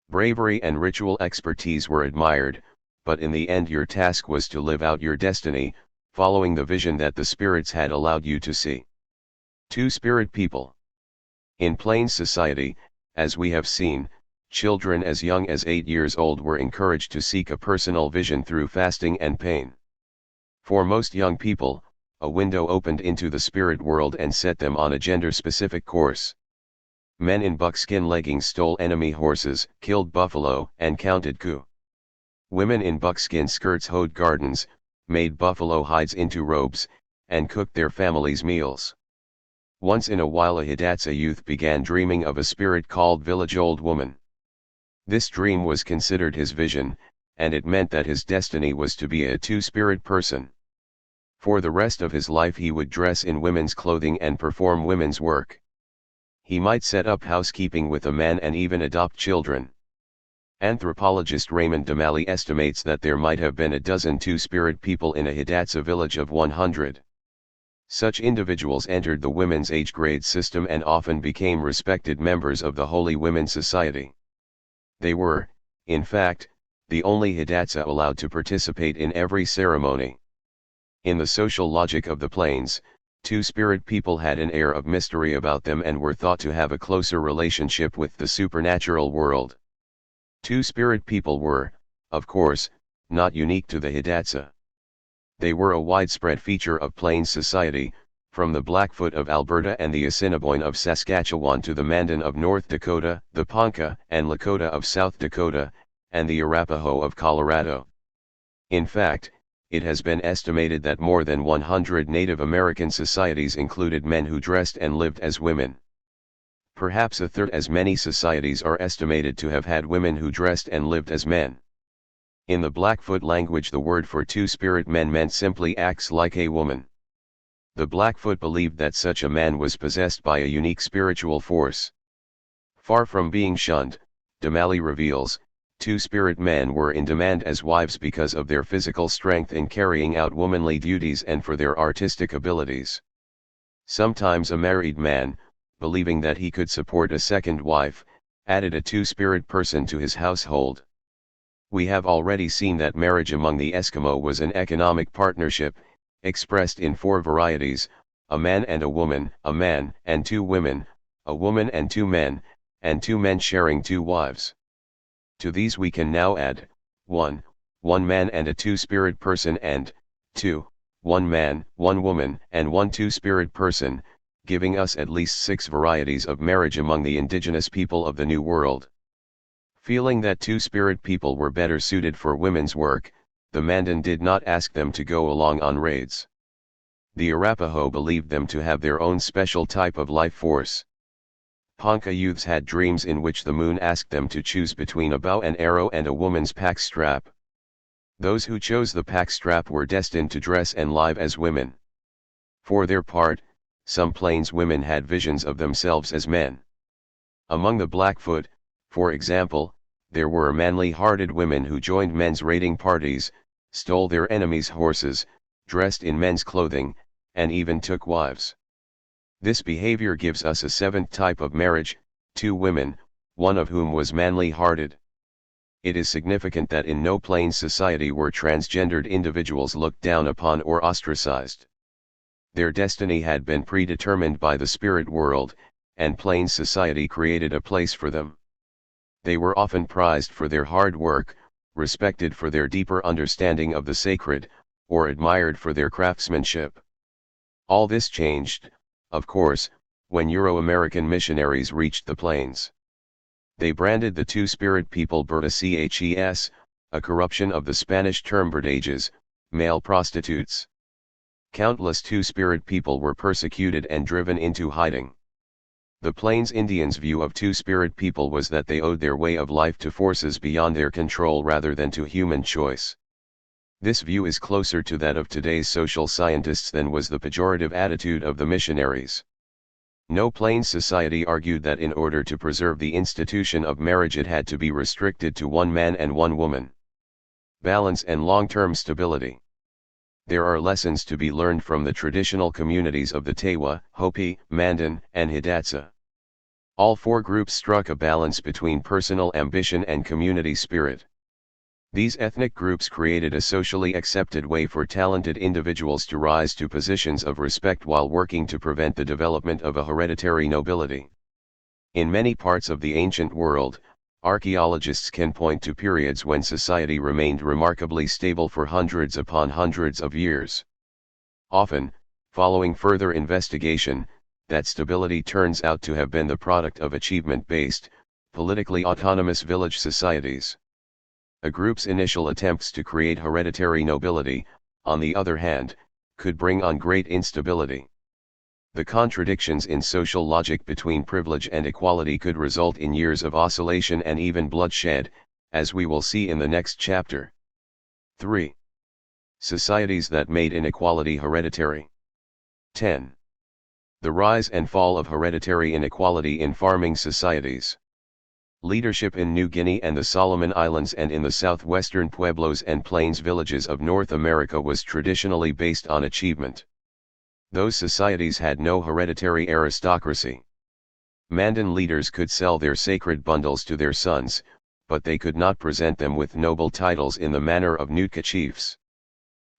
Bravery and ritual expertise were admired, but in the end your task was to live out your destiny, following the vision that the spirits had allowed you to see. Two-spirit people. In Plains society, as we have seen, children as young as 8 years old were encouraged to seek a personal vision through fasting and pain. For most young people, a window opened into the spirit world and set them on a gender-specific course. Men in buckskin leggings stole enemy horses, killed buffalo, and counted ku. Women in buckskin skirts hoed gardens, made buffalo hides into robes, and cooked their families' meals. Once in a while a Hidatsa youth began dreaming of a spirit called village old woman. This dream was considered his vision, and it meant that his destiny was to be a two-spirit person. For the rest of his life he would dress in women's clothing and perform women's work. He might set up housekeeping with a man and even adopt children. Anthropologist Raymond Damali estimates that there might have been a dozen two-spirit people in a Hidatsa village of 100. Such individuals entered the women's age grade system and often became respected members of the Holy Women Society. They were, in fact, the only Hidatsa allowed to participate in every ceremony. In the social logic of the Plains, two-spirit people had an air of mystery about them and were thought to have a closer relationship with the supernatural world. Two-spirit people were, of course, not unique to the Hidatsa. They were a widespread feature of Plains society, from the Blackfoot of Alberta and the Assiniboine of Saskatchewan to the Mandan of North Dakota, the Ponca and Lakota of South Dakota, and the Arapaho of Colorado. In fact, it has been estimated that more than 100 Native American societies included men who dressed and lived as women. Perhaps a third as many societies are estimated to have had women who dressed and lived as men. In the Blackfoot language, the word for two-spirit men meant simply acts like a woman. The Blackfoot believed that such a man was possessed by a unique spiritual force. Far from being shunned, Damali reveals, two-spirit men were in demand as wives because of their physical strength in carrying out womanly duties and for their artistic abilities. Sometimes a married man, believing that he could support a second wife, added a two-spirit person to his household. We have already seen that marriage among the Eskimo was an economic partnership, expressed in four varieties: a man and a woman, a man and two women, a woman and two men, and two men sharing two wives. To these we can now add 1. One man and a two-spirit person, and 2. One man, one woman, and one two-spirit person, giving us at least 6 varieties of marriage among the indigenous people of the New World. Feeling that two-spirit people were better suited for women's work, the Mandan did not ask them to go along on raids. The Arapaho believed them to have their own special type of life force. Ponca youths had dreams in which the moon asked them to choose between a bow and arrow and a woman's pack strap. Those who chose the pack strap were destined to dress and live as women. For their part, some Plains women had visions of themselves as men. Among the Blackfoot, for example, there were manly-hearted women who joined men's raiding parties, stole their enemies' horses, dressed in men's clothing, and even took wives. This behavior gives us a 7th type of marriage, 2 women, one of whom was manly-hearted. It is significant that in no Plains society were transgendered individuals looked down upon or ostracized. Their destiny had been predetermined by the spirit world, and Plains society created a place for them. They were often prized for their hard work, respected for their deeper understanding of the sacred, or admired for their craftsmanship. All this changed, of course, when Euro-American missionaries reached the Plains. They branded the two-spirit people Bertas, a corruption of the Spanish term verdages, male prostitutes. Countless two-spirit people were persecuted and driven into hiding. The Plains Indians' view of two-spirit people was that they owed their way of life to forces beyond their control rather than to human choice. This view is closer to that of today's social scientists than was the pejorative attitude of the missionaries. No Plains society argued that in order to preserve the institution of marriage it had to be restricted to one man and one woman. Balance and long-term stability. There are lessons to be learned from the traditional communities of the Tewa, Hopi, Mandan, and Hidatsa. All 4 groups struck a balance between personal ambition and community spirit. These ethnic groups created a socially accepted way for talented individuals to rise to positions of respect while working to prevent the development of a hereditary nobility. In many parts of the ancient world, archaeologists can point to periods when society remained remarkably stable for hundreds upon hundreds of years. Often, following further investigation, that stability turns out to have been the product of achievement-based, politically autonomous village societies. A group's initial attempts to create hereditary nobility, on the other hand, could bring on great instability. The contradictions in social logic between privilege and equality could result in years of oscillation and even bloodshed, as we will see in the next chapter. 3. Societies that made inequality hereditary. 10. The rise and fall of hereditary inequality in farming societies. Leadership in New Guinea and the Solomon Islands and in the southwestern pueblos and plains villages of North America was traditionally based on achievement. Those societies had no hereditary aristocracy. Mandan leaders could sell their sacred bundles to their sons, but they could not present them with noble titles in the manner of Nootka chiefs.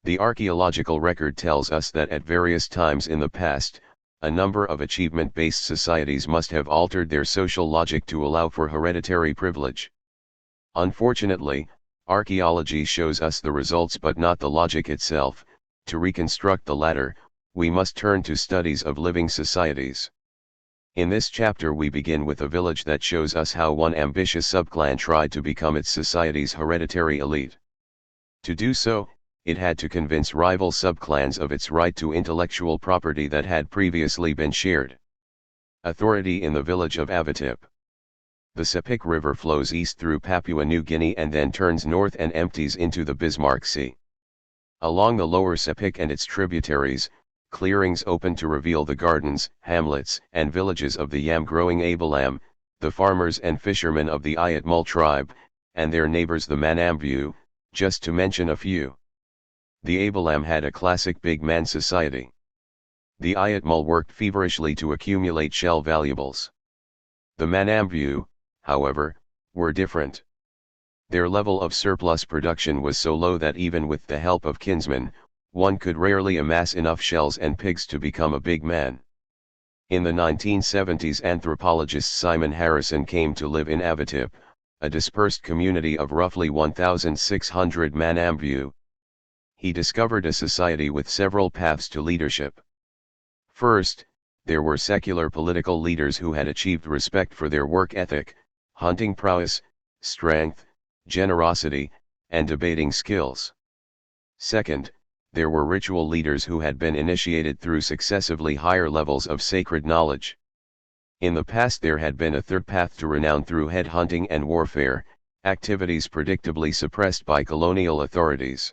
The archaeological record tells us that at various times in the past, a number of achievement-based societies must have altered their social logic to allow for hereditary privilege. Unfortunately, archaeology shows us the results but not the logic itself. To reconstruct the latter, we must turn to studies of living societies. In this chapter we begin with a village that shows us how one ambitious subclan tried to become its society's hereditary elite. To do so, it had to convince rival subclans of its right to intellectual property that had previously been shared. Authority in the village of Avitip. The Sepik River flows east through Papua New Guinea and then turns north and empties into the Bismarck Sea. Along the lower Sepik and its tributaries, clearings open to reveal the gardens, hamlets, and villages of the yam-growing Abalam, the farmers and fishermen of the Ayatmul tribe, and their neighbors the Manambu, just to mention a few. The Abalam had a classic big man society. The Ayatmal worked feverishly to accumulate shell valuables. The Manambu, however, were different. Their level of surplus production was so low that even with the help of kinsmen, one could rarely amass enough shells and pigs to become a big man. In the 1970s, anthropologist Simon Harrison came to live in Avitip, a dispersed community of roughly 1,600 Manambu. He discovered a society with several paths to leadership. First, there were secular political leaders who had achieved respect for their work ethic, hunting prowess, strength, generosity, and debating skills. Second, there were ritual leaders who had been initiated through successively higher levels of sacred knowledge. In the past there had been a third path to renown through headhunting and warfare, activities predictably suppressed by colonial authorities.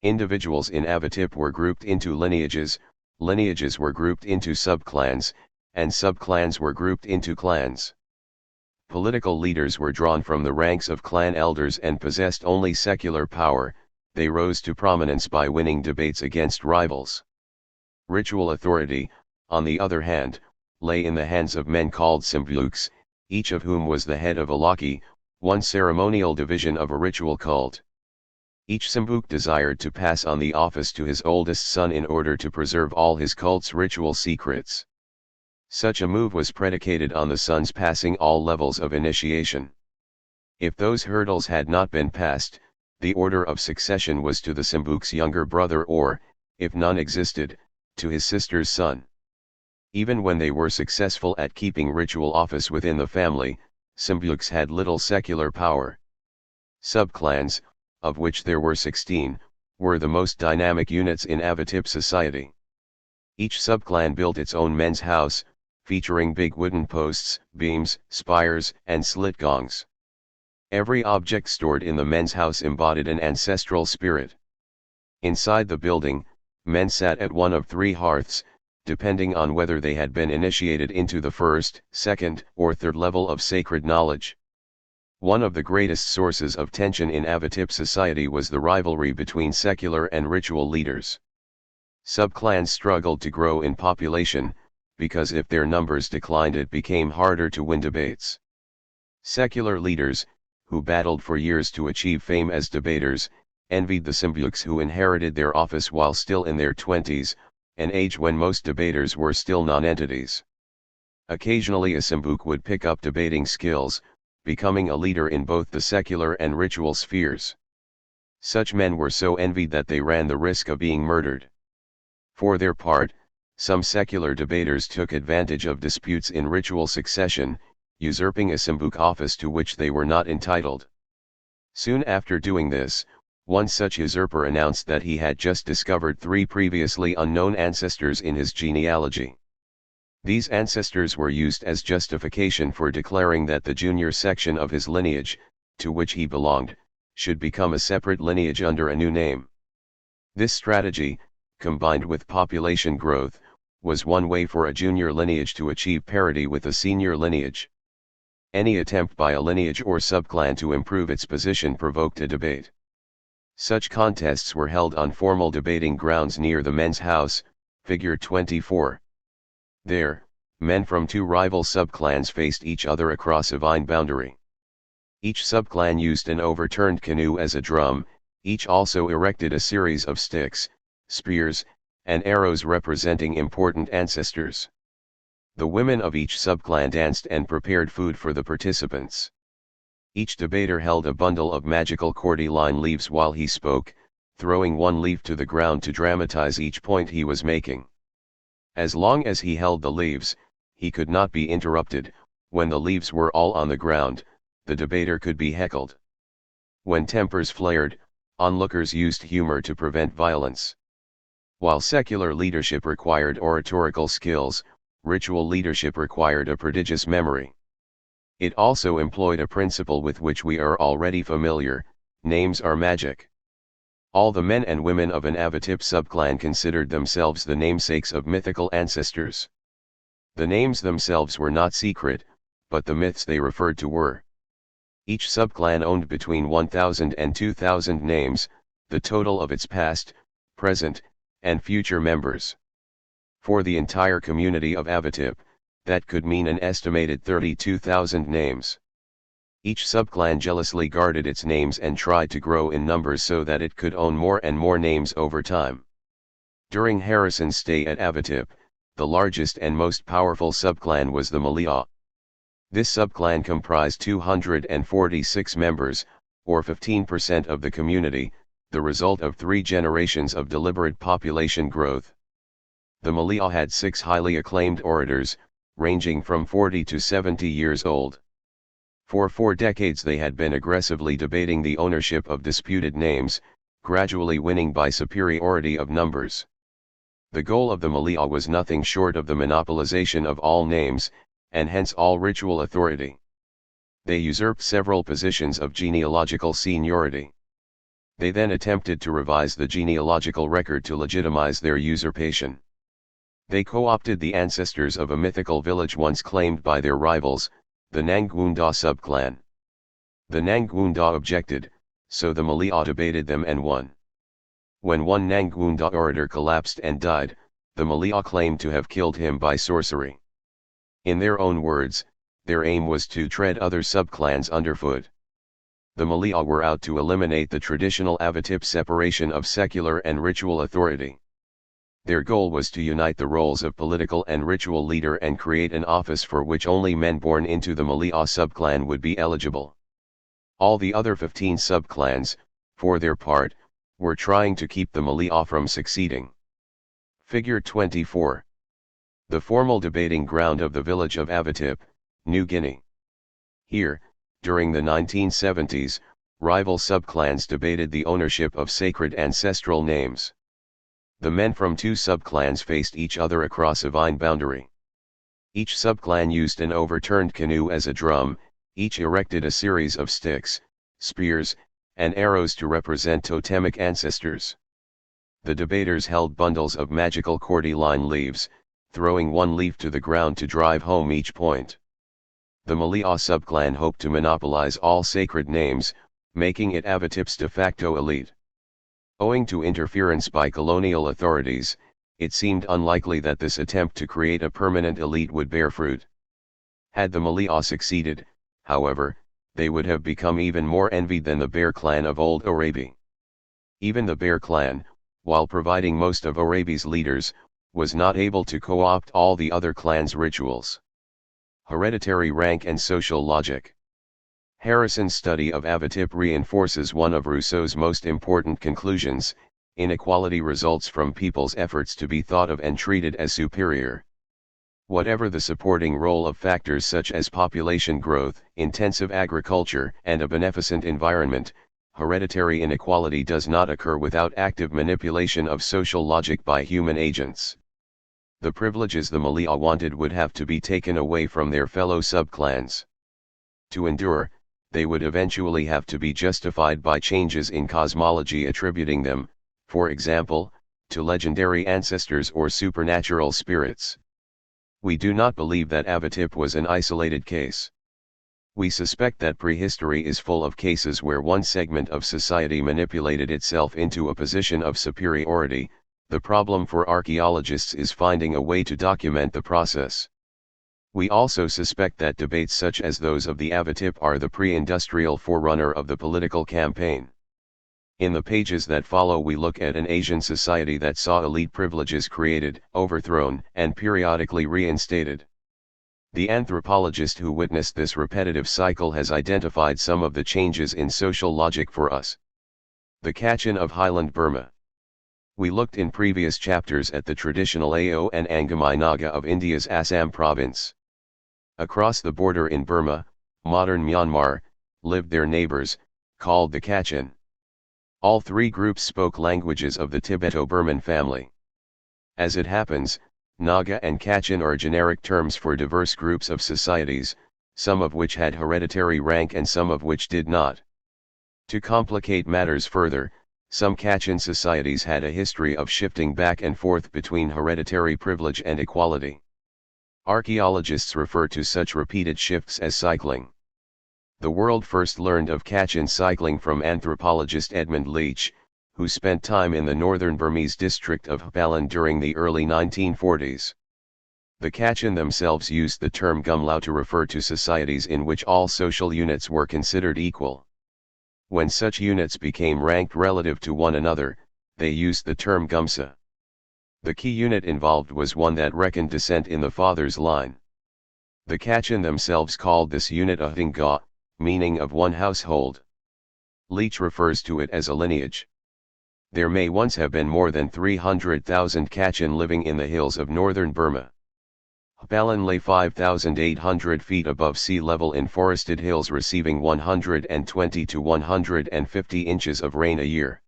Individuals in Avitip were grouped into lineages, lineages were grouped into subclans, and subclans were grouped into clans. Political leaders were drawn from the ranks of clan elders and possessed only secular power. They rose to prominence by winning debates against rivals. Ritual authority, on the other hand, lay in the hands of men called Simbuks, each of whom was the head of a laki, one ceremonial division of a ritual cult. Each Simbuk desired to pass on the office to his oldest son in order to preserve all his cult's ritual secrets. Such a move was predicated on the sons passing all levels of initiation. If those hurdles had not been passed, the order of succession was to the Simbuk's younger brother or, if none existed, to his sister's son. Even when they were successful at keeping ritual office within the family, Simbuks had little secular power. Subclans, of which there were 16, were the most dynamic units in Avitip society. Each subclan built its own men's house, featuring big wooden posts, beams, spires, and slit gongs. Every object stored in the men's house embodied an ancestral spirit. Inside the building, men sat at one of 3 hearths, depending on whether they had been initiated into the first, second, or third level of sacred knowledge. One of the greatest sources of tension in Avitip society was the rivalry between secular and ritual leaders. Subclans struggled to grow in population, because if their numbers declined it became harder to win debates. Secular leaders, who battled for years to achieve fame as debaters, envied the Simbuks who inherited their office while still in their 20s, an age when most debaters were still non-entities. Occasionally a Simbuk would pick up debating skills, becoming a leader in both the secular and ritual spheres. Such men were so envied that they ran the risk of being murdered. For their part, some secular debaters took advantage of disputes in ritual succession, usurping a Simbuk office to which they were not entitled. Soon after doing this, one such usurper announced that he had just discovered 3 previously unknown ancestors in his genealogy. These ancestors were used as justification for declaring that the junior section of his lineage, to which he belonged, should become a separate lineage under a new name. This strategy, combined with population growth, was one way for a junior lineage to achieve parity with a senior lineage. Any attempt by a lineage or subclan to improve its position provoked a debate. Such contests were held on formal debating grounds near the men's house, figure 24. There, men from 2 rival subclans faced each other across a vine boundary. Each subclan used an overturned canoe as a drum, each also erected a series of sticks, spears, and arrows representing important ancestors. The women of each subclan danced and prepared food for the participants. Each debater held a bundle of magical cordyline leaves while he spoke, throwing one leaf to the ground to dramatize each point he was making. As long as he held the leaves, he could not be interrupted. When the leaves were all on the ground, the debater could be heckled. When tempers flared, onlookers used humor to prevent violence. While secular leadership required oratorical skills, ritual leadership required a prodigious memory. It also employed a principle with which we are already familiar: names are magic. All the men and women of an Avitip subclan considered themselves the namesakes of mythical ancestors. The names themselves were not secret, but the myths they referred to were. Each subclan owned between 1,000 and 2,000 names, the total of its past, present, and future members. For the entire community of Avitip, that could mean an estimated 32,000 names. Each subclan jealously guarded its names and tried to grow in numbers so that it could own more and more names over time. During Harrison's stay at Avitip, the largest and most powerful subclan was the Malia. This subclan comprised 246 members, or 15% of the community, the result of 3 generations of deliberate population growth. The Malia had 6 highly acclaimed orators, ranging from 40 to 70 years old. For 4 decades they had been aggressively debating the ownership of disputed names, gradually winning by superiority of numbers. The goal of the Malia was nothing short of the monopolization of all names, and hence all ritual authority. They usurped several positions of genealogical seniority. They then attempted to revise the genealogical record to legitimize their usurpation. They co-opted the ancestors of a mythical village once claimed by their rivals, the Nangunda subclan. The Nangunda objected, so the Malia debated them and won. When one Nangunda orator collapsed and died, the Malia claimed to have killed him by sorcery. In their own words, their aim was to tread other subclans underfoot. The Malia were out to eliminate the traditional Avitip separation of secular and ritual authority. Their goal was to unite the roles of political and ritual leader and create an office for which only men born into the Malia subclan would be eligible. All the other 15 subclans, for their part, were trying to keep the Malia from succeeding. Figure 24. The formal debating ground of the village of Avitip, New Guinea. Here, during the 1970s, rival subclans debated the ownership of sacred ancestral names. The men from 2 subclans faced each other across a vine boundary. Each subclan used an overturned canoe as a drum, each erected a series of sticks, spears, and arrows to represent totemic ancestors. The debaters held bundles of magical cordyline leaves, throwing one leaf to the ground to drive home each point. The Malia subclan hoped to monopolize all sacred names, making it Avitip's de facto elite. Owing to interference by colonial authorities, it seemed unlikely that this attempt to create a permanent elite would bear fruit. Had the Malia succeeded, however, they would have become even more envied than the Bear clan of Old Arabia. Even the Bear clan, while providing most of Arabia's leaders, was not able to co-opt all the other clans' rituals. Hereditary rank and social logic. Harrison's study of Avitip reinforces one of Rousseau's most important conclusions: inequality results from people's efforts to be thought of and treated as superior. Whatever the supporting role of factors such as population growth, intensive agriculture, and a beneficent environment, hereditary inequality does not occur without active manipulation of social logic by human agents. The privileges the Malia wanted would have to be taken away from their fellow subclans. To endure, they would eventually have to be justified by changes in cosmology attributing them, for example, to legendary ancestors or supernatural spirits. We do not believe that Avitip was an isolated case. We suspect that prehistory is full of cases where one segment of society manipulated itself into a position of superiority. The problem for archaeologists is finding a way to document the process. We also suspect that debates such as those of the Avitip are the pre-industrial forerunner of the political campaign. In the pages that follow we look at an Asian society that saw elite privileges created, overthrown, and periodically reinstated. The anthropologist who witnessed this repetitive cycle has identified some of the changes in social logic for us. The Kachin of Highland Burma. We looked in previous chapters at the traditional Ao and Angami Naga of India's Assam province. Across the border in Burma, modern Myanmar, lived their neighbors, called the Kachin. All 3 groups spoke languages of the Tibeto-Burman family. As it happens, Naga and Kachin are generic terms for diverse groups of societies, some of which had hereditary rank and some of which did not. To complicate matters further, some Kachin societies had a history of shifting back and forth between hereditary privilege and equality. Archaeologists refer to such repeated shifts as cycling. The world first learned of Kachin cycling from anthropologist Edmund Leach, who spent time in the northern Burmese district of Hpalan during the early 1940s. The Kachin themselves used the term Gumlao to refer to societies in which all social units were considered equal. When such units became ranked relative to one another, they used the term Gumsa. The key unit involved was one that reckoned descent in the father's line. The Kachin themselves called this unit a Hinga, meaning of one household. Leach refers to it as a lineage. There may once have been more than 300,000 Kachin living in the hills of northern Burma. Hpalan lay 5,800 feet above sea level in forested hills, receiving 120 to 150 inches of rain a year.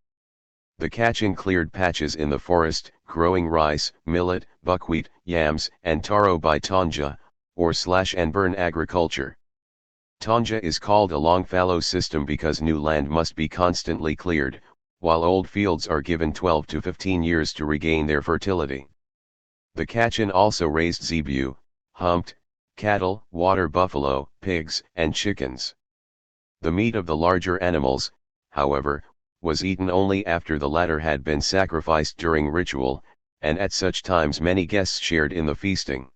The Kachin cleared patches in the forest, growing rice, millet, buckwheat, yams, and taro by tanja, or slash-and-burn agriculture. Tanja is called a long fallow system because new land must be constantly cleared, while old fields are given 12 to 15 years to regain their fertility. The Kachin also raised zebu, humped, cattle, water buffalo, pigs, and chickens. The meat of the larger animals, however, was eaten only after the latter had been sacrificed during ritual, and at such times many guests shared in the feasting.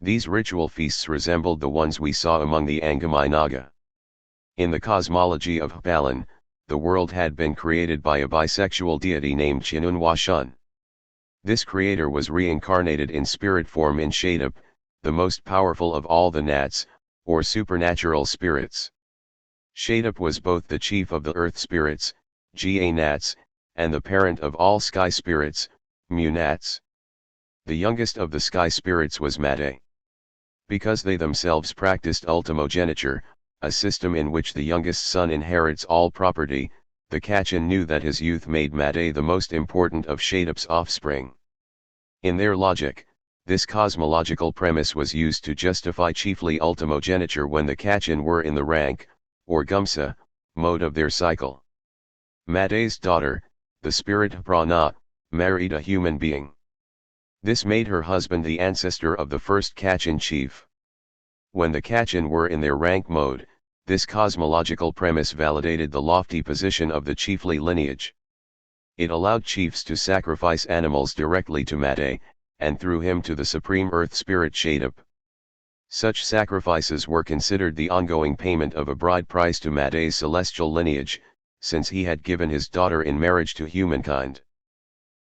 These ritual feasts resembled the ones we saw among the Angami Naga. In the cosmology of Hpalan, the world had been created by a bisexual deity named Chinunhua Shun. This creator was reincarnated in spirit form in Shadap, the most powerful of all the Nats, or supernatural spirits. Shadap was both the chief of the earth spirits, Ga Nats, and the parent of all sky spirits, Mu Nats. The youngest of the sky spirits was Mate. Because they themselves practiced ultimogeniture, a system in which the youngest son inherits all property, the Kachin knew that his youth made Mate the most important of Shadap's offspring. In their logic, this cosmological premise was used to justify chiefly ultimogeniture when the Kachin were in the rank, or Gumsa, mode of their cycle. Mate's daughter, the spirit Prana, married a human being. This made her husband the ancestor of the first Kachin chief. When the Kachin were in their rank mode, this cosmological premise validated the lofty position of the chiefly lineage. It allowed chiefs to sacrifice animals directly to Mate, and through him to the supreme earth spirit Shadap. Such sacrifices were considered the ongoing payment of a bride price to Mate's celestial lineage, since he had given his daughter in marriage to humankind.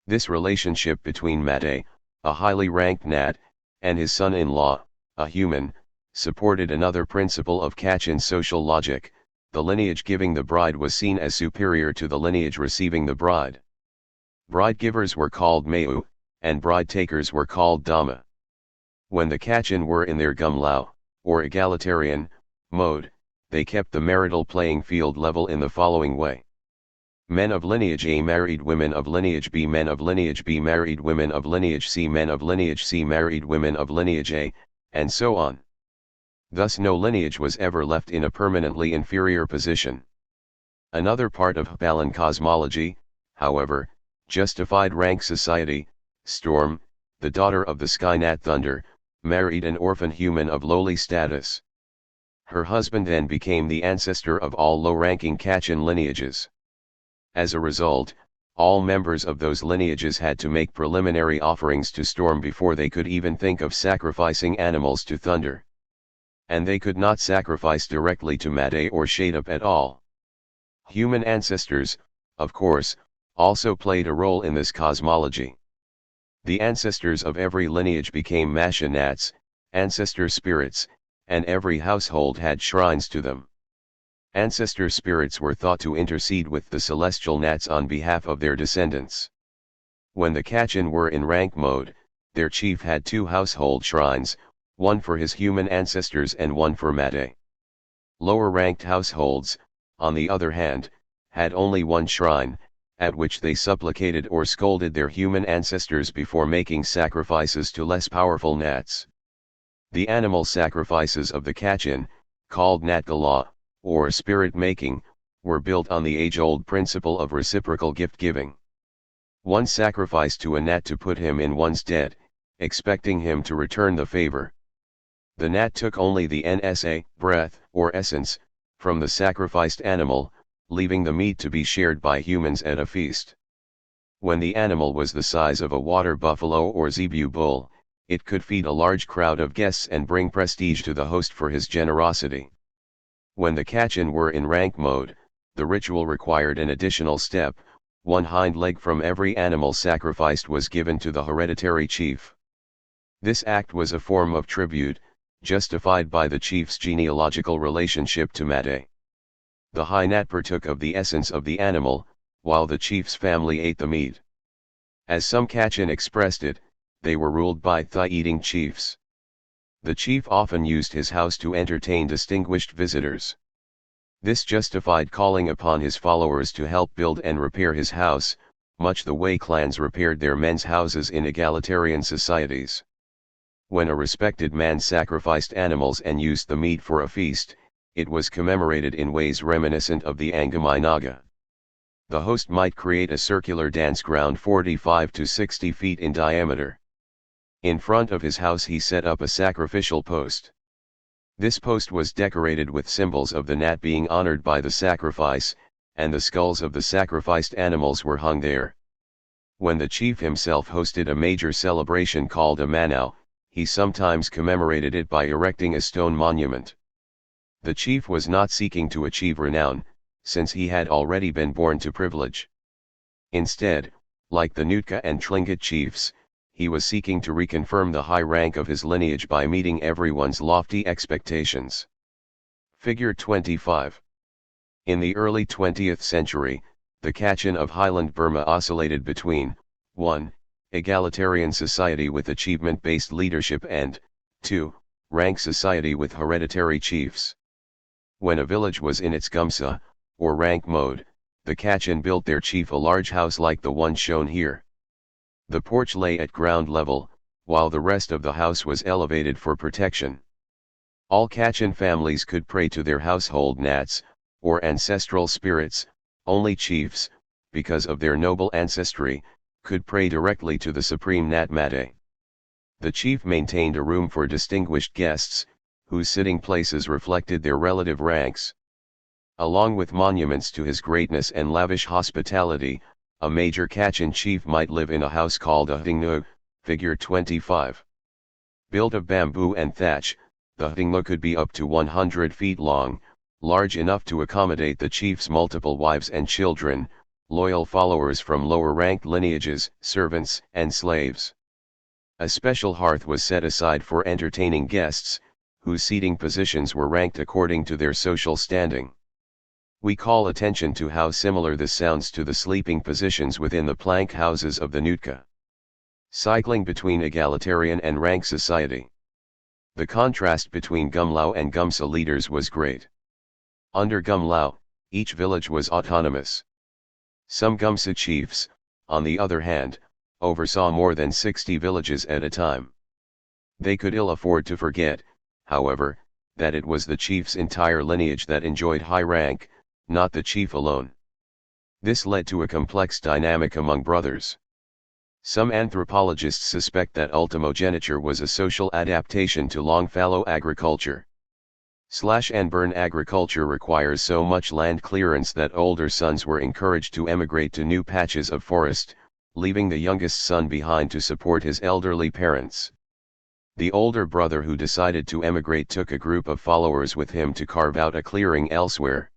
This relationship between Mate, a highly ranked Nat, and his son-in-law, a human, supported another principle of Kachin social logic: the lineage giving the bride was seen as superior to the lineage receiving the bride. Bride givers were called Meu, and bride takers were called Dama. When the Kachin were in their Gumlao, or egalitarian, mode, they kept the marital playing field level in the following way. Men of lineage A married women of lineage B, men of lineage B married women of lineage C, men of lineage C married women of lineage A, and so on. Thus no lineage was ever left in a permanently inferior position. Another part of Hpalan cosmology, however, justified rank society. Storm, the daughter of the sky Nat Thunder, married an orphan human of lowly status. Her husband then became the ancestor of all low-ranking Kachin lineages. As a result, all members of those lineages had to make preliminary offerings to Storm before they could even think of sacrificing animals to Thunder. And they could not sacrifice directly to Mate or Shadap at all. Human ancestors, of course, also played a role in this cosmology. The ancestors of every lineage became Masha Nats, ancestor spirits, and every household had shrines to them. Ancestor spirits were thought to intercede with the celestial Nats on behalf of their descendants. When the Kachin were in rank mode, their chief had two household shrines, one for his human ancestors and one for Mate. Lower-ranked households, on the other hand, had only one shrine, at which they supplicated or scolded their human ancestors before making sacrifices to less powerful Nats. The animal sacrifices of the Kachin, called Natgala, or spirit-making, were built on the age-old principle of reciprocal gift-giving. One sacrificed to a Nat to put him in one's debt, expecting him to return the favor. The Nat took only the nsa, breath, or essence, from the sacrificed animal, leaving the meat to be shared by humans at a feast. When the animal was the size of a water buffalo or zebu bull, it could feed a large crowd of guests and bring prestige to the host for his generosity. When the Kachin were in rank mode, the ritual required an additional step: one hind leg from every animal sacrificed was given to the hereditary chief. This act was a form of tribute, justified by the chief's genealogical relationship to Mate. The Hainat partook of the essence of the animal, while the chief's family ate the meat. As some Kachin expressed it, they were ruled by thigh-eating chiefs. The chief often used his house to entertain distinguished visitors. This justified calling upon his followers to help build and repair his house, much the way clans repaired their men's houses in egalitarian societies. When a respected man sacrificed animals and used the meat for a feast, it was commemorated in ways reminiscent of the Angami Naga. The host might create a circular dance ground 45 to 60 feet in diameter. In front of his house he set up a sacrificial post. This post was decorated with symbols of the Nat being honored by the sacrifice, and the skulls of the sacrificed animals were hung there. When the chief himself hosted a major celebration called a Manau, he sometimes commemorated it by erecting a stone monument. The chief was not seeking to achieve renown, since he had already been born to privilege. Instead, like the Nootka and Tlingit chiefs, he was seeking to reconfirm the high rank of his lineage by meeting everyone's lofty expectations. Figure 25. In the early 20th century, the Kachin of Highland Burma oscillated between 1. Egalitarian society with achievement-based leadership and 2. Rank society with hereditary chiefs. When a village was in its Gumsa, or rank mode, the Kachin built their chief a large house like the one shown here. The porch lay at ground level, while the rest of the house was elevated for protection. All Kachin families could pray to their household nats, or ancestral spirits. Only chiefs, because of their noble ancestry, could pray directly to the supreme Nat Mate. The chief maintained a room for distinguished guests, whose sitting places reflected their relative ranks. Along with monuments to his greatness and lavish hospitality, a major Kachin chief might live in a house called a Htingnu, figure 25. Built of bamboo and thatch, the Htingnu could be up to 100 feet long, large enough to accommodate the chief's multiple wives and children, loyal followers from lower-ranked lineages, servants, and slaves. A special hearth was set aside for entertaining guests, whose seating positions were ranked according to their social standing. We call attention to how similar this sounds to the sleeping positions within the plank houses of the Nootka. Cycling between egalitarian and rank society. The contrast between Gumlao and Gumsa leaders was great. Under Gumlao, each village was autonomous. Some Gumsa chiefs, on the other hand, oversaw more than 60 villages at a time. They could ill afford to forget, however, that it was the chief's entire lineage that enjoyed high rank, not the chief alone. This led to a complex dynamic among brothers. Some anthropologists suspect that ultimogeniture was a social adaptation to long fallow agriculture. Slash-and-burn agriculture requires so much land clearance that older sons were encouraged to emigrate to new patches of forest, leaving the youngest son behind to support his elderly parents. The older brother who decided to emigrate took a group of followers with him to carve out a clearing elsewhere.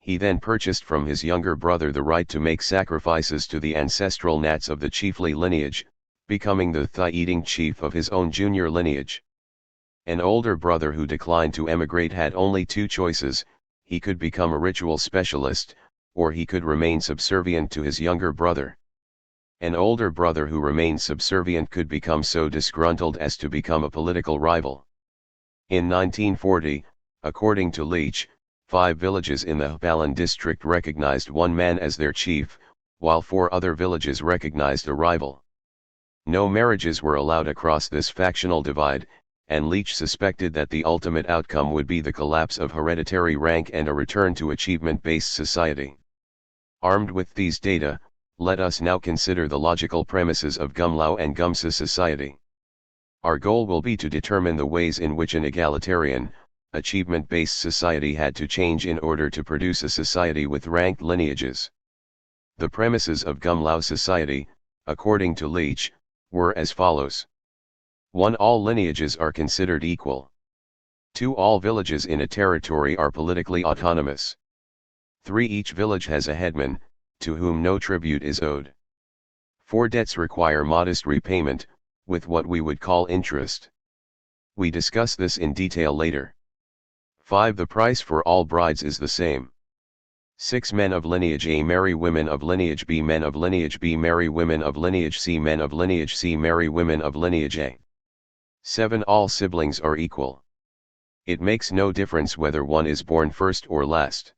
He then purchased from his younger brother the right to make sacrifices to the ancestral Nats of the chiefly lineage, becoming the thigh-eating chief of his own junior lineage. An older brother who declined to emigrate had only two choices: he could become a ritual specialist, or he could remain subservient to his younger brother. An older brother who remained subservient could become so disgruntled as to become a political rival. In 1940, according to Leach, 5 villages in the Hpalan district recognized one man as their chief, while 4 other villages recognized a rival. No marriages were allowed across this factional divide, and Leach suspected that the ultimate outcome would be the collapse of hereditary rank and a return to achievement-based society. Armed with these data, let us now consider the logical premises of Gumlao and Gumsa society. Our goal will be to determine the ways in which an egalitarian, achievement-based society had to change in order to produce a society with ranked lineages. The premises of Gumlao society, according to Leach, were as follows. 1. All lineages are considered equal. 2. All villages in a territory are politically autonomous. 3. Each village has a headman, to whom no tribute is owed. 4. Debts require modest repayment, with what we would call interest. We discuss this in detail later. 5. The price for all brides is the same. 6. Men of lineage A marry women of lineage B. Men of lineage B marry women of lineage C. Men of lineage C marry women of lineage A. 7. All siblings are equal. It makes no difference whether one is born first or last.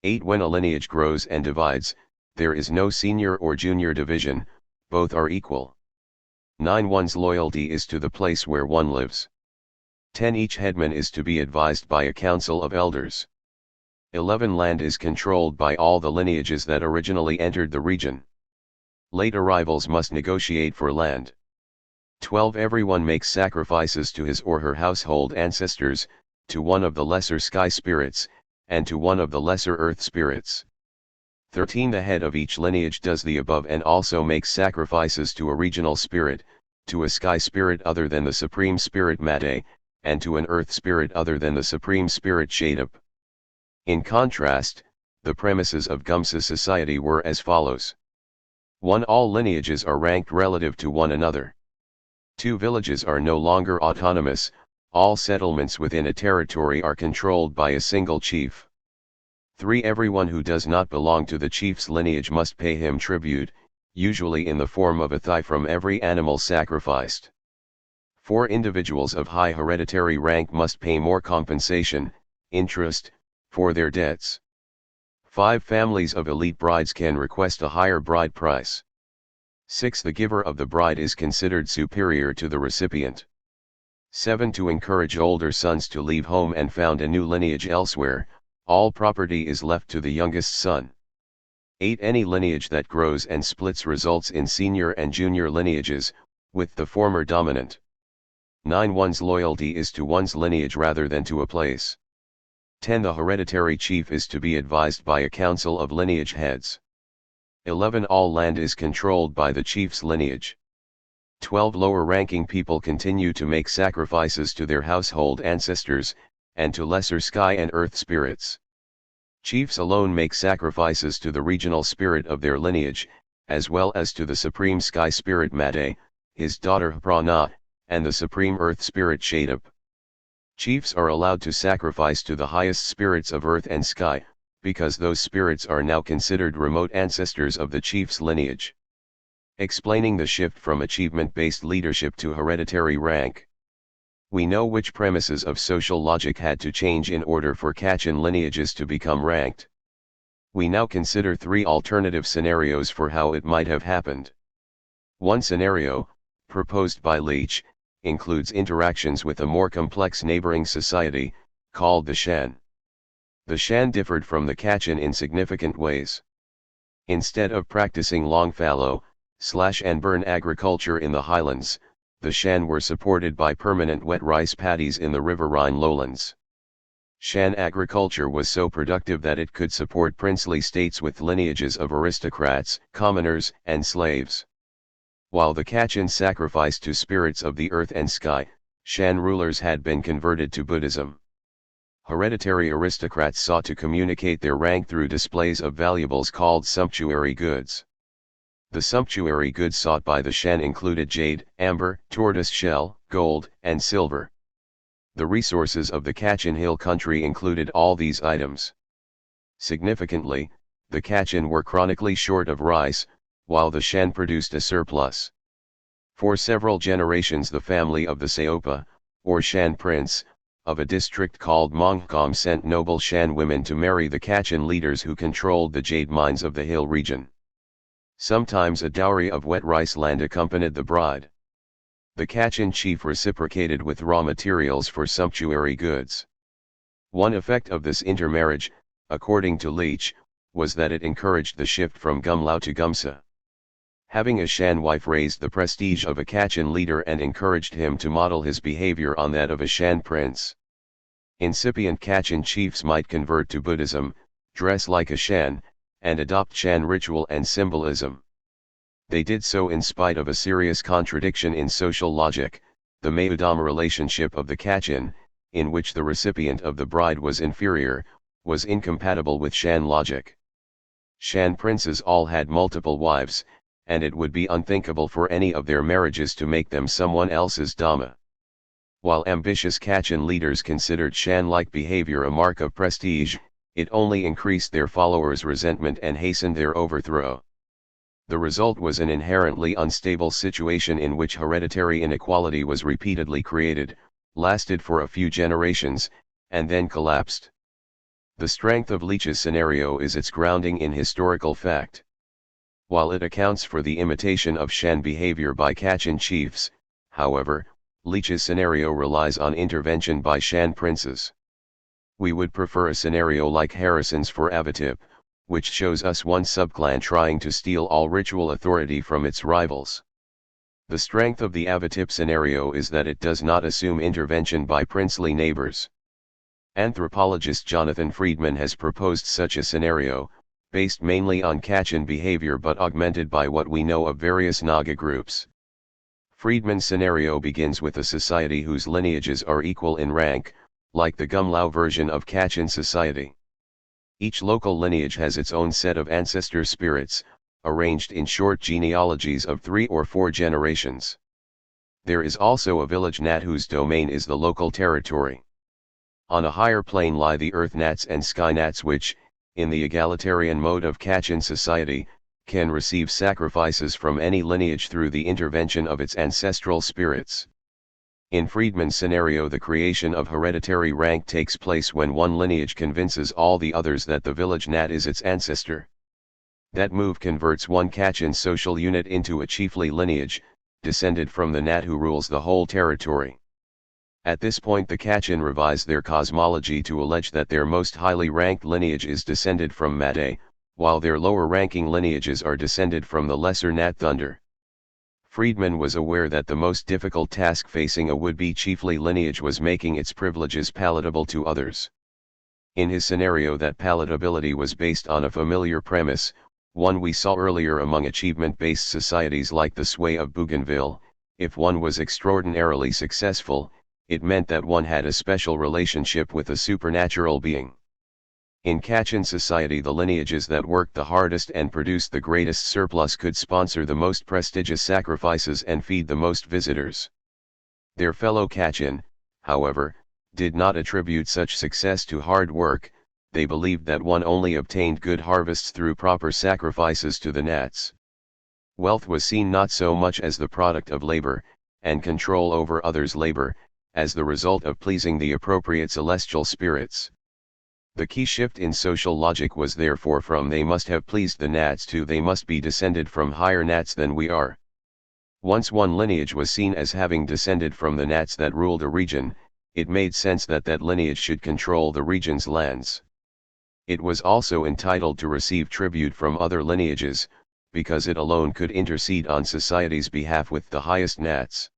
8. When a lineage grows and divides, there is no senior or junior division, both are equal. 9. One's loyalty is to the place where one lives. 10. Each headman is to be advised by a council of elders. 11. Land is controlled by all the lineages that originally entered the region. Late arrivals must negotiate for land. 12. Everyone makes sacrifices to his or her household ancestors, to one of the lesser sky spirits, and to one of the lesser earth spirits. 13. The head of each lineage does the above and also makes sacrifices to a regional spirit, to a sky spirit other than the supreme spirit Mate, and to an earth spirit other than the supreme spirit Shadab. In contrast, the premises of Gumsa society were as follows. 1. All lineages are ranked relative to one another. 2. Villages are no longer autonomous, all settlements within a territory are controlled by a single chief. 3. Everyone who does not belong to the chief's lineage must pay him tribute, usually in the form of a thigh from every animal sacrificed. 4. Individuals of high hereditary rank must pay more compensation, interest, for their debts. 5. Families of elite brides can request a higher bride price. 6. The giver of the bride is considered superior to the recipient. 7. To encourage older sons to leave home and found a new lineage elsewhere, all property is left to the youngest son. 8. Any lineage that grows and splits results in senior and junior lineages, with the former dominant. 9. One's loyalty is to one's lineage rather than to a place. 10. The hereditary chief is to be advised by a council of lineage heads. 11. All land is controlled by the chief's lineage. 12. Lower-ranking people continue to make sacrifices to their household ancestors, and to lesser sky and earth spirits. Chiefs alone make sacrifices to the regional spirit of their lineage, as well as to the supreme sky spirit Mate, his daughter Prana, and the supreme earth spirit Shadab. Chiefs are allowed to sacrifice to the highest spirits of earth and sky, because those spirits are now considered remote ancestors of the chief's lineage. Explaining the shift from achievement-based leadership to hereditary rank. We know which premises of social logic had to change in order for Kachin lineages to become ranked. We now consider 3 alternative scenarios for how it might have happened. One scenario, proposed by Leach, includes interactions with a more complex neighboring society, called the Shan. The Shan differed from the Kachin in significant ways. Instead of practicing long fallow, slash and burn agriculture in the highlands, the Shan were supported by permanent wet rice paddies in the riverine lowlands. Shan agriculture was so productive that it could support princely states with lineages of aristocrats, commoners, and slaves. While the Kachin sacrificed to spirits of the earth and sky, Shan rulers had been converted to Buddhism. Hereditary aristocrats sought to communicate their rank through displays of valuables called sumptuary goods. The sumptuary goods sought by the Shan included jade, amber, tortoise shell, gold, and silver. The resources of the Kachin Hill country included all these items. Significantly, the Kachin were chronically short of rice, while the Shan produced a surplus. For several generations the family of the Seopa, or Shan prince, of a district called Mongkom sent noble Shan women to marry the Kachin leaders who controlled the jade mines of the hill region. Sometimes a dowry of wet rice land accompanied the bride. The Kachin chief reciprocated with raw materials for sumptuary goods. One effect of this intermarriage, according to Leach, was that it encouraged the shift from Gumlao to Gumsa. Having a Shan wife raised the prestige of a Kachin leader and encouraged him to model his behavior on that of a Shan prince. Incipient Kachin chiefs might convert to Buddhism, dress like a Shan, and adopt Shan ritual and symbolism. They did so in spite of a serious contradiction in social logic, the Mayudama relationship of the Kachin, in which the recipient of the bride was inferior, was incompatible with Shan logic. Shan princes all had multiple wives, and it would be unthinkable for any of their marriages to make them someone else's Dhamma. While ambitious Kachin leaders considered Shan-like behavior a mark of prestige, it only increased their followers' resentment and hastened their overthrow. The result was an inherently unstable situation in which hereditary inequality was repeatedly created, lasted for a few generations, and then collapsed. The strength of Leach's scenario is its grounding in historical fact. While it accounts for the imitation of Shan behavior by Kachin chiefs, however, Leach's scenario relies on intervention by Shan princes. We would prefer a scenario like Harrison's for Avatip, which shows us one subclan trying to steal all ritual authority from its rivals. The strength of the Avatip scenario is that it does not assume intervention by princely neighbors. Anthropologist Jonathan Friedman has proposed such a scenario, based mainly on Kachin behavior but augmented by what we know of various Naga groups. Friedman's scenario begins with a society whose lineages are equal in rank, like the Gumlao version of Kachin society. Each local lineage has its own set of ancestor spirits, arranged in short genealogies of 3 or 4 generations. There is also a village Nat whose domain is the local territory. On a higher plane lie the earth Nats and sky Nats which, in the egalitarian mode of Kachin society, can receive sacrifices from any lineage through the intervention of its ancestral spirits. In Friedman's scenario, the creation of hereditary rank takes place when one lineage convinces all the others that the village Nat is its ancestor. That move converts one Kachin social unit into a chiefly lineage, descended from the Nat who rules the whole territory. At this point the Kachin revise their cosmology to allege that their most highly ranked lineage is descended from Mate, while their lower-ranking lineages are descended from the lesser Nat Thunder. Friedman was aware that the most difficult task facing a would-be chiefly lineage was making its privileges palatable to others. In his scenario, that palatability was based on a familiar premise, one we saw earlier among achievement-based societies like the sway of Bougainville. If one was extraordinarily successful, it meant that one had a special relationship with a supernatural being. In Kachin society, the lineages that worked the hardest and produced the greatest surplus could sponsor the most prestigious sacrifices and feed the most visitors. Their fellow Kachin, however, did not attribute such success to hard work. They believed that one only obtained good harvests through proper sacrifices to the Nats. Wealth was seen not so much as the product of labor, and control over others' labor, as the result of pleasing the appropriate celestial spirits. The key shift in social logic was therefore from they must have pleased the Nats to they must be descended from higher Nats than we are. Once one lineage was seen as having descended from the Nats that ruled a region, it made sense that that lineage should control the region's lands. It was also entitled to receive tribute from other lineages, because it alone could intercede on society's behalf with the highest Nats.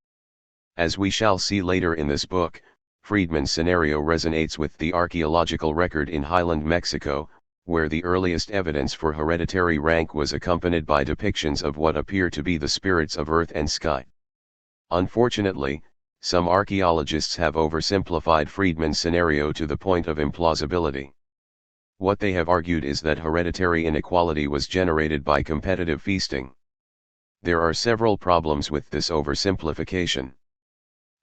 As we shall see later in this book, Friedman's scenario resonates with the archaeological record in Highland Mexico, where the earliest evidence for hereditary rank was accompanied by depictions of what appear to be the spirits of earth and sky. Unfortunately, some archaeologists have oversimplified Friedman's scenario to the point of implausibility. What they have argued is that hereditary inequality was generated by competitive feasting. There are several problems with this oversimplification.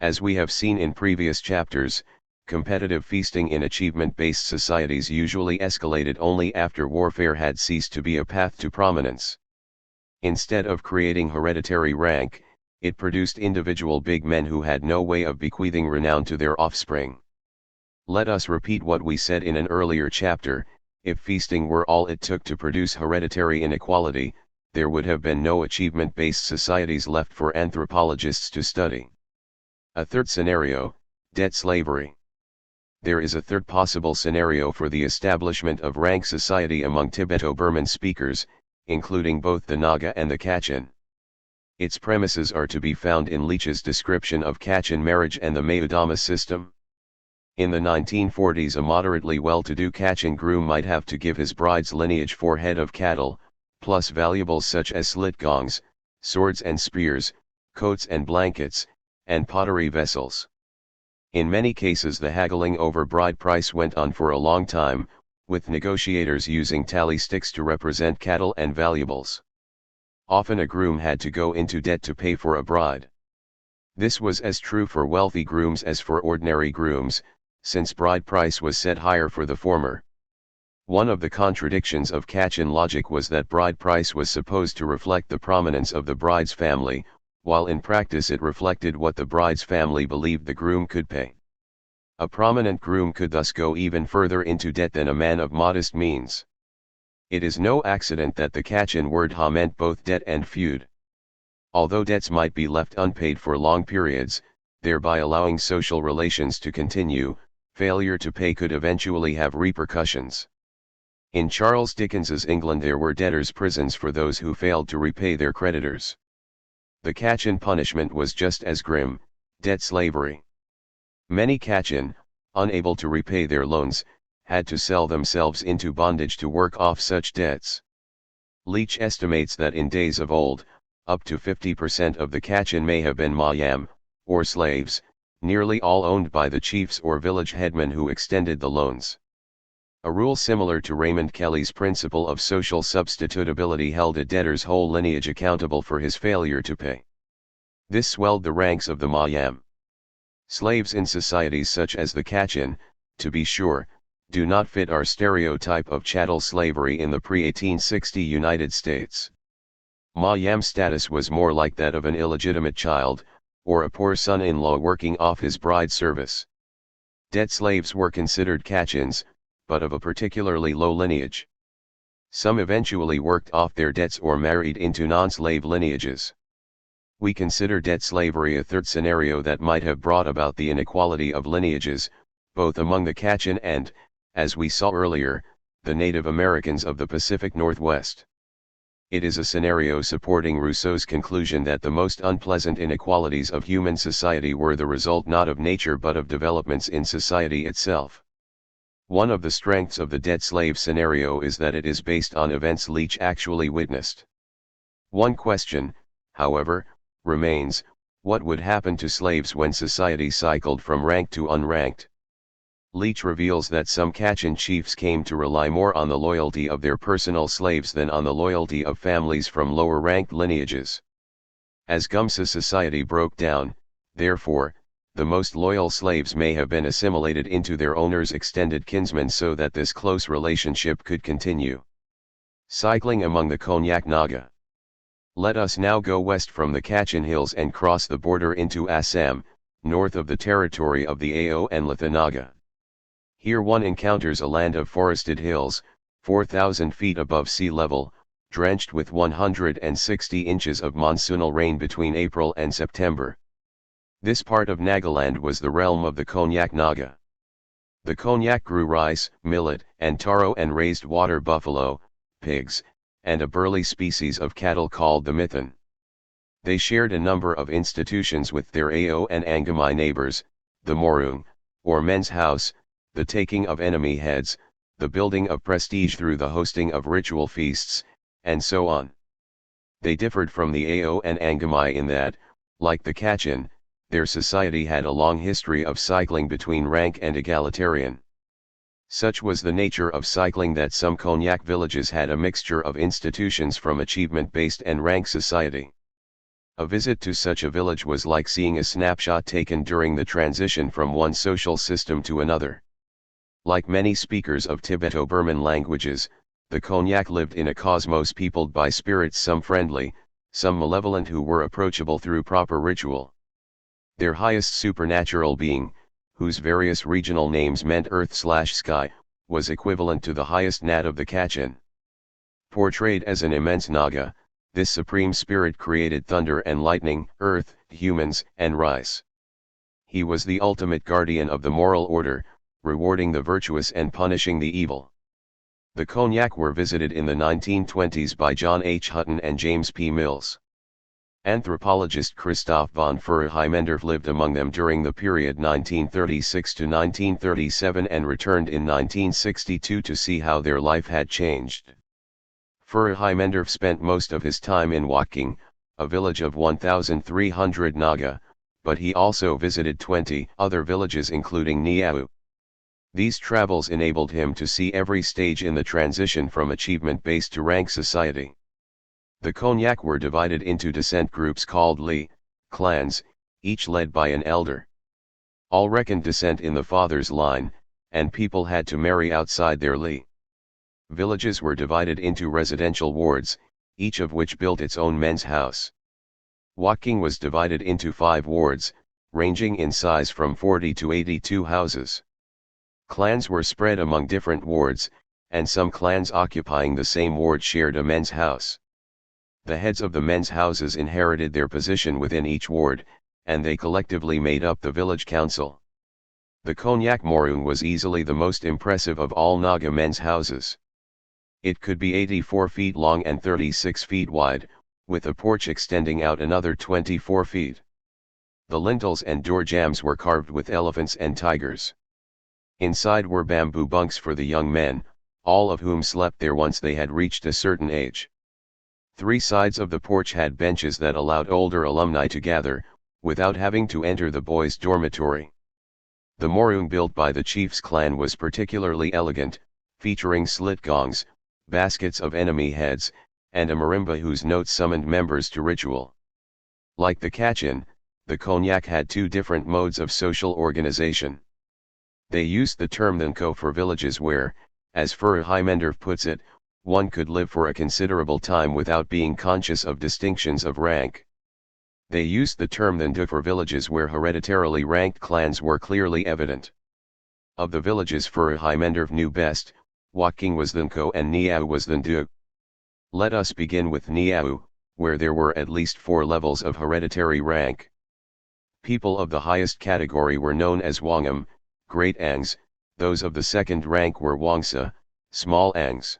As we have seen in previous chapters, competitive feasting in achievement-based societies usually escalated only after warfare had ceased to be a path to prominence. Instead of creating hereditary rank, it produced individual big men who had no way of bequeathing renown to their offspring. Let us repeat what we said in an earlier chapter: if feasting were all it took to produce hereditary inequality, there would have been no achievement-based societies left for anthropologists to study. A third scenario, debt slavery. There is a third possible scenario for the establishment of rank society among Tibeto-Burman speakers, including both the Naga and the Kachin. Its premises are to be found in Leach's description of Kachin marriage and the Mayudama system. In the 1940s, a moderately well-to-do Kachin groom might have to give his bride's lineage 4 head of cattle, plus valuables such as slit gongs, swords and spears, coats and blankets, and pottery vessels. In many cases the haggling over bride price went on for a long time, with negotiators using tally sticks to represent cattle and valuables. Often a groom had to go into debt to pay for a bride. This was as true for wealthy grooms as for ordinary grooms, since bride price was set higher for the former. One of the contradictions of Kachin logic was that bride price was supposed to reflect the prominence of the bride's family, while in practice it reflected what the bride's family believed the groom could pay. A prominent groom could thus go even further into debt than a man of modest means. It is no accident that the Kachin word ha meant both debt and feud. Although debts might be left unpaid for long periods, thereby allowing social relations to continue, failure to pay could eventually have repercussions. In Charles Dickens's England there were debtors' prisons for those who failed to repay their creditors. The Kachin punishment was just as grim: debt slavery. Many Kachin, unable to repay their loans, had to sell themselves into bondage to work off such debts. Leach estimates that in days of old, up to 50% of the Kachin may have been mayam, or slaves, nearly all owned by the chiefs or village headmen who extended the loans. A rule similar to Raymond Kelly's principle of social substitutability held a debtor's whole lineage accountable for his failure to pay. This swelled the ranks of the mayam. Slaves in societies such as the Kachin, to be sure, do not fit our stereotype of chattel slavery in the pre-1860 United States. Mayam status was more like that of an illegitimate child, or a poor son-in-law working off his bride's service. Debt slaves were considered Kachins, but of a particularly low lineage. Some eventually worked off their debts or married into non-slave lineages. We consider debt slavery a third scenario that might have brought about the inequality of lineages, both among the Kachin and, as we saw earlier, the Native Americans of the Pacific Northwest. It is a scenario supporting Rousseau's conclusion that the most unpleasant inequalities of human society were the result not of nature but of developments in society itself. One of the strengths of the debt slave scenario is that it is based on events Leach actually witnessed. One question, however, remains: what would happen to slaves when society cycled from ranked to unranked? Leach reveals that some Kachin chiefs came to rely more on the loyalty of their personal slaves than on the loyalty of families from lower-ranked lineages. As Gumsa society broke down, therefore, the most loyal slaves may have been assimilated into their owner's extended kinsmen so that this close relationship could continue. Cycling among the Konyak Naga. Let us now go west from the Kachin Hills and cross the border into Assam, north of the territory of the Ao and Latha Naga. Here one encounters a land of forested hills, 4,000 feet above sea level, drenched with 160 inches of monsoonal rain between April and September. This part of Nagaland was the realm of the Konyak Naga. The Konyak grew rice, millet, and taro and raised water buffalo, pigs, and a burly species of cattle called the Mithan. They shared a number of institutions with their Ao and Angamai neighbors: the Morung, or men's house, the taking of enemy heads, the building of prestige through the hosting of ritual feasts, and so on. They differed from the Ao and Angamai in that, like the Kachin, their society had a long history of cycling between rank and egalitarian. Such was the nature of cycling that some Konyak villages had a mixture of institutions from achievement-based and rank society. A visit to such a village was like seeing a snapshot taken during the transition from one social system to another. Like many speakers of Tibeto-Burman languages, the Konyak lived in a cosmos peopled by spirits, some friendly, some malevolent, who were approachable through proper ritual. Their highest supernatural being, whose various regional names meant earth/sky, was equivalent to the highest Nat of the Kachin. Portrayed as an immense Naga, this supreme spirit created thunder and lightning, earth, humans, and rice. He was the ultimate guardian of the moral order, rewarding the virtuous and punishing the evil. The Konyak were visited in the 1920s by John H. Hutton and James P. Mills. Anthropologist Christoph von Furr-Heimendorf lived among them during the period 1936 to 1937 and returned in 1962 to see how their life had changed. Furr-Heimendorf spent most of his time in Woking, a village of 1,300 Naga, but he also visited 20 other villages including Niau. These travels enabled him to see every stage in the transition from achievement-based to rank society. The Konyak were divided into descent groups called Li, clans, each led by an elder. All reckoned descent in the father's line, and people had to marry outside their Li. Villages were divided into residential wards, each of which built its own men's house. Woking was divided into 5 wards, ranging in size from 40 to 82 houses. Clans were spread among different wards, and some clans occupying the same ward shared a men's house. The heads of the men's houses inherited their position within each ward, and they collectively made up the village council. The Konyak Morung was easily the most impressive of all Naga men's houses. It could be 84 feet long and 36 feet wide, with a porch extending out another 24 feet. The lintels and door jambs were carved with elephants and tigers. Inside were bamboo bunks for the young men, all of whom slept there once they had reached a certain age. 3 sides of the porch had benches that allowed older alumni to gather, without having to enter the boys' dormitory. The morung built by the chief's clan was particularly elegant, featuring slit gongs, baskets of enemy heads, and a marimba whose notes summoned members to ritual. Like the Kachin, the Konyak had 2 different modes of social organization. They used the term Thanko for villages where, as Furr-Heimendorf puts it, one could live for a considerable time without being conscious of distinctions of rank. They used the term Thandu for villages where hereditarily ranked clans were clearly evident. Of the villages Furr-Heimendorf knew best, Woking was Thanko and Niau was Thandu. Let us begin with Niau, where there were at least 4 levels of hereditary rank. People of the highest category were known as Wangam, great Angs, those of the second rank were Wangsa, small Angs.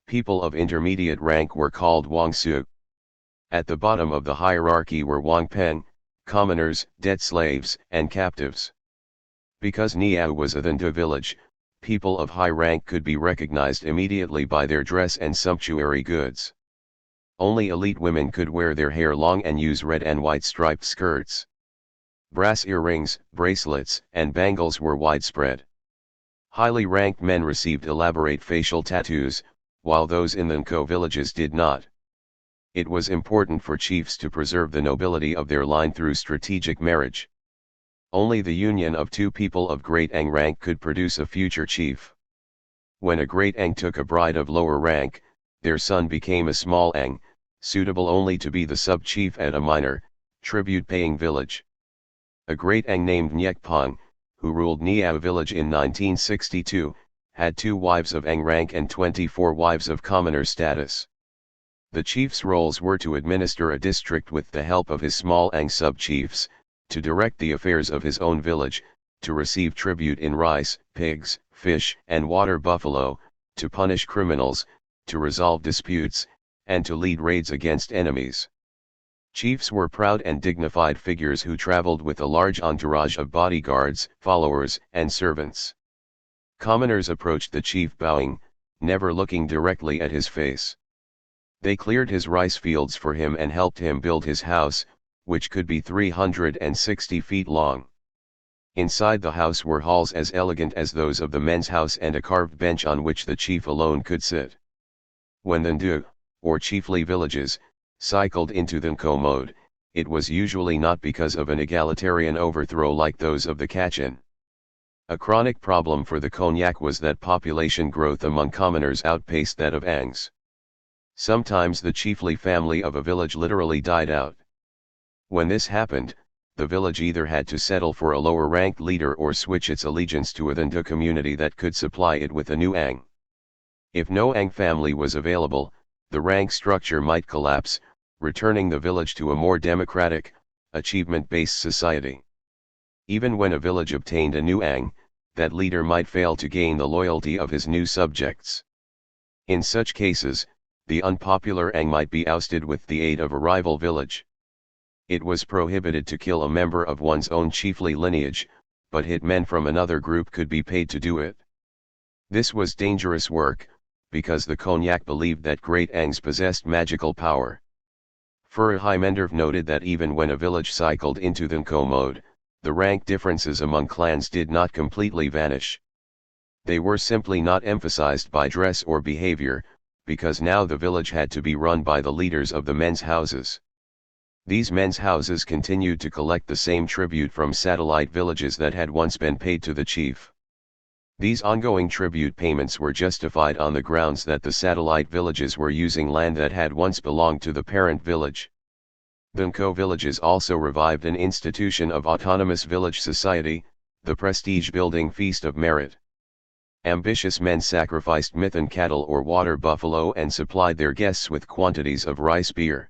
People of intermediate rank were called Wangsu. At the bottom of the hierarchy were Wangpeng, commoners, debt slaves, and captives. Because Niau was a Thandu village, people of high rank could be recognized immediately by their dress and sumptuary goods. Only elite women could wear their hair long and use red and white striped skirts. Brass earrings, bracelets, and bangles were widespread. Highly ranked men received elaborate facial tattoos, while those in the Thanko villages did not. It was important for chiefs to preserve the nobility of their line through strategic marriage. Only the union of 2 people of great Ang rank could produce a future chief. When a great Ang took a bride of lower rank, their son became a small Ang, suitable only to be the sub-chief at a minor, tribute-paying village. A great Ang named Nyekpong, who ruled Niau village in 1962, had 2 wives of Ang rank and 24 wives of commoner status. The chief's roles were to administer a district with the help of his small Ang sub-chiefs, to direct the affairs of his own village, to receive tribute in rice, pigs, fish, and water buffalo, to punish criminals, to resolve disputes, and to lead raids against enemies. Chiefs were proud and dignified figures who traveled with a large entourage of bodyguards, followers, and servants. Commoners approached the chief bowing, never looking directly at his face. They cleared his rice fields for him and helped him build his house, which could be 360 feet long. Inside the house were halls as elegant as those of the men's house and a carved bench on which the chief alone could sit. When the Ndu, or chiefly villages, cycled into Thanko mode, it was usually not because of an egalitarian overthrow like those of the Kachin. A chronic problem for the Konyak was that population growth among commoners outpaced that of Angs. Sometimes the chiefly family of a village literally died out. When this happened, the village either had to settle for a lower-ranked leader or switch its allegiance to a Thandu community that could supply it with a new Ang. If no Ang family was available, the rank structure might collapse, returning the village to a more democratic, achievement-based society. Even when a village obtained a new Ang, that leader might fail to gain the loyalty of his new subjects. In such cases, the unpopular Ang might be ousted with the aid of a rival village. It was prohibited to kill a member of one's own chiefly lineage, but hitmen from another group could be paid to do it. This was dangerous work, because the Konyak believed that great Angs possessed magical power. Furahimendorf noted that even when a village cycled into Thinko mode, the rank differences among clans did not completely vanish. They were simply not emphasized by dress or behavior, because now the village had to be run by the leaders of the men's houses. These men's houses continued to collect the same tribute from satellite villages that had once been paid to the chief. These ongoing tribute payments were justified on the grounds that the satellite villages were using land that had once belonged to the parent village. Thinko villages also revived an institution of autonomous village society, the prestige-building Feast of Merit. Ambitious men sacrificed Mithun cattle or water buffalo and supplied their guests with quantities of rice beer.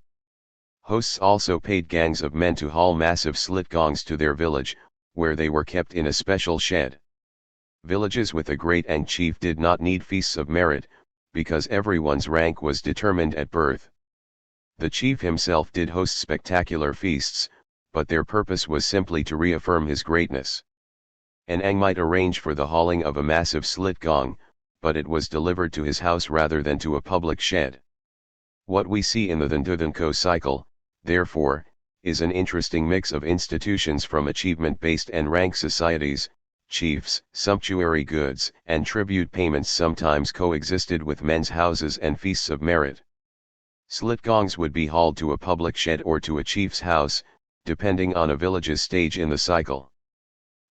Hosts also paid gangs of men to haul massive slit gongs to their village, where they were kept in a special shed. Villages with a great Ang chief did not need feasts of merit, because everyone's rank was determined at birth. The chief himself did host spectacular feasts, but their purpose was simply to reaffirm his greatness. An Ang might arrange for the hauling of a massive slit gong, but it was delivered to his house rather than to a public shed. What we see in the Thinko cycle, therefore, is an interesting mix of institutions from achievement-based and rank societies. Chiefs, sumptuary goods, and tribute payments sometimes coexisted with men's houses and feasts of merit. Slit gongs would be hauled to a public shed or to a chief's house, depending on a village's stage in the cycle.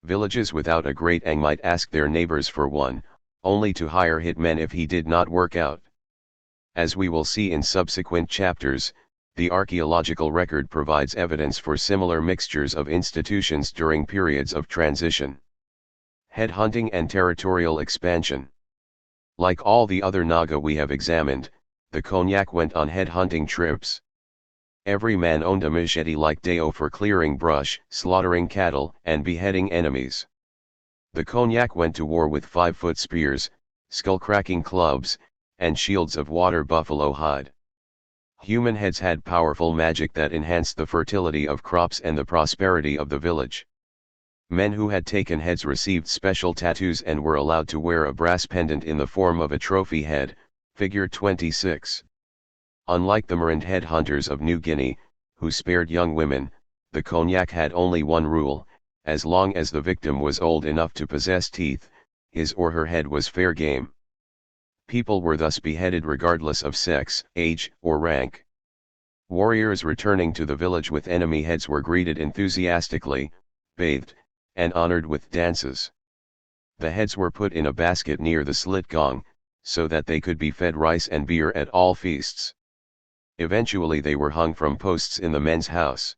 Villages without a great Ang might ask their neighbors for one, only to hire hitmen if he did not work out. As we will see in subsequent chapters, the archaeological record provides evidence for similar mixtures of institutions during periods of transition. Headhunting and territorial expansion. Like all the other Naga we have examined, the Konyak went on headhunting trips. Every man owned a machete like Deo for clearing brush, slaughtering cattle, and beheading enemies. The Konyak went to war with 5-foot spears, skull-cracking clubs, and shields of water buffalo hide. Human heads had powerful magic that enhanced the fertility of crops and the prosperity of the village. Men who had taken heads received special tattoos and were allowed to wear a brass pendant in the form of a trophy head, figure 26. Unlike the Marand headhunters of New Guinea, who spared young women, the Konyak had only one rule: as long as the victim was old enough to possess teeth, his or her head was fair game. People were thus beheaded regardless of sex, age, or rank. Warriors returning to the village with enemy heads were greeted enthusiastically, bathed, and honored with dances. The heads were put in a basket near the slit gong, so that they could be fed rice and beer at all feasts. Eventually they were hung from posts in the men's house.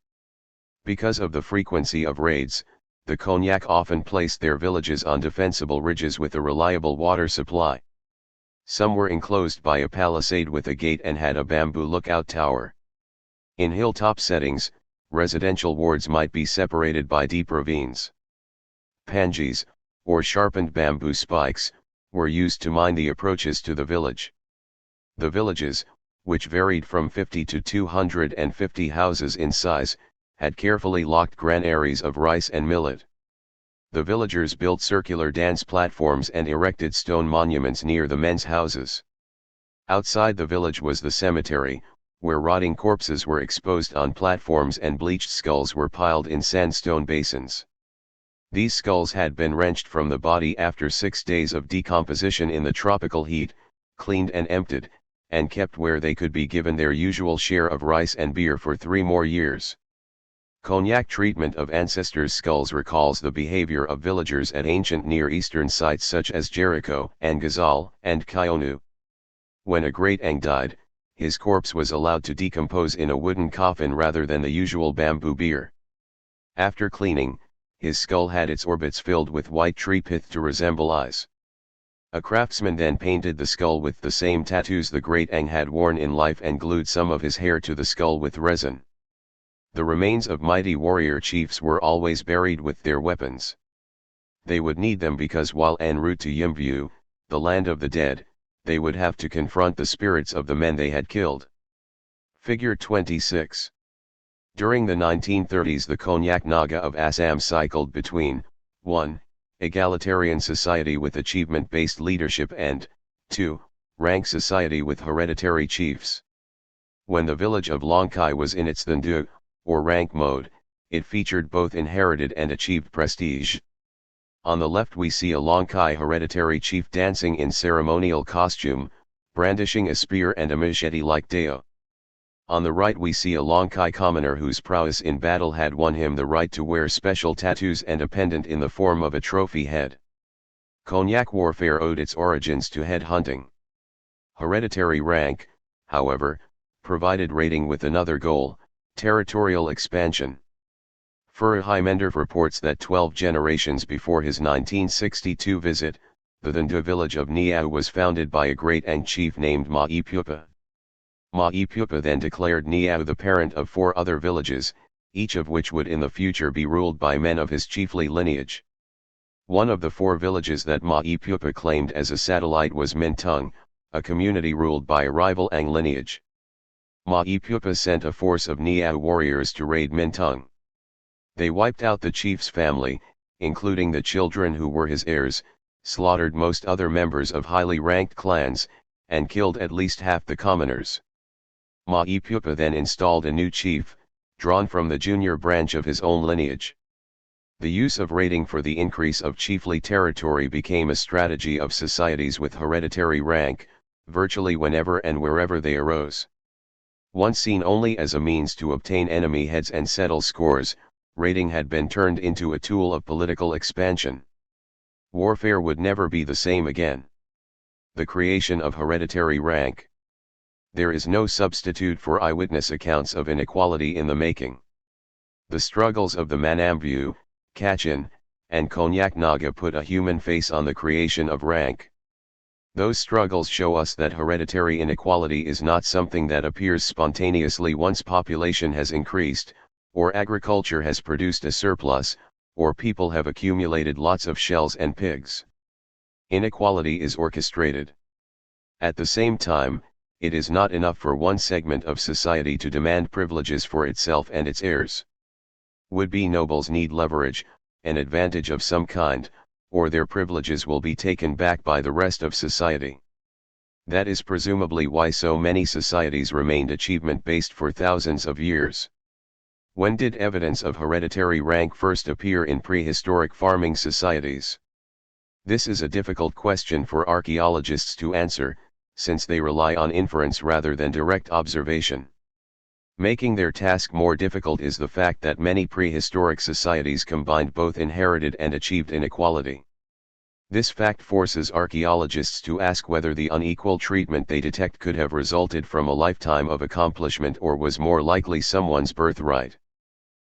Because of the frequency of raids, the Konyak often placed their villages on defensible ridges with a reliable water supply. Some were enclosed by a palisade with a gate and had a bamboo lookout tower. In hilltop settings, residential wards might be separated by deep ravines. Panjis, or sharpened bamboo spikes, were used to mine the approaches to the village. The villages, which varied from 50 to 250 houses in size, had carefully locked granaries of rice and millet. The villagers built circular dance platforms and erected stone monuments near the men's houses. Outside the village was the cemetery, where rotting corpses were exposed on platforms and bleached skulls were piled in sandstone basins. These skulls had been wrenched from the body after 6 days of decomposition in the tropical heat, cleaned and emptied, and kept where they could be given their usual share of rice and beer for 3 more years. Konyak treatment of ancestors' skulls recalls the behavior of villagers at ancient Near Eastern sites such as Jericho and Ghazal and Kyonu. When a great Ang died, his corpse was allowed to decompose in a wooden coffin rather than the usual bamboo bier. After cleaning, his skull had its orbits filled with white tree pith to resemble eyes. A craftsman then painted the skull with the same tattoos the great Ang had worn in life and glued some of his hair to the skull with resin. The remains of mighty warrior chiefs were always buried with their weapons. They would need them because while en route to Yimview, the land of the dead, they would have to confront the spirits of the men they had killed. Figure 26. During the 1930s, the Konyak Naga of Assam cycled between 1. Egalitarian society with achievement-based leadership and 2. Rank society with hereditary chiefs. When the village of Longkai was in its Thandu, or rank mode, it featured both inherited and achieved prestige. On the left we see a Longkai hereditary chief dancing in ceremonial costume, brandishing a spear and a machete like Deo. On the right we see a Longkai commoner whose prowess in battle had won him the right to wear special tattoos and a pendant in the form of a trophy head. Konyak warfare owed its origins to head hunting. Hereditary rank, however, provided raiding with another goal, territorial expansion. Furihimender reports that 12 generations before his 1962 visit, the Thandu village of Niau was founded by a great Ang chief named Maipupa. Maipupa then declared Niau the parent of 4 other villages, each of which would in the future be ruled by men of his chiefly lineage. One of the 4 villages that Maipupa claimed as a satellite was Mintung, a community ruled by a rival Ang lineage. Maipupa sent a force of Niau warriors to raid Mintung. They wiped out the chief's family, including the children who were his heirs, slaughtered most other members of highly ranked clans, and killed at least half the commoners. Maipupa then installed a new chief, drawn from the junior branch of his own lineage. The use of raiding for the increase of chiefly territory became a strategy of societies with hereditary rank, virtually whenever and wherever they arose. Once seen only as a means to obtain enemy heads and settle scores, raiding had been turned into a tool of political expansion. Warfare would never be the same again. The creation of hereditary rank. There is no substitute for eyewitness accounts of inequality in the making. The struggles of the Manambu, Kachin, and Konyak Naga put a human face on the creation of rank. Those struggles show us that hereditary inequality is not something that appears spontaneously once population has increased, or agriculture has produced a surplus, or people have accumulated lots of shells and pigs. Inequality is orchestrated. At the same time, it is not enough for one segment of society to demand privileges for itself and its heirs. Would-be nobles need leverage, an advantage of some kind, or their privileges will be taken back by the rest of society. That is presumably why so many societies remained achievement-based for thousands of years. When did evidence of hereditary rank first appear in prehistoric farming societies? This is a difficult question for archaeologists to answer, since they rely on inference rather than direct observation. Making their task more difficult is the fact that many prehistoric societies combined both inherited and achieved inequality. This fact forces archaeologists to ask whether the unequal treatment they detect could have resulted from a lifetime of accomplishment or was more likely someone's birthright.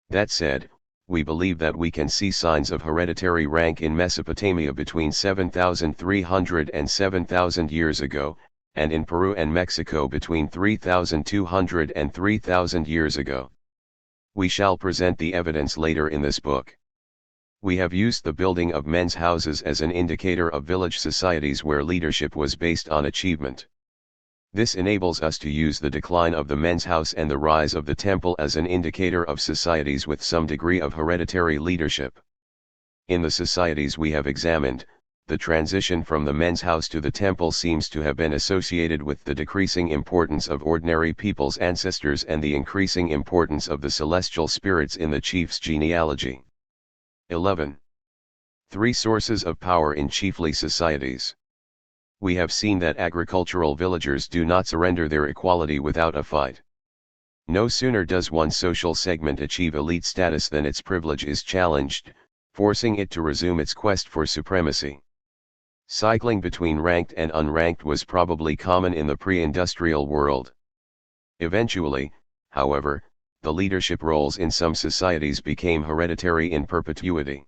That said, we believe that we can see signs of hereditary rank in Mesopotamia between 7,300 and 7,000 years ago, and in Peru and Mexico between 3,200 and 3,000 years ago. We shall present the evidence later in this book. We have used the building of men's houses as an indicator of village societies where leadership was based on achievement. This enables us to use the decline of the men's house and the rise of the temple as an indicator of societies with some degree of hereditary leadership. In the societies we have examined, the transition from the men's house to the temple seems to have been associated with the decreasing importance of ordinary people's ancestors and the increasing importance of the celestial spirits in the chief's genealogy. 11. 3 sources of power in chiefly societies. We have seen that agricultural villagers do not surrender their equality without a fight. No sooner does one social segment achieve elite status than its privilege is challenged, forcing it to resume its quest for supremacy. Cycling between ranked and unranked was probably common in the pre-industrial world. Eventually, however, the leadership roles in some societies became hereditary in perpetuity.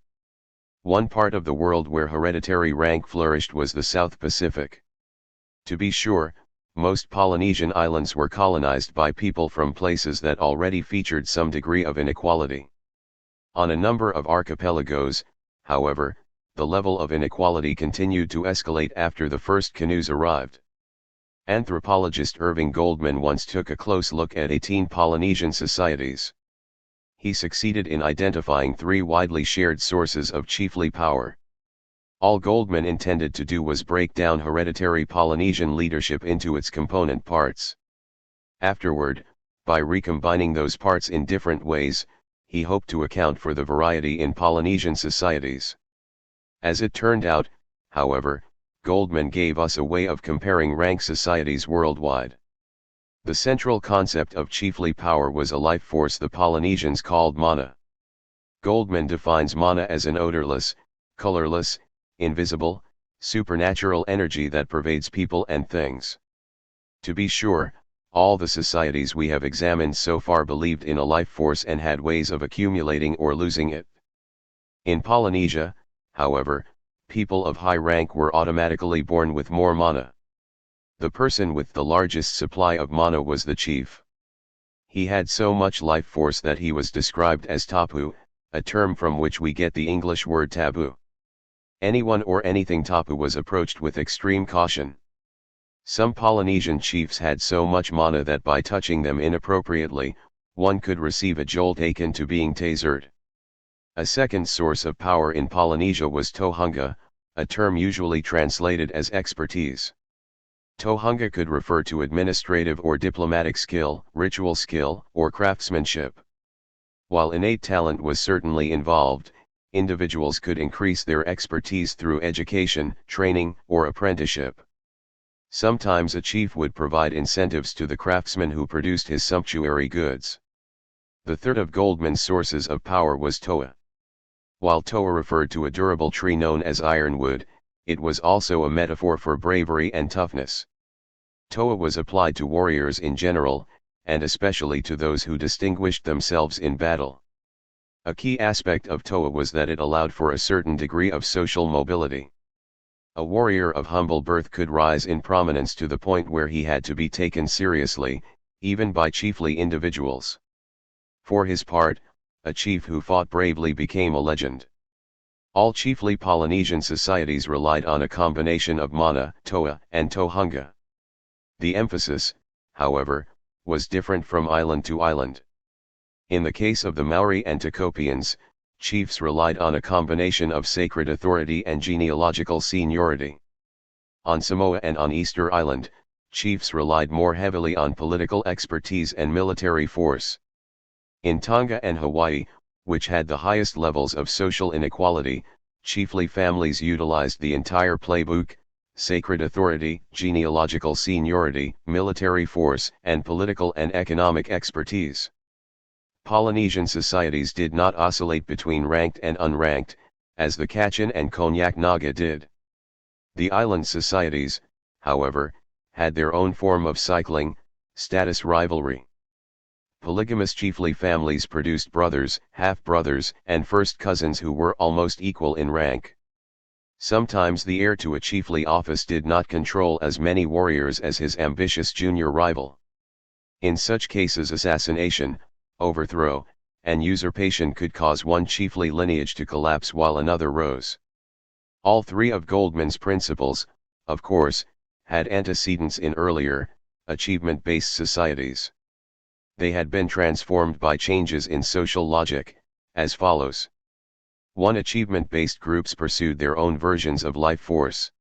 One part of the world where hereditary rank flourished was the South Pacific. To be sure, most Polynesian islands were colonized by people from places that already featured some degree of inequality. On a number of archipelagos, however, the level of inequality continued to escalate after the first canoes arrived. Anthropologist Irving Goldman once took a close look at 18 Polynesian societies. he succeeded in identifying three widely shared sources of chiefly power. All Goldman intended to do was break down hereditary Polynesian leadership into its component parts. Afterward, by recombining those parts in different ways, he hoped to account for the variety in Polynesian societies. As it turned out, however, Goldman gave us a way of comparing rank societies worldwide. The central concept of chiefly power was a life force the Polynesians called mana. Goldman defines mana as an odorless, colorless, invisible, supernatural energy that pervades people and things. To be sure, all the societies we have examined so far believed in a life force and had ways of accumulating or losing it. In Polynesia, however, people of high rank were automatically born with more mana. The person with the largest supply of mana was the chief. He had so much life force that he was described as tapu, a term from which we get the English word taboo. Anyone or anything tapu was approached with extreme caution. Some Polynesian chiefs had so much mana that by touching them inappropriately, one could receive a jolt akin to being tasered. A second source of power in Polynesia was tohunga, a term usually translated as expertise. Tohunga could refer to administrative or diplomatic skill, ritual skill, or craftsmanship. While innate talent was certainly involved, individuals could increase their expertise through education, training, or apprenticeship. Sometimes a chief would provide incentives to the craftsman who produced his sumptuary goods. The third of Goldman's sources of power was toa. While toa referred to a durable tree known as ironwood, it was also a metaphor for bravery and toughness. Toa was applied to warriors in general, and especially to those who distinguished themselves in battle. A key aspect of toa was that it allowed for a certain degree of social mobility. A warrior of humble birth could rise in prominence to the point where he had to be taken seriously, even by chiefly individuals. For his part, a chief who fought bravely became a legend. All chiefly Polynesian societies relied on a combination of mana, toa, and tohunga. The emphasis, however, was different from island to island. In the case of the Maori and Tecopians, chiefs relied on a combination of sacred authority and genealogical seniority. On Samoa and on Easter Island, chiefs relied more heavily on political expertise and military force. In Tonga and Hawaii, which had the highest levels of social inequality, chiefly families utilized the entire playbook: sacred authority, genealogical seniority, military force, and political and economic expertise. Polynesian societies did not oscillate between ranked and unranked, as the Kachin and Konyak Naga did. The island societies, however, had their own form of cycling, status rivalry. Polygamous chiefly families produced brothers, half-brothers, and first cousins who were almost equal in rank. Sometimes the heir to a chiefly office did not control as many warriors as his ambitious junior rival. In such cases assassination, overthrow, and usurpation could cause one chiefly lineage to collapse while another rose. All three of Goldman's principles, of course, had antecedents in earlier, achievement-based societies. They had been transformed by changes in social logic, as follows. 1. Achievement-based groups pursued their own versions of life force.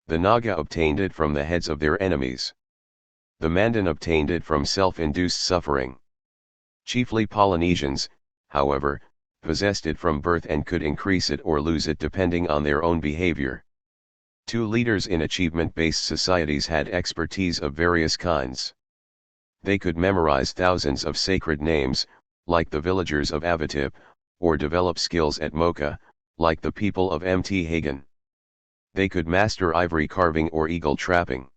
The Naga obtained it from the heads of their enemies. The Mandan obtained it from self-induced suffering. Chiefly Polynesians, however, possessed it from birth and could increase it or lose it depending on their own behavior. 2. Leaders in achievement-based societies had expertise of various kinds. They could memorize thousands of sacred names, like the villagers of Avitip, or develop skills at Mocha, like the people of Mt. Hagen. They could master ivory carving or eagle trapping.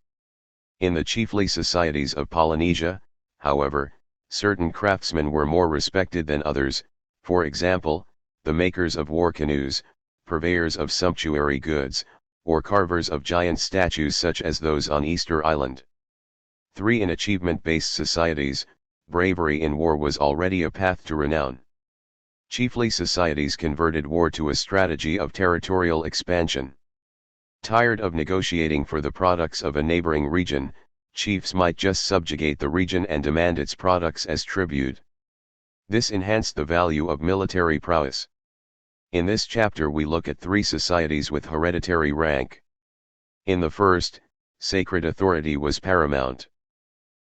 In the chiefly societies of Polynesia, however, certain craftsmen were more respected than others, for example, the makers of war canoes, purveyors of sumptuary goods, or carvers of giant statues such as those on Easter Island. 3. In achievement-based societies, bravery in war was already a path to renown. Chiefly societies converted war to a strategy of territorial expansion. Tired of negotiating for the products of a neighboring region, chiefs might just subjugate the region and demand its products as tribute. This enhanced the value of military prowess. In this chapter we look at three societies with hereditary rank. In the first, sacred authority was paramount.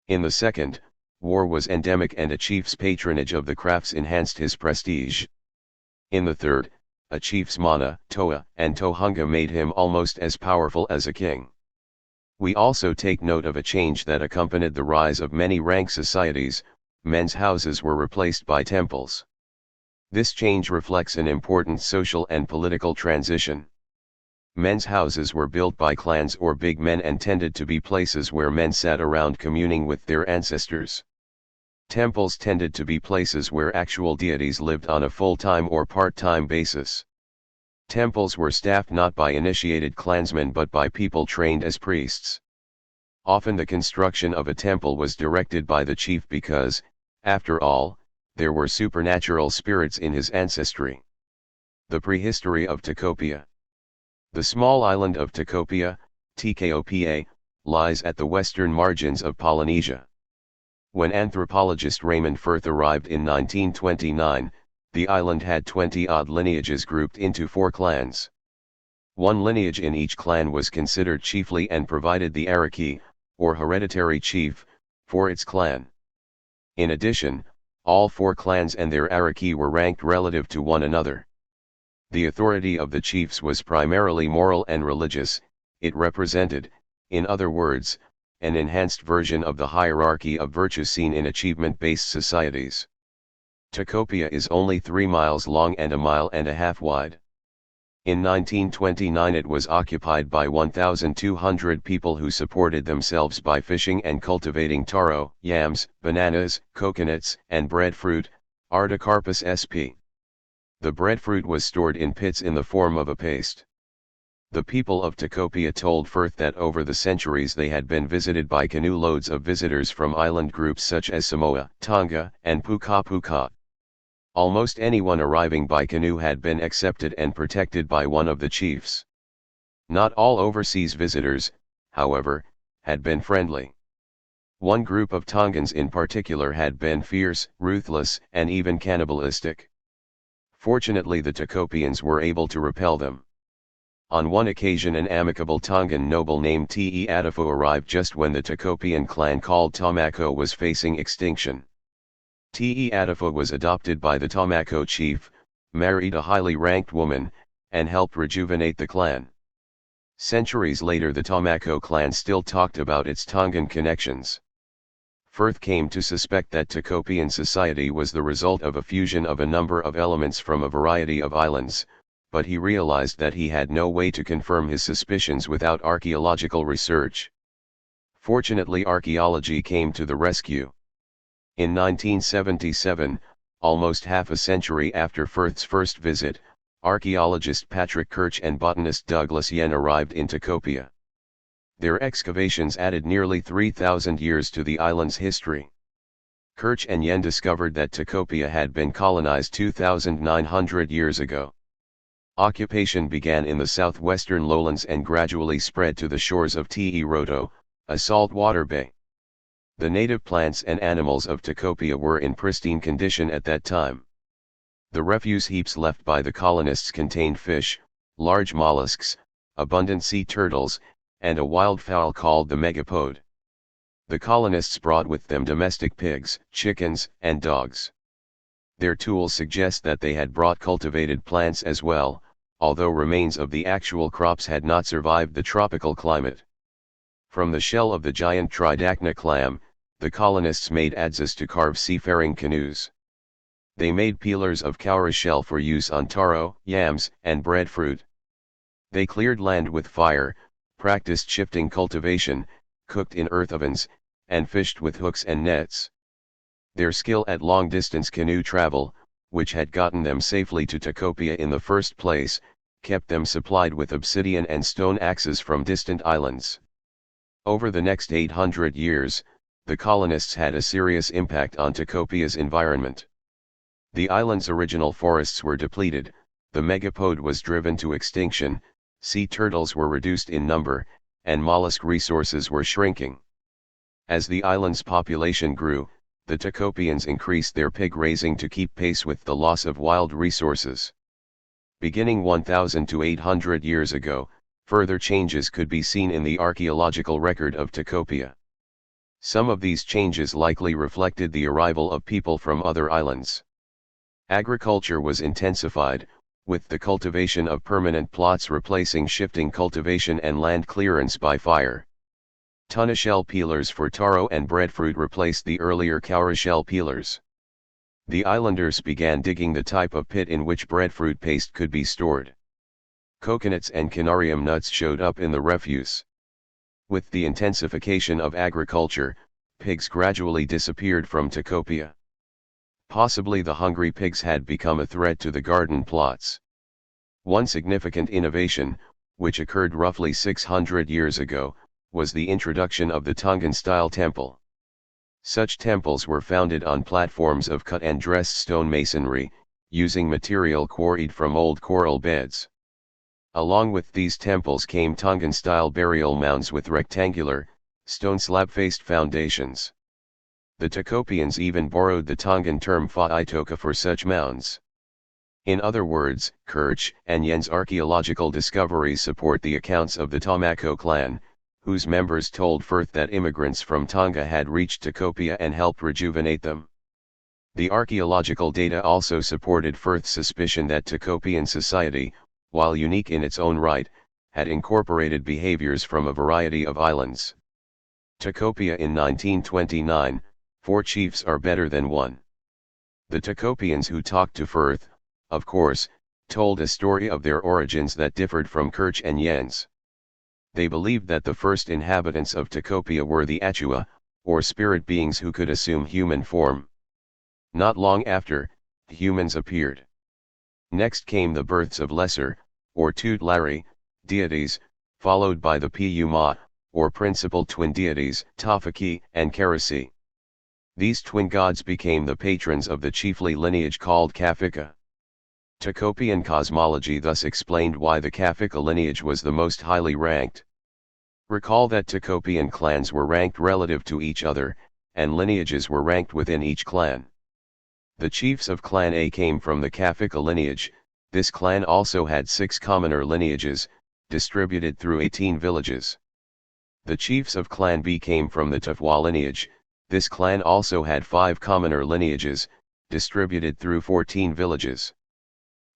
In the second, war was endemic and a chief's patronage of the crafts enhanced his prestige. In the third, a chief's mana, toa, and tohunga made him almost as powerful as a king. We also take note of a change that accompanied the rise of many rank societies. Men's houses were replaced by temples. This change reflects an important social and political transition. Men's houses were built by clans or big men and tended to be places where men sat around communing with their ancestors. Temples tended to be places where actual deities lived on a full-time or part-time basis. Temples were staffed not by initiated clansmen but by people trained as priests. Often the construction of a temple was directed by the chief because, after all, there were supernatural spirits in his ancestry. The Prehistory of Tikopia. The small island of Tikopia, Tkopa, lies at the western margins of Polynesia. When anthropologist Raymond Firth arrived in 1929, the island had 20-odd lineages grouped into 4 clans. One lineage in each clan was considered chiefly and provided the ariki, or hereditary chief, for its clan. In addition, all 4 clans and their ariki were ranked relative to one another. The authority of the chiefs was primarily moral and religious. It represented, in other words, an enhanced version of the hierarchy of virtue seen in achievement-based societies. Tikopia is only 3 miles long and 1.5 miles wide. In 1929 it was occupied by 1,200 people who supported themselves by fishing and cultivating taro, yams, bananas, coconuts, and breadfruit, Artocarpus sp. The breadfruit was stored in pits in the form of a paste. The people of Tikopia told Firth that over the centuries they had been visited by canoe loads of visitors from island groups such as Samoa, Tonga, and Puka Puka. Almost anyone arriving by canoe had been accepted and protected by one of the chiefs. Not all overseas visitors, however, had been friendly. One group of Tongans in particular had been fierce, ruthless, and even cannibalistic. Fortunately the Tikopians were able to repel them. On one occasion an amicable Tongan noble named Te Adifo arrived just when the Tikopian clan called Tomako was facing extinction. Te Adifo was adopted by the Tomako chief, married a highly ranked woman, and helped rejuvenate the clan. Centuries later the Tomako clan still talked about its Tongan connections. Firth came to suspect that Tikopian society was the result of a fusion of a number of elements from a variety of islands, but he realized that he had no way to confirm his suspicions without archaeological research. Fortunately archaeology came to the rescue. In 1977, almost half a century after Firth's first visit, archaeologist Patrick Kirch and botanist Douglas Yen arrived in Tikopia. Their excavations added nearly 3,000 years to the island's history. Kirch and Yen discovered that Tikopia had been colonized 2,900 years ago. Occupation began in the southwestern lowlands and gradually spread to the shores of Te Roto, a saltwater bay. The native plants and animals of Tikopia were in pristine condition at that time. The refuse heaps left by the colonists contained fish, large mollusks, abundant sea turtles, and a wildfowl called the megapode. The colonists brought with them domestic pigs, chickens, and dogs. Their tools suggest that they had brought cultivated plants as well, although remains of the actual crops had not survived the tropical climate. From the shell of the giant tridacna clam, the colonists made adzes to carve seafaring canoes. They made peelers of cowrie shell for use on taro, yams, and breadfruit. They cleared land with fire, practiced shifting cultivation, cooked in earth ovens, and fished with hooks and nets. Their skill at long-distance canoe travel, which had gotten them safely to Tikopia in the first place, kept them supplied with obsidian and stone axes from distant islands. Over the next 800 years, the colonists had a serious impact on Tikopia's environment. The island's original forests were depleted, the megapode was driven to extinction, sea turtles were reduced in number, and mollusk resources were shrinking. As the island's population grew, the Tecopians increased their pig raising to keep pace with the loss of wild resources. Beginning 1,000 to 800 years ago, further changes could be seen in the archaeological record of Tecopia. Some of these changes likely reflected the arrival of people from other islands. Agriculture was intensified, with the cultivation of permanent plots replacing shifting cultivation and land clearance by fire. Tuna-shell peelers for taro and breadfruit replaced the earlier cowrie-shell peelers. The islanders began digging the type of pit in which breadfruit paste could be stored. Coconuts and canarium nuts showed up in the refuse. With the intensification of agriculture, pigs gradually disappeared from Tecopia. Possibly the hungry pigs had become a threat to the garden plots. One significant innovation, which occurred roughly 600 years ago, was the introduction of the Tongan-style temple. Such temples were founded on platforms of cut and dressed stone masonry, using material quarried from old coral beds. Along with these temples came Tongan-style burial mounds with rectangular, stone slab-faced foundations. The Tecopians even borrowed the Tongan term fa'aitoka for such mounds. In other words, Kirch and Yen's archaeological discoveries support the accounts of the Tomako clan, whose members told Firth that immigrants from Tonga had reached Tecopia and helped rejuvenate them. The archaeological data also supported Firth's suspicion that Tecopian society, while unique in its own right, had incorporated behaviors from a variety of islands. Tecopia in 1929, 4 chiefs are better than one. The Tecopians who talked to Firth, of course, told a story of their origins that differed from Kirch and Yen's. They believed that the first inhabitants of Tecopia were the Achua, or spirit beings who could assume human form. Not long after, humans appeared. Next came the births of lesser, or tutelary, deities, followed by the Piyuma, or principal twin deities, Tafaki and Karasi. These twin gods became the patrons of the chiefly lineage called Kafika. Tecopian cosmology thus explained why the Kafika lineage was the most highly ranked. Recall that Tecopian clans were ranked relative to each other, and lineages were ranked within each clan. The chiefs of Clan A came from the Kafika lineage. This clan also had 6 commoner lineages, distributed through 18 villages. The chiefs of Clan B came from the Tafwa lineage. This clan also had 5 commoner lineages, distributed through 14 villages.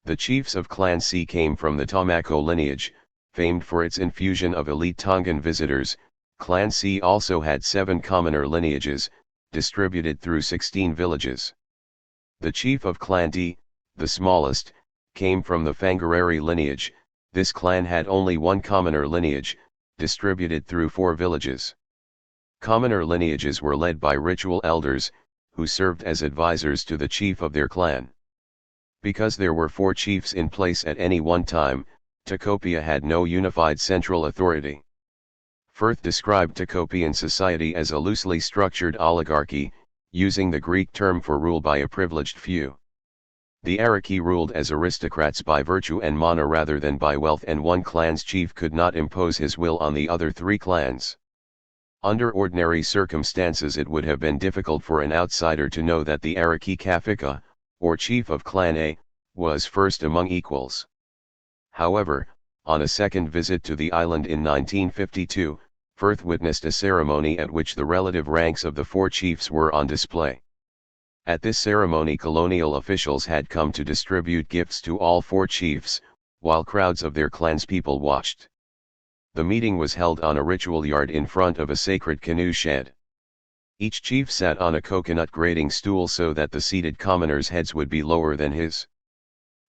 The chiefs of Clan C came from the Tomako lineage, famed for its infusion of elite Tongan visitors. Clan C also had 7 commoner lineages, distributed through 16 villages. The chief of Clan D, the smallest, came from the Fangareri lineage. This clan had only 1 commoner lineage, distributed through 4 villages. Commoner lineages were led by ritual elders, who served as advisors to the chief of their clan. Because there were 4 chiefs in place at any one time, Tecopia had no unified central authority. Firth described Tecopian society as a loosely structured oligarchy, using the Greek term for rule by a privileged few. The Araki ruled as aristocrats by virtue and mana rather than by wealth, and one clan's chief could not impose his will on the other 3 clans. Under ordinary circumstances it would have been difficult for an outsider to know that the Araki Kafika, or chief of Clan A, was first among equals. However, on a second visit to the island in 1952, Firth witnessed a ceremony at which the relative ranks of the 4 chiefs were on display. At this ceremony colonial officials had come to distribute gifts to all 4 chiefs, while crowds of their clans people watched. The meeting was held on a ritual yard in front of a sacred canoe shed. Each chief sat on a coconut grating stool so that the seated commoners' heads would be lower than his.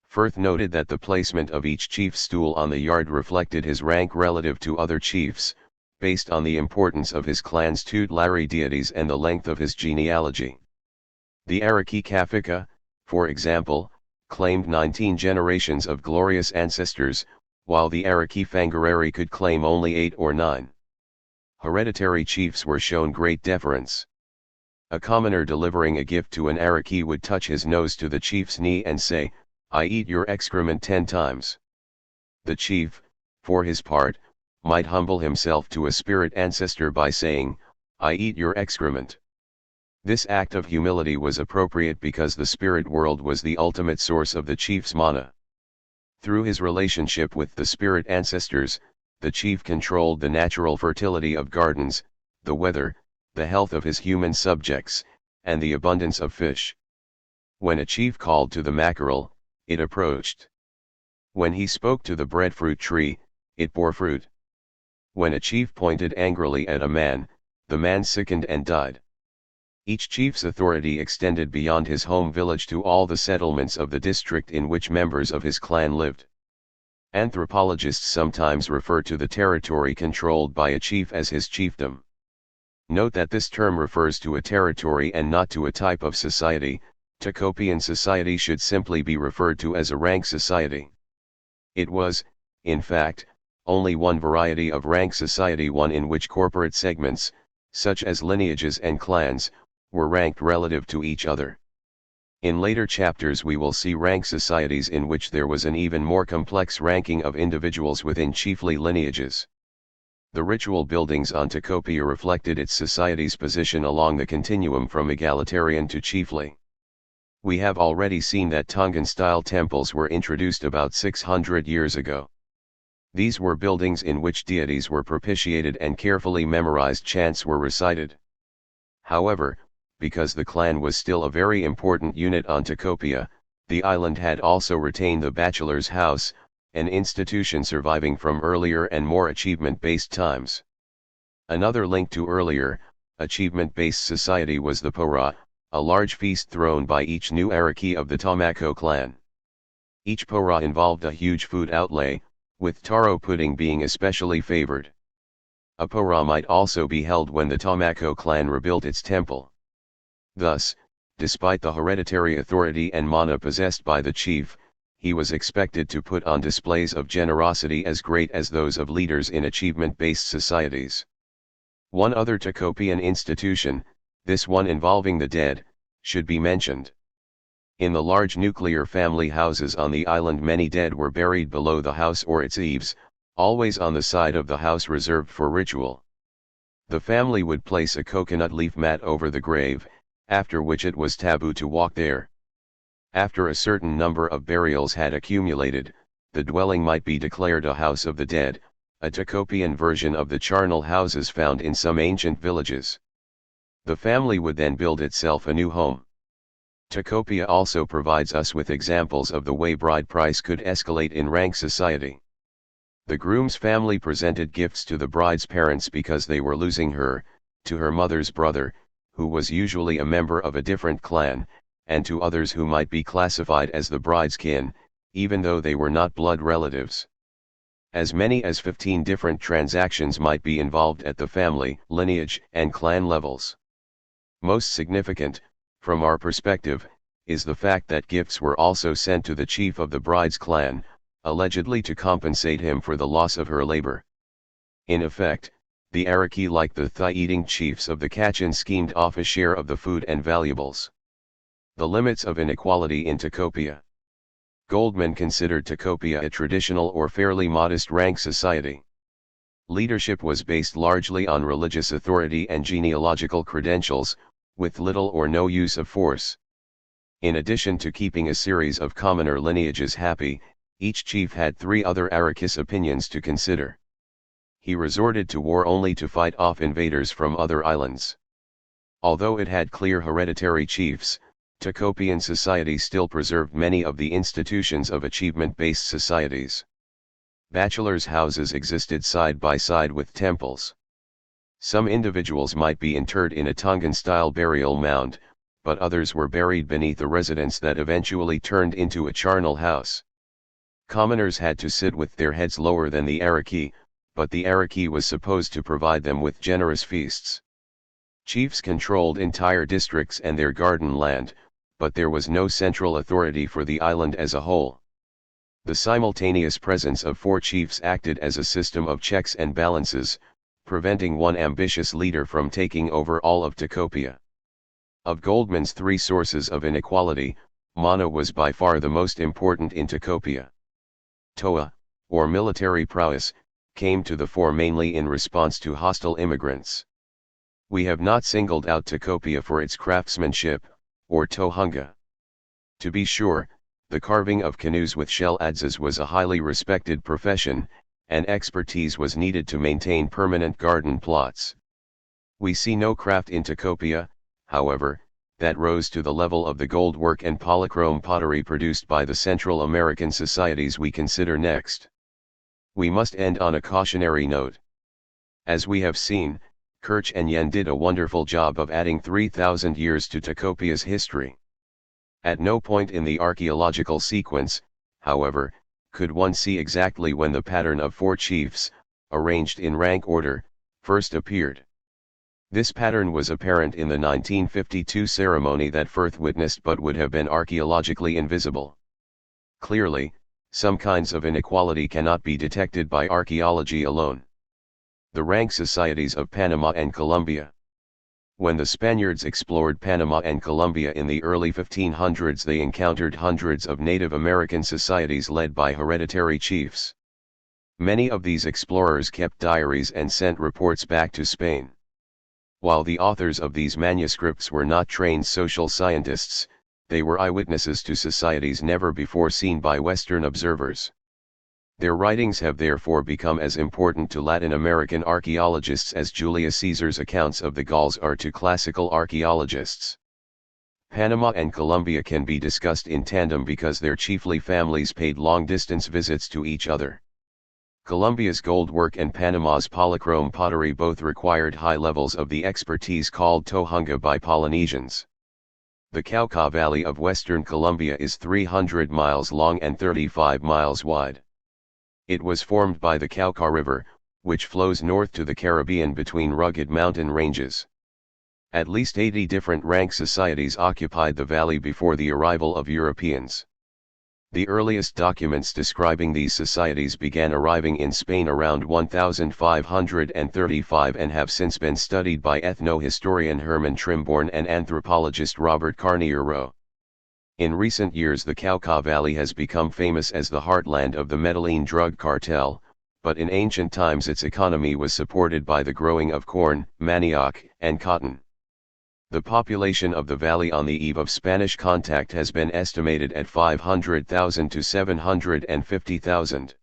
Firth noted that the placement of each chief's stool on the yard reflected his rank relative to other chiefs, based on the importance of his clan's tutelary deities and the length of his genealogy. The Araki Kafika, for example, claimed 19 generations of glorious ancestors, while the Araki Fangareri could claim only 8 or 9. Hereditary chiefs were shown great deference. A commoner delivering a gift to an Araki would touch his nose to the chief's knee and say, "I eat your excrement 10 times. The chief, for his part, might humble himself to a spirit ancestor by saying, "I eat your excrement." This act of humility was appropriate because the spirit world was the ultimate source of the chief's mana. Through his relationship with the spirit ancestors, the chief controlled the natural fertility of gardens, the weather, the health of his human subjects, and the abundance of fish. When a chief called to the mackerel, it approached. When he spoke to the breadfruit tree, it bore fruit. When a chief pointed angrily at a man, the man sickened and died. Each chief's authority extended beyond his home village to all the settlements of the district in which members of his clan lived. Anthropologists sometimes refer to the territory controlled by a chief as his chiefdom. Note that this term refers to a territory and not to a type of society. Tacopian society should simply be referred to as a rank society. It was, in fact, only one variety of rank society, one in which corporate segments, such as lineages and clans, were ranked relative to each other. In later chapters we will see rank societies in which there was an even more complex ranking of individuals within chiefly lineages. The ritual buildings on Tacopia reflected its society's position along the continuum from egalitarian to chiefly. We have already seen that Tongan-style temples were introduced about 600 years ago. These were buildings in which deities were propitiated and carefully memorized chants were recited. However, because the clan was still a very important unit on Tacopia, the island had also retained the bachelor's house, an institution surviving from earlier and more achievement-based times. Another link to earlier, achievement-based society was the pora, a large feast thrown by each new Ariki of the Tamako clan. Each pora involved a huge food outlay, with taro pudding being especially favored. A pora might also be held when the Tamako clan rebuilt its temple. Thus, despite the hereditary authority and mana possessed by the chief, he was expected to put on displays of generosity as great as those of leaders in achievement-based societies. One other Tacopian institution, this one involving the dead, should be mentioned. In the large nuclear family houses on the island, many dead were buried below the house or its eaves, always on the side of the house reserved for ritual. The family would place a coconut leaf mat over the grave, after which it was taboo to walk there. After a certain number of burials had accumulated, the dwelling might be declared a house of the dead, a Tacopian version of the charnel houses found in some ancient villages. The family would then build itself a new home. Tacopia also provides us with examples of the way bride price could escalate in rank society. The groom's family presented gifts to the bride's parents because they were losing her, to her mother's brother, who was usually a member of a different clan, and to others who might be classified as the bride's kin, even though they were not blood relatives. As many as 15 different transactions might be involved at the family, lineage, and clan levels. Most significant, from our perspective, is the fact that gifts were also sent to the chief of the bride's clan, allegedly to compensate him for the loss of her labor. In effect, the Ariki, like the thigh-eating chiefs of the Kachin, schemed off a share of the food and valuables. The limits of inequality in Tacopia. Goldman considered Tacopia a traditional or fairly modest rank society. Leadership was based largely on religious authority and genealogical credentials, with little or no use of force. In addition to keeping a series of commoner lineages happy, each chief had 3 other Arikis opinions to consider. He resorted to war only to fight off invaders from other islands. Although it had clear hereditary chiefs, Tacopian society still preserved many of the institutions of achievement-based societies. Bachelors' houses existed side by side with temples. Some individuals might be interred in a Tongan-style burial mound, but others were buried beneath a residence that eventually turned into a charnel house. Commoners had to sit with their heads lower than the Ariki, but the Ariki was supposed to provide them with generous feasts. Chiefs controlled entire districts and their garden land, but there was no central authority for the island as a whole. The simultaneous presence of 4 chiefs acted as a system of checks and balances, preventing one ambitious leader from taking over all of Tacopia. Of Goldman's 3 sources of inequality, mana was by far the most important in Tacopia. Toa, or military prowess, came to the fore mainly in response to hostile immigrants. We have not singled out Tacopia for its craftsmanship, or tohunga. To be sure, the carving of canoes with shell adzes was a highly respected profession, and expertise was needed to maintain permanent garden plots. We see no craft in Tacopia, however, that rose to the level of the goldwork and polychrome pottery produced by the Central American societies we consider next. We must end on a cautionary note. As we have seen, Kirch and Yen did a wonderful job of adding 3,000 years to Tacopia's history. At no point in the archaeological sequence, however, could one see exactly when the pattern of 4 chiefs, arranged in rank order, first appeared. This pattern was apparent in the 1952 ceremony that Firth witnessed but would have been archaeologically invisible. Clearly, some kinds of inequality cannot be detected by archaeology alone. The rank societies of Panama and Colombia. When the Spaniards explored Panama and Colombia in the early 1500s, they encountered hundreds of Native American societies led by hereditary chiefs. Many of these explorers kept diaries and sent reports back to Spain. While the authors of these manuscripts were not trained social scientists, they were eyewitnesses to societies never before seen by Western observers. Their writings have therefore become as important to Latin American archaeologists as Julius Caesar's accounts of the Gauls are to classical archaeologists. Panama and Colombia can be discussed in tandem because their chiefly families paid long-distance visits to each other. Colombia's goldwork and Panama's polychrome pottery both required high levels of the expertise called tohunga by Polynesians. The Cauca Valley of western Colombia is 300 miles long and 35 miles wide. It was formed by the Cauca River, which flows north to the Caribbean between rugged mountain ranges. At least 80 different rank societies occupied the valley before the arrival of Europeans. The earliest documents describing these societies began arriving in Spain around 1535 and have since been studied by ethnohistorian Herman Trimborn and anthropologist Robert Carnier-Rowe. In recent years, the Cauca Valley has become famous as the heartland of the Medellin drug cartel, but in ancient times its economy was supported by the growing of corn, manioc, and cotton. The population of the valley on the eve of Spanish contact has been estimated at 500,000 to 750,000.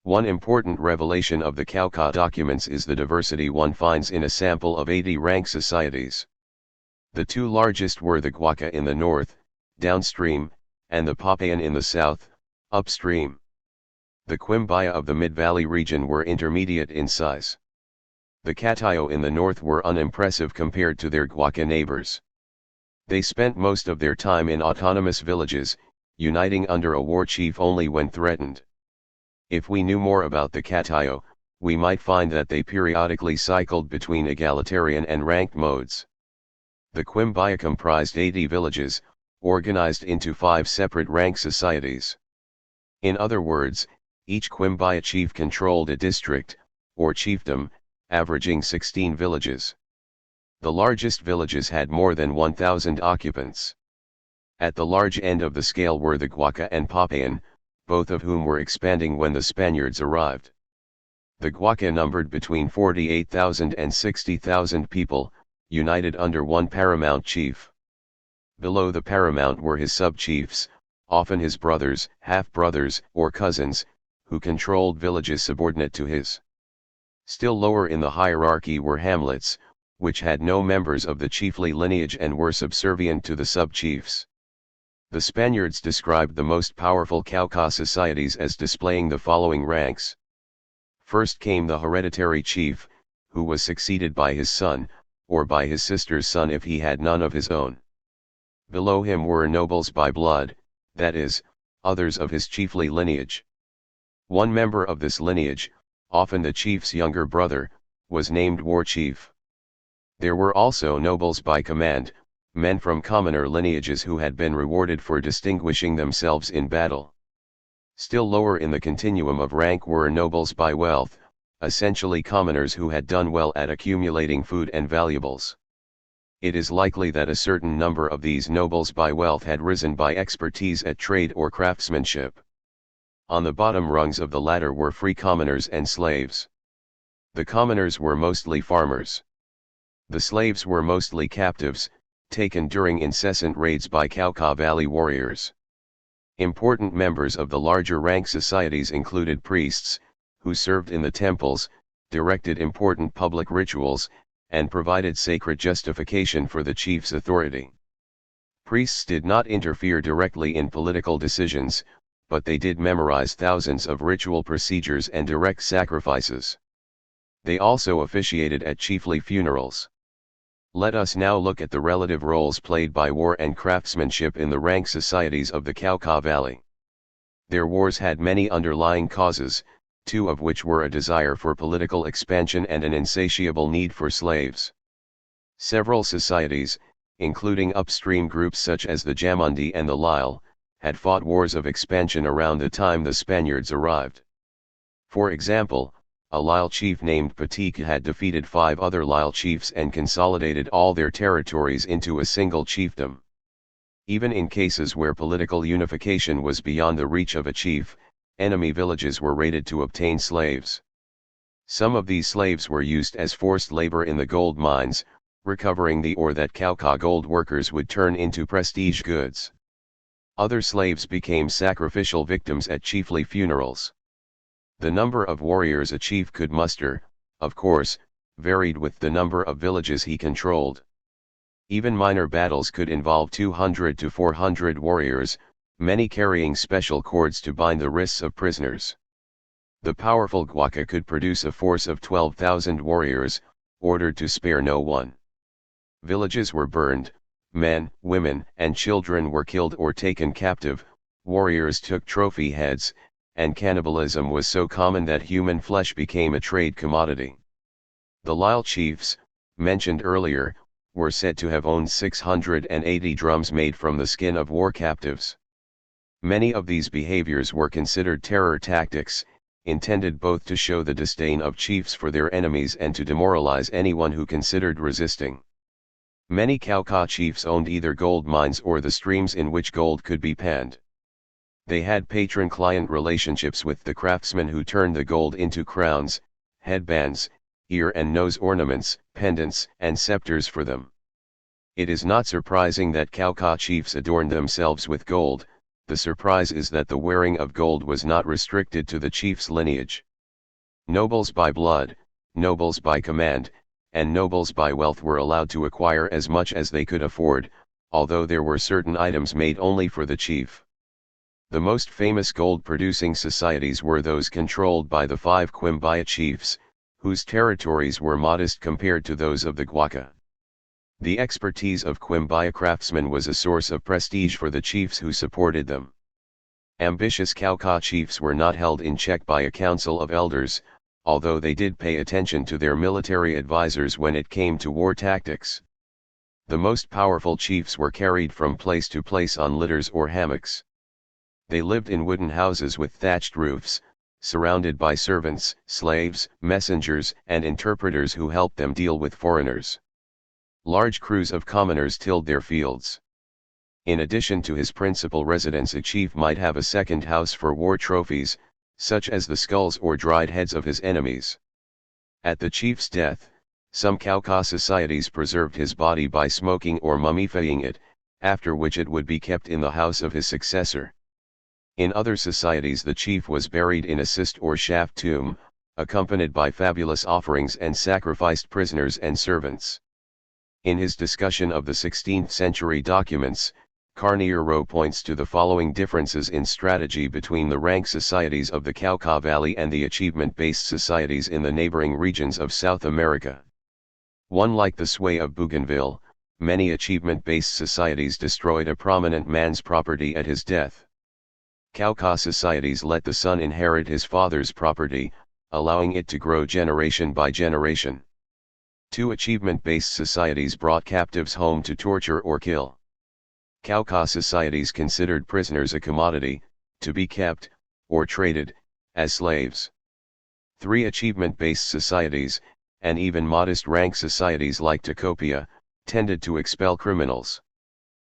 One important revelation of the Cauca documents is the diversity one finds in a sample of 80 rank societies. The 2 largest were the Guaca in the north, downstream, and the Papayan in the south, upstream. The Quimbaya of the mid-valley region were intermediate in size. The Catayo in the north were unimpressive compared to their Guaca neighbors. They spent most of their time in autonomous villages, uniting under a war chief only when threatened. If we knew more about the Catayo, we might find that they periodically cycled between egalitarian and ranked modes. The Quimbaya comprised 80 villages, organized into 5 separate rank societies. In other words, each Quimbaya chief controlled a district, or chiefdom, averaging 16 villages. The largest villages had more than 1,000 occupants. At the large end of the scale were the Guaca and Papayan, both of whom were expanding when the Spaniards arrived. The Guaca numbered between 48,000 and 60,000 people, united under one paramount chief. Below the paramount were his sub-chiefs, often his brothers, half-brothers, or cousins, who controlled villages subordinate to his. Still lower in the hierarchy were hamlets, which had no members of the chiefly lineage and were subservient to the sub-chiefs. The Spaniards described the most powerful Cauca societies as displaying the following ranks. First came the hereditary chief, who was succeeded by his son, or by his sister's son if he had none of his own. Below him were nobles by blood, that is, others of his chiefly lineage. One member of this lineage, often the chief's younger brother, was named war chief. There were also nobles by command, men from commoner lineages who had been rewarded for distinguishing themselves in battle. Still lower in the continuum of rank were nobles by wealth, essentially commoners who had done well at accumulating food and valuables. It is likely that a certain number of these nobles by wealth had risen by expertise at trade or craftsmanship. On the bottom rungs of the ladder were free commoners and slaves. The commoners were mostly farmers. The slaves were mostly captives, taken during incessant raids by Cauca Valley warriors. Important members of the larger rank societies included priests, who served in the temples, directed important public rituals, and provided sacred justification for the chief's authority. Priests did not interfere directly in political decisions, but they did memorize thousands of ritual procedures and direct sacrifices. They also officiated at chiefly funerals. Let us now look at the relative roles played by war and craftsmanship in the rank societies of the Cauca Valley. Their wars had many underlying causes, two of which were a desire for political expansion and an insatiable need for slaves. Several societies, including upstream groups such as the Jamundi and the Lyle, had fought wars of expansion around the time the Spaniards arrived. For example, a Lyle chief named Patika had defeated 5 other Lyle chiefs and consolidated all their territories into a single chiefdom. Even in cases where political unification was beyond the reach of a chief, enemy villages were raided to obtain slaves. Some of these slaves were used as forced labor in the gold mines, recovering the ore that Cauca gold workers would turn into prestige goods. Other slaves became sacrificial victims at chiefly funerals. The number of warriors a chief could muster, of course, varied with the number of villages he controlled. Even minor battles could involve 200 to 400 warriors, many carrying special cords to bind the wrists of prisoners. The powerful Guaca could produce a force of 12,000 warriors, ordered to spare no one. Villages were burned, men, women, and children were killed or taken captive, warriors took trophy heads, and cannibalism was so common that human flesh became a trade commodity. The Lyle chiefs, mentioned earlier, were said to have owned 680 drums made from the skin of war captives. Many of these behaviors were considered terror tactics, intended both to show the disdain of chiefs for their enemies and to demoralize anyone who considered resisting. Many Cauca chiefs owned either gold mines or the streams in which gold could be panned. They had patron-client relationships with the craftsmen who turned the gold into crowns, headbands, ear and nose ornaments, pendants, and scepters for them. It is not surprising that Cauca chiefs adorned themselves with gold. The surprise is that the wearing of gold was not restricted to the chief's lineage. Nobles by blood, nobles by command, and nobles by wealth were allowed to acquire as much as they could afford, although there were certain items made only for the chief. The most famous gold-producing societies were those controlled by the 5 Quimbaya chiefs, whose territories were modest compared to those of the Guaca. The expertise of Quimbaya craftsmen was a source of prestige for the chiefs who supported them. Ambitious Cauca chiefs were not held in check by a council of elders, although they did pay attention to their military advisors when it came to war tactics. The most powerful chiefs were carried from place to place on litters or hammocks. They lived in wooden houses with thatched roofs, surrounded by servants, slaves, messengers, and interpreters who helped them deal with foreigners. Large crews of commoners tilled their fields. In addition to his principal residence, a chief might have a second house for war trophies, such as the skulls or dried heads of his enemies. At the chief's death, some Cauca societies preserved his body by smoking or mummifying it, after which it would be kept in the house of his successor. In other societies the chief was buried in a cist or shaft tomb, accompanied by fabulous offerings and sacrificed prisoners and servants. In his discussion of the 16th century documents, Carneiro points to the following differences in strategy between the rank societies of the Cauca Valley and the achievement-based societies in the neighboring regions of South America. 1. Like the sway of Bougainville, many achievement-based societies destroyed a prominent man's property at his death. Cauca societies let the son inherit his father's property, allowing it to grow generation by generation. 2. Achievement-based societies brought captives home to torture or kill. Cauca societies considered prisoners a commodity, to be kept, or traded, as slaves. 3. Achievement-based societies, and even modest rank societies like Tacopia, tended to expel criminals.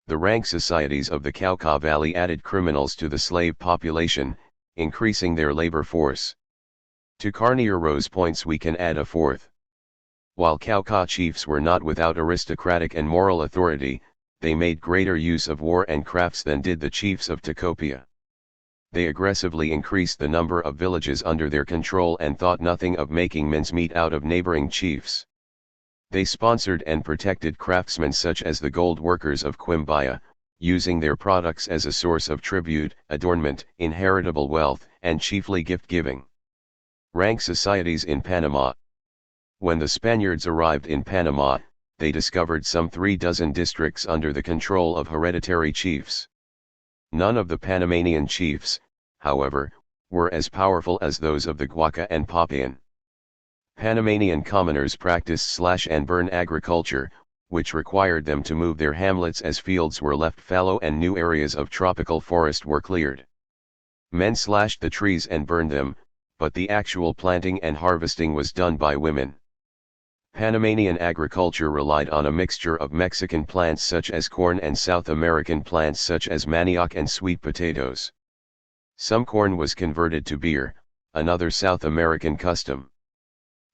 The rank societies of the Cauca Valley added criminals to the slave population, increasing their labor force. To Carneiro's points we can add a fourth. While Kauka chiefs were not without aristocratic and moral authority, they made greater use of war and crafts than did the chiefs of Tikopia. They aggressively increased the number of villages under their control and thought nothing of making mincemeat out of neighboring chiefs. They sponsored and protected craftsmen such as the gold workers of Quimbaya, using their products as a source of tribute, adornment, inheritable wealth, and chiefly gift-giving. Rank societies in Panama. When the Spaniards arrived in Panama, they discovered some 36 districts under the control of hereditary chiefs. None of the Panamanian chiefs, however, were as powerful as those of the Guaca and Papayan. Panamanian commoners practiced slash-and-burn agriculture, which required them to move their hamlets as fields were left fallow and new areas of tropical forest were cleared. Men slashed the trees and burned them, but the actual planting and harvesting was done by women. Panamanian agriculture relied on a mixture of Mexican plants such as corn and South American plants such as manioc and sweet potatoes. Some corn was converted to beer, another South American custom.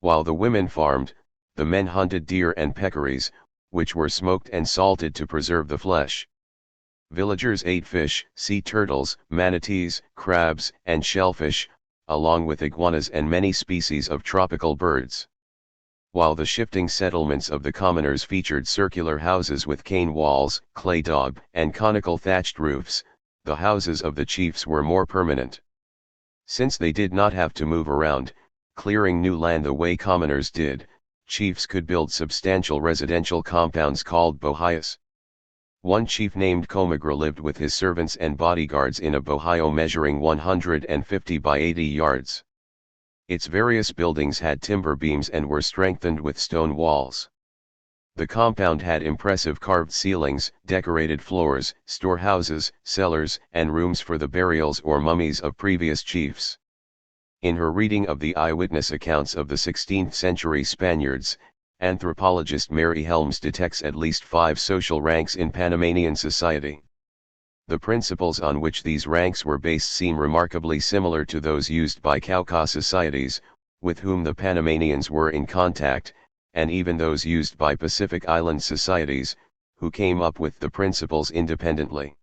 While the women farmed, the men hunted deer and peccaries, which were smoked and salted to preserve the flesh. Villagers ate fish, sea turtles, manatees, crabs, and shellfish, along with iguanas and many species of tropical birds. While the shifting settlements of the commoners featured circular houses with cane walls, clay daub, and conical thatched roofs, the houses of the chiefs were more permanent. Since they did not have to move around, clearing new land the way commoners did, chiefs could build substantial residential compounds called bohayas. One chief named Comagra lived with his servants and bodyguards in a bohio measuring 150 by 80 yards. Its various buildings had timber beams and were strengthened with stone walls. The compound had impressive carved ceilings, decorated floors, storehouses, cellars, and rooms for the burials or mummies of previous chiefs. In her reading of the eyewitness accounts of the 16th century Spaniards, anthropologist Mary Helms detects at least 5 social ranks in Panamanian society. The principles on which these ranks were based seem remarkably similar to those used by Cauca societies, with whom the Panamanians were in contact, and even those used by Pacific Island societies, who came up with the principles independently.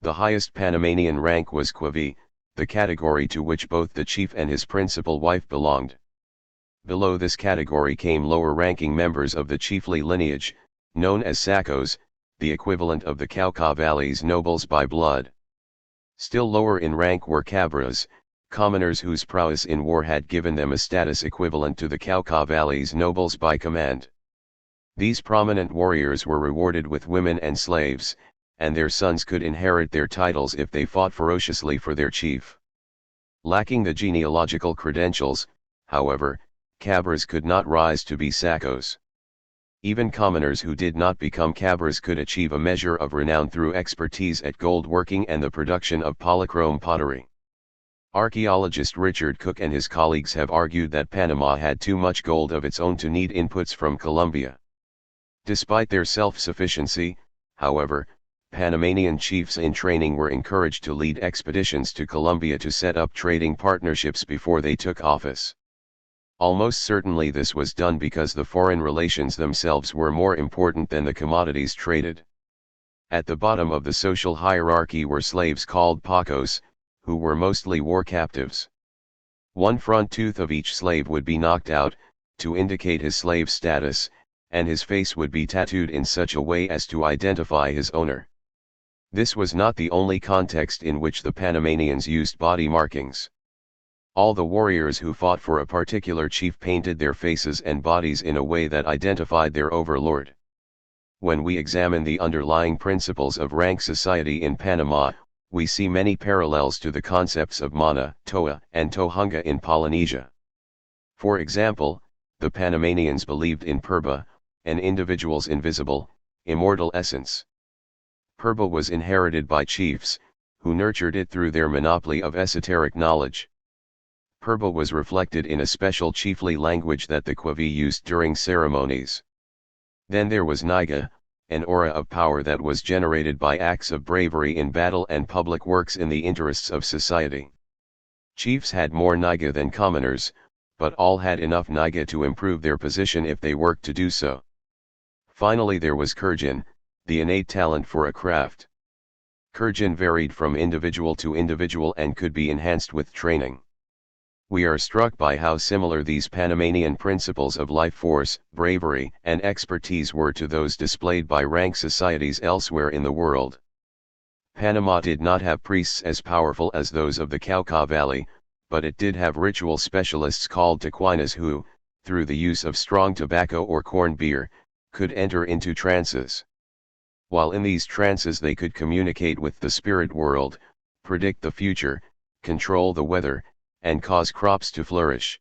The highest Panamanian rank was Quavi, the category to which both the chief and his principal wife belonged. Below this category came lower-ranking members of the chiefly lineage, known as Sacos, the equivalent of the Cauca Valley's nobles by blood. Still lower in rank were Cabras, commoners whose prowess in war had given them a status equivalent to the Cauca Valley's nobles by command. These prominent warriors were rewarded with women and slaves, and their sons could inherit their titles if they fought ferociously for their chief. Lacking the genealogical credentials, however, Cabras could not rise to be Sacos. Even commoners who did not become Cabras could achieve a measure of renown through expertise at gold working and the production of polychrome pottery. Archaeologist Richard Cook and his colleagues have argued that Panama had too much gold of its own to need inputs from Colombia. Despite their self-sufficiency, however, Panamanian chiefs in training were encouraged to lead expeditions to Colombia to set up trading partnerships before they took office. Almost certainly this was done because the foreign relations themselves were more important than the commodities traded. At the bottom of the social hierarchy were slaves called pacos, who were mostly war captives. One front tooth of each slave would be knocked out, to indicate his slave status, and his face would be tattooed in such a way as to identify his owner. This was not the only context in which the Panamanians used body markings. All the warriors who fought for a particular chief painted their faces and bodies in a way that identified their overlord. When we examine the underlying principles of rank society in Panama, we see many parallels to the concepts of mana, toa, and tohunga in Polynesia. For example, the Panamanians believed in purba, an individual's invisible, immortal essence. Purba was inherited by chiefs, who nurtured it through their monopoly of esoteric knowledge. Purba was reflected in a special chiefly language that the Quavi used during ceremonies. Then there was Niga, an aura of power that was generated by acts of bravery in battle and public works in the interests of society. Chiefs had more Niga than commoners, but all had enough niga to improve their position if they worked to do so. Finally there was Kurgan, the innate talent for a craft. Kurgan varied from individual to individual and could be enhanced with training. We are struck by how similar these Panamanian principles of life force, bravery, and expertise were to those displayed by rank societies elsewhere in the world. Panama did not have priests as powerful as those of the Cauca Valley, but it did have ritual specialists called taquinas who, through the use of strong tobacco or corn beer, could enter into trances. While in these trances they could communicate with the spirit world, predict the future, control the weather, and cause crops to flourish.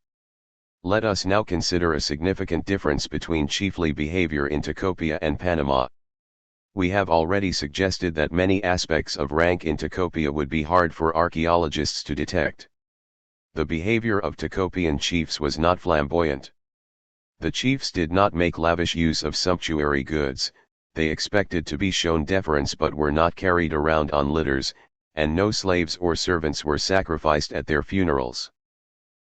Let us now consider a significant difference between chiefly behavior in Tacopia and Panama. We have already suggested that many aspects of rank in Tacopia would be hard for archaeologists to detect. The behavior of Tacopian chiefs was not flamboyant. The chiefs did not make lavish use of sumptuary goods, they expected to be shown deference but were not carried around on litters, and no slaves or servants were sacrificed at their funerals.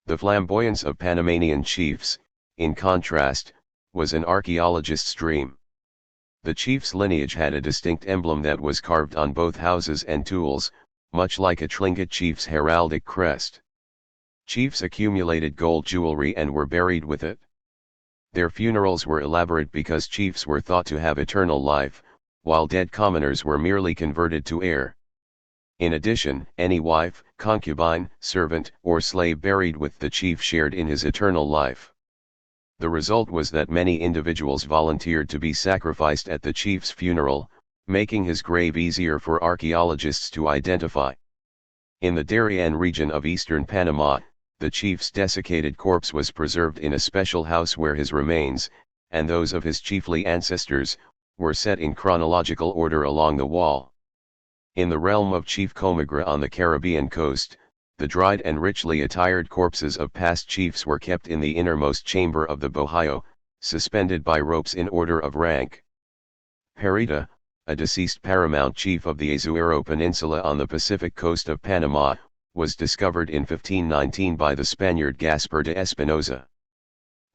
The flamboyance of Panamanian chiefs, in contrast, was an archaeologist's dream. The chief's lineage had a distinct emblem that was carved on both houses and tools, much like a Tlingit chief's heraldic crest. Chiefs accumulated gold jewelry and were buried with it. Their funerals were elaborate because chiefs were thought to have eternal life, while dead commoners were merely converted to air. In addition, any wife, concubine, servant, or slave buried with the chief shared in his eternal life. The result was that many individuals volunteered to be sacrificed at the chief's funeral, making his grave easier for archaeologists to identify. In the Darien region of eastern Panama, the chief's desiccated corpse was preserved in a special house where his remains, and those of his chiefly ancestors, were set in chronological order along the wall. In the realm of Chief Comagra on the Caribbean coast, the dried and richly attired corpses of past chiefs were kept in the innermost chamber of the bohio, suspended by ropes in order of rank. Perita, a deceased paramount chief of the Azuero Peninsula on the Pacific coast of Panama, was discovered in 1519 by the Spaniard Gaspar de Espinosa.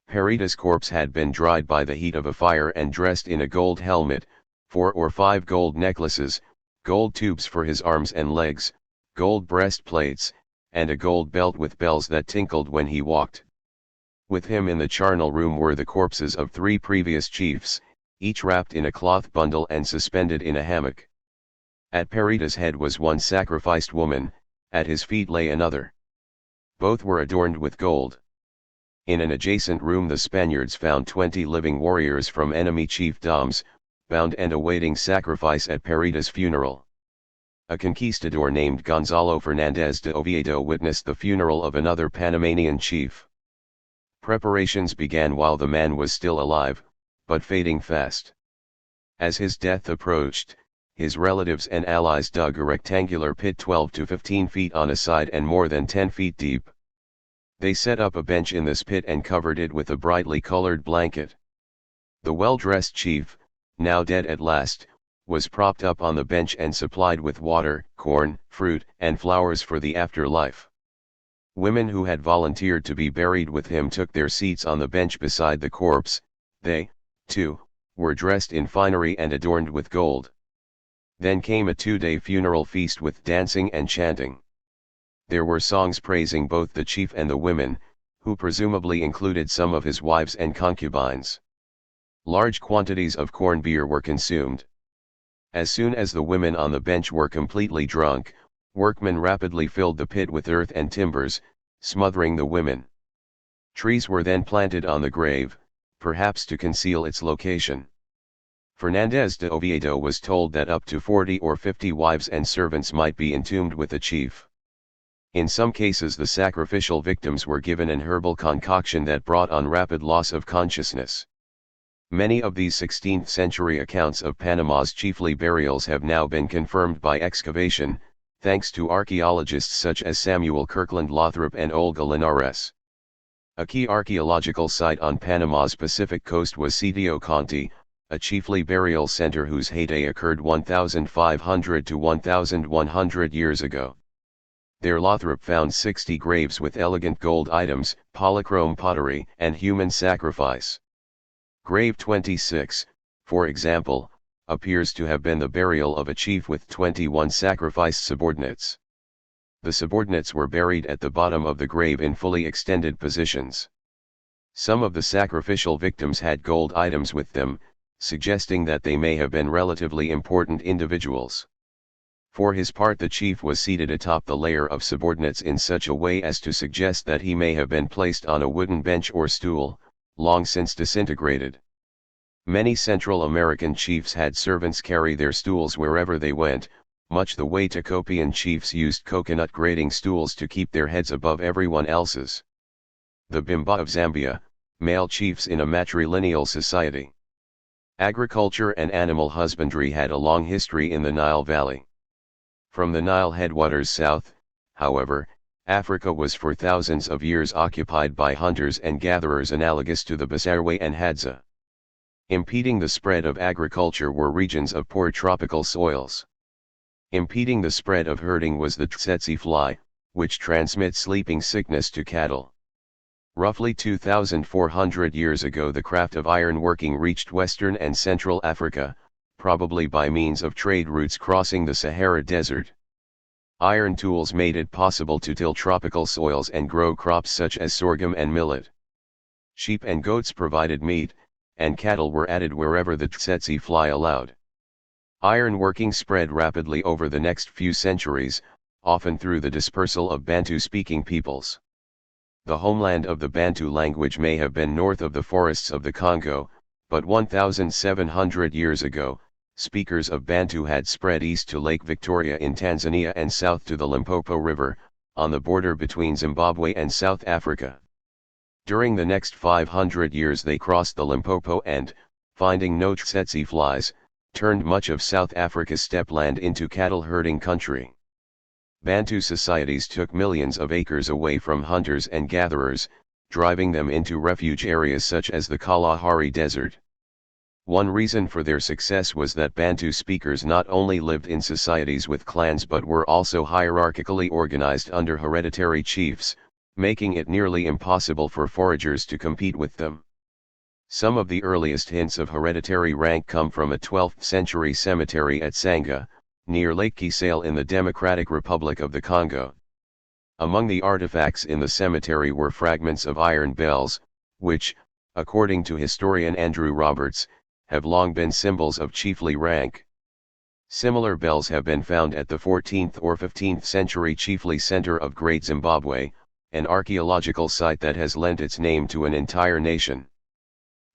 Perita's corpse had been dried by the heat of a fire and dressed in a gold helmet, 4 or 5 gold necklaces, gold tubes for his arms and legs, gold breastplates, and a gold belt with bells that tinkled when he walked. With him in the charnel room were the corpses of 3 previous chiefs, each wrapped in a cloth bundle and suspended in a hammock. At Perita's head was one sacrificed woman, at his feet lay another. Both were adorned with gold. In an adjacent room the Spaniards found 20 living warriors from enemy chiefdoms, bound and awaiting sacrifice at Perita's funeral. A conquistador named Gonzalo Fernandez de Oviedo witnessed the funeral of another Panamanian chief. Preparations began while the man was still alive, but fading fast. As his death approached, his relatives and allies dug a rectangular pit 12 to 15 feet on a side and more than 10 feet deep. They set up a bench in this pit and covered it with a brightly colored blanket. The well-dressed chief, now dead at last, was propped up on the bench and supplied with water, corn, fruit, and flowers for the afterlife. Women who had volunteered to be buried with him took their seats on the bench beside the corpse. They, too, were dressed in finery and adorned with gold. Then came a 2-day funeral feast with dancing and chanting. There were songs praising both the chief and the women, who presumably included some of his wives and concubines. Large quantities of corn beer were consumed. As soon as the women on the bench were completely drunk, workmen rapidly filled the pit with earth and timbers, smothering the women. Trees were then planted on the grave, perhaps to conceal its location. Fernandez de Oviedo was told that up to 40 or 50 wives and servants might be entombed with the chief. In some cases the sacrificial victims were given an herbal concoction that brought on rapid loss of consciousness. Many of these 16th century accounts of Panama's chiefly burials have now been confirmed by excavation, thanks to archaeologists such as Samuel Kirkland Lothrop and Olga Linares. A key archaeological site on Panama's Pacific coast was Sitio Conti, a chiefly burial center whose heyday occurred 1,500 to 1,100 years ago. There Lothrop found 60 graves with elegant gold items, polychrome pottery, and human sacrifice. Grave 26, for example, appears to have been the burial of a chief with 21 sacrificed subordinates. The subordinates were buried at the bottom of the grave in fully extended positions. Some of the sacrificial victims had gold items with them, suggesting that they may have been relatively important individuals. For his part, the chief was seated atop the layer of subordinates in such a way as to suggest that he may have been placed on a wooden bench or stool, long since disintegrated. Many Central American chiefs had servants carry their stools wherever they went, much the way Tocopian chiefs used coconut grating stools to keep their heads above everyone else's. The Bimba of Zambia, male chiefs in a matrilineal society. Agriculture and animal husbandry had a long history in the Nile Valley. From the Nile headwaters south, however, Africa was for thousands of years occupied by hunters and gatherers analogous to the Basarwe and Hadza. Impeding the spread of agriculture were regions of poor tropical soils. Impeding the spread of herding was the tsetse fly, which transmits sleeping sickness to cattle. Roughly 2,400 years ago, the craft of ironworking reached western and central Africa, probably by means of trade routes crossing the Sahara Desert. Iron tools made it possible to till tropical soils and grow crops such as sorghum and millet. Sheep and goats provided meat, and cattle were added wherever the tsetse fly allowed. Ironworking spread rapidly over the next few centuries, often through the dispersal of Bantu-speaking peoples. The homeland of the Bantu language may have been north of the forests of the Congo, but 1,700 years ago, speakers of Bantu had spread east to Lake Victoria in Tanzania and south to the Limpopo River, on the border between Zimbabwe and South Africa. During the next 500 years they crossed the Limpopo and, finding no tsetse flies, turned much of South Africa's steppeland into cattle herding country. Bantu societies took millions of acres away from hunters and gatherers, driving them into refuge areas such as the Kalahari Desert. One reason for their success was that Bantu speakers not only lived in societies with clans but were also hierarchically organized under hereditary chiefs, making it nearly impossible for foragers to compete with them. Some of the earliest hints of hereditary rank come from a 12th century cemetery at Sanga, near Lake Kisale in the Democratic Republic of the Congo. Among the artifacts in the cemetery were fragments of iron bells, which, according to historian Andrew Roberts, have long been symbols of chiefly rank. Similar bells have been found at the 14th or 15th century chiefly center of Great Zimbabwe, an archaeological site that has lent its name to an entire nation.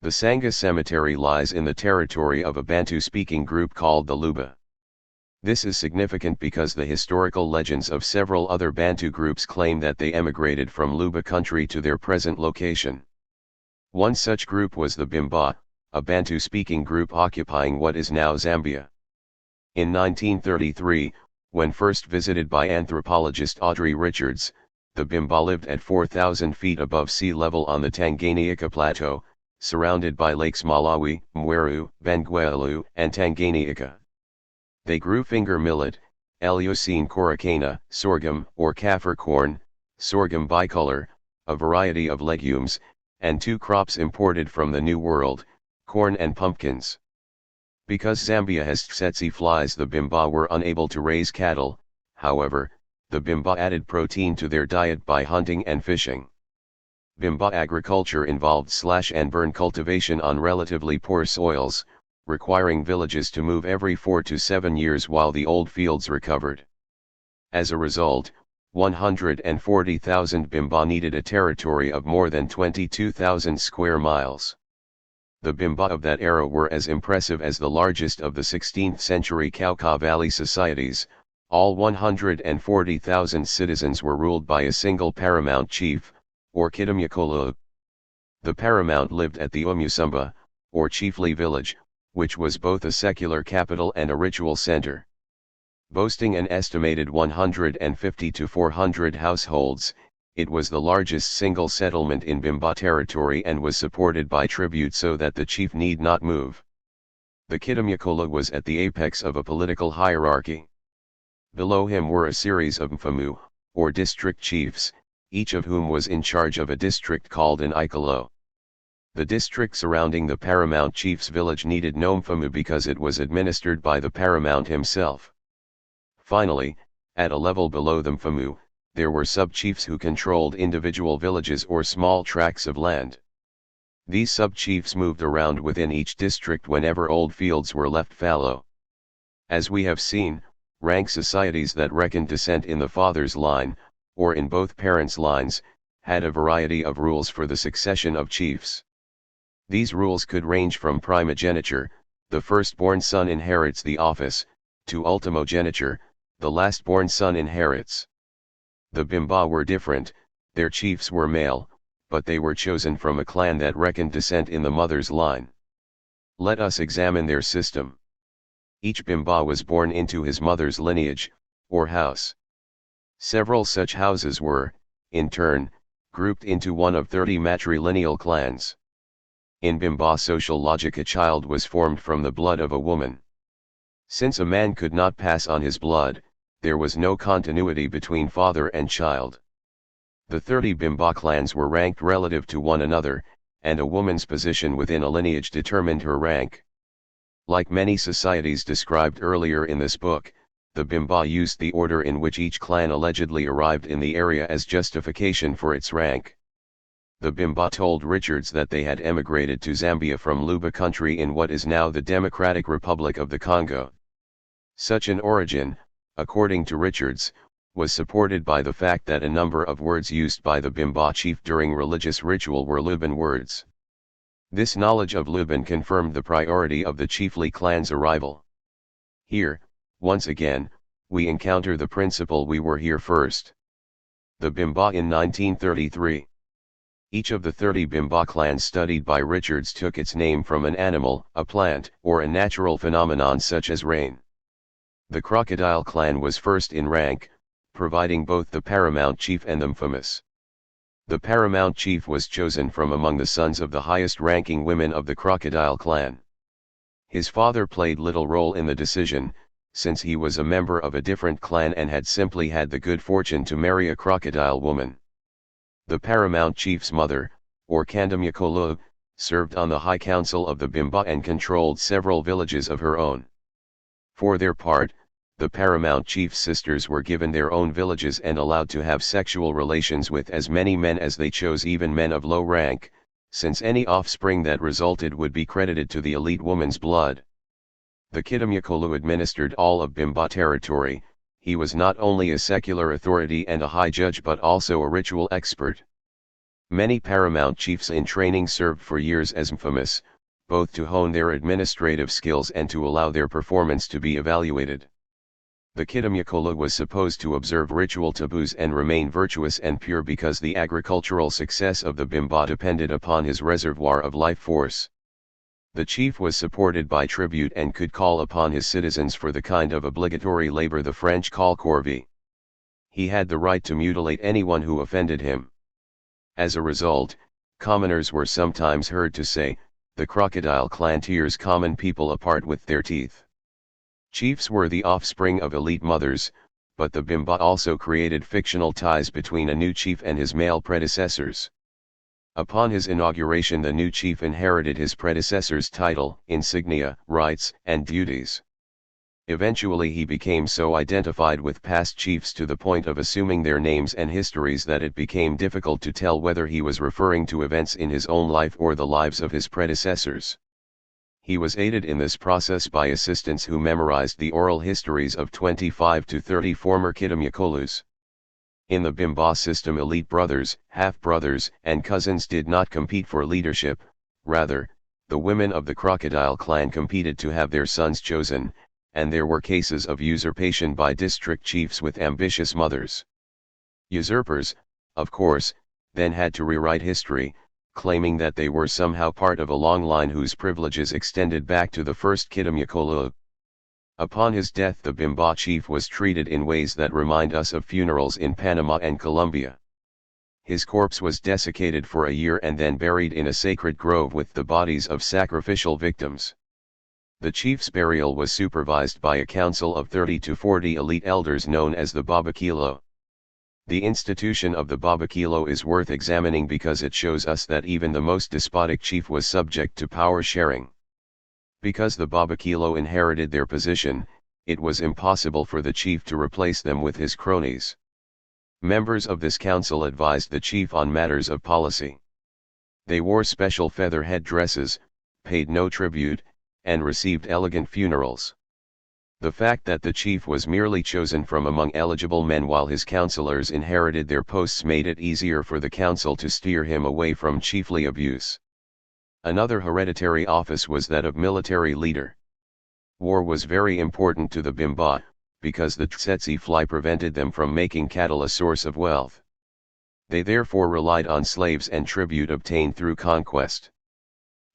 The Sanga Cemetery lies in the territory of a Bantu-speaking group called the Luba. This is significant because the historical legends of several other Bantu groups claim that they emigrated from Luba country to their present location. One such group was the Bimba, a Bantu-speaking group occupying what is now Zambia. In 1933, when first visited by anthropologist Audrey Richards, the Bimba lived at 4,000 feet above sea level on the Tanganyika Plateau, surrounded by lakes Malawi, Mweru, Bangweulu, and Tanganyika. They grew finger millet, Eleusine coracana, sorghum or Kaffir corn, sorghum bicolor, a variety of legumes, and two crops imported from the New World, corn and pumpkins. Because Zambia has tsetse flies, the Bimba were unable to raise cattle. However, the Bimba added protein to their diet by hunting and fishing. Bimba agriculture involved slash-and-burn cultivation on relatively poor soils, requiring villages to move every 4 to 7 years while the old fields recovered. As a result, 140,000 Bimba needed a territory of more than 22,000 square miles. The Bimba of that era were as impressive as the largest of the 16th century Cauca Valley societies. All 140,000 citizens were ruled by a single paramount chief, or Kitamyakolo. The paramount lived at the Umusumba, or chiefly village, which was both a secular capital and a ritual center. Boasting an estimated 150 to 400 households, it was the largest single settlement in Bimba territory and was supported by tribute so that the chief need not move. The Kitamyakolo was at the apex of a political hierarchy. Below him were a series of mfumu, or district chiefs, each of whom was in charge of a district called an Ikalo. The district surrounding the paramount chief's village needed no mfumu because it was administered by the paramount himself. Finally, at a level below the mfumu, there were sub-chiefs who controlled individual villages or small tracts of land. These sub-chiefs moved around within each district whenever old fields were left fallow. As we have seen, rank societies that reckoned descent in the father's line, or in both parents' lines, had a variety of rules for the succession of chiefs. These rules could range from primogeniture, the firstborn son inherits the office, to ultimogeniture, the last-born son inherits. The Bimba were different, their chiefs were male, but they were chosen from a clan that reckoned descent in the mother's line. Let us examine their system. Each Bimba was born into his mother's lineage, or house. Several such houses were, in turn, grouped into one of 30 matrilineal clans. In Bimba social logic, a child was formed from the blood of a woman. Since a man could not pass on his blood, there was no continuity between father and child. The 30 Bimba clans were ranked relative to one another, and a woman's position within a lineage determined her rank. Like many societies described earlier in this book, the Bimba used the order in which each clan allegedly arrived in the area as justification for its rank. The Bimba told Richards that they had emigrated to Zambia from Luba country in what is now the Democratic Republic of the Congo. Such an origin, according to Richards, was supported by the fact that a number of words used by the Bimba chief during religious ritual were Luban words. This knowledge of Luban confirmed the priority of the chiefly clan's arrival. Here, once again, we encounter the principle "we were here first." The Bimba in 1933. Each of the 30 Bimba clans studied by Richards took its name from an animal, a plant, or a natural phenomenon such as rain. The crocodile clan was first in rank, providing both the paramount chief and the mfumus. The paramount chief was chosen from among the sons of the highest-ranking women of the crocodile clan. His father played little role in the decision, since he was a member of a different clan and had simply had the good fortune to marry a crocodile woman. The paramount chief's mother, or Kandamyakolo, served on the high council of the Bimba and controlled several villages of her own. For their part, the paramount chief's sisters were given their own villages and allowed to have sexual relations with as many men as they chose, even men of low rank, since any offspring that resulted would be credited to the elite woman's blood. The Kidamyakolo administered all of Bimba territory. He was not only a secular authority and a high judge but also a ritual expert. Many paramount chiefs in training served for years as mfumus, both to hone their administrative skills and to allow their performance to be evaluated. The Kidamyakolo was supposed to observe ritual taboos and remain virtuous and pure because the agricultural success of the Bimba depended upon his reservoir of life force. The chief was supported by tribute and could call upon his citizens for the kind of obligatory labor the French call corvée. He had the right to mutilate anyone who offended him. As a result, commoners were sometimes heard to say, "The crocodile clan tears common people apart with their teeth." Chiefs were the offspring of elite mothers, but the Bimba also created fictional ties between a new chief and his male predecessors. Upon his inauguration, the new chief inherited his predecessor's title, insignia, rights, and duties. Eventually he became so identified with past chiefs to the point of assuming their names and histories that it became difficult to tell whether he was referring to events in his own life or the lives of his predecessors. He was aided in this process by assistants who memorized the oral histories of 25 to 30 former Kidamyakolus. In the Bimba system, elite brothers, half-brothers, and cousins did not compete for leadership. Rather, the women of the crocodile clan competed to have their sons chosen, and there were cases of usurpation by district chiefs with ambitious mothers. Usurpers, of course, then had to rewrite history, claiming that they were somehow part of a long line whose privileges extended back to the first Kidamyakolo. Upon his death, the Bimba chief was treated in ways that remind us of funerals in Panama and Colombia. His corpse was desiccated for a year and then buried in a sacred grove with the bodies of sacrificial victims. The chief's burial was supervised by a council of 30 to 40 elite elders known as the Babakilo. The institution of the Babakilo is worth examining because it shows us that even the most despotic chief was subject to power sharing. Because the Babakilo inherited their position, it was impossible for the chief to replace them with his cronies. Members of this council advised the chief on matters of policy. They wore special feather head dresses, paid no tribute, and received elegant funerals. The fact that the chief was merely chosen from among eligible men while his counselors inherited their posts made it easier for the council to steer him away from chiefly abuse. Another hereditary office was that of military leader. War was very important to the Bimba, because the tsetse fly prevented them from making cattle a source of wealth. They therefore relied on slaves and tribute obtained through conquest.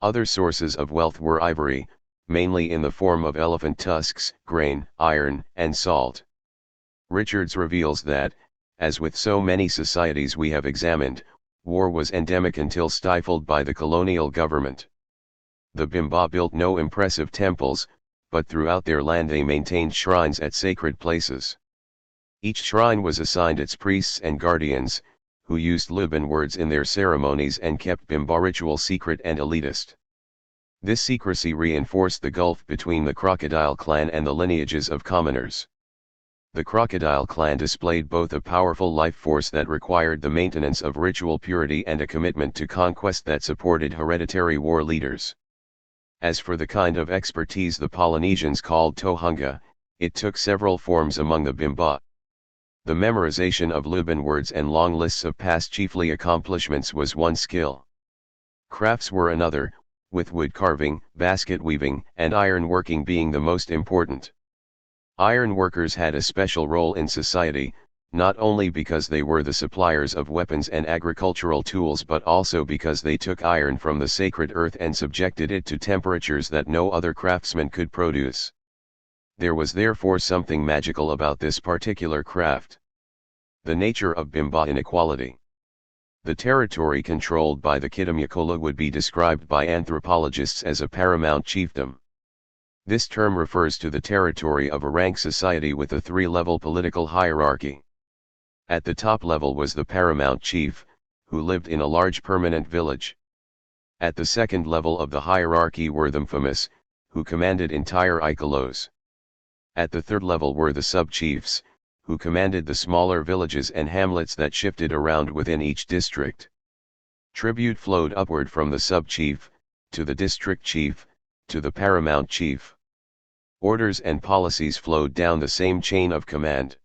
Other sources of wealth were ivory, mainly in the form of elephant tusks, grain, iron, and salt. Richards reveals that, as with so many societies we have examined, war was endemic until stifled by the colonial government. The Bimba built no impressive temples, but throughout their land they maintained shrines at sacred places. Each shrine was assigned its priests and guardians, who used Luban words in their ceremonies and kept Bimba ritual secret and elitist. This secrecy reinforced the gulf between the crocodile clan and the lineages of commoners. The crocodile clan displayed both a powerful life force that required the maintenance of ritual purity and a commitment to conquest that supported hereditary war leaders. As for the kind of expertise the Polynesians called tohunga, it took several forms among the Bimba. The memorization of Luban words and long lists of past chiefly accomplishments was one skill. Crafts were another, with wood carving, basket weaving, and iron working being the most important. Iron workers had a special role in society, not only because they were the suppliers of weapons and agricultural tools but also because they took iron from the sacred earth and subjected it to temperatures that no other craftsman could produce. There was therefore something magical about this particular craft. The nature of Bimba inequality. The territory controlled by the Kitamyakola would be described by anthropologists as a paramount chiefdom. This term refers to the territory of a rank society with a three-level political hierarchy. At the top level was the paramount chief, who lived in a large permanent village. At the second level of the hierarchy were the mfamis, who commanded entire ikalos. At the third level were the sub-chiefs, who commanded the smaller villages and hamlets that shifted around within each district. Tribute flowed upward from the sub-chief, to the district chief, to the paramount chief. Orders and policies flowed down the same chain of command.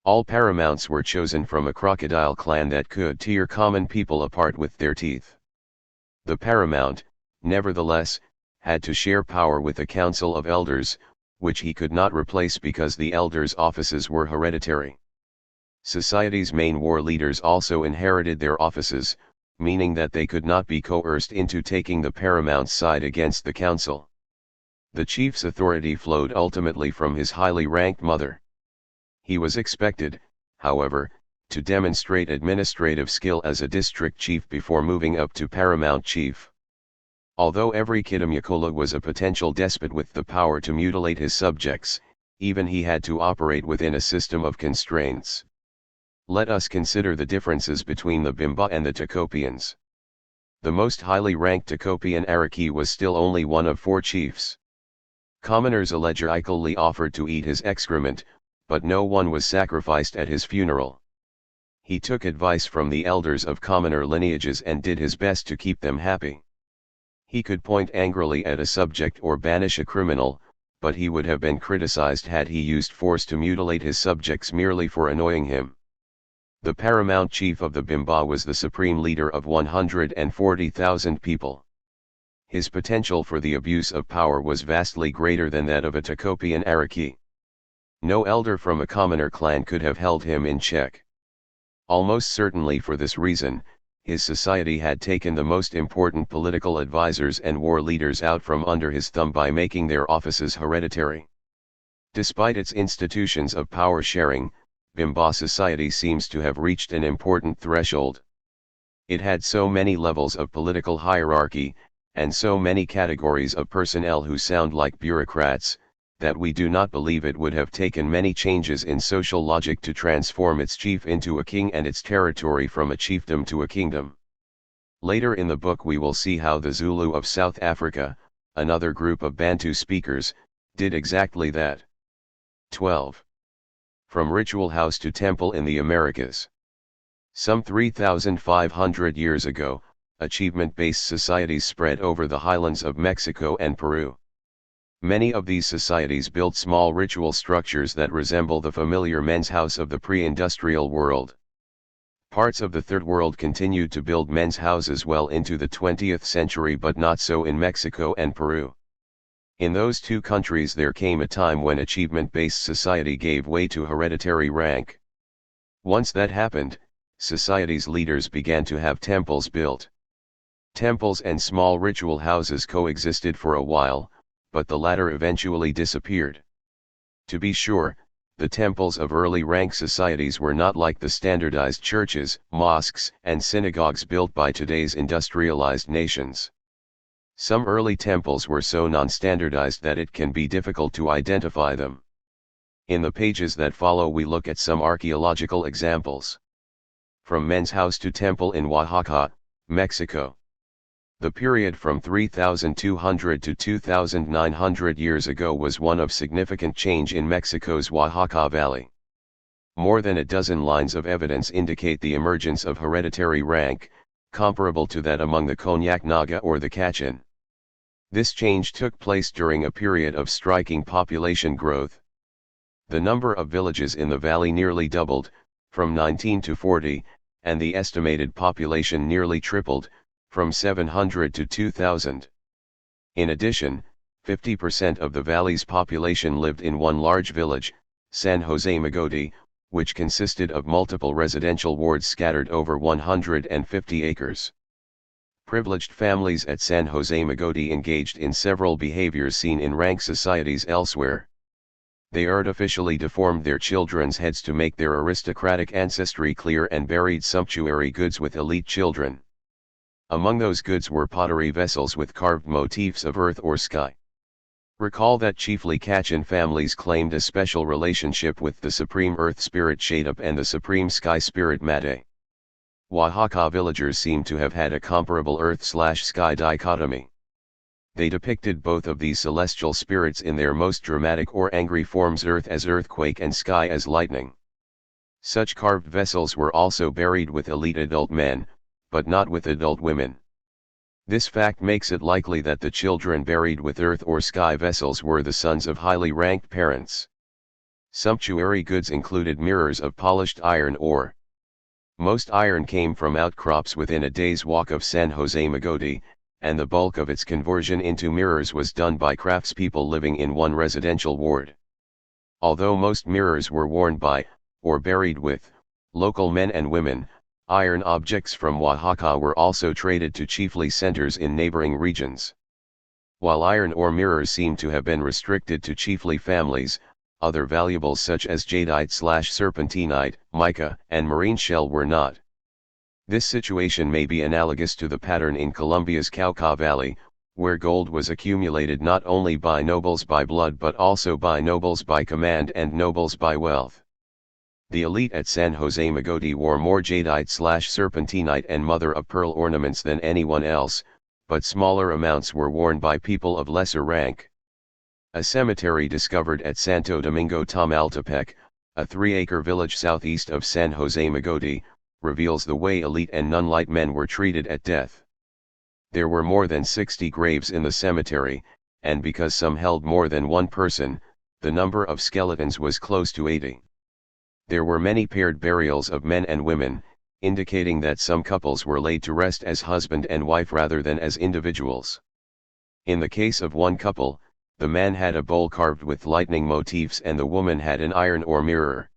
All paramounts were chosen from a crocodile clan that could tear common people apart with their teeth. The paramount, nevertheless, had to share power with a council of elders, which he could not replace because the elders' offices were hereditary. Society's main war leaders also inherited their offices, meaning that they could not be coerced into taking the paramount's side against the council. The chief's authority flowed ultimately from his highly ranked mother. He was expected, however, to demonstrate administrative skill as a district chief before moving up to paramount chief. Although every Kitamyakola was a potential despot with the power to mutilate his subjects, even he had to operate within a system of constraints. Let us consider the differences between the Bimba and the Takopians. The most highly ranked Takopian Araki was still only one of 4 chiefs. Commoners allegedly offered to eat his excrement, but no one was sacrificed at his funeral. He took advice from the elders of commoner lineages and did his best to keep them happy. He could point angrily at a subject or banish a criminal, but he would have been criticized had he used force to mutilate his subjects merely for annoying him. The paramount chief of the Bimba was the supreme leader of 140,000 people. His potential for the abuse of power was vastly greater than that of a Takopian Araki. No elder from a commoner clan could have held him in check. Almost certainly for this reason, his society had taken the most important political advisors and war leaders out from under his thumb by making their offices hereditary. Despite its institutions of power sharing, Bimba society seems to have reached an important threshold. It had so many levels of political hierarchy, and so many categories of personnel who sound like bureaucrats, that we do not believe it would have taken many changes in social logic to transform its chief into a king and its territory from a chiefdom to a kingdom. Later in the book we will see how the Zulu of South Africa, another group of Bantu speakers, did exactly that. 12. From ritual house to temple in the Americas. Some 3,500 years ago, achievement-based societies spread over the highlands of Mexico and Peru. Many of these societies built small ritual structures that resemble the familiar men's house of the pre-industrial world. Parts of the Third World continued to build men's houses well into the 20th century, but not so in Mexico and Peru. In those two countries there came a time when achievement-based society gave way to hereditary rank. Once that happened, society's leaders began to have temples built. Temples and small ritual houses coexisted for a while, but the latter eventually disappeared. To be sure, the temples of early rank societies were not like the standardized churches, mosques, and synagogues built by today's industrialized nations. Some early temples were so non-standardized that it can be difficult to identify them. In the pages that follow we look at some archaeological examples. From men's house to temple in Oaxaca, Mexico. The period from 3,200 to 2,900 years ago was one of significant change in Mexico's Oaxaca Valley. More than a dozen lines of evidence indicate the emergence of hereditary rank, comparable to that among the Cognac Naga or the Kachin. This change took place during a period of striking population growth. The number of villages in the valley nearly doubled, from 19 to 40, and the estimated population nearly tripled, from 700 to 2,000. In addition, 50% of the valley's population lived in one large village, San Jose Magoti, which consisted of multiple residential wards scattered over 150 acres. Privileged families at San Jose Magoti engaged in several behaviors seen in rank societies elsewhere. They artificially deformed their children's heads to make their aristocratic ancestry clear and buried sumptuary goods with elite children. Among those goods were pottery vessels with carved motifs of earth or sky. Recall that chiefly Kachin families claimed a special relationship with the supreme earth spirit Shadup and the supreme sky spirit Mate. Oaxaca villagers seem to have had a comparable earth/sky dichotomy. They depicted both of these celestial spirits in their most dramatic or angry forms, earth as earthquake and sky as lightning. Such carved vessels were also buried with elite adult men, but not with adult women. This fact makes it likely that the children buried with earth or sky vessels were the sons of highly ranked parents. Sumptuary goods included mirrors of polished iron ore. Most iron came from outcrops within a day's walk of San Jose Magoti, and the bulk of its conversion into mirrors was done by craftspeople living in one residential ward. Although most mirrors were worn by, or buried with, local men and women, iron objects from Oaxaca were also traded to chiefly centers in neighboring regions. While iron ore mirrors seem to have been restricted to chiefly families, other valuables such as jadeite/serpentinite, mica, and marine shell were not. This situation may be analogous to the pattern in Colombia's Cauca Valley, where gold was accumulated not only by nobles by blood but also by nobles by command and nobles by wealth. The elite at San Jose Magoti wore more jadeite/serpentinite and mother-of-pearl ornaments than anyone else, but smaller amounts were worn by people of lesser rank. A cemetery discovered at Santo Domingo Tamaltepec, a 3-acre village southeast of San Jose Magoti, reveals the way elite and non-light men were treated at death. There were more than 60 graves in the cemetery, and because some held more than one person, the number of skeletons was close to 80. There were many paired burials of men and women, indicating that some couples were laid to rest as husband and wife rather than as individuals. In the case of one couple, the man had a bowl carved with lightning motifs and the woman had an iron ore mirror.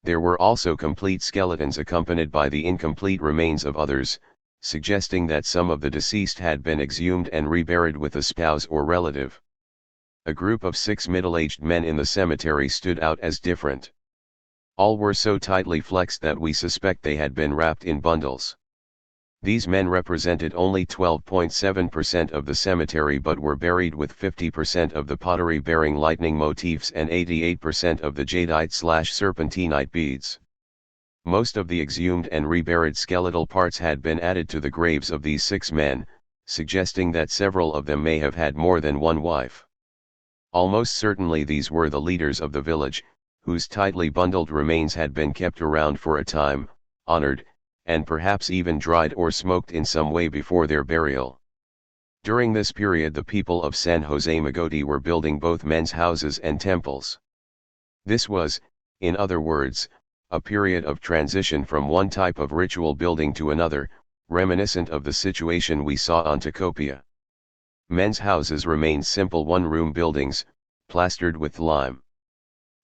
There were also complete skeletons accompanied by the incomplete remains of others, suggesting that some of the deceased had been exhumed and reburied with a spouse or relative. A group of 6 middle-aged men in the cemetery stood out as different. All were so tightly flexed that we suspect they had been wrapped in bundles. These men represented only 12.7% of the cemetery but were buried with 50% of the pottery bearing lightning motifs and 88% of the jadeite/serpentinite beads. Most of the exhumed and reburied skeletal parts had been added to the graves of these 6 men, suggesting that several of them may have had more than one wife. Almost certainly these were the leaders of the village, whose tightly bundled remains had been kept around for a time, honored, and perhaps even dried or smoked in some way before their burial. During this period the people of San Jose Magoti were building both men's houses and temples. This was, in other words, a period of transition from one type of ritual building to another, reminiscent of the situation we saw on Tacopia. Men's houses remained simple one-room buildings, plastered with lime.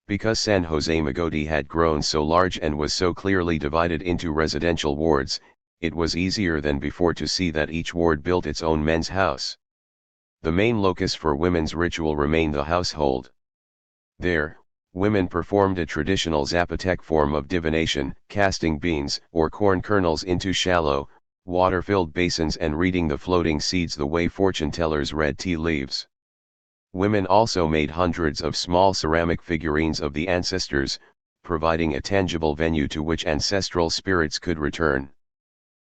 Because San Jose Magoti had grown so large and was so clearly divided into residential wards, it was easier than before to see that each ward built its own men's house. The main locus for women's ritual remained the household. There, women performed a traditional Zapotec form of divination, casting beans or corn kernels into shallow, water-filled basins and reading the floating seeds the way fortune tellers read tea leaves. Women also made hundreds of small ceramic figurines of the ancestors, providing a tangible venue to which ancestral spirits could return.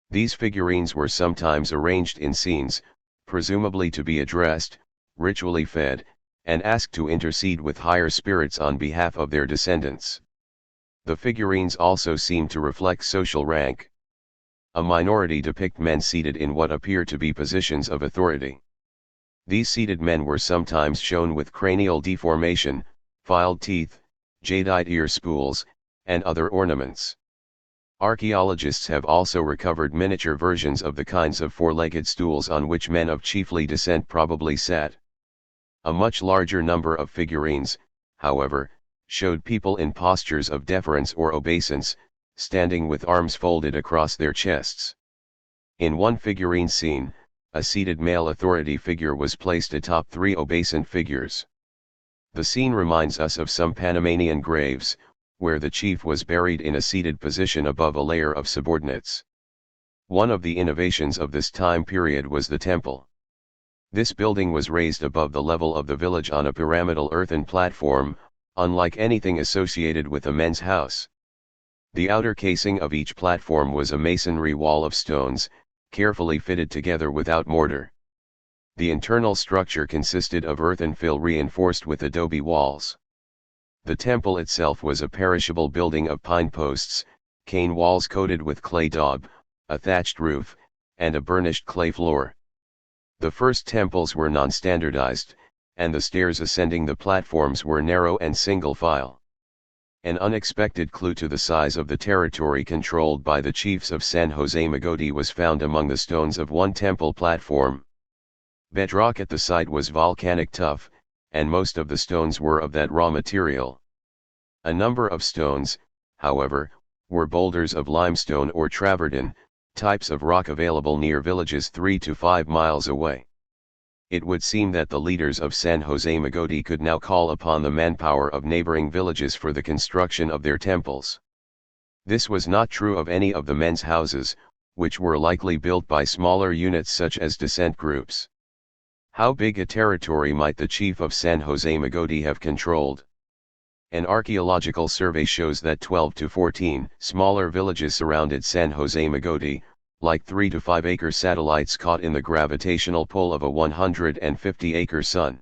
These figurines were sometimes arranged in scenes, presumably to be addressed, ritually fed, and asked to intercede with higher spirits on behalf of their descendants. The figurines also seem to reflect social rank. A minority depict men seated in what appear to be positions of authority. These seated men were sometimes shown with cranial deformation, filed teeth, jadeite ear spools, and other ornaments. Archaeologists have also recovered miniature versions of the kinds of four-legged stools on which men of chiefly descent probably sat. A much larger number of figurines, however, showed people in postures of deference or obeisance, standing with arms folded across their chests. In one figurine scene, a seated male authority figure was placed atop 3 obeisant figures. The scene reminds us of some Panamanian graves, where the chief was buried in a seated position above a layer of subordinates. One of the innovations of this time period was the temple. This building was raised above the level of the village on a pyramidal earthen platform, unlike anything associated with a men's house. The outer casing of each platform was a masonry wall of stones, carefully fitted together without mortar. The internal structure consisted of earthen fill reinforced with adobe walls. The temple itself was a perishable building of pine posts, cane walls coated with clay daub, a thatched roof, and a burnished clay floor. The first temples were non-standardized, and the stairs ascending the platforms were narrow and single file. An unexpected clue to the size of the territory controlled by the chiefs of San Jose Magoti was found among the stones of one temple platform. Bedrock at the site was volcanic tuff, and most of the stones were of that raw material. A number of stones, however, were boulders of limestone or travertine, types of rock available near villages 3 to 5 miles away. It would seem that the leaders of San Jose Magoti could now call upon the manpower of neighboring villages for the construction of their temples. This was not true of any of the men's houses, which were likely built by smaller units such as descent groups. How big a territory might the chief of San Jose Magoti have controlled? An archaeological survey shows that 12 to 14 smaller villages surrounded San Jose Magoti, like 3 to 5 acre satellites caught in the gravitational pull of a 150-acre sun.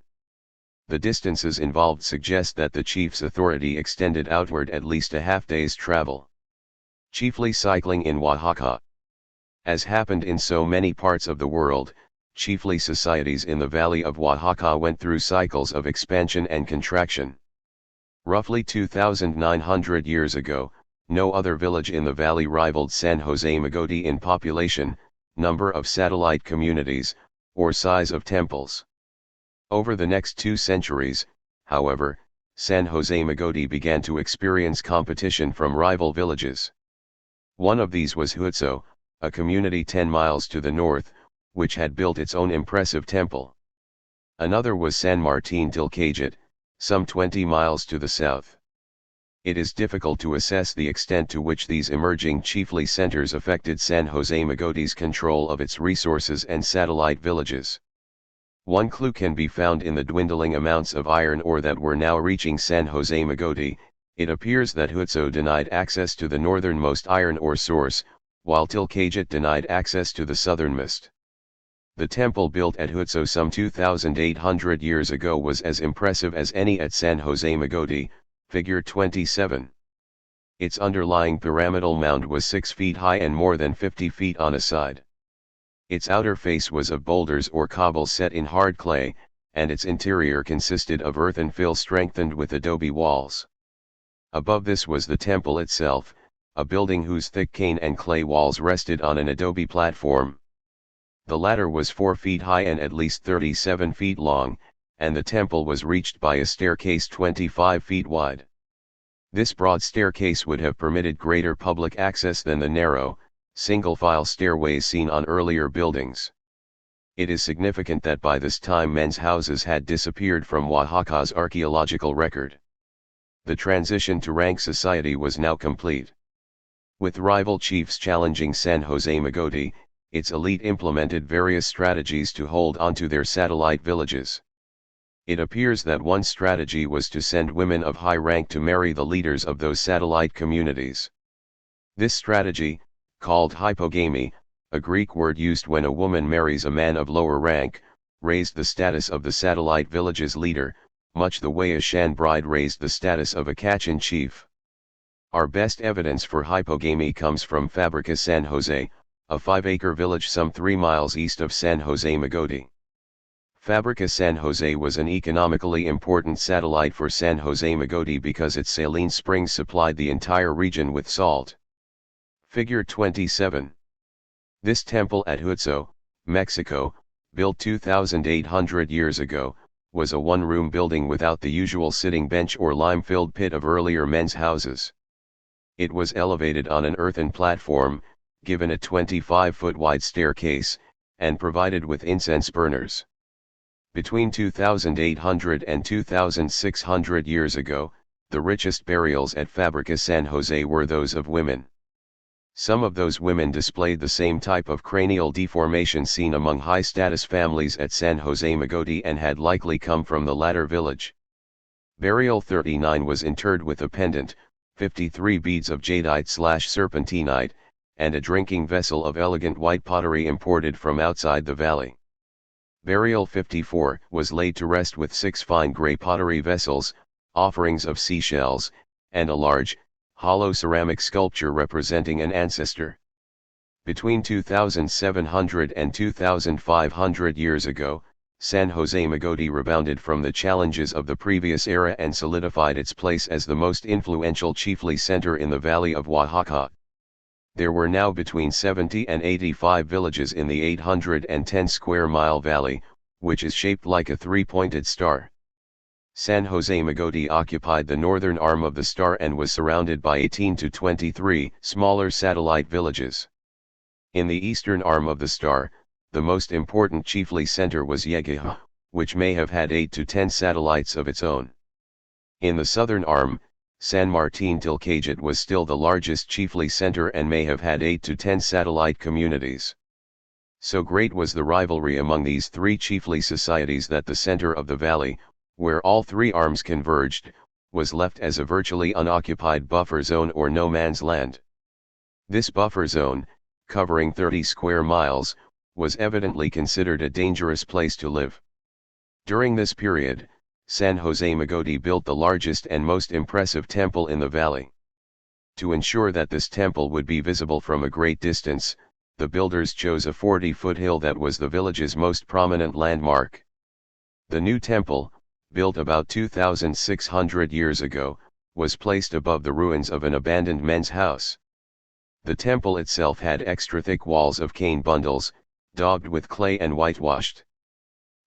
The distances involved suggest that the chief's authority extended outward at least a half-day's travel. Chiefly cycling in Oaxaca. As happened in so many parts of the world, chiefly societies in the valley of Oaxaca went through cycles of expansion and contraction. Roughly 2,900 years ago, no other village in the valley rivaled San Jose Magoti in population, number of satellite communities, or size of temples. Over the next 2 centuries, however, San Jose Magoti began to experience competition from rival villages. One of these was Hutso, a community 10 miles to the north, which had built its own impressive temple. Another was San Martin Tilcajit, some 20 miles to the south. It is difficult to assess the extent to which these emerging chiefly centers affected San Jose Magoti's control of its resources and satellite villages. One clue can be found in the dwindling amounts of iron ore that were now reaching San Jose Magoti. It appears that Hutso denied access to the northernmost iron ore source, while Tilkajit denied access to the southernmost. The temple built at Hutso some 2,800 years ago was as impressive as any at San Jose Magoti, figure 27. Its underlying pyramidal mound was 6 feet high and more than 50 feet on a side. Its outer face was of boulders or cobble set in hard clay, and its interior consisted of earth and fill strengthened with adobe walls. Above this was the temple itself, a building whose thick cane and clay walls rested on an adobe platform. The latter was 4 feet high and at least 37 feet long, and the temple was reached by a staircase 25 feet wide. This broad staircase would have permitted greater public access than the narrow, single-file stairways seen on earlier buildings. It is significant that by this time men's houses had disappeared from Oaxaca's archaeological record. The transition to rank society was now complete. With rival chiefs challenging San Jose Magoti, its elite implemented various strategies to hold onto their satellite villages. It appears that one strategy was to send women of high rank to marry the leaders of those satellite communities. This strategy, called hypogamy, a Greek word used when a woman marries a man of lower rank, raised the status of the satellite village's leader, much the way a Shan bride raised the status of a Kachin chief. Our best evidence for hypogamy comes from Fabrica San Jose, a 5-acre village some 3 miles east of San Jose Magoti. Fabrica San Jose was an economically important satellite for San Jose Magoti because its saline springs supplied the entire region with salt. Figure 27. This temple at Hutso, Mexico, built 2,800 years ago, was a one-room building without the usual sitting bench or lime-filled pit of earlier men's houses. It was elevated on an earthen platform, given a 25-foot wide staircase, and provided with incense burners. Between 2,800 and 2,600 years ago, the richest burials at Fabrica San Jose were those of women. Some of those women displayed the same type of cranial deformation seen among high-status families at San Jose Magoti and had likely come from the latter village. Burial 39 was interred with a pendant, 53 beads of jadeite/serpentinite, and a drinking vessel of elegant white pottery imported from outside the valley. Burial 54 was laid to rest with 6 fine gray pottery vessels, offerings of seashells, and a large, hollow ceramic sculpture representing an ancestor. Between 2,700 and 2,500 years ago, San Jose Magoti rebounded from the challenges of the previous era and solidified its place as the most influential chiefly center in the Valley of Oaxaca. There were now between 70 and 85 villages in the 810 square mile valley, which is shaped like a three-pointed star. San Jose Magoti occupied the northern arm of the star and was surrounded by 18 to 23 smaller satellite villages. In the eastern arm of the star, the most important chiefly center was Yeguija, which may have had 8 to 10 satellites of its own. In the southern arm, San Martin Tilkajit was still the largest chiefly center and may have had 8 to 10 satellite communities. So great was the rivalry among these three chiefly societies that the center of the valley, where all three arms converged, was left as a virtually unoccupied buffer zone or no man's land. This buffer zone, covering 30 square miles, was evidently considered a dangerous place to live. During this period, San Jose Magoti built the largest and most impressive temple in the valley. To ensure that this temple would be visible from a great distance, the builders chose a 40-foot hill that was the village's most prominent landmark. The new temple, built about 2,600 years ago, was placed above the ruins of an abandoned men's house. The temple itself had extra thick walls of cane bundles, daubed with clay and whitewashed.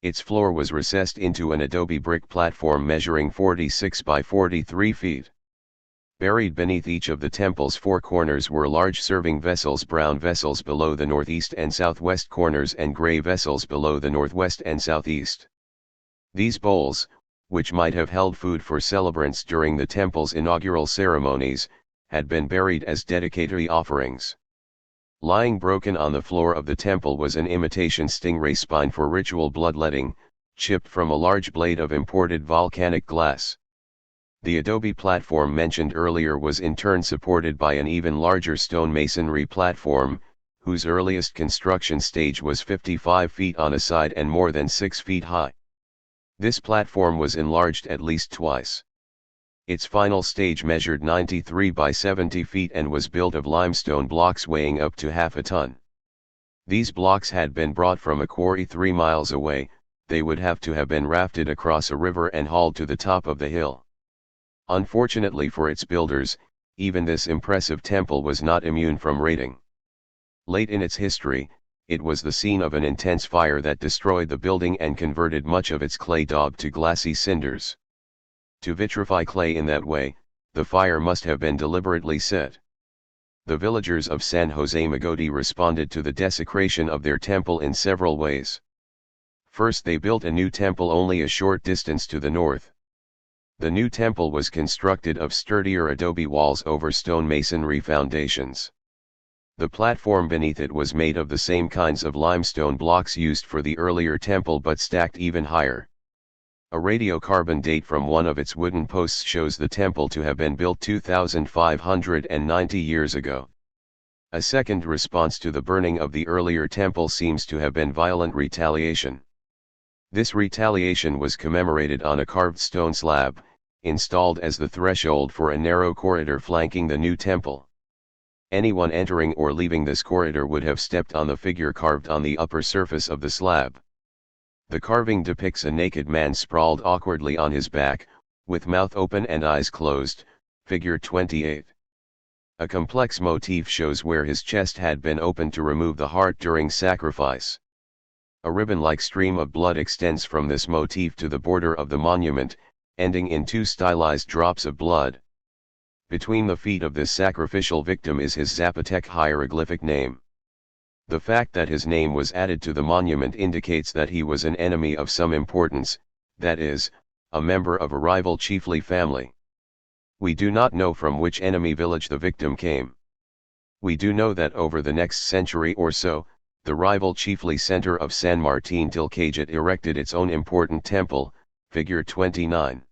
Its floor was recessed into an adobe brick platform measuring 46 by 43 feet. Buried beneath each of the temple's four corners were large serving vessels, brown vessels below the northeast and southwest corners and gray vessels below the northwest and southeast. These bowls, which might have held food for celebrants during the temple's inaugural ceremonies, had been buried as dedicatory offerings. Lying broken on the floor of the temple was an imitation stingray spine for ritual bloodletting, chipped from a large blade of imported volcanic glass. The adobe platform mentioned earlier was in turn supported by an even larger stone masonry platform, whose earliest construction stage was 55 feet on a side and more than 6 feet high. This platform was enlarged at least twice. Its final stage measured 93 by 70 feet and was built of limestone blocks weighing up to half a ton. These blocks had been brought from a quarry 3 miles away. They would have to have been rafted across a river and hauled to the top of the hill. Unfortunately for its builders, even this impressive temple was not immune from raiding. Late in its history, it was the scene of an intense fire that destroyed the building and converted much of its clay daub to glassy cinders. To vitrify clay in that way, the fire must have been deliberately set. The villagers of San Jose Magoti responded to the desecration of their temple in several ways. First, they built a new temple only a short distance to the north. The new temple was constructed of sturdier adobe walls over stone masonry foundations. The platform beneath it was made of the same kinds of limestone blocks used for the earlier temple but stacked even higher. A radiocarbon date from one of its wooden posts shows the temple to have been built 2,590 years ago. A second response to the burning of the earlier temple seems to have been violent retaliation. This retaliation was commemorated on a carved stone slab, installed as the threshold for a narrow corridor flanking the new temple. Anyone entering or leaving this corridor would have stepped on the figure carved on the upper surface of the slab. The carving depicts a naked man sprawled awkwardly on his back, with mouth open and eyes closed, figure 28. A complex motif shows where his chest had been opened to remove the heart during sacrifice. A ribbon-like stream of blood extends from this motif to the border of the monument, ending in 2 stylized drops of blood. Between the feet of this sacrificial victim is his Zapotec hieroglyphic name. The fact that his name was added to the monument indicates that he was an enemy of some importance, that is, a member of a rival chiefly family. We do not know from which enemy village the victim came. We do know that over the next century or so, the rival chiefly center of San Martin Tilcaget erected its own important temple, figure 29.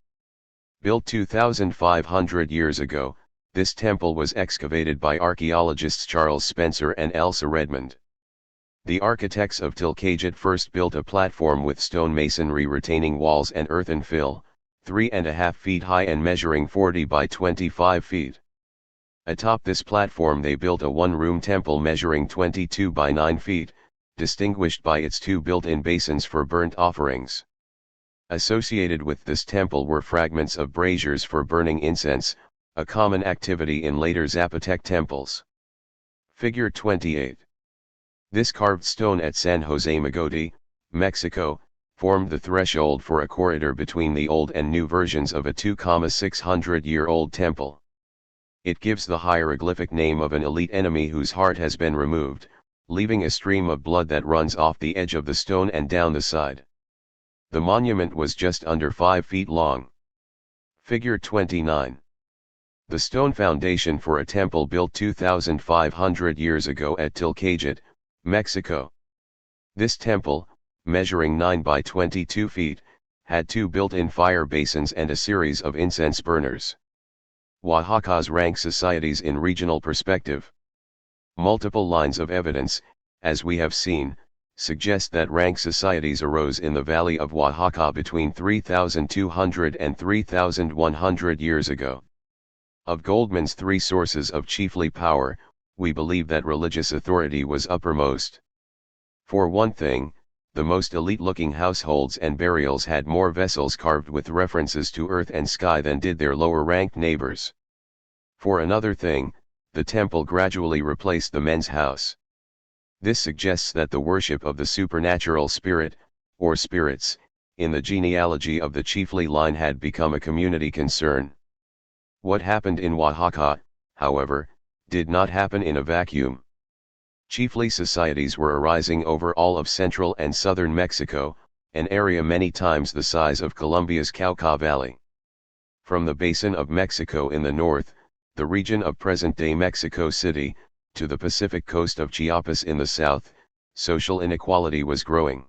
Built 2,500 years ago, this temple was excavated by archaeologists Charles Spencer and Elsa Redmond. The architects of Tilcaget first built a platform with stone masonry retaining walls and earthen fill, 3.5 feet high and measuring 40 by 25 feet. Atop this platform they built a one-room temple measuring 22 by 9 feet, distinguished by its 2 built-in basins for burnt offerings. Associated with this temple were fragments of braziers for burning incense, a common activity in later Zapotec temples. Figure 28. This carved stone at San Jose Magoti, Mexico, formed the threshold for a corridor between the old and new versions of a 2,600-year-old temple. It gives the hieroglyphic name of an elite enemy whose heart has been removed, leaving a stream of blood that runs off the edge of the stone and down the side. The monument was just under 5 feet long. Figure 29. The stone foundation for a temple built 2,500 years ago at Tilcaget, Mexico. This temple, measuring 9 by 22 feet, had 2 built-in fire basins and a series of incense burners. Oaxaca's rank societies in regional perspective. Multiple lines of evidence, as we have seen, suggest that rank societies arose in the valley of Oaxaca between 3,200 and 3,100 years ago. Of Goldman's 3 sources of chiefly power, we believe that religious authority was uppermost. For one thing, the most elite-looking households and burials had more vessels carved with references to earth and sky than did their lower-ranked neighbors. For another thing, the temple gradually replaced the men's house. This suggests that the worship of the supernatural spirit, or spirits, in the genealogy of the chiefly line had become a community concern. What happened in Oaxaca, however, did not happen in a vacuum. Chiefly societies were arising over all of central and southern Mexico, an area many times the size of Colombia's Cauca Valley. From the Basin of Mexico in the north, the region of present-day Mexico City, to the Pacific coast of Chiapas in the south, social inequality was growing.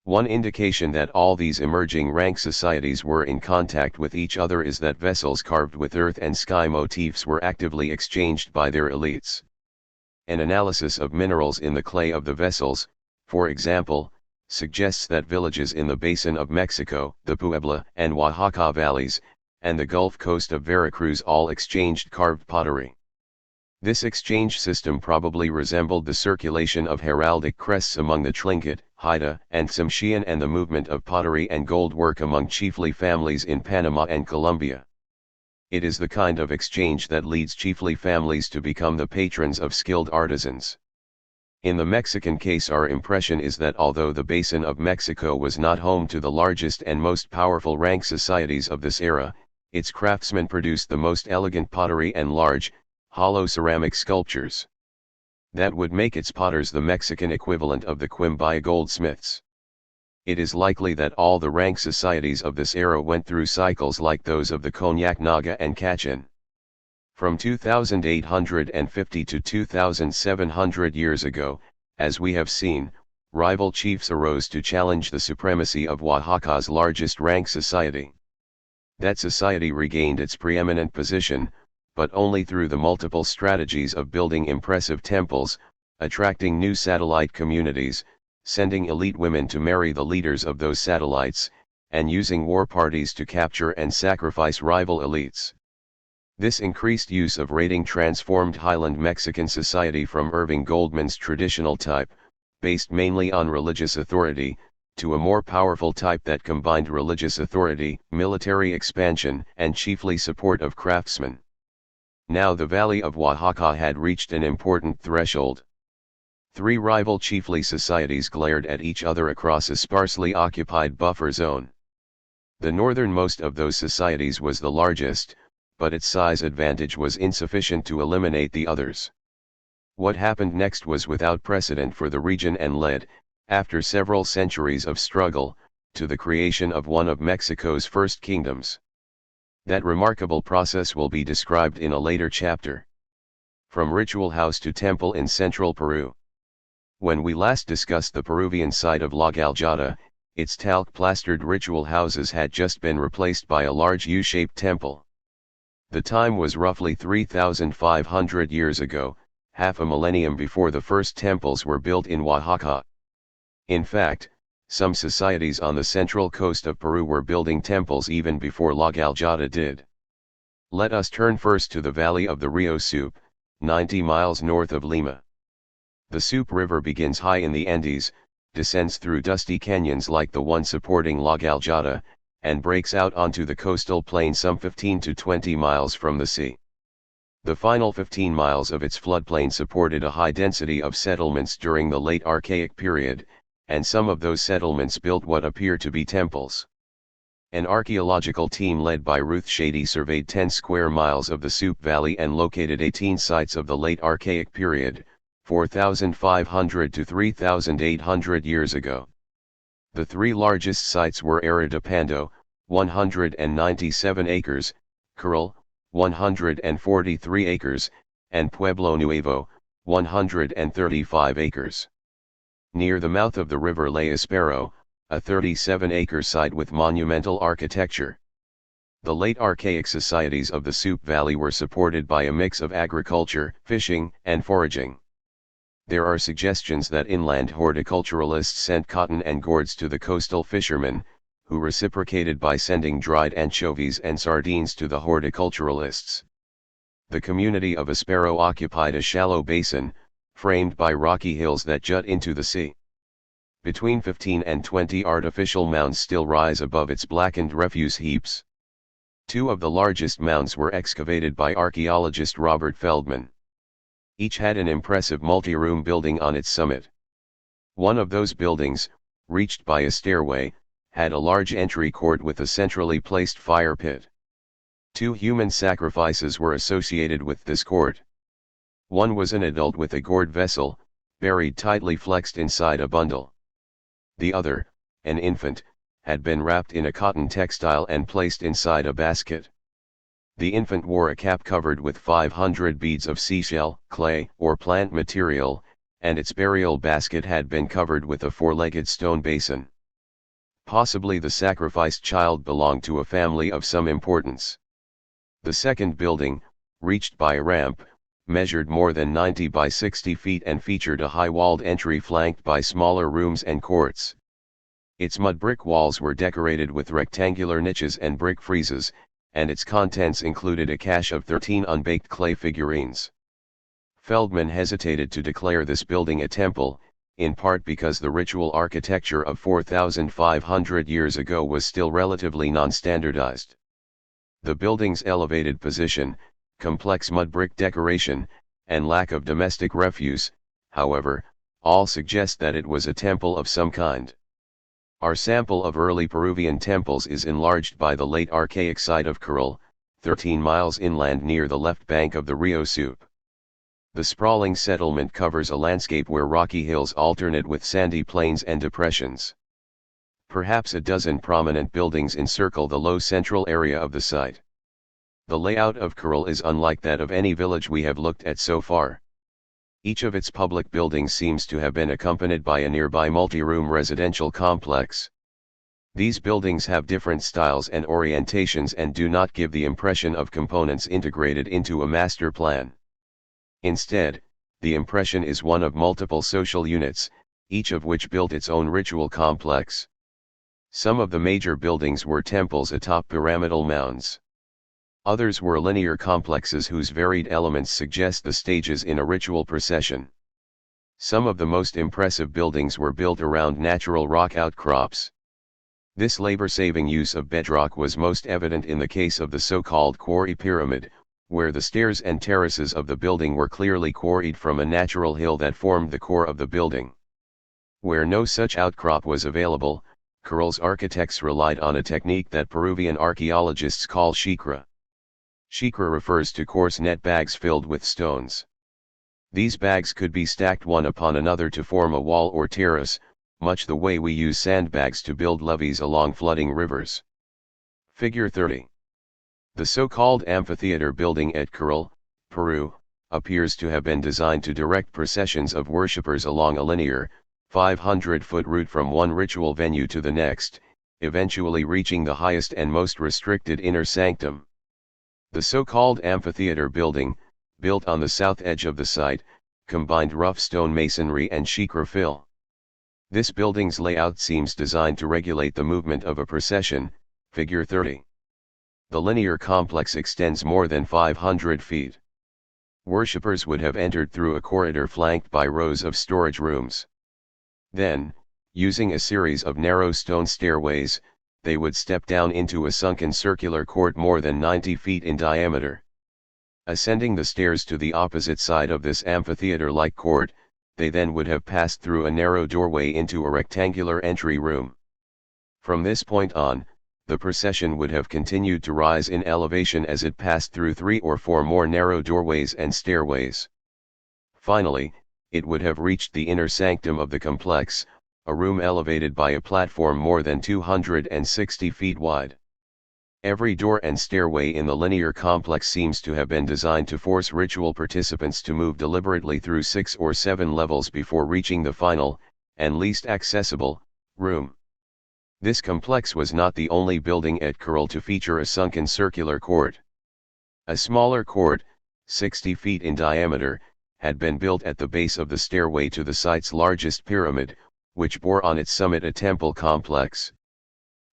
One indication that all these emerging rank societies were in contact with each other is that vessels carved with earth and sky motifs were actively exchanged by their elites. An analysis of minerals in the clay of the vessels, for example, suggests that villages in the Basin of Mexico, the Puebla and Oaxaca valleys, and the Gulf Coast of Veracruz all exchanged carved pottery. This exchange system probably resembled the circulation of heraldic crests among the Tlingit, Haida, and Tsimshian and the movement of pottery and gold work among chiefly families in Panama and Colombia. It is the kind of exchange that leads chiefly families to become the patrons of skilled artisans. In the Mexican case, our impression is that although the Basin of Mexico was not home to the largest and most powerful rank societies of this era, its craftsmen produced the most elegant pottery and large, hollow ceramic sculptures. That would make its potters the Mexican equivalent of the Quimbaya goldsmiths. It is likely that all the rank societies of this era went through cycles like those of the Konyak Naga and Kachin. From 2850 to 2700 years ago, as we have seen, rival chiefs arose to challenge the supremacy of Oaxaca's largest rank society. That society regained its preeminent position, but only through the multiple strategies of building impressive temples, attracting new satellite communities, sending elite women to marry the leaders of those satellites, and using war parties to capture and sacrifice rival elites. This increased use of raiding transformed highland Mexican society from Irving Goldman's traditional type, based mainly on religious authority, to a more powerful type that combined religious authority, military expansion, and chiefly support of craftsmen. Now the Valley of Oaxaca had reached an important threshold. Three rival chiefly societies glared at each other across a sparsely occupied buffer zone. The northernmost of those societies was the largest, but its size advantage was insufficient to eliminate the others. What happened next was without precedent for the region and led, after several centuries of struggle, to the creation of one of Mexico's first kingdoms. That remarkable process will be described in a later chapter. From ritual house to temple in central Peru. When we last discussed the Peruvian site of La Galjada, its talc-plastered ritual houses had just been replaced by a large U-shaped temple. The time was roughly 3,500 years ago, half a millennium before the first temples were built in Oaxaca. In fact, some societies on the central coast of Peru were building temples even before La Galjada did. Let us turn first to the valley of the Rio Supe, 90 miles north of Lima. The Supe River begins high in the Andes, descends through dusty canyons like the one supporting La Galjada, and breaks out onto the coastal plain some 15 to 20 miles from the sea. The final 15 miles of its floodplain supported a high density of settlements during the late Archaic period, and some of those settlements built what appear to be temples. An archaeological team led by Ruth Shady surveyed 10 square miles of the Supe Valley and located 18 sites of the late Archaic period, 4,500 to 3,800 years ago. The three largest sites were Arridapando, 197 acres, Curral, 143 acres, and Pueblo Nuevo, 135 acres. Near the mouth of the river lay Espero, a 37-acre site with monumental architecture. The late archaic societies of the Supe Valley were supported by a mix of agriculture, fishing, and foraging. There are suggestions that inland horticulturalists sent cotton and gourds to the coastal fishermen, who reciprocated by sending dried anchovies and sardines to the horticulturalists. The community of Espero occupied a shallow basin, framed by rocky hills that jut into the sea. Between 15 and 20 artificial mounds still rise above its blackened refuse heaps. Two of the largest mounds were excavated by archaeologist Robert Feldman. Each had an impressive multi-room building on its summit. One of those buildings, reached by a stairway, had a large entry court with a centrally placed fire pit. 2 human sacrifices were associated with this court. One was an adult with a gourd vessel, buried tightly flexed inside a bundle. The other, an infant, had been wrapped in a cotton textile and placed inside a basket. The infant wore a cap covered with 500 beads of seashell, clay, or plant material, and its burial basket had been covered with a four-legged stone basin. Possibly the sacrificed child belonged to a family of some importance. The second building, reached by a ramp, measured more than 90 by 60 feet and featured a high-walled entry flanked by smaller rooms and courts. Its mud brick walls were decorated with rectangular niches and brick friezes, and its contents included a cache of 13 unbaked clay figurines. Feldman hesitated to declare this building a temple, in part because the ritual architecture of 4,500 years ago was still relatively non-standardized. The building's elevated position, complex mud brick decoration, and lack of domestic refuse, however, all suggest that it was a temple of some kind. Our sample of early Peruvian temples is enlarged by the late archaic site of Caral, 13 miles inland near the left bank of the Rio Supe. The sprawling settlement covers a landscape where rocky hills alternate with sandy plains and depressions. Perhaps a dozen prominent buildings encircle the low central area of the site. The layout of Caral is unlike that of any village we have looked at so far. Each of its public buildings seems to have been accompanied by a nearby multi-room residential complex. These buildings have different styles and orientations and do not give the impression of components integrated into a master plan. Instead, the impression is one of multiple social units, each of which built its own ritual complex. Some of the major buildings were temples atop pyramidal mounds. Others were linear complexes whose varied elements suggest the stages in a ritual procession. Some of the most impressive buildings were built around natural rock outcrops. This labor-saving use of bedrock was most evident in the case of the so-called quarry pyramid, where the stairs and terraces of the building were clearly quarried from a natural hill that formed the core of the building. Where no such outcrop was available, Caral's architects relied on a technique that Peruvian archaeologists call shikra. Shikra refers to coarse net bags filled with stones. These bags could be stacked one upon another to form a wall or terrace, much the way we use sandbags to build levees along flooding rivers. Figure 30. The so-called amphitheater building at Caral, Peru, appears to have been designed to direct processions of worshippers along a linear, 500-foot route from one ritual venue to the next, eventually reaching the highest and most restricted inner sanctum. The so-called amphitheater building, built on the south edge of the site, combined rough stone masonry and shikra fill. This building's layout seems designed to regulate the movement of a procession, figure 30. The linear complex extends more than 500 feet. Worshippers would have entered through a corridor flanked by rows of storage rooms. Then, using a series of narrow stone stairways, they would step down into a sunken circular court more than 90 feet in diameter. Ascending the stairs to the opposite side of this amphitheater-like court, they then would have passed through a narrow doorway into a rectangular entry room. From this point on, the procession would have continued to rise in elevation as it passed through 3 or 4 more narrow doorways and stairways. Finally, it would have reached the inner sanctum of the complex, a room elevated by a platform more than 260 feet wide. Every door and stairway in the linear complex seems to have been designed to force ritual participants to move deliberately through 6 or 7 levels before reaching the final, and least accessible, room. This complex was not the only building at Caral to feature a sunken circular court. A smaller court, 60 feet in diameter, had been built at the base of the stairway to the site's largest pyramid, which bore on its summit a temple complex.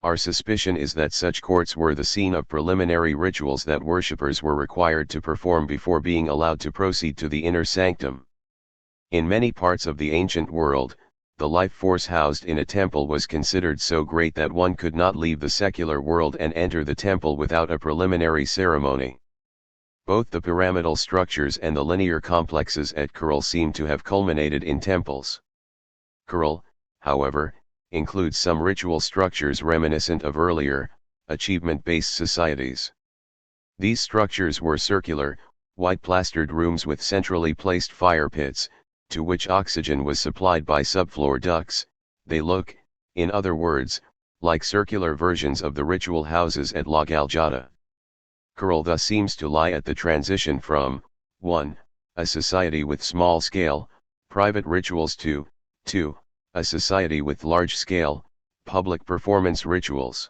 Our suspicion is that such courts were the scene of preliminary rituals that worshippers were required to perform before being allowed to proceed to the inner sanctum. In many parts of the ancient world, the life force housed in a temple was considered so great that one could not leave the secular world and enter the temple without a preliminary ceremony. Both the pyramidal structures and the linear complexes at Caral seem to have culminated in temples. Caral, however, includes some ritual structures reminiscent of earlier, achievement-based societies. These structures were circular, white-plastered rooms with centrally placed fire pits, to which oxygen was supplied by subfloor ducts. They look, in other words, like circular versions of the ritual houses at La Galjada. Kuril thus seems to lie at the transition from 1. A society with small-scale, private rituals to 2. A society with large-scale, public performance rituals.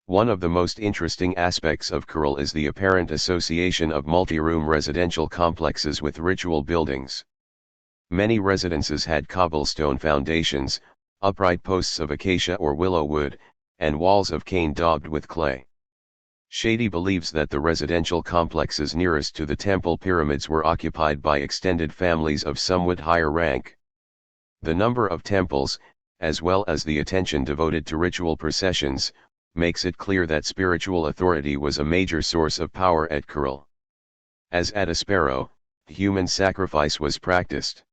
One of the most interesting aspects of Kuril is the apparent association of multi-room residential complexes with ritual buildings. Many residences had cobblestone foundations, upright posts of acacia or willow wood, and walls of cane daubed with clay. Shady believes that the residential complexes nearest to the temple pyramids were occupied by extended families of somewhat higher rank. The number of temples, as well as the attention devoted to ritual processions, makes it clear that spiritual authority was a major source of power at Kuril. As at Aspero, human sacrifice was practiced.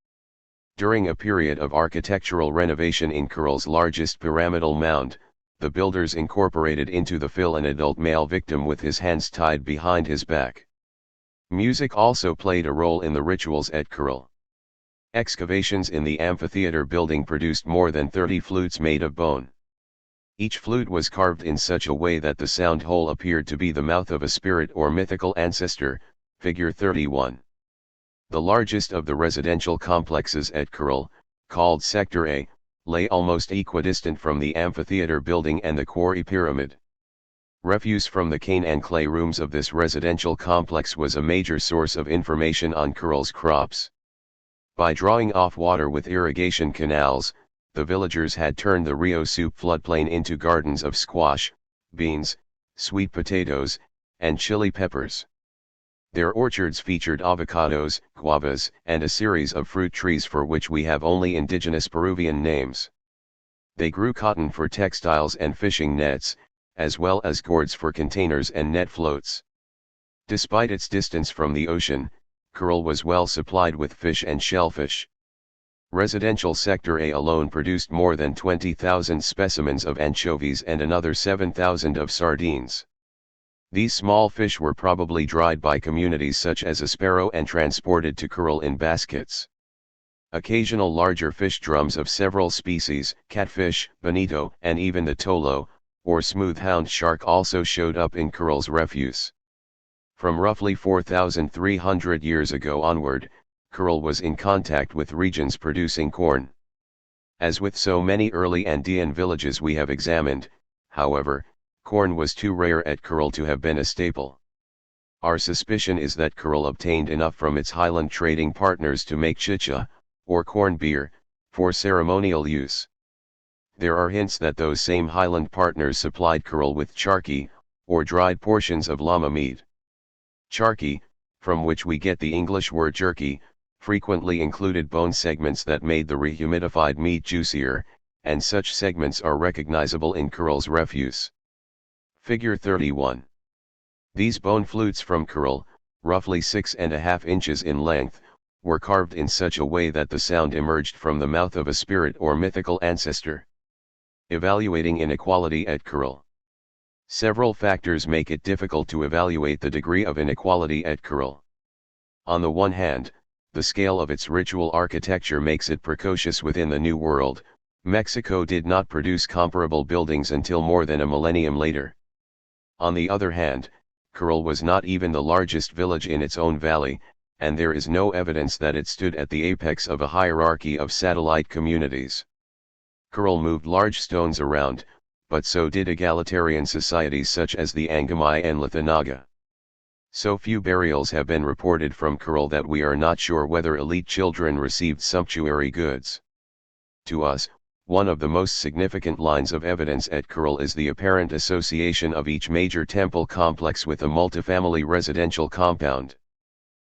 During a period of architectural renovation in Kuril's largest pyramidal mound, the builders incorporated into the fill an adult male victim with his hands tied behind his back. Music also played a role in the rituals at Kuril. Excavations in the amphitheater building produced more than 30 flutes made of bone. Each flute was carved in such a way that the sound hole appeared to be the mouth of a spirit or mythical ancestor, figure 31. The largest of the residential complexes at Kuril, called Sector A, lay almost equidistant from the amphitheater building and the quarry pyramid. Refuse from the cane and clay rooms of this residential complex was a major source of information on Kuril's crops. By drawing off water with irrigation canals, the villagers had turned the Rio Soup floodplain into gardens of squash, beans, sweet potatoes, and chili peppers. Their orchards featured avocados, guavas, and a series of fruit trees for which we have only indigenous Peruvian names. They grew cotton for textiles and fishing nets, as well as gourds for containers and net floats. Despite its distance from the ocean, Kuril was well supplied with fish and shellfish. Residential Sector A alone produced more than 20,000 specimens of anchovies and another 7,000 of sardines. These small fish were probably dried by communities such as Aspero and transported to Kuril in baskets. Occasional larger fish drums of several species, catfish, bonito, and even the tolo, or smooth hound shark also showed up in Kuril's refuse. From roughly 4,300 years ago onward, Kuril was in contact with regions producing corn. As with so many early Andean villages we have examined, however, corn was too rare at Kuril to have been a staple. Our suspicion is that Kuril obtained enough from its highland trading partners to make chicha, or corn beer, for ceremonial use. There are hints that those same highland partners supplied Kuril with charqui, or dried portions of llama meat. Charqui, from which we get the English word jerky, frequently included bone segments that made the rehumidified meat juicier, and such segments are recognizable in Kuril's refuse. Figure 31. These bone flutes from Kuril, roughly 6.5 inches in length, were carved in such a way that the sound emerged from the mouth of a spirit or mythical ancestor. Evaluating inequality at Kuril. Several factors make it difficult to evaluate the degree of inequality at Kuril. On the one hand, the scale of its ritual architecture makes it precocious within the New World. Mexico did not produce comparable buildings until more than a millennium later. On the other hand, Kuril was not even the largest village in its own valley, and there is no evidence that it stood at the apex of a hierarchy of satellite communities. Kuril moved large stones around, but so did egalitarian societies such as the Angami and Lithanaga. So few burials have been reported from Kuril that we are not sure whether elite children received sumptuary goods. To us, one of the most significant lines of evidence at Kuril is the apparent association of each major temple complex with a multifamily residential compound.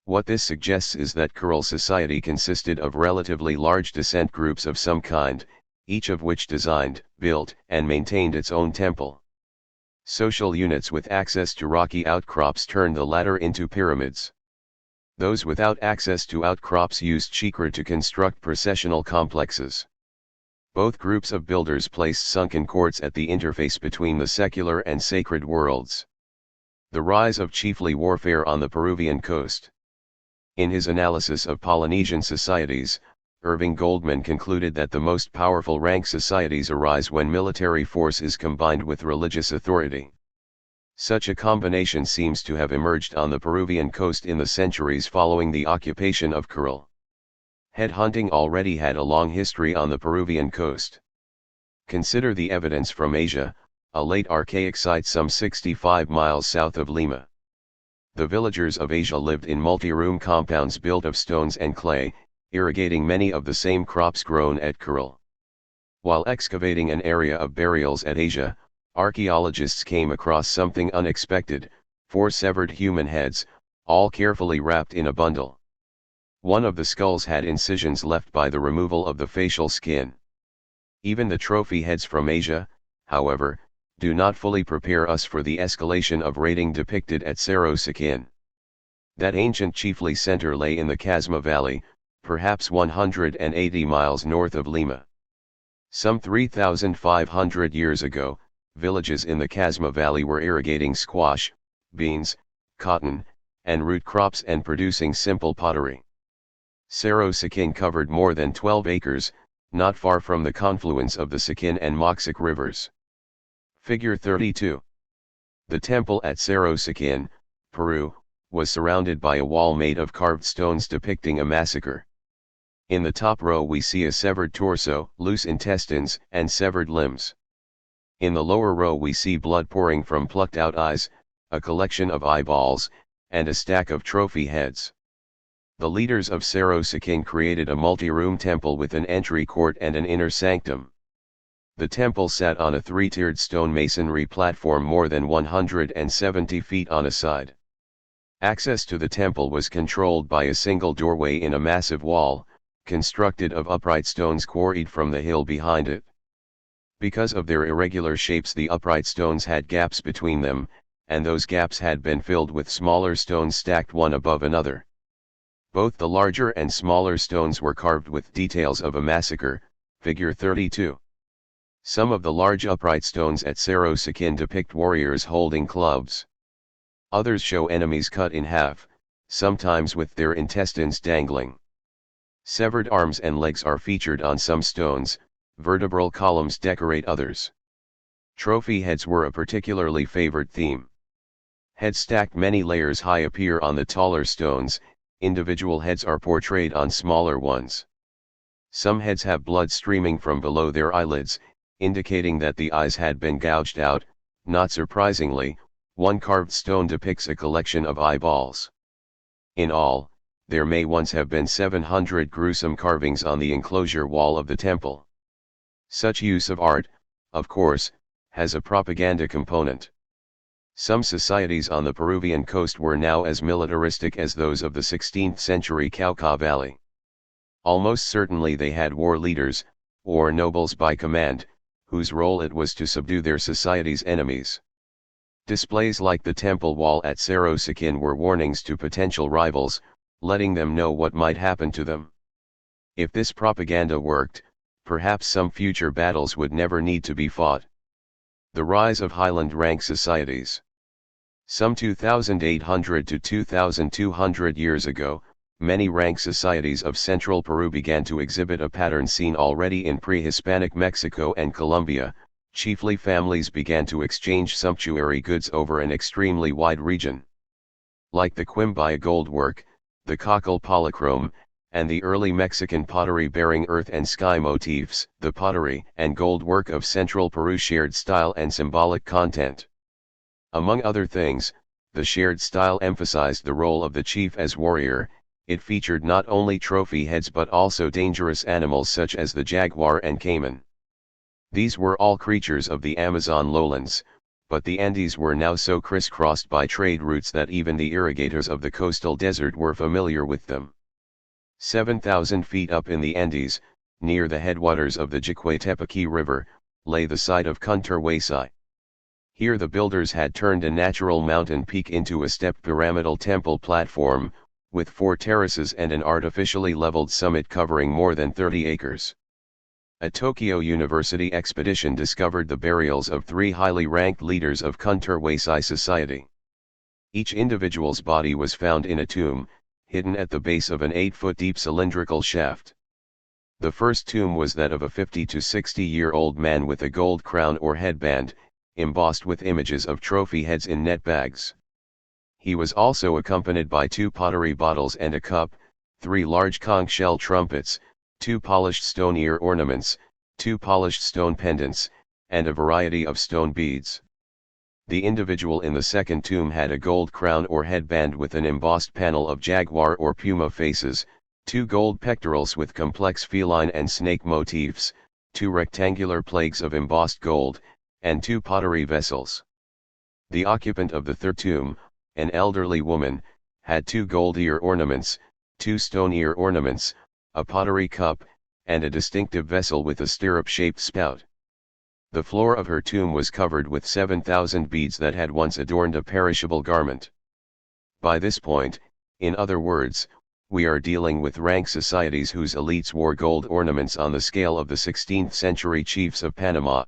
What this suggests is that Kuril society consisted of relatively large descent groups of some kind, each of which designed, built, and maintained its own temple. Social units with access to rocky outcrops turned the latter into pyramids. Those without access to outcrops used chikra to construct processional complexes. Both groups of builders placed sunken courts at the interface between the secular and sacred worlds. The rise of chiefly warfare on the Peruvian coast. In his analysis of Polynesian societies, Irving Goldman concluded that the most powerful rank societies arise when military force is combined with religious authority. Such a combination seems to have emerged on the Peruvian coast in the centuries following the occupation of Curil. Headhunting already had a long history on the Peruvian coast. Consider the evidence from Asia, a late archaic site some 65 miles south of Lima. The villagers of Asia lived in multi-room compounds built of stones and clay, irrigating many of the same crops grown at Curil. While excavating an area of burials at Asia, archaeologists came across something unexpected: 4 severed human heads, all carefully wrapped in a bundle. One of the skulls had incisions left by the removal of the facial skin. Even the trophy heads from Asia, however, do not fully prepare us for the escalation of raiding depicted at Cerro Siquin. That ancient chiefly center lay in the Casma Valley, perhaps 180 miles north of Lima. Some 3,500 years ago, villages in the Casma Valley were irrigating squash, beans, cotton, and root crops and producing simple pottery. Cerro Siquin covered more than 12 acres, not far from the confluence of the Siquin and Moxic rivers. Figure 32. The temple at Cerro Siquin, Peru, was surrounded by a wall made of carved stones depicting a massacre. In the top row we see a severed torso, loose intestines, and severed limbs. In the lower row we see blood pouring from plucked out eyes, a collection of eyeballs, and a stack of trophy heads. The leaders of Cerro Siquin created a multi-room temple with an entry court and an inner sanctum. The temple sat on a 3-tiered stone masonry platform more than 170 feet on a side. Access to the temple was controlled by a single doorway in a massive wall, constructed of upright stones quarried from the hill behind it. Because of their irregular shapes, the upright stones had gaps between them, and those gaps had been filled with smaller stones stacked one above another. Both the larger and smaller stones were carved with details of a massacre, figure 32. Some of the large upright stones at Cerro Siquin depict warriors holding clubs. Others show enemies cut in half, sometimes with their intestines dangling. Severed arms and legs are featured on some stones, vertebral columns decorate others. Trophy heads were a particularly favored theme. Heads stacked many layers high appear on the taller stones, individual heads are portrayed on smaller ones. Some heads have blood streaming from below their eyelids, indicating that the eyes had been gouged out. Not surprisingly, one carved stone depicts a collection of eyeballs. In all, there may once have been 700 gruesome carvings on the enclosure wall of the temple. Such use of art, of course, has a propaganda component. Some societies on the Peruvian coast were now as militaristic as those of the 16th century Cauca Valley. Almost certainly they had war leaders, or nobles by command, whose role it was to subdue their society's enemies. Displays like the temple wall at Cerro Siquin were warnings to potential rivals, letting them know what might happen to them. If this propaganda worked, perhaps some future battles would never need to be fought. The rise of highland rank societies. Some 2,800 to 2,200 years ago, many rank societies of central Peru began to exhibit a pattern seen already in pre-Hispanic Mexico and Colombia. Chiefly families began to exchange sumptuary goods over an extremely wide region. Like the Quimbaya goldwork, the cockle polychrome, and the early Mexican pottery bearing earth and sky motifs, the pottery and goldwork of central Peru shared style and symbolic content. Among other things, the shared style emphasized the role of the chief as warrior. It featured not only trophy heads but also dangerous animals such as the jaguar and cayman. These were all creatures of the Amazon lowlands, but the Andes were now so crisscrossed by trade routes that even the irrigators of the coastal desert were familiar with them. 7,000 feet up in the Andes, near the headwaters of the Jiquetepaqui River, lay the site of Cunturhuesay. Here the builders had turned a natural mountain peak into a stepped pyramidal temple platform, with 4 terraces and an artificially leveled summit covering more than 30 acres. A Tokyo University expedition discovered the burials of 3 highly ranked leaders of Cunturhuesay society. Each individual's body was found in a tomb, hidden at the base of an 8-foot deep cylindrical shaft. The first tomb was that of a 50 to 60-year-old man with a gold crown or headband, embossed with images of trophy heads in net bags. He was also accompanied by 2 pottery bottles and a cup, 3 large conch shell trumpets, 2 polished stone ear ornaments, 2 polished stone pendants, and a variety of stone beads. The individual in the second tomb had a gold crown or headband with an embossed panel of jaguar or puma faces, 2 gold pectorals with complex feline and snake motifs, 2 rectangular plagues of embossed gold, and 2 pottery vessels. The occupant of the third tomb, an elderly woman, had 2 gold ear ornaments, 2 stone ear ornaments, a pottery cup, and a distinctive vessel with a stirrup-shaped spout. The floor of her tomb was covered with 7,000 beads that had once adorned a perishable garment. By this point, in other words, we are dealing with rank societies whose elites wore gold ornaments on the scale of the 16th century chiefs of Panama.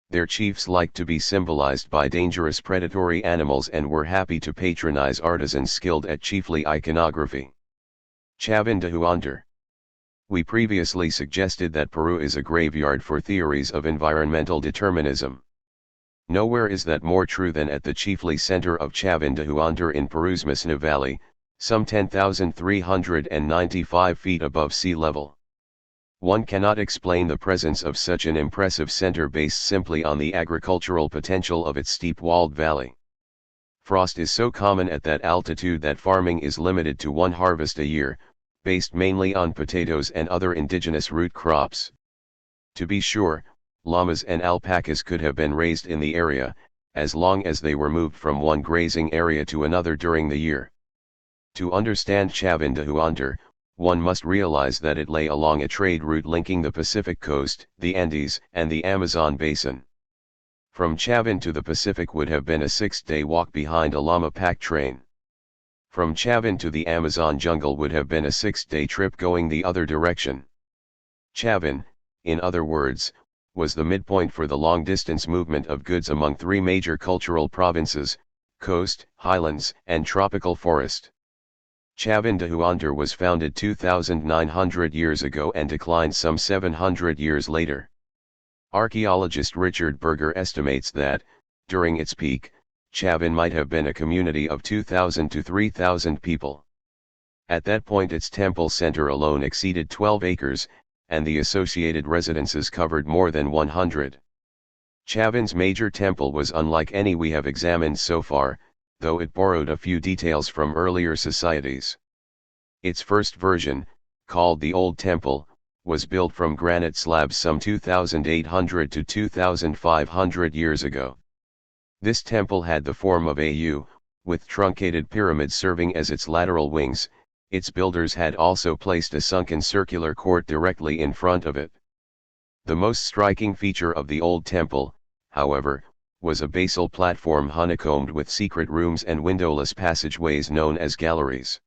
Their chiefs liked to be symbolized by dangerous predatory animals and were happy to patronize artisans skilled at chiefly iconography. Chavin de Huantar. We previously suggested that Peru is a graveyard for theories of environmental determinism. Nowhere is that more true than at the chiefly center of Chavin de Huantar in Peru's Misna Valley, some 10,395 feet above sea level. One cannot explain the presence of such an impressive center based simply on the agricultural potential of its steep-walled valley. Frost is so common at that altitude that farming is limited to 1 harvest a year, based mainly on potatoes and other indigenous root crops. To be sure, llamas and alpacas could have been raised in the area, as long as they were moved from one grazing area to another during the year. To understand Chavin de Huantar, one must realize that it lay along a trade route linking the Pacific coast, the Andes, and the Amazon basin. From Chavin to the Pacific would have been a 6-day walk behind a llama pack train. From Chavin to the Amazon jungle would have been a 6-day trip going the other direction. Chavin, in other words, was the midpoint for the long-distance movement of goods among 3 major cultural provinces: coast, highlands, and tropical forest. Chavin de Huantar was founded 2,900 years ago and declined some 700 years later. Archaeologist Richard Berger estimates that, during its peak, Chavin might have been a community of 2,000 to 3,000 people. At that point its temple center alone exceeded 12 acres, and the associated residences covered more than 100. Chavin's major temple was unlike any we have examined so far, though it borrowed a few details from earlier societies. Its first version, called the Old Temple, was built from granite slabs some 2,800 to 2,500 years ago. This temple had the form of a U, with truncated pyramids serving as its lateral wings. Its builders had also placed a sunken circular court directly in front of it. The most striking feature of the Old Temple, however, was a basal platform honeycombed with secret rooms and windowless passageways known as galleries.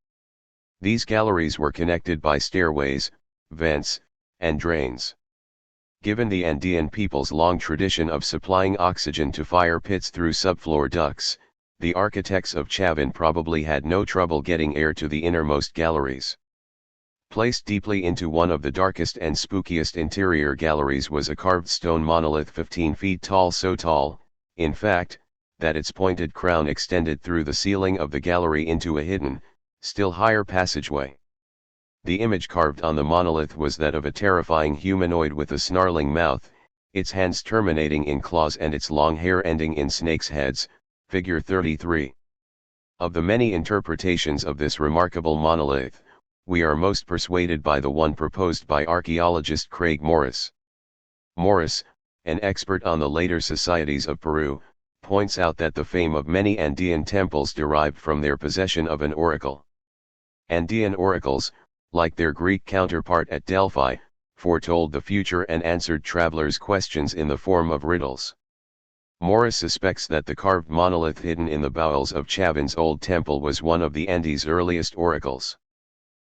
These galleries were connected by stairways, vents, and drains. Given the Andean people's long tradition of supplying oxygen to fire pits through subfloor ducts, the architects of Chavin probably had no trouble getting air to the innermost galleries. Placed deeply into one of the darkest and spookiest interior galleries was a carved stone monolith 15 feet tall, so tall, in fact, that its pointed crown extended through the ceiling of the gallery into a hidden, still higher passageway. The image carved on the monolith was that of a terrifying humanoid with a snarling mouth, its hands terminating in claws and its long hair ending in snakes' heads, figure 33. Of the many interpretations of this remarkable monolith, we are most persuaded by the one proposed by archaeologist Craig Morris. Morris, an expert on the later societies of Peru, points out that the fame of many Andean temples derived from their possession of an oracle. Andean oracles, like their Greek counterpart at Delphi, foretold the future and answered travelers' questions in the form of riddles. Morris suspects that the carved monolith hidden in the bowels of Chavin's old temple was one of the Andes' earliest oracles.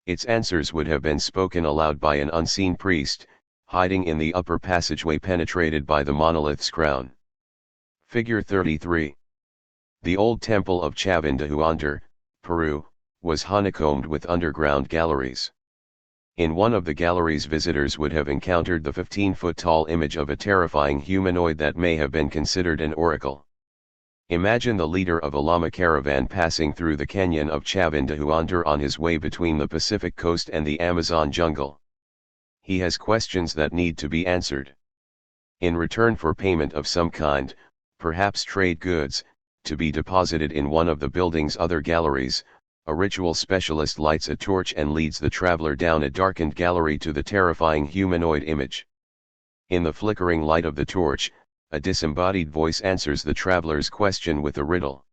Its answers would have been spoken aloud by an unseen priest, hiding in the upper passageway penetrated by the monolith's crown. Figure 33. The Old Temple of Chavin de Huantar, Peru, was honeycombed with underground galleries. In one of the galleries, visitors would have encountered the 15-foot-tall image of a terrifying humanoid that may have been considered an oracle. Imagine the leader of a llama caravan passing through the canyon of Chavindahuantar on his way between the Pacific coast and the Amazon jungle. He has questions that need to be answered. In return for payment of some kind, perhaps trade goods, to be deposited in one of the building's other galleries, a ritual specialist lights a torch and leads the traveler down a darkened gallery to the terrifying humanoid image. In the flickering light of the torch, a disembodied voice answers the traveler's question with a riddle.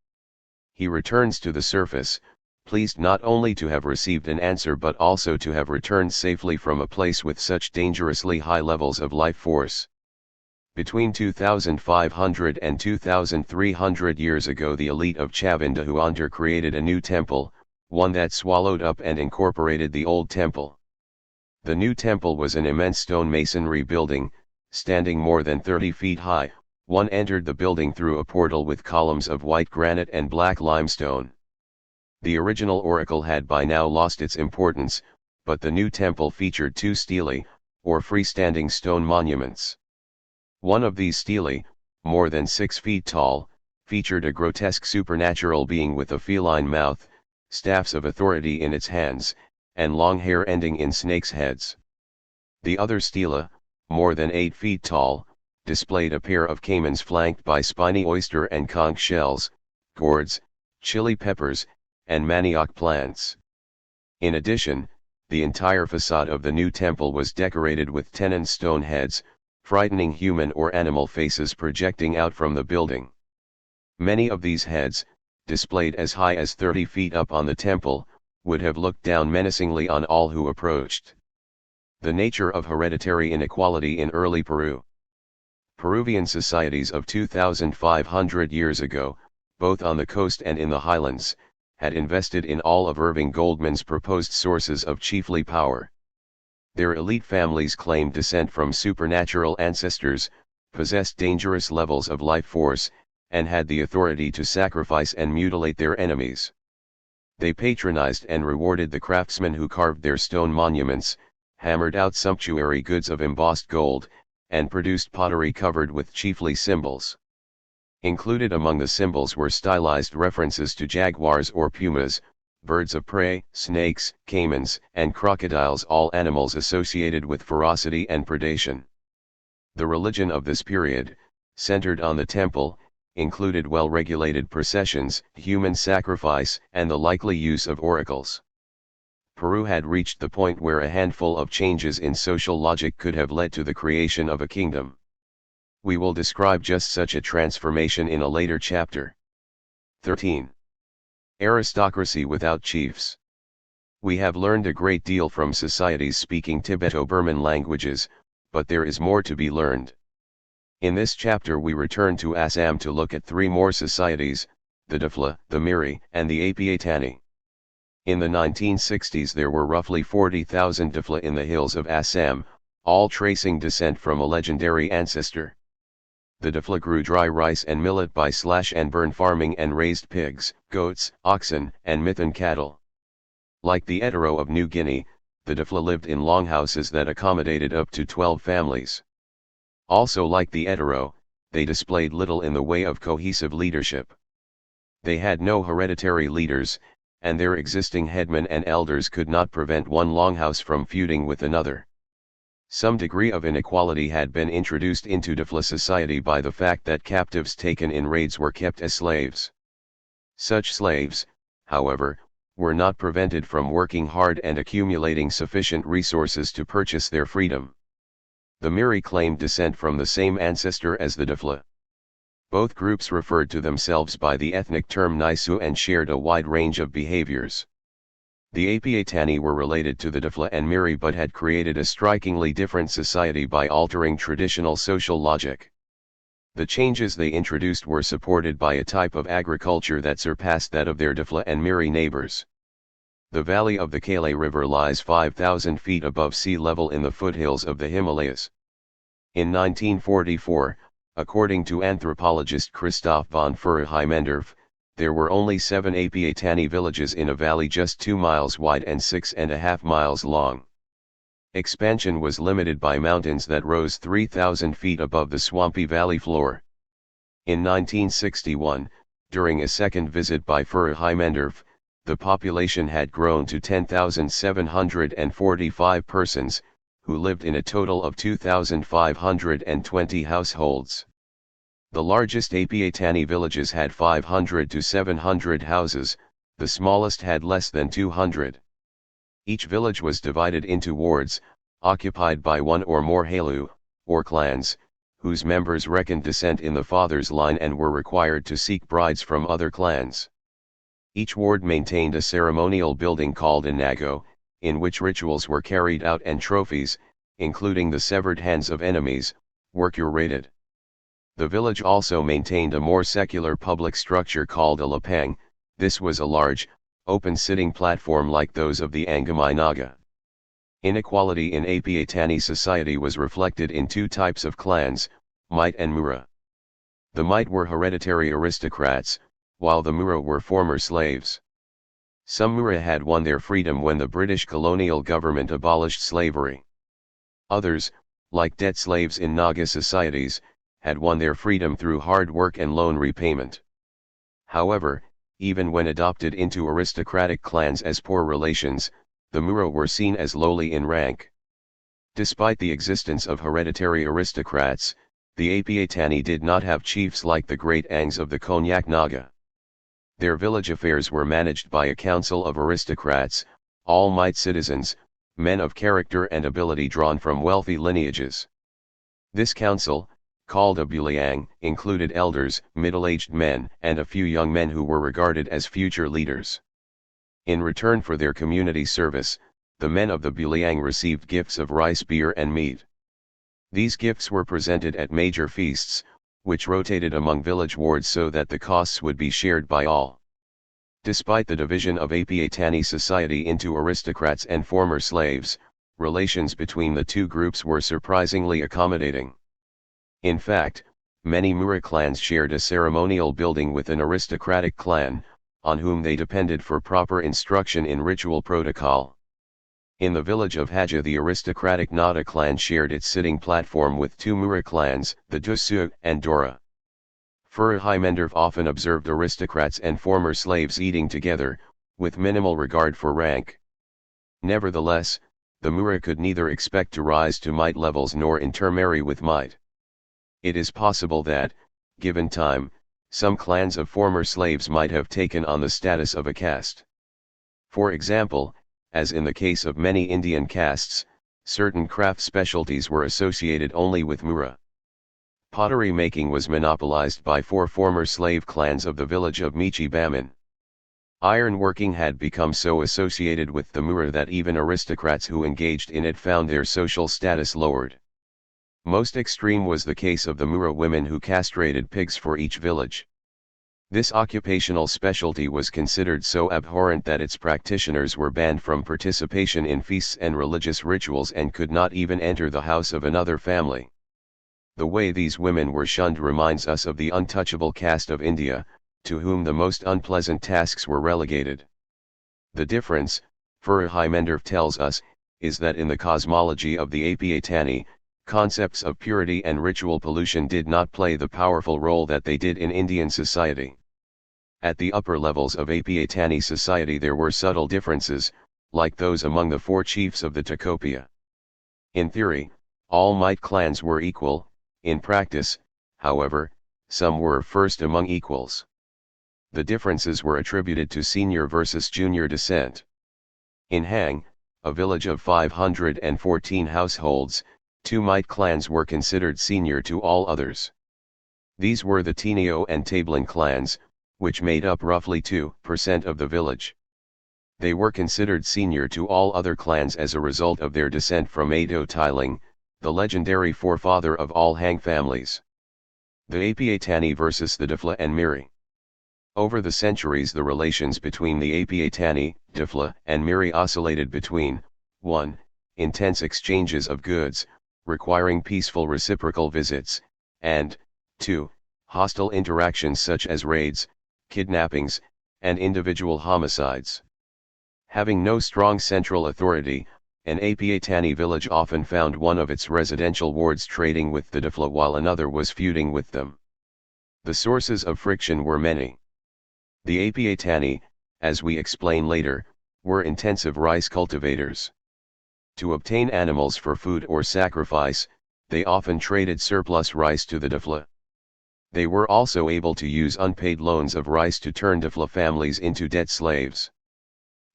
He returns to the surface, pleased not only to have received an answer but also to have returned safely from a place with such dangerously high levels of life force. Between 2,500 and 2,300 years ago, the elite of Chavindahuantar created a new temple, one that swallowed up and incorporated the old temple. The new temple was an immense stone masonry building, standing more than 30 feet high. One entered the building through a portal with columns of white granite and black limestone. The original oracle had by now lost its importance, but the new temple featured two stelae, or freestanding stone monuments. One of these stelae, more than 6 feet tall, featured a grotesque supernatural being with a feline mouth, staffs of authority in its hands, and long hair ending in snakes' heads. The other stela, more than 8 feet tall, displayed a pair of caimans flanked by spiny oyster and conch shells, gourds, chili peppers, and manioc plants. In addition, the entire facade of the new temple was decorated with tenon stone heads, frightening human or animal faces projecting out from the building. Many of these heads, displayed as high as 30 feet up on the temple, would have looked down menacingly on all who approached. The nature of hereditary inequality in early Peru. Peruvian societies of 2,500 years ago, both on the coast and in the highlands, had invested in all of Irving Goldman's proposed sources of chiefly power. Their elite families claimed descent from supernatural ancestors, possessed dangerous levels of life force, and had the authority to sacrifice and mutilate their enemies. They patronized and rewarded the craftsmen who carved their stone monuments, hammered out sumptuary goods of embossed gold, and produced pottery covered with chiefly symbols. Included among the symbols were stylized references to jaguars or pumas, birds of prey, snakes, caimans, and crocodiles, all animals associated with ferocity and predation. The religion of this period, centered on the temple, included well-regulated processions, human sacrifice, and the likely use of oracles. Peru had reached the point where a handful of changes in social logic could have led to the creation of a kingdom. We will describe just such a transformation in a later chapter. 13. Aristocracy without chiefs. We have learned a great deal from societies speaking Tibeto-Burman languages, but there is more to be learned. In this chapter we return to Assam to look at 3 more societies, the Dafla, the Miri, and the Apiatani. In the 1960s there were roughly 40,000 Dafla in the hills of Assam, all tracing descent from a legendary ancestor. The Dafla grew dry rice and millet by slash-and-burn farming and raised pigs, goats, oxen, and Mithan cattle. Like the Etero of New Guinea, the Dafla lived in longhouses that accommodated up to 12 families. Also like the Etero, they displayed little in the way of cohesive leadership. They had no hereditary leaders, and their existing headmen and elders could not prevent one longhouse from feuding with another. Some degree of inequality had been introduced into Dafla society by the fact that captives taken in raids were kept as slaves. Such slaves, however, were not prevented from working hard and accumulating sufficient resources to purchase their freedom. The Miri claimed descent from the same ancestor as the Dafla. Both groups referred to themselves by the ethnic term Nisu and shared a wide range of behaviors. The Apiatani were related to the Dafla and Miri but had created a strikingly different society by altering traditional social logic. The changes they introduced were supported by a type of agriculture that surpassed that of their Dafla and Miri neighbors. The valley of the Kale River lies 5,000 feet above sea level in the foothills of the Himalayas. In 1944, according to anthropologist Christoph von Furre-Heimendorf, there were only 7 Apiatani villages in a valley just 2 miles wide and 6.5 miles long. Expansion was limited by mountains that rose 3,000 feet above the swampy valley floor. In 1961, during a second visit by Fur Heimendorf, the population had grown to 10,745 persons, who lived in a total of 2,520 households. The largest Apiatani villages had 500 to 700 houses, the smallest had less than 200. Each village was divided into wards, occupied by one or more halu, or clans, whose members reckoned descent in the father's line and were required to seek brides from other clans. Each ward maintained a ceremonial building called a nago, in which rituals were carried out and trophies, including the severed hands of enemies, were curated. The village also maintained a more secular public structure called a lapang. This was a large, open sitting platform like those of the Angamai Naga. Inequality in Apiatani society was reflected in two types of clans, Mite and Mura. The Mite were hereditary aristocrats, while the Mura were former slaves. Some Mura had won their freedom when the British colonial government abolished slavery. Others, like debt slaves in Naga societies, had won their freedom through hard work and loan repayment. However, even when adopted into aristocratic clans as poor relations, the Mura were seen as lowly in rank. Despite the existence of hereditary aristocrats, the Apiatani did not have chiefs like the great Angs of the Konyak Naga. Their village affairs were managed by a council of aristocrats, all Mite citizens, men of character and ability drawn from wealthy lineages. This council, called a Buliang, included elders, middle-aged men, and a few young men who were regarded as future leaders. In return for their community service, the men of the Buliang received gifts of rice, beer and meat. These gifts were presented at major feasts, which rotated among village wards so that the costs would be shared by all. Despite the division of Apiatani society into aristocrats and former slaves, relations between the two groups were surprisingly accommodating. In fact, many Mura clans shared a ceremonial building with an aristocratic clan, on whom they depended for proper instruction in ritual protocol. In the village of Haja, the aristocratic Nada clan shared its sitting platform with two Mura clans, the Dusu and Dora. Fur Heimendorf often observed aristocrats and former slaves eating together, with minimal regard for rank. Nevertheless, the Mura could neither expect to rise to Mite levels nor intermarry with Mite. It is possible that, given time, some clans of former slaves might have taken on the status of a caste. For example, as in the case of many Indian castes, certain craft specialties were associated only with Mura. Pottery making was monopolized by 4 former slave clans of the village of Michi Baman. Iron working had become so associated with the Mura that even aristocrats who engaged in it found their social status lowered. Most extreme was the case of the Mura women who castrated pigs for each village. This occupational specialty was considered so abhorrent that its practitioners were banned from participation in feasts and religious rituals and could not even enter the house of another family. The way these women were shunned reminds us of the untouchable caste of India, to whom the most unpleasant tasks were relegated. The difference, Fur Heimendorf tells us, is that in the cosmology of the Apiatani, concepts of purity and ritual pollution did not play the powerful role that they did in Indian society. At the upper levels of Apiatani society there were subtle differences, like those among the 4 chiefs of the Takopia. In theory, all Mite clans were equal. In practice, however, some were first among equals. The differences were attributed to senior versus junior descent. In Hang, a village of 514 households, 2 Mite clans were considered senior to all others. These were the Tinio and Tabling clans, which made up roughly 2% of the village. They were considered senior to all other clans as a result of their descent from Ado Tiling, the legendary forefather of all Hang families. The Apiatani versus the Difla and Miri. Over the centuries the relations between the Apiatani, Difla, and Miri oscillated between 1. Intense exchanges of goods, requiring peaceful reciprocal visits, and 2. Hostile interactions such as raids, kidnappings, and individual homicides. Having no strong central authority, An Apiatani village often found one of its residential wards trading with the Dafla while another was feuding with them. The sources of friction were many. The Apiatani, as we explain later, were intensive rice cultivators. To obtain animals for food or sacrifice, they often traded surplus rice to the Dafla. They were also able to use unpaid loans of rice to turn Dafla families into debt slaves.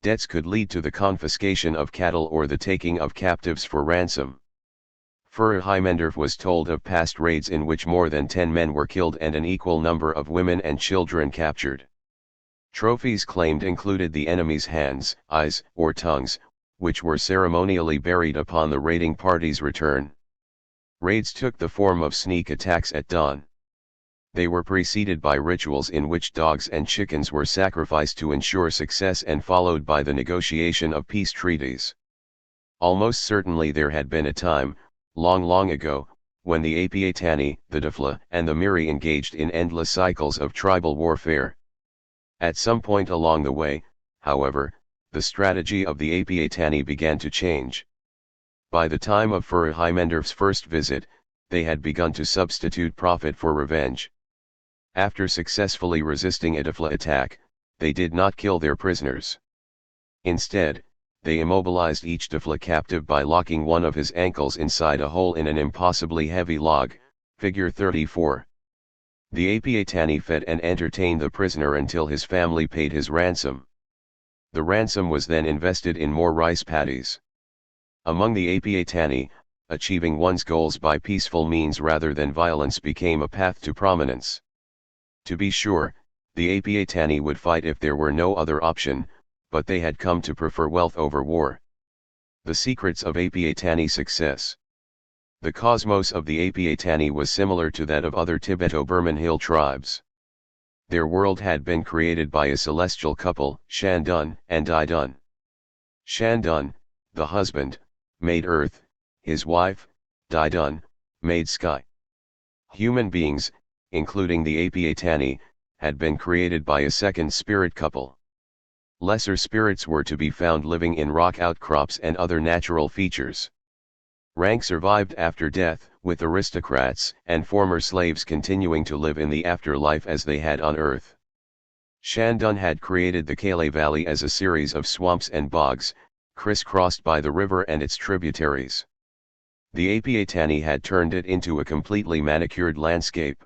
Debts could lead to the confiscation of cattle or the taking of captives for ransom. Furihimendorf was told of past raids in which more than 10 men were killed and an equal number of women and children captured. Trophies claimed included the enemy's hands, eyes, or tongues, which were ceremonially buried upon the raiding party's return. Raids took the form of sneak attacks at dawn. They were preceded by rituals in which dogs and chickens were sacrificed to ensure success and followed by the negotiation of peace treaties. Almost certainly there had been a time, long ago, when the Apiatani, the Dafla, and the Miri engaged in endless cycles of tribal warfare. At some point along the way, however, the strategy of the Apiatani began to change. By the time of Furihimendorf's first visit, they had begun to substitute profit for revenge. After successfully resisting a Dafla attack, they did not kill their prisoners. Instead, they immobilized each Dafla captive by locking one of his ankles inside a hole in an impossibly heavy log, figure 34. The Apiatani fed and entertained the prisoner until his family paid his ransom. The ransom was then invested in more rice paddies. Among the Apiatani, achieving one's goals by peaceful means rather than violence became a path to prominence. To be sure, the Apiatani would fight if there were no other option, but they had come to prefer wealth over war. The secrets of Apiatani success. The cosmos of the Apiatani was similar to that of other Tibeto-Burman hill tribes. Their world had been created by a celestial couple, Shandun and Didun. Shandun, the husband, made earth, his wife, Didun, made sky. Human beings, including the Apiatani, had been created by a second spirit couple. Lesser spirits were to be found living in rock outcrops and other natural features. Rank survived after death, with aristocrats and former slaves continuing to live in the afterlife as they had on earth. Shandun had created the Kale Valley as a series of swamps and bogs, crisscrossed by the river and its tributaries. The Apiatani had turned it into a completely manicured landscape.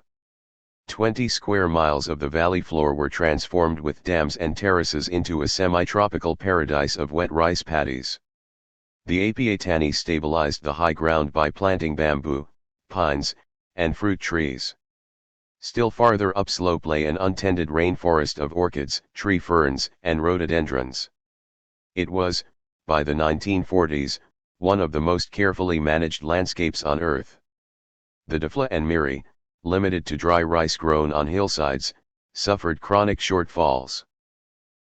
20 square miles of the valley floor were transformed with dams and terraces into a semi-tropical paradise of wet rice paddies. The Apiatani stabilized the high ground by planting bamboo, pines, and fruit trees. Still farther upslope lay an untended rainforest of orchids, tree ferns, and rhododendrons. It was, by the 1940s, one of the most carefully managed landscapes on Earth. The Dafla and Miri, limited to dry rice grown on hillsides, suffered chronic shortfalls.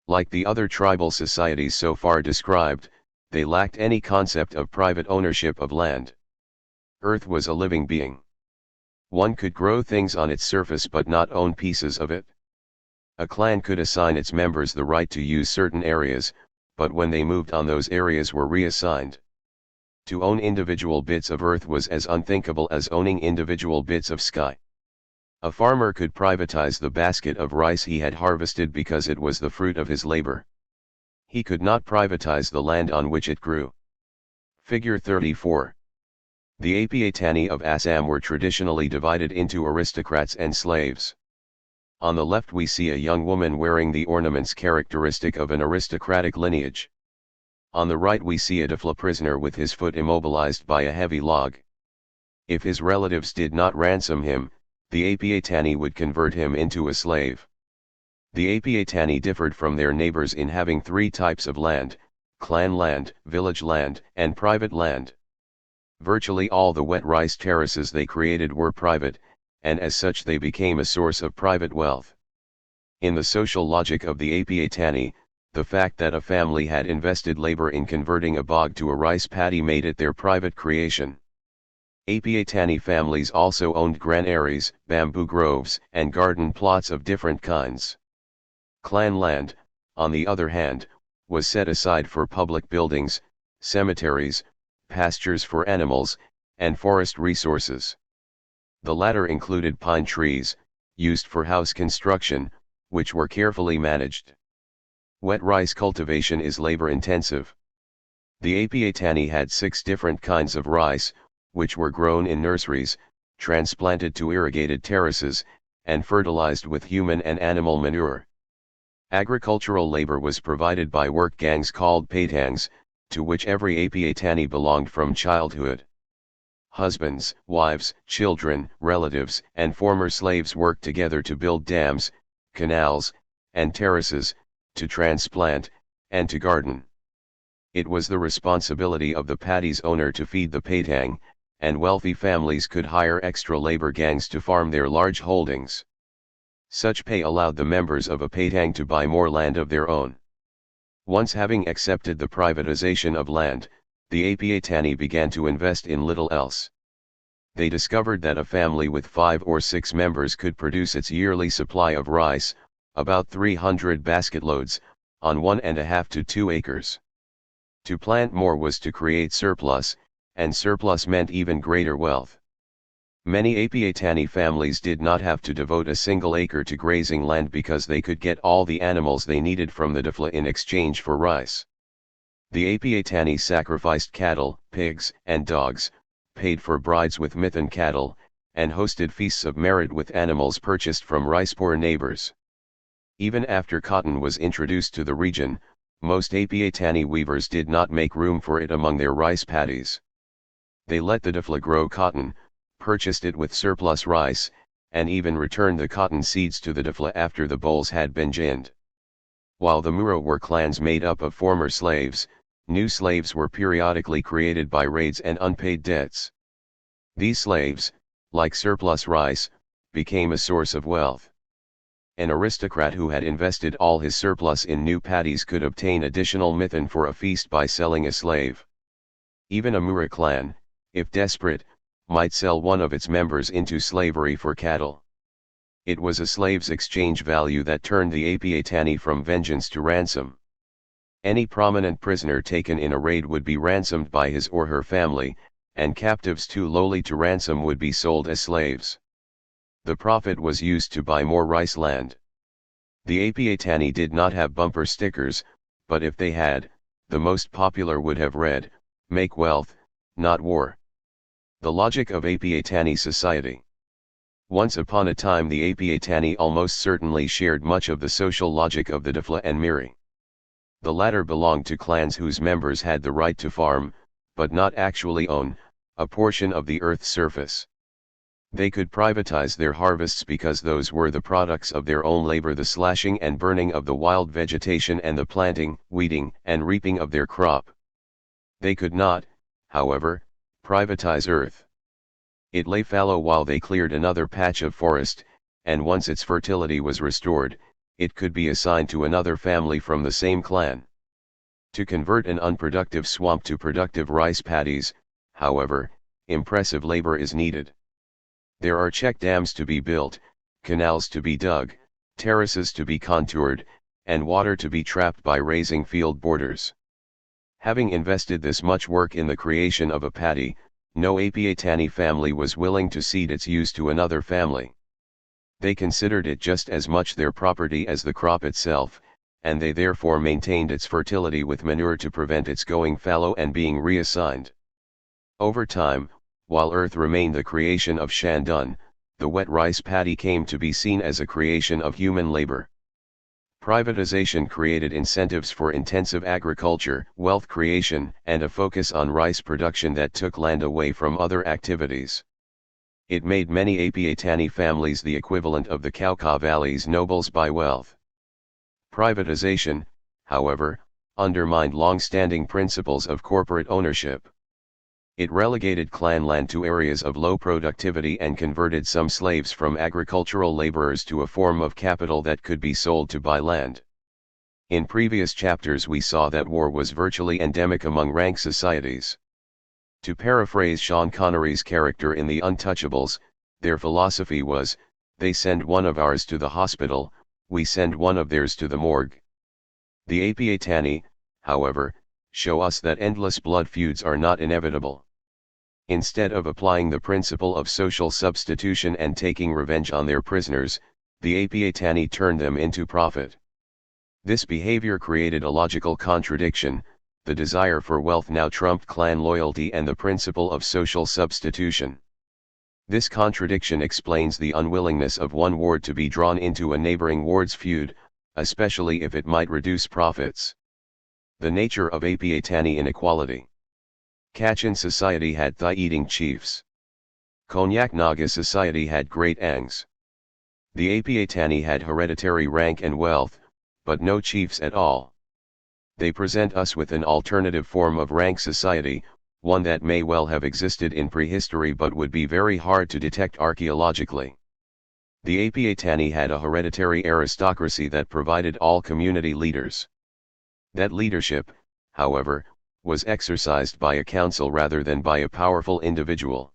Like the other tribal societies so far described, they lacked any concept of private ownership of land. Earth was a living being. One could grow things on its surface but not own pieces of it. A clan could assign its members the right to use certain areas, but when they moved on, those areas were reassigned. To own individual bits of earth was as unthinkable as owning individual bits of sky. A farmer could privatize the basket of rice he had harvested because it was the fruit of his labor. He could not privatize the land on which it grew. Figure 34. The Apiatani of Assam were traditionally divided into aristocrats and slaves. On the left we see a young woman wearing the ornaments characteristic of an aristocratic lineage. On the right we see a Dafla prisoner with his foot immobilized by a heavy log. If his relatives did not ransom him, the Apiatani would convert him into a slave. The Apiatani differed from their neighbors in having three types of land: clan land, village land, and private land. Virtually all the wet rice terraces they created were private, and as such they became a source of private wealth. In the social logic of the Apiatani, the fact that a family had invested labor in converting a bog to a rice paddy made it their private creation. Apiatani families also owned granaries, bamboo groves, and garden plots of different kinds. Clan land, on the other hand, was set aside for public buildings, cemeteries, pastures for animals, and forest resources. The latter included pine trees, used for house construction, which were carefully managed. Wet rice cultivation is labor-intensive. The Apiatani had 6 different kinds of rice, which were grown in nurseries, transplanted to irrigated terraces, and fertilized with human and animal manure. Agricultural labor was provided by work gangs called paitangs, to which every Apiatani belonged from childhood. Husbands, wives, children, relatives, and former slaves worked together to build dams, canals, and terraces, to transplant, and to garden. It was the responsibility of the paddy's owner to feed the paitang, and wealthy families could hire extra labor gangs to farm their large holdings. Such pay allowed the members of a paitang to buy more land of their own. Once having accepted the privatization of land, the Apiatani began to invest in little else. They discovered that a family with 5 or 6 members could produce its yearly supply of rice, about 300 basketloads, on 1.5 to 2 acres. To plant more was to create surplus, and surplus meant even greater wealth. Many Apiatani families did not have to devote a single acre to grazing land because they could get all the animals they needed from the Dafla in exchange for rice. The Apiatani sacrificed cattle, pigs, and dogs, paid for brides with Mithan cattle, and hosted feasts of merit with animals purchased from rice-poor neighbors. Even after cotton was introduced to the region, most Apiatani weavers did not make room for it among their rice paddies. They let the Dafla grow cotton, purchased it with surplus rice, and even returned the cotton seeds to the Dafla after the bolls had been ginned. While the Muro were clans made up of former slaves, new slaves were periodically created by raids and unpaid debts. These slaves, like surplus rice, became a source of wealth. An aristocrat who had invested all his surplus in new paddies could obtain additional mithan for a feast by selling a slave. Even a Mura clan, if desperate, might sell one of its members into slavery for cattle. It was a slave's exchange value that turned the Apiatani from vengeance to ransom. Any prominent prisoner taken in a raid would be ransomed by his or her family, and captives too lowly to ransom would be sold as slaves. The profit was used to buy more rice land. The Apiatani did not have bumper stickers, but if they had, the most popular would have read, "Make wealth, not war." The logic of Apiatani society. Once upon a time the Apiatani almost certainly shared much of the social logic of the Dafla and Miri. The latter belonged to clans whose members had the right to farm, but not actually own, a portion of the earth's surface. They could privatize their harvests because those were the products of their own labor, the slashing and burning of the wild vegetation and the planting, weeding, and reaping of their crop. They could not, however, privatize earth. It lay fallow while they cleared another patch of forest, and once its fertility was restored, it could be assigned to another family from the same clan. To convert an unproductive swamp to productive rice paddies, however, impressive labor is needed. There are check dams to be built, canals to be dug, terraces to be contoured, and water to be trapped by raising field borders. Having invested this much work in the creation of a paddy, no Apiatani family was willing to cede its use to another family. They considered it just as much their property as the crop itself, and they therefore maintained its fertility with manure to prevent its going fallow and being reassigned. Over time, while earth remained the creation of Shandun, the wet rice paddy came to be seen as a creation of human labor. Privatization created incentives for intensive agriculture, wealth creation, and a focus on rice production that took land away from other activities. It made many Apiatani families the equivalent of the Cauca Valley's nobles by wealth. Privatization, however, undermined long-standing principles of corporate ownership. It relegated clan land to areas of low productivity and converted some slaves from agricultural laborers to a form of capital that could be sold to buy land. In previous chapters we saw that war was virtually endemic among rank societies. To paraphrase Sean Connery's character in The Untouchables, their philosophy was, "They send one of ours to the hospital, we send one of theirs to the morgue." The Apiatani, however, show us that endless blood feuds are not inevitable. Instead of applying the principle of social substitution and taking revenge on their prisoners, the Apiatani turned them into profit. This behavior created a logical contradiction: the desire for wealth now trumped clan loyalty and the principle of social substitution. This contradiction explains the unwillingness of one ward to be drawn into a neighboring ward's feud, especially if it might reduce profits. The nature of Apiatani inequality. Kachin society had thigh-eating chiefs. Konyak Naga society had great Angs. The Apiatani had hereditary rank and wealth, but no chiefs at all. They present us with an alternative form of rank society, one that may well have existed in prehistory but would be very hard to detect archaeologically. The Apiatani had a hereditary aristocracy that provided all community leaders. That leadership, however, was exercised by a council rather than by a powerful individual.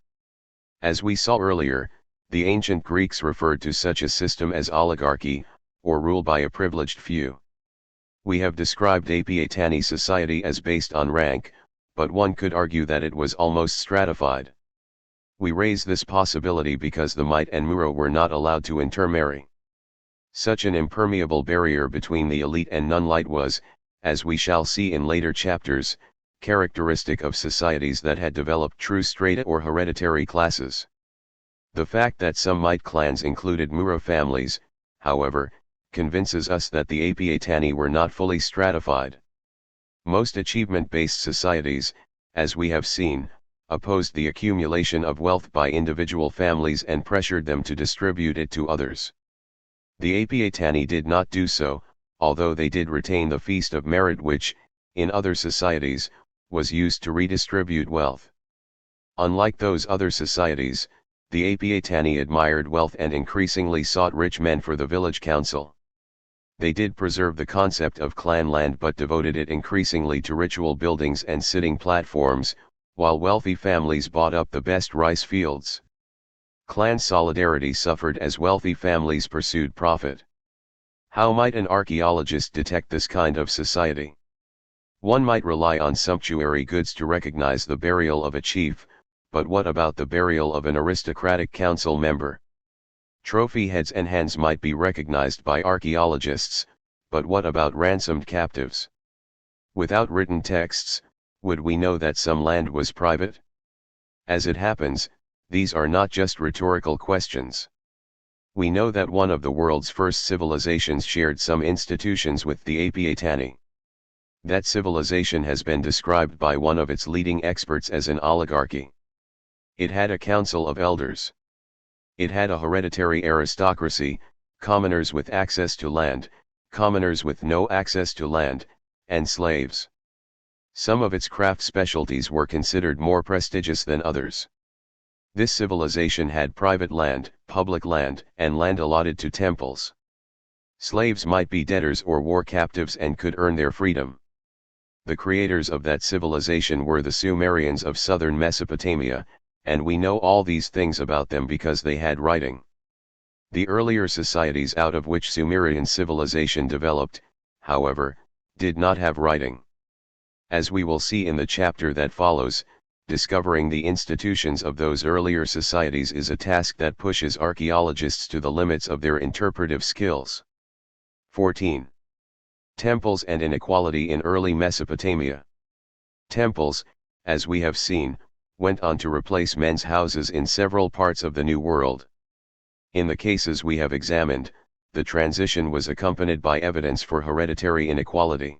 As we saw earlier, the ancient Greeks referred to such a system as oligarchy, or rule by a privileged few. We have described Apiatani society as based on rank, but one could argue that it was almost stratified. We raise this possibility because the Mite and Muro were not allowed to intermarry. Such an impermeable barrier between the elite and non-elite was, as we shall see in later chapters, characteristic of societies that had developed true strata or hereditary classes. The fact that some Mite clans included Muro families, however, convinces us that the Apiatani were not fully stratified. Most achievement-based societies, as we have seen, opposed the accumulation of wealth by individual families and pressured them to distribute it to others. The Apiatani did not do so, although they did retain the feast of merit which, in other societies, was used to redistribute wealth. Unlike those other societies, the Apiatani admired wealth and increasingly sought rich men for the village council. They did preserve the concept of clan land but devoted it increasingly to ritual buildings and sitting platforms, while wealthy families bought up the best rice fields. Clan solidarity suffered as wealthy families pursued profit. How might an archaeologist detect this kind of society? One might rely on sumptuary goods to recognize the burial of a chief, but what about the burial of an aristocratic council member? Trophy heads and hands might be recognized by archaeologists, but what about ransomed captives? Without written texts, would we know that some land was private? As it happens, these are not just rhetorical questions. We know that one of the world's first civilizations shared some institutions with the Apiatani. That civilization has been described by one of its leading experts as an oligarchy. It had a council of elders. It had a hereditary aristocracy, commoners with access to land, commoners with no access to land, and slaves. Some of its craft specialties were considered more prestigious than others. This civilization had private land, public land, and land allotted to temples. Slaves might be debtors or war captives and could earn their freedom. The creators of that civilization were the Sumerians of southern Mesopotamia, and we know all these things about them because they had writing. The earlier societies out of which Sumerian civilization developed, however, did not have writing. As we will see in the chapter that follows, discovering the institutions of those earlier societies is a task that pushes archaeologists to the limits of their interpretive skills. 14. Temples and inequality in early Mesopotamia. Temples, as we have seen, went on to replace men's houses in several parts of the New World. In the cases we have examined, the transition was accompanied by evidence for hereditary inequality.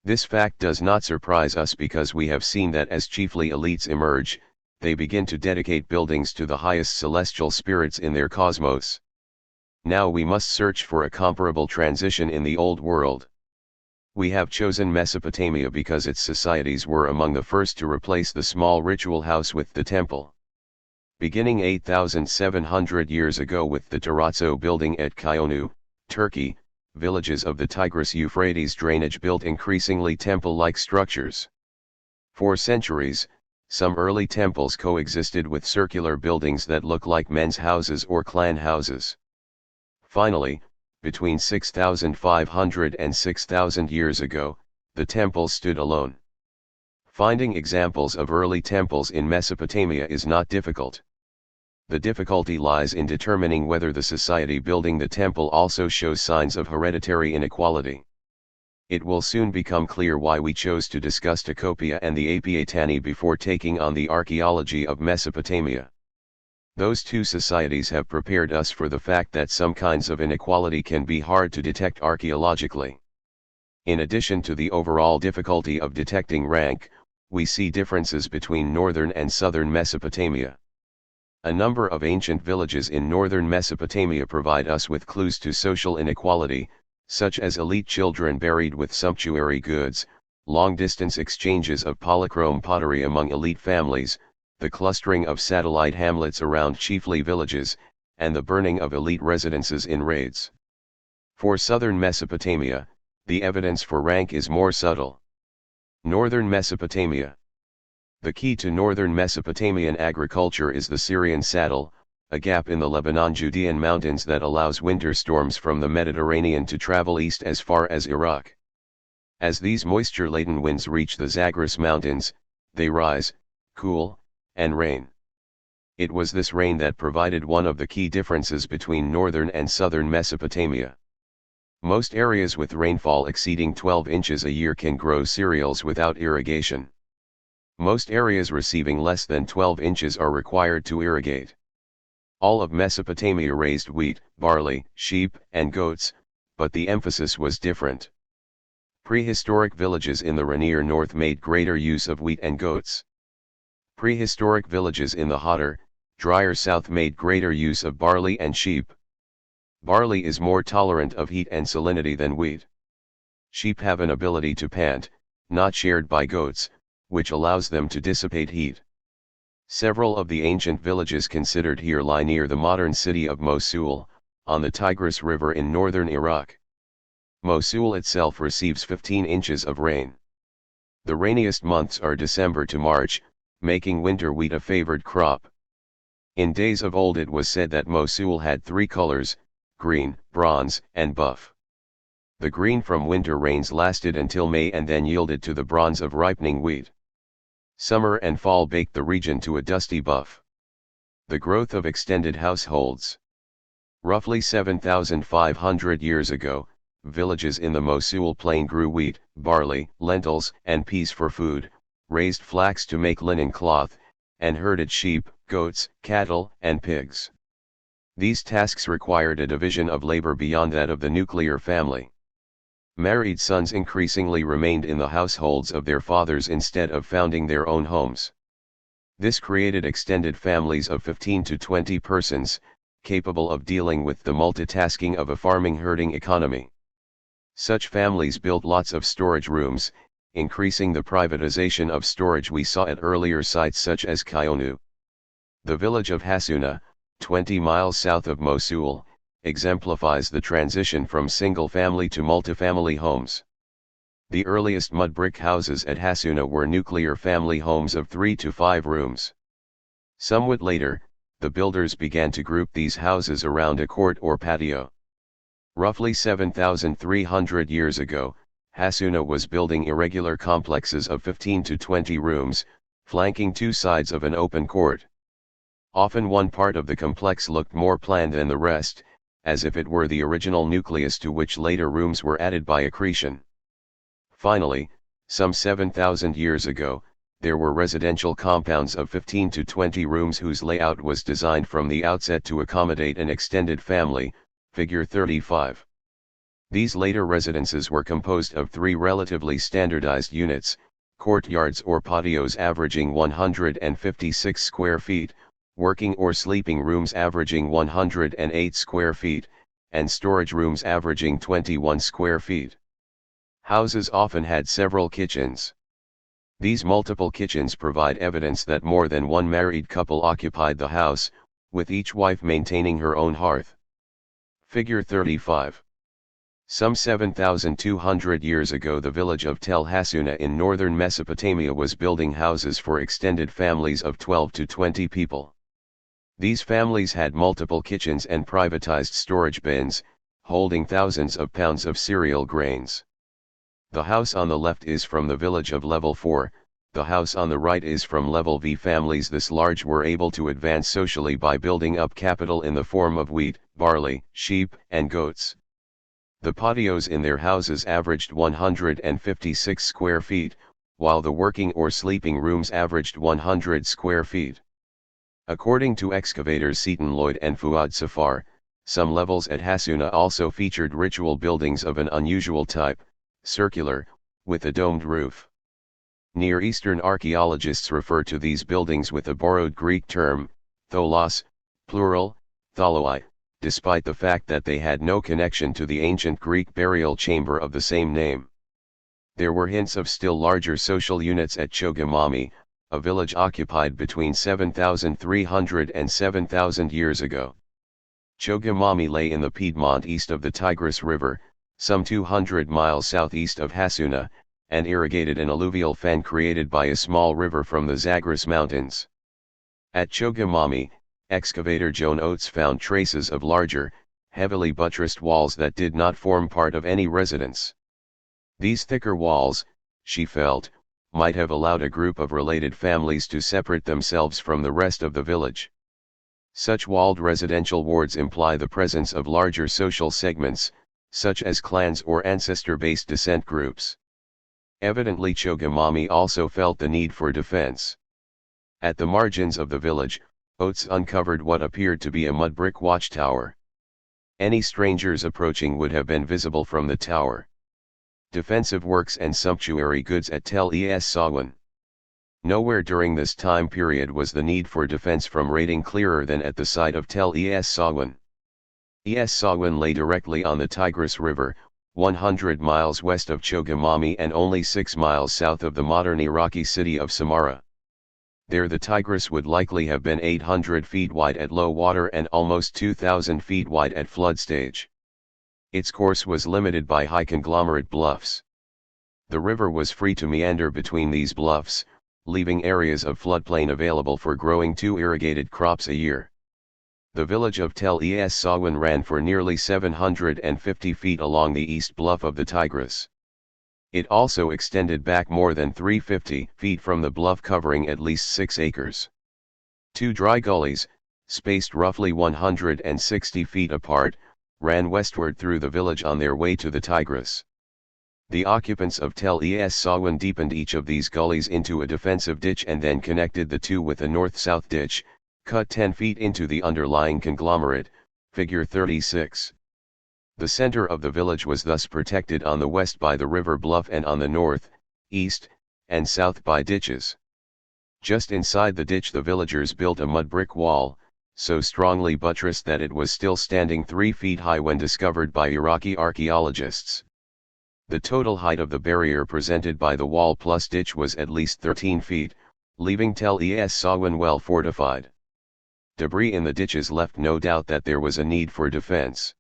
This fact does not surprise us because we have seen that as chiefly elites emerge, they begin to dedicate buildings to the highest celestial spirits in their cosmos. Now we must search for a comparable transition in the Old World. We have chosen Mesopotamia because its societies were among the first to replace the small ritual house with the temple. Beginning 8,700 years ago with the terrazzo building at Kyonu, Turkey, villages of the Tigris-Euphrates drainage built increasingly temple-like structures. For centuries, some early temples coexisted with circular buildings that look like men's houses or clan houses. Finally, between 6,500 and 6,000 years ago, the temples stood alone. Finding examples of early temples in Mesopotamia is not difficult. The difficulty lies in determining whether the society building the temple also shows signs of hereditary inequality. It will soon become clear why we chose to discuss Tecopia and the Apiatani before taking on the archaeology of Mesopotamia. Those two societies have prepared us for the fact that some kinds of inequality can be hard to detect archaeologically. In addition to the overall difficulty of detecting rank, we see differences between northern and southern Mesopotamia. A number of ancient villages in northern Mesopotamia provide us with clues to social inequality, such as elite children buried with sumptuary goods, long-distance exchanges of polychrome pottery among elite families, the clustering of satellite hamlets around chiefly villages, and the burning of elite residences in raids. For southern Mesopotamia, the evidence for rank is more subtle. Northern Mesopotamia. The key to northern Mesopotamian agriculture is the Syrian saddle, a gap in the Lebanon-Judean mountains that allows winter storms from the Mediterranean to travel east as far as Iraq. As these moisture-laden winds reach the Zagros Mountains, they rise, cool, and rain. It was this rain that provided one of the key differences between northern and southern Mesopotamia. Most areas with rainfall exceeding 12 inches a year can grow cereals without irrigation. Most areas receiving less than 12 inches are required to irrigate. All of Mesopotamia raised wheat, barley, sheep, and goats, but the emphasis was different. Prehistoric villages in the Rainier North made greater use of wheat and goats. Prehistoric villages in the hotter, drier South made greater use of barley and sheep. Barley is more tolerant of heat and salinity than wheat. Sheep have an ability to pant, not shared by goats, which allows them to dissipate heat. Several of the ancient villages considered here lie near the modern city of Mosul, on the Tigris River in northern Iraq. Mosul itself receives 15 inches of rain. The rainiest months are December to March, making winter wheat a favored crop. In days of old it was said that Mosul had three colors: green, bronze, and buff. The green from winter rains lasted until May and then yielded to the bronze of ripening wheat. Summer and fall baked the region to a dusty buff. The growth of extended households. Roughly 7,500 years ago, villages in the Mosul plain grew wheat, barley, lentils, and peas for food, raised flax to make linen cloth, and herded sheep, goats, cattle, and pigs. These tasks required a division of labor beyond that of the nuclear family. Married sons increasingly remained in the households of their fathers instead of founding their own homes. This created extended families of 15 to 20 persons, capable of dealing with the multitasking of a farming herding economy. Such families built lots of storage rooms, increasing the privatization of storage we saw at earlier sites such as Kyonu. The village of Hassuna, 20 miles south of Mosul, exemplifies the transition from single-family to multifamily homes. The earliest mud brick houses at Hassuna were nuclear family homes of 3 to 5 rooms. Somewhat later, the builders began to group these houses around a court or patio. Roughly 7,300 years ago, Hassuna was building irregular complexes of 15 to 20 rooms, flanking two sides of an open court. Often one part of the complex looked more planned than the rest, as if it were the original nucleus to which later rooms were added by accretion. Finally, some 7,000 years ago, there were residential compounds of 15 to 20 rooms whose layout was designed from the outset to accommodate an extended family, figure 35. These later residences were composed of three relatively standardized units: courtyards or patios averaging 156 square feet, working or sleeping rooms averaging 108 square feet, and storage rooms averaging 21 square feet. Houses often had several kitchens. These multiple kitchens provide evidence that more than one married couple occupied the house, with each wife maintaining her own hearth. Figure 35. Some 7,200 years ago the village of Tel Hassuna in northern Mesopotamia was building houses for extended families of 12 to 20 people. These families had multiple kitchens and privatized storage bins, holding thousands of pounds of cereal grains. The house on the left is from the village of Level 4, The house on the right is from level V. Families this large were able to advance socially by building up capital in the form of wheat, barley, sheep, and goats. The patios in their houses averaged 156 square feet, while the working or sleeping rooms averaged 100 square feet. According to excavators Seton Lloyd and Fuad Safar, some levels at Hassuna also featured ritual buildings of an unusual type, circular, with a domed roof. Near Eastern archaeologists refer to these buildings with a borrowed Greek term, tholos, plural, tholoi, despite the fact that they had no connection to the ancient Greek burial chamber of the same name. There were hints of still larger social units at Chogamami, a village occupied between 7,300 and 7,000 years ago. Chogamami lay in the Piedmont east of the Tigris River, some 200 miles southeast of Hassuna, and irrigated an alluvial fan created by a small river from the Zagros Mountains. At Chogamami, excavator Joan Oates found traces of larger, heavily buttressed walls that did not form part of any residence. These thicker walls, she felt, might have allowed a group of related families to separate themselves from the rest of the village. Such walled residential wards imply the presence of larger social segments, such as clans or ancestor-based descent groups. Evidently Chogamami also felt the need for defense. At the margins of the village, Oates uncovered what appeared to be a mud brick watchtower. Any strangers approaching would have been visible from the tower. Defensive works and sumptuary goods at Tel Es Sawan. Nowhere during this time period was the need for defense from raiding clearer than at the site of Tel Es Sawan. Es Sawan lay directly on the Tigris River, 100 miles west of Chogamami and only 6 miles south of the modern Iraqi city of Samarra. There the Tigris would likely have been 800 feet wide at low water and almost 2,000 feet wide at flood stage. Its course was limited by high conglomerate bluffs. The river was free to meander between these bluffs, leaving areas of floodplain available for growing 2 irrigated crops a year. The village of Tel Es Sawan ran for nearly 750 feet along the east bluff of the Tigris. It also extended back more than 350 feet from the bluff, covering at least 6 acres. 2 dry gullies, spaced roughly 160 feet apart, ran westward through the village on their way to the Tigris. The occupants of Tel Es Sawan deepened each of these gullies into a defensive ditch and then connected the 2 with a north-south ditch, cut 10 feet into the underlying conglomerate, figure 36. The center of the village was thus protected on the west by the river bluff and on the north, east, and south by ditches. Just inside the ditch the villagers built a mud brick wall, so strongly buttressed that it was still standing 3 feet high when discovered by Iraqi archaeologists. The total height of the barrier presented by the wall plus ditch was at least 13 feet, leaving Tel Es Sawan well fortified. Debris in the ditches left no doubt that there was a need for defense.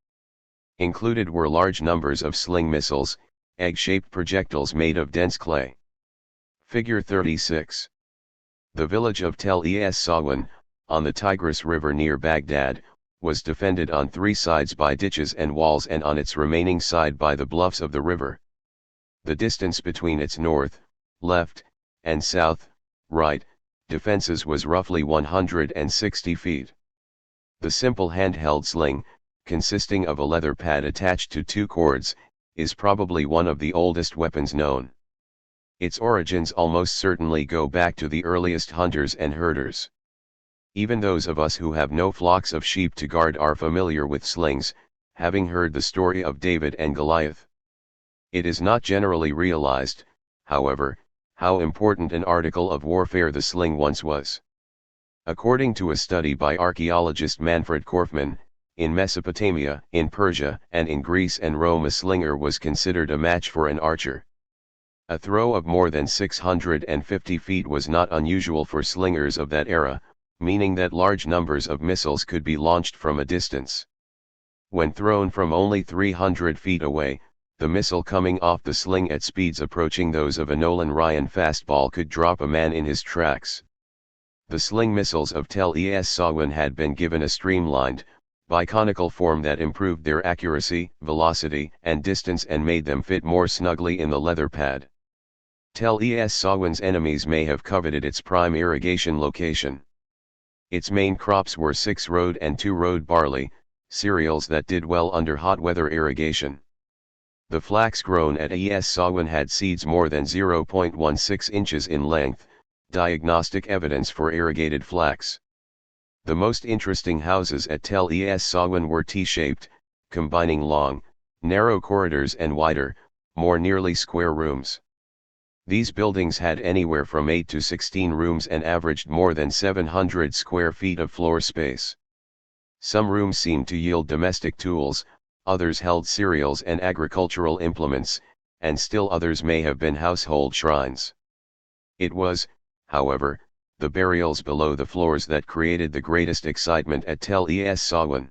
Included were large numbers of sling missiles, egg-shaped projectiles made of dense clay. Figure 36. The village of Tel Es Sawan, on the Tigris River near Baghdad, was defended on 3 sides by ditches and walls and on its remaining side by the bluffs of the river. The distance between its north, left, and south, right, defenses was roughly 160 feet. The simple handheld sling, consisting of a leather pad attached to 2 cords, is probably one of the oldest weapons known. Its origins almost certainly go back to the earliest hunters and herders. Even those of us who have no flocks of sheep to guard are familiar with slings, having heard the story of David and Goliath. It is not generally realized, however, how important an article of warfare the sling once was. According to a study by archaeologist Manfred Korfmann, in Mesopotamia, in Persia, and in Greece and Rome a slinger was considered a match for an archer. A throw of more than 650 feet was not unusual for slingers of that era, meaning that large numbers of missiles could be launched from a distance. When thrown from only 300 feet away, the missile coming off the sling at speeds approaching those of a Nolan Ryan fastball could drop a man in his tracks. The sling missiles of Tel Es Sawan had been given a streamlined, biconical form that improved their accuracy, velocity, and distance and made them fit more snugly in the leather pad. Tel Es Sawin's enemies may have coveted its prime irrigation location. Its main crops were 6-road and 2-road barley, cereals that did well under hot weather irrigation. The flax grown at Es Sawin had seeds more than 0.16 inches in length, diagnostic evidence for irrigated flax. The most interesting houses at Tel Es Sawin were T-shaped, combining long, narrow corridors and wider, more nearly square rooms. These buildings had anywhere from 8 to 16 rooms and averaged more than 700 square feet of floor space. Some rooms seemed to yield domestic tools, others held cereals and agricultural implements, and still others may have been household shrines. It was, however, the burials below the floors that created the greatest excitement at Tel Es Sawin.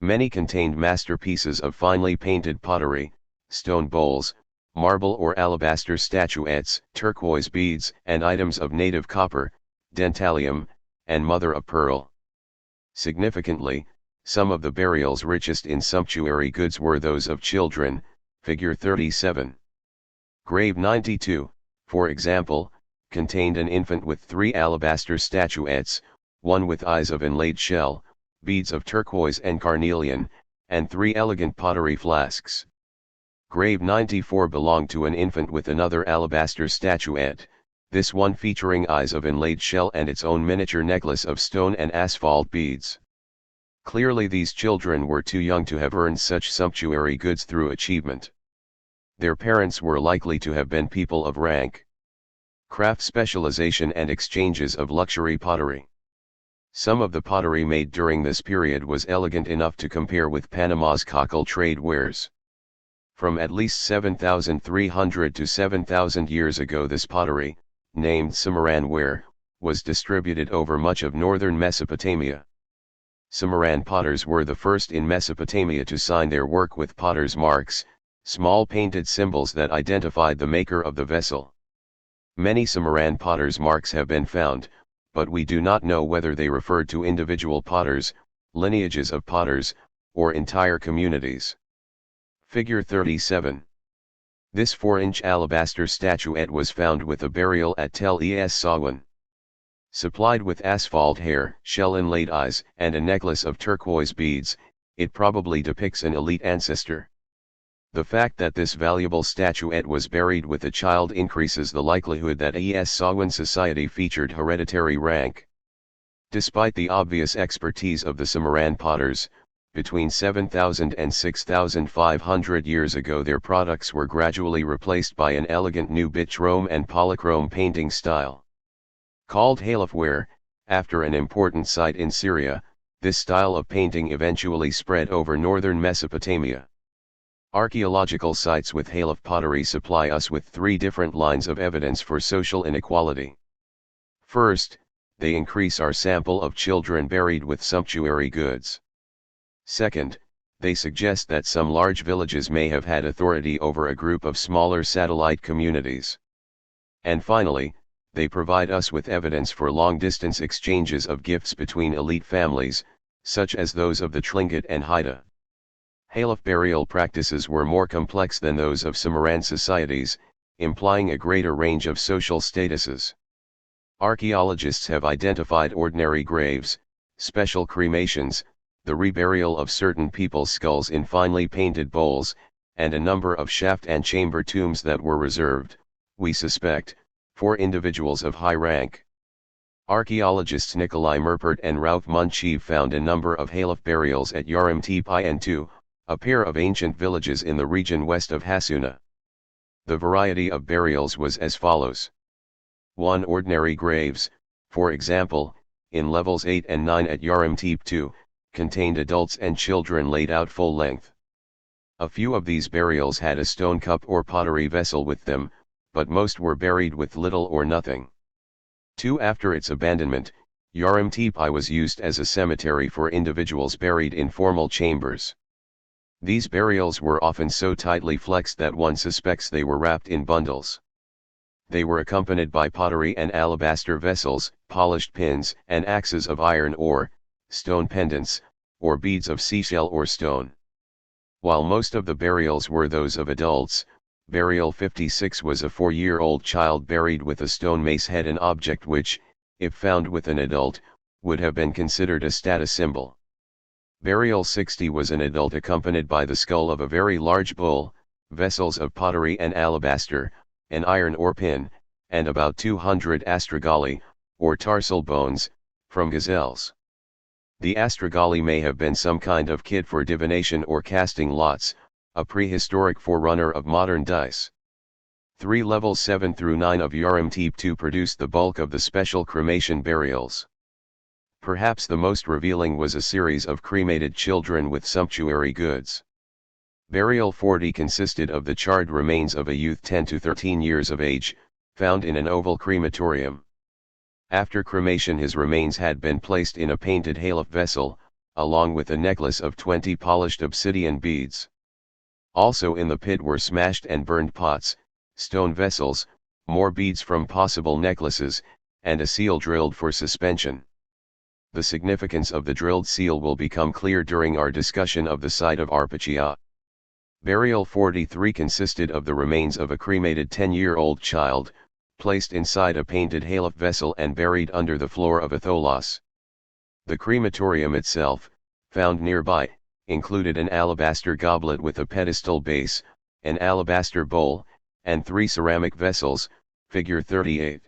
Many contained masterpieces of finely painted pottery, stone bowls, marble or alabaster statuettes, turquoise beads, and items of native copper, dentalium, and mother-of-pearl. Significantly, some of the burials richest in sumptuary goods were those of children, figure 37. Grave 92, for example, contained an infant with 3 alabaster statuettes, one with eyes of inlaid shell, beads of turquoise and carnelian, and 3 elegant pottery flasks. Grave 94 belonged to an infant with another alabaster statuette, this one featuring eyes of inlaid shell and its own miniature necklace of stone and asphalt beads. Clearly these children were too young to have earned such sumptuary goods through achievement. Their parents were likely to have been people of rank. Craft specialization and exchanges of luxury pottery. Some of the pottery made during this period was elegant enough to compare with Panama's cockle trade wares. From at least 7,300 to 7,000 years ago this pottery, named Cimarron ware, was distributed over much of northern Mesopotamia. Cimarron potters were the first in Mesopotamia to sign their work with potter's marks, small painted symbols that identified the maker of the vessel. Many Cimarron potters' marks have been found, but we do not know whether they referred to individual potters, lineages of potters, or entire communities. Figure 37. This 4-inch alabaster statuette was found with a burial at Tel Es Sawin. Supplied with asphalt hair, shell-inlaid eyes, and a necklace of turquoise beads, it probably depicts an elite ancestor. The fact that this valuable statuette was buried with a child increases the likelihood that Es Sawin society featured hereditary rank. Despite the obvious expertise of the Cimarron potters, between 7,000 and 6,500 years ago their products were gradually replaced by an elegant new bichrome and polychrome painting style. Called halaf ware, after an important site in Syria, this style of painting eventually spread over northern Mesopotamia. Archaeological sites with halaf pottery supply us with 3 different lines of evidence for social inequality. First, they increase our sample of children buried with sumptuary goods. Second, they suggest that some large villages may have had authority over a group of smaller satellite communities. And finally, they provide us with evidence for long-distance exchanges of gifts between elite families, such as those of the Tlingit and Haida. Halaf burial practices were more complex than those of Cimarron societies, implying a greater range of social statuses. Archaeologists have identified ordinary graves, special cremations, the reburial of certain people's skulls in finely painted bowls, and a number of shaft and chamber tombs that were reserved, we suspect, for individuals of high rank. Archaeologists Nikolai Merpert and Rauf Munchev found a number of halaf burials at Yarim Tepe and Tu, a pair of ancient villages in the region west of Hassuna. The variety of burials was as follows. 1. Ordinary graves, for example, in levels 8 and 9 at Yarim Tepe 2, contained adults and children laid out full length. A few of these burials had a stone cup or pottery vessel with them, but most were buried with little or nothing. 2. After its abandonment, Yarim Tepe was used as a cemetery for individuals buried in formal chambers. These burials were often so tightly flexed that one suspects they were wrapped in bundles. They were accompanied by pottery and alabaster vessels, polished pins and axes of iron ore, stone pendants, or beads of seashell or stone. While most of the burials were those of adults, Burial 56 was a 4-year-old child buried with a stone mace head, an object which, if found with an adult, would have been considered a status symbol. Burial 60 was an adult accompanied by the skull of a very large bull, vessels of pottery and alabaster, an iron ore pin, and about 200 astragali, or tarsal bones, from gazelles. The astragali may have been some kind of kit for divination or casting lots, a prehistoric forerunner of modern dice. 3 levels 7 through 9 of Urim-Teep-2 produced the bulk of the special cremation burials. Perhaps the most revealing was a series of cremated children with sumptuary goods. Burial 40 consisted of the charred remains of a youth 10 to 13 years of age, found in an oval crematorium. After cremation his remains had been placed in a painted halaf vessel, along with a necklace of 20 polished obsidian beads. Also in the pit were smashed and burned pots, stone vessels, more beads from possible necklaces, and a seal drilled for suspension. The significance of the drilled seal will become clear during our discussion of the site of Arpachia. Burial 43 consisted of the remains of a cremated 10-year-old child, placed inside a painted halaf vessel and buried under the floor of a tholos. The crematorium itself, found nearby, included an alabaster goblet with a pedestal base, an alabaster bowl, and 3 ceramic vessels, figure 38.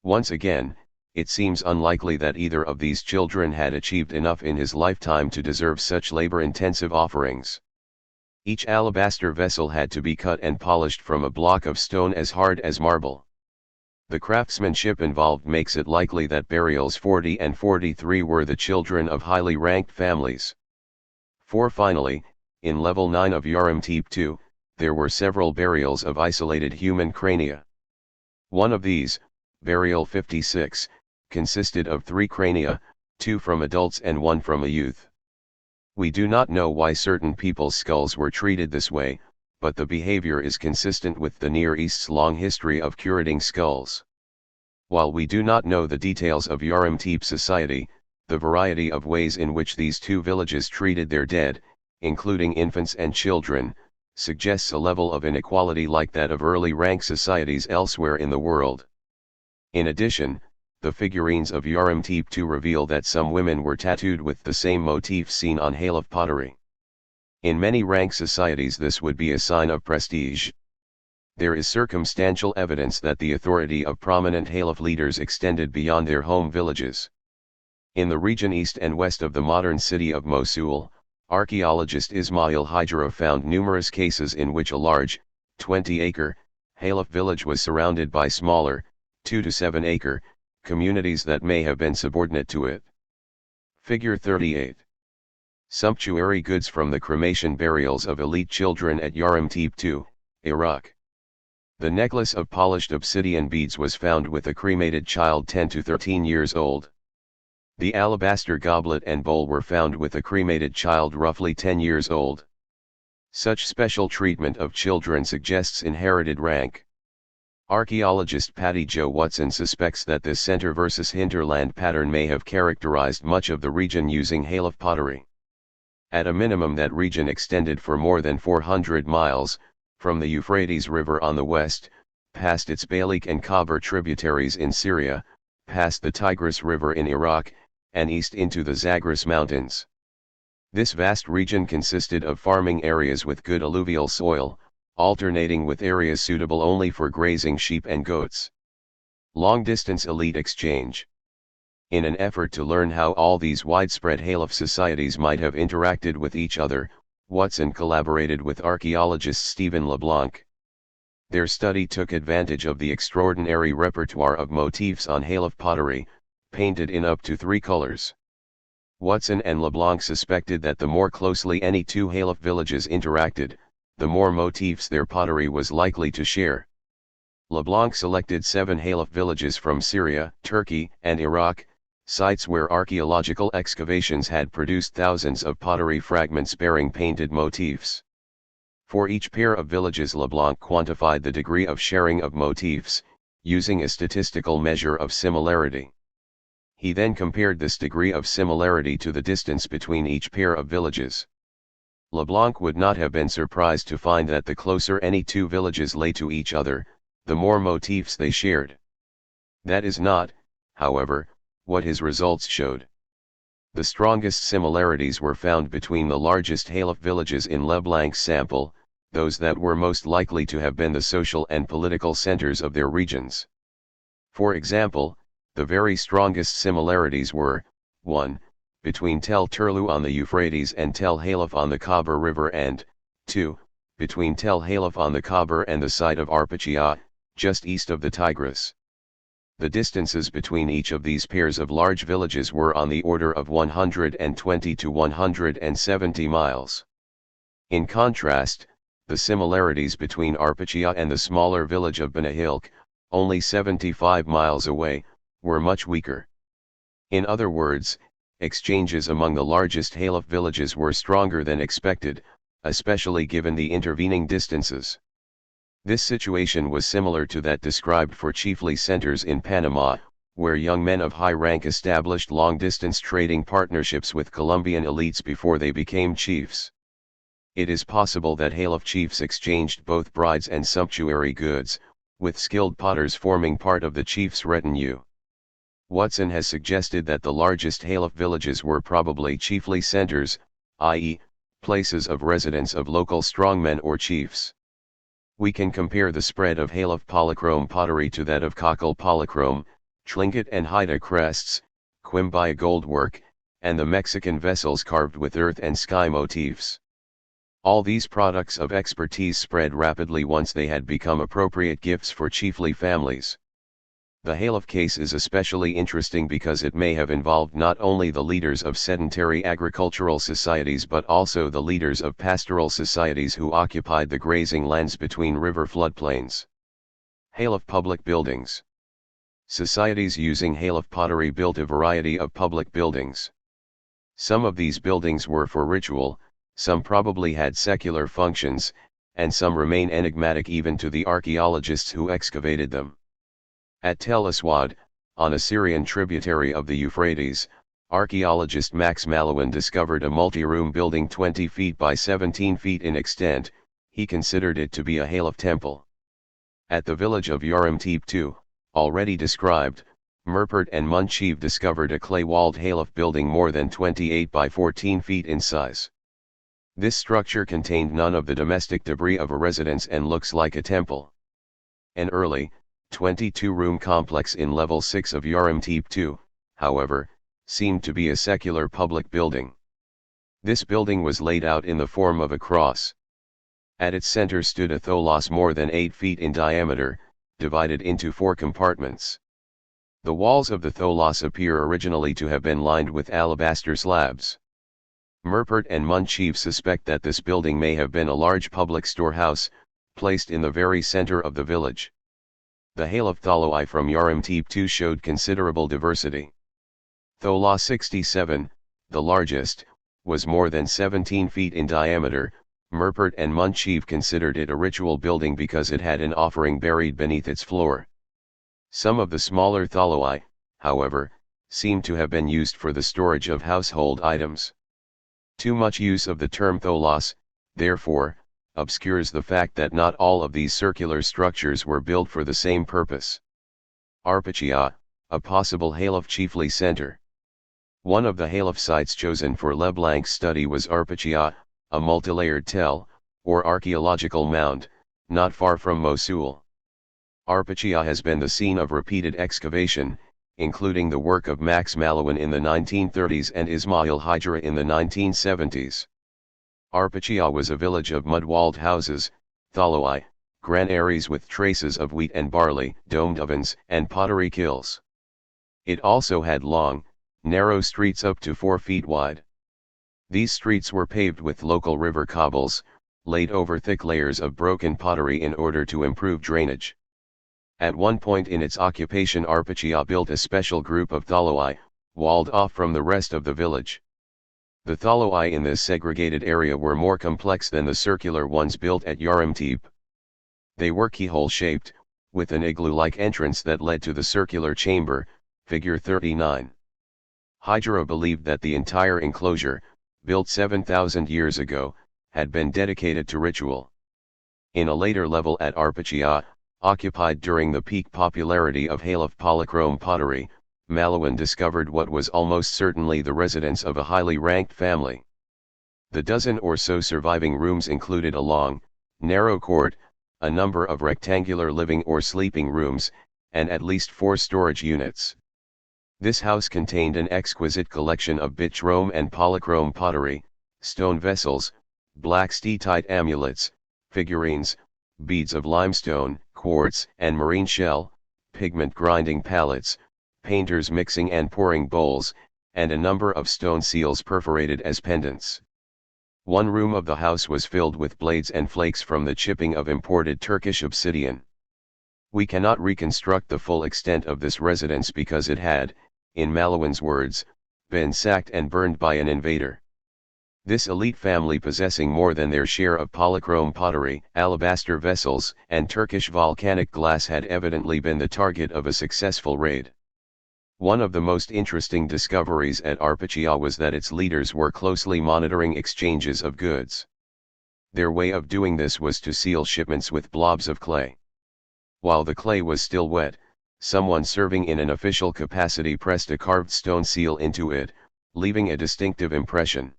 Once again, it seems unlikely that either of these children had achieved enough in his lifetime to deserve such labor-intensive offerings. Each alabaster vessel had to be cut and polished from a block of stone as hard as marble. The craftsmanship involved makes it likely that burials 40 and 43 were the children of highly ranked families. Finally, in level 9 of Urim-Teep-2, there were several burials of isolated human crania. One of these, burial 56, consisted of 3 crania, 2 from adults and 1 from a youth. We do not know why certain people's skulls were treated this way, but the behavior is consistent with the Near East's long history of curating skulls. While we do not know the details of Urim-Teep society, the variety of ways in which these 2 villages treated their dead, including infants and children, suggests a level of inequality like that of early rank societies elsewhere in the world. In addition, the figurines of Urim-Teep-2 reveal that some women were tattooed with the same motif seen on halaf pottery. In many rank societies this would be a sign of prestige. There is circumstantial evidence that the authority of prominent halaf leaders extended beyond their home villages. In the region east and west of the modern city of Mosul, archaeologist Ismail Hijra found numerous cases in which a large, 20-acre, halaf village was surrounded by smaller, 2 to 7-acre, communities that may have been subordinate to it. Figure 38. Sumptuary goods from the cremation burials of elite children at Urim-Teep-2, Iraq. The necklace of polished obsidian beads was found with a cremated child 10 to 13 years old. The alabaster goblet and bowl were found with a cremated child roughly 10 years old. Such special treatment of children suggests inherited rank. Archaeologist Patty Jo Watson suspects that this center versus hinterland pattern may have characterized much of the region using halaf pottery. At a minimum that region extended for more than 400 miles, from the Euphrates River on the west, past its Balik and Khabur tributaries in Syria, past the Tigris River in Iraq, and east into the Zagros Mountains. This vast region consisted of farming areas with good alluvial soil, alternating with areas suitable only for grazing sheep and goats. Long-distance elite exchange. In an effort to learn how all these widespread halaf societies might have interacted with each other, Watson collaborated with archaeologist Stephen LeBlanc. Their study took advantage of the extraordinary repertoire of motifs on halaf pottery, painted in up to 3 colors. Watson and LeBlanc suspected that the more closely any 2 halaf villages interacted, the more motifs their pottery was likely to share. LeBlanc selected 7 halaf villages from Syria, Turkey, and Iraq, sites where archaeological excavations had produced thousands of pottery fragments bearing painted motifs. For each pair of villages LeBlanc quantified the degree of sharing of motifs, using a statistical measure of similarity. He then compared this degree of similarity to the distance between each pair of villages. LeBlanc would not have been surprised to find that the closer any two villages lay to each other, the more motifs they shared. That is not, however, what his results showed. The strongest similarities were found between the largest Halef villages in Leblanc's sample, those that were most likely to have been the social and political centers of their regions. For example, the very strongest similarities were, 1. Between Tel Turlu on the Euphrates and Tel Halef on the Khabar River, and 2. Between Tel Halef on the Khabar and the site of Arpachia, just east of the Tigris. The distances between each of these pairs of large villages were on the order of 120 to 170 miles. In contrast, the similarities between Arpachia and the smaller village of Benahilk, only 75 miles away, were much weaker. In other words, exchanges among the largest Halef villages were stronger than expected, especially given the intervening distances. This situation was similar to that described for chiefly centers in Panama, where young men of high rank established long-distance trading partnerships with Colombian elites before they became chiefs. It is possible that Halef chiefs exchanged both brides and sumptuary goods, with skilled potters forming part of the chief's retinue. Watson has suggested that the largest Halef villages were probably chiefly centers, i.e., places of residence of local strongmen or chiefs. We can compare the spread of Halef polychrome pottery to that of Cockle polychrome, Tlingit and Haida crests, Quimbaya goldwork, and the Mexican vessels carved with earth and sky motifs. All these products of expertise spread rapidly once they had become appropriate gifts for chiefly families. The Halef case is especially interesting because it may have involved not only the leaders of sedentary agricultural societies but also the leaders of pastoral societies who occupied the grazing lands between river floodplains. Halef public buildings. Societies using Halef pottery built a variety of public buildings. Some of these buildings were for ritual, some probably had secular functions, and some remain enigmatic even to the archaeologists who excavated them. At Tel Aswad, on a Syrian tributary of the Euphrates, archaeologist Max Malawin discovered a multi-room building 20 feet by 17 feet in extent. He considered it to be a Halef temple. At the village of Yaramtib II, already described, Murpert and Munchiv discovered a clay-walled Halef building more than 28 by 14 feet in size. This structure contained none of the domestic debris of a residence and looks like a temple. An early, 22-room complex in level 6 of Yaramtib II, however, seemed to be a secular public building. This building was laid out in the form of a cross. At its center stood a tholos more than 8 feet in diameter, divided into 4 compartments. The walls of the tholos appear originally to have been lined with alabaster slabs. Murpert and Munchiv suspect that this building may have been a large public storehouse, placed in the very center of the village. The Halef tholoi from Yaramtib II showed considerable diversity. Tholos 67, the largest, was more than 17 feet in diameter. Murpert and Munchiv considered it a ritual building because it had an offering buried beneath its floor. Some of the smaller tholoi, however, seem to have been used for the storage of household items. Too much use of the term tholos, therefore, obscures the fact that not all of these circular structures were built for the same purpose. Arpachia, a possible Halef chiefly center. One of the Halef sites chosen for Leblanc's study was Arpachia, a multilayered tell, or archaeological mound, not far from Mosul. Arpachia has been the scene of repeated excavation, including the work of Max Malawin in the 1930s and Ismail Hijra in the 1970s. Arpachia was a village of mud-walled houses, tholoi, granaries with traces of wheat and barley, domed ovens, and pottery kilns. It also had long, narrow streets up to 4 feet wide. These streets were paved with local river cobbles, laid over thick layers of broken pottery in order to improve drainage. At one point in its occupation, Arpachia built a special group of tholoi, walled off from the rest of the village. The tholoi in this segregated area were more complex than the circular ones built at Yaramtib. They were keyhole-shaped, with an igloo-like entrance that led to the circular chamber, figure 39. Hijra believed that the entire enclosure, built 7,000 years ago, had been dedicated to ritual. In a later level at Arpacia, occupied during the peak popularity of Halaf polychrome pottery, Malawan discovered what was almost certainly the residence of a highly ranked family. The dozen or so surviving rooms included a long, narrow court, a number of rectangular living or sleeping rooms, and at least 4 storage units. This house contained an exquisite collection of bichrome and polychrome pottery, stone vessels, black steatite amulets, figurines, beads of limestone, quartz and marine shell, pigment grinding palettes, painters mixing and pouring bowls, and a number of stone seals perforated as pendants. One room of the house was filled with blades and flakes from the chipping of imported Turkish obsidian. We cannot reconstruct the full extent of this residence because it had, in Malawan's words, been sacked and burned by an invader. This elite family, possessing more than their share of polychrome pottery, alabaster vessels, and Turkish volcanic glass, had evidently been the target of a successful raid. One of the most interesting discoveries at Arpacia was that its leaders were closely monitoring exchanges of goods. Their way of doing this was to seal shipments with blobs of clay. While the clay was still wet, someone serving in an official capacity pressed a carved stone seal into it, leaving a distinctive impression.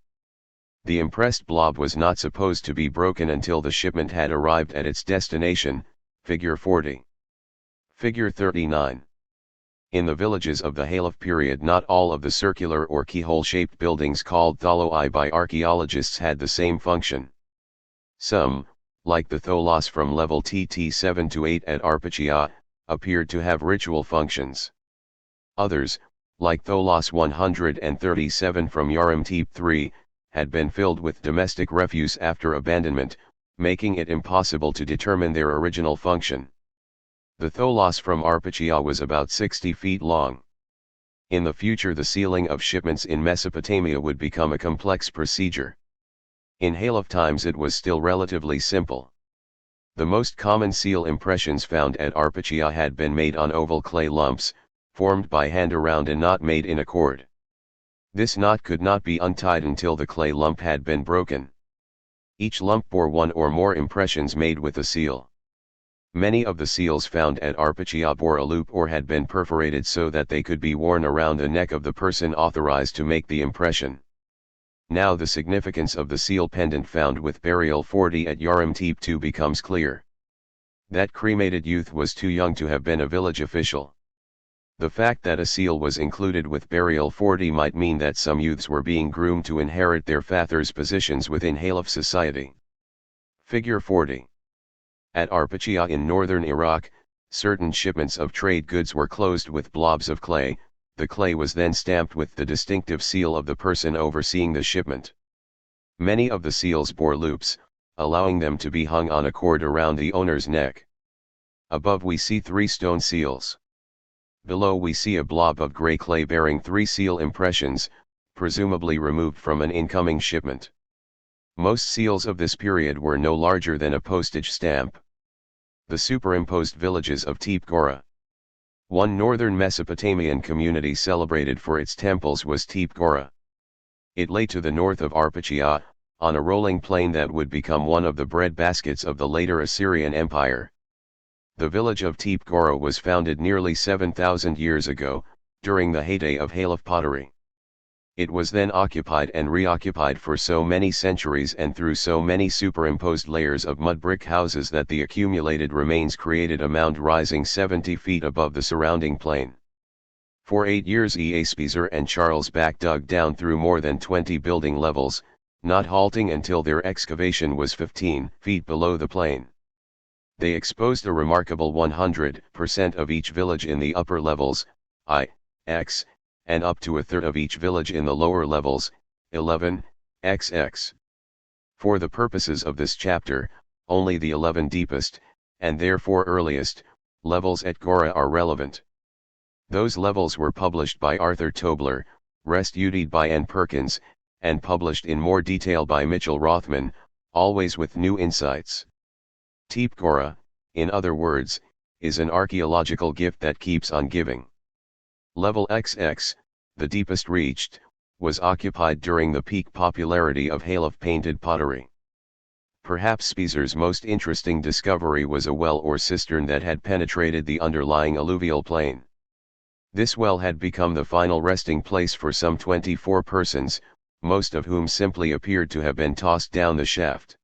The impressed blob was not supposed to be broken until the shipment had arrived at its destination, Figure 40. Figure 39. In the villages of the Halaf period, not all of the circular or keyhole-shaped buildings called tholoi by archaeologists had the same function. Some, like the tholos from level TT 7 to 8 at Arpacia, appeared to have ritual functions. Others, like tholos 137 from Yaramtip 3, had been filled with domestic refuse after abandonment, making it impossible to determine their original function. The tholos from Arpacia was about 60 feet long. In the future, the sealing of shipments in Mesopotamia would become a complex procedure. In Halaf times it was still relatively simple. The most common seal impressions found at Arpacia had been made on oval clay lumps, formed by hand around a knot made in a cord. This knot could not be untied until the clay lump had been broken. Each lump bore one or more impressions made with a seal. Many of the seals found at Arpacia bore a loop or had been perforated so that they could be worn around the neck of the person authorized to make the impression. Now the significance of the seal pendant found with burial 40 at Yaramtip 2 becomes clear. That cremated youth was too young to have been a village official. The fact that a seal was included with burial 40 might mean that some youths were being groomed to inherit their fathers' positions within Halaf society. Figure 40. At Arpacia in northern Iraq, certain shipments of trade goods were closed with blobs of clay. The clay was then stamped with the distinctive seal of the person overseeing the shipment. Many of the seals bore loops, allowing them to be hung on a cord around the owner's neck. Above we see 3 stone seals. Below we see a blob of gray clay bearing 3 seal impressions, presumably removed from an incoming shipment. Most seals of this period were no larger than a postage stamp. The superimposed villages of Tepe Gora. One northern Mesopotamian community celebrated for its temples was Tepe Gora. It lay to the north of Arpacia, on a rolling plain that would become one of the breadbaskets of the later Assyrian Empire. The village of Tepe Gora was founded nearly 7,000 years ago, during the heyday of Halaf pottery. It was then occupied and reoccupied for so many centuries and through so many superimposed layers of mud brick houses that the accumulated remains created a mound rising 70 feet above the surrounding plain. For 8 years E. A. Spieser and Charles Back dug down through more than 20 building levels, not halting until their excavation was 15 feet below the plain. They exposed a remarkable 100% of each village in the upper levels, I, X, and up to a third of each village in the lower levels, 11, XX. For the purposes of this chapter, only the 11 deepest, and therefore earliest, levels at Gora are relevant. Those levels were published by Arthur Tobler, restudied by N. Perkins, and published in more detail by Mitchell Rothman, always with new insights. Tepe Gora, in other words, is an archaeological gift that keeps on giving. Level XX, the deepest reached, was occupied during the peak popularity of Halaf painted pottery. Perhaps Spieser's most interesting discovery was a well or cistern that had penetrated the underlying alluvial plain. This well had become the final resting place for some 24 persons, most of whom simply appeared to have been tossed down the shaft.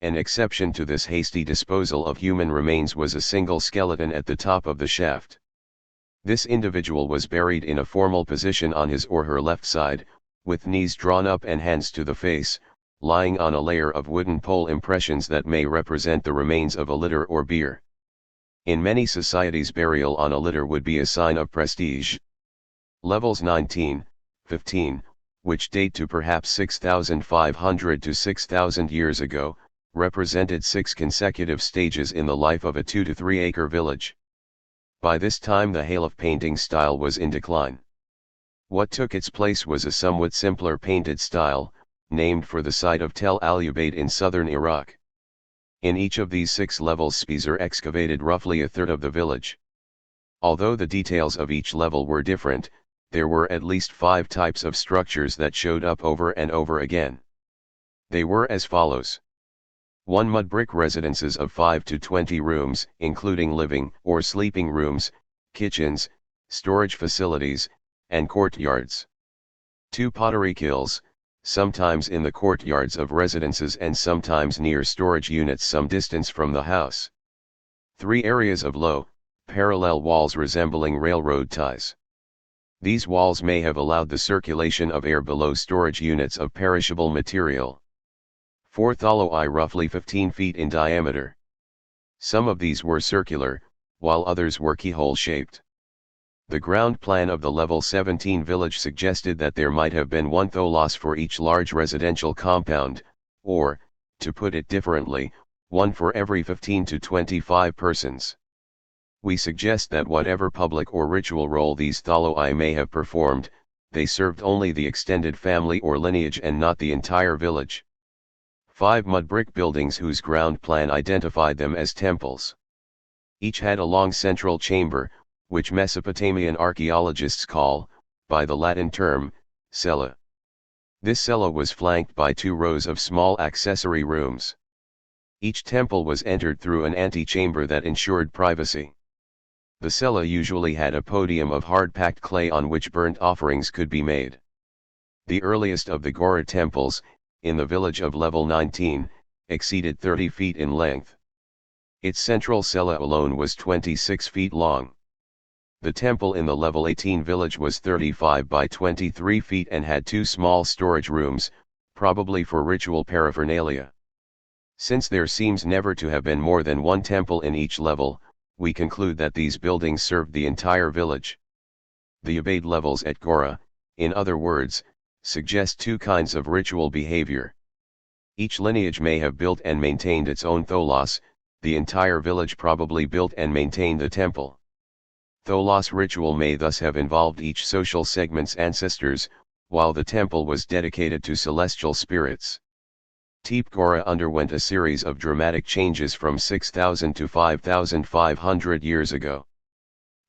An exception to this hasty disposal of human remains was a single skeleton at the top of the shaft. This individual was buried in a formal position on his or her left side, with knees drawn up and hands to the face, lying on a layer of wooden pole impressions that may represent the remains of a litter or bier. In many societies, burial on a litter would be a sign of prestige. Levels 19, 15, which date to perhaps 6,500 to 6,000 years ago, represented 6 consecutive stages in the life of a 2 to 3 acre village. By this time the Halaf painting style was in decline. What took its place was a somewhat simpler painted style, named for the site of Tel al-Ubaid in southern Iraq. In each of these 6 levels Spieser excavated roughly a third of the village. Although the details of each level were different, there were at least 5 types of structures that showed up over and over again. They were as follows. 1. Mud brick residences of 5 to 20 rooms, including living or sleeping rooms, kitchens, storage facilities, and courtyards. 2. Pottery kilns, sometimes in the courtyards of residences and sometimes near storage units some distance from the house. 3. Areas of low, parallel walls resembling railroad ties. These walls may have allowed the circulation of air below storage units of perishable material. 4. Tholoi roughly 15 feet in diameter. Some of these were circular, while others were keyhole-shaped. The ground plan of the Level 17 village suggested that there might have been 1 tholos for each large residential compound, or, to put it differently, 1 for every 15 to 25 persons. We suggest that whatever public or ritual role these tholoi may have performed, they served only the extended family or lineage and not the entire village. 5. Mud brick buildings whose ground plan identified them as temples. Each had a long central chamber, which Mesopotamian archaeologists call, by the Latin term, cella. This cella was flanked by 2 rows of small accessory rooms. Each temple was entered through an antechamber that ensured privacy. The cella usually had a podium of hard-packed clay on which burnt offerings could be made. The earliest of the Gora temples, in the village of Level 19, exceeded 30 feet in length. Its central cella alone was 26 feet long. The temple in the Level 18 village was 35 by 23 feet and had 2 small storage rooms, probably for ritual paraphernalia. Since there seems never to have been more than 1 temple in each level, we conclude that these buildings served the entire village. The Ubaid levels at Gora, in other words, suggest 2 kinds of ritual behavior. Each lineage may have built and maintained its own tholos, the entire village probably built and maintained the temple. Tholos ritual may thus have involved each social segment's ancestors, while the temple was dedicated to celestial spirits. Tepe Gora underwent a series of dramatic changes from 6,000 to 5,500 years ago.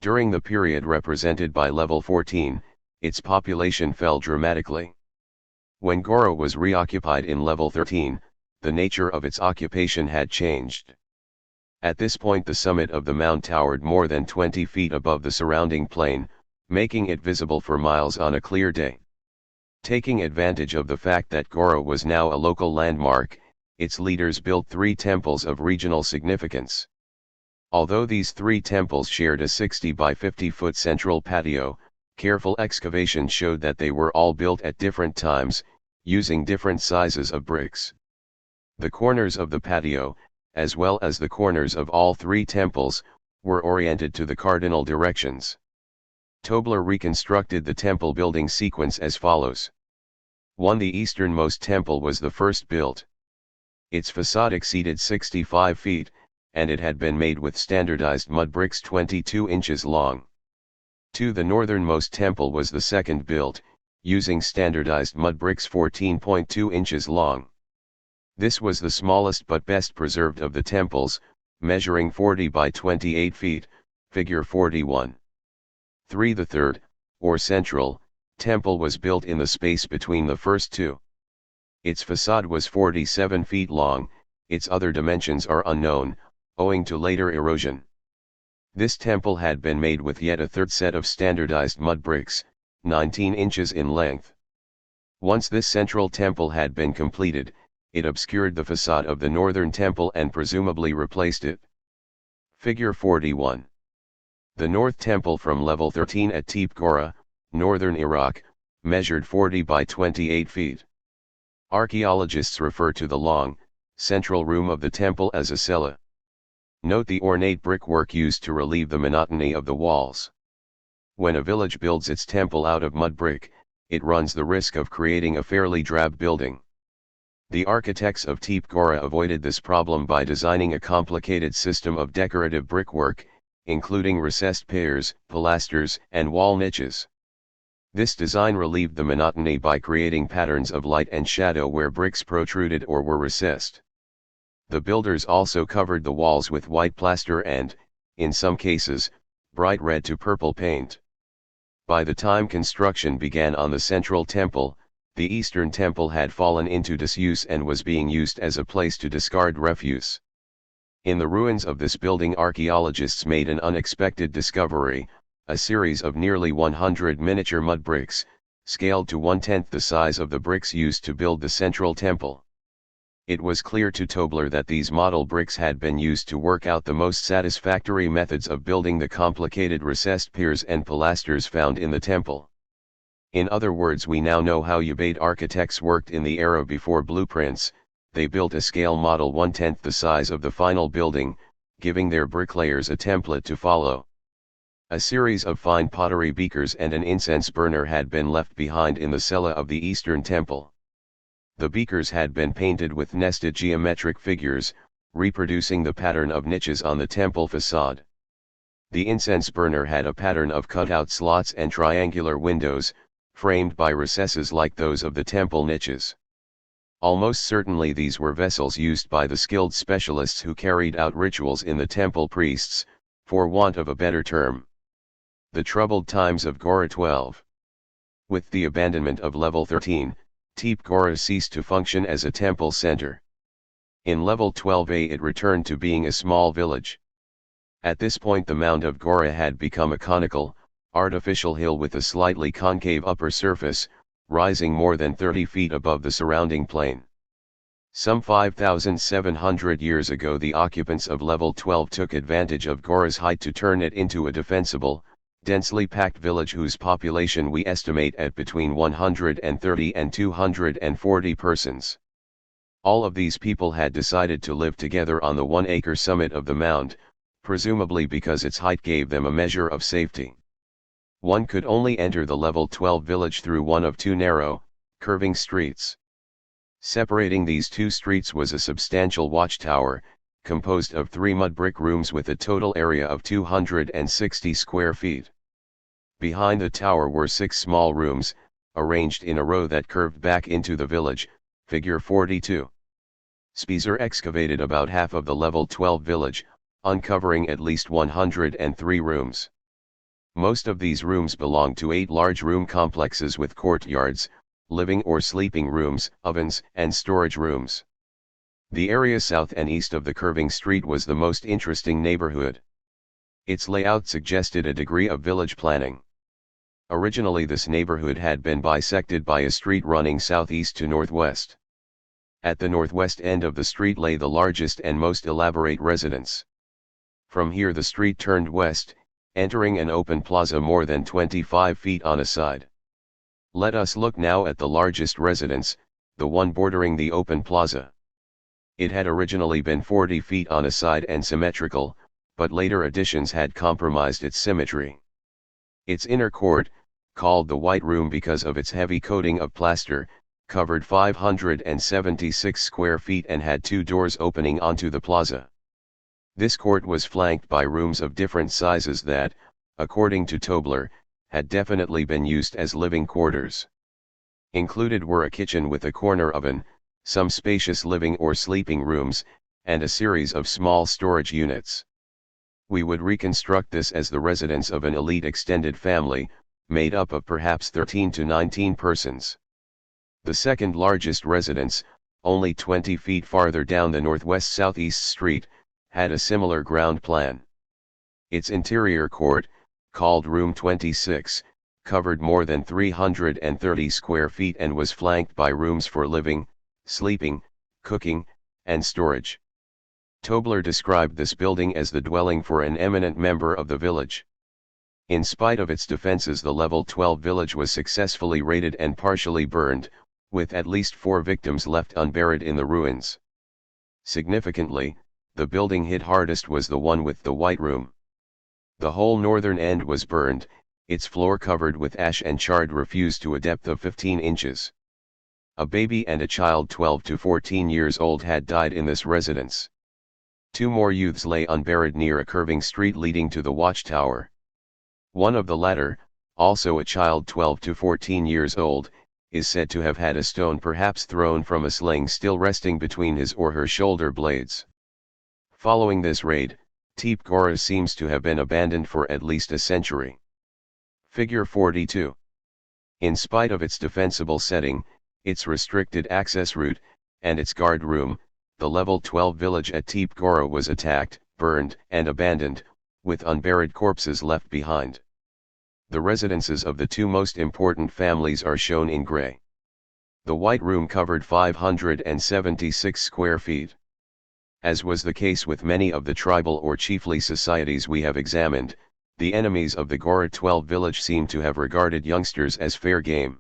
During the period represented by Level 14, its population fell dramatically. When Gora was reoccupied in Level 13, the nature of its occupation had changed. At this point the summit of the mound towered more than 20 feet above the surrounding plain, making it visible for miles on a clear day. Taking advantage of the fact that Gora was now a local landmark, its leaders built 3 temples of regional significance. Although these 3 temples shared a 60 by 50 foot central patio, careful excavation showed that they were all built at different times, using different sizes of bricks. The corners of the patio, as well as the corners of all 3 temples, were oriented to the cardinal directions. Tobler reconstructed the temple building sequence as follows. 1. The easternmost temple was the first built. Its facade exceeded 65 feet, and it had been made with standardized mud bricks 22 inches long. 2. The northernmost temple was the second built, using standardized mud bricks 14.2 inches long. This was the smallest but best preserved of the temples, measuring 40 by 28 feet, figure 41. 3. The third, or central, temple was built in the space between the first 2. Its facade was 47 feet long, its other dimensions are unknown, owing to later erosion. This temple had been made with yet a third set of standardized mud bricks, 19 inches in length. Once this central temple had been completed, it obscured the facade of the northern temple and presumably replaced it. Figure 41. The North Temple from level 13 at Tepe Gora, northern Iraq, measured 40 by 28 feet. Archaeologists refer to the long, central room of the temple as a cella. Note the ornate brickwork used to relieve the monotony of the walls. When a village builds its temple out of mud brick, it runs the risk of creating a fairly drab building. The architects of Tepe Gora avoided this problem by designing a complicated system of decorative brickwork, including recessed piers, pilasters, and wall niches. This design relieved the monotony by creating patterns of light and shadow where bricks protruded or were recessed. The builders also covered the walls with white plaster and, in some cases, bright red to purple paint. By the time construction began on the central temple, the eastern temple had fallen into disuse and was being used as a place to discard refuse. In the ruins of this building, archaeologists made an unexpected discovery: a series of nearly 100 miniature mud bricks, scaled to 1/10 the size of the bricks used to build the central temple. It was clear to Tobler that these model bricks had been used to work out the most satisfactory methods of building the complicated recessed piers and pilasters found in the temple. In other words, we now know how Ubaid architects worked in the era before blueprints. They built a scale model 1/10 the size of the final building, giving their bricklayers a template to follow. A series of fine pottery beakers and an incense burner had been left behind in the cella of the Eastern Temple. The beakers had been painted with nested geometric figures, reproducing the pattern of niches on the temple facade. The incense burner had a pattern of cutout slots and triangular windows, framed by recesses like those of the temple niches. Almost certainly these were vessels used by the skilled specialists who carried out rituals in the temple, priests, for want of a better term. The troubled times of Gora 12. With the abandonment of level 13, Tepe Gora ceased to function as a temple center. In level 12A it returned to being a small village. At this point the mound of Gora had become a conical, artificial hill with a slightly concave upper surface, rising more than 30 feet above the surrounding plain. Some 5,700 years ago the occupants of level 12 took advantage of Gora's height to turn it into a defensible, densely packed village whose population we estimate at between 130 and 240 persons. All of these people had decided to live together on the 1-acre summit of the mound, presumably because its height gave them a measure of safety. One could only enter the level 12 village through one of two narrow, curving streets. Separating these two streets was a substantial watchtower, composed of 3 mud brick rooms with a total area of 260 square feet. Behind the tower were 6 small rooms, arranged in a row that curved back into the village, figure 42. Spieser excavated about half of the level 12 village, uncovering at least 103 rooms. Most of these rooms belonged to 8 large room complexes with courtyards, living or sleeping rooms, ovens, and storage rooms. The area south and east of the curving street was the most interesting neighborhood. Its layout suggested a degree of village planning. Originally this neighborhood had been bisected by a street running southeast to northwest. At the northwest end of the street lay the largest and most elaborate residence. From here the street turned west, entering an open plaza more than 25 feet on a side. Let us look now at the largest residence, the one bordering the open plaza. It had originally been 40 feet on a side and symmetrical, but later additions had compromised its symmetry. Its inner court, called the White Room because of its heavy coating of plaster, covered 576 square feet and had 2 doors opening onto the plaza. This court was flanked by rooms of different sizes that, according to Tobler, had definitely been used as living quarters. Included were a kitchen with a corner oven, some spacious living or sleeping rooms, and a series of small storage units. We would reconstruct this as the residence of an elite extended family, made up of perhaps 13 to 19 persons. The second largest residence, only 20 feet farther down the northwest-southeast street, had a similar ground plan. Its interior court, called Room 26, covered more than 330 square feet and was flanked by rooms for living, sleeping, cooking, and storage. Tobler described this building as the dwelling for an eminent member of the village. In spite of its defenses, the Level 12 village was successfully raided and partially burned, with at least 4 victims left unburied in the ruins. Significantly, the building hit hardest was the one with the White Room. The whole northern end was burned, its floor covered with ash and charred refuse to a depth of 15 inches. A baby and a child 12 to 14 years old had died in this residence. 2 more youths lay unburied near a curving street leading to the watchtower. One of the latter, also a child 12 to 14 years old, is said to have had a stone perhaps thrown from a sling still resting between his or her shoulder blades. Following this raid, Tepe Gora seems to have been abandoned for at least a century. Figure 42. In spite of its defensible setting, its restricted access route, and its guard room, the Level 12 village at Tepe Gora was attacked, burned, and abandoned, with unburied corpses left behind. The residences of the 2 most important families are shown in gray. The White Room covered 576 square feet. As was the case with many of the tribal or chiefly societies we have examined, the enemies of the Gora 12 village seem to have regarded youngsters as fair game.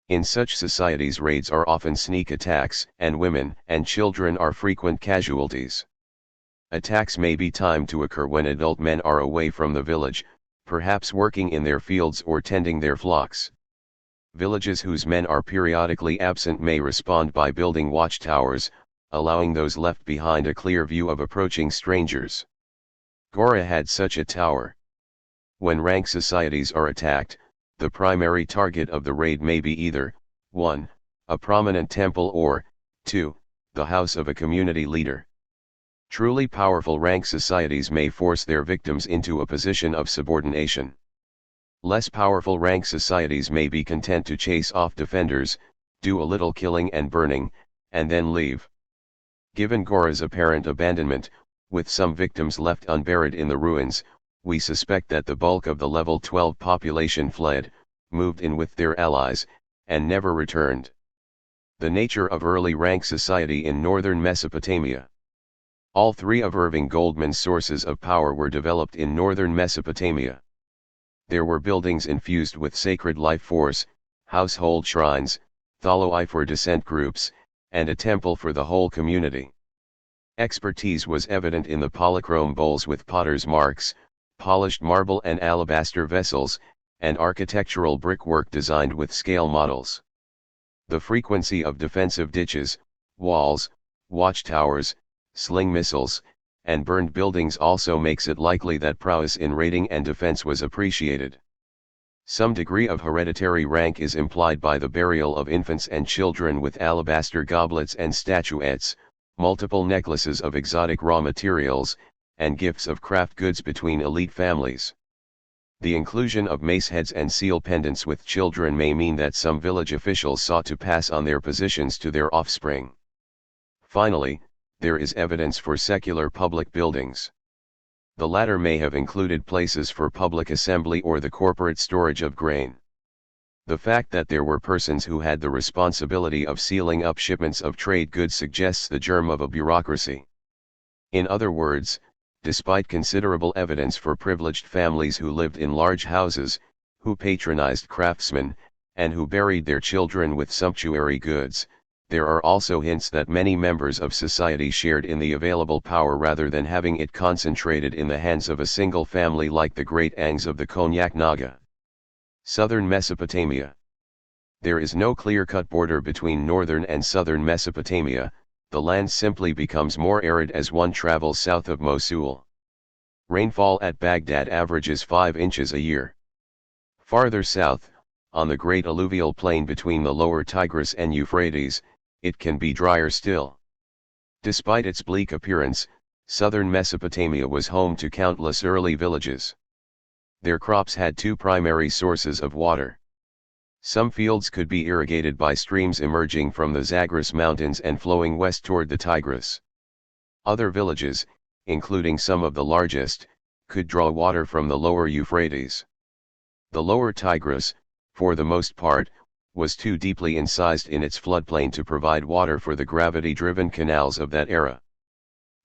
In such societies, raids are often sneak attacks, and women and children are frequent casualties. Attacks may be timed to occur when adult men are away from the village, perhaps working in their fields or tending their flocks. Villages whose men are periodically absent may respond by building watchtowers, allowing those left behind a clear view of approaching strangers. Gora had such a tower. When rank societies are attacked, the primary target of the raid may be either, 1. a prominent temple or, 2. the house of a community leader. Truly powerful rank societies may force their victims into a position of subordination. Less powerful rank societies may be content to chase off defenders, do a little killing and burning, and then leave. Given Gora's apparent abandonment, with some victims left unburied in the ruins, we suspect that the bulk of the Level 12 population fled, moved in with their allies, and never returned. The nature of early rank society in northern Mesopotamia. All 3 of Irving Goldman's sources of power were developed in northern Mesopotamia. There were buildings infused with sacred life force, household shrines, tholoi for descent groups, and a temple for the whole community. Expertise was evident in the polychrome bowls with potter's marks, polished marble and alabaster vessels, and architectural brickwork designed with scale models. The frequency of defensive ditches, walls, watchtowers, sling missiles, and burned buildings also makes it likely that prowess in raiding and defense was appreciated. Some degree of hereditary rank is implied by the burial of infants and children with alabaster goblets and statuettes, multiple necklaces of exotic raw materials, and gifts of craft goods between elite families. The inclusion of mace heads and seal pendants with children may mean that some village officials sought to pass on their positions to their offspring. Finally, there is evidence for secular public buildings. The latter may have included places for public assembly or the corporate storage of grain. The fact that there were persons who had the responsibility of sealing up shipments of trade goods suggests the germ of a bureaucracy. In other words, despite considerable evidence for privileged families who lived in large houses, who patronized craftsmen, and who buried their children with sumptuary goods, there are also hints that many members of society shared in the available power rather than having it concentrated in the hands of a single family like the great Angs of the Konyak Naga. Southern Mesopotamia. There is no clear-cut border between northern and southern Mesopotamia. The land simply becomes more arid as one travels south of Mosul. Rainfall at Baghdad averages 5 inches a year. Farther south, on the great alluvial plain between the lower Tigris and Euphrates, it can be drier still. Despite its bleak appearance, southern Mesopotamia was home to countless early villages. Their crops had 2 primary sources of water. Some fields could be irrigated by streams emerging from the Zagros Mountains and flowing west toward the Tigris. Other villages, including some of the largest, could draw water from the lower Euphrates. The lower Tigris, for the most part, was too deeply incised in its floodplain to provide water for the gravity-driven canals of that era.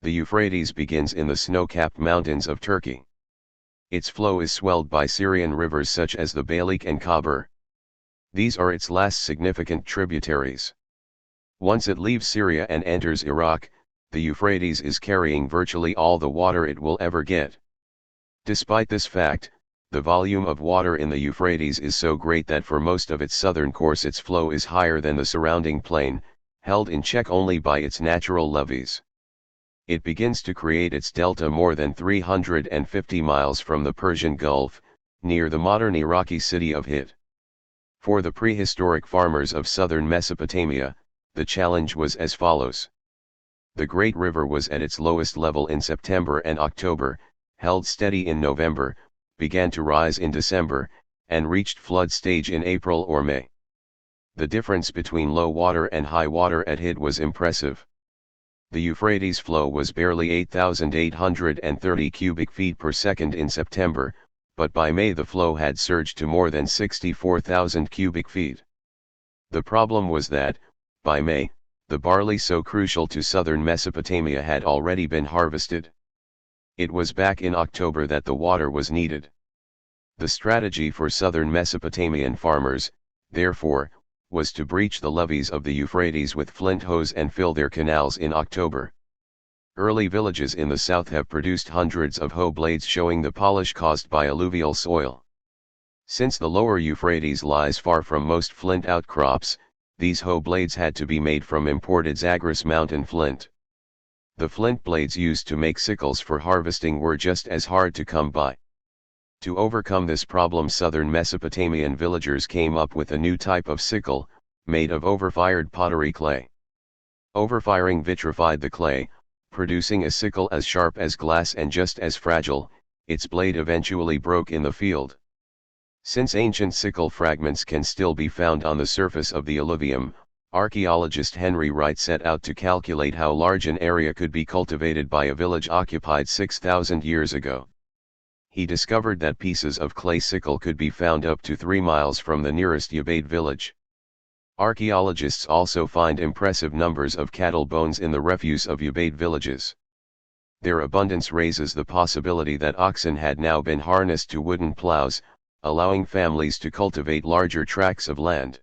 The Euphrates begins in the snow-capped mountains of Turkey. Its flow is swelled by Syrian rivers such as the Balik and Khabur. These are its last significant tributaries. Once it leaves Syria and enters Iraq, the Euphrates is carrying virtually all the water it will ever get. Despite this fact, the volume of water in the Euphrates is so great that for most of its southern course its flow is higher than the surrounding plain, held in check only by its natural levees. It begins to create its delta more than 350 miles from the Persian Gulf, near the modern Iraqi city of Hit. For the prehistoric farmers of southern Mesopotamia, the challenge was as follows. The Great River was at its lowest level in September and October, held steady in November, began to rise in December, and reached flood stage in April or May. The difference between low water and high water at Hit was impressive. The Euphrates flow was barely 8,830 cubic feet per second in September, but by May the flow had surged to more than 64,000 cubic feet. The problem was that, by May, the barley so crucial to southern Mesopotamia had already been harvested. It was back in October that the water was needed. The strategy for southern Mesopotamian farmers, therefore, was to breach the levees of the Euphrates with flint hose and fill their canals in October. Early villages in the south have produced hundreds of hoe blades showing the polish caused by alluvial soil. Since the lower Euphrates lies far from most flint outcrops, these hoe blades had to be made from imported Zagros mountain flint. The flint blades used to make sickles for harvesting were just as hard to come by. To overcome this problem, southern Mesopotamian villagers came up with a new type of sickle, made of overfired pottery clay. Overfiring vitrified the clay, producing a sickle as sharp as glass and just as fragile. Its blade eventually broke in the field. Since ancient sickle fragments can still be found on the surface of the alluvium, archaeologist Henry Wright set out to calculate how large an area could be cultivated by a village occupied 6,000 years ago. He discovered that pieces of clay sickle could be found up to 3 miles from the nearest Ubaid village. Archaeologists also find impressive numbers of cattle bones in the refuse of Ubaid villages. Their abundance raises the possibility that oxen had now been harnessed to wooden plows, allowing families to cultivate larger tracts of land.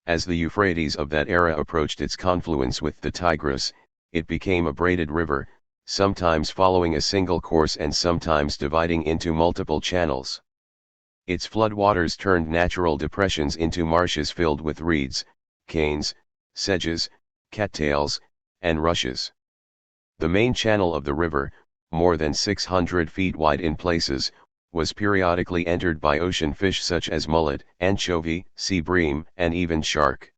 As the Euphrates of that era approached its confluence with the Tigris, it became a braided river, sometimes following a single course and sometimes dividing into multiple channels. Its floodwaters turned natural depressions into marshes filled with reeds, canes, sedges, cattails, and rushes. The main channel of the river, more than 600 feet wide in places, was periodically entered by ocean fish such as mullet, anchovy, sea bream, and even shark.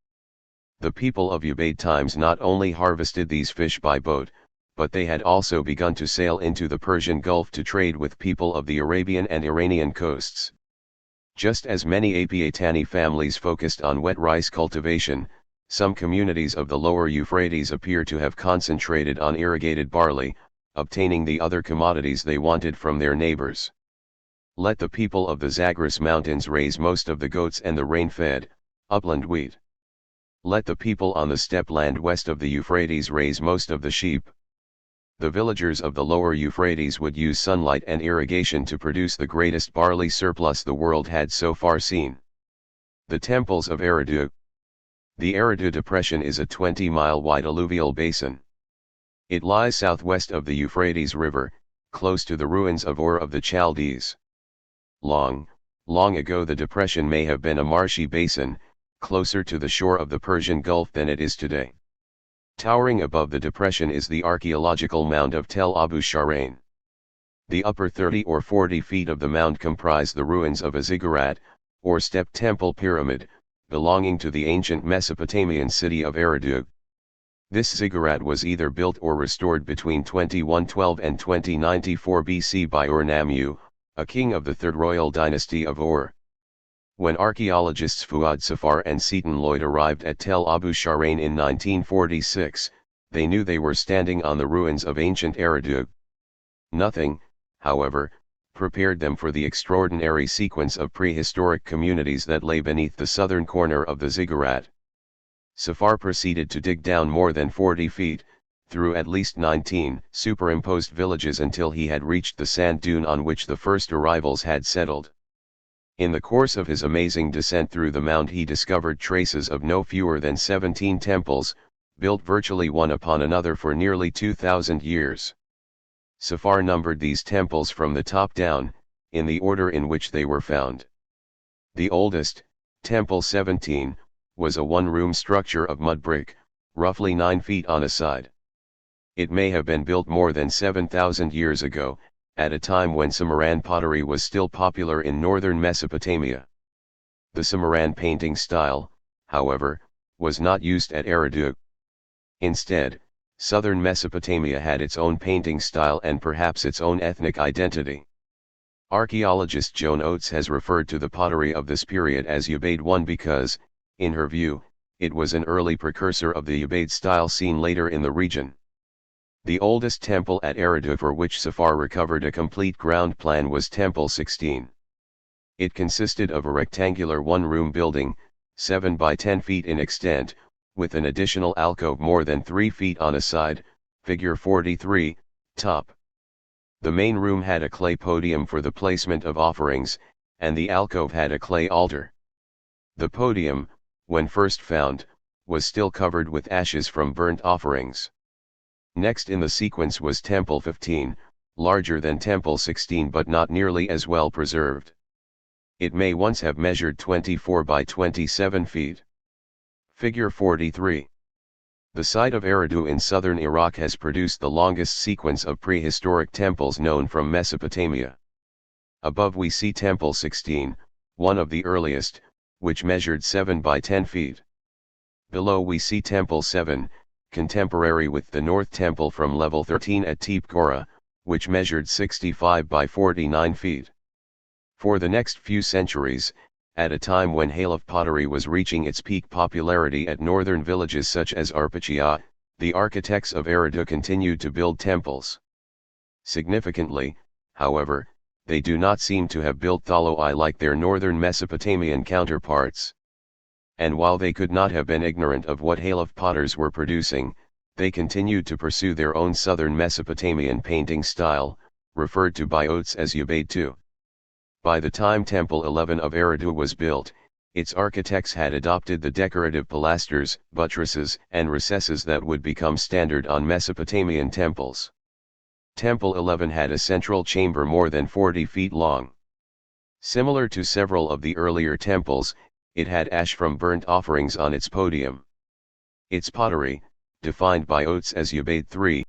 The people of Ubaid times not only harvested these fish by boat, but they had also begun to sail into the Persian Gulf to trade with people of the Arabian and Iranian coasts. Just as many Apiatani families focused on wet rice cultivation, some communities of the lower Euphrates appear to have concentrated on irrigated barley, obtaining the other commodities they wanted from their neighbors. Let the people of the Zagros Mountains raise most of the goats and the rain-fed, upland wheat. Let the people on the steppe land west of the Euphrates raise most of the sheep. The villagers of the lower Euphrates would use sunlight and irrigation to produce the greatest barley surplus the world had so far seen. The temples of Eridu. The Eridu Depression is a 20-mile wide alluvial basin. It lies southwest of the Euphrates River, close to the ruins of Ur of the Chaldees. Long ago the depression may have been a marshy basin, closer to the shore of the Persian Gulf than it is today. Towering above the depression is the archaeological mound of Tel Abu Sharain. The upper 30 or 40 feet of the mound comprise the ruins of a ziggurat, or step temple pyramid, belonging to the ancient Mesopotamian city of Eridu. This ziggurat was either built or restored between 2112 and 2094 BC by Ur-Nammu, a king of the Third Royal Dynasty of Ur. When archaeologists Fuad Safar and Seton Lloyd arrived at Tel Abu Sharain in 1946, they knew they were standing on the ruins of ancient Eridu. Nothing, however, prepared them for the extraordinary sequence of prehistoric communities that lay beneath the southern corner of the ziggurat. Safar proceeded to dig down more than 40 feet, through at least 19 superimposed villages until he had reached the sand dune on which the first arrivals had settled. In the course of his amazing descent through the mound he discovered traces of no fewer than 17 temples, built virtually one upon another for nearly 2,000 years. Safar numbered these temples from the top down, in the order in which they were found. The oldest, Temple 17, was a one-room structure of mud brick, roughly 9 feet on a side. It may have been built more than 7,000 years ago, at a time when Samarran pottery was still popular in northern Mesopotamia. The Samarran painting style, however, was not used at Eridu. Instead, southern Mesopotamia had its own painting style and perhaps its own ethnic identity. Archaeologist Joan Oates has referred to the pottery of this period as Ubaid I because, in her view, it was an early precursor of the Ubaid style seen later in the region. The oldest temple at Eridu for which Safar recovered a complete ground plan was Temple 16. It consisted of a rectangular one-room building, 7 by 10 feet in extent, with an additional alcove more than 3 feet on a side, figure 43, top. The main room had a clay podium for the placement of offerings, and the alcove had a clay altar. The podium, when first found, was still covered with ashes from burnt offerings. Next in the sequence was Temple 15, larger than Temple 16 but not nearly as well preserved. It may once have measured 24 by 27 feet. Figure 43. The site of Eridu in southern Iraq has produced the longest sequence of prehistoric temples known from Mesopotamia. Above we see Temple 16, one of the earliest, which measured 7 by 10 feet. Below we see Temple 7, contemporary with the North Temple from level 13 at Tepe Gora, which measured 65 by 49 feet. For the next few centuries, at a time when Halaf pottery was reaching its peak popularity at northern villages such as Arpachia, the architects of Eridu continued to build temples. Significantly, however, they do not seem to have built tholoi like their northern Mesopotamian counterparts. And while they could not have been ignorant of what Halaf potters were producing, they continued to pursue their own southern Mesopotamian painting style, referred to by Oates as Ubaid II. By the time Temple 11 of Eridu was built, its architects had adopted the decorative pilasters, buttresses, and recesses that would become standard on Mesopotamian temples. Temple 11 had a central chamber more than 40 feet long. Similar to several of the earlier temples, it had ash from burnt offerings on its podium. Its pottery, defined by Oates as Ubaid III,